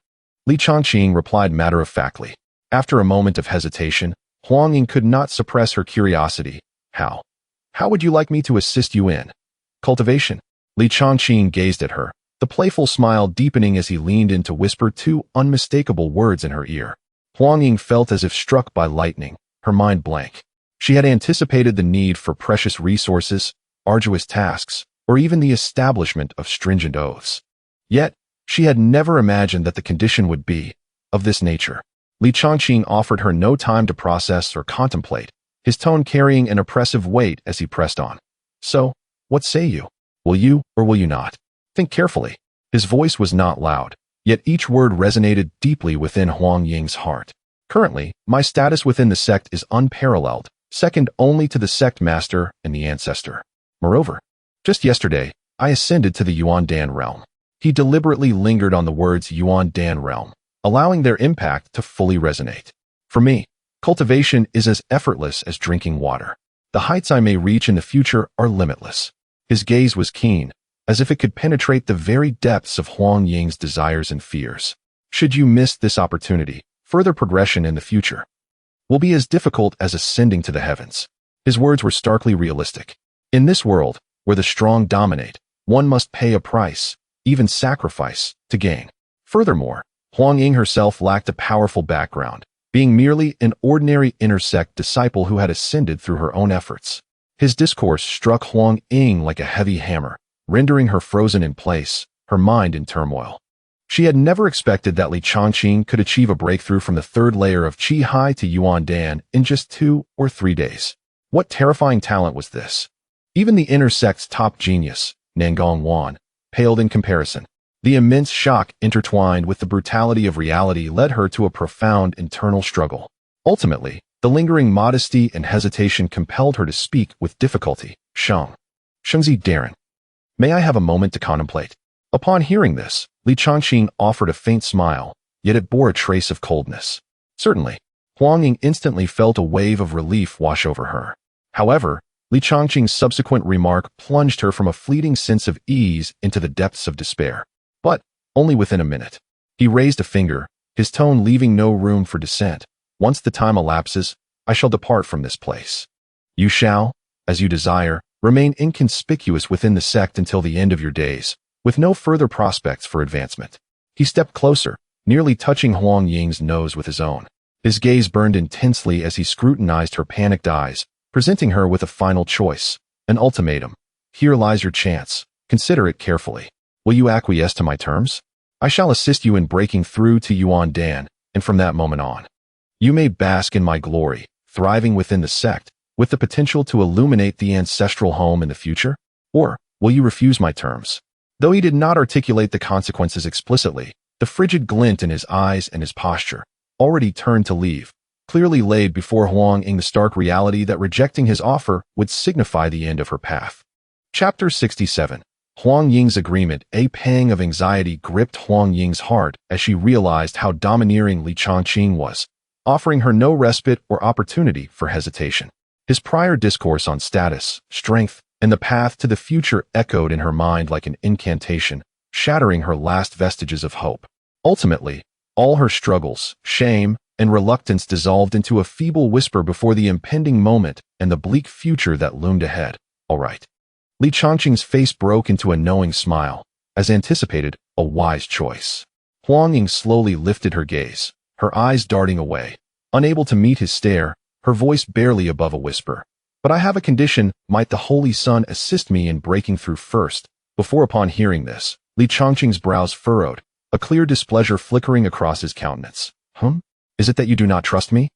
Speaker 1: Li Changqing replied matter-of-factly. After a moment of hesitation, Huang Ying could not suppress her curiosity. How? How would you like me to assist you in cultivation?" Li Changqing gazed at her, the playful smile deepening as he leaned in to whisper two unmistakable words in her ear. Huang Ying felt as if struck by lightning, her mind blank. She had anticipated the need for precious resources, arduous tasks, or even the establishment of stringent oaths. Yet, she had never imagined that the condition would be of this nature. Li Changqing offered her no time to process or contemplate, his tone carrying an oppressive weight as he pressed on. "So, what say you? Will you or will you not? Think carefully." His voice was not loud, yet each word resonated deeply within Huang Ying's heart. "Currently, my status within the sect is unparalleled, second only to the sect master and the ancestor. Moreover, just yesterday, I ascended to the Yuan Dan realm." He deliberately lingered on the words Yuan Dan realm, allowing their impact to fully resonate. "For me, cultivation is as effortless as drinking water. The heights I may reach in the future are limitless." His gaze was keen, as if it could penetrate the very depths of Huang Ying's desires and fears. "Should you miss this opportunity, further progression in the future will be as difficult as ascending to the heavens." His words were starkly realistic. In this world, where the strong dominate, one must pay a price, even sacrifice, to gain. Furthermore, Huang Ying herself lacked a powerful background, being merely an ordinary inner sect disciple who had ascended through her own efforts. His discourse struck Huang Ying like a heavy hammer, rendering her frozen in place, her mind in turmoil. She had never expected that Li Changqing could achieve a breakthrough from the third layer of Qi Hai to Yuan Dan in just 2 or 3 days. What terrifying talent was this? Even the inner sect's top genius, Nangong Wan, paled in comparison. The immense shock intertwined with the brutality of reality led her to a profound internal struggle. Ultimately, the lingering modesty and hesitation compelled her to speak with difficulty. "Shengzi Darren, may I have a moment to contemplate?" Upon hearing this, Li Changqing offered a faint smile, yet it bore a trace of coldness. "Certainly." Huang Ying instantly felt a wave of relief wash over her. However, Li Changqing's subsequent remark plunged her from a fleeting sense of ease into the depths of despair. But only within a minute. He raised a finger, his tone leaving no room for dissent. "Once the time elapses, I shall depart from this place. You shall, as you desire, remain inconspicuous within the sect until the end of your days, with no further prospects for advancement." He stepped closer, nearly touching Huang Ying's nose with his own. His gaze burned intensely as he scrutinized her panicked eyes, presenting her with a final choice, an ultimatum. "Here lies your chance. Consider it carefully. Will you acquiesce to my terms? I shall assist you in breaking through to Yuan Dan, and from that moment on, you may bask in my glory, thriving within the sect, with the potential to illuminate the ancestral home in the future? Or will you refuse my terms?" Though he did not articulate the consequences explicitly, the frigid glint in his eyes and his posture, already turned to leave, clearly laid before Huang Ying the stark reality that rejecting his offer would signify the end of her path. Chapter 67. Huang Ying's agreement. A pang of anxiety gripped Huang Ying's heart as she realized how domineering Li Changqing was, offering her no respite or opportunity for hesitation. His prior discourse on status, strength, and the path to the future echoed in her mind like an incantation, shattering her last vestiges of hope. Ultimately, all her struggles, shame, and reluctance dissolved into a feeble whisper before the impending moment and the bleak future that loomed ahead. "All right." Li Changqing's face broke into a knowing smile. As anticipated, a wise choice. Huang Ying slowly lifted her gaze, her eyes darting away. Unable to meet his stare, her voice barely above a whisper. "But I have a condition. Might the Holy Sun assist me in breaking through first?" Before upon hearing this, Li Changqing's brows furrowed, a clear displeasure flickering across his countenance. Is it that you do not trust me?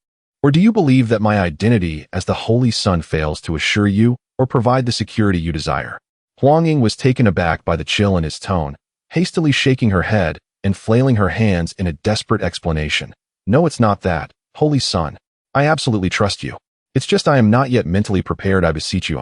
Speaker 1: Or do you believe that my identity as the Holy Sun fails to assure you or provide the security you desire?" Huang Ying was taken aback by the chill in his tone, hastily shaking her head, and flailing her hands in a desperate explanation. No, it's not that. Holy Sun. I absolutely trust you. It's just I am not yet mentally prepared, I beseech you.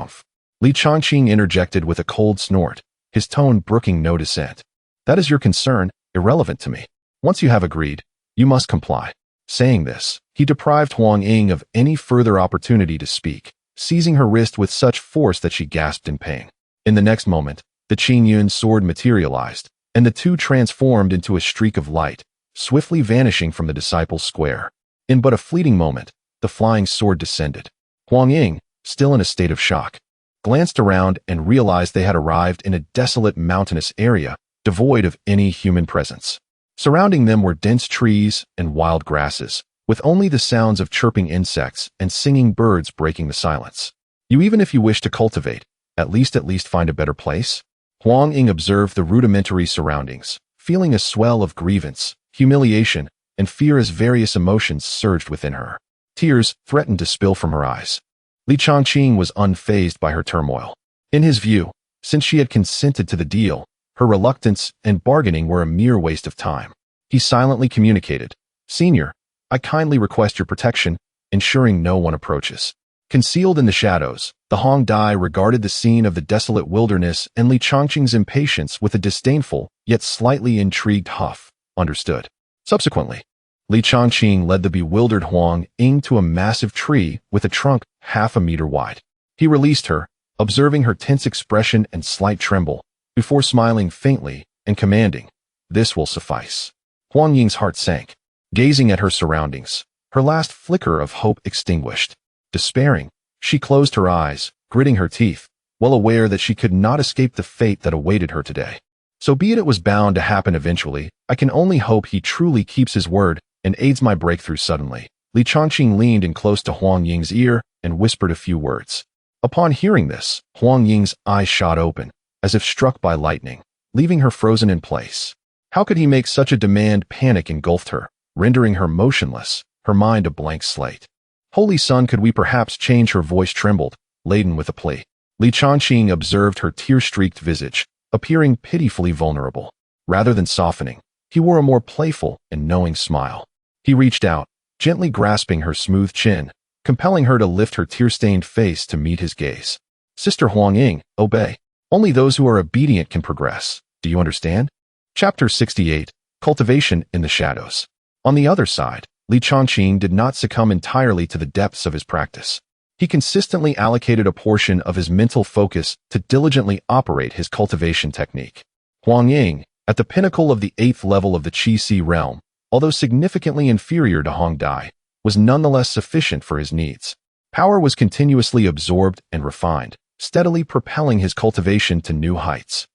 Speaker 1: Li Changqing interjected with a cold snort, his tone brooking no dissent. That is your concern, irrelevant to me. Once you have agreed, you must comply. Saying this, he deprived Huang Ying of any further opportunity to speak, seizing her wrist with such force that she gasped in pain. In the next moment, the Qing Yun sword materialized, and the two transformed into a streak of light, swiftly vanishing from the disciple's square. In but a fleeting moment, the flying sword descended. Huang Ying, still in a state of shock, glanced around and realized they had arrived in a desolate mountainous area, devoid of any human presence. Surrounding them were dense trees and wild grasses, with only the sounds of chirping insects and singing birds breaking the silence. Even if you wish to cultivate, at least find a better place? Huang Ying observed the rudimentary surroundings, feeling a swell of grievance, humiliation, and fear as various emotions surged within her. Tears threatened to spill from her eyes. Li Changqing was unfazed by her turmoil. In his view, since she had consented to the deal, her reluctance and bargaining were a mere waste of time. He silently communicated, "Senior, I kindly request your protection, ensuring no one approaches." Concealed in the shadows, the Hong Dai regarded the scene of the desolate wilderness and Li Changqing's impatience with a disdainful, yet slightly intrigued huff. Understood. Subsequently, Li Changqing led the bewildered Huang Ying to a massive tree with a trunk half a meter wide. He released her, observing her tense expression and slight tremble, before smiling faintly and commanding, "This will suffice." Huang Ying's heart sank. Gazing at her surroundings, her last flicker of hope extinguished. Despairing, she closed her eyes, gritting her teeth, well aware that she could not escape the fate that awaited her today. So be it was bound to happen eventually. I can only hope he truly keeps his word and aids my breakthrough suddenly. Li Changqing leaned in close to Huang Ying's ear and whispered a few words. Upon hearing this, Huang Ying's eyes shot open, as if struck by lightning, leaving her frozen in place. How could he make such a demand? Panic engulfed her, rendering her motionless, her mind a blank slate. Holy Sun, could we perhaps change? Her voice trembled, laden with a plea. Li Changqing observed her tear-streaked visage, appearing pitifully vulnerable. Rather than softening, he wore a more playful and knowing smile. He reached out, gently grasping her smooth chin, compelling her to lift her tear-stained face to meet his gaze. "Sister Huang Ying, obey. Only those who are obedient can progress. Do you understand?" Chapter 68, Cultivation in the Shadows. On the other side, Li Changqing did not succumb entirely to the depths of his practice. He consistently allocated a portion of his mental focus to diligently operate his cultivation technique. Huang Ying, at the pinnacle of the 8th level of the Qi realm, although significantly inferior to Hong Dai, was nonetheless sufficient for his needs. Power was continuously absorbed and refined, steadily propelling his cultivation to new heights.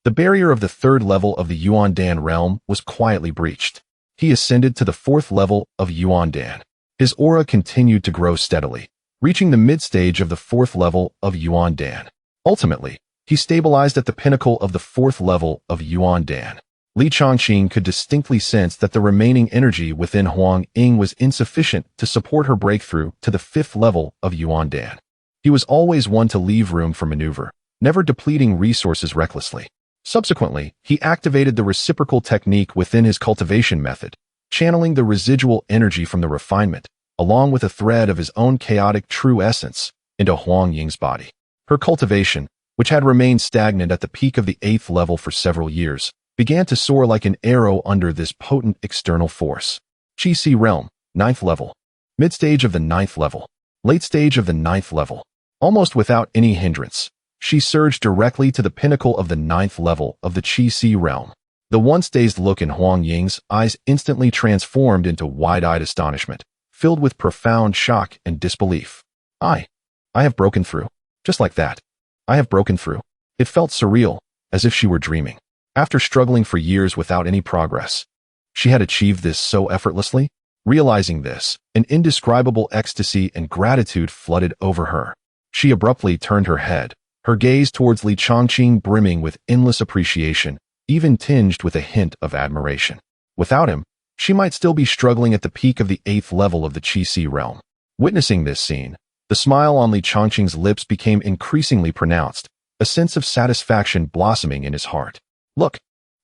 Speaker 1: The barrier of the 3rd level of the Yuandan realm was quietly breached. He ascended to the 4th level of Yuandan. His aura continued to grow steadily, reaching the mid-stage of the 4th level of Yuandan. Ultimately, he stabilized at the pinnacle of the 4th level of Yuandan. Li Changqing could distinctly sense that the remaining energy within Huang Ying was insufficient to support her breakthrough to the 5th level of Yuandan. He was always one to leave room for maneuver, never depleting resources recklessly. Subsequently, he activated the reciprocal technique within his cultivation method, channeling the residual energy from the refinement, along with a thread of his own chaotic true essence, into Huang Ying's body. Her cultivation, which had remained stagnant at the peak of the 8th level for several years, began to soar like an arrow under this potent external force. Qi realm, 9th level. Mid-stage of the 9th level. Late stage of the 9th level. Almost without any hindrance, she surged directly to the pinnacle of the 9th level of the Qi realm. The once dazed look in Huang Ying's eyes instantly transformed into wide-eyed astonishment, filled with profound shock and disbelief. I have broken through. Just like that. I have broken through. It felt surreal, as if she were dreaming. After struggling for years without any progress, she had achieved this so effortlessly. Realizing this, an indescribable ecstasy and gratitude flooded over her. She abruptly turned her head, her gaze towards Li Changqing brimming with endless appreciation, even tinged with a hint of admiration. Without him, she might still be struggling at the peak of the 8th level of the Qi realm. Witnessing this scene, the smile on Li Changqing's lips became increasingly pronounced, a sense of satisfaction blossoming in his heart. Look,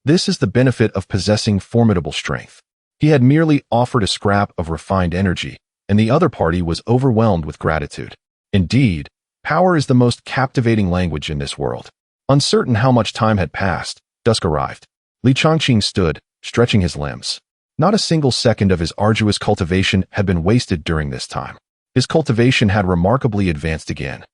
Speaker 1: This is the benefit of possessing formidable strength. He had merely offered a scrap of refined energy, and the other party was overwhelmed with gratitude. Indeed, power is the most captivating language in this world. Uncertain how much time had passed, dusk arrived. Li Changqing stood, stretching his limbs. Not a single second of his arduous cultivation had been wasted during this time. His cultivation had remarkably advanced again,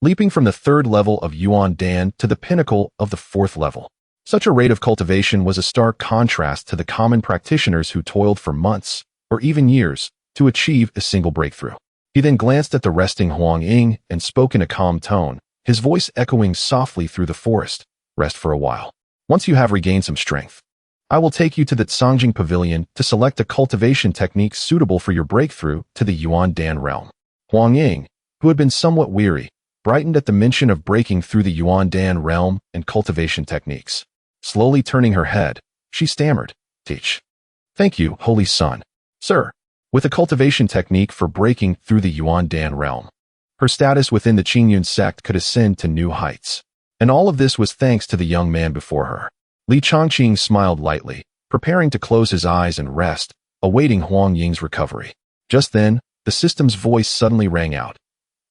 Speaker 1: leaping from the 3rd level of Yuan Dan to the pinnacle of the 4th level. Such a rate of cultivation was a stark contrast to the common practitioners who toiled for months, or even years, to achieve a single breakthrough. He then glanced at the resting Huang Ying and spoke in a calm tone, his voice echoing softly through the forest. Rest for a while. Once you have regained some strength, I will take you to the Cangjing Pavilion to select a cultivation technique suitable for your breakthrough to the Yuan Dan realm. Huang Ying, who had been somewhat weary, brightened at the mention of breaking through the Yuan Dan realm and cultivation techniques. Slowly turning her head, she stammered, "Teach." "Thank you, Holy Son. Sir." With a cultivation technique for breaking through the Yuan Dan realm, her status within the Qingyun sect could ascend to new heights. And all of this was thanks to the young man before her. Li Changqing smiled lightly, preparing to close his eyes and rest, awaiting Huang Ying's recovery. Just then, the system's voice suddenly rang out.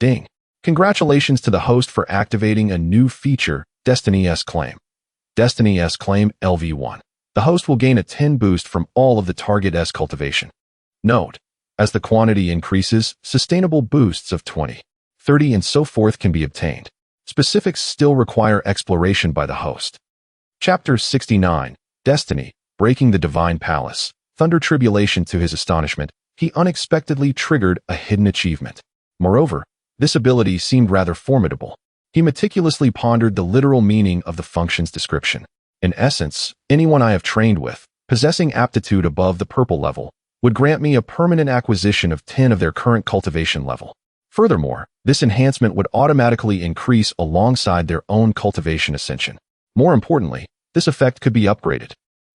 Speaker 1: "Ding. Congratulations to the host for activating a new feature, Destiny S Claim. Destiny S Claim LV1. The host will gain a 10 boost from all of the target S cultivation. Note: as the quantity increases, sustainable boosts of 20, 30 and so forth can be obtained. Specifics still require exploration by the host. Chapter 69, Destiny, Breaking the Divine Palace. Thunder Tribulation. To his astonishment, he unexpectedly triggered a hidden achievement. Moreover, this ability seemed rather formidable. He meticulously pondered the literal meaning of the function's description. In essence, anyone I have trained with, possessing aptitude above the purple level, would grant me a permanent acquisition of 10 of their current cultivation level. Furthermore, this enhancement would automatically increase alongside their own cultivation ascension. More importantly, this effect could be upgraded.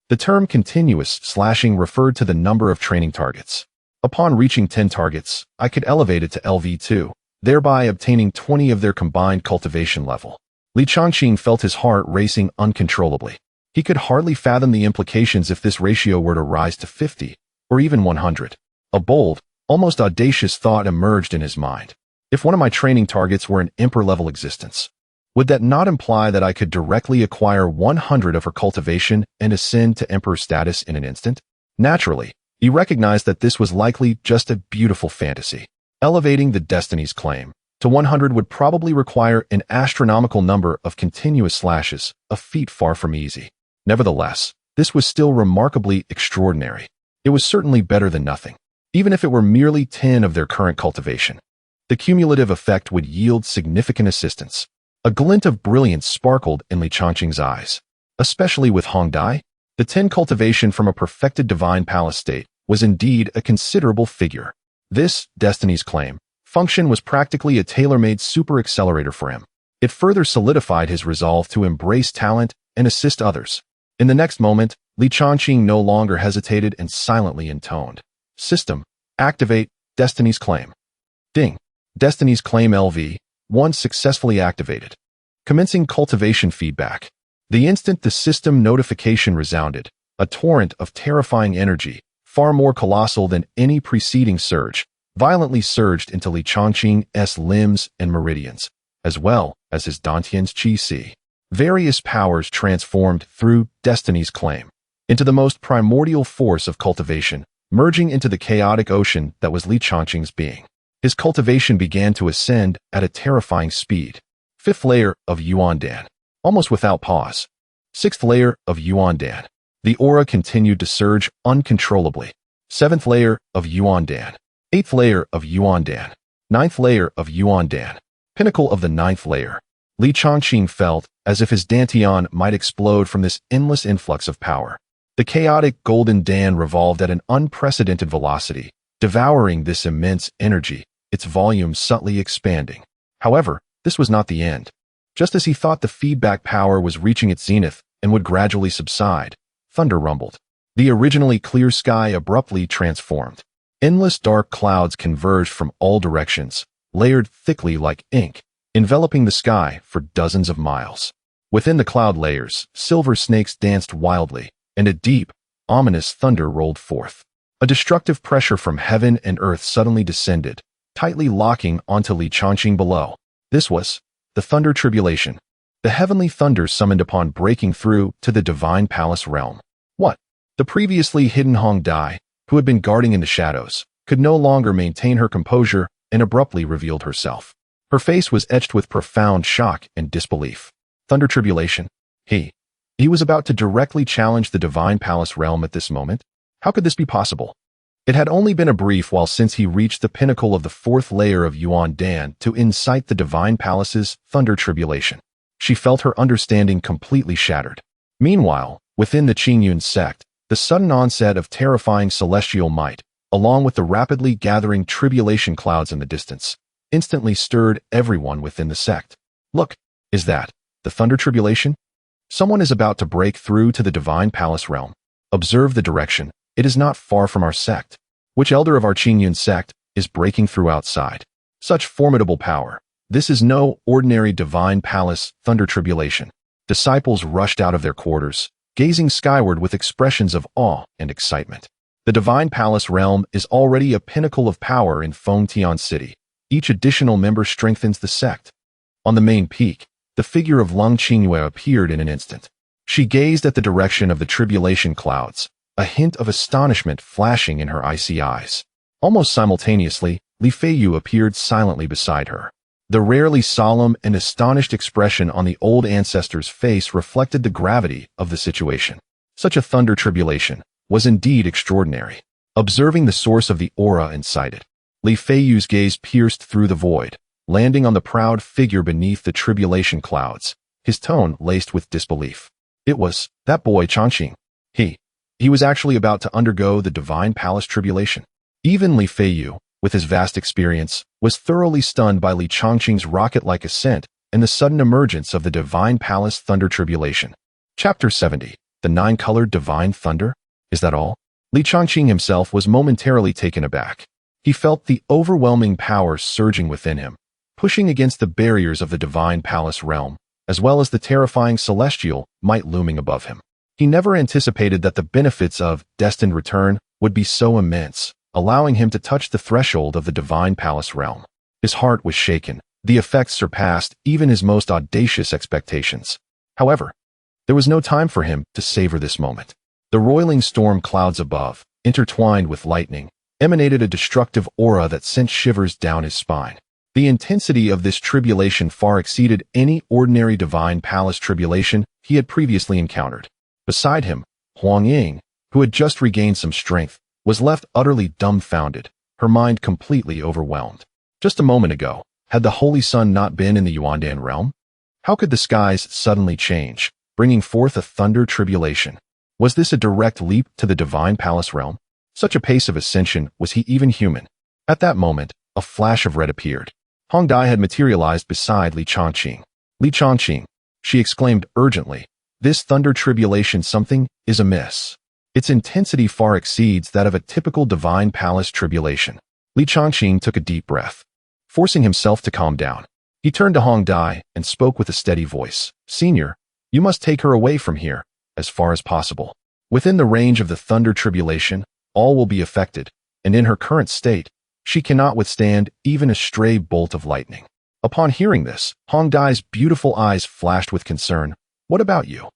Speaker 1: The term continuous slashing referred to the number of training targets. Upon reaching 10 targets, I could elevate it to LV2, thereby obtaining 20 of their combined cultivation level. Li Changqing felt his heart racing uncontrollably. He could hardly fathom the implications if this ratio were to rise to 50, or even 100. A bold, almost audacious thought emerged in his mind. If one of my training targets were an emperor-level existence, would that not imply that I could directly acquire 100 of her cultivation and ascend to emperor status in an instant? Naturally, he recognized that this was likely just a beautiful fantasy. Elevating the Destiny's Claim to 100 would probably require an astronomical number of continuous slashes, a feat far from easy. Nevertheless, this was still remarkably extraordinary. It was certainly better than nothing, even if it were merely 10 of their current cultivation. The cumulative effect would yield significant assistance. A glint of brilliance sparkled in Li Changqing's eyes. Especially with Hong Dai, the 10 cultivation from a perfected divine palace state was indeed a considerable figure. This Destiny's Claim function was practically a tailor-made super accelerator for him. It further solidified his resolve to embrace talent and assist others. In the next moment, Li Changqing no longer hesitated and silently intoned. System, activate Destiny's Claim. Ding. Destiny's Claim LV1 successfully activated. Commencing cultivation feedback. The instant the system notification resounded, a torrent of terrifying energy, far more colossal than any preceding surge, violently surged into Li Changqing's limbs and meridians, as well as his Dantian's Qi. Various powers transformed through Destiny's Claim into the most primordial force of cultivation, merging into the chaotic ocean that was Li Changqing's being. His cultivation began to ascend at a terrifying speed. 5th layer of Yuan Dan, almost without pause. 6th layer of Yuan Dan. The aura continued to surge uncontrollably. 7th layer of Yuan Dan. 8th layer of Yuan Dan. 9th layer of Yuan Dan. Pinnacle of the 9th layer. Li Changqing felt as if his Dantian might explode from this endless influx of power. The chaotic golden Dan revolved at an unprecedented velocity, devouring this immense energy, its volume subtly expanding. However, this was not the end. Just as he thought the feedback power was reaching its zenith and would gradually subside, thunder rumbled. The originally clear sky abruptly transformed. Endless dark clouds converged from all directions, layered thickly like ink, enveloping the sky for dozens of miles. Within the cloud layers, silver snakes danced wildly, and a deep, ominous thunder rolled forth. A destructive pressure from heaven and earth suddenly descended, tightly locking onto Li Changqing below. This was the thunder tribulation, the heavenly thunder summoned upon breaking through to the divine palace realm. What? The previously hidden Hong Dai, who had been guarding in the shadows, could no longer maintain her composure and abruptly revealed herself. Her face was etched with profound shock and disbelief. Thunder tribulation? He was about to directly challenge the divine palace realm at this moment? How could this be possible? It had only been a brief while since he reached the pinnacle of the fourth layer of Yuan Dan to incite the divine palace's thunder tribulation. She felt her understanding completely shattered. Meanwhile, within the Qingyun sect, the sudden onset of terrifying celestial might, along with the rapidly gathering tribulation clouds in the distance, instantly stirred everyone within the sect. Look, is that the thunder tribulation? Someone is about to break through to the divine palace realm. Observe the direction. It is not far from our sect. Which elder of our Qingyun sect is breaking through outside? Such formidable power. This is no ordinary divine palace thunder tribulation. Disciples rushed out of their quarters, gazing skyward with expressions of awe and excitement. The divine palace realm is already a pinnacle of power in Fengtian City. Each additional member strengthens the sect. On the main peak, the figure of Lung Qingyue appeared in an instant. She gazed at the direction of the tribulation clouds, a hint of astonishment flashing in her icy eyes. Almost simultaneously, Li Feiyu appeared silently beside her. The rarely solemn and astonished expression on the old ancestor's face reflected the gravity of the situation. Such a thunder tribulation was indeed extraordinary. Observing the source of the aura incited, Li Feiyu's gaze pierced through the void, landing on the proud figure beneath the tribulation clouds, his tone laced with disbelief. It was that boy Changqing. He was actually about to undergo the divine palace tribulation. Even Li Feiyu, with his vast experience, was thoroughly stunned by Li Changqing's rocket-like ascent and the sudden emergence of the divine palace thunder tribulation. Chapter 70. The Nine-Colored Divine Thunder? Is that all? Li Changqing himself was momentarily taken aback. He felt the overwhelming power surging within him, pushing against the barriers of the divine palace realm, as well as the terrifying celestial might looming above him. He never anticipated that the benefits of destined return would be so immense, allowing him to touch the threshold of the divine palace realm. His heart was shaken. The effects surpassed even his most audacious expectations. However, there was no time for him to savor this moment. The roiling storm clouds above, intertwined with lightning, emanated a destructive aura that sent shivers down his spine. The intensity of this tribulation far exceeded any ordinary divine palace tribulation he had previously encountered. Beside him, Huang Ying, who had just regained some strength, was left utterly dumbfounded, her mind completely overwhelmed. Just a moment ago, had the Holy Sun not been in the Yuandan realm? How could the skies suddenly change, bringing forth a thunder tribulation? Was this a direct leap to the divine palace realm? Such a pace of ascension, was he even human? At that moment, a flash of red appeared. Hong Dai had materialized beside Li Changqing. Li Changqing, she exclaimed urgently, this thunder tribulation something is amiss. Its intensity far exceeds that of a typical divine palace tribulation. Li Changqing took a deep breath, forcing himself to calm down. He turned to Hong Dai and spoke with a steady voice. Senior, you must take her away from here, as far as possible. Within the range of the thunder tribulation, all will be affected, and in her current state, she cannot withstand even a stray bolt of lightning. Upon hearing this, Hong Dai's beautiful eyes flashed with concern. What about you?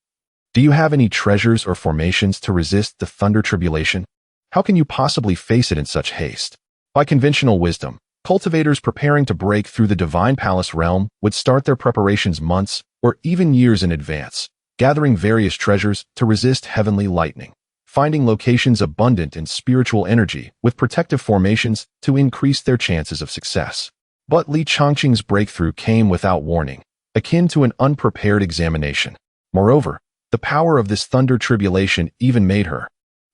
Speaker 1: Do you have any treasures or formations to resist the thunder tribulation? How can you possibly face it in such haste? By conventional wisdom, cultivators preparing to break through the divine palace realm would start their preparations months or even years in advance, gathering various treasures to resist heavenly lightning, finding locations abundant in spiritual energy with protective formations to increase their chances of success. But Li Changqing's breakthrough came without warning, akin to an unprepared examination. Moreover, the power of this thunder tribulation even made her,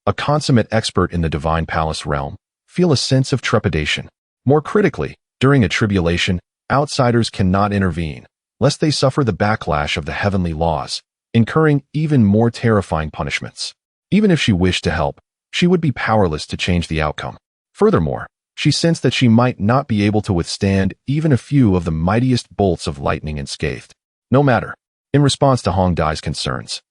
Speaker 1: a consummate expert in the divine palace realm, feel a sense of trepidation. More critically, during a tribulation, outsiders cannot intervene, lest they suffer the backlash of the heavenly laws, incurring even more terrifying punishments. Even if she wished to help, she would be powerless to change the outcome. Furthermore, she sensed that she might not be able to withstand even a few of the mightiest bolts of lightning unscathed. No matter. in response to Hong Dai's concerns.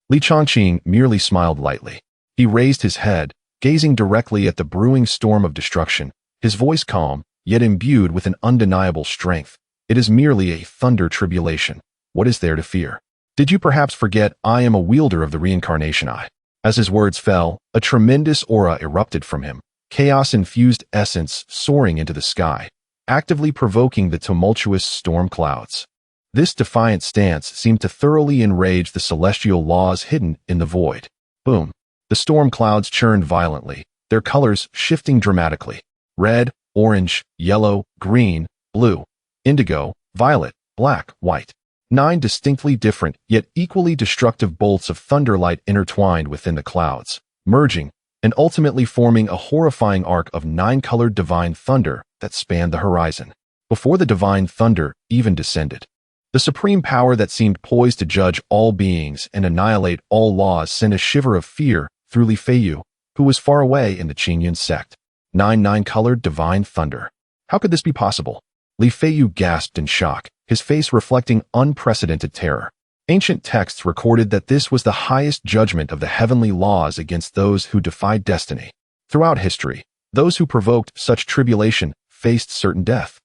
Speaker 1: Li Chongqing merely smiled lightly. He raised his head, gazing directly at the brewing storm of destruction, his voice calm, yet imbued with an undeniable strength. It is merely a thunder tribulation. What is there to fear? Did you perhaps forget I am a wielder of the reincarnation eye? As his words fell, a tremendous aura erupted from him, chaos-infused essence soaring into the sky, actively provoking the tumultuous storm clouds. This defiant stance seemed to thoroughly enrage the celestial laws hidden in the void. Boom! The storm clouds churned violently, their colors shifting dramatically. Red, orange, yellow, green, blue, indigo, violet, black, white. 9 distinctly different, yet equally destructive bolts of thunderlight intertwined within the clouds, merging, and ultimately forming a horrifying arc of 9-colored divine thunder that spanned the horizon. Before the divine thunder even descended, the supreme power that seemed poised to judge all beings and annihilate all laws sent a shiver of fear through Li Feiyu, who was far away in the Qingyun sect. 9-colored divine thunder. How could this be possible? Li Feiyu gasped in shock, his face reflecting unprecedented terror. Ancient texts recorded that this was the highest judgment of the heavenly laws against those who defied destiny. Throughout history, those who provoked such tribulation faced certain death.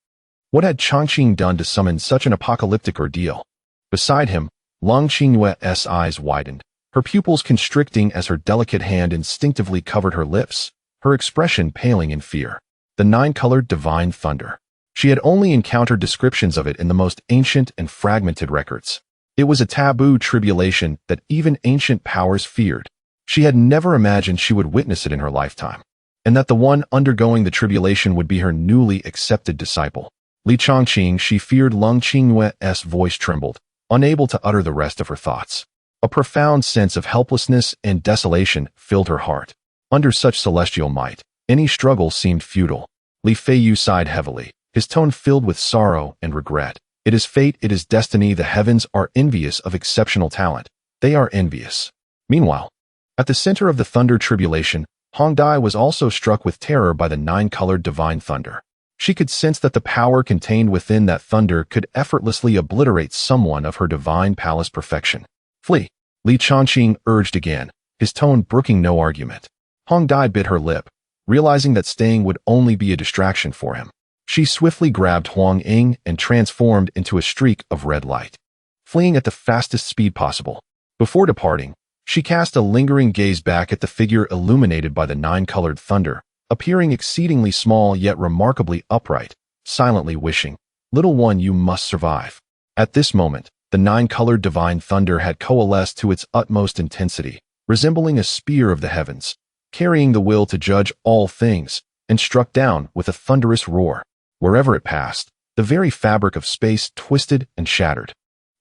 Speaker 1: What had Chongqing done to summon such an apocalyptic ordeal? Beside him, Long Qingyue's eyes widened, her pupils constricting as her delicate hand instinctively covered her lips, her expression paling in fear. The 9-colored divine thunder. She had only encountered descriptions of it in the most ancient and fragmented records. It was a taboo tribulation that even ancient powers feared. She had never imagined she would witness it in her lifetime, and that the one undergoing the tribulation would be her newly accepted disciple. Li Chongqing, she feared. Long Qingyue's voice trembled, unable to utter the rest of her thoughts. A profound sense of helplessness and desolation filled her heart. Under such celestial might, any struggle seemed futile. Li Feiyu sighed heavily, his tone filled with sorrow and regret. It is fate, it is destiny. The heavens are envious of exceptional talent. They are envious. Meanwhile, at the center of the thunder tribulation, Hong Dai was also struck with terror by the 9-colored divine thunder. She could sense that the power contained within that thunder could effortlessly obliterate someone of her divine palace perfection. Flee! Li Chongqing urged again, his tone brooking no argument. Hong Dai bit her lip, realizing that staying would only be a distraction for him. She swiftly grabbed Huang Ying and transformed into a streak of red light, fleeing at the fastest speed possible. Before departing, she cast a lingering gaze back at the figure illuminated by the 9-colored thunder, appearing exceedingly small yet remarkably upright, silently wishing, "Little one, you must survive." At this moment, the 9-colored divine thunder had coalesced to its utmost intensity, resembling a spear of the heavens, carrying the will to judge all things, and struck down with a thunderous roar. Wherever it passed, the very fabric of space twisted and shattered.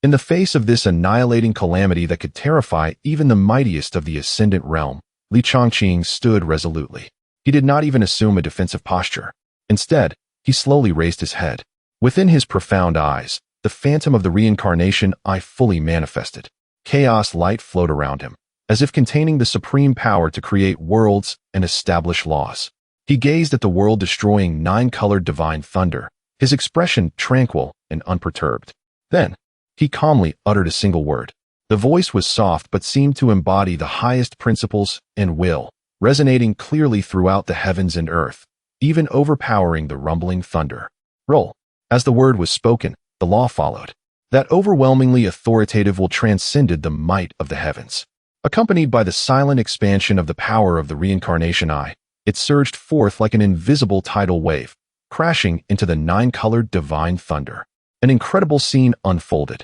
Speaker 1: In the face of this annihilating calamity that could terrify even the mightiest of the ascendant realm, Li Chongqing stood resolutely. He did not even assume a defensive posture. Instead, he slowly raised his head. Within his profound eyes, the phantom of the reincarnation eye fully manifested. Chaos light flowed around him, as if containing the supreme power to create worlds and establish laws. He gazed at the world-destroying 9-colored divine thunder, his expression tranquil and unperturbed. Then, he calmly uttered a single word. The voice was soft but seemed to embody the highest principles and will, resonating clearly throughout the heavens and earth, even overpowering the rumbling thunder. Roll. As the word was spoken, the law followed. That overwhelmingly authoritative will transcended the might of the heavens. Accompanied by the silent expansion of the power of the reincarnation eye, it surged forth like an invisible tidal wave, crashing into the 9-colored divine thunder. An incredible scene unfolded.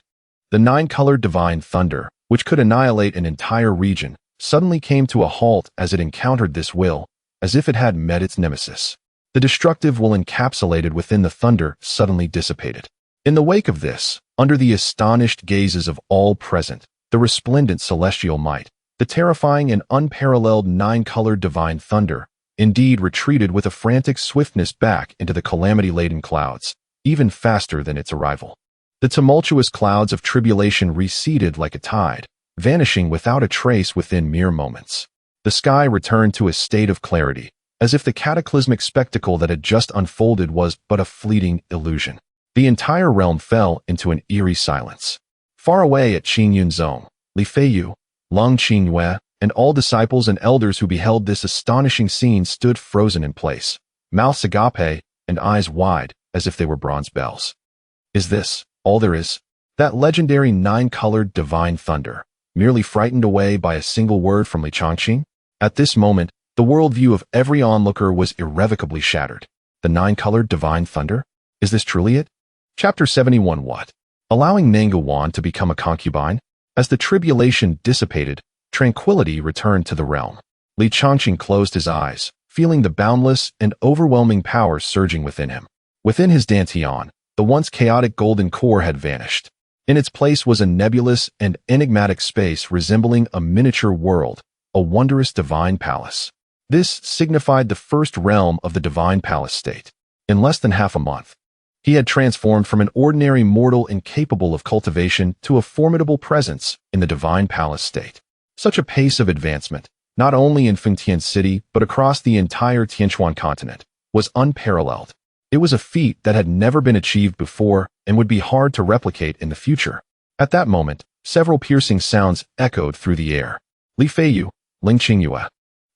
Speaker 1: The 9-colored divine thunder, which could annihilate an entire region, suddenly came to a halt as it encountered this will, as if it had met its nemesis. The destructive will encapsulated within the thunder suddenly dissipated. In the wake of this, under the astonished gazes of all present, the resplendent celestial might, the terrifying and unparalleled 9-colored divine thunder, indeed retreated with a frantic swiftness back into the calamity-laden clouds, even faster than its arrival. The tumultuous clouds of tribulation receded like a tide, vanishing without a trace within mere moments. The sky returned to a state of clarity, as if the cataclysmic spectacle that had just unfolded was but a fleeting illusion. The entire realm fell into an eerie silence. Far away at Qingyunzong, Li Feiyu, Lung Qingyue, and all disciples and elders who beheld this astonishing scene stood frozen in place, mouths agape and eyes wide, as if they were bronze bells. Is this all there is? That legendary nine-colored divine thunder, merely frightened away by a single word from Li Changqing? At this moment, the worldview of every onlooker was irrevocably shattered. The nine-colored divine thunder? Is this truly it? Chapter 71. What? Allowing Nanguan to become a concubine? As the tribulation dissipated, tranquility returned to the realm. Li Changqing closed his eyes, feeling the boundless and overwhelming power surging within him. Within his dantian, the once chaotic golden core had vanished. In its place was a nebulous and enigmatic space resembling a miniature world, a wondrous divine palace. This signified the first realm of the divine palace state. In less than half a month, he had transformed from an ordinary mortal incapable of cultivation to a formidable presence in the divine palace state. Such a pace of advancement, not only in Fengtian City but across the entire Tianchuan continent, was unparalleled. It was a feat that had never been achieved before and would be hard to replicate in the future. At that moment, several piercing sounds echoed through the air. Li Feiyu, Ling Qingyue,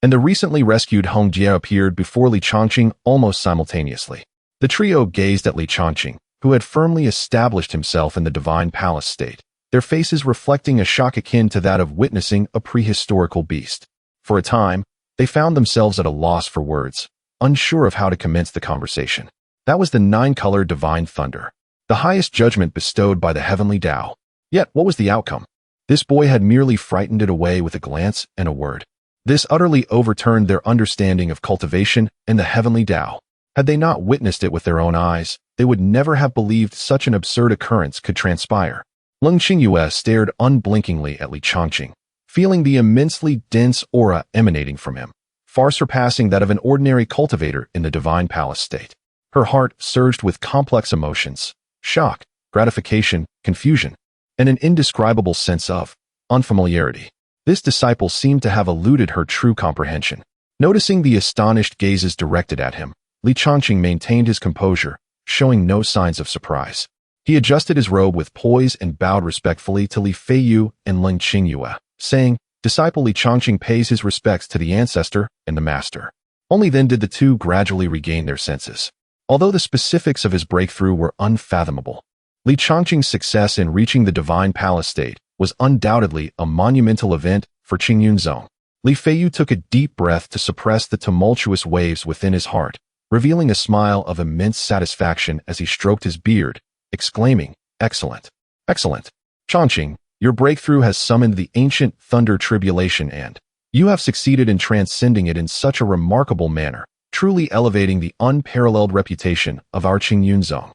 Speaker 1: and the recently rescued Hong Jie appeared before Li Changqing almost simultaneously. The trio gazed at Li Changqing, who had firmly established himself in the divine palace state, their faces reflecting a shock akin to that of witnessing a prehistorical beast. For a time, they found themselves at a loss for words, unsure of how to commence the conversation. That was the nine-colored divine thunder, the highest judgment bestowed by the heavenly Tao. Yet, what was the outcome? This boy had merely frightened it away with a glance and a word. This utterly overturned their understanding of cultivation and the heavenly Tao. Had they not witnessed it with their own eyes, they would never have believed such an absurd occurrence could transpire. Lung Qingyue stared unblinkingly at Li Changqing, feeling the immensely dense aura emanating from him, far surpassing that of an ordinary cultivator in the divine palace state. Her heart surged with complex emotions, shock, gratification, confusion, and an indescribable sense of unfamiliarity. This disciple seemed to have eluded her true comprehension. Noticing the astonished gazes directed at him, Li Changqing maintained his composure, showing no signs of surprise. He adjusted his robe with poise and bowed respectfully to Li Feiyu and Ling Qingyue, saying, "Disciple Li Changqing pays his respects to the ancestor and the master." Only then did the two gradually regain their senses. Although the specifics of his breakthrough were unfathomable, Li Changqing's success in reaching the divine palace state was undoubtedly a monumental event for Qingyunzong. Li Feiyu took a deep breath to suppress the tumultuous waves within his heart, revealing a smile of immense satisfaction as he stroked his beard, exclaiming, "Excellent! Excellent! Changqing, your breakthrough has summoned the ancient thunder tribulation and you have succeeded in transcending it in such a remarkable manner, truly elevating the unparalleled reputation of our Qingyunzong."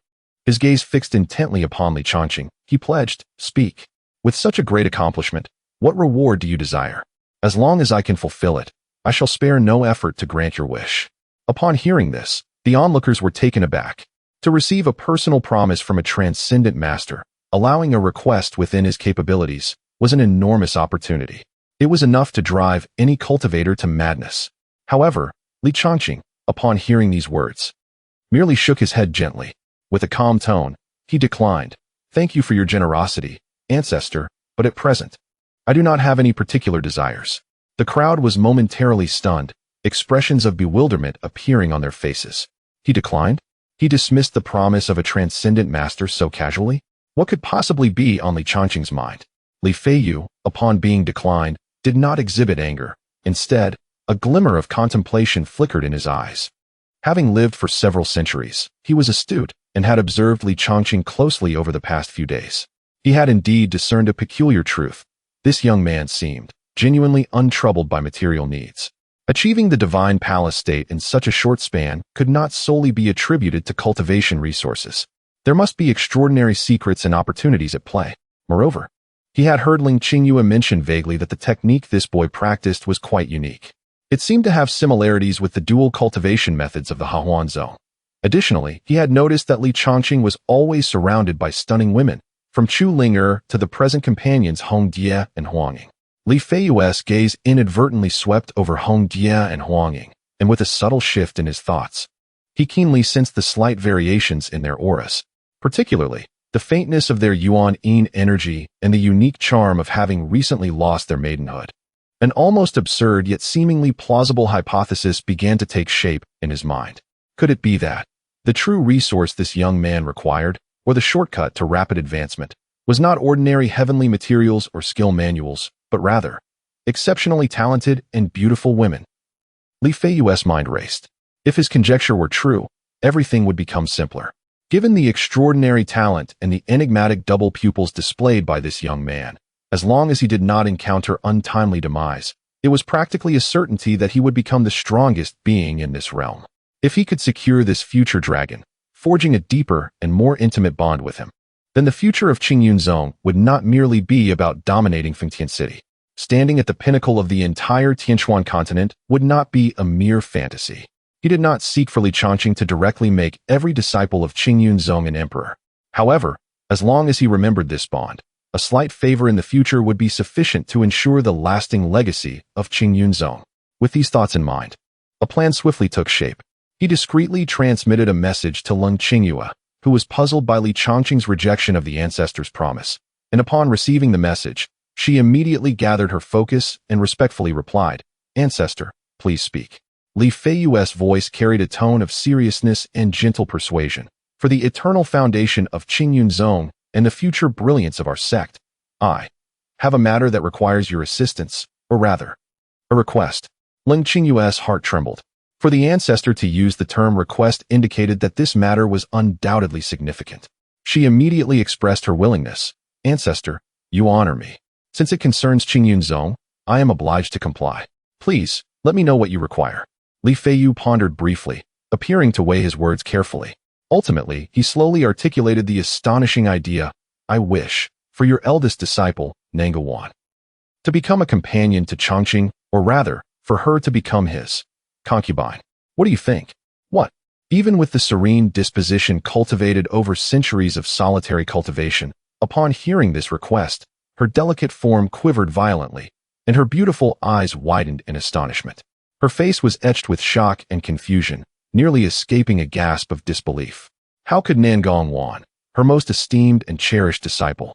Speaker 1: His gaze fixed intently upon Li Changqing, he pledged, "Speak. With such a great accomplishment, what reward do you desire? As long as I can fulfill it, I shall spare no effort to grant your wish." Upon hearing this, the onlookers were taken aback. To receive a personal promise from a transcendent master, allowing a request within his capabilities, was an enormous opportunity. It was enough to drive any cultivator to madness. However, Li Changqing, upon hearing these words, merely shook his head gently. With a calm tone, he declined, "Thank you for your generosity, ancestor, but at present, I do not have any particular desires." The crowd was momentarily stunned, expressions of bewilderment appearing on their faces. He declined? He dismissed the promise of a transcendent master so casually? What could possibly be on Li Changqing's mind? Li Feiyu, upon being declined, did not exhibit anger. Instead, a glimmer of contemplation flickered in his eyes. Having lived for several centuries, he was astute and had observed Li Changqing closely over the past few days. He had indeed discerned a peculiar truth. This young man seemed genuinely untroubled by material needs. Achieving the divine palace state in such a short span could not solely be attributed to cultivation resources. There must be extraordinary secrets and opportunities at play. Moreover, he had heard Ling Qingyue mention vaguely that the technique this boy practiced was quite unique. It seemed to have similarities with the dual cultivation methods of the Hahuan zone. Additionally, he had noticed that Li Changqing was always surrounded by stunning women, from Chu Ling to the present companions Hong Jie and Huangying. Li Feiyu's gaze inadvertently swept over Hong Jie and Huangying, and with a subtle shift in his thoughts, he keenly sensed the slight variations in their auras. Particularly, the faintness of their yuan-yin energy, and the unique charm of having recently lost their maidenhood. An almost absurd yet seemingly plausible hypothesis began to take shape in his mind. Could it be that the true resource this young man required, or the shortcut to rapid advancement, was not ordinary heavenly materials or skill manuals, but rather exceptionally talented and beautiful women? Li Feiyu's mind raced. If his conjecture were true, everything would become simpler. Given the extraordinary talent and the enigmatic double pupils displayed by this young man, as long as he did not encounter untimely demise, it was practically a certainty that he would become the strongest being in this realm. If he could secure this future dragon, forging a deeper and more intimate bond with him, then the future of Qingyunzong would not merely be about dominating Fengtian City. Standing at the pinnacle of the entire Tianchuan continent would not be a mere fantasy. He did not seek for Li Changqing to directly make every disciple of Qingyunzong an emperor. However, as long as he remembered this bond, a slight favor in the future would be sufficient to ensure the lasting legacy of Qingyunzong. With these thoughts in mind, a plan swiftly took shape. He discreetly transmitted a message to Leng Qingyue, who was puzzled by Li Changqing's rejection of the ancestor's promise, and upon receiving the message, she immediately gathered her focus and respectfully replied, "Ancestor, please speak." Li Feiyu's voice carried a tone of seriousness and gentle persuasion. For the eternal foundation of Qingyunzong and the future brilliance of our sect, I have a matter that requires your assistance, or rather, a request. Leng Qingyu's heart trembled. For the ancestor to use the term request indicated that this matter was undoubtedly significant. She immediately expressed her willingness. "Ancestor, you honor me. Since it concerns Qingyunzong, I am obliged to comply. Please, let me know what you require." Li Feiyu pondered briefly, appearing to weigh his words carefully. Ultimately, he slowly articulated the astonishing idea, "I wish, for your eldest disciple, Nangawan, to become a companion to Changqing, or rather, for her to become his concubine. What do you think?" What? Even with the serene disposition cultivated over centuries of solitary cultivation, upon hearing this request, her delicate form quivered violently, and her beautiful eyes widened in astonishment. Her face was etched with shock and confusion, nearly escaping a gasp of disbelief. How could Nangong Wan, her most esteemed and cherished disciple,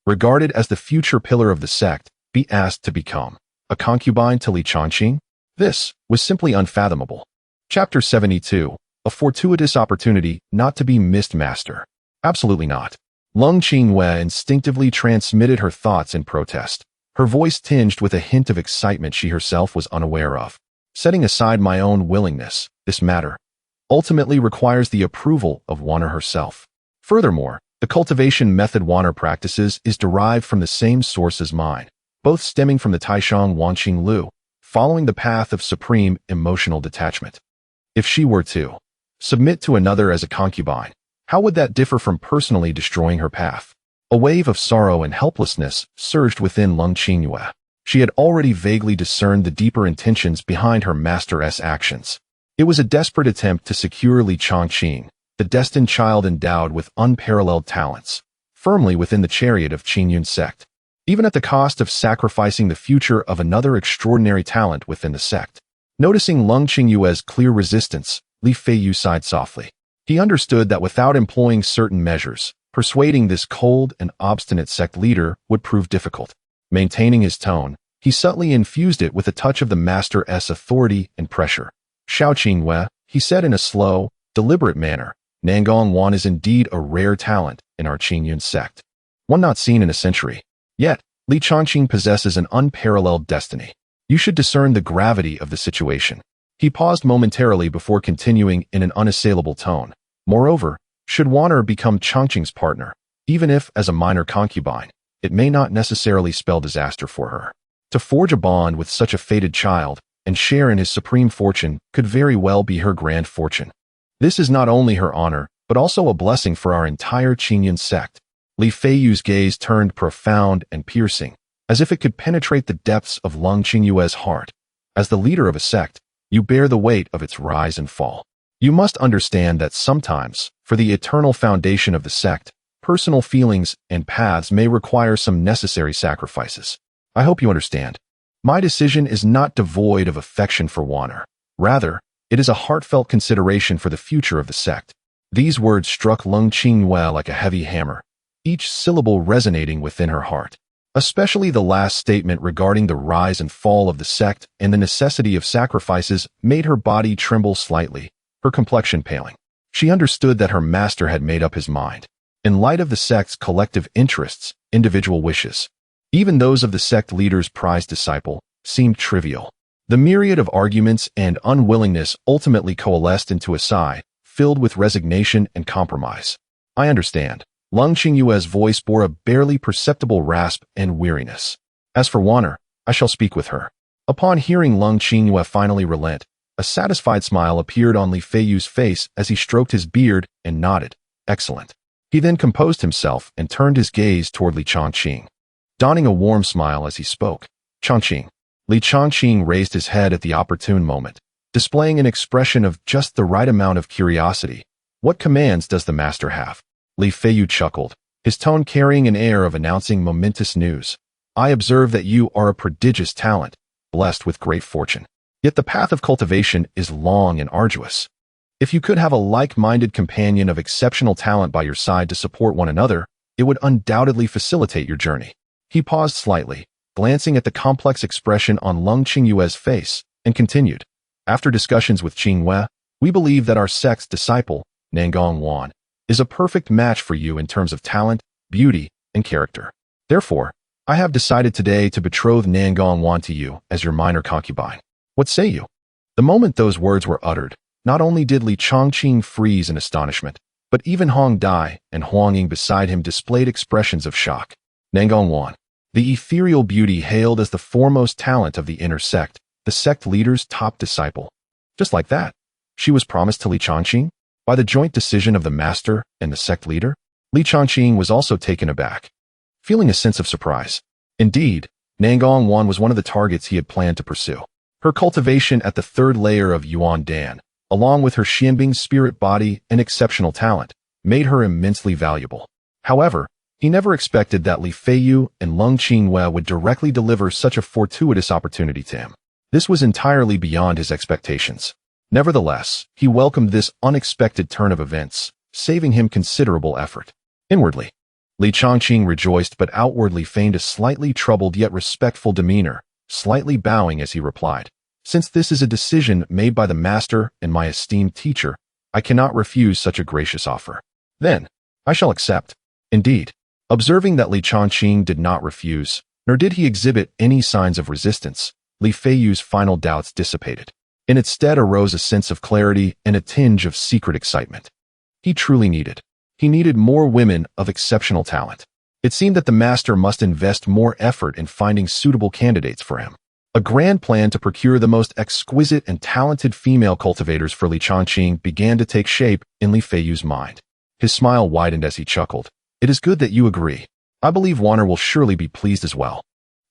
Speaker 1: regarded as the future pillar of the sect, be asked to become a concubine to Li Changqing? This was simply unfathomable. Chapter 72, a fortuitous opportunity not to be missed, master. Absolutely not. Leng Qingyue instinctively transmitted her thoughts in protest, her voice tinged with a hint of excitement she herself was unaware of. Setting aside my own willingness, this matter ultimately requires the approval of Wanner herself. Furthermore, the cultivation method Wanner practices is derived from the same source as mine, both stemming from the Taishang Wanqing Lu, following the path of supreme emotional detachment. If she were to submit to another as a concubine, how would that differ from personally destroying her path? A wave of sorrow and helplessness surged within Leng Qingyue. She had already vaguely discerned the deeper intentions behind her master's actions. It was a desperate attempt to secure Li Changqing, the destined child endowed with unparalleled talents, firmly within the chariot of Qingyun sect, even at the cost of sacrificing the future of another extraordinary talent within the sect. Noticing Leng Qingyue's clear resistance, Li Feiyu sighed softly. He understood that without employing certain measures, persuading this cold and obstinate sect leader would prove difficult. Maintaining his tone, he subtly infused it with a touch of the master's authority and pressure. "Xiao Qingyue," he said in a slow, deliberate manner, "Nangong Wan is indeed a rare talent in our Qingyun sect, one not seen in a century. Yet, Li Changqing possesses an unparalleled destiny. You should discern the gravity of the situation." He paused momentarily before continuing in an unassailable tone. "Moreover, should Wanner become Changqing's partner, even if as a minor concubine, it may not necessarily spell disaster for her. To forge a bond with such a fated child and share in his supreme fortune could very well be her grand fortune. This is not only her honor, but also a blessing for our entire Qingyun sect." Li Feiyu's gaze turned profound and piercing, as if it could penetrate the depths of Leng Qingyue's heart. As the leader of a sect, you bear the weight of its rise and fall. You must understand that sometimes, for the eternal foundation of the sect, personal feelings and paths may require some necessary sacrifices. I hope you understand. My decision is not devoid of affection for Wanner. Rather, it is a heartfelt consideration for the future of the sect. These words struck Leng Qingyue like a heavy hammer, each syllable resonating within her heart. Especially the last statement regarding the rise and fall of the sect and the necessity of sacrifices made her body tremble slightly, her complexion paling. She understood that her master had made up his mind. In light of the sect's collective interests, individual wishes, even those of the sect leader's prized disciple, seemed trivial. The myriad of arguments and unwillingness ultimately coalesced into a sigh, filled with resignation and compromise. I understand. Lung Qingyue's voice bore a barely perceptible rasp and weariness. As for Wanner, I shall speak with her. Upon hearing Lung Qingyue finally relent, a satisfied smile appeared on Li Feiyu's face as he stroked his beard and nodded. Excellent. He then composed himself and turned his gaze toward Li Changqing, donning a warm smile as he spoke. Changqing. Li Changqing raised his head at the opportune moment, displaying an expression of just the right amount of curiosity. What commands does the master have? Li Feiyu chuckled, his tone carrying an air of announcing momentous news. I observe that you are a prodigious talent, blessed with great fortune. Yet the path of cultivation is long and arduous. If you could have a like-minded companion of exceptional talent by your side to support one another, it would undoubtedly facilitate your journey. He paused slightly, glancing at the complex expression on Lung Qingyue's face, and continued. After discussions with Qingyue, we believe that our sect's disciple, Nangong Wan, is a perfect match for you in terms of talent, beauty, and character. Therefore, I have decided today to betroth Nangong Wan to you as your minor concubine. What say you? The moment those words were uttered, not only did Li Changqing freeze in astonishment, but even Hong Dai and Huang Ying beside him displayed expressions of shock. Nangong Wan, the ethereal beauty hailed as the foremost talent of the inner sect, the sect leader's top disciple. Just like that, she was promised to Li Changqing? By the joint decision of the master and the sect leader? Li Changqing was also taken aback, feeling a sense of surprise. Indeed, Nangong Wan was one of the targets he had planned to pursue. Her cultivation at the third layer of Yuan Dan, along with her Xianbing spirit body and exceptional talent, made her immensely valuable. However, he never expected that Li Feiyu and Lung Qingyue would directly deliver such a fortuitous opportunity to him. This was entirely beyond his expectations. Nevertheless, he welcomed this unexpected turn of events, saving him considerable effort. Inwardly, Li Changqing rejoiced but outwardly feigned a slightly troubled yet respectful demeanor, slightly bowing as he replied, Since this is a decision made by the master and my esteemed teacher, I cannot refuse such a gracious offer. Then, I shall accept. Indeed, observing that Li Changqing did not refuse, nor did he exhibit any signs of resistance, Li Feiyu's final doubts dissipated. In its stead arose a sense of clarity and a tinge of secret excitement. He needed more women of exceptional talent. It seemed that the master must invest more effort in finding suitable candidates for him. A grand plan to procure the most exquisite and talented female cultivators for Li Changqing began to take shape in Li Feiyu's mind. His smile widened as he chuckled. It is good that you agree. I believe Wanner will surely be pleased as well.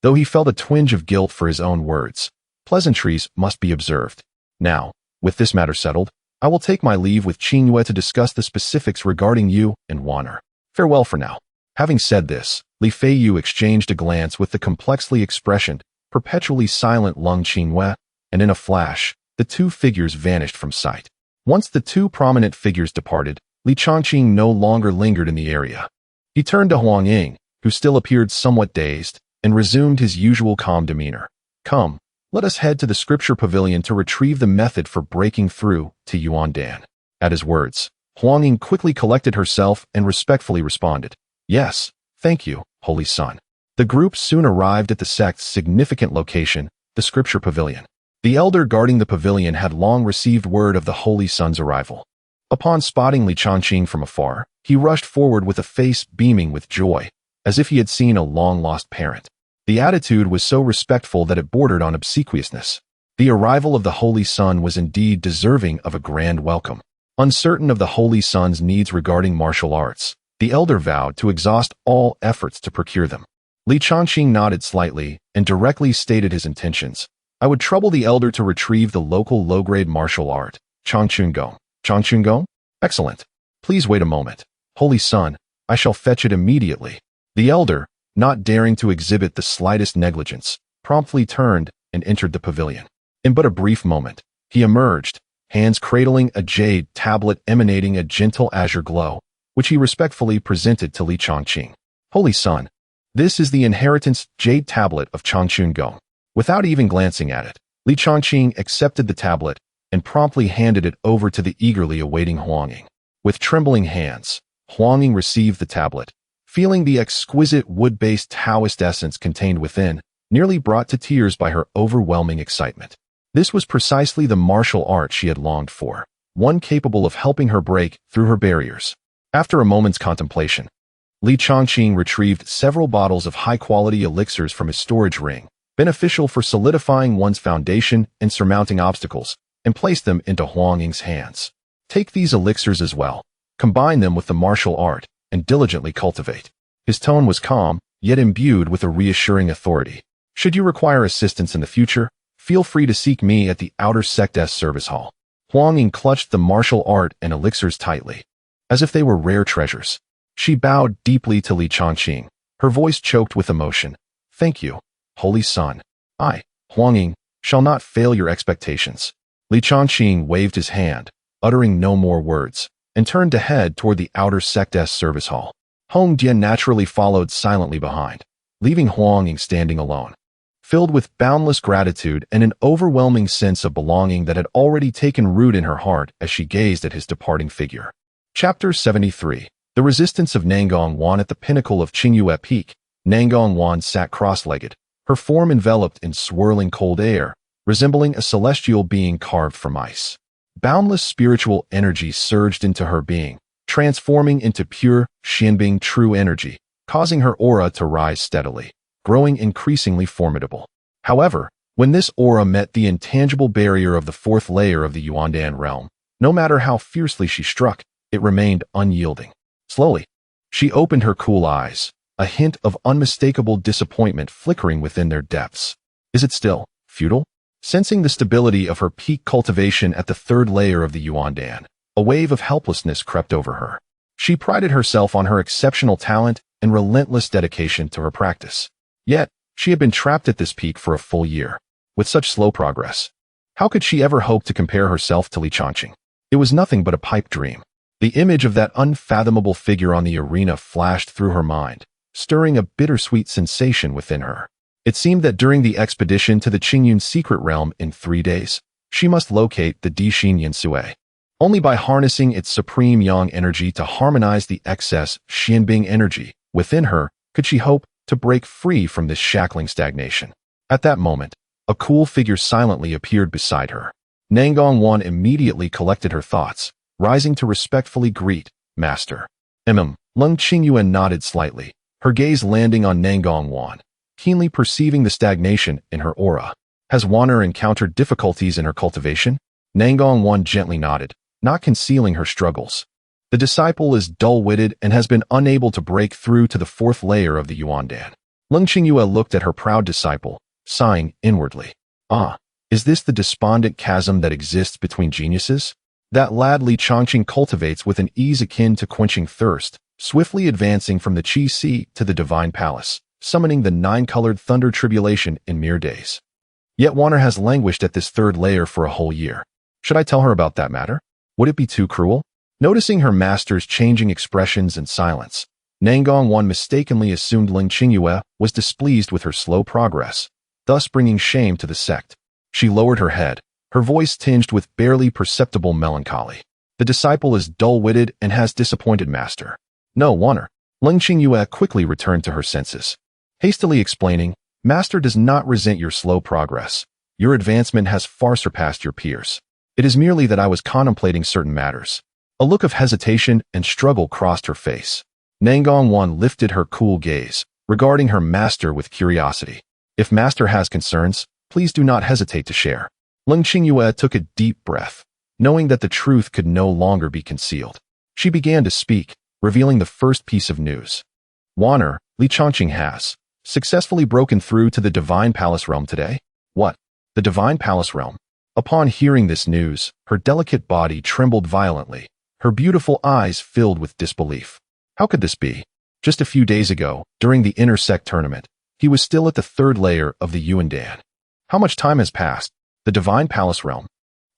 Speaker 1: Though he felt a twinge of guilt for his own words, pleasantries must be observed. Now, with this matter settled, I will take my leave with Qingyue to discuss the specifics regarding you and Wanner. Farewell for now. Having said this, Li Feiyu exchanged a glance with the complexly expressioned, perpetually silent Lung Qingyue, and in a flash, the two figures vanished from sight. Once the two prominent figures departed, Li Changqing no longer lingered in the area. He turned to Huang Ying, who still appeared somewhat dazed, and resumed his usual calm demeanor. Come, let us head to the scripture pavilion to retrieve the method for breaking through to Yuan Dan. At his words, Huang Ying quickly collected herself and respectfully responded, Yes, thank you, Holy Son. The group soon arrived at the sect's significant location, the scripture pavilion. The elder guarding the pavilion had long received word of the Holy Son's arrival. Upon spotting Li Changqing from afar, he rushed forward with a face beaming with joy, as if he had seen a long-lost parent. The attitude was so respectful that it bordered on obsequiousness. The arrival of the Holy Son was indeed deserving of a grand welcome. Uncertain of the Holy Son's needs regarding martial arts, the elder vowed to exhaust all efforts to procure them. Li Changqing nodded slightly and directly stated his intentions. I would trouble the elder to retrieve the local low-grade martial art, Changchun Gong. Changchun Gong? Excellent. Please wait a moment. Holy Son, I shall fetch it immediately. The elder, not daring to exhibit the slightest negligence, promptly turned and entered the pavilion. In but a brief moment, he emerged, hands cradling a jade tablet emanating a gentle azure glow, which he respectfully presented to Li Chongqing. Holy Son, this is the inheritance jade tablet of Changchun Gong. Without even glancing at it, Li Chongqing accepted the tablet and promptly handed it over to the eagerly awaiting Huangying. With trembling hands, Huangying received the tablet, feeling the exquisite wood-based Taoist essence contained within, nearly brought to tears by her overwhelming excitement. This was precisely the martial art she had longed for, one capable of helping her break through her barriers. After a moment's contemplation, Li Chongqing retrieved several bottles of high-quality elixirs from his storage ring, beneficial for solidifying one's foundation and surmounting obstacles, and placed them into Huangying's hands. Take these elixirs as well, combine them with the martial art, and diligently cultivate. His tone was calm, yet imbued with a reassuring authority. Should you require assistance in the future, feel free to seek me at the Outer Sect's service hall. Huangying clutched the martial art and elixirs tightly, as if they were rare treasures. She bowed deeply to Li Chongqing, her voice choked with emotion. Thank you, Holy Son. I, Huangying, shall not fail your expectations. Li Chongqing waved his hand, uttering no more words, and turned to head toward the Outer Sect's service hall. Hong Dian naturally followed silently behind, leaving Huangying standing alone. Filled with boundless gratitude and an overwhelming sense of belonging that had already taken root in her heart as she gazed at his departing figure. Chapter 73. The Resistance of Nangong Wan. At the pinnacle of Qingyue Peak, Nangong Wan sat cross-legged, her form enveloped in swirling cold air, resembling a celestial being carved from ice. Boundless spiritual energy surged into her being, transforming into pure, Xianbing true energy, causing her aura to rise steadily, growing increasingly formidable. However, when this aura met the intangible barrier of the fourth layer of the Yuandan realm, no matter how fiercely she struck, it remained unyielding. Slowly, she opened her cool eyes, a hint of unmistakable disappointment flickering within their depths. Is it still futile? Sensing the stability of her peak cultivation at the third layer of the Yuandan, a wave of helplessness crept over her. She prided herself on her exceptional talent and relentless dedication to her practice. Yet, she had been trapped at this peak for a full year. With such slow progress, how could she ever hope to compare herself to Li Chongqing? It was nothing but a pipe dream. The image of that unfathomable figure on the arena flashed through her mind, stirring a bittersweet sensation within her. It seemed that during the expedition to the Qingyun secret realm in 3 days, she must locate the Dixin Yin Sui. Only by harnessing its supreme yang energy to harmonize the excess Xianbing energy within her could she hope to break free from this shackling stagnation. At that moment, a cool figure silently appeared beside her. Nangong Wan immediately collected her thoughts, rising to respectfully greet, Master. Lung Qingyuan nodded slightly, her gaze landing on Nangong Wan, keenly perceiving the stagnation in her aura. Has Wanner encountered difficulties in her cultivation? Nangong Wan gently nodded, not concealing her struggles. The disciple is dull-witted and has been unable to break through to the fourth layer of the Yuandan. Lung Qingyue looked at her proud disciple, sighing inwardly. Ah, is this the despondent chasm that exists between geniuses? That lad Li Chongqing cultivates with an ease akin to quenching thirst, swiftly advancing from the Qi Sea to the Divine Palace, summoning the 9-colored thunder tribulation in mere days. Yet Wanner has languished at this third layer for a whole year. Should I tell her about that matter? Would it be too cruel? Noticing her master's changing expressions and silence, Nangong Wan mistakenly assumed Lung Qingyue was displeased with her slow progress, thus bringing shame to the sect. She lowered her head, her voice tinged with barely perceptible melancholy. The disciple is dull-witted and has disappointed Master. No, Wanner. Lung Qingyue quickly returned to her senses. Hastily explaining, Master does not resent your slow progress. Your advancement has far surpassed your peers. It is merely that I was contemplating certain matters. A look of hesitation and struggle crossed her face. Nangong Wan lifted her cool gaze, regarding her master with curiosity. If Master has concerns, please do not hesitate to share. Lung Qingyue took a deep breath, knowing that the truth could no longer be concealed. She began to speak, revealing the first piece of news. Wanner, Li Chongqing has successfully broken through to the Divine Palace realm today. What? The Divine Palace realm? Upon hearing this news, her delicate body trembled violently, her beautiful eyes filled with disbelief. How could this be? Just a few days ago, during the Intersect tournament, he was still at the third layer of the Yuandan. How much time has passed? The Divine Palace realm.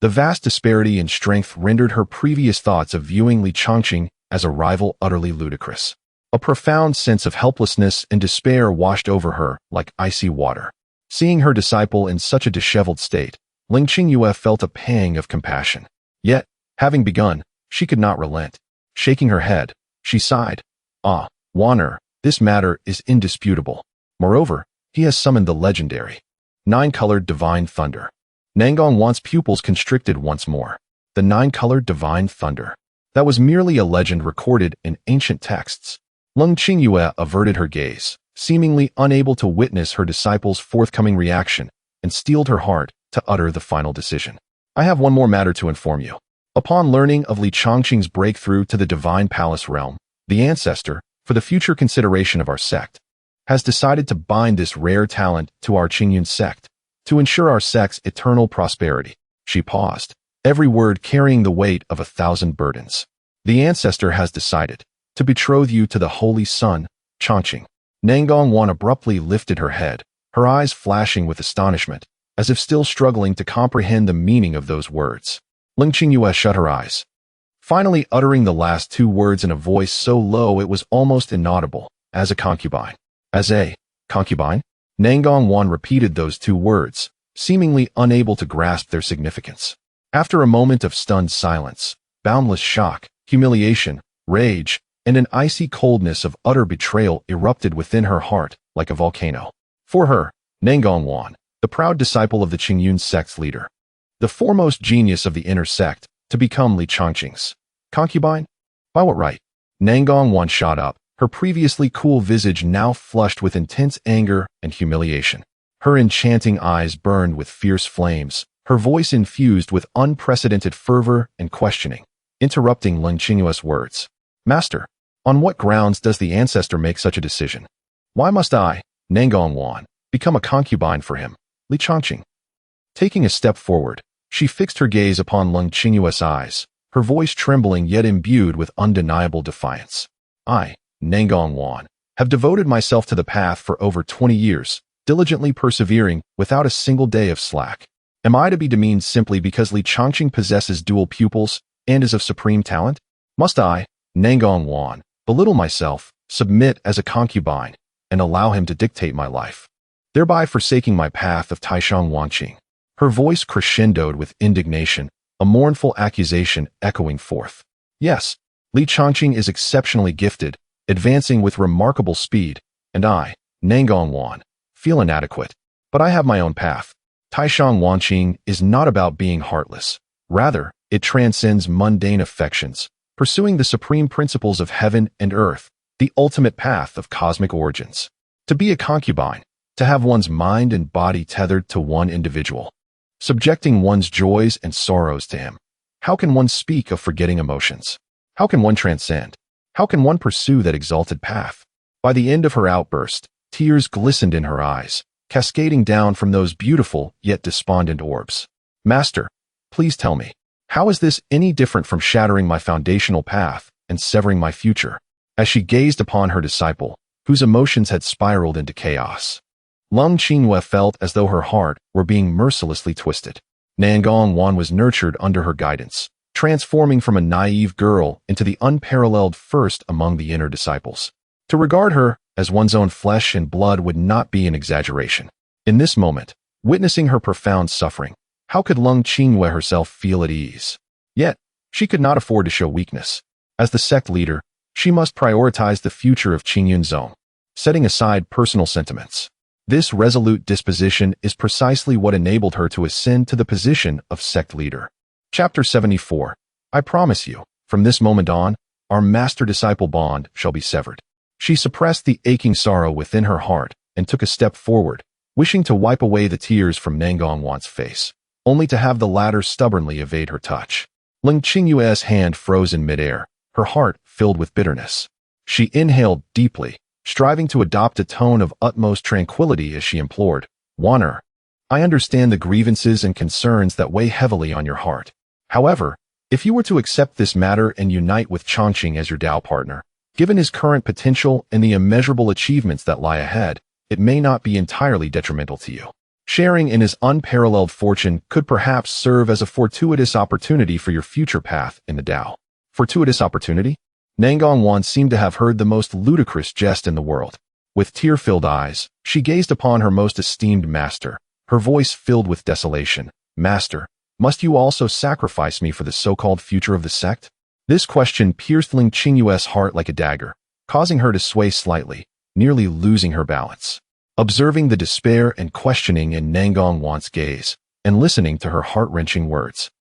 Speaker 1: The vast disparity in strength rendered her previous thoughts of viewing Li Chongqing as a rival utterly ludicrous. A profound sense of helplessness and despair washed over her like icy water. Seeing her disciple in such a disheveled state, Ling Qingyue felt a pang of compassion. Yet, having begun, she could not relent. Shaking her head, she sighed. Ah, Wan, this matter is indisputable. Moreover, he has summoned the legendary nine-colored divine thunder. Nangong Wan's pupils constricted once more. The nine-colored divine thunder. That was merely a legend recorded in ancient texts. Ling Qingyue averted her gaze, seemingly unable to witness her disciple's forthcoming reaction, and steeled her heart to utter the final decision. I have one more matter to inform you. Upon learning of Li Changqing's breakthrough to the divine palace realm, the ancestor, for the future consideration of our sect, has decided to bind this rare talent to our Qingyun sect, to ensure our sect's eternal prosperity. She paused, every word carrying the weight of 1,000 burdens. The ancestor has decided to betroth you to the holy son, Changqing. Nangong Wan abruptly lifted her head, her eyes flashing with astonishment, as if still struggling to comprehend the meaning of those words. Ling Qingyue shut her eyes, finally uttering the last two words in a voice so low it was almost inaudible. As a concubine. As a concubine? Nangong Wan repeated those two words, seemingly unable to grasp their significance. After a moment of stunned silence, boundless shock, humiliation, rage, and an icy coldness of utter betrayal erupted within her heart like a volcano. For her, Nangong Wan, the proud disciple of the Qingyun sect's leader, the foremost genius of the inner sect, to become Li Changqing's concubine? By what right? Nangong Wan shot up, her previously cool visage now flushed with intense anger and humiliation. Her enchanting eyes burned with fierce flames, her voice infused with unprecedented fervor and questioning, interrupting Ling Qingyue's words. Master, on what grounds does the ancestor make such a decision? Why must I, Nangong Wan, become a concubine for him, Li Changqing? Taking a step forward, she fixed her gaze upon Ling Qingyue's eyes, her voice trembling yet imbued with undeniable defiance. I, Nangong Wan, have devoted myself to the path for over 20 years, diligently persevering without a single day of slack. Am I to be demeaned simply because Li Changqing possesses dual pupils and is of supreme talent? Must I, Nangong Wan, belittle myself, submit as a concubine, and allow him to dictate my life, thereby forsaking my path of Taishang Wanqing? Her voice crescendoed with indignation, a mournful accusation echoing forth. Yes, Li Changqing is exceptionally gifted, advancing with remarkable speed, and I, Nangong Wan, feel inadequate. But I have my own path. Taishang Wanqing is not about being heartless. Rather, it transcends mundane affections, pursuing the supreme principles of heaven and earth, the ultimate path of cosmic origins. To be a concubine, to have one's mind and body tethered to one individual, subjecting one's joys and sorrows to him. How can one speak of forgetting emotions? How can one transcend? How can one pursue that exalted path? By the end of her outburst, tears glistened in her eyes, cascading down from those beautiful yet despondent orbs. Master, please tell me, how is this any different from shattering my foundational path and severing my future? As she gazed upon her disciple, whose emotions had spiraled into chaos, Ling Qingyue felt as though her heart were being mercilessly twisted. Nangong Wan was nurtured under her guidance, transforming from a naive girl into the unparalleled first among the inner disciples. To regard her as one's own flesh and blood would not be an exaggeration. In this moment, witnessing her profound suffering, how could Ling Qingyue herself feel at ease? Yet, she could not afford to show weakness. As the sect leader, she must prioritize the future of Qingyun Zone, setting aside personal sentiments. This resolute disposition is precisely what enabled her to ascend to the position of sect leader. Chapter 74. I promise you, from this moment on, our master-disciple bond shall be severed. She suppressed the aching sorrow within her heart and took a step forward, wishing to wipe away the tears from Nangong Wan's face, only to have the latter stubbornly evade her touch. Ling Qingyue's hand froze in midair, her heart filled with bitterness. She inhaled deeply, striving to adopt a tone of utmost tranquility as she implored, Wan, I understand the grievances and concerns that weigh heavily on your heart. However, if you were to accept this matter and unite with Changqing as your Dao partner, given his current potential and the immeasurable achievements that lie ahead, it may not be entirely detrimental to you. Sharing in his unparalleled fortune could perhaps serve as a fortuitous opportunity for your future path in the Dao. Fortuitous opportunity? Nangongwan seemed to have heard the most ludicrous jest in the world. With tear-filled eyes, she gazed upon her most esteemed master, her voice filled with desolation. "Master, must you also sacrifice me for the so-called future of the sect?" This question pierced Ling Qingyue's heart like a dagger, causing her to sway slightly, nearly losing her balance. Observing the despair and questioning in Nangongwan's gaze, and listening to her heart-wrenching words,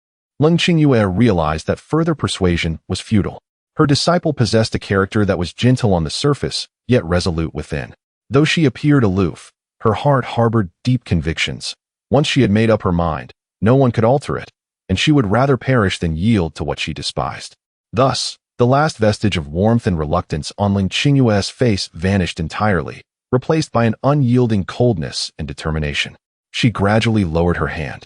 Speaker 1: Ling Qingyue realized that further persuasion was futile. Her disciple possessed a character that was gentle on the surface, yet resolute within. Though she appeared aloof, her heart harbored deep convictions. Once she had made up her mind, no one could alter it, and she would rather perish than yield to what she despised. Thus, the last vestige of warmth and reluctance on Ling Qingyue's face vanished entirely, replaced by an unyielding coldness and determination. She gradually lowered her hand,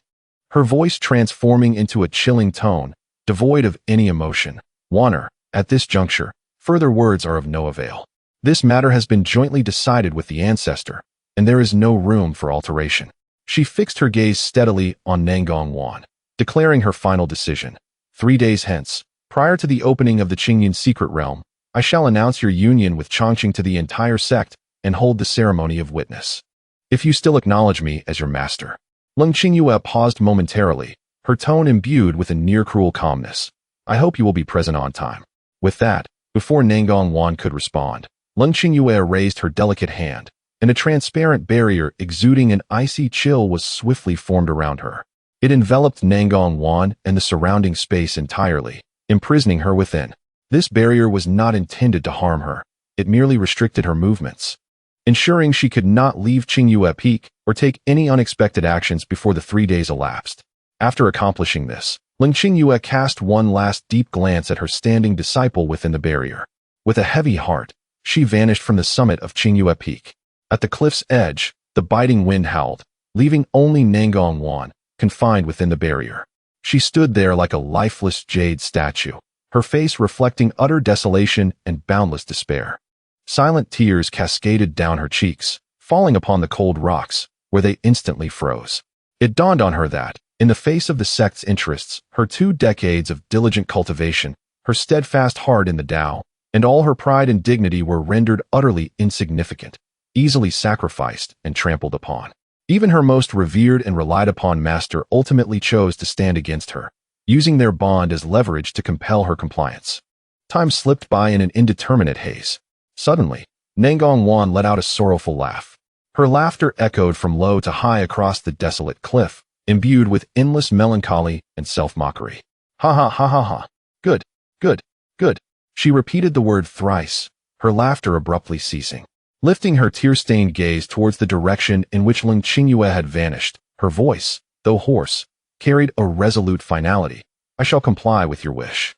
Speaker 1: her voice transforming into a chilling tone, devoid of any emotion. "Wanner, at this juncture, further words are of no avail. This matter has been jointly decided with the ancestor, and there is no room for alteration." She fixed her gaze steadily on Nangongwan, declaring her final decision. 3 days hence, prior to the opening of the Qingyan secret realm, I shall announce your union with Chongqing to the entire sect and hold the ceremony of witness. If you still acknowledge me as your master." Ling Qingyue paused momentarily, her tone imbued with a near-cruel calmness. "I hope you will be present on time." With that, before Nangongwan could respond, Ling Qingyue raised her delicate hand, and a transparent barrier exuding an icy chill was swiftly formed around her. It enveloped Nangongwan and the surrounding space entirely, imprisoning her within. This barrier was not intended to harm her, it merely restricted her movements, ensuring she could not leave Qingyue Peak or take any unexpected actions before the 3 days elapsed. After accomplishing this, Ling Qingyue cast one last deep glance at her standing disciple within the barrier. With a heavy heart, she vanished from the summit of Qingyue Peak. At the cliff's edge, the biting wind howled, leaving only Nangongwan confined within the barrier. She stood there like a lifeless jade statue, her face reflecting utter desolation and boundless despair. Silent tears cascaded down her cheeks, falling upon the cold rocks, where they instantly froze. It dawned on her that, in the face of the sect's interests, her 2 decades of diligent cultivation, her steadfast heart in the Tao, and all her pride and dignity were rendered utterly insignificant, easily sacrificed and trampled upon. Even her most revered and relied upon master ultimately chose to stand against her, using their bond as leverage to compel her compliance. Time slipped by in an indeterminate haze. Suddenly, Nangongwan let out a sorrowful laugh. Her laughter echoed from low to high across the desolate cliff, imbued with endless melancholy and self-mockery. "Ha ha ha ha ha. Good, good, good." She repeated the word thrice, her laughter abruptly ceasing. Lifting her tear-stained gaze towards the direction in which Ling Qingyue had vanished, her voice, though hoarse, carried a resolute finality. "I shall comply with your wish.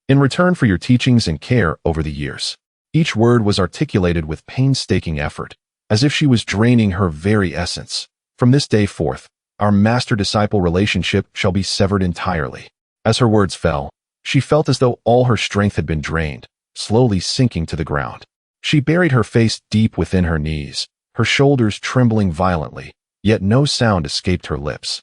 Speaker 1: In return for your teachings and care over the years." Each word was articulated with painstaking effort, as if she was draining her very essence. "From this day forth, our master-disciple relationship shall be severed entirely." As her words fell, she felt as though all her strength had been drained, slowly sinking to the ground. She buried her face deep within her knees, her shoulders trembling violently, yet no sound escaped her lips.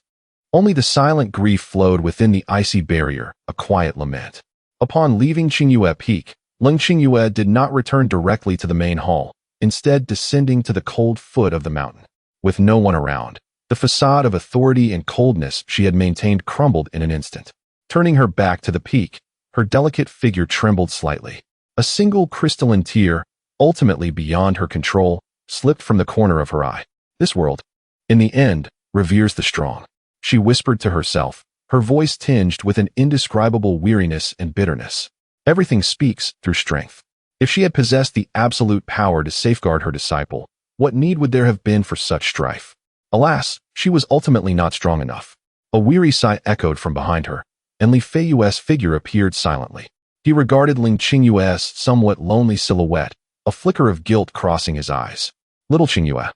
Speaker 1: Only the silent grief flowed within the icy barrier, a quiet lament. Upon leaving Qingyue Peak, Ling Qingyue did not return directly to the main hall, instead descending to the cold foot of the mountain. With no one around, the facade of authority and coldness she had maintained crumbled in an instant. Turning her back to the peak, her delicate figure trembled slightly. A single crystalline tear, ultimately beyond her control, slipped from the corner of her eye. "This world, in the end, reveres the strong," she whispered to herself, her voice tinged with an indescribable weariness and bitterness. "Everything speaks through strength." If she had possessed the absolute power to safeguard her disciple, what need would there have been for such strife? Alas, she was ultimately not strong enough. A weary sigh echoed from behind her, and Li Feiyue's figure appeared silently. He regarded Ling Qingyue's somewhat lonely silhouette, a flicker of guilt crossing his eyes. "Little Qingyue,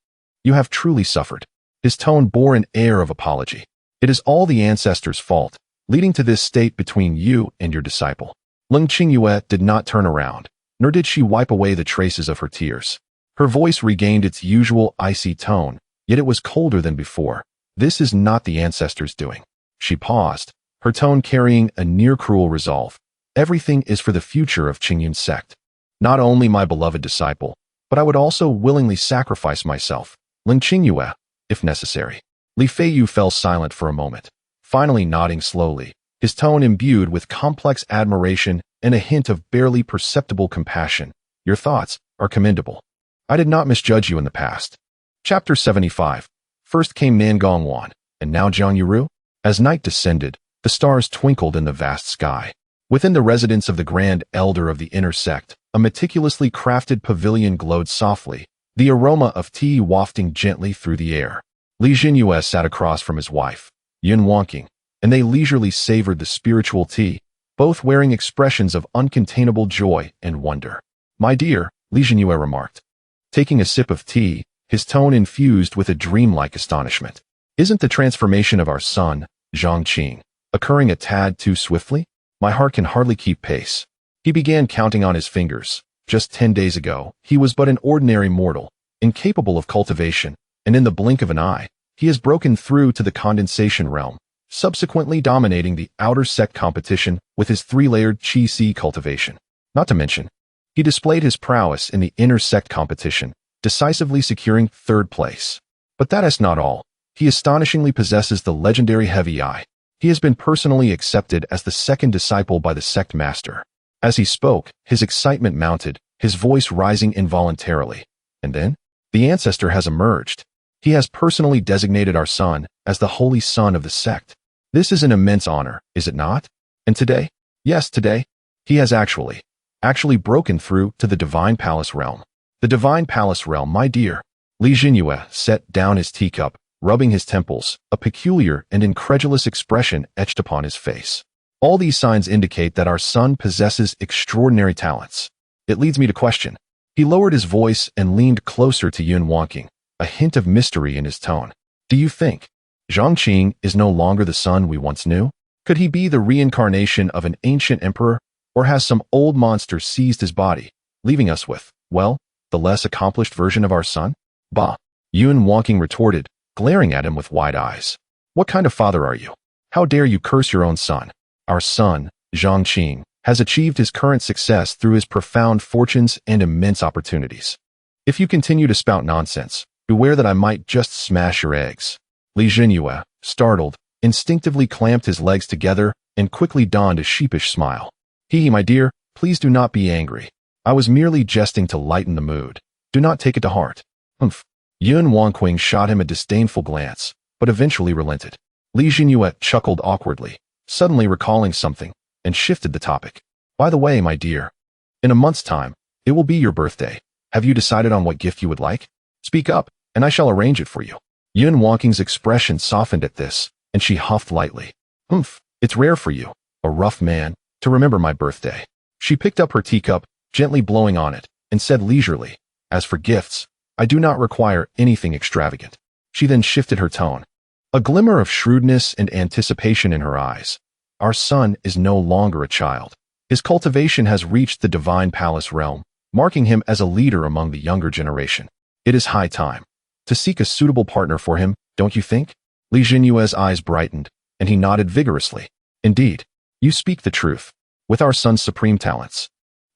Speaker 1: you have truly suffered." His tone bore an air of apology. "It is all the ancestors' fault, leading to this state between you and your disciple." Ling Qingyue did not turn around, nor did she wipe away the traces of her tears. Her voice regained its usual icy tone, yet it was colder than before. "This is not the ancestors' doing." She paused, her tone carrying a near-cruel resolve. Everything is for the future of Qingyun's sect. Not only my beloved disciple, but I would also willingly sacrifice myself, Lin Qingyue, if necessary. Li Feiyu fell silent for a moment, finally nodding slowly, his tone imbued with complex admiration and a hint of barely perceptible compassion. Your thoughts are commendable. I did not misjudge you in the past. Chapter 75. First came Nangongwan, and now Zhang Yuru? As night descended, the stars twinkled in the vast sky. Within the residence of the Grand Elder of the inner sect, a meticulously crafted pavilion glowed softly, the aroma of tea wafting gently through the air. Li Jinyue sat across from his wife, Yun Wangqing, and they leisurely savored the spiritual tea, both wearing expressions of uncontainable joy and wonder. My dear, Li Jinyue remarked, taking a sip of tea, his tone infused with a dreamlike astonishment. Isn't the transformation of our son, Zhang Qing, occurring a tad too swiftly? My heart can hardly keep pace. He began counting on his fingers. Just 10 days ago, he was but an ordinary mortal, incapable of cultivation, and in the blink of an eye, he has broken through to the condensation realm, subsequently dominating the outer sect competition with his 3-layered Qi-Si cultivation. Not to mention, he displayed his prowess in the inner sect competition, decisively securing 3rd place. But that is not all. He astonishingly possesses the legendary Heavy Eye. He has been personally accepted as the 2nd disciple by the sect master. As he spoke, his excitement mounted, his voice rising involuntarily. And then, the ancestor has emerged. He has personally designated our son as the holy son of the sect. This is an immense honor, is it not? And today? Yes, today. He has actually broken through to the Divine Palace realm. The Divine Palace realm, my dear. Li Jinyue set down his teacup, rubbing his temples, a peculiar and incredulous expression etched upon his face. All these signs indicate that our son possesses extraordinary talents. It leads me to question. He lowered his voice and leaned closer to Yun Wangqing, a hint of mystery in his tone. Do you think Zhang Qing is no longer the son we once knew? Could he be the reincarnation of an ancient emperor, or has some old monster seized his body, leaving us with, well, the less accomplished version of our son? Bah! Yun Wangqing retorted, glaring at him with wide eyes. What kind of father are you? How dare you curse your own son? Our son, Zhang Qing, has achieved his current success through his profound fortunes and immense opportunities. If you continue to spout nonsense, beware that I might just smash your eggs. Li Jinyue, startled, instinctively clamped his legs together and quickly donned a sheepish smile. My dear, please do not be angry. I was merely jesting to lighten the mood. Do not take it to heart. Humph. Yun Wangqing shot him a disdainful glance, but eventually relented. Li Jinyue chuckled awkwardly, suddenly recalling something, and shifted the topic. By the way, my dear, in a month's time, it will be your birthday. Have you decided on what gift you would like? Speak up, and I shall arrange it for you. Yun Wangqing's expression softened at this, and she huffed lightly. Humph, it's rare for you, a rough man, to remember my birthday. She picked up her teacup, gently blowing on it, and said leisurely, as for gifts, I do not require anything extravagant. She then shifted her tone, a glimmer of shrewdness and anticipation in her eyes. Our son is no longer a child. His cultivation has reached the Divine Palace realm, marking him as a leader among the younger generation. It is high time to seek a suitable partner for him, don't you think? Li Jinyue's eyes brightened, and he nodded vigorously. Indeed, you speak the truth. With our son's supreme talents,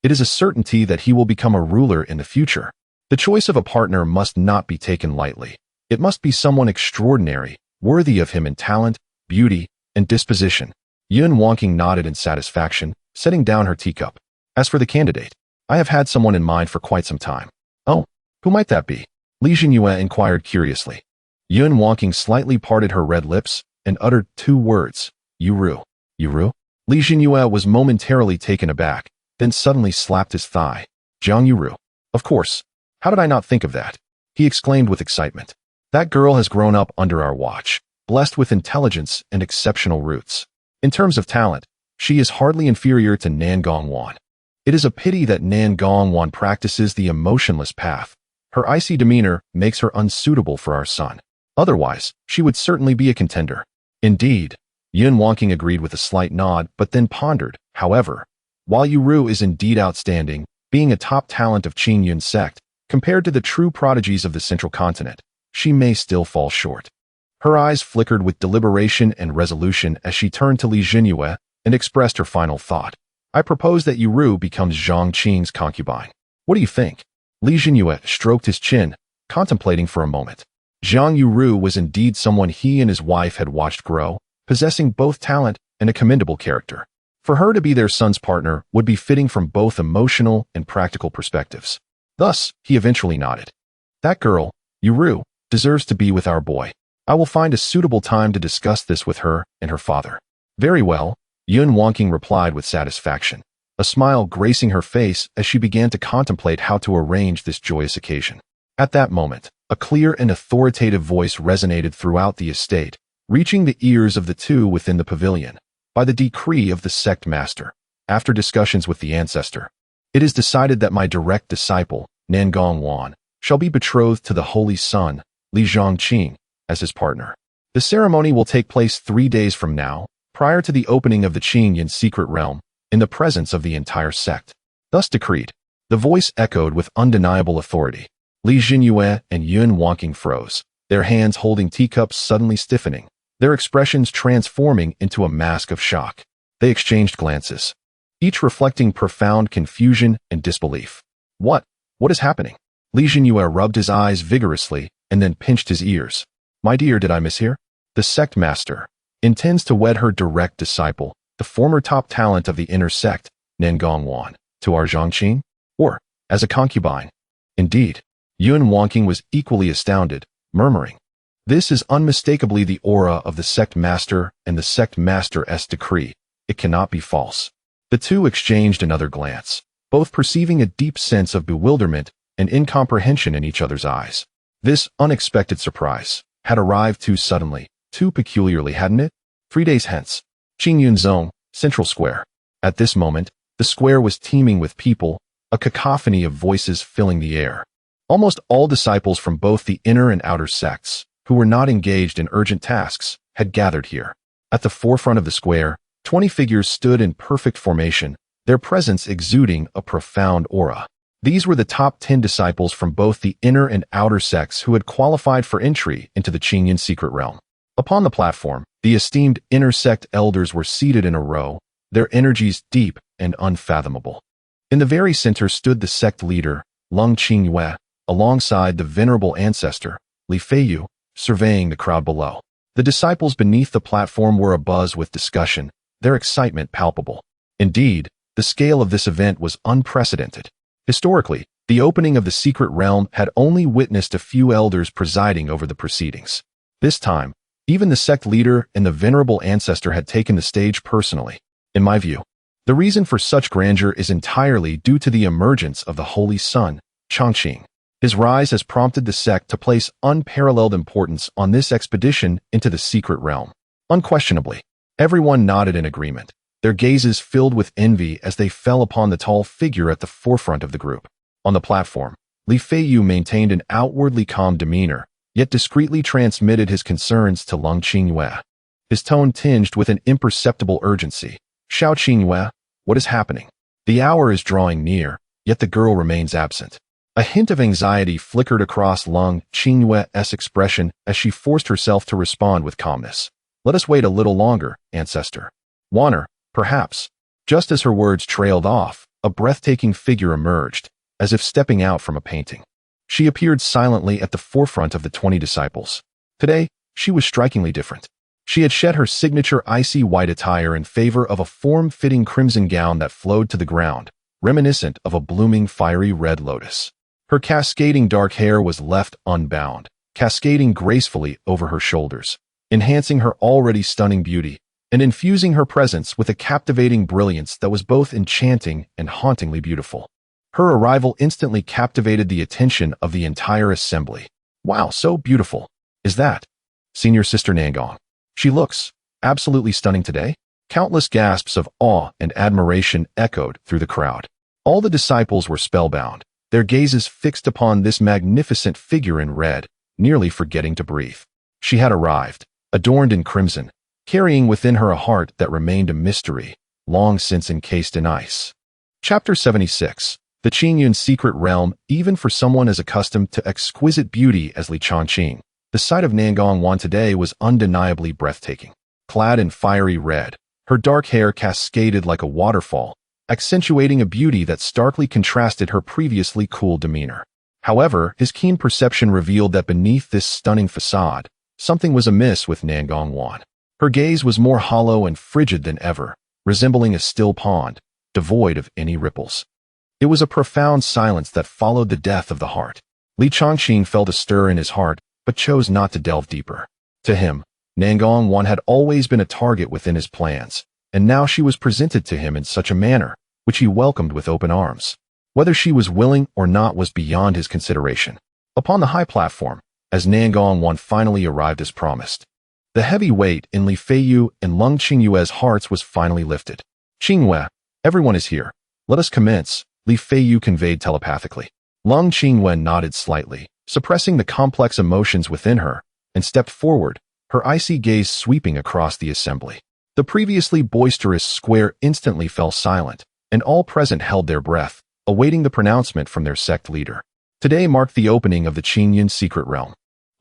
Speaker 1: it is a certainty that he will become a ruler in the future. The choice of a partner must not be taken lightly. It must be someone extraordinary, worthy of him in talent, beauty, and disposition. Yun Wangqing nodded in satisfaction, setting down her teacup. As for the candidate, I have had someone in mind for quite some time. Oh, who might that be? Li Jinyue inquired curiously. Yun Wangqing slightly parted her red lips and uttered 2 words. Yuru. Yuru? Li Jinyue was momentarily taken aback, then suddenly slapped his thigh. Zhang Yuru. Of course. How did I not think of that? He exclaimed with excitement. That girl has grown up under our watch, blessed with intelligence and exceptional roots. In terms of talent, she is hardly inferior to Nangongwan. It is a pity that Nangongwan practices the emotionless path. Her icy demeanor makes her unsuitable for our son. Otherwise, she would certainly be a contender. Indeed, Yun Wangqing agreed with a slight nod, but then pondered. However, while Yuru is indeed outstanding, being a top talent of Qingyun's sect, compared to the true prodigies of the central continent, she may still fall short. Her eyes flickered with deliberation and resolution as she turned to Li Jinyue and expressed her final thought. I propose that Yuru becomes Zhang Qing's concubine. What do you think? Li Jinyue stroked his chin, contemplating for a moment. Zhang Yuru was indeed someone he and his wife had watched grow, possessing both talent and a commendable character. For her to be their son's partner would be fitting from both emotional and practical perspectives. Thus, he eventually nodded. That girl, Yuru, deserves to be with our boy. I will find a suitable time to discuss this with her and her father. Very well, Yun Wangqing replied with satisfaction, a smile gracing her face as she began to contemplate how to arrange this joyous occasion. At that moment, a clear and authoritative voice resonated throughout the estate, reaching the ears of the two within the pavilion. By the decree of the sect master, after discussions with the ancestor, it is decided that my direct disciple, Nangong Wan, shall be betrothed to the holy son, Li Zhangqing, as his partner. The ceremony will take place 3 days from now, prior to the opening of the Qingyan secret realm, in the presence of the entire sect. Thus decreed. The voice echoed with undeniable authority. Li Jinyue and Yun Wangqing froze, their hands holding teacups suddenly stiffening, their expressions transforming into a mask of shock. They exchanged glances, each reflecting profound confusion and disbelief. What is happening? Li Jinyue rubbed his eyes vigorously and then pinched his ears. My dear, did I mishear? The sect master intends to wed her direct disciple, the former top talent of the inner sect, Nangong Wan, to our Zhangqing? Or, as a concubine? Indeed. Yun Wangqing was equally astounded, murmuring, this is unmistakably the aura of the sect master and the sect master's decree. It cannot be false. The two exchanged another glance, both perceiving a deep sense of bewilderment and incomprehension in each other's eyes. This unexpected surprise had arrived too suddenly, too peculiarly, hadn't it? 3 days hence, Qingyun Zone, Central Square. At this moment, the square was teeming with people, a cacophony of voices filling the air. Almost all disciples from both the inner and outer sects, who were not engaged in urgent tasks, had gathered here. At the forefront of the square, 20 figures stood in perfect formation, their presence exuding a profound aura. These were the top 10 disciples from both the inner and outer sects who had qualified for entry into the Qingyan secret realm. Upon the platform, the esteemed inner sect elders were seated in a row, their energies deep and unfathomable. In the very center stood the sect leader, Lung Qingyue, alongside the venerable ancestor, Li Feiyu, surveying the crowd below. The disciples beneath the platform were abuzz with discussion, their excitement palpable. Indeed, the scale of this event was unprecedented. Historically, the opening of the secret realm had only witnessed a few elders presiding over the proceedings. This time, even the sect leader and the venerable ancestor had taken the stage personally. In my view, the reason for such grandeur is entirely due to the emergence of the holy son, Changqing. His rise has prompted the sect to place unparalleled importance on this expedition into the secret realm. Unquestionably, everyone nodded in agreement, their gazes filled with envy as they fell upon the tall figure at the forefront of the group. On the platform, Li Feiyu maintained an outwardly calm demeanor, yet discreetly transmitted his concerns to Lung Qingyue. His tone tinged with an imperceptible urgency. Xiao Qingyue, what is happening? The hour is drawing near, yet the girl remains absent. A hint of anxiety flickered across Lung Qingyue's expression as she forced herself to respond with calmness. Let us wait a little longer, ancestor. Wanner, perhaps. Just as her words trailed off, a breathtaking figure emerged, as if stepping out from a painting. She appeared silently at the forefront of the 20 disciples. Today, she was strikingly different. She had shed her signature icy white attire in favor of a form-fitting crimson gown that flowed to the ground, reminiscent of a blooming fiery red lotus. Her cascading dark hair was left unbound, cascading gracefully over her shoulders, enhancing her already stunning beauty, and infusing her presence with a captivating brilliance that was both enchanting and hauntingly beautiful. Her arrival instantly captivated the attention of the entire assembly. Wow, so beautiful. Is that Senior Sister Nangong? She looks absolutely stunning today. Countless gasps of awe and admiration echoed through the crowd. All the disciples were spellbound, their gazes fixed upon this magnificent figure in red, nearly forgetting to breathe. She had arrived, adorned in crimson, carrying within her a heart that remained a mystery, long since encased in ice. Chapter 76. The Qingyun Secret Realm. Even for someone as accustomed to exquisite beauty as Li Changqing, the sight of Nangong Wan today was undeniably breathtaking. Clad in fiery red, her dark hair cascaded like a waterfall, accentuating a beauty that starkly contrasted her previously cool demeanor. However, his keen perception revealed that beneath this stunning facade, something was amiss with Nangong. Her gaze was more hollow and frigid than ever, resembling a still pond, devoid of any ripples. It was a profound silence that followed the death of the heart. Li Changqing felt a stir in his heart, but chose not to delve deeper. To him, Nangong had always been a target within his plans, and now she was presented to him in such a manner, which he welcomed with open arms. Whether she was willing or not was beyond his consideration. Upon the high platform, as Nangong finally arrived as promised, the heavy weight in Li Feiyu and Lung Qingyue's hearts was finally lifted. "Qingyue, everyone is here. Let us commence," Li Feiyu conveyed telepathically. Lung Qingyue nodded slightly, suppressing the complex emotions within her, and stepped forward, her icy gaze sweeping across the assembly. The previously boisterous square instantly fell silent, and all present held their breath, awaiting the pronouncement from their sect leader. Today marked the opening of the Qingyun secret realm.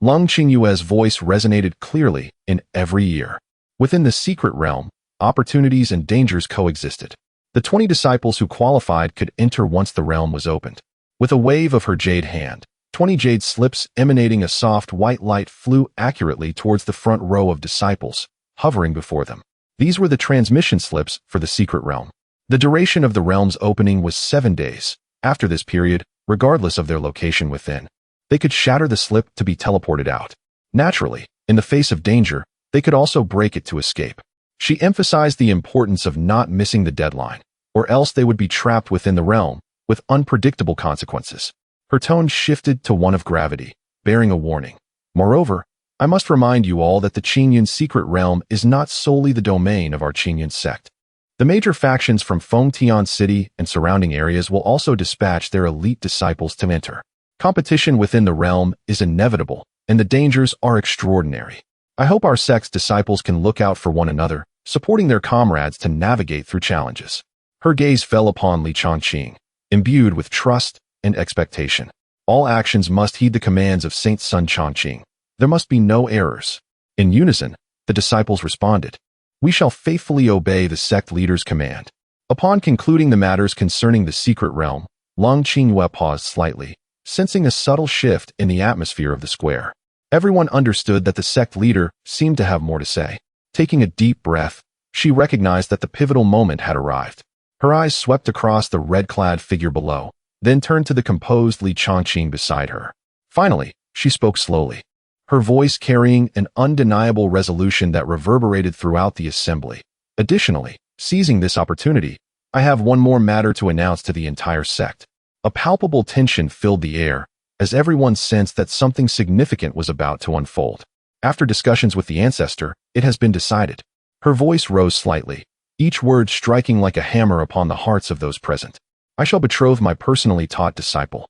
Speaker 1: Lung Qingyue's voice resonated clearly in every ear. Within the secret realm, opportunities and dangers coexisted. The 20 disciples who qualified could enter once the realm was opened. With a wave of her jade hand, 20 jade slips emanating a soft white light flew accurately towards the front row of disciples, hovering before them. These were the transmission slips for the secret realm. The duration of the realm's opening was 7 days. After this period, regardless of their location within, they could shatter the slip to be teleported out. Naturally, in the face of danger, they could also break it to escape. She emphasized the importance of not missing the deadline, or else they would be trapped within the realm, with unpredictable consequences. Her tone shifted to one of gravity, bearing a warning. Moreover, I must remind you all that the Qingyun secret realm is not solely the domain of our Qingyun sect. The major factions from Fengtian City and surrounding areas will also dispatch their elite disciples to enter. Competition within the realm is inevitable, and the dangers are extraordinary. I hope our sect's disciples can look out for one another, supporting their comrades to navigate through challenges. Her gaze fell upon Li Changqing, imbued with trust and expectation. All actions must heed the commands of Saint Sun Changqing. There must be no errors. In unison, the disciples responded, "We shall faithfully obey the sect leader's command." Upon concluding the matters concerning the secret realm, Lung Qingyue paused slightly, sensing a subtle shift in the atmosphere of the square. Everyone understood that the sect leader seemed to have more to say. Taking a deep breath, she recognized that the pivotal moment had arrived. Her eyes swept across the red-clad figure below, then turned to the composed Li Changqing beside her. Finally, she spoke slowly, her voice carrying an undeniable resolution that reverberated throughout the assembly. "Additionally, seizing this opportunity, I have one more matter to announce to the entire sect." A palpable tension filled the air, as everyone sensed that something significant was about to unfold. After discussions with the ancestor, it has been decided. Her voice rose slightly, each word striking like a hammer upon the hearts of those present. "I shall betroth my personally taught disciple."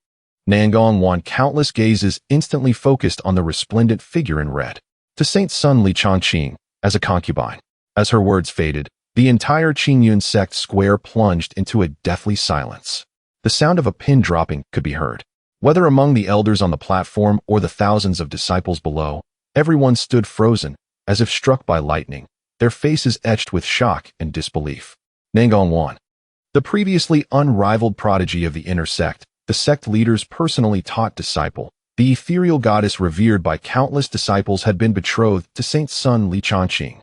Speaker 1: Nangong countless gazes instantly focused on the resplendent figure in red. "To Saint Sun Li Changqing, as a concubine." As her words faded, the entire Qingyun sect square plunged into a deathly silence. The sound of a pin dropping could be heard. Whether among the elders on the platform or the thousands of disciples below, everyone stood frozen, as if struck by lightning, their faces etched with shock and disbelief. Nangong, the previously unrivaled prodigy of the inner sect, the sect leader's personally taught disciple, the ethereal goddess revered by countless disciples, had been betrothed to Saint Sun Li Changqing.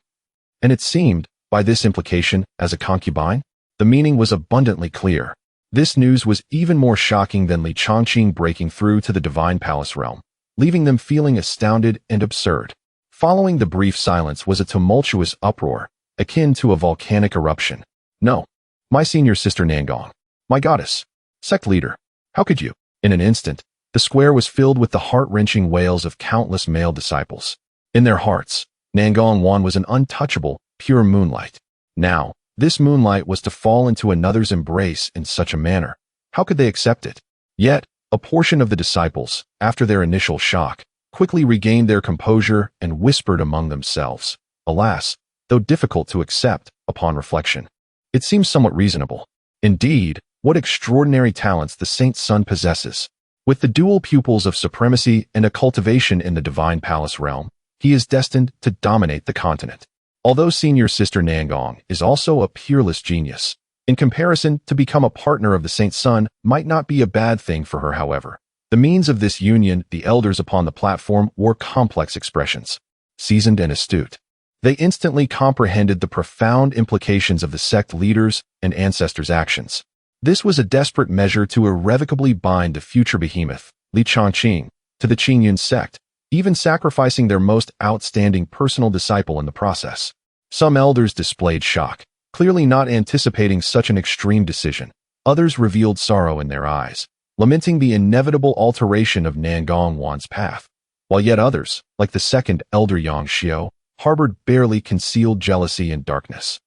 Speaker 1: And it seemed, by this implication, as a concubine? The meaning was abundantly clear. This news was even more shocking than Li Changqing breaking through to the divine palace realm, leaving them feeling astounded and absurd. Following the brief silence was a tumultuous uproar, akin to a volcanic eruption. "No, my senior sister Nangong, my goddess, sect leader, how could you?" In an instant, the square was filled with the heart-wrenching wails of countless male disciples. In their hearts, Nangong was an untouchable, pure moonlight. Now, this moonlight was to fall into another's embrace in such a manner. How could they accept it? Yet, a portion of the disciples, after their initial shock, quickly regained their composure and whispered among themselves. Alas, though difficult to accept, upon reflection, it seems somewhat reasonable. Indeed, what extraordinary talents the Saint Sun possesses. With the dual pupils of supremacy and a cultivation in the divine palace realm, he is destined to dominate the continent. Although senior sister Nangong is also a peerless genius, In comparison, to become a partner of the Saint Sun might not be a bad thing for her, however. The means of this union, the elders upon the platform wore complex expressions, seasoned and astute. They instantly comprehended the profound implications of the sect leaders' and ancestors' actions. This was a desperate measure to irrevocably bind the future behemoth, Li Changqing, to the Qingyun sect, even sacrificing their most outstanding personal disciple in the process. Some elders displayed shock, clearly not anticipating such an extreme decision. Others revealed sorrow in their eyes, lamenting the inevitable alteration of Nangongwan's path, while yet others, like the second elder Yang Xiao, harbored barely concealed jealousy and darkness.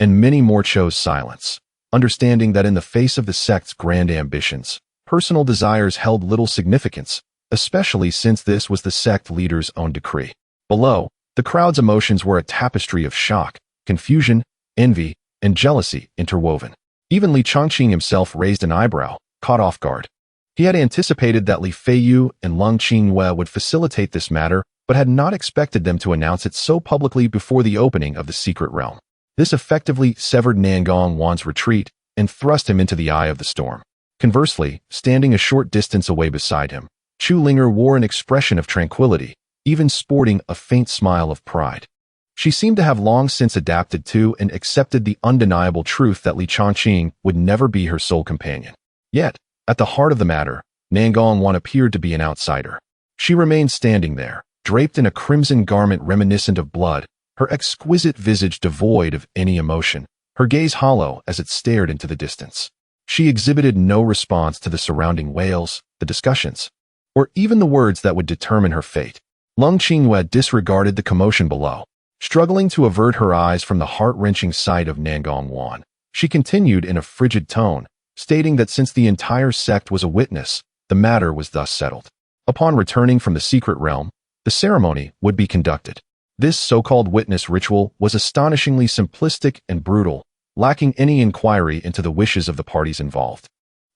Speaker 1: And many more chose silence, understanding that in the face of the sect's grand ambitions, personal desires held little significance, especially since this was the sect leader's own decree. Below, the crowd's emotions were a tapestry of shock, confusion, envy, and jealousy interwoven. Even Li Changqing himself raised an eyebrow, caught off guard. He had anticipated that Li Feiyu and Leng Qingyue would facilitate this matter, but had not expected them to announce it so publicly before the opening of the secret realm. This effectively severed Nangongwan's retreat and thrust him into the eye of the storm. Conversely, standing a short distance away beside him, Chu Linger wore an expression of tranquility, even sporting a faint smile of pride. She seemed to have long since adapted to and accepted the undeniable truth that Li Changqing would never be her sole companion. Yet, at the heart of the matter, Nangongwan appeared to be an outsider. She remained standing there, draped in a crimson garment reminiscent of blood, her exquisite visage devoid of any emotion, her gaze hollow as it stared into the distance. She exhibited no response to the surrounding wails, the discussions, or even the words that would determine her fate. Leng Qingyue disregarded the commotion below. Struggling to avert her eyes from the heart-wrenching sight of Nangongwan, she continued in a frigid tone, stating that since the entire sect was a witness, the matter was thus settled. Upon returning from the secret realm, the ceremony would be conducted. This so-called witness ritual was astonishingly simplistic and brutal, lacking any inquiry into the wishes of the parties involved,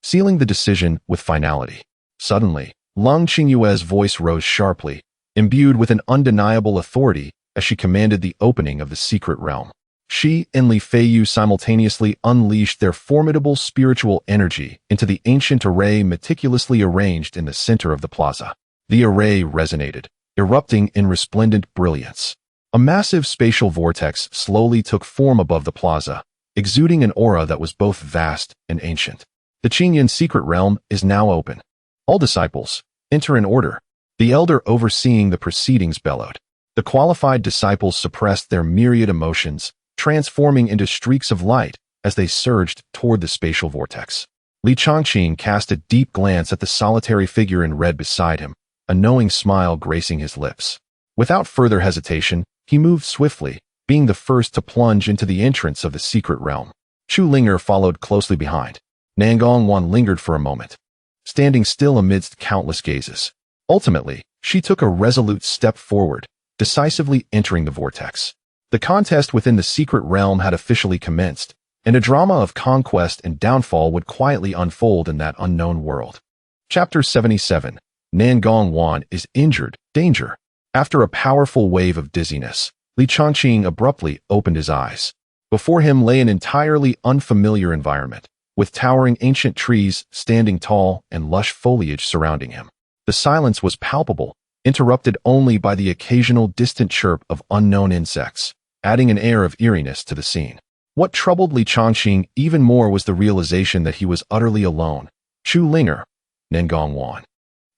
Speaker 1: sealing the decision with finality. Suddenly, Leng Qingyue's voice rose sharply, imbued with an undeniable authority, as she commanded the opening of the secret realm. She and Li Feiyu simultaneously unleashed their formidable spiritual energy into the ancient array meticulously arranged in the center of the plaza. The array resonated, erupting in resplendent brilliance. A massive spatial vortex slowly took form above the plaza, exuding an aura that was both vast and ancient. The Qingyun secret realm is now open. All disciples, enter in order. The elder overseeing the proceedings bellowed. The qualified disciples suppressed their myriad emotions, transforming into streaks of light as they surged toward the spatial vortex. Li Changqing cast a deep glance at the solitary figure in red beside him, a knowing smile gracing his lips. Without further hesitation, he moved swiftly, being the first to plunge into the entrance of the secret realm. Chu Linger followed closely behind. Nangongwan lingered for a moment, standing still amidst countless gazes. Ultimately, she took a resolute step forward, decisively entering the vortex. The contest within the secret realm had officially commenced, and a drama of conquest and downfall would quietly unfold in that unknown world. Chapter 77. Nangongwan is injured. Danger. After a powerful wave of dizziness, Li Changqing abruptly opened his eyes. Before him lay an entirely unfamiliar environment, with towering ancient trees standing tall and lush foliage surrounding him. The silence was palpable, interrupted only by the occasional distant chirp of unknown insects, adding an air of eeriness to the scene. What troubled Li Changqing even more was the realization that he was utterly alone. Chu Linger, Nangongwan,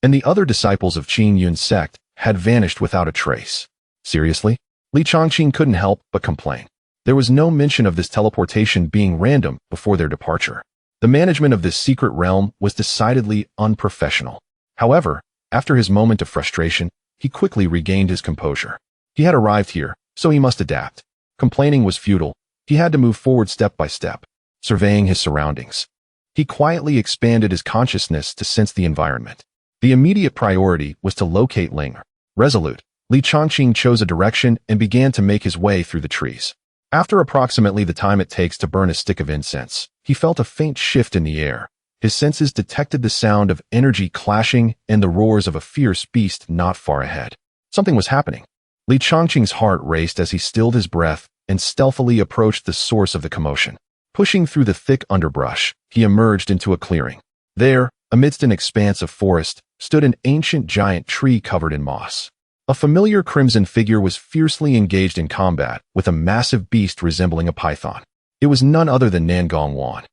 Speaker 1: and the other disciples of Qingyun sect had vanished without a trace. Seriously? Li Changqing couldn't help but complain. There was no mention of this teleportation being random before their departure. The management of this secret realm was decidedly unprofessional. However, after his moment of frustration, he quickly regained his composure. He had arrived here, so he must adapt. Complaining was futile. He had to move forward step by step, surveying his surroundings. He quietly expanded his consciousness to sense the environment. The immediate priority was to locate Linger. Resolute, Li Changqing chose a direction and began to make his way through the trees. After approximately the time it takes to burn a stick of incense, he felt a faint shift in the air. His senses detected the sound of energy clashing and the roars of a fierce beast not far ahead. Something was happening. Li Changqing's heart raced as he stilled his breath and stealthily approached the source of the commotion. Pushing through the thick underbrush, he emerged into a clearing. There, amidst an expanse of forest, stood an ancient giant tree covered in moss. A familiar crimson figure was fiercely engaged in combat with a massive beast resembling a python. It was none other than Nangong Wan.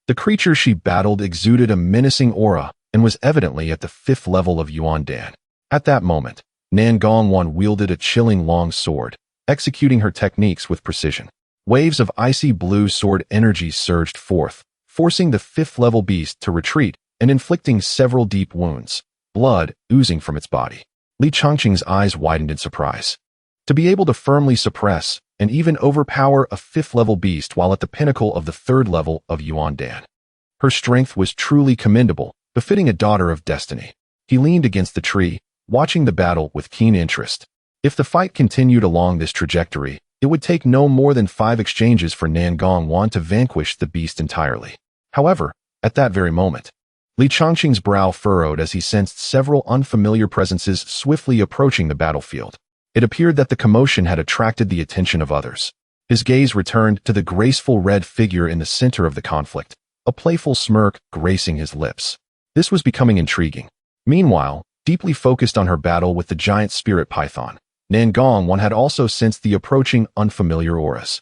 Speaker 1: The creature she battled exuded a menacing aura and was evidently at the 5th level of Yuan Dan. At that moment, Nangong Wan wielded a chilling long sword, executing her techniques with precision. Waves of icy blue sword energy surged forth, forcing the 5th level beast to retreat and inflicting several deep wounds, blood oozing from its body. Li Changqing's eyes widened in surprise. To be able to firmly suppress and even overpower a 5th level beast while at the pinnacle of the 3rd level of Yuan Dan. Her strength was truly commendable, befitting a daughter of destiny. He leaned against the tree, watching the battle with keen interest. If the fight continued along this trajectory, it would take no more than 5 exchanges for Nangong Wan to vanquish the beast entirely. However, at that very moment, Li Changqing's brow furrowed as he sensed several unfamiliar presences swiftly approaching the battlefield. It appeared that the commotion had attracted the attention of others. His gaze returned to the graceful red figure in the center of the conflict, a playful smirk gracing his lips. This was becoming intriguing. Meanwhile, deeply focused on her battle with the giant spirit python, Nangong Wan had also sensed the approaching unfamiliar auras.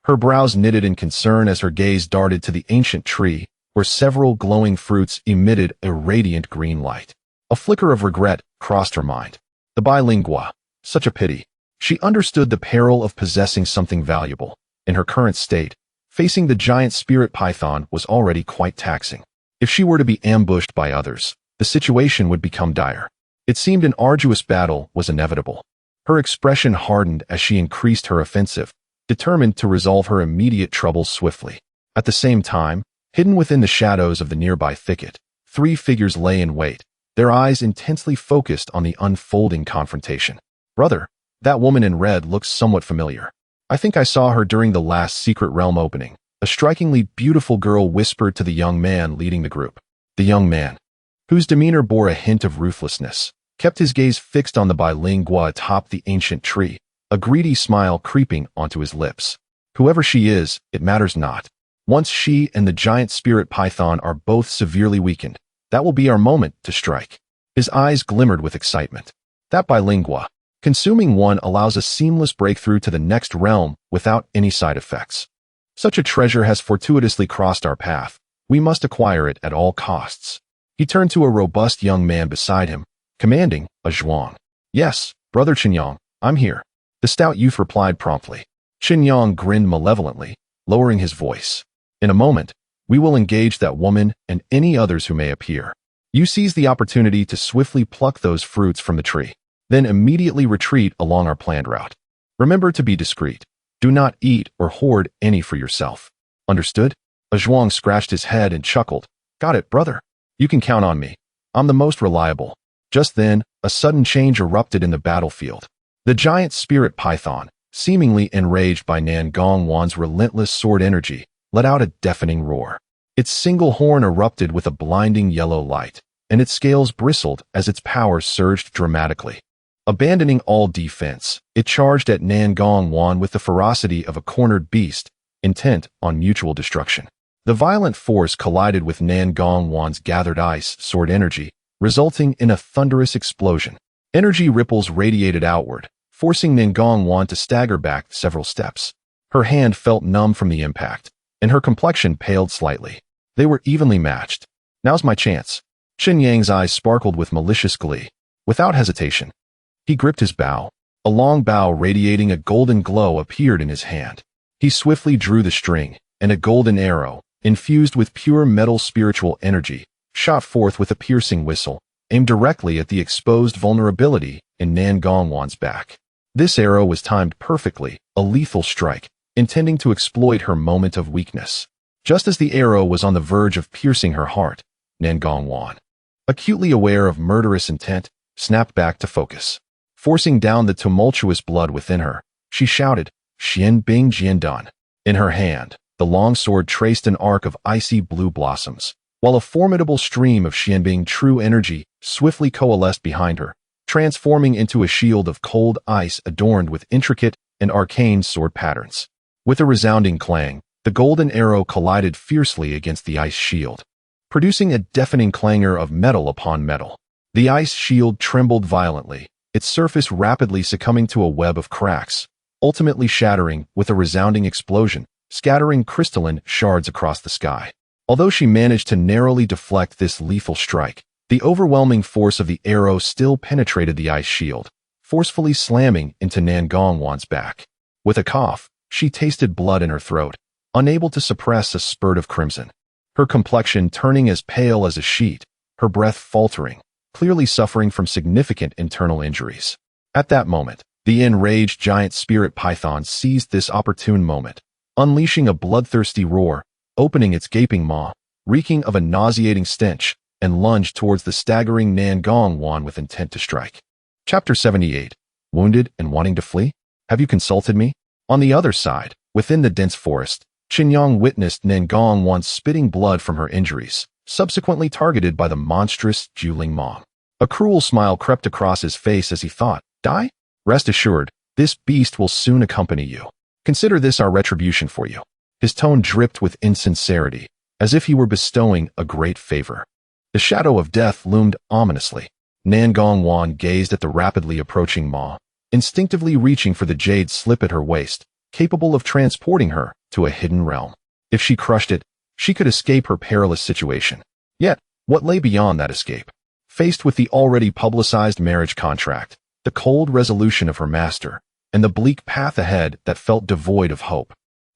Speaker 1: Her brows knitted in concern as her gaze darted to the ancient tree, where several glowing fruits emitted a radiant green light. A flicker of regret crossed her mind. The bilingua. Such a pity. She understood the peril of possessing something valuable. In her current state, facing the giant spirit python was already quite taxing. If she were to be ambushed by others, the situation would become dire. It seemed an arduous battle was inevitable. Her expression hardened as she increased her offensive, determined to resolve her immediate troubles swiftly. At the same time, hidden within the shadows of the nearby thicket, 3 figures lay in wait, their eyes intensely focused on the unfolding confrontation. Brother, that woman in red looks somewhat familiar. I think I saw her during the last Secret Realm opening. A strikingly beautiful girl whispered to the young man leading the group. The young man, whose demeanor bore a hint of ruthlessness, kept his gaze fixed on the bilingua atop the ancient tree, a greedy smile creeping onto his lips. Whoever she is, it matters not. Once she and the giant spirit python are both severely weakened, that will be our moment to strike. His eyes glimmered with excitement. That bilingua, consuming one allows a seamless breakthrough to the next realm without any side effects. Such a treasure has fortuitously crossed our path. We must acquire it at all costs. He turned to a robust young man beside him, commanding, a zhuang. Yes, Brother Qinyang, I'm here. The stout youth replied promptly. Qinyang grinned malevolently, lowering his voice. In a moment, we will engage that woman and any others who may appear. You seize the opportunity to swiftly pluck those fruits from the tree. Then immediately retreat along our planned route. Remember to be discreet. Do not eat or hoard any for yourself. Understood? A zhuang scratched his head and chuckled. Got it, brother. You can count on me. I'm the most reliable. Just then, a sudden change erupted in the battlefield. The giant spirit python, seemingly enraged by Nangong Wan's relentless sword energy, let out a deafening roar. Its single horn erupted with a blinding yellow light, and its scales bristled as its power surged dramatically. Abandoning all defense, it charged at Nangong Wan with the ferocity of a cornered beast, intent on mutual destruction. The violent force collided with Nangong Wan's gathered ice sword energy, resulting in a thunderous explosion. Energy ripples radiated outward, forcing Nangong Wan to stagger back several steps. Her hand felt numb from the impact, and her complexion paled slightly. They were evenly matched. Now's my chance. Chen Yang's eyes sparkled with malicious glee. Without hesitation, he gripped his bow. A long bow radiating a golden glow appeared in his hand. He swiftly drew the string, and a golden arrow, infused with pure metal spiritual energy, shot forth with a piercing whistle, aimed directly at the exposed vulnerability in Nangong Wan's back. This arrow was timed perfectly, a lethal strike, intending to exploit her moment of weakness. Just as the arrow was on the verge of piercing her heart, Nangong Wan, acutely aware of murderous intent, snapped back to focus. Forcing down the tumultuous blood within her, she shouted, Xian Bing Jian Dan. In her hand, the long sword traced an arc of icy blue blossoms, while a formidable stream of Xianbing true energy swiftly coalesced behind her, transforming into a shield of cold ice adorned with intricate and arcane sword patterns. With a resounding clang, The golden arrow collided fiercely against the ice shield, producing a deafening clangor of metal upon metal. The ice shield trembled violently, its surface rapidly succumbing to a web of cracks, ultimately shattering with a resounding explosion, scattering crystalline shards across the sky. Although she managed to narrowly deflect this lethal strike, the overwhelming force of the arrow still penetrated the ice shield, forcefully slamming into Nangongwan's back. With a cough, she tasted blood in her throat, unable to suppress a spurt of crimson. Her complexion turning as pale as a sheet, her breath faltering, clearly suffering from significant internal injuries. At that moment, the enraged giant spirit python seized this opportune moment, unleashing a bloodthirsty roar, opening its gaping maw, reeking of a nauseating stench, and lunged towards the staggering Nangongwan with intent to strike. Chapter 78. Wounded and wanting to flee? Have you consulted me? On the other side, within the dense forest, Qinyang witnessed Nangongwan spitting blood from her injuries, subsequently targeted by the monstrous Juling Maw. A cruel smile crept across his face as he thought, "Die? Rest assured, this beast will soon accompany you. Consider this our retribution for you." His tone dripped with insincerity, as if he were bestowing a great favor. The shadow of death loomed ominously. Nangongwan gazed at the rapidly approaching Maw, instinctively reaching for the jade slip at her waist, capable of transporting her to a hidden realm. If she crushed it, she could escape her perilous situation. Yet, what lay beyond that escape? Faced with the already publicized marriage contract, the cold resolution of her master, and the bleak path ahead that felt devoid of hope,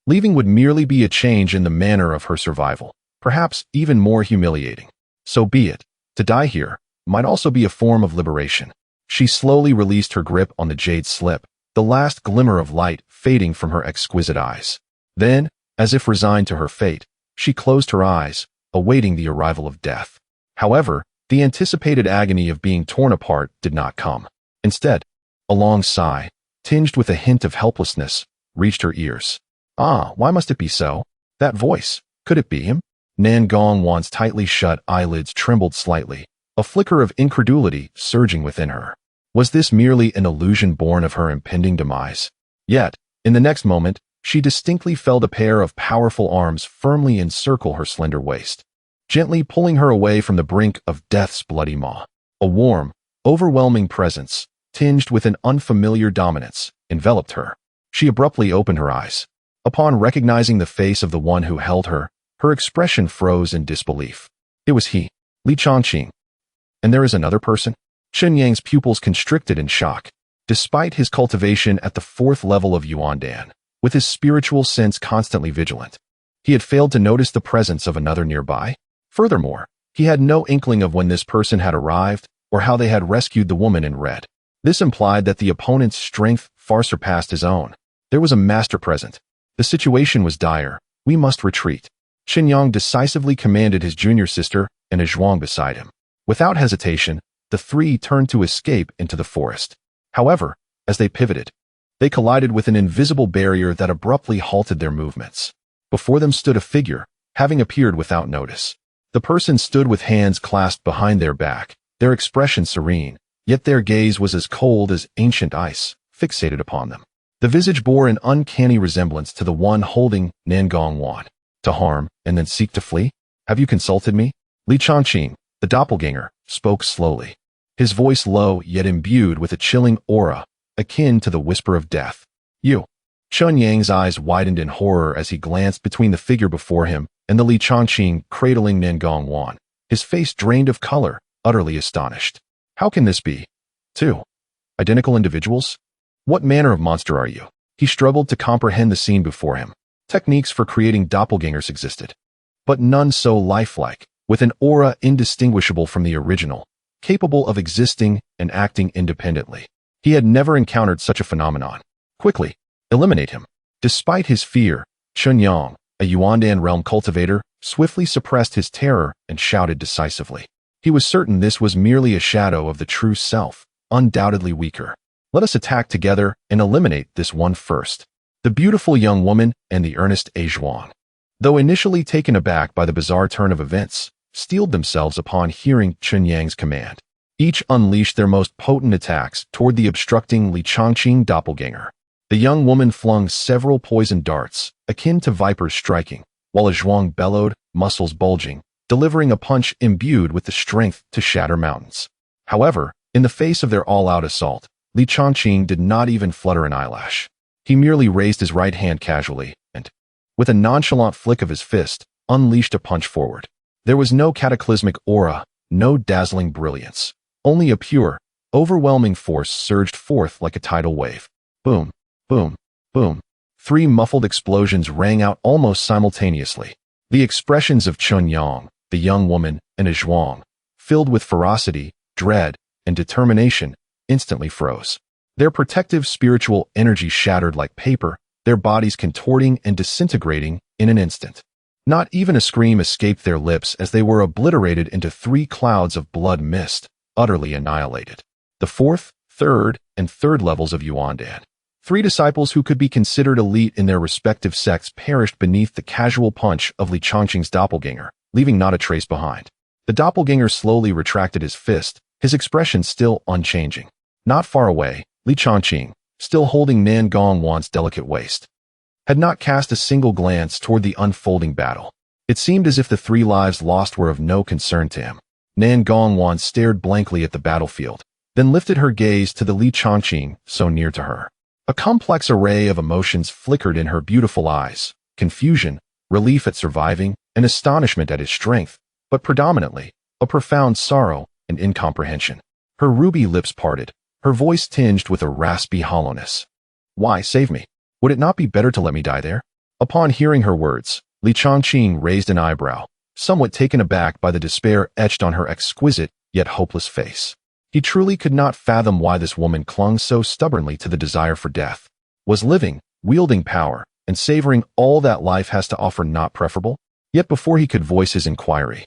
Speaker 1: leaving would merely be a change in the manner of her survival, perhaps even more humiliating. So be it. To die here might also be a form of liberation. She slowly released her grip on the jade slip, the last glimmer of light fading from her exquisite eyes. Then, as if resigned to her fate, she closed her eyes, awaiting the arrival of death. However, the anticipated agony of being torn apart did not come. Instead, a long sigh, tinged with a hint of helplessness, reached her ears. Ah, why must it be so? That voice, could it be him? Nangongwan's tightly shut eyelids trembled slightly, a flicker of incredulity surging within her. Was this merely an illusion born of her impending demise? Yet, in the next moment, she distinctly felt a pair of powerful arms firmly encircle her slender waist, gently pulling her away from the brink of death's bloody maw. A warm, overwhelming presence, tinged with an unfamiliar dominance, enveloped her. She abruptly opened her eyes. Upon recognizing the face of the one who held her, her expression froze in disbelief. It was he, Li Changqing. And there is another person? Qinyang's pupils constricted in shock. Despite his cultivation at the 4th level of Yuandan, with his spiritual sense constantly vigilant, he had failed to notice the presence of another nearby. Furthermore, he had no inkling of when this person had arrived or how they had rescued the woman in red. This implied that the opponent's strength far surpassed his own. There was a master present. The situation was dire. We must retreat. Qinyang decisively commanded his junior sister and a zhuang beside him. Without hesitation, the three turned to escape into the forest. However, as they pivoted, they collided with an invisible barrier that abruptly halted their movements. Before them stood a figure, having appeared without notice. The person stood with hands clasped behind their back, their expression serene, yet their gaze was as cold as ancient ice, fixated upon them. The visage bore an uncanny resemblance to the one holding Nangongwan. To harm, and then seek to flee? Have you consulted me? Li Changqing, the doppelganger, spoke slowly, his voice low yet imbued with a chilling aura, akin to the whisper of death. You. Qinyang's eyes widened in horror as he glanced between the figure before him and the Li Changqing cradling Nangongwan, his face drained of color, utterly astonished. How can this be? Two identical individuals? What manner of monster are you? He struggled to comprehend the scene before him. Techniques for creating doppelgangers existed, but none so lifelike, with an aura indistinguishable from the original, capable of existing and acting independently. He had never encountered such a phenomenon. Quickly, eliminate him. Despite his fear, Qinyang, a Yuandan realm cultivator, swiftly suppressed his terror and shouted decisively. He was certain this was merely a shadow of the true self, undoubtedly weaker. Let us attack together and eliminate this one first. The beautiful young woman and the earnest A Zhuang, though initially taken aback by the bizarre turn of events, steeled themselves upon hearing Qinyang's command. Each unleashed their most potent attacks toward the obstructing Li Changqing doppelganger. The young woman flung several poisoned darts, akin to vipers striking, while a zhuang bellowed, muscles bulging, delivering a punch imbued with the strength to shatter mountains. However, in the face of their all-out assault, Li Changqing did not even flutter an eyelash. He merely raised his right hand casually and, with a nonchalant flick of his fist, unleashed a punch forward. There was no cataclysmic aura, no dazzling brilliance. Only a pure, overwhelming force surged forth like a tidal wave. Boom, boom, boom. 3 muffled explosions rang out almost simultaneously. The expressions of Chun Yang, the young woman, and a zhuang, filled with ferocity, dread, and determination, instantly froze. Their protective spiritual energy shattered like paper, their bodies contorting and disintegrating in an instant. Not even a scream escaped their lips as they were obliterated into 3 clouds of blood mist, utterly annihilated. The 4th, 3rd, and 3rd levels of Yuandan. 3 disciples who could be considered elite in their respective sects perished beneath the casual punch of Li Changqing's doppelganger, leaving not a trace behind. The doppelganger slowly retracted his fist, his expression still unchanging. Not far away, Li Changqing, still holding Nan Gongwan's delicate waist, had not cast a single glance toward the unfolding battle. It seemed as if the 3 lives lost were of no concern to him. Nan Gongwan stared blankly at the battlefield, then lifted her gaze to the Li Changqing so near to her. A complex array of emotions flickered in her beautiful eyes: confusion, relief at surviving, and astonishment at his strength, but predominantly, a profound sorrow and incomprehension. Her ruby lips parted, her voice tinged with a raspy hollowness. "Why save me? Would it not be better to let me die there?" Upon hearing her words, Li Changqing raised an eyebrow, somewhat taken aback by the despair etched on her exquisite yet hopeless face. He truly could not fathom why this woman clung so stubbornly to the desire for death. Was living, wielding power, and savoring all that life has to offer not preferable? Yet before he could voice his inquiry,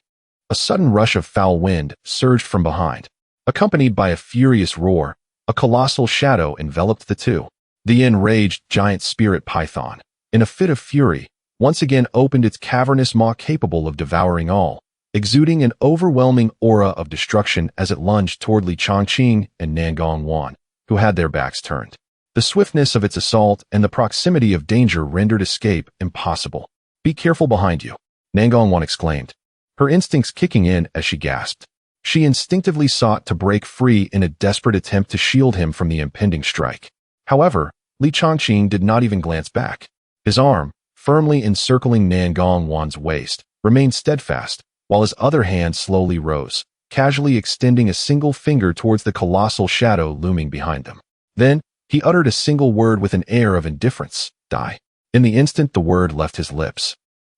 Speaker 1: a sudden rush of foul wind surged from behind. Accompanied by a furious roar, a colossal shadow enveloped the two. The enraged giant spirit python, in a fit of fury, once again opened its cavernous maw capable of devouring all, exuding an overwhelming aura of destruction as it lunged toward Li Changqing and Nan Gongwan, who had their backs turned. The swiftness of its assault and the proximity of danger rendered escape impossible. "Be careful behind you," Nan Gongwan exclaimed, her instincts kicking in as she gasped. She instinctively sought to break free in a desperate attempt to shield him from the impending strike. However, Li Changqing did not even glance back. His arm, firmly encircling Nan Gongwan's waist, remained steadfast, while his other hand slowly rose, casually extending a single finger towards the colossal shadow looming behind them. Then, he uttered a single word with an air of indifference: "Die." In the instant the word left his lips,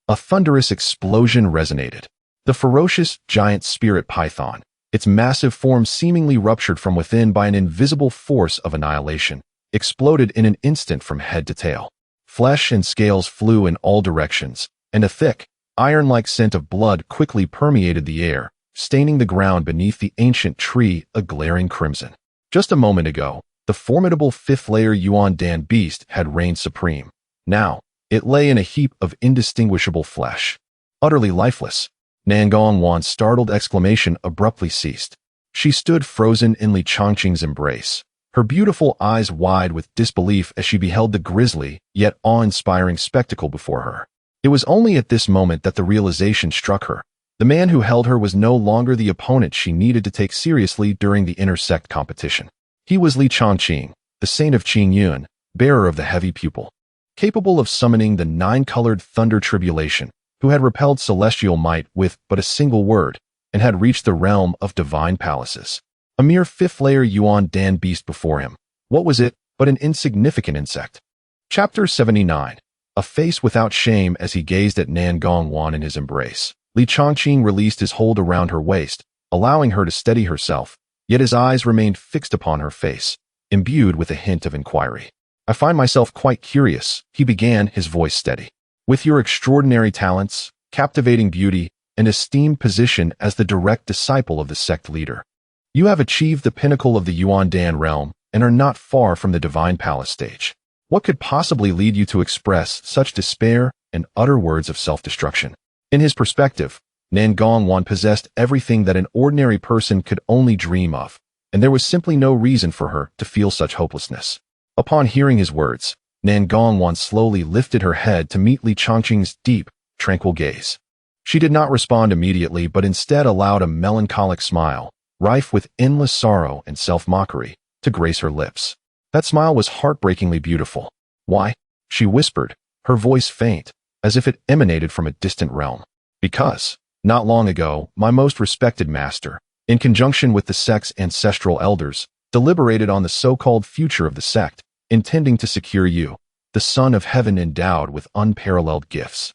Speaker 1: a thunderous explosion resonated. The ferocious giant spirit python, its massive form seemingly ruptured from within by an invisible force of annihilation, exploded in an instant from head to tail. Flesh and scales flew in all directions, and a thick, iron-like scent of blood quickly permeated the air, staining the ground beneath the ancient tree a glaring crimson. Just a moment ago, the formidable 5th-layer Yuandan beast had reigned supreme. Now, it lay in a heap of indistinguishable flesh. Utterly lifeless, Nan Gongwan's startled exclamation abruptly ceased. She stood frozen in Li Changqing's embrace, her beautiful eyes wide with disbelief as she beheld the grisly, yet awe-inspiring spectacle before her. It was only at this moment that the realization struck her. The man who held her was no longer the opponent she needed to take seriously during the intersect competition. He was Li Changqing, the saint of Qingyun, bearer of the heavy pupil, capable of summoning the 9-colored thunder tribulation, who had repelled celestial might with but a single word, and had reached the realm of divine palaces. A mere 5th-layer Yuandan beast before him. What was it but an insignificant insect? Chapter 79. A face without shame. As he gazed at Nan Gongwan in his embrace, Li Changqing released his hold around her waist, allowing her to steady herself, yet his eyes remained fixed upon her face, imbued with a hint of inquiry. "I find myself quite curious," he began, his voice steady. "With your extraordinary talents, captivating beauty, and esteemed position as the direct disciple of the sect leader, you have achieved the pinnacle of the Yuandan realm and are not far from the divine palace stage. What could possibly lead you to express such despair and utter words of self-destruction?" In his perspective, Nan Gongwan possessed everything that an ordinary person could only dream of, and there was simply no reason for her to feel such hopelessness. Upon hearing his words, Nan Gongwan slowly lifted her head to meet Li Changqing's deep, tranquil gaze. She did not respond immediately, but instead allowed a melancholic smile, rife with endless sorrow and self-mockery, to grace her lips. That smile was heartbreakingly beautiful. Why? She whispered, her voice faint, as if it emanated from a distant realm. Because, not long ago, my most respected master, in conjunction with the sect's ancestral elders, deliberated on the so-called future of the sect, intending to secure you, the Son of Heaven endowed with unparalleled gifts.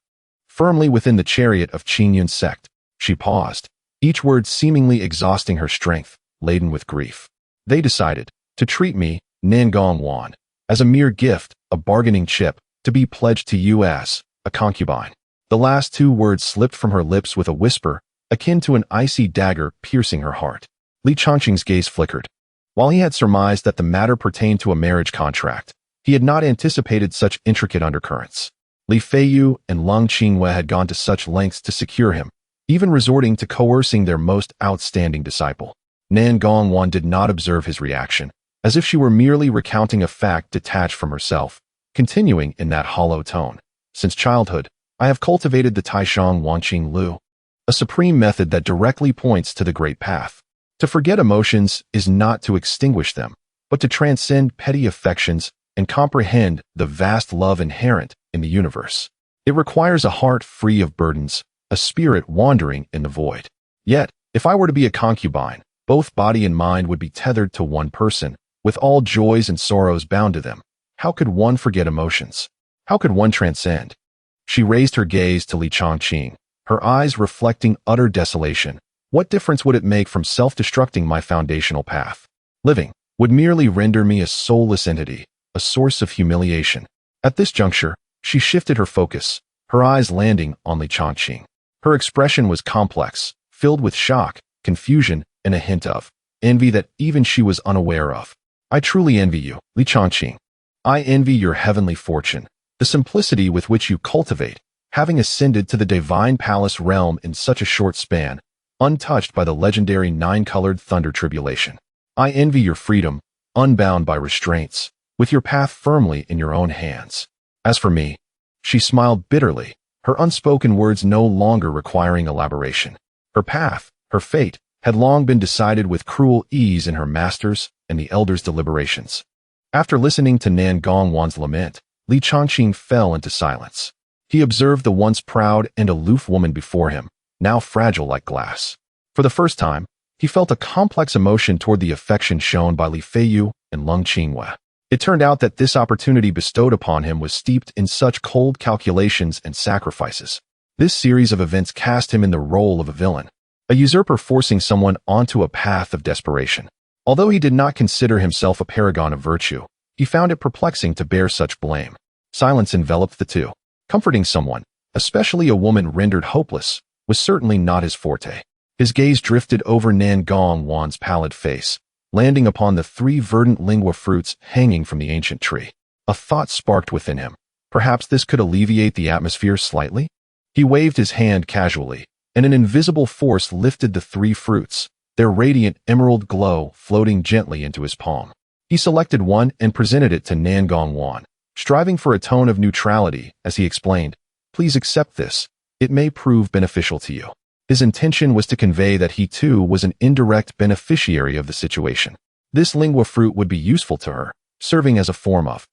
Speaker 1: Firmly within the chariot of Qingyun's sect, she paused, each word seemingly exhausting her strength, laden with grief. They decided to treat me, Nan Gongwan, as a mere gift, a bargaining chip, to be pledged to you as a concubine. The last two words slipped from her lips with a whisper, akin to an icy dagger piercing her heart. Li Changqing's gaze flickered. While he had surmised that the matter pertained to a marriage contract, he had not anticipated such intricate undercurrents. Li Feiyu and Lung Qingwei had gone to such lengths to secure him, even resorting to coercing their most outstanding disciple. Nan Gongwan did not observe his reaction, as if she were merely recounting a fact detached from herself, continuing in that hollow tone. Since childhood, I have cultivated the Taishang Wanqing Lu, a supreme method that directly points to the great path. To forget emotions is not to extinguish them, but to transcend petty affections and comprehend the vast love inherent in the universe. It requires a heart free of burdens, a spirit wandering in the void. Yet, if I were to be a concubine, both body and mind would be tethered to one person, with all joys and sorrows bound to them. How could one forget emotions? How could one transcend? She raised her gaze to Li Changqing, her eyes reflecting utter desolation. What difference would it make from self-destructing my foundational path? Living would merely render me a soulless entity, a source of humiliation. At this juncture, she shifted her focus, her eyes landing on Li Changqing. Her expression was complex, filled with shock, confusion, and a hint of envy that even she was unaware of. I truly envy you, Li Changqing. I envy your heavenly fortune, the simplicity with which you cultivate, having ascended to the divine palace realm in such a short span, untouched by the legendary nine-colored thunder tribulation. I envy your freedom, unbound by restraints, with your path firmly in your own hands. As for me, she smiled bitterly, her unspoken words no longer requiring elaboration. Her path, her fate, had long been decided with cruel ease in her master's and the elders' deliberations. After listening to Nan Gongwan's lament, Li Changqing fell into silence. He observed the once proud and aloof woman before him, now fragile like glass. For the first time, he felt a complex emotion toward the affection shown by Li Feiyu and Lung Qingwei. It turned out that this opportunity bestowed upon him was steeped in such cold calculations and sacrifices. This series of events cast him in the role of a villain, a usurper forcing someone onto a path of desperation. Although he did not consider himself a paragon of virtue, he found it perplexing to bear such blame. Silence enveloped the two. Comforting someone, especially a woman rendered hopeless, was certainly not his forte. His gaze drifted over Nan Gongwan's pallid face, landing upon the three verdant lingua fruits hanging from the ancient tree. A thought sparked within him. Perhaps this could alleviate the atmosphere slightly? He waved his hand casually, and an invisible force lifted the three fruits, their radiant emerald glow floating gently into his palm. He selected one and presented it to Nan Gongwan, striving for a tone of neutrality as he explained, "Please accept this. It may prove beneficial to you." His intention was to convey that he too was an indirect beneficiary of the situation. This lingua fruit would be useful to her, serving as a form of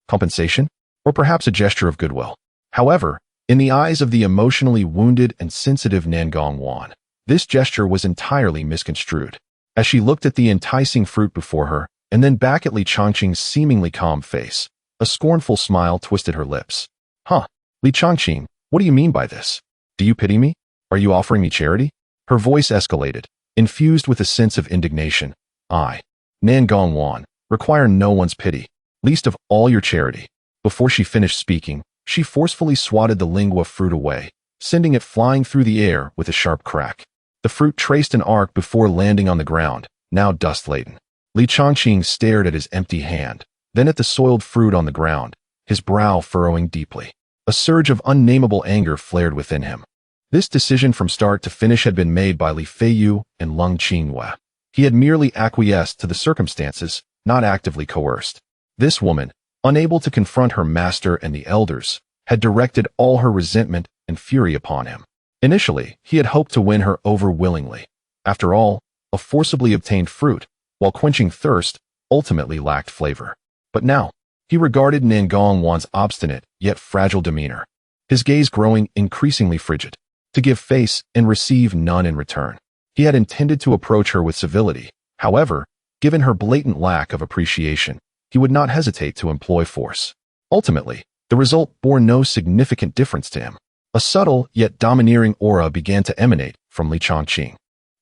Speaker 1: compensation, or perhaps a gesture of goodwill. However, in the eyes of the emotionally wounded and sensitive Nan Gongwan, this gesture was entirely misconstrued. As she looked at the enticing fruit before her, and then back at Li Changqing's seemingly calm face, a scornful smile twisted her lips. "Huh, Li Changqing, what do you mean by this? Do you pity me? Are you offering me charity?" Her voice escalated, infused with a sense of indignation. "I, Nan Gongwan, require no one's pity, least of all your charity." Before she finished speaking, she forcefully swatted the lingua fruit away, sending it flying through the air with a sharp crack. The fruit traced an arc before landing on the ground, now dust-laden. Li Changqing stared at his empty hand, then at the soiled fruit on the ground, his brow furrowing deeply. A surge of unnameable anger flared within him. This decision from start to finish had been made by Li Feiyu and Lung Qingwei. He had merely acquiesced to the circumstances, not actively coerced. This woman, unable to confront her master and the elders, had directed all her resentment and fury upon him. Initially, he had hoped to win her over willingly. After all, a forcibly obtained fruit, while quenching thirst, ultimately lacked flavor. But now, he regarded Nangong Wan's obstinate yet fragile demeanor, his gaze growing increasingly frigid, to give face and receive none in return. He had intended to approach her with civility. However, given her blatant lack of appreciation, he would not hesitate to employ force. Ultimately, the result bore no significant difference to him. A subtle yet domineering aura began to emanate from Li Chongqing.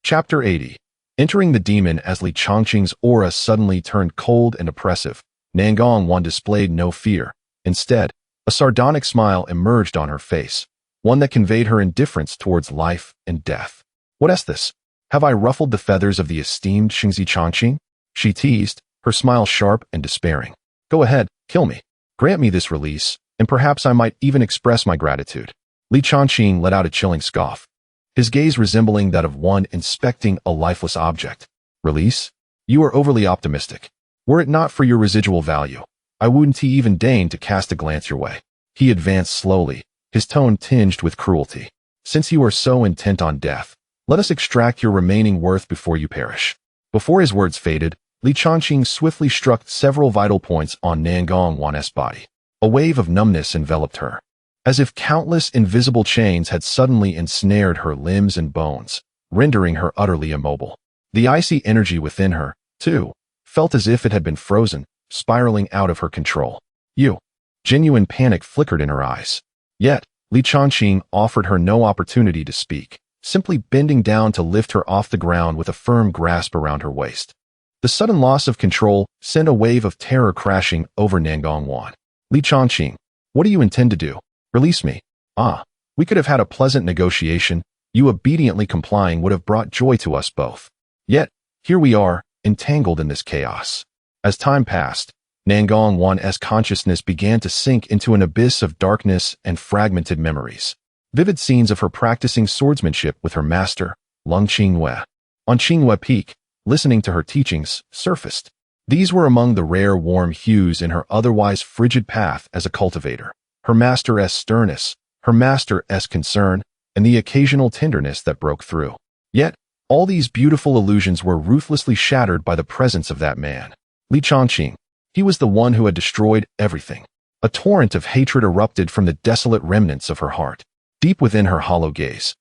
Speaker 1: Chapter 80. Entering the demon. As Li Chongqing's aura suddenly turned cold and oppressive, Nangong Wan displayed no fear. Instead, a sardonic smile emerged on her face, one that conveyed her indifference towards life and death. "What is this? Have I ruffled the feathers of the esteemed Xingzi Chongqing?" she teased, her smile sharp and despairing. "Go ahead, kill me. Grant me this release, and perhaps I might even express my gratitude." Li Chongqing let out a chilling scoff, his gaze resembling that of one inspecting a lifeless object. "Release? You are overly optimistic. Were it not for your residual value, I wouldn't even deign to cast a glance your way." He advanced slowly, his tone tinged with cruelty. "Since you are so intent on death, let us extract your remaining worth before you perish." Before his words faded, Li Chongqing swiftly struck several vital points on Nangong Wan's body. A wave of numbness enveloped her, as if countless invisible chains had suddenly ensnared her limbs and bones, rendering her utterly immobile. The icy energy within her, too, felt as if it had been frozen, spiraling out of her control. Genuine panic flickered in her eyes. Yet, Li Chongqing offered her no opportunity to speak, simply bending down to lift her off the ground with a firm grasp around her waist. The sudden loss of control sent a wave of terror crashing over Nangong Wan. "Li Chongqing, what do you intend to do? Release me." We could have had a pleasant negotiation. You obediently complying would have brought joy to us both. Yet, here we are, entangled in this chaos. As time passed, Nangong Wan's consciousness began to sink into an abyss of darkness and fragmented memories. Vivid scenes of her practicing swordsmanship with her master, Lung Qingyue, on Qingyue Peak, listening to her teachings, surfaced. These were among the rare warm hues in her otherwise frigid path as a cultivator. Her master's sternness, her master's concern, and the occasional tenderness that broke through. Yet, all these beautiful illusions were ruthlessly shattered by the presence of that man, Li Chongqing. He was the one who had destroyed everything. A torrent of hatred erupted from the desolate remnants of her heart. Deep within her hollow gaze,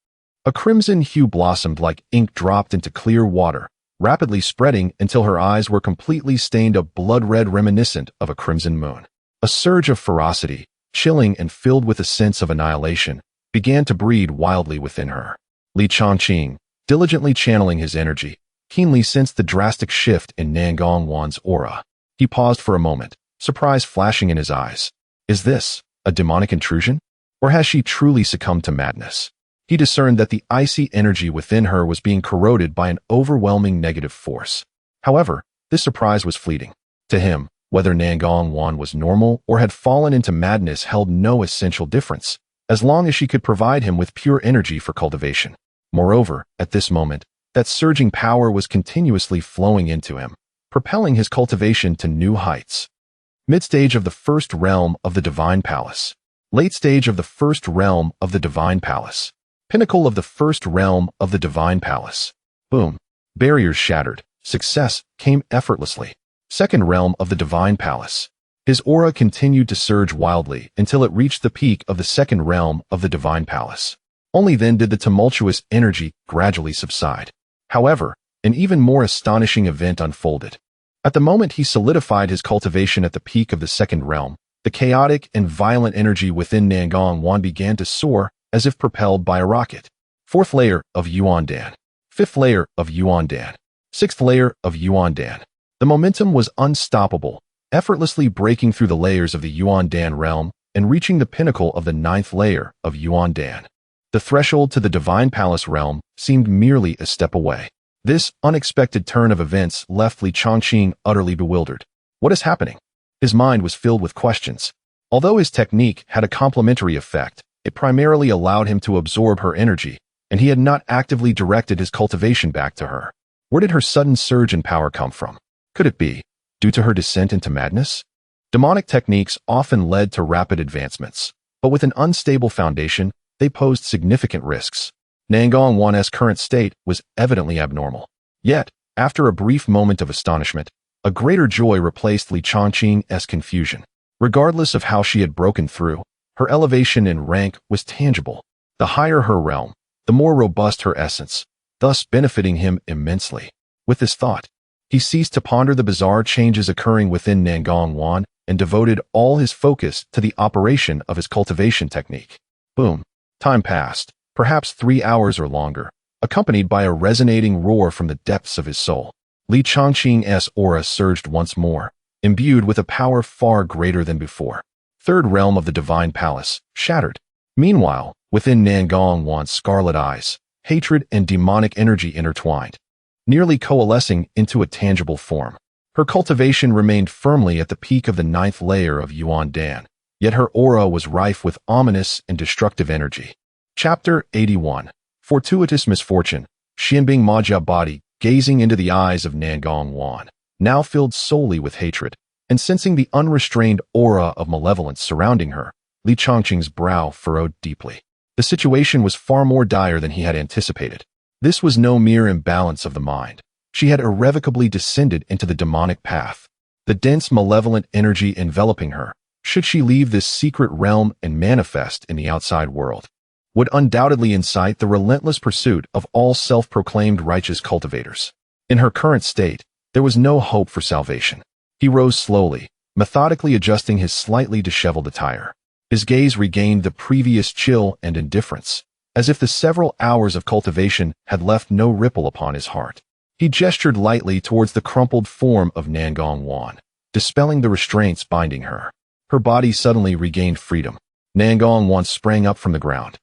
Speaker 1: a crimson hue blossomed like ink dropped into clear water, rapidly spreading until her eyes were completely stained a blood-red reminiscent of a crimson moon. A surge of ferocity, chilling and filled with a sense of annihilation, began to breed wildly within her. Li Chongqing, diligently channeling his energy, keenly sensed the drastic shift in Nangong Wan's aura. He paused for a moment, surprise flashing in his eyes. Is this a demonic intrusion? Or has she truly succumbed to madness? He discerned that the icy energy within her was being corroded by an overwhelming negative force. However, this surprise was fleeting. To him, whether Nangong Wan was normal or had fallen into madness held no essential difference, as long as she could provide him with pure energy for cultivation. Moreover, at this moment, that surging power was continuously flowing into him, propelling his cultivation to new heights. Mid-stage of the first realm of the Divine Palace. Late stage of the first realm of the Divine Palace. Pinnacle of the first realm of the Divine Palace. Boom. Barriers shattered. Success came effortlessly. Second realm of the Divine Palace. His aura continued to surge wildly until it reached the peak of the second realm of the Divine Palace. Only then did the tumultuous energy gradually subside. However, an even more astonishing event unfolded. At the moment he solidified his cultivation at the peak of the second realm, the chaotic and violent energy within Nangong Wan began to soar as if propelled by a rocket. Fourth layer of Yuandan. Fifth layer of Yuandan. Sixth layer of Yuandan. The momentum was unstoppable, effortlessly breaking through the layers of the Yuandan realm and reaching the pinnacle of the ninth layer of Yuandan. The threshold to the Divine Palace realm seemed merely a step away. This unexpected turn of events left Li Chongqing utterly bewildered. What is happening? His mind was filled with questions. Although his technique had a complementary effect, it primarily allowed him to absorb her energy, and he had not actively directed his cultivation back to her. Where did her sudden surge in power come from? Could it be due to her descent into madness? Demonic techniques often led to rapid advancements, but with an unstable foundation, they posed significant risks. Nangong Wan's current state was evidently abnormal. Yet, after a brief moment of astonishment, a greater joy replaced Li Changqing's confusion. Regardless of how she had broken through, her elevation in rank was tangible. The higher her realm, the more robust her essence, thus benefiting him immensely. With this thought, he ceased to ponder the bizarre changes occurring within Nangong Wan and devoted all his focus to the operation of his cultivation technique. Boom. Time passed, perhaps 3 hours or longer, accompanied by a resonating roar from the depths of his soul. Li Changqing's aura surged once more, imbued with a power far greater than before. Third realm of the divine palace, shattered. Meanwhile, within Nangong Wan's scarlet eyes, hatred and demonic energy intertwined, nearly coalescing into a tangible form. Her cultivation remained firmly at the peak of the 9th layer of Yuan Dan, yet her aura was rife with ominous and destructive energy. Chapter 81. Fortuitous Misfortune. Xianbing Majia body, gazing into the eyes of Nangong Wan, now filled solely with hatred, and sensing the unrestrained aura of malevolence surrounding her, Li Changqing's brow furrowed deeply. The situation was far more dire than he had anticipated. This was no mere imbalance of the mind. She had irrevocably descended into the demonic path. The dense malevolent energy enveloping her, should she leave this secret realm and manifest in the outside world, would undoubtedly incite the relentless pursuit of all self-proclaimed righteous cultivators. In her current state, there was no hope for salvation. He rose slowly, methodically adjusting his slightly disheveled attire. His gaze regained the previous chill and indifference, as if the several hours of cultivation had left no ripple upon his heart. He gestured lightly towards the crumpled form of Nangong Wan, dispelling the restraints binding her. Her body suddenly regained freedom. Nangong Wan sprang up from the ground,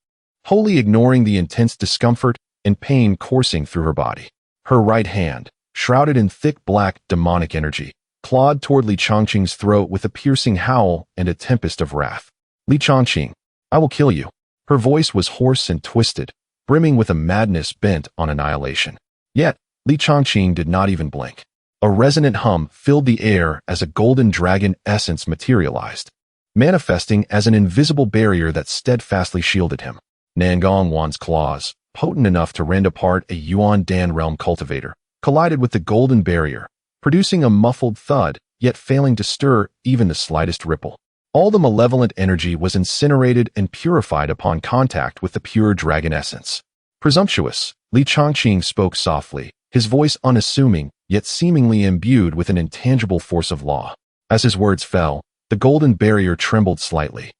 Speaker 1: wholly ignoring the intense discomfort and pain coursing through her body. Her right hand, shrouded in thick black demonic energy, clawed toward Li Changqing's throat with a piercing howl and a tempest of wrath. Li Changqing, I will kill you. Her voice was hoarse and twisted, brimming with a madness bent on annihilation. Yet, Li Changqing did not even blink. A resonant hum filled the air as a golden dragon essence materialized, manifesting as an invisible barrier that steadfastly shielded him. Nangong Wan's claws, potent enough to rend apart a Yuan Dan realm cultivator, collided with the golden barrier, producing a muffled thud, yet failing to stir even the slightest ripple. All the malevolent energy was incinerated and purified upon contact with the pure dragon essence. Presumptuous, Li Changqing spoke softly, his voice unassuming, yet seemingly imbued with an intangible force of law. As his words fell, the golden barrier trembled slightly,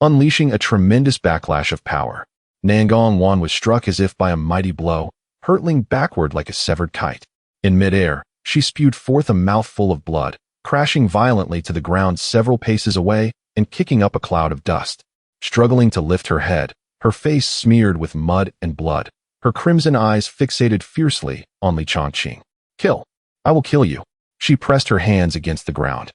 Speaker 1: unleashing a tremendous backlash of power. Nangong Wan was struck as if by a mighty blow, hurtling backward like a severed kite. In midair, she spewed forth a mouthful of blood, crashing violently to the ground several paces away and kicking up a cloud of dust. Struggling to lift her head, her face smeared with mud and blood, her crimson eyes fixated fiercely on Li Changqing. Kill. I will kill you. She pressed her hands against the ground,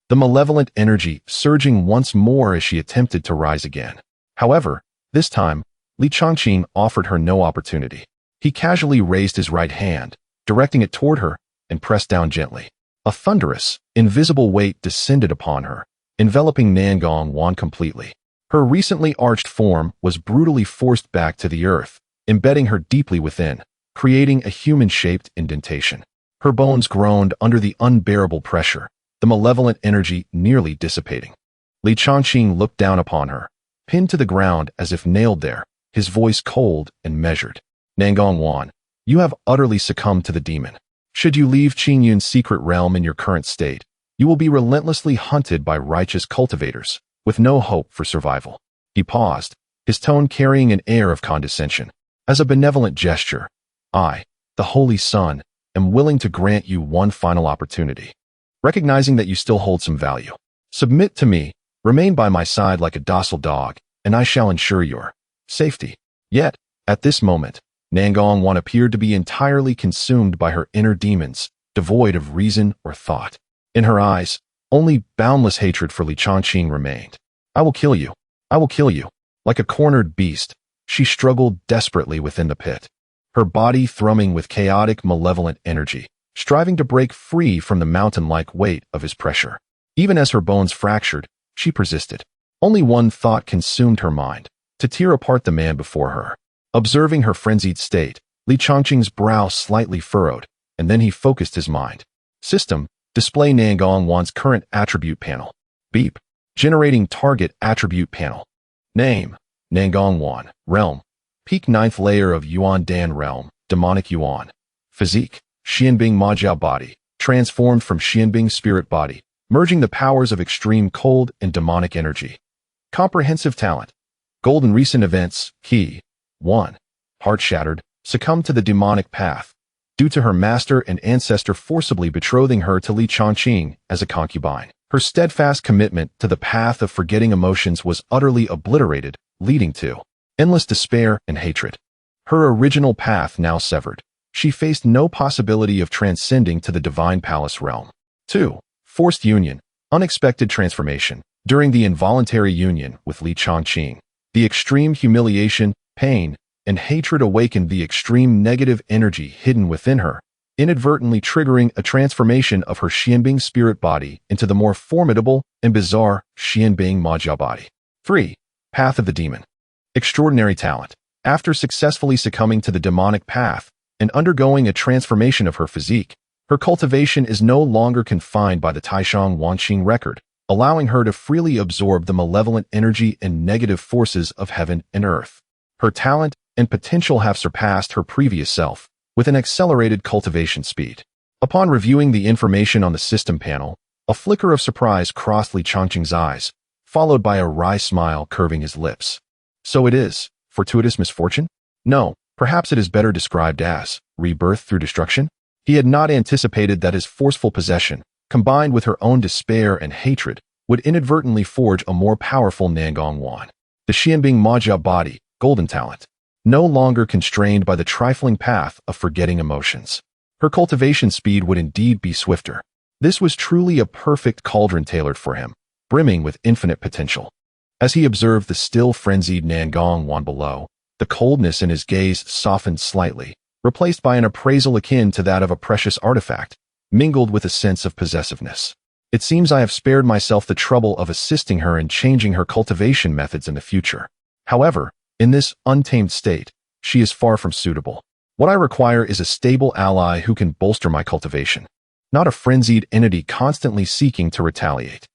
Speaker 1: the malevolent energy surging once more as she attempted to rise again. However, this time, Li Changqing offered her no opportunity. He casually raised his right hand, directing it toward her, and pressed down gently. A thunderous, invisible weight descended upon her, enveloping Nangong Wan completely. Her recently arched form was brutally forced back to the earth, embedding her deeply within, creating a human-shaped indentation. Her bones groaned under the unbearable pressure, the malevolent energy nearly dissipating. Li Changqing looked down upon her, pinned to the ground as if nailed there, his voice cold and measured. Nangong Wan, you have utterly succumbed to the demon. Should you leave Qingyun's secret realm in your current state, you will be relentlessly hunted by righteous cultivators, with no hope for survival. He paused, his tone carrying an air of condescension. As a benevolent gesture, I, the Holy Sun, am willing to grant you one final opportunity. Recognizing that you still hold some value, submit to me, remain by my side like a docile dog, and I shall ensure your safety. Yet, at this moment, Nangong Wan appeared to be entirely consumed by her inner demons, devoid of reason or thought. In her eyes, only boundless hatred for Li Changqing remained. I will kill you. I will kill you. Like a cornered beast, she struggled desperately within the pit, her body thrumming with chaotic, malevolent energy, striving to break free from the mountain-like weight of his pressure. Even as her bones fractured, she persisted. Only one thought consumed her mind: to tear apart the man before her. Observing her frenzied state, Li Changqing's brow slightly furrowed, and then he focused his mind. System: display Nangong Wan's current attribute panel. Beep. Generating target attribute panel. Name: Nangong Wan. Realm: peak 9th layer of Yuan Dan realm, demonic Yuan. Physique: Xianbing Majiao body, transformed from Xianbing spirit body, merging the powers of extreme cold and demonic energy. Comprehensive talent: golden recent events, key. 1. Heart shattered, succumbed to the demonic path, due to her master and ancestor forcibly betrothing her to Li Changqing as a concubine. Her steadfast commitment to the path of forgetting emotions was utterly obliterated, leading to endless despair and hatred. Her original path now severed, she faced no possibility of transcending to the divine palace realm. 2. Forced union, unexpected transformation. During the involuntary union with Li Changqing, the extreme humiliation, pain, and hatred awakened the extreme negative energy hidden within her, inadvertently triggering a transformation of her Xianbing spirit body into the more formidable and bizarre Xianbing Majiao body. 3. Path of the Demon. Extraordinary talent. After successfully succumbing to the demonic path and undergoing a transformation of her physique, her cultivation is no longer confined by the Taishang Wanqing record, allowing her to freely absorb the malevolent energy and negative forces of heaven and earth. Her talent and potential have surpassed her previous self, with an accelerated cultivation speed. Upon reviewing the information on the system panel, a flicker of surprise crossed Li Changqing's eyes, followed by a wry smile curving his lips. So it is fortuitous misfortune? No, perhaps it is better described as rebirth through destruction? He had not anticipated that his forceful possession, combined with her own despair and hatred, would inadvertently forge a more powerful Nangong Wan. The Xianbing Majiao body, golden talent, no longer constrained by the trifling path of forgetting emotions. Her cultivation speed would indeed be swifter. This was truly a perfect cauldron tailored for him, brimming with infinite potential. As he observed the still frenzied Nangong Wan below, the coldness in his gaze softened slightly, replaced by an appraisal akin to that of a precious artifact, mingled with a sense of possessiveness. It seems I have spared myself the trouble of assisting her in changing her cultivation methods in the future. However, in this untamed state, she is far from suitable. What I require is a stable ally who can bolster my cultivation, not a frenzied entity constantly seeking to retaliate.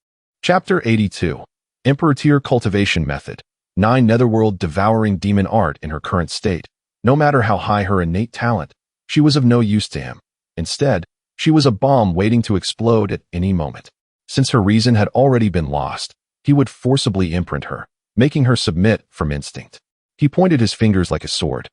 Speaker 1: Chapter 82. Emperor Tier Cultivation Method. 9 Netherworld devouring demon art. In her current state, no matter how high her innate talent, she was of no use to him. Instead, she was a bomb waiting to explode at any moment. Since her reason had already been lost, he would forcibly imprint her, making her submit from instinct. He pointed his fingers like a sword,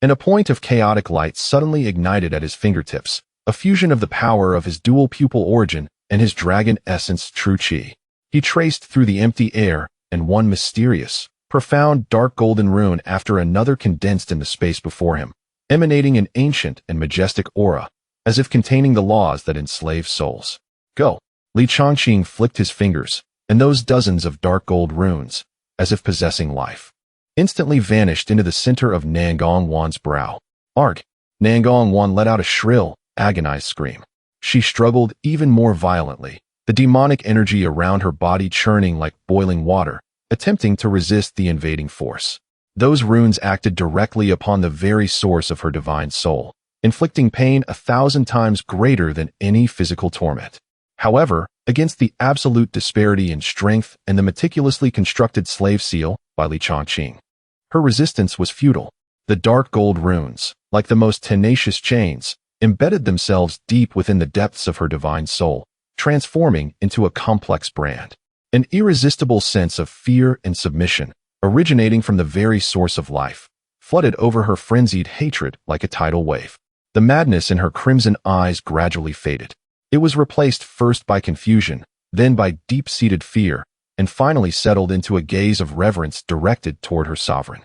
Speaker 1: and a point of chaotic light suddenly ignited at his fingertips, a fusion of the power of his dual pupil origin and his dragon essence true chi. He traced through the empty air, and one mysterious, profound dark golden rune after another condensed in the space before him, emanating an ancient and majestic aura, as if containing the laws that enslave souls. Go! Li Changqing flicked his fingers, and those dozens of dark gold runes, as if possessing life, instantly vanished into the center of Nangong Wan's brow. Arg! Nangong Wan let out a shrill, agonized scream. She struggled even more violently, the demonic energy around her body churning like boiling water, attempting to resist the invading force. Those runes acted directly upon the very source of her divine soul, inflicting pain 1,000 times greater than any physical torment. However, against the absolute disparity in strength and the meticulously constructed slave seal by Li Changqing, her resistance was futile. The dark gold runes, like the most tenacious chains, embedded themselves deep within the depths of her divine soul, transforming into a complex brand. An irresistible sense of fear and submission, originating from the very source of life, flooded over her frenzied hatred like a tidal wave. The madness in her crimson eyes gradually faded. It was replaced first by confusion, then by deep-seated fear, and finally settled into a gaze of reverence directed toward her sovereign.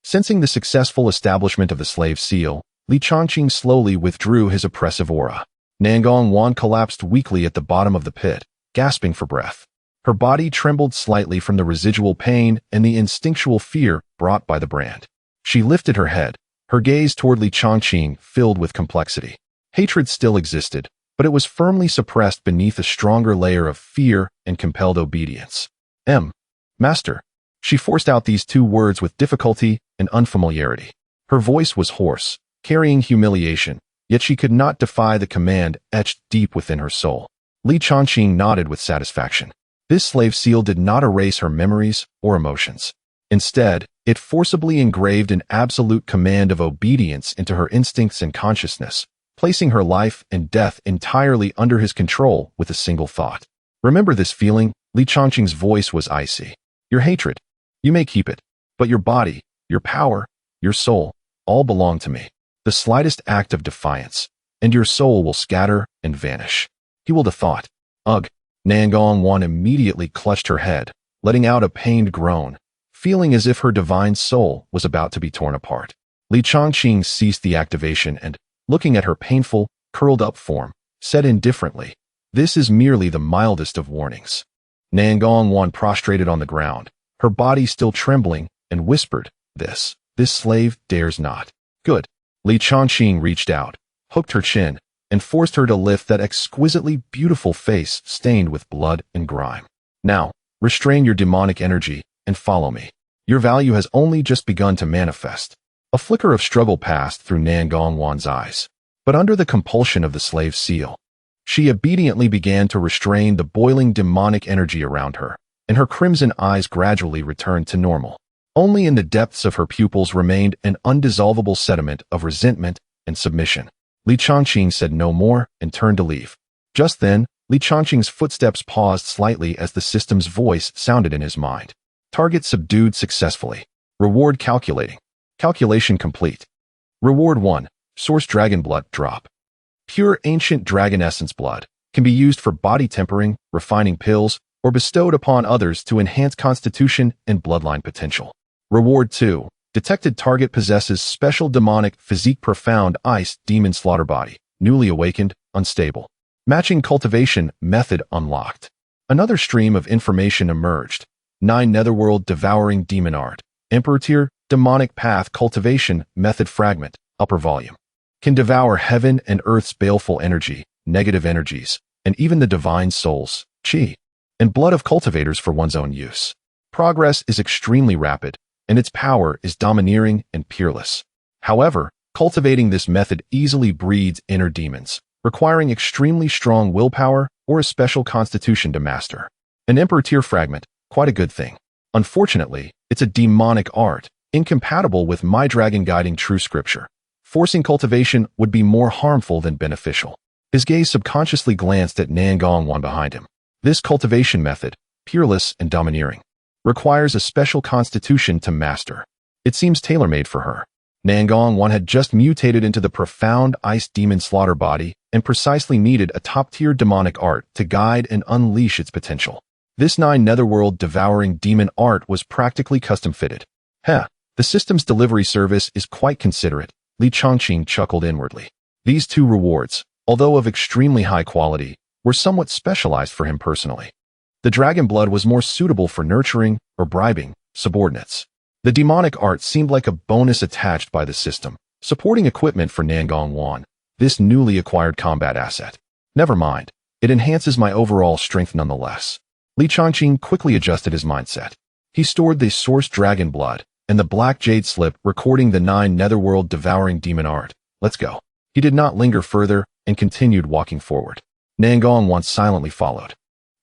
Speaker 1: Sensing the successful establishment of the slave seal, Li Changqing slowly withdrew his oppressive aura. Nangong Wan collapsed weakly at the bottom of the pit, gasping for breath. Her body trembled slightly from the residual pain and the instinctual fear brought by the brand. She lifted her head, her gaze toward Li Changqing filled with complexity. Hatred still existed, but it was firmly suppressed beneath a stronger layer of fear and compelled obedience. Master. She forced out these two words with difficulty and unfamiliarity. Her voice was hoarse, carrying humiliation, yet she could not defy the command etched deep within her soul. Li Changqing nodded with satisfaction. This slave seal did not erase her memories or emotions. Instead, it forcibly engraved an absolute command of obedience into her instincts and consciousness, placing her life and death entirely under his control with a single thought. Remember this feeling? Li Changqing's voice was icy. Your hatred. You may keep it, but your body, your power, your soul, all belong to me. The slightest act of defiance, and your soul will scatter and vanish. He willed a thought. Ugh. Nangong immediately clutched her head, letting out a pained groan, feeling as if her divine soul was about to be torn apart. Li Changqing ceased the activation and, looking at her painful, curled-up form, said indifferently, "This is merely the mildest of warnings." Nangong prostrated on the ground, her body still trembling, and whispered, This slave dares not." Good. Li Changqing reached out, hooked her chin, and forced her to lift that exquisitely beautiful face stained with blood and grime. "Now, restrain your demonic energy and follow me. Your value has only just begun to manifest." A flicker of struggle passed through Nangong's eyes, but under the compulsion of the slave seal, she obediently began to restrain the boiling demonic energy around her, and her crimson eyes gradually returned to normal. Only in the depths of her pupils remained an undissolvable sediment of resentment and submission. Li Changqing said no more and turned to leave. Just then, Li Changqing's footsteps paused slightly as the system's voice sounded in his mind. Target subdued successfully. Reward calculating. Calculation complete. Reward 1. Source Dragon Blood Drop. Pure ancient dragon essence blood can be used for body tempering, refining pills, or bestowed upon others to enhance constitution and bloodline potential. Reward 2. Detected target possesses special demonic physique profound ice demon slaughter body, newly awakened, unstable. Matching cultivation method unlocked. Another stream of information emerged. 9 Netherworld devouring demon art. Emperor tier, demonic path cultivation method fragment, upper volume. Can devour heaven and earth's baleful energy, negative energies, and even the divine souls, chi, and blood of cultivators for one's own use. Progress is extremely rapid, and its power is domineering and peerless. However, cultivating this method easily breeds inner demons, requiring extremely strong willpower or a special constitution to master. An Emperor tier fragment, quite a good thing. Unfortunately, it's a demonic art, incompatible with my dragon guiding true scripture. Forcing cultivation would be more harmful than beneficial. His gaze subconsciously glanced at Nangong behind him. This cultivation method, peerless and domineering, requires a special constitution to master. It seems tailor-made for her. Nangong had just mutated into the profound ice demon slaughter body and precisely needed a top-tier demonic art to guide and unleash its potential. This 9 Netherworld devouring demon art was practically custom-fitted. The system's delivery service is quite considerate, Li Changqing chuckled inwardly. These 2 rewards, although of extremely high quality, were somewhat specialized for him personally. The dragon blood was more suitable for nurturing or bribing subordinates. The demonic art seemed like a bonus attached by the system, supporting equipment for Nangong, this newly acquired combat asset. Never mind, it enhances my overall strength nonetheless. Li Changqing quickly adjusted his mindset. He stored the source dragon blood and the black jade slip recording the 9 Netherworld devouring demon art. Let's go. He did not linger further and continued walking forward. Nangong silently followed.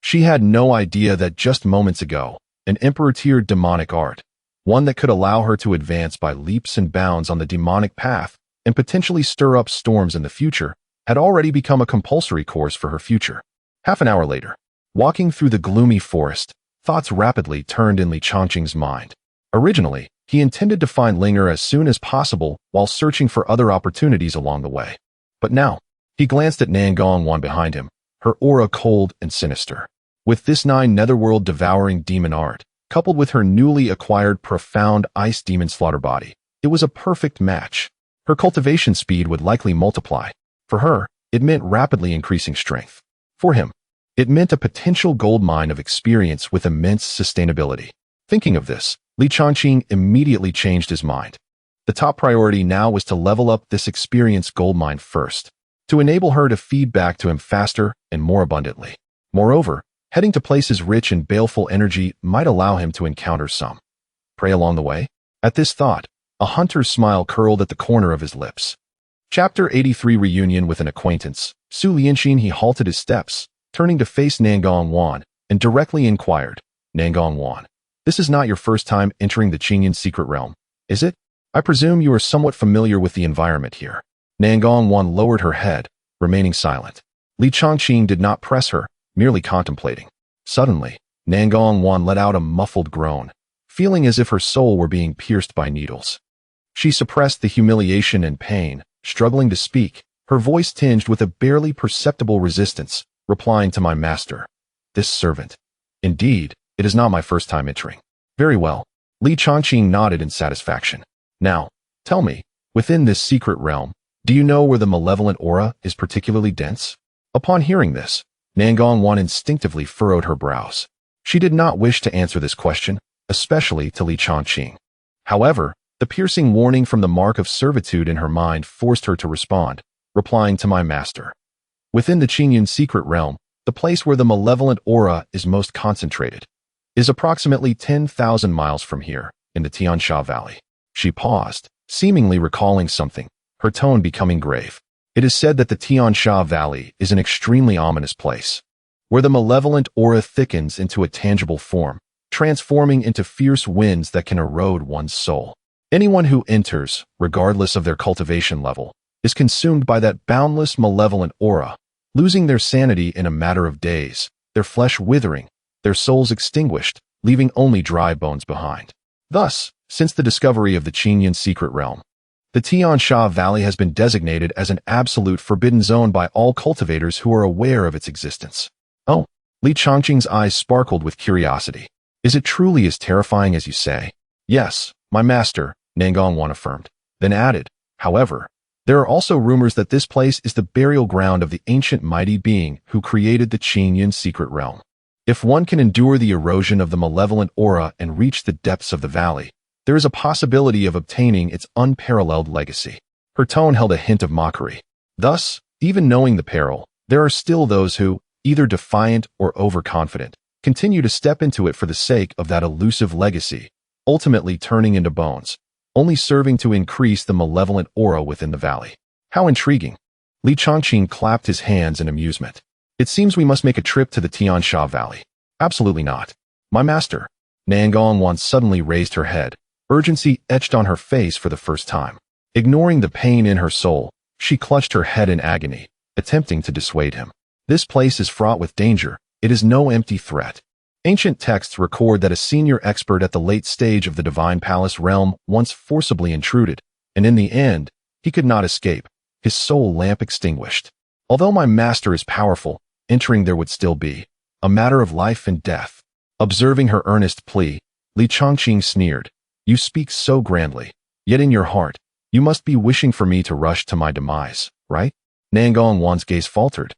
Speaker 1: She had no idea that just moments ago, an Emperor tier demonic art, one that could allow her to advance by leaps and bounds on the demonic path and potentially stir up storms in the future, had already become a compulsory course for her future. Half an hour later, walking through the gloomy forest, thoughts rapidly turned in Li Changqing's mind. Originally, he intended to find Linger as soon as possible while searching for other opportunities along the way. But now, he glanced at Nangong behind him, her aura cold and sinister. With this 9 Netherworld devouring demon art, coupled with her newly acquired profound ice demon slaughter body, it was a perfect match. Her cultivation speed would likely multiply. For her, it meant rapidly increasing strength. For him, it meant a potential goldmine of experience with immense sustainability. Thinking of this, Li Changqing immediately changed his mind. The top priority now was to level up this experience goldmine first. to enable her to feed back to him faster and more abundantly. Moreover, heading to places rich in baleful energy might allow him to encounter some prey along the way. At this thought, a hunter's smile curled at the corner of his lips. Chapter 83 Reunion with an Acquaintance. Su Lianxin he halted his steps, turning to face Nangong Wan, and directly inquired, Nangong Wan, this is not your first time entering the Qingyan secret realm, is it? I presume you are somewhat familiar with the environment here. Nangong Wan lowered her head, remaining silent. Li Chongqing did not press her, merely contemplating. Suddenly, Nangong Wan let out a muffled groan, feeling as if her soul were being pierced by needles. She suppressed the humiliation and pain, struggling to speak, her voice tinged with a barely perceptible resistance, replying to my master. This servant. Indeed, it is not my first time entering. Very well. Li Chongqing nodded in satisfaction. Now, tell me, within this secret realm, do you know where the malevolent aura is particularly dense? Upon hearing this, Nangong Wan instinctively furrowed her brows. She did not wish to answer this question, especially to Li Chongqing. However, the piercing warning from the mark of servitude in her mind forced her to respond, replying to my master. Within the Qingyan secret realm, the place where the malevolent aura is most concentrated is approximately 10,000 miles from here, in the Tiansha Valley. She paused, seemingly recalling something, her tone becoming grave. It is said that the Tiansha Valley is an extremely ominous place, where the malevolent aura thickens into a tangible form, transforming into fierce winds that can erode one's soul. Anyone who enters, regardless of their cultivation level, is consumed by that boundless malevolent aura, losing their sanity in a matter of days, their flesh withering, their souls extinguished, leaving only dry bones behind. Thus, since the discovery of the Qingyan secret realm, the Tiansha Valley has been designated as an absolute forbidden zone by all cultivators who are aware of its existence. Oh, Li Chongqing's eyes sparkled with curiosity. Is it truly as terrifying as you say? Yes, my master, Nangong Wan affirmed, then added, however, there are also rumors that this place is the burial ground of the ancient mighty being who created the Qingyan secret realm. If one can endure the erosion of the malevolent aura and reach the depths of the valley, there is a possibility of obtaining its unparalleled legacy. Her tone held a hint of mockery. Thus, even knowing the peril, there are still those who, either defiant or overconfident, continue to step into it for the sake of that elusive legacy, ultimately turning into bones, only serving to increase the malevolent aura within the valley. How intriguing. Li Chongqing clapped his hands in amusement. It seems we must make a trip to the Tiansha Valley. Absolutely not. My master. Nangong Wan suddenly raised her head, urgency etched on her face for the first time. Ignoring the pain in her soul, she clutched her head in agony, attempting to dissuade him. This place is fraught with danger. It is no empty threat. Ancient texts record that a senior expert at the late stage of the Divine Palace realm once forcibly intruded, and in the end, he could not escape, his soul lamp extinguished. Although my master is powerful, entering there would still be a matter of life and death. Observing her earnest plea, Li Chongqing sneered, You speak so grandly, yet in your heart, you must be wishing for me to rush to my demise, right? Nangong Wan's gaze faltered,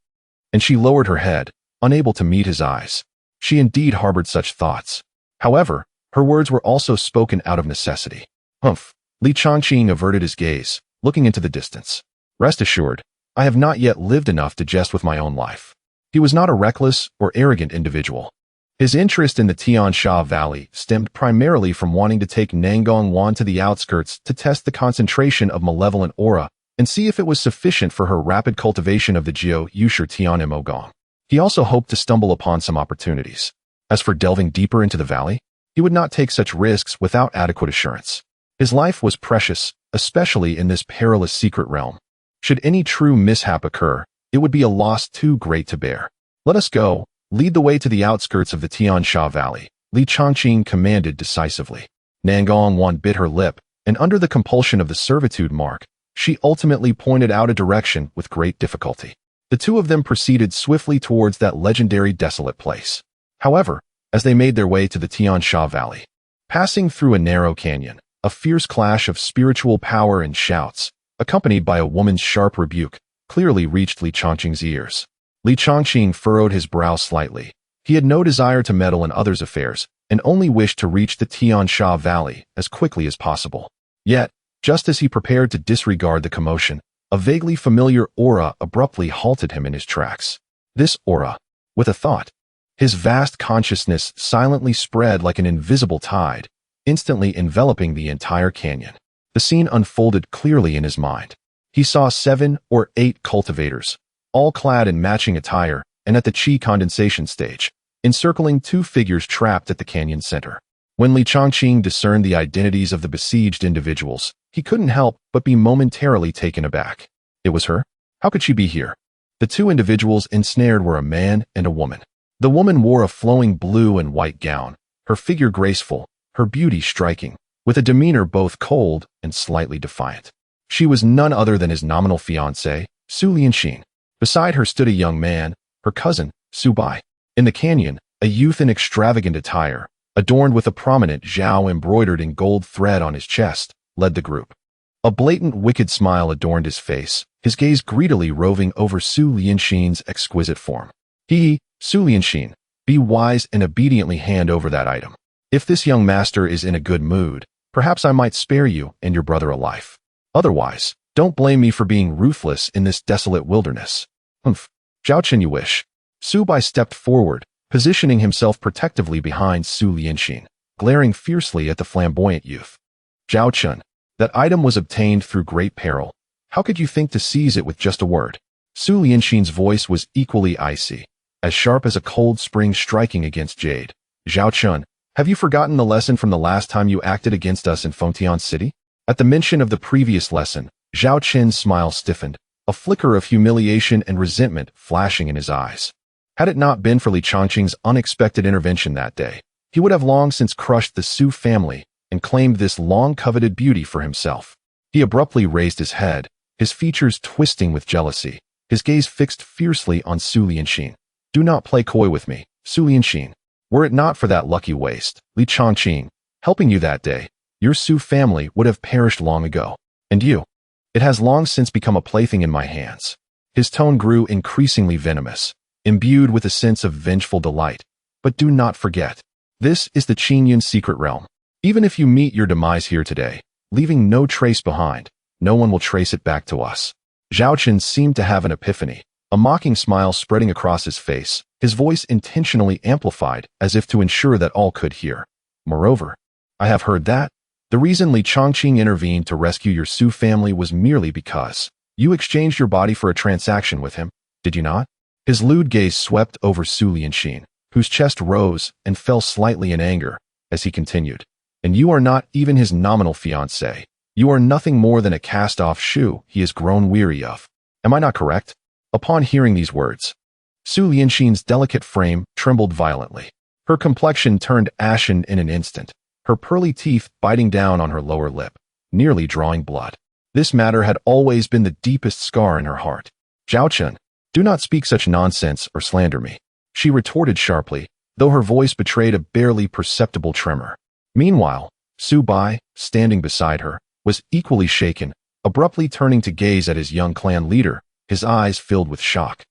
Speaker 1: and she lowered her head, unable to meet his eyes. She indeed harbored such thoughts. However, her words were also spoken out of necessity. Humph. Li Chongqing averted his gaze, looking into the distance. Rest assured, I have not yet lived enough to jest with my own life. He was not a reckless or arrogant individual. His interest in the Tiansha Valley stemmed primarily from wanting to take Nangong Wan to the outskirts to test the concentration of malevolent aura and see if it was sufficient for her rapid cultivation of the Jiu Yusher Tianmo Gong. He also hoped to stumble upon some opportunities. As for delving deeper into the valley, he would not take such risks without adequate assurance. His life was precious, especially in this perilous secret realm. Should any true mishap occur, it would be a loss too great to bear. Let us go. Lead the way to the outskirts of the Tiansha Valley, Li Chongqing commanded decisively. Nangong Wan bit her lip, and under the compulsion of the servitude mark, she ultimately pointed out a direction with great difficulty. The two of them proceeded swiftly towards that legendary desolate place. However, as they made their way to the Tiansha Valley, passing through a narrow canyon, a fierce clash of spiritual power and shouts, accompanied by a woman's sharp rebuke, clearly reached Li Chongqing's ears. Li Chongqing furrowed his brow slightly. He had no desire to meddle in others' affairs, and only wished to reach the Tiansha Valley as quickly as possible. Yet, just as he prepared to disregard the commotion, A vaguely familiar aura abruptly halted him in his tracks. This aura, with a thought. His vast consciousness silently spread like an invisible tide, instantly enveloping the entire canyon. The scene unfolded clearly in his mind. He saw 7 or 8 cultivators, all clad in matching attire and at the chi condensation stage, encircling 2 figures trapped at the canyon center. When Li Chongqing discerned the identities of the besieged individuals, he couldn't help but be momentarily taken aback. It was her? How could she be here? The 2 individuals ensnared were a man and a woman. The woman wore a flowing blue and white gown, her figure graceful, her beauty striking, with a demeanor both cold and slightly defiant. She was none other than his nominal fiancé, Su Lianxin. Beside her stood a young man, her cousin, Su Bai. In the canyon, a youth in extravagant attire, adorned with a prominent zhao embroidered in gold thread on his chest, led the group. A blatant wicked smile adorned his face, his gaze greedily roving over Su Lianxin's exquisite form. Su Lianxin, be wise and obediently hand over that item. If this young master is in a good mood, perhaps I might spare you and your brother a life. Otherwise, don't blame me for being ruthless in this desolate wilderness. Humph. Zhao Chen, you wish. Su Bai stepped forward, positioning himself protectively behind Su Lianxin, glaring fiercely at the flamboyant youth. Zhao Chen, that item was obtained through great peril. How could you think to seize it with just a word? Su Lianxin's voice was equally icy, as sharp as a cold spring striking against jade. Zhao Chen, have you forgotten the lesson from the last time you acted against us in Fengtian City? At the mention of the previous lesson, Zhao Chen's smile stiffened, a flicker of humiliation and resentment flashing in his eyes. Had it not been for Li Chongqing's unexpected intervention that day, he would have long since crushed the Su family and claimed this long-coveted beauty for himself. He abruptly raised his head, his features twisting with jealousy, his gaze fixed fiercely on Su Lianxin. Do not play coy with me, Su Lianxin. Were it not for that lucky waste, Li Chongqing, helping you that day, your Su family would have perished long ago. And you? It has long since become a plaything in my hands. His tone grew increasingly venomous, imbued with a sense of vengeful delight. But do not forget, this is the Qingyun's secret realm. Even if you meet your demise here today, leaving no trace behind, no one will trace it back to us. Zhao Chen seemed to have an epiphany, a mocking smile spreading across his face, his voice intentionally amplified as if to ensure that all could hear. Moreover, I have heard that the reason Li Chongqing intervened to rescue your Su family was merely because you exchanged your body for a transaction with him, did you not? His lewd gaze swept over Su Lianxin, whose chest rose and fell slightly in anger, as he continued. And you are not even his nominal fiancé. You are nothing more than a cast-off shoe he has grown weary of. Am I not correct? Upon hearing these words, Su Lianxin's delicate frame trembled violently. Her complexion turned ashen in an instant, her pearly teeth biting down on her lower lip, nearly drawing blood. This matter had always been the deepest scar in her heart. Zhao Chen, do not speak such nonsense or slander me, she retorted sharply, though her voice betrayed a barely perceptible tremor. Meanwhile, Su Bai, standing beside her, was equally shaken, abruptly turning to gaze at his young clan leader, his eyes filled with shock,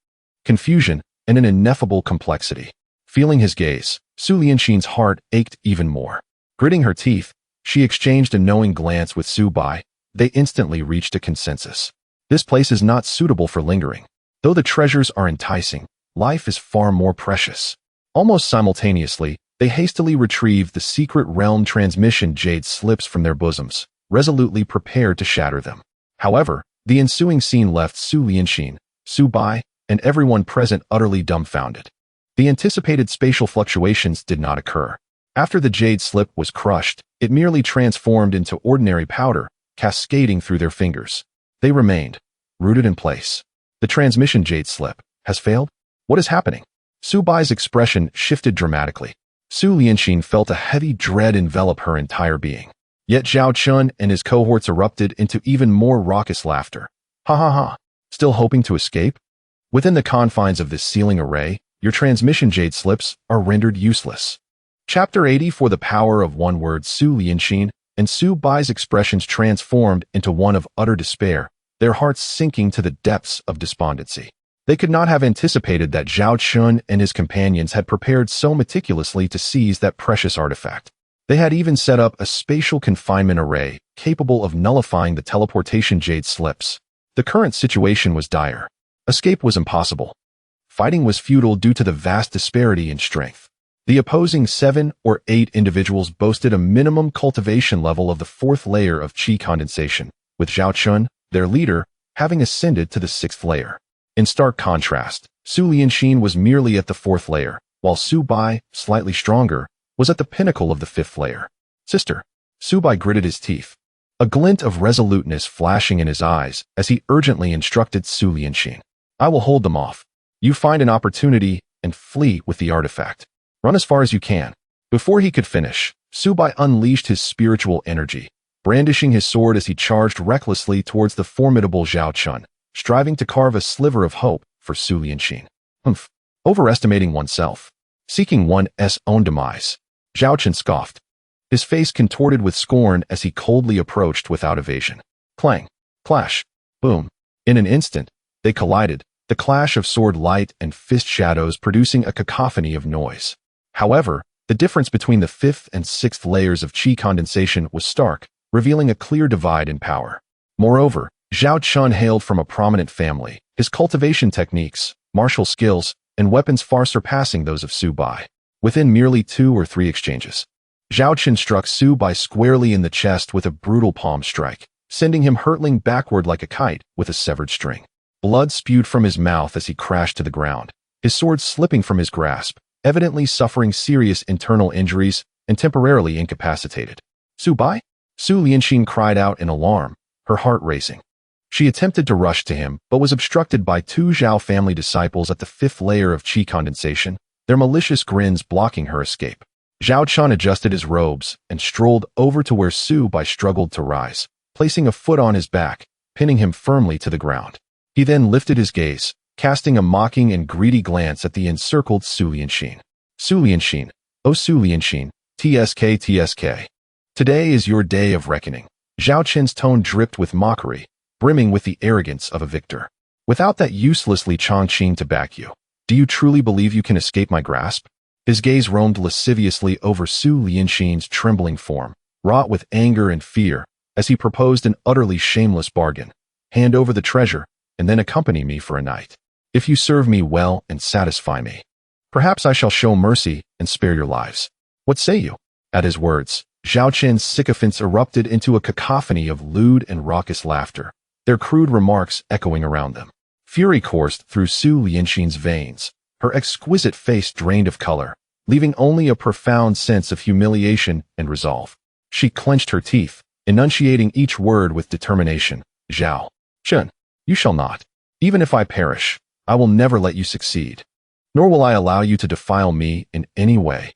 Speaker 1: confusion, and an ineffable complexity. Feeling his gaze, Su Lianxin's heart ached even more. Gritting her teeth, she exchanged a knowing glance with Su Bai. They instantly reached a consensus. This place is not suitable for lingering. Though the treasures are enticing, life is far more precious. Almost simultaneously, they hastily retrieved the secret realm transmission jade slips from their bosoms, resolutely prepared to shatter them. However, the ensuing scene left Su Lianxin, Su Bai, and everyone present utterly dumbfounded. The anticipated spatial fluctuations did not occur. After the jade slip was crushed, it merely transformed into ordinary powder, cascading through their fingers. They remained, rooted in place. The transmission jade slip has failed? What is happening? Su Bai's expression shifted dramatically. Su Lianxin felt a heavy dread envelop her entire being. Yet Zhao Chen and his cohorts erupted into even more raucous laughter. Ha ha ha. Still hoping to escape? Within the confines of this sealing array, your transmission jade slips are rendered useless. Chapter 80. For the power of one word, Su Lianxin and Su Bai's expressions transformed into one of utter despair, their hearts sinking to the depths of despondency. They could not have anticipated that Zhao Chen and his companions had prepared so meticulously to seize that precious artifact. They had even set up a spatial confinement array capable of nullifying the teleportation jade slips. The current situation was dire. Escape was impossible. Fighting was futile due to the vast disparity in strength. The opposing 7 or 8 individuals boasted a minimum cultivation level of the 4th layer of qi condensation, with Zhao Chun, their leader, having ascended to the 6th layer. In stark contrast, Su Lianxin was merely at the 4th layer, while Su Bai, slightly stronger, was at the pinnacle of the 5th layer. Sister. Su Bai gritted his teeth, a glint of resoluteness flashing in his eyes as he urgently instructed Su Lianxin. I will hold them off. You find an opportunity and flee with the artifact. Run as far as you can. Before he could finish, Su Bai unleashed his spiritual energy, brandishing his sword as he charged recklessly towards the formidable Zhao Chun, striving to carve a sliver of hope for Su Lianxin. Overestimating oneself. Seeking one's own demise. Zhao Chun scoffed, his face contorted with scorn as he coldly approached without evasion. Clang. Clash. Boom. In an instant, they collided, the clash of sword light and fist shadows producing a cacophony of noise. However, the difference between the 5th and 6th layers of qi condensation was stark, revealing a clear divide in power. Moreover, Zhao Chun hailed from a prominent family, his cultivation techniques, martial skills, and weapons far surpassing those of Su Bai. Within merely 2 or 3 exchanges, Zhao Chun struck Su Bai squarely in the chest with a brutal palm strike, sending him hurtling backward like a kite with a severed string. Blood spewed from his mouth as he crashed to the ground, his sword slipping from his grasp, evidently suffering serious internal injuries and temporarily incapacitated. Su Bai? Su Lianxin cried out in alarm, her heart racing. She attempted to rush to him, but was obstructed by 2 Zhao family disciples at the 5th layer of qi condensation, their malicious grins blocking her escape. Zhao Chun adjusted his robes and strolled over to where Su Bai struggled to rise, placing a foot on his back, pinning him firmly to the ground. He then lifted his gaze, casting a mocking and greedy glance at the encircled Su Lianxin. Su Lianxin, oh Su Lianxin, TSK. Today is your day of reckoning. Zhao Chun's tone dripped with mockery, brimming with the arrogance of a victor. Without that useless Li Chongqing to back you, do you truly believe you can escape my grasp? His gaze roamed lasciviously over Su Lianxin's trembling form, wrought with anger and fear, as he proposed an utterly shameless bargain. Hand over the treasure, and then accompany me for a night. If you serve me well and satisfy me, perhaps I shall show mercy and spare your lives. What say you? At his words, Zhao Chun's sycophants erupted into a cacophony of lewd and raucous laughter, their crude remarks echoing around them. Fury coursed through Su Lianxin's veins, her exquisite face drained of color, leaving only a profound sense of humiliation and resolve. She clenched her teeth, enunciating each word with determination. Zhao Chun, you shall not. Even if I perish, I will never let you succeed. Nor will I allow you to defile me in any way.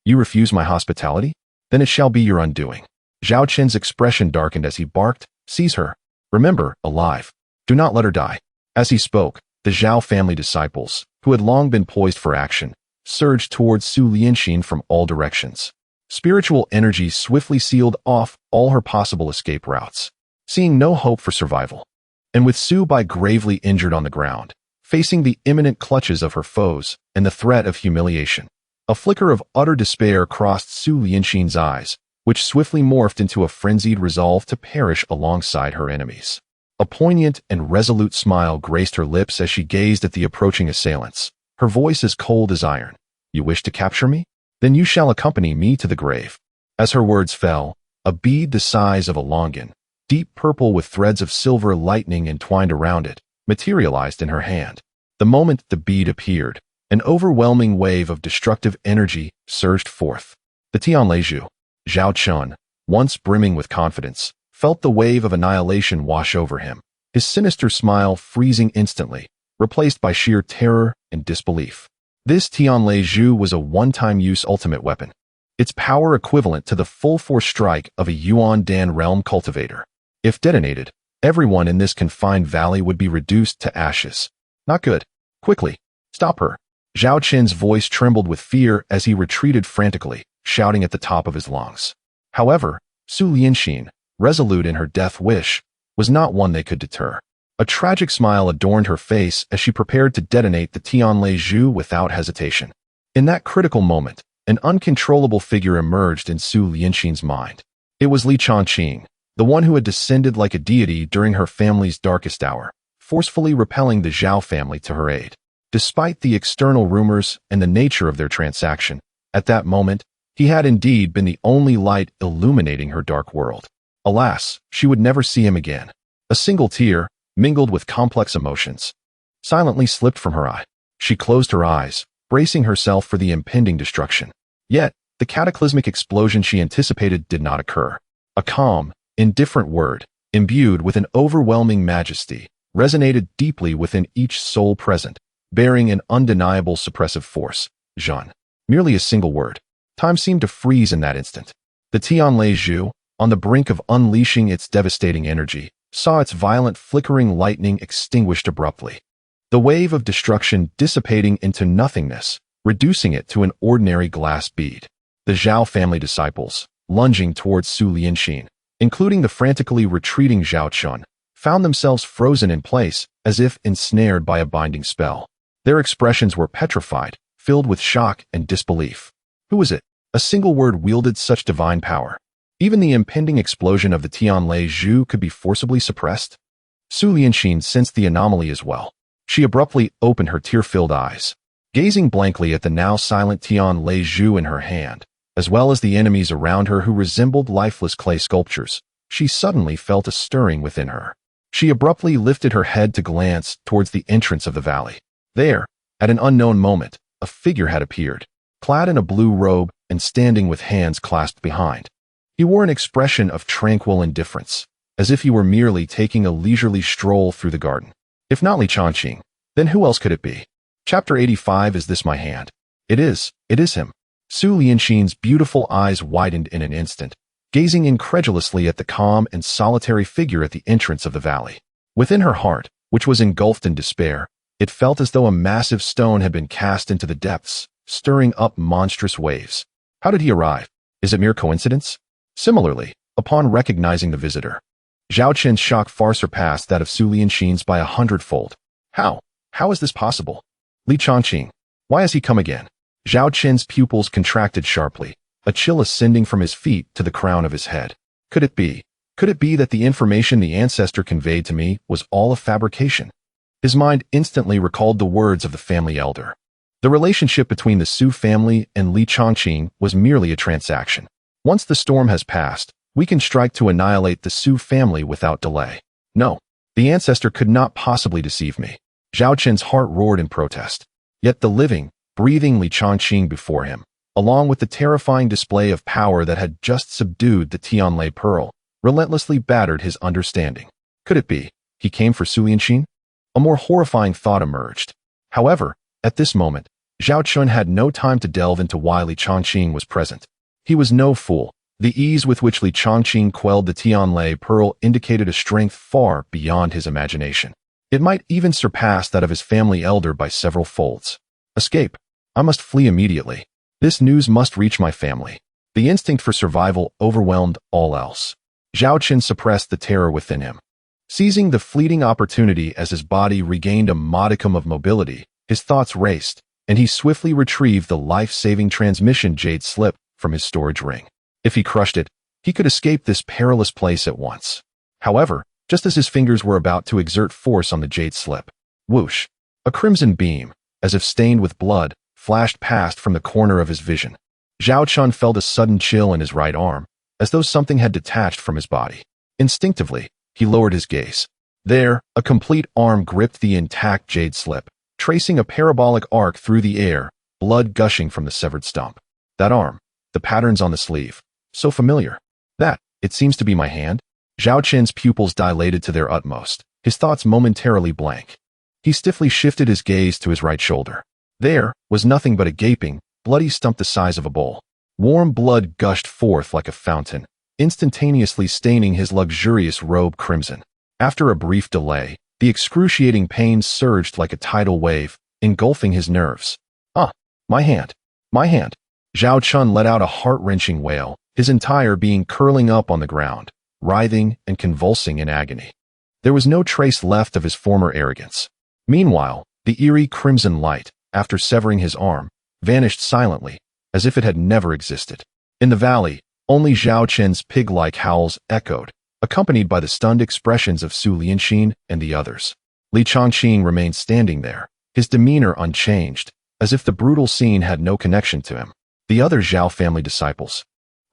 Speaker 1: You refuse my hospitality? Then it shall be your undoing. Zhao Chun's expression darkened as he barked, seize her. Remember, alive. Do not let her die. As he spoke, the Zhao family disciples, who had long been poised for action, surged towards Su Lianxin from all directions. Spiritual energy swiftly sealed off all her possible escape routes. Seeing no hope for survival, and with Su Bai gravely injured on the ground, facing the imminent clutches of her foes and the threat of humiliation, a flicker of utter despair crossed Su Lianxin's eyes, which swiftly morphed into a frenzied resolve to perish alongside her enemies. A poignant and resolute smile graced her lips as she gazed at the approaching assailants, her voice as cold as iron. You wish to capture me? Then you shall accompany me to the grave. As her words fell, a bead the size of a longan, deep purple with threads of silver lightning entwined around it, materialized in her hand. The moment the bead appeared, an overwhelming wave of destructive energy surged forth. The Tianleizhu, Zhao Chun, once brimming with confidence, felt the wave of annihilation wash over him, his sinister smile freezing instantly, replaced by sheer terror and disbelief. This Tianleizhu was a one-time-use ultimate weapon, its power equivalent to the full-force strike of a Yuan Dan realm cultivator. If detonated, everyone in this confined valley would be reduced to ashes. Not good. Quickly, stop her. Zhao Chun's voice trembled with fear as he retreated frantically, shouting at the top of his lungs. However, Su Lianxin, resolute in her death wish, was not one they could deter. A tragic smile adorned her face as she prepared to detonate the Tianleizhu without hesitation. In that critical moment, an uncontrollable figure emerged in Su Lianxin's mind. It was Li Chongqing, the one who had descended like a deity during her family's darkest hour, forcefully repelling the Zhao family to her aid. Despite the external rumors and the nature of their transaction, at that moment, he had indeed been the only light illuminating her dark world. Alas, she would never see him again. A single tear, mingled with complex emotions, silently slipped from her eye. She closed her eyes, bracing herself for the impending destruction. Yet, the cataclysmic explosion she anticipated did not occur. A calm, indifferent word, imbued with an overwhelming majesty, resonated deeply within each soul present, bearing an undeniable suppressive force. Jean. Merely a single word. Time seemed to freeze in that instant. The Tianlai Zhu, on the brink of unleashing its devastating energy, saw its violent flickering lightning extinguished abruptly. The wave of destruction dissipating into nothingness, reducing it to an ordinary glass bead. The Zhao family disciples, lunging towards Su Lianxin, including the frantically retreating Zhao Chun, found themselves frozen in place as if ensnared by a binding spell. Their expressions were petrified, filled with shock and disbelief. Who was it? A single word wielded such divine power. Even the impending explosion of the Tianlai Zhu could be forcibly suppressed. Su Lianxin sensed the anomaly as well. She abruptly opened her tear-filled eyes, gazing blankly at the now silent Tianlai Zhu in her hand, as well as the enemies around her who resembled lifeless clay sculptures. She suddenly felt a stirring within her. She abruptly lifted her head to glance towards the entrance of the valley. There, at an unknown moment, a figure had appeared, clad in a blue robe and standing with hands clasped behind. He wore an expression of tranquil indifference, as if he were merely taking a leisurely stroll through the garden. If not Li Changqing, then who else could it be? Chapter 85. Is this my hand? It is him. Su Lianxin's beautiful eyes widened in an instant, gazing incredulously at the calm and solitary figure at the entrance of the valley. Within her heart, which was engulfed in despair, it felt as though a massive stone had been cast into the depths, stirring up monstrous waves. How did he arrive? Is it mere coincidence? Similarly, upon recognizing the visitor, Zhao Qin's shock far surpassed that of Su Lianxin's by 100-fold. How? How is this possible? Li Changqing. Why has he come again? Zhao Qin's pupils contracted sharply, a chill ascending from his feet to the crown of his head. Could it be that the information the ancestor conveyed to me was all a fabrication? His mind instantly recalled the words of the family elder. The relationship between the Su family and Li Changqing was merely a transaction. Once the storm has passed, we can strike to annihilate the Su family without delay. No, the ancestor could not possibly deceive me. Zhao Qin's heart roared in protest. Yet the living, breathing Li Changqing before him, along with the terrifying display of power that had just subdued the Tianlai Pearl, relentlessly battered his understanding. Could it be he came for Su Lianxin? A more horrifying thought emerged. However, at this moment, Zhao Chun had no time to delve into why Li Changqing was present. He was no fool. The ease with which Li Changqing quelled the Tianlai Pearl indicated a strength far beyond his imagination. It might even surpass that of his family elder by several folds. Escape. I must flee immediately. This news must reach my family. The instinct for survival overwhelmed all else. Zhao Qin suppressed the terror within him. Seizing the fleeting opportunity as his body regained a modicum of mobility, his thoughts raced, and he swiftly retrieved the life-saving transmission jade slip from his storage ring. If he crushed it, he could escape this perilous place at once. However, just as his fingers were about to exert force on the jade slip, whoosh, a crimson beam, as if stained with blood, flashed past from the corner of his vision. Zhao Chun felt a sudden chill in his right arm, as though something had detached from his body. Instinctively, he lowered his gaze. There, a complete arm gripped the intact jade slip, tracing a parabolic arc through the air, blood gushing from the severed stump. That arm, the patterns on the sleeve, so familiar. That, it seems to be my hand. Zhao Qin's pupils dilated to their utmost, his thoughts momentarily blank. He stiffly shifted his gaze to his right shoulder. There was nothing but a gaping, bloody stump the size of a bowl. Warm blood gushed forth like a fountain, instantaneously staining his luxurious robe crimson. After a brief delay, the excruciating pain surged like a tidal wave, engulfing his nerves. Ah, my hand, my hand. Zhao Chun let out a heart-wrenching wail, his entire being curling up on the ground, writhing and convulsing in agony. There was no trace left of his former arrogance. Meanwhile, the eerie crimson light, after severing his arm, vanished silently, as if it had never existed. In the valley, only Zhao Qin's pig-like howls echoed, accompanied by the stunned expressions of Su Lianxin and the others. Li Chongqing remained standing there, his demeanor unchanged, as if the brutal scene had no connection to him. The other Zhao family disciples,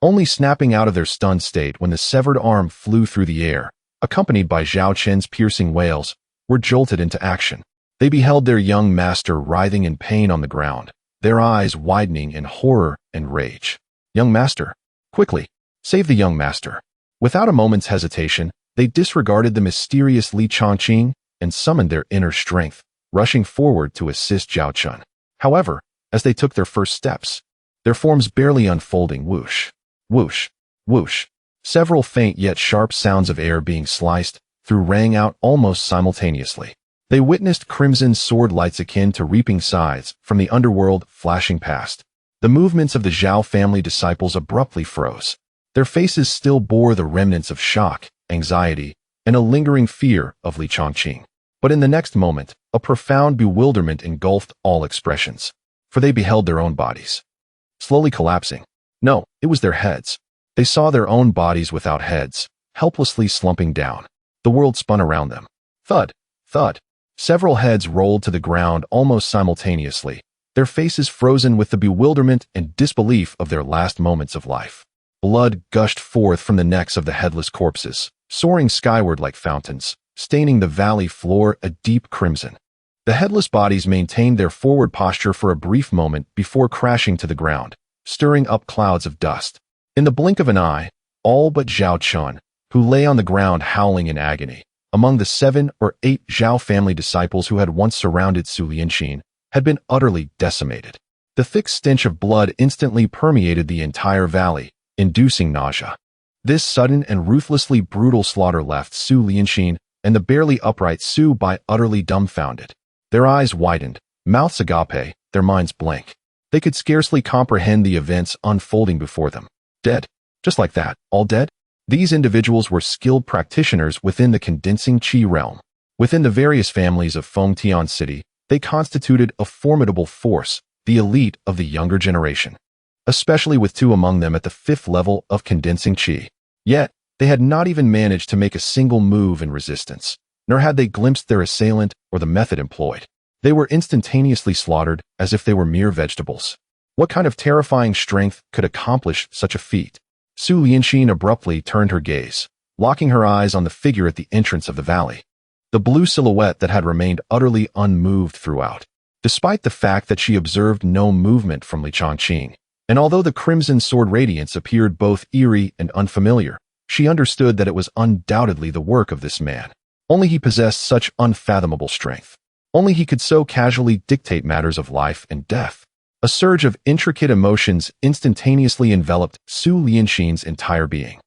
Speaker 1: only snapping out of their stunned state when the severed arm flew through the air, accompanied by Zhao Chen's piercing wails, were jolted into action. They beheld their young master writhing in pain on the ground, their eyes widening in horror and rage. Young master! Quickly! Save the young master! Without a moment's hesitation, they disregarded the mysterious Li Chongqing and summoned their inner strength, rushing forward to assist Zhao Chun. However, as they took their first steps, their forms barely unfolding, whoosh, whoosh, whoosh. Several faint yet sharp sounds of air being sliced through rang out almost simultaneously. They witnessed crimson sword lights akin to reaping scythes from the underworld flashing past. The movements of the Zhao family disciples abruptly froze. Their faces still bore the remnants of shock, anxiety, and a lingering fear of Li Chongqing. But in the next moment, a profound bewilderment engulfed all expressions, for they beheld their own bodies slowly collapsing. No, it was their heads. They saw their own bodies without heads, helplessly slumping down. The world spun around them. Thud, thud. Several heads rolled to the ground almost simultaneously, their faces frozen with the bewilderment and disbelief of their last moments of life. Blood gushed forth from the necks of the headless corpses, soaring skyward like fountains, staining the valley floor a deep crimson. The headless bodies maintained their forward posture for a brief moment before crashing to the ground, stirring up clouds of dust. In the blink of an eye, all but Zhao Chun, who lay on the ground howling in agony, among the 7 or 8 Zhao family disciples who had once surrounded Su Lianxin, had been utterly decimated. The thick stench of blood instantly permeated the entire valley, inducing nausea. This sudden and ruthlessly brutal slaughter left Su Lianxin and the barely upright Su Bai utterly dumbfounded. Their eyes widened, mouths agape, their minds blank. They could scarcely comprehend the events unfolding before them. Dead. Just like that, all dead? These individuals were skilled practitioners within the condensing qi realm. Within the various families of Fengtian City, they constituted a formidable force, the elite of the younger generation, especially with 2 among them at the 5th level of condensing qi. Yet, they had not even managed to make a single move in resistance, nor had they glimpsed their assailant or the method employed. They were instantaneously slaughtered as if they were mere vegetables. What kind of terrifying strength could accomplish such a feat? Su Lianxin abruptly turned her gaze, locking her eyes on the figure at the entrance of the valley. The blue silhouette that had remained utterly unmoved throughout, despite the fact that she observed no movement from Li Chongqing. And although the crimson sword radiance appeared both eerie and unfamiliar, she understood that it was undoubtedly the work of this man. Only he possessed such unfathomable strength. Only he could so casually dictate matters of life and death. A surge of intricate emotions instantaneously enveloped Su Lianxin's entire being.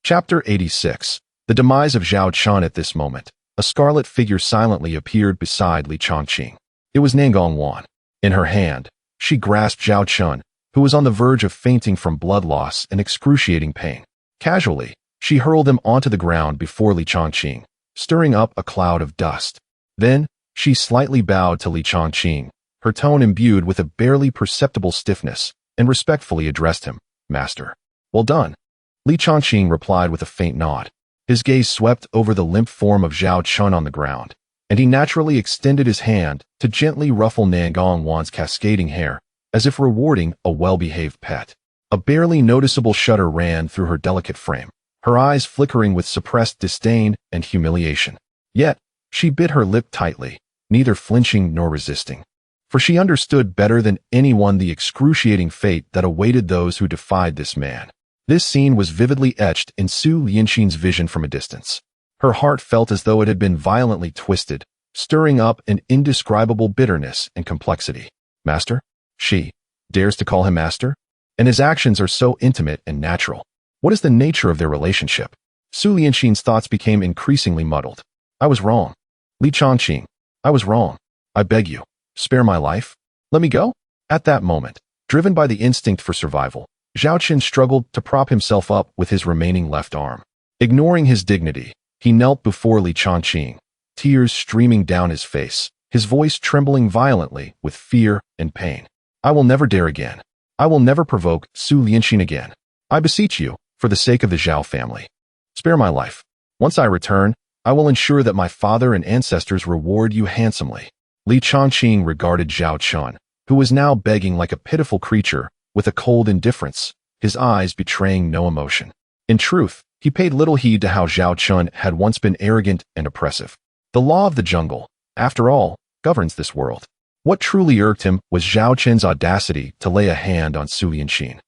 Speaker 1: Chapter 86. The demise of Zhao Chun. At this moment, a scarlet figure silently appeared beside Li Chongqing. It was Nangong Wan. In her hand, she grasped Zhao Chun, who was on the verge of fainting from blood loss and excruciating pain. Casually, she hurled him onto the ground before Li Chongqing, stirring up a cloud of dust. Then, she slightly bowed to Li Chongqing, her tone imbued with a barely perceptible stiffness, and respectfully addressed him, "Master." "Well done." Li Chongqing replied with a faint nod. His gaze swept over the limp form of Zhao Chun on the ground, and he naturally extended his hand to gently ruffle Nangong Wan's cascading hair, as if rewarding a well-behaved pet. A barely noticeable shudder ran through her delicate frame, her eyes flickering with suppressed disdain and humiliation. Yet, she bit her lip tightly, neither flinching nor resisting. For she understood better than anyone the excruciating fate that awaited those who defied this man. This scene was vividly etched in Su Lianxin's vision from a distance. Her heart felt as though it had been violently twisted, stirring up an indescribable bitterness and complexity. "Master?" She dares to call him master? And his actions are so intimate and natural. What is the nature of their relationship? Su Lianxin's thoughts became increasingly muddled. "I was wrong. Li Chongqing, I was wrong. I beg you, spare my life. Let me go." At that moment, driven by the instinct for survival, Zhao Qin struggled to prop himself up with his remaining left arm. Ignoring his dignity, he knelt before Li Chongqing, tears streaming down his face, his voice trembling violently with fear and pain. "I will never dare again. I will never provoke Su Lianxin again. I beseech you, for the sake of the Zhao family. Spare my life." Once I return, I will ensure that my father and ancestors reward you handsomely." Li Chongqing regarded Zhao Chun, who was now begging like a pitiful creature, with a cold indifference, his eyes betraying no emotion. In truth, he paid little heed to how Zhao Chun had once been arrogant and oppressive. The law of the jungle, after all, governs this world. What truly irked him was Zhao Chun's audacity to lay a hand on Su Lianxin,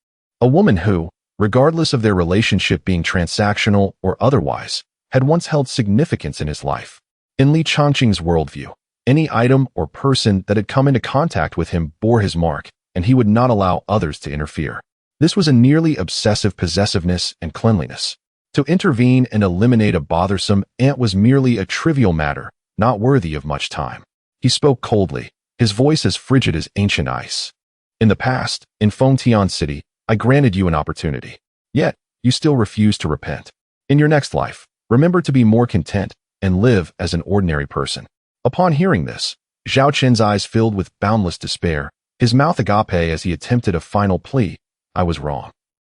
Speaker 1: a woman who, regardless of their relationship being transactional or otherwise, had once held significance in his life. In Li Chongqing's worldview, any item or person that had come into contact with him bore his mark, and he would not allow others to interfere. This was a nearly obsessive possessiveness and cleanliness. To intervene and eliminate a bothersome ant was merely a trivial matter, not worthy of much time. He spoke coldly, his voice as frigid as ancient ice. "In the past, in Fengtian City, I granted you an opportunity. Yet, you still refuse to repent. In your next life, remember to be more content and live as an ordinary person." Upon hearing this, Zhao Chen's eyes filled with boundless despair, his mouth agape as he attempted a final plea. "I was wrong."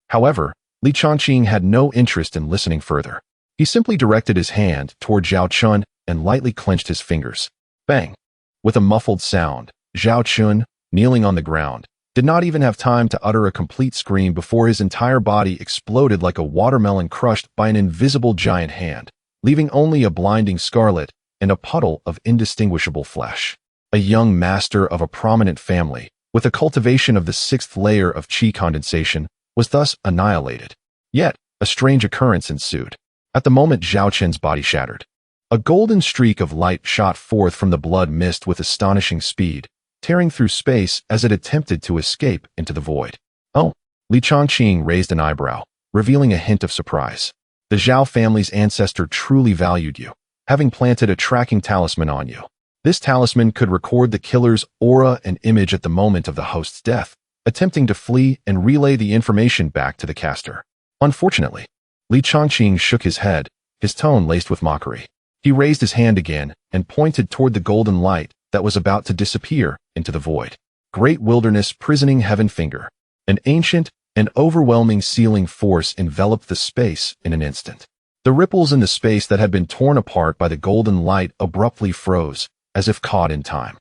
Speaker 1: However, Li Chongqing had no interest in listening further. He simply directed his hand toward Zhao Chun and lightly clenched his fingers. Bang! With a muffled sound, Zhao Chun, kneeling on the ground, did not even have time to utter a complete scream before his entire body exploded like a watermelon crushed by an invisible giant hand, leaving only a blinding scarlet and a puddle of indistinguishable flesh. A young master of a prominent family, with a cultivation of the 6th layer of qi condensation, was thus annihilated. Yet, a strange occurrence ensued. At the moment Zhao Chen's body shattered, a golden streak of light shot forth from the blood mist with astonishing speed, tearing through space as it attempted to escape into the void. "Oh," Li Chongqing raised an eyebrow, revealing a hint of surprise. "The Zhao family's ancestor truly valued you, having planted a tracking talisman on you. This talisman could record the killer's aura and image at the moment of the host's death, attempting to flee and relay the information back to the caster." Unfortunately, Li Chongqing shook his head, his tone laced with mockery. He raised his hand again and pointed toward the golden light that was about to disappear into the void. Great wilderness prisoning heaven finger. An ancient and overwhelming sealing force enveloped the space in an instant. The ripples in the space that had been torn apart by the golden light abruptly froze, as if caught in time.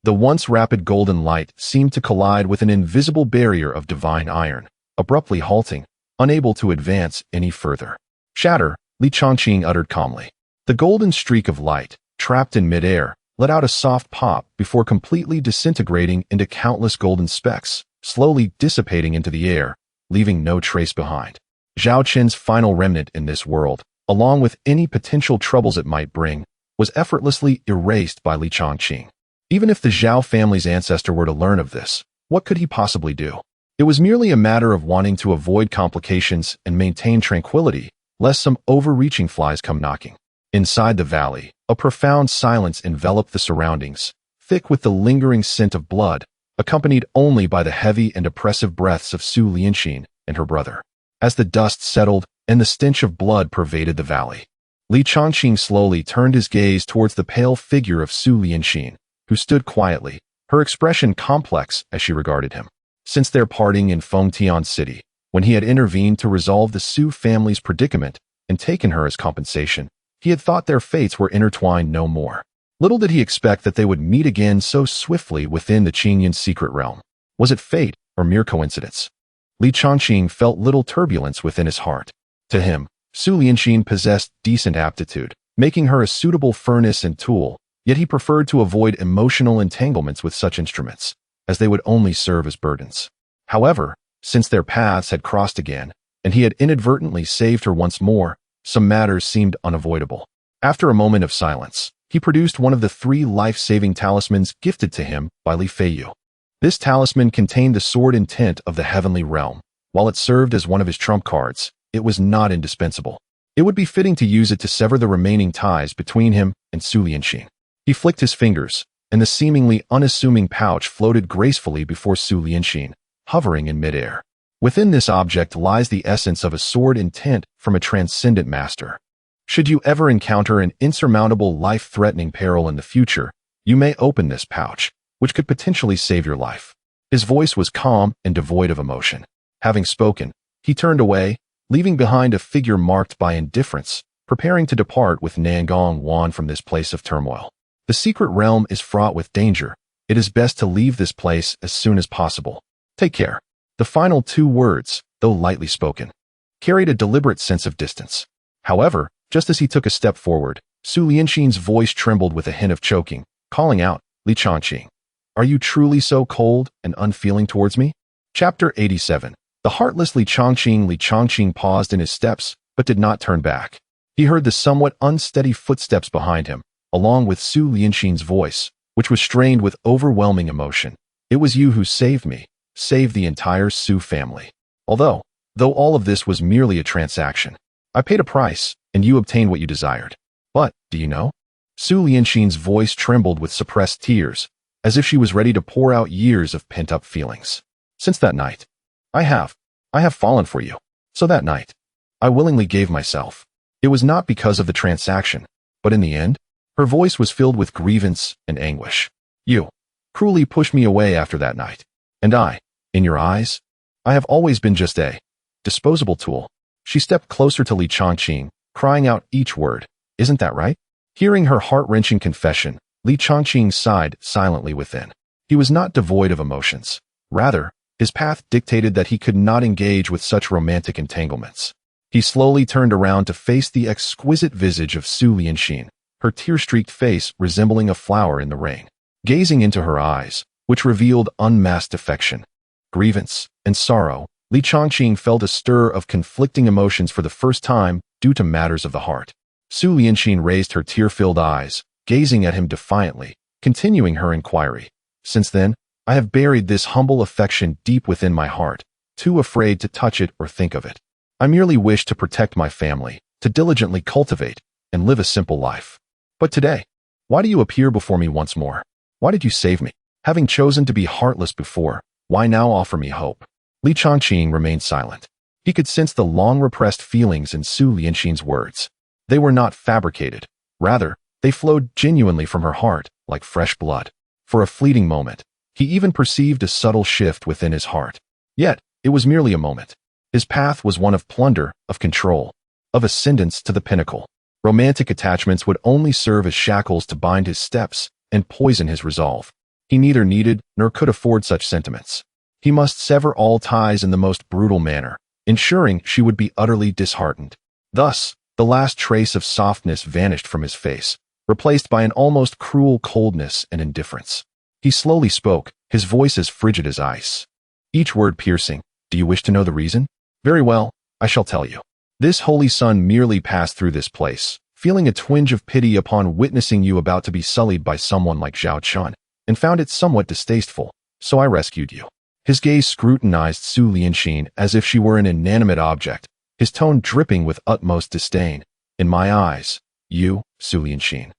Speaker 1: The once rapid golden light seemed to collide with an invisible barrier of divine iron, abruptly halting, unable to advance any further. "Shatter," Li Chongqing uttered calmly. The golden streak of light, trapped in midair, let out a soft pop before completely disintegrating into countless golden specks, slowly dissipating into the air, leaving no trace behind. Zhao Chen's final remnant in this world, along with any potential troubles it might bring, was effortlessly erased by Li Chongqing. Even if the Zhao family's ancestor were to learn of this, what could he possibly do? It was merely a matter of wanting to avoid complications and maintain tranquility, lest some overreaching flies come knocking. Inside the valley, a profound silence enveloped the surroundings, thick with the lingering scent of blood, accompanied only by the heavy and oppressive breaths of Su Lianxin and her brother. As the dust settled and the stench of blood pervaded the valley, Li Chongqing slowly turned his gaze towards the pale figure of Su Lianxin, who stood quietly, her expression complex as she regarded him. Since their parting in Fengtian City, when he had intervened to resolve the Su family's predicament and taken her as compensation, he had thought their fates were intertwined no more. Little did he expect that they would meet again so swiftly within the Qingyan secret realm. Was it fate or mere coincidence? Li Chongqing felt little turbulence within his heart. To him, Su Lianxin possessed decent aptitude, making her a suitable furnace and tool, yet he preferred to avoid emotional entanglements with such instruments, as they would only serve as burdens. However, since their paths had crossed again, and he had inadvertently saved her once more, some matters seemed unavoidable. After a moment of silence, he produced one of the 3 life-saving talismans gifted to him by Li Feiyu. This talisman contained the sword intent of the heavenly realm. While it served as one of his trump cards, it was not indispensable. It would be fitting to use it to sever the remaining ties between him and Su Lianxin. He flicked his fingers, and the seemingly unassuming pouch floated gracefully before Su Lianxin, hovering in midair. Within this object lies the essence of a sword intent from a transcendent master. Should you ever encounter an insurmountable life-threatening peril in the future, you may open this pouch, which could potentially save your life. His voice was calm and devoid of emotion. Having spoken, he turned away, leaving behind a figure marked by indifference, preparing to depart with Nangong Wan from this place of turmoil. The secret realm is fraught with danger. It is best to leave this place as soon as possible. Take care. The final two words, though lightly spoken, carried a deliberate sense of distance. However, just as he took a step forward, Su Lianxin's voice trembled with a hint of choking, calling out, "Li Changqing, are you truly so cold and unfeeling towards me?" Chapter 87. The heartless Li Changqing paused in his steps, but did not turn back. He heard the somewhat unsteady footsteps behind him, along with Su Lianxin's voice, which was strained with overwhelming emotion. "It was you who saved me, saved the entire Su family. Though all of this was merely a transaction, I paid a price, and you obtained what you desired. But, do you know?" Su Lianxin's voice trembled with suppressed tears, as if she was ready to pour out years of pent-up feelings. "Since that night, I have fallen for you. So that night, I willingly gave myself. It was not because of the transaction, but in the end," her voice was filled with grievance and anguish. "You cruelly pushed me away after that night. And I, in your eyes, I have always been just a disposable tool." She stepped closer to Li Changqing, crying out each word. "Isn't that right?" Hearing her heart-wrenching confession, Li Changqing sighed silently within. He was not devoid of emotions. Rather, his path dictated that he could not engage with such romantic entanglements. He slowly turned around to face the exquisite visage of Su Lianxin, her tear-streaked face resembling a flower in the rain. Gazing into her eyes, which revealed unmasked affection, grievance, and sorrow, Li Changqing felt a stir of conflicting emotions for the first time due to matters of the heart. Su Lianxin raised her tear-filled eyes, gazing at him defiantly, continuing her inquiry. "Since then, I have buried this humble affection deep within my heart, too afraid to touch it or think of it. I merely wish to protect my family, to diligently cultivate, and live a simple life. But today, why do you appear before me once more? Why did you save me? Having chosen to be heartless before, why now offer me hope?" Li Changqing remained silent. He could sense the long-repressed feelings in Su Lianxin's words. They were not fabricated. Rather, they flowed genuinely from her heart, like fresh blood. For a fleeting moment, he even perceived a subtle shift within his heart. Yet, it was merely a moment. His path was one of plunder, of control, of ascendance to the pinnacle. Romantic attachments would only serve as shackles to bind his steps and poison his resolve. He neither needed nor could afford such sentiments. He must sever all ties in the most brutal manner, ensuring she would be utterly disheartened. Thus, the last trace of softness vanished from his face, replaced by an almost cruel coldness and indifference. He slowly spoke, his voice as frigid as ice. Each word piercing. "Do you wish to know the reason? Very well, I shall tell you. This holy son merely passed through this place, feeling a twinge of pity upon witnessing you about to be sullied by someone like Zhao Chun, and found it somewhat distasteful, so I rescued you." His gaze scrutinized Su Lianxin as if she were an inanimate object, his tone dripping with utmost disdain. "In my eyes, you, Su Lianxin,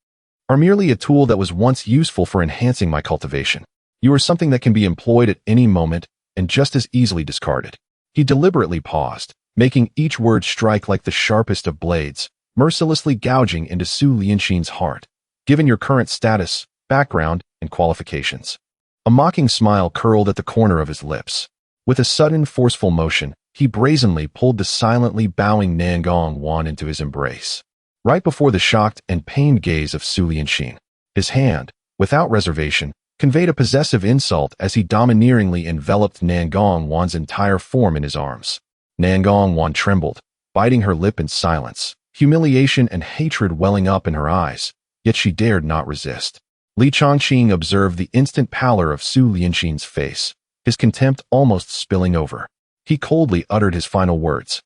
Speaker 1: are merely a tool that was once useful for enhancing my cultivation. You are something that can be employed at any moment and just as easily discarded." He deliberately paused, making each word strike like the sharpest of blades, mercilessly gouging into Su Lianxin's heart. "Given your current status, background, and qualifications." A mocking smile curled at the corner of his lips. With a sudden, forceful motion, he brazenly pulled the silently bowing Nangong Wan into his embrace. Right before the shocked and pained gaze of Su Lianxin, his hand, without reservation, conveyed a possessive insult as he domineeringly enveloped Nangong Wan's entire form in his arms. Nangong Wan trembled, biting her lip in silence, humiliation and hatred welling up in her eyes, yet she dared not resist. Li Changqing observed the instant pallor of Su Lianxin's face, his contempt almost spilling over. He coldly uttered his final words.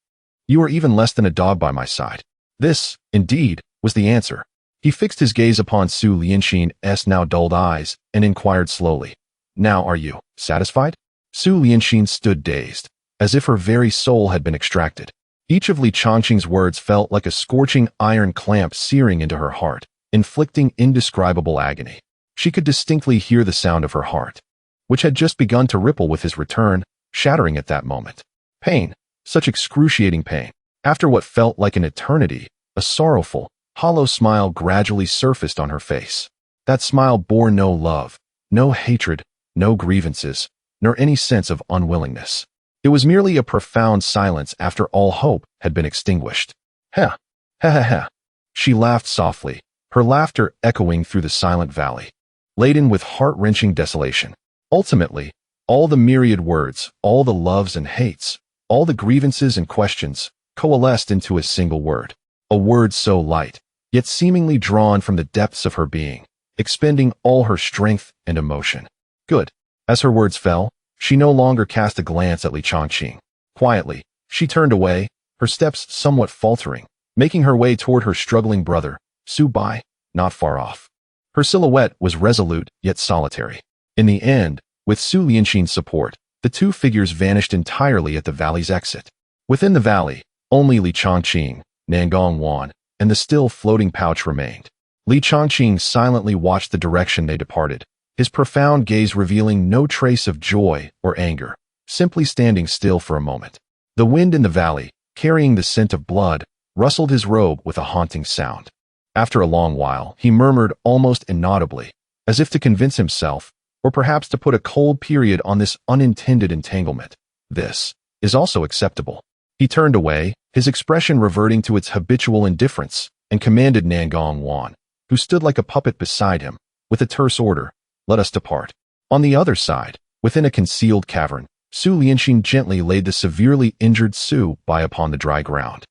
Speaker 1: "You are even less than a dog by my side." This, indeed, was the answer. He fixed his gaze upon Su Lianxin's now dulled eyes and inquired slowly, "Now are you satisfied?" Su Lianxin stood dazed, as if her very soul had been extracted. Each of Li Changqing's words felt like a scorching iron clamp searing into her heart, inflicting indescribable agony. She could distinctly hear the sound of her heart, which had just begun to ripple with his return, shattering at that moment. Pain, such excruciating pain. After what felt like an eternity, a sorrowful, hollow smile gradually surfaced on her face. That smile bore no love, no hatred, no grievances, nor any sense of unwillingness. It was merely a profound silence after all hope had been extinguished. "Heh, Ha ha ha. She laughed softly, her laughter echoing through the silent valley, laden with heart-wrenching desolation. Ultimately, all the myriad words, all the loves and hates, all the grievances and questions, coalesced into a single word. A word so light, yet seemingly drawn from the depths of her being, expending all her strength and emotion. Good. As her words fell, she no longer cast a glance at Li Chongqing. Quietly, she turned away, her steps somewhat faltering, making her way toward her struggling brother, Su Bai, not far off. Her silhouette was resolute yet solitary. In the end, with Su Lianxin's support, the two figures vanished entirely at the valley's exit. Within the valley, only Li Chongqing, Nangong Wan, and the still floating pouch remained. Li Chongqing silently watched the direction they departed, his profound gaze revealing no trace of joy or anger, simply standing still for a moment. The wind in the valley, carrying the scent of blood, rustled his robe with a haunting sound. After a long while, he murmured almost inaudibly, as if to convince himself, or perhaps to put a cold period on this unintended entanglement. This is also acceptable. He turned away, his expression reverting to its habitual indifference, and commanded Nangong Wan, who stood like a puppet beside him, with a terse order, "Let us depart." On the other side, within a concealed cavern, Su Lianxin gently laid the severely injured Su Bai upon the dry ground,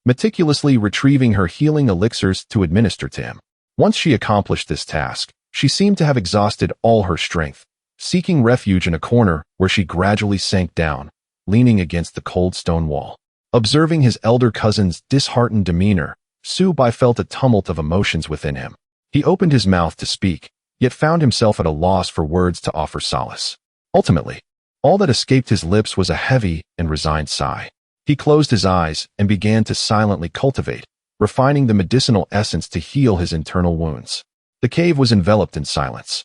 Speaker 1: meticulously retrieving her healing elixirs to administer to him. Once she accomplished this task, she seemed to have exhausted all her strength, seeking refuge in a corner where she gradually sank down, leaning against the cold stone wall. Observing his elder cousin's disheartened demeanor, Su Bai felt a tumult of emotions within him. He opened his mouth to speak, yet found himself at a loss for words to offer solace. Ultimately, all that escaped his lips was a heavy and resigned sigh. He closed his eyes and began to silently cultivate, refining the medicinal essence to heal his internal wounds. The cave was enveloped in silence.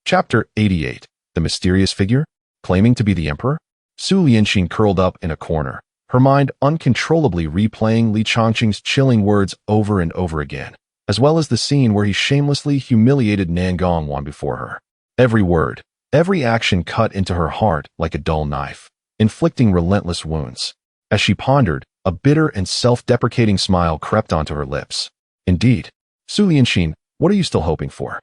Speaker 1: Chapter 88. The Mysterious Figure? Claiming to be the Emperor? Su Lianxin curled up in a corner, her mind uncontrollably replaying Li Chongqing's chilling words over and over again, as well as the scene where he shamelessly humiliated Nangong Wan before her. Every word, every action cut into her heart like a dull knife, inflicting relentless wounds. As she pondered, a bitter and self-deprecating smile crept onto her lips. Indeed, Su Lianxin, what are you still hoping for?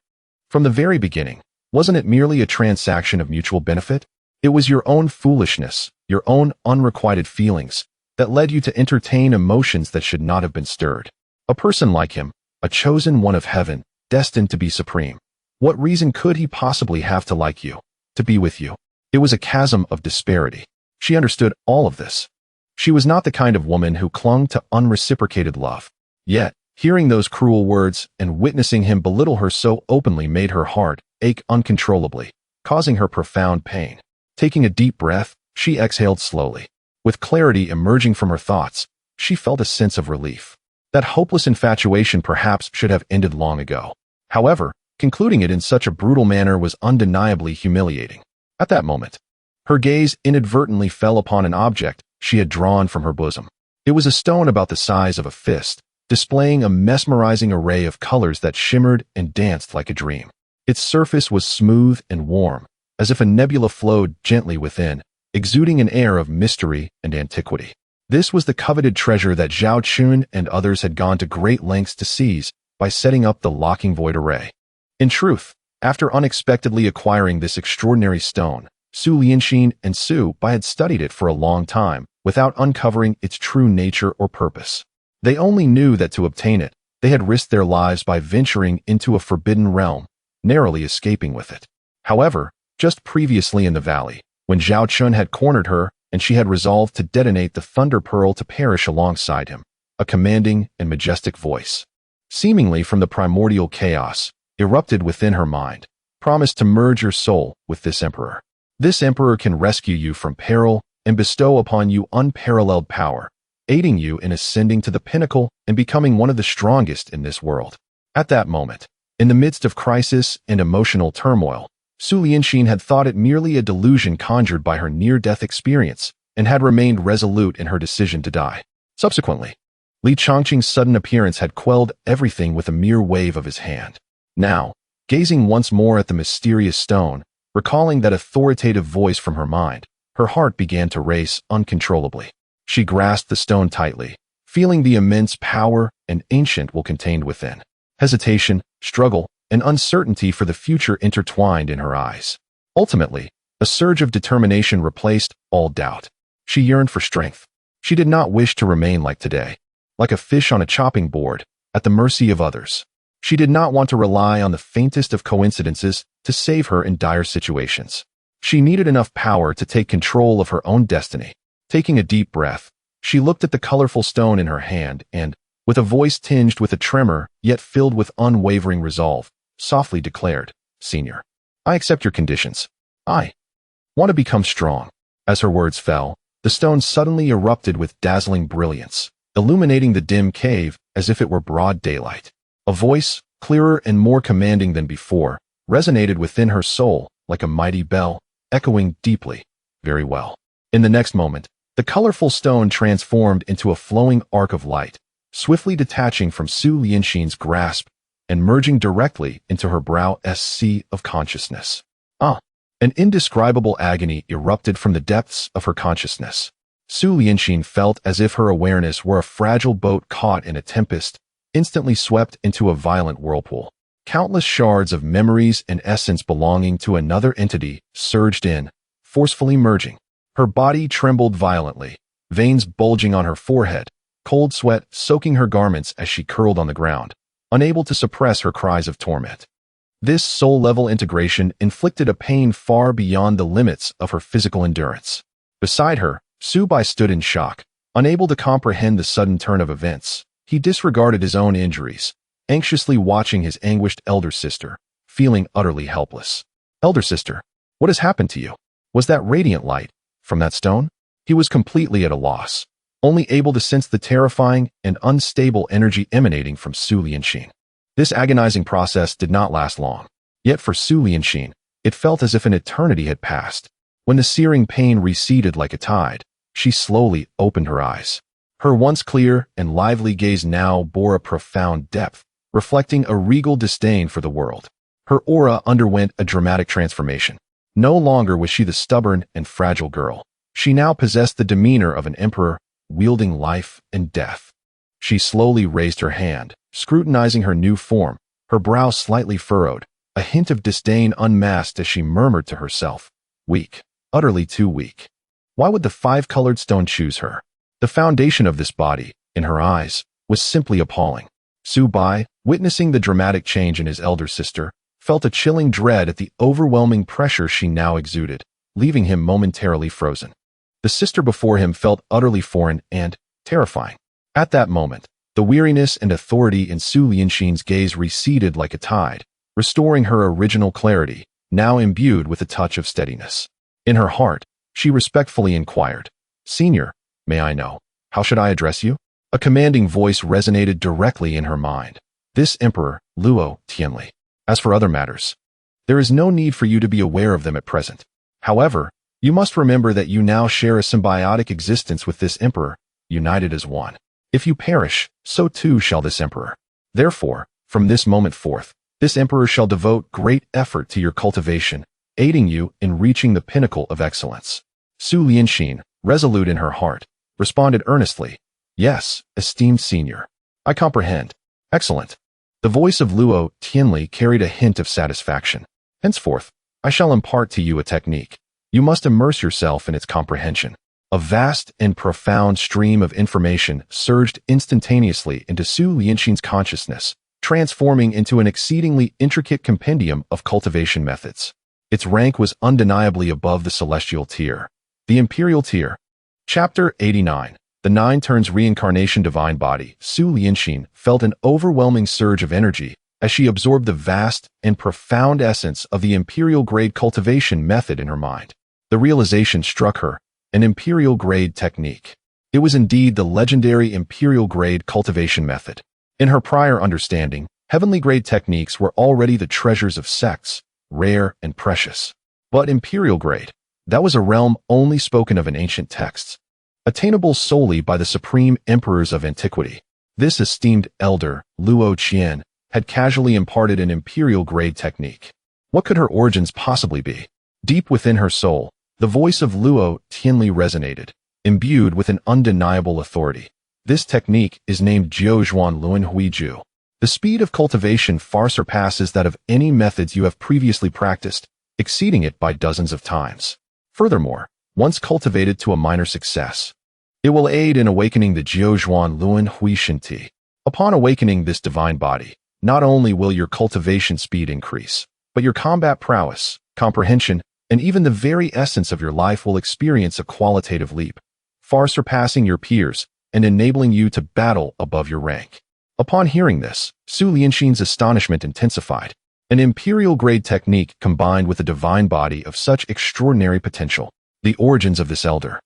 Speaker 1: From the very beginning, wasn't it merely a transaction of mutual benefit? It was your own foolishness, your own unrequited feelings, that led you to entertain emotions that should not have been stirred. A person like him, a chosen one of heaven, destined to be supreme. What reason could he possibly have to like you, to be with you? It was a chasm of disparity. She understood all of this. She was not the kind of woman who clung to unreciprocated love. Yet, hearing those cruel words and witnessing him belittle her so openly made her heart ache uncontrollably, causing her profound pain. Taking a deep breath, she exhaled slowly. With clarity emerging from her thoughts, she felt a sense of relief. That hopeless infatuation perhaps should have ended long ago. However, concluding it in such a brutal manner was undeniably humiliating. At that moment, her gaze inadvertently fell upon an object she had drawn from her bosom. It was a stone about the size of a fist, displaying a mesmerizing array of colors that shimmered and danced like a dream. Its surface was smooth and warm, as if a nebula flowed gently within, exuding an air of mystery and antiquity. This was the coveted treasure that Zhao Chun and others had gone to great lengths to seize by setting up the locking void array. In truth, after unexpectedly acquiring this extraordinary stone, Su Lianxin and Su Bai had studied it for a long time without uncovering its true nature or purpose. They only knew that to obtain it, they had risked their lives by venturing into a forbidden realm, narrowly escaping with it. However, just previously in the valley, when Zhao Chun had cornered her and she had resolved to detonate the Thunder Pearl to perish alongside him, a commanding and majestic voice, seemingly from the primordial chaos, erupted within her mind, promised to merge your soul with this emperor. This emperor can rescue you from peril and bestow upon you unparalleled power, aiding you in ascending to the pinnacle and becoming one of the strongest in this world. At that moment, in the midst of crisis and emotional turmoil, Su Lianxin had thought it merely a delusion conjured by her near-death experience and had remained resolute in her decision to die. Subsequently, Li Chongqing's sudden appearance had quelled everything with a mere wave of his hand. Now, gazing once more at the mysterious stone, recalling that authoritative voice from her mind, her heart began to race uncontrollably. She grasped the stone tightly, feeling the immense power and ancient will contained within. Hesitation, struggle, and uncertainty for the future intertwined in her eyes. Ultimately, a surge of determination replaced all doubt. She yearned for strength. She did not wish to remain like today, like a fish on a chopping board, at the mercy of others. She did not want to rely on the faintest of coincidences to save her in dire situations. She needed enough power to take control of her own destiny. Taking a deep breath, she looked at the colorful stone in her hand and, with a voice tinged with a tremor yet filled with unwavering resolve, softly declared, "Senior, I accept your conditions. I want to become strong." As her words fell, the stone suddenly erupted with dazzling brilliance, illuminating the dim cave as if it were broad daylight. A voice, clearer and more commanding than before, resonated within her soul like a mighty bell, echoing deeply. "Very well." In the next moment, the colorful stone transformed into a flowing arc of light, swiftly detaching from Su Lianxin's grasp and merging directly into her brow's sea of consciousness. An indescribable agony erupted from the depths of her consciousness. Su Lianxin felt as if her awareness were a fragile boat caught in a tempest, instantly swept into a violent whirlpool. Countless shards of memories and essence belonging to another entity surged in, forcefully merging. Her body trembled violently, veins bulging on her forehead, cold sweat soaking her garments as she curled on the ground, unable to suppress her cries of torment. This soul-level integration inflicted a pain far beyond the limits of her physical endurance. Beside her, Su Bai stood in shock, unable to comprehend the sudden turn of events. He disregarded his own injuries, anxiously watching his anguished elder sister, feeling utterly helpless. "Elder sister, what has happened to you? Was that radiant light from that stone?" He was completely at a loss, only able to sense the terrifying and unstable energy emanating from Su Lianxin. This agonizing process did not last long. Yet for Su Lianxin, it felt as if an eternity had passed. When the searing pain receded like a tide, she slowly opened her eyes. Her once clear and lively gaze now bore a profound depth, reflecting a regal disdain for the world. Her aura underwent a dramatic transformation. No longer was she the stubborn and fragile girl. She now possessed the demeanor of an emperor, wielding life and death. She slowly raised her hand, scrutinizing her new form, her brow slightly furrowed, a hint of disdain unmasked as she murmured to herself, "Weak, utterly too weak. Why would the five-colored stone choose her?" The foundation of this body, in her eyes, was simply appalling. Su Bai, witnessing the dramatic change in his elder sister, felt a chilling dread at the overwhelming pressure she now exuded, leaving him momentarily frozen. The sister before him felt utterly foreign and terrifying. At that moment, the weariness and authority in Su Lianxin's gaze receded like a tide, restoring her original clarity, now imbued with a touch of steadiness. In her heart, she respectfully inquired, "Senior, may I know, how should I address you?" A commanding voice resonated directly in her mind. "This Emperor, Luo Tianli. As for other matters, there is no need for you to be aware of them at present. However, you must remember that you now share a symbiotic existence with this Emperor, united as one. If you perish, so too shall this Emperor. Therefore, from this moment forth, this Emperor shall devote great effort to your cultivation, aiding you in reaching the pinnacle of excellence." Su Lianxin, resolute in her heart, responded earnestly, "Yes, esteemed senior. I comprehend. Excellent." The voice of Luo Tianli carried a hint of satisfaction. "Henceforth, I shall impart to you a technique. You must immerse yourself in its comprehension." A vast and profound stream of information surged instantaneously into Su Lianxin's consciousness, transforming into an exceedingly intricate compendium of cultivation methods. Its rank was undeniably above the celestial tier. The imperial tier. Chapter 89. The Nine Turns Reincarnation Divine Body. Su Lianxin felt an overwhelming surge of energy as she absorbed the vast and profound essence of the imperial-grade cultivation method in her mind. The realization struck her, an imperial-grade technique. It was indeed the legendary imperial-grade cultivation method. In her prior understanding, heavenly-grade techniques were already the treasures of sects, rare and precious. But imperial-grade, that was a realm only spoken of in ancient texts, attainable solely by the supreme emperors of antiquity. This esteemed elder, Luo Qian, had casually imparted an imperial-grade technique. What could her origins possibly be? Deep within her soul, the voice of Luo Tianli resonated, imbued with an undeniable authority. This technique is named Jiuzhuan Luan Huiju. The speed of cultivation far surpasses that of any methods you have previously practiced, exceeding it by dozens of times. Furthermore, once cultivated to a minor success, it will aid in awakening the Jiuzhuan Luan Hui Shinti. Upon awakening this divine body, not only will your cultivation speed increase, but your combat prowess, comprehension, and even the very essence of your life will experience a qualitative leap, far surpassing your peers and enabling you to battle above your rank. Upon hearing this, Su Lianxin's astonishment intensified. An imperial-grade technique combined with a divine body of such extraordinary potential. The origins of this elder,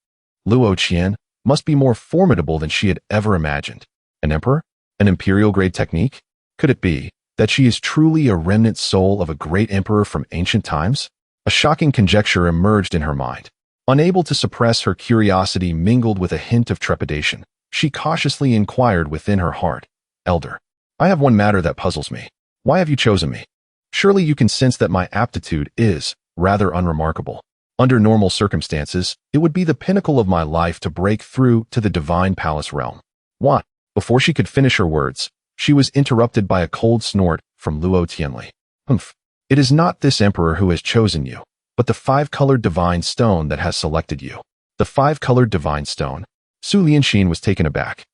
Speaker 1: Luo Qian, must be more formidable than she had ever imagined. An emperor? An imperial-grade technique? Could it be that she is truly a remnant soul of a great emperor from ancient times? A shocking conjecture emerged in her mind. Unable to suppress her curiosity mingled with a hint of trepidation, she cautiously inquired within her heart, "Elder, I have one matter that puzzles me. Why have you chosen me? Surely you can sense that my aptitude is rather unremarkable. Under normal circumstances, it would be the pinnacle of my life to break through to the divine palace realm." What? Before she could finish her words, she was interrupted by a cold snort from Luo Tianli. "Humph. It is not this emperor who has chosen you, but the five-colored divine stone that has selected you." The five-colored divine stone? Su Lianxin was taken aback.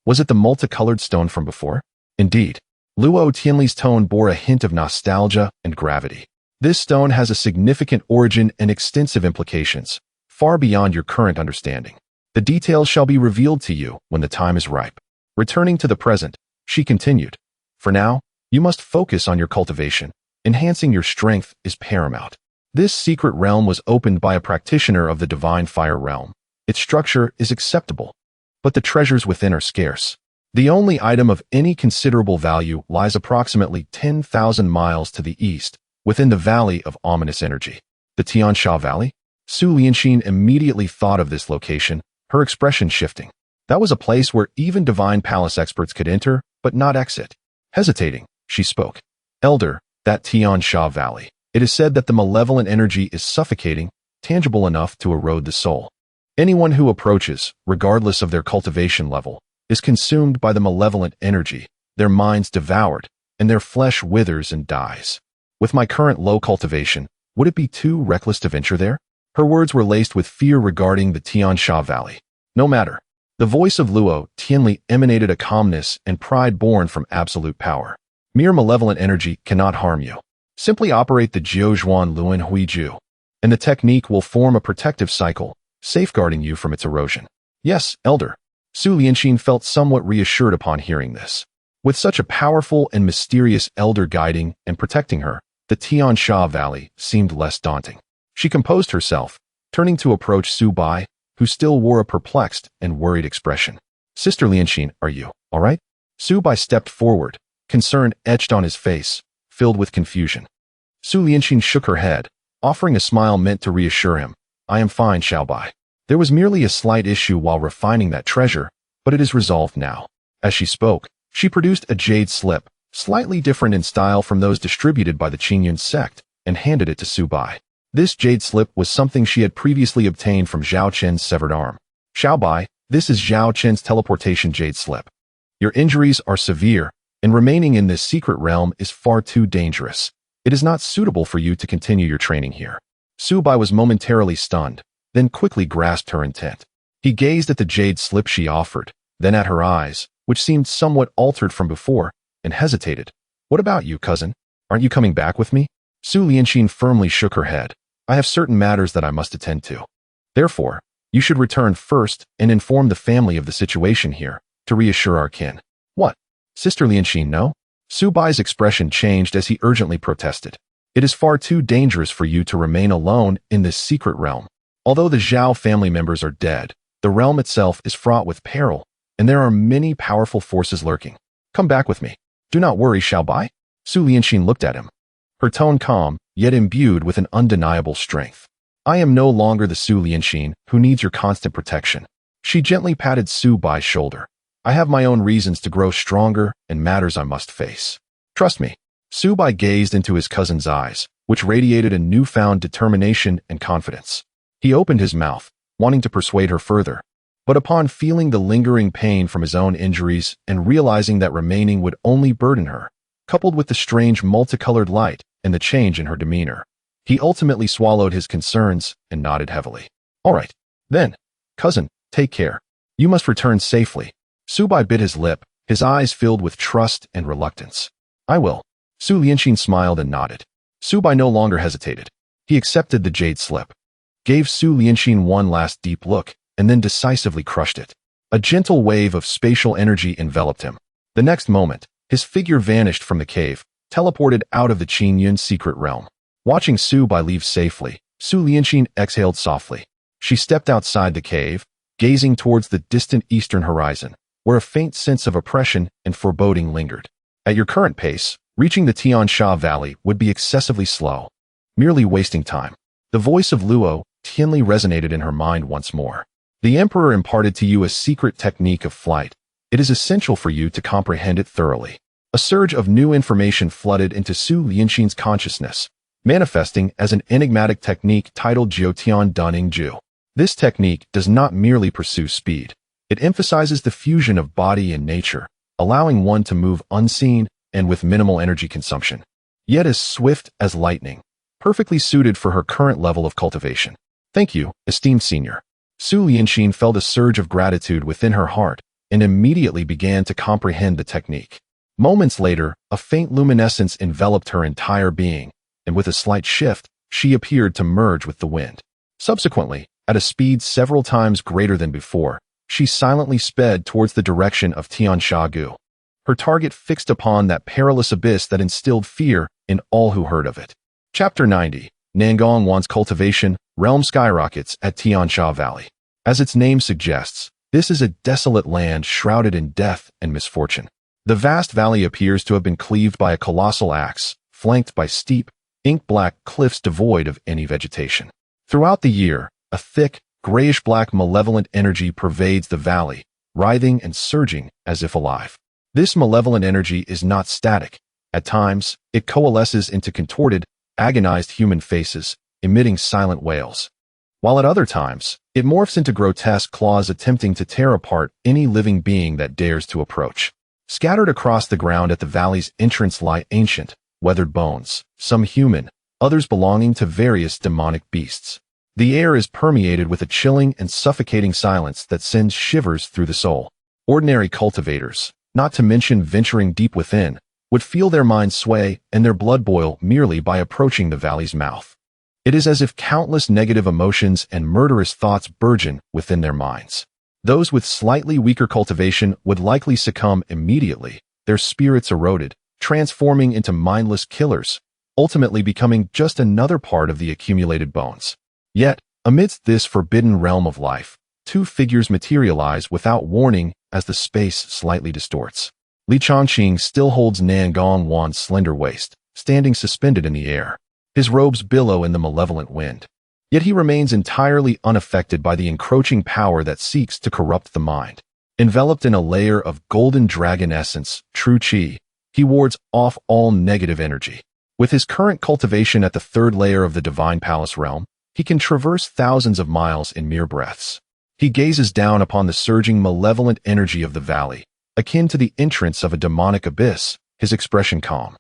Speaker 1: Was it the multicolored stone from before? Indeed. Luo Tianli's tone bore a hint of nostalgia and gravity. This stone has a significant origin and extensive implications, far beyond your current understanding. The details shall be revealed to you when the time is ripe. Returning to the present, she continued, "For now, you must focus on your cultivation. Enhancing your strength is paramount. This secret realm was opened by a practitioner of the divine fire realm. Its structure is acceptable, but the treasures within are scarce. The only item of any considerable value lies approximately 10,000 miles to the east, within the Valley of Ominous Energy." The Tiansha Valley? Su Lianxin immediately thought of this location, her expression shifting. That was a place where even divine palace experts could enter, but not exit. Hesitating, she spoke. "Elder, that Tiansha Valley. It is said that the malevolent energy is suffocating, tangible enough to erode the soul. Anyone who approaches, regardless of their cultivation level, is consumed by the malevolent energy, their minds devoured, and their flesh withers and dies. With my current low cultivation, would it be too reckless to venture there?" Her words were laced with fear regarding the Tiansha Valley. No matter. The voice of Luo Tianli emanated a calmness and pride born from absolute power. Mere malevolent energy cannot harm you. Simply operate the Jiuzhuan Luan Huiju, and the technique will form a protective cycle, safeguarding you from its erosion. "Yes, Elder." Su Lianxin felt somewhat reassured upon hearing this. With such a powerful and mysterious elder guiding and protecting her, the Tiansha Valley seemed less daunting. She composed herself, turning to approach Su Bai, who still wore a perplexed and worried expression. "Sister Lianxin, are you all right?" Su Bai stepped forward, concern etched on his face, filled with confusion. Su Lianxin shook her head, offering a smile meant to reassure him. "I am fine, Xiao Bai. There was merely a slight issue while refining that treasure, but it is resolved now." As she spoke, she produced a jade slip, slightly different in style from those distributed by the Qingyun sect, and handed it to Su Bai. This jade slip was something she had previously obtained from Zhao Chen's severed arm. "Xiao Bai, this is Zhao Chen's teleportation jade slip. Your injuries are severe, and remaining in this secret realm is far too dangerous. It is not suitable for you to continue your training here." Su Bai was momentarily stunned, then quickly grasped her intent. He gazed at the jade slip she offered, then at her eyes, which seemed somewhat altered from before, and hesitated. "What about you, cousin? Aren't you coming back with me?" Su Lianxin firmly shook her head. "I have certain matters that I must attend to. Therefore, you should return first and inform the family of the situation here, to reassure our kin." "What? Sister Lianxin, no?" Su Bai's expression changed as he urgently protested. "It is far too dangerous for you to remain alone in this secret realm. Although the Zhao family members are dead, the realm itself is fraught with peril, and there are many powerful forces lurking. Come back with me. Do not worry, Xiao Bai." Su Lianxin looked at him, her tone calm, yet imbued with an undeniable strength. "I am no longer the Su Lianxin who needs your constant protection." She gently patted Su Bai's shoulder. "I have my own reasons to grow stronger and matters I must face. Trust me." Su Bai gazed into his cousin's eyes, which radiated a newfound determination and confidence. He opened his mouth, wanting to persuade her further, But upon feeling the lingering pain from his own injuries and realizing that remaining would only burden her, coupled with the strange multicolored light and the change in her demeanor, he ultimately swallowed his concerns and nodded heavily. "All right, then, cousin, take care. You must return safely." Subai bit his lip, his eyes filled with trust and reluctance. "I will." Su Lianxin smiled and nodded. Subai no longer hesitated. He accepted the jade slip, gave Su Lianxin one last deep look, and then decisively crushed it. A gentle wave of spatial energy enveloped him. The next moment, his figure vanished from the cave, teleported out of the Qingyun's secret realm. Watching Subai leave safely, Su Lianxin exhaled softly. She stepped outside the cave, gazing towards the distant eastern horizon, where a faint sense of oppression and foreboding lingered. At your current pace, reaching the Tiansha Valley would be excessively slow, merely wasting time. The voice of Luo Tianli resonated in her mind once more. The Emperor imparted to you a secret technique of flight. It is essential for you to comprehend it thoroughly. A surge of new information flooded into Su Lianxin's consciousness, manifesting as an enigmatic technique titled Jiutian Dunning Ju. This technique does not merely pursue speed. It emphasizes the fusion of body and nature, allowing one to move unseen and with minimal energy consumption, yet as swift as lightning, perfectly suited for her current level of cultivation. Thank you, esteemed senior. Su Lianxin felt a surge of gratitude within her heart and immediately began to comprehend the technique. Moments later, a faint luminescence enveloped her entire being, and with a slight shift, she appeared to merge with the wind. Subsequently, at a speed several times greater than before, she silently sped towards the direction of Tiansha-gu, her target fixed upon that perilous abyss that instilled fear in all who heard of it. Chapter 90. Nangong Wan's Cultivation, Realm Skyrockets at Tiansha Valley. As its name suggests, this is a desolate land shrouded in death and misfortune. The vast valley appears to have been cleaved by a colossal axe, flanked by steep, ink-black cliffs devoid of any vegetation. Throughout the year, a thick, grayish-black malevolent energy pervades the valley, writhing and surging as if alive. This malevolent energy is not static. At times, it coalesces into contorted, agonized human faces, emitting silent wails. While at other times, it morphs into grotesque claws attempting to tear apart any living being that dares to approach. Scattered across the ground at the valley's entrance lie ancient, weathered bones, some human, others belonging to various demonic beasts. The air is permeated with a chilling and suffocating silence that sends shivers through the soul. Ordinary cultivators, not to mention venturing deep within, would feel their minds sway and their blood boil merely by approaching the valley's mouth. It is as if countless negative emotions and murderous thoughts burgeon within their minds. Those with slightly weaker cultivation would likely succumb immediately, their spirits eroded, transforming into mindless killers, ultimately becoming just another part of the accumulated bones. Yet, amidst this forbidden realm of life, two figures materialize without warning as the space slightly distorts. Li Changqing still holds Nangong Wan's slender waist, standing suspended in the air. His robes billow in the malevolent wind. Yet he remains entirely unaffected by the encroaching power that seeks to corrupt the mind. Enveloped in a layer of golden dragon essence, true qi, he wards off all negative energy. With his current cultivation at the third layer of the Divine Palace realm, he can traverse thousands of miles in mere breaths. He gazes down upon the surging malevolent energy of the valley, akin to the entrance of a demonic abyss, his expression calm,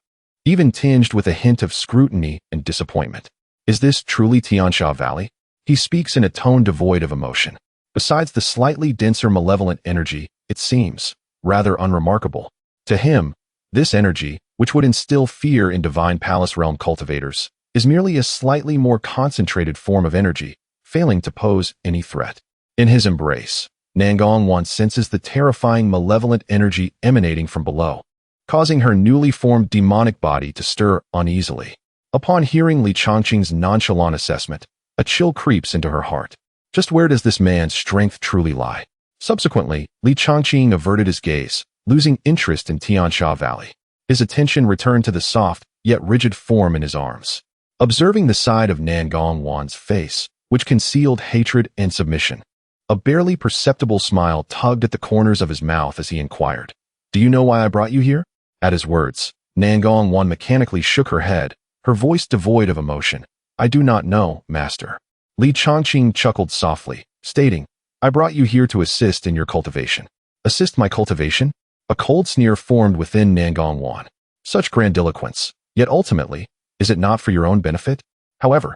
Speaker 1: even tinged with a hint of scrutiny and disappointment. Is this truly Tiansha Valley? He speaks in a tone devoid of emotion. Besides the slightly denser malevolent energy, it seems rather unremarkable. To him, this energy, which would instill fear in Divine Palace realm cultivators, is merely a slightly more concentrated form of energy, failing to pose any threat. In his embrace, Nangong Wan senses the terrifying malevolent energy emanating from below, causing her newly formed demonic body to stir uneasily. Upon hearing Li Changqing's nonchalant assessment, a chill creeps into her heart. Just where does this man's strength truly lie? Subsequently, Li Changqing averted his gaze, losing interest in Tiansha Valley. His attention returned to the soft, yet rigid form in his arms. Observing the side of Nangong Wan's face, which concealed hatred and submission, a barely perceptible smile tugged at the corners of his mouth as he inquired, "Do you know why I brought you here?" At his words, Nangong Wan mechanically shook her head, her voice devoid of emotion. "I do not know, master." Li Changqing chuckled softly, stating, I brought you here to assist in your cultivation. Assist my cultivation? A cold sneer formed within Nangongwan. Such grandiloquence. Yet ultimately, is it not for your own benefit? However,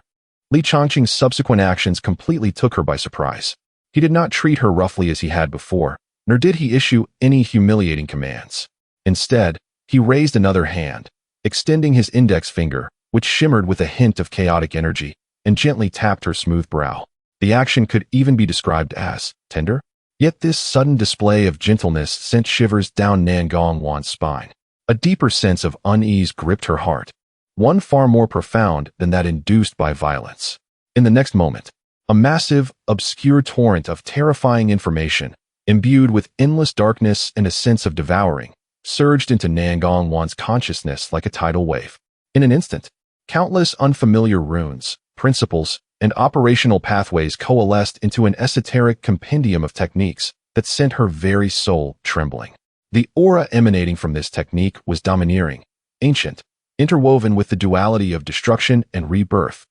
Speaker 1: Li Changqing's subsequent actions completely took her by surprise. He did not treat her roughly as he had before, nor did he issue any humiliating commands. Instead, he raised another hand, extending his index finger, which shimmered with a hint of chaotic energy, and gently tapped her smooth brow. The action could even be described as tender. Yet this sudden display of gentleness sent shivers down Nangongwan's spine. A deeper sense of unease gripped her heart, one far more profound than that induced by violence. In the next moment, a massive, obscure torrent of terrifying information, imbued with endless darkness and a sense of devouring, surged into Nangongwan's consciousness like a tidal wave. In an instant, countless unfamiliar runes, principles, and operational pathways coalesced into an esoteric compendium of techniques that sent her very soul trembling. The aura emanating from this technique was domineering, ancient, interwoven with the duality of destruction and rebirth,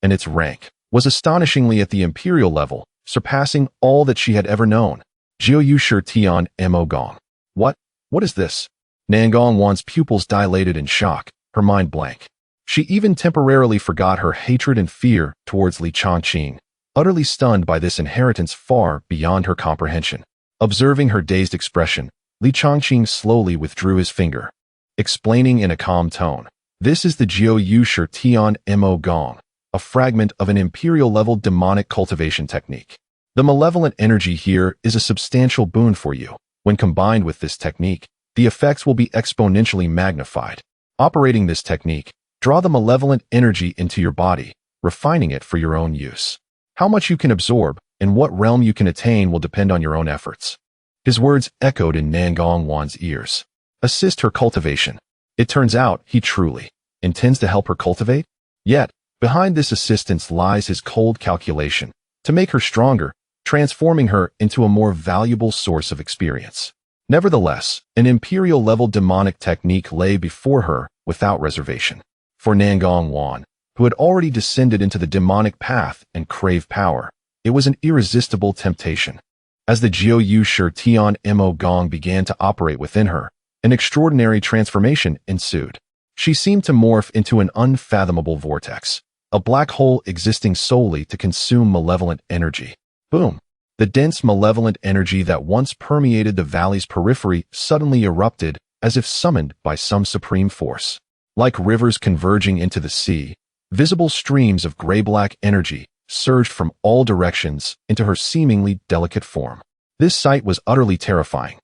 Speaker 1: and its rank was astonishingly at the imperial level, surpassing all that she had ever known. Jiu Shi Tian Mo Gong. What is this? Nangongwan's pupils dilated in shock, her mind blank. She even temporarily forgot her hatred and fear towards Li Changqing, utterly stunned by this inheritance far beyond her comprehension. Observing her dazed expression, Li Changqing slowly withdrew his finger, explaining in a calm tone, "This is the Jiu Shi Tian Mo Gong, a fragment of an imperial-level demonic cultivation technique. The malevolent energy here is a substantial boon for you. When combined with this technique, the effects will be exponentially magnified. Operating this technique, draw the malevolent energy into your body, refining it for your own use. How much you can absorb and what realm you can attain will depend on your own efforts." His words echoed in Nangongwan's ears. Assist her cultivation. It turns out he truly intends to help her cultivate. Yet, behind this assistance lies his cold calculation, to make her stronger, transforming her into a more valuable source of experience. Nevertheless, an imperial-level demonic technique lay before her without reservation. For Nangongwan, who had already descended into the demonic path and craved power, it was an irresistible temptation. As the Jiu Shi Tian Mo Gong began to operate within her, an extraordinary transformation ensued. She seemed to morph into an unfathomable vortex, a black hole existing solely to consume malevolent energy. Boom! The dense malevolent energy that once permeated the valley's periphery suddenly erupted as if summoned by some supreme force. Like rivers converging into the sea, visible streams of gray-black energy surged from all directions into her seemingly delicate form. This sight was utterly terrifying,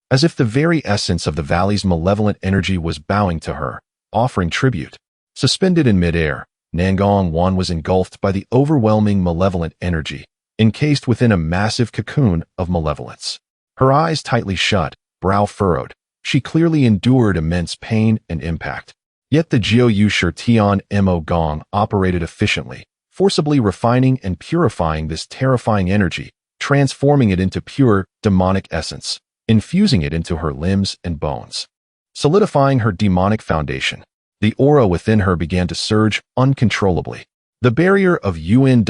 Speaker 1: as if the very essence of the valley's malevolent energy was bowing to her, offering tribute. Suspended in midair, Nangongwan was engulfed by the overwhelming malevolent energy, encased within a massive cocoon of malevolence. Her eyes tightly shut, brow furrowed, she clearly endured immense pain and impact. Yet the Jiu Shi Tian Mo Gong operated efficiently, forcibly refining and purifying this terrifying energy, transforming it into pure, demonic essence, infusing it into her limbs and bones. Solidifying her demonic foundation, the aura within her began to surge uncontrollably. The barrier of Yuan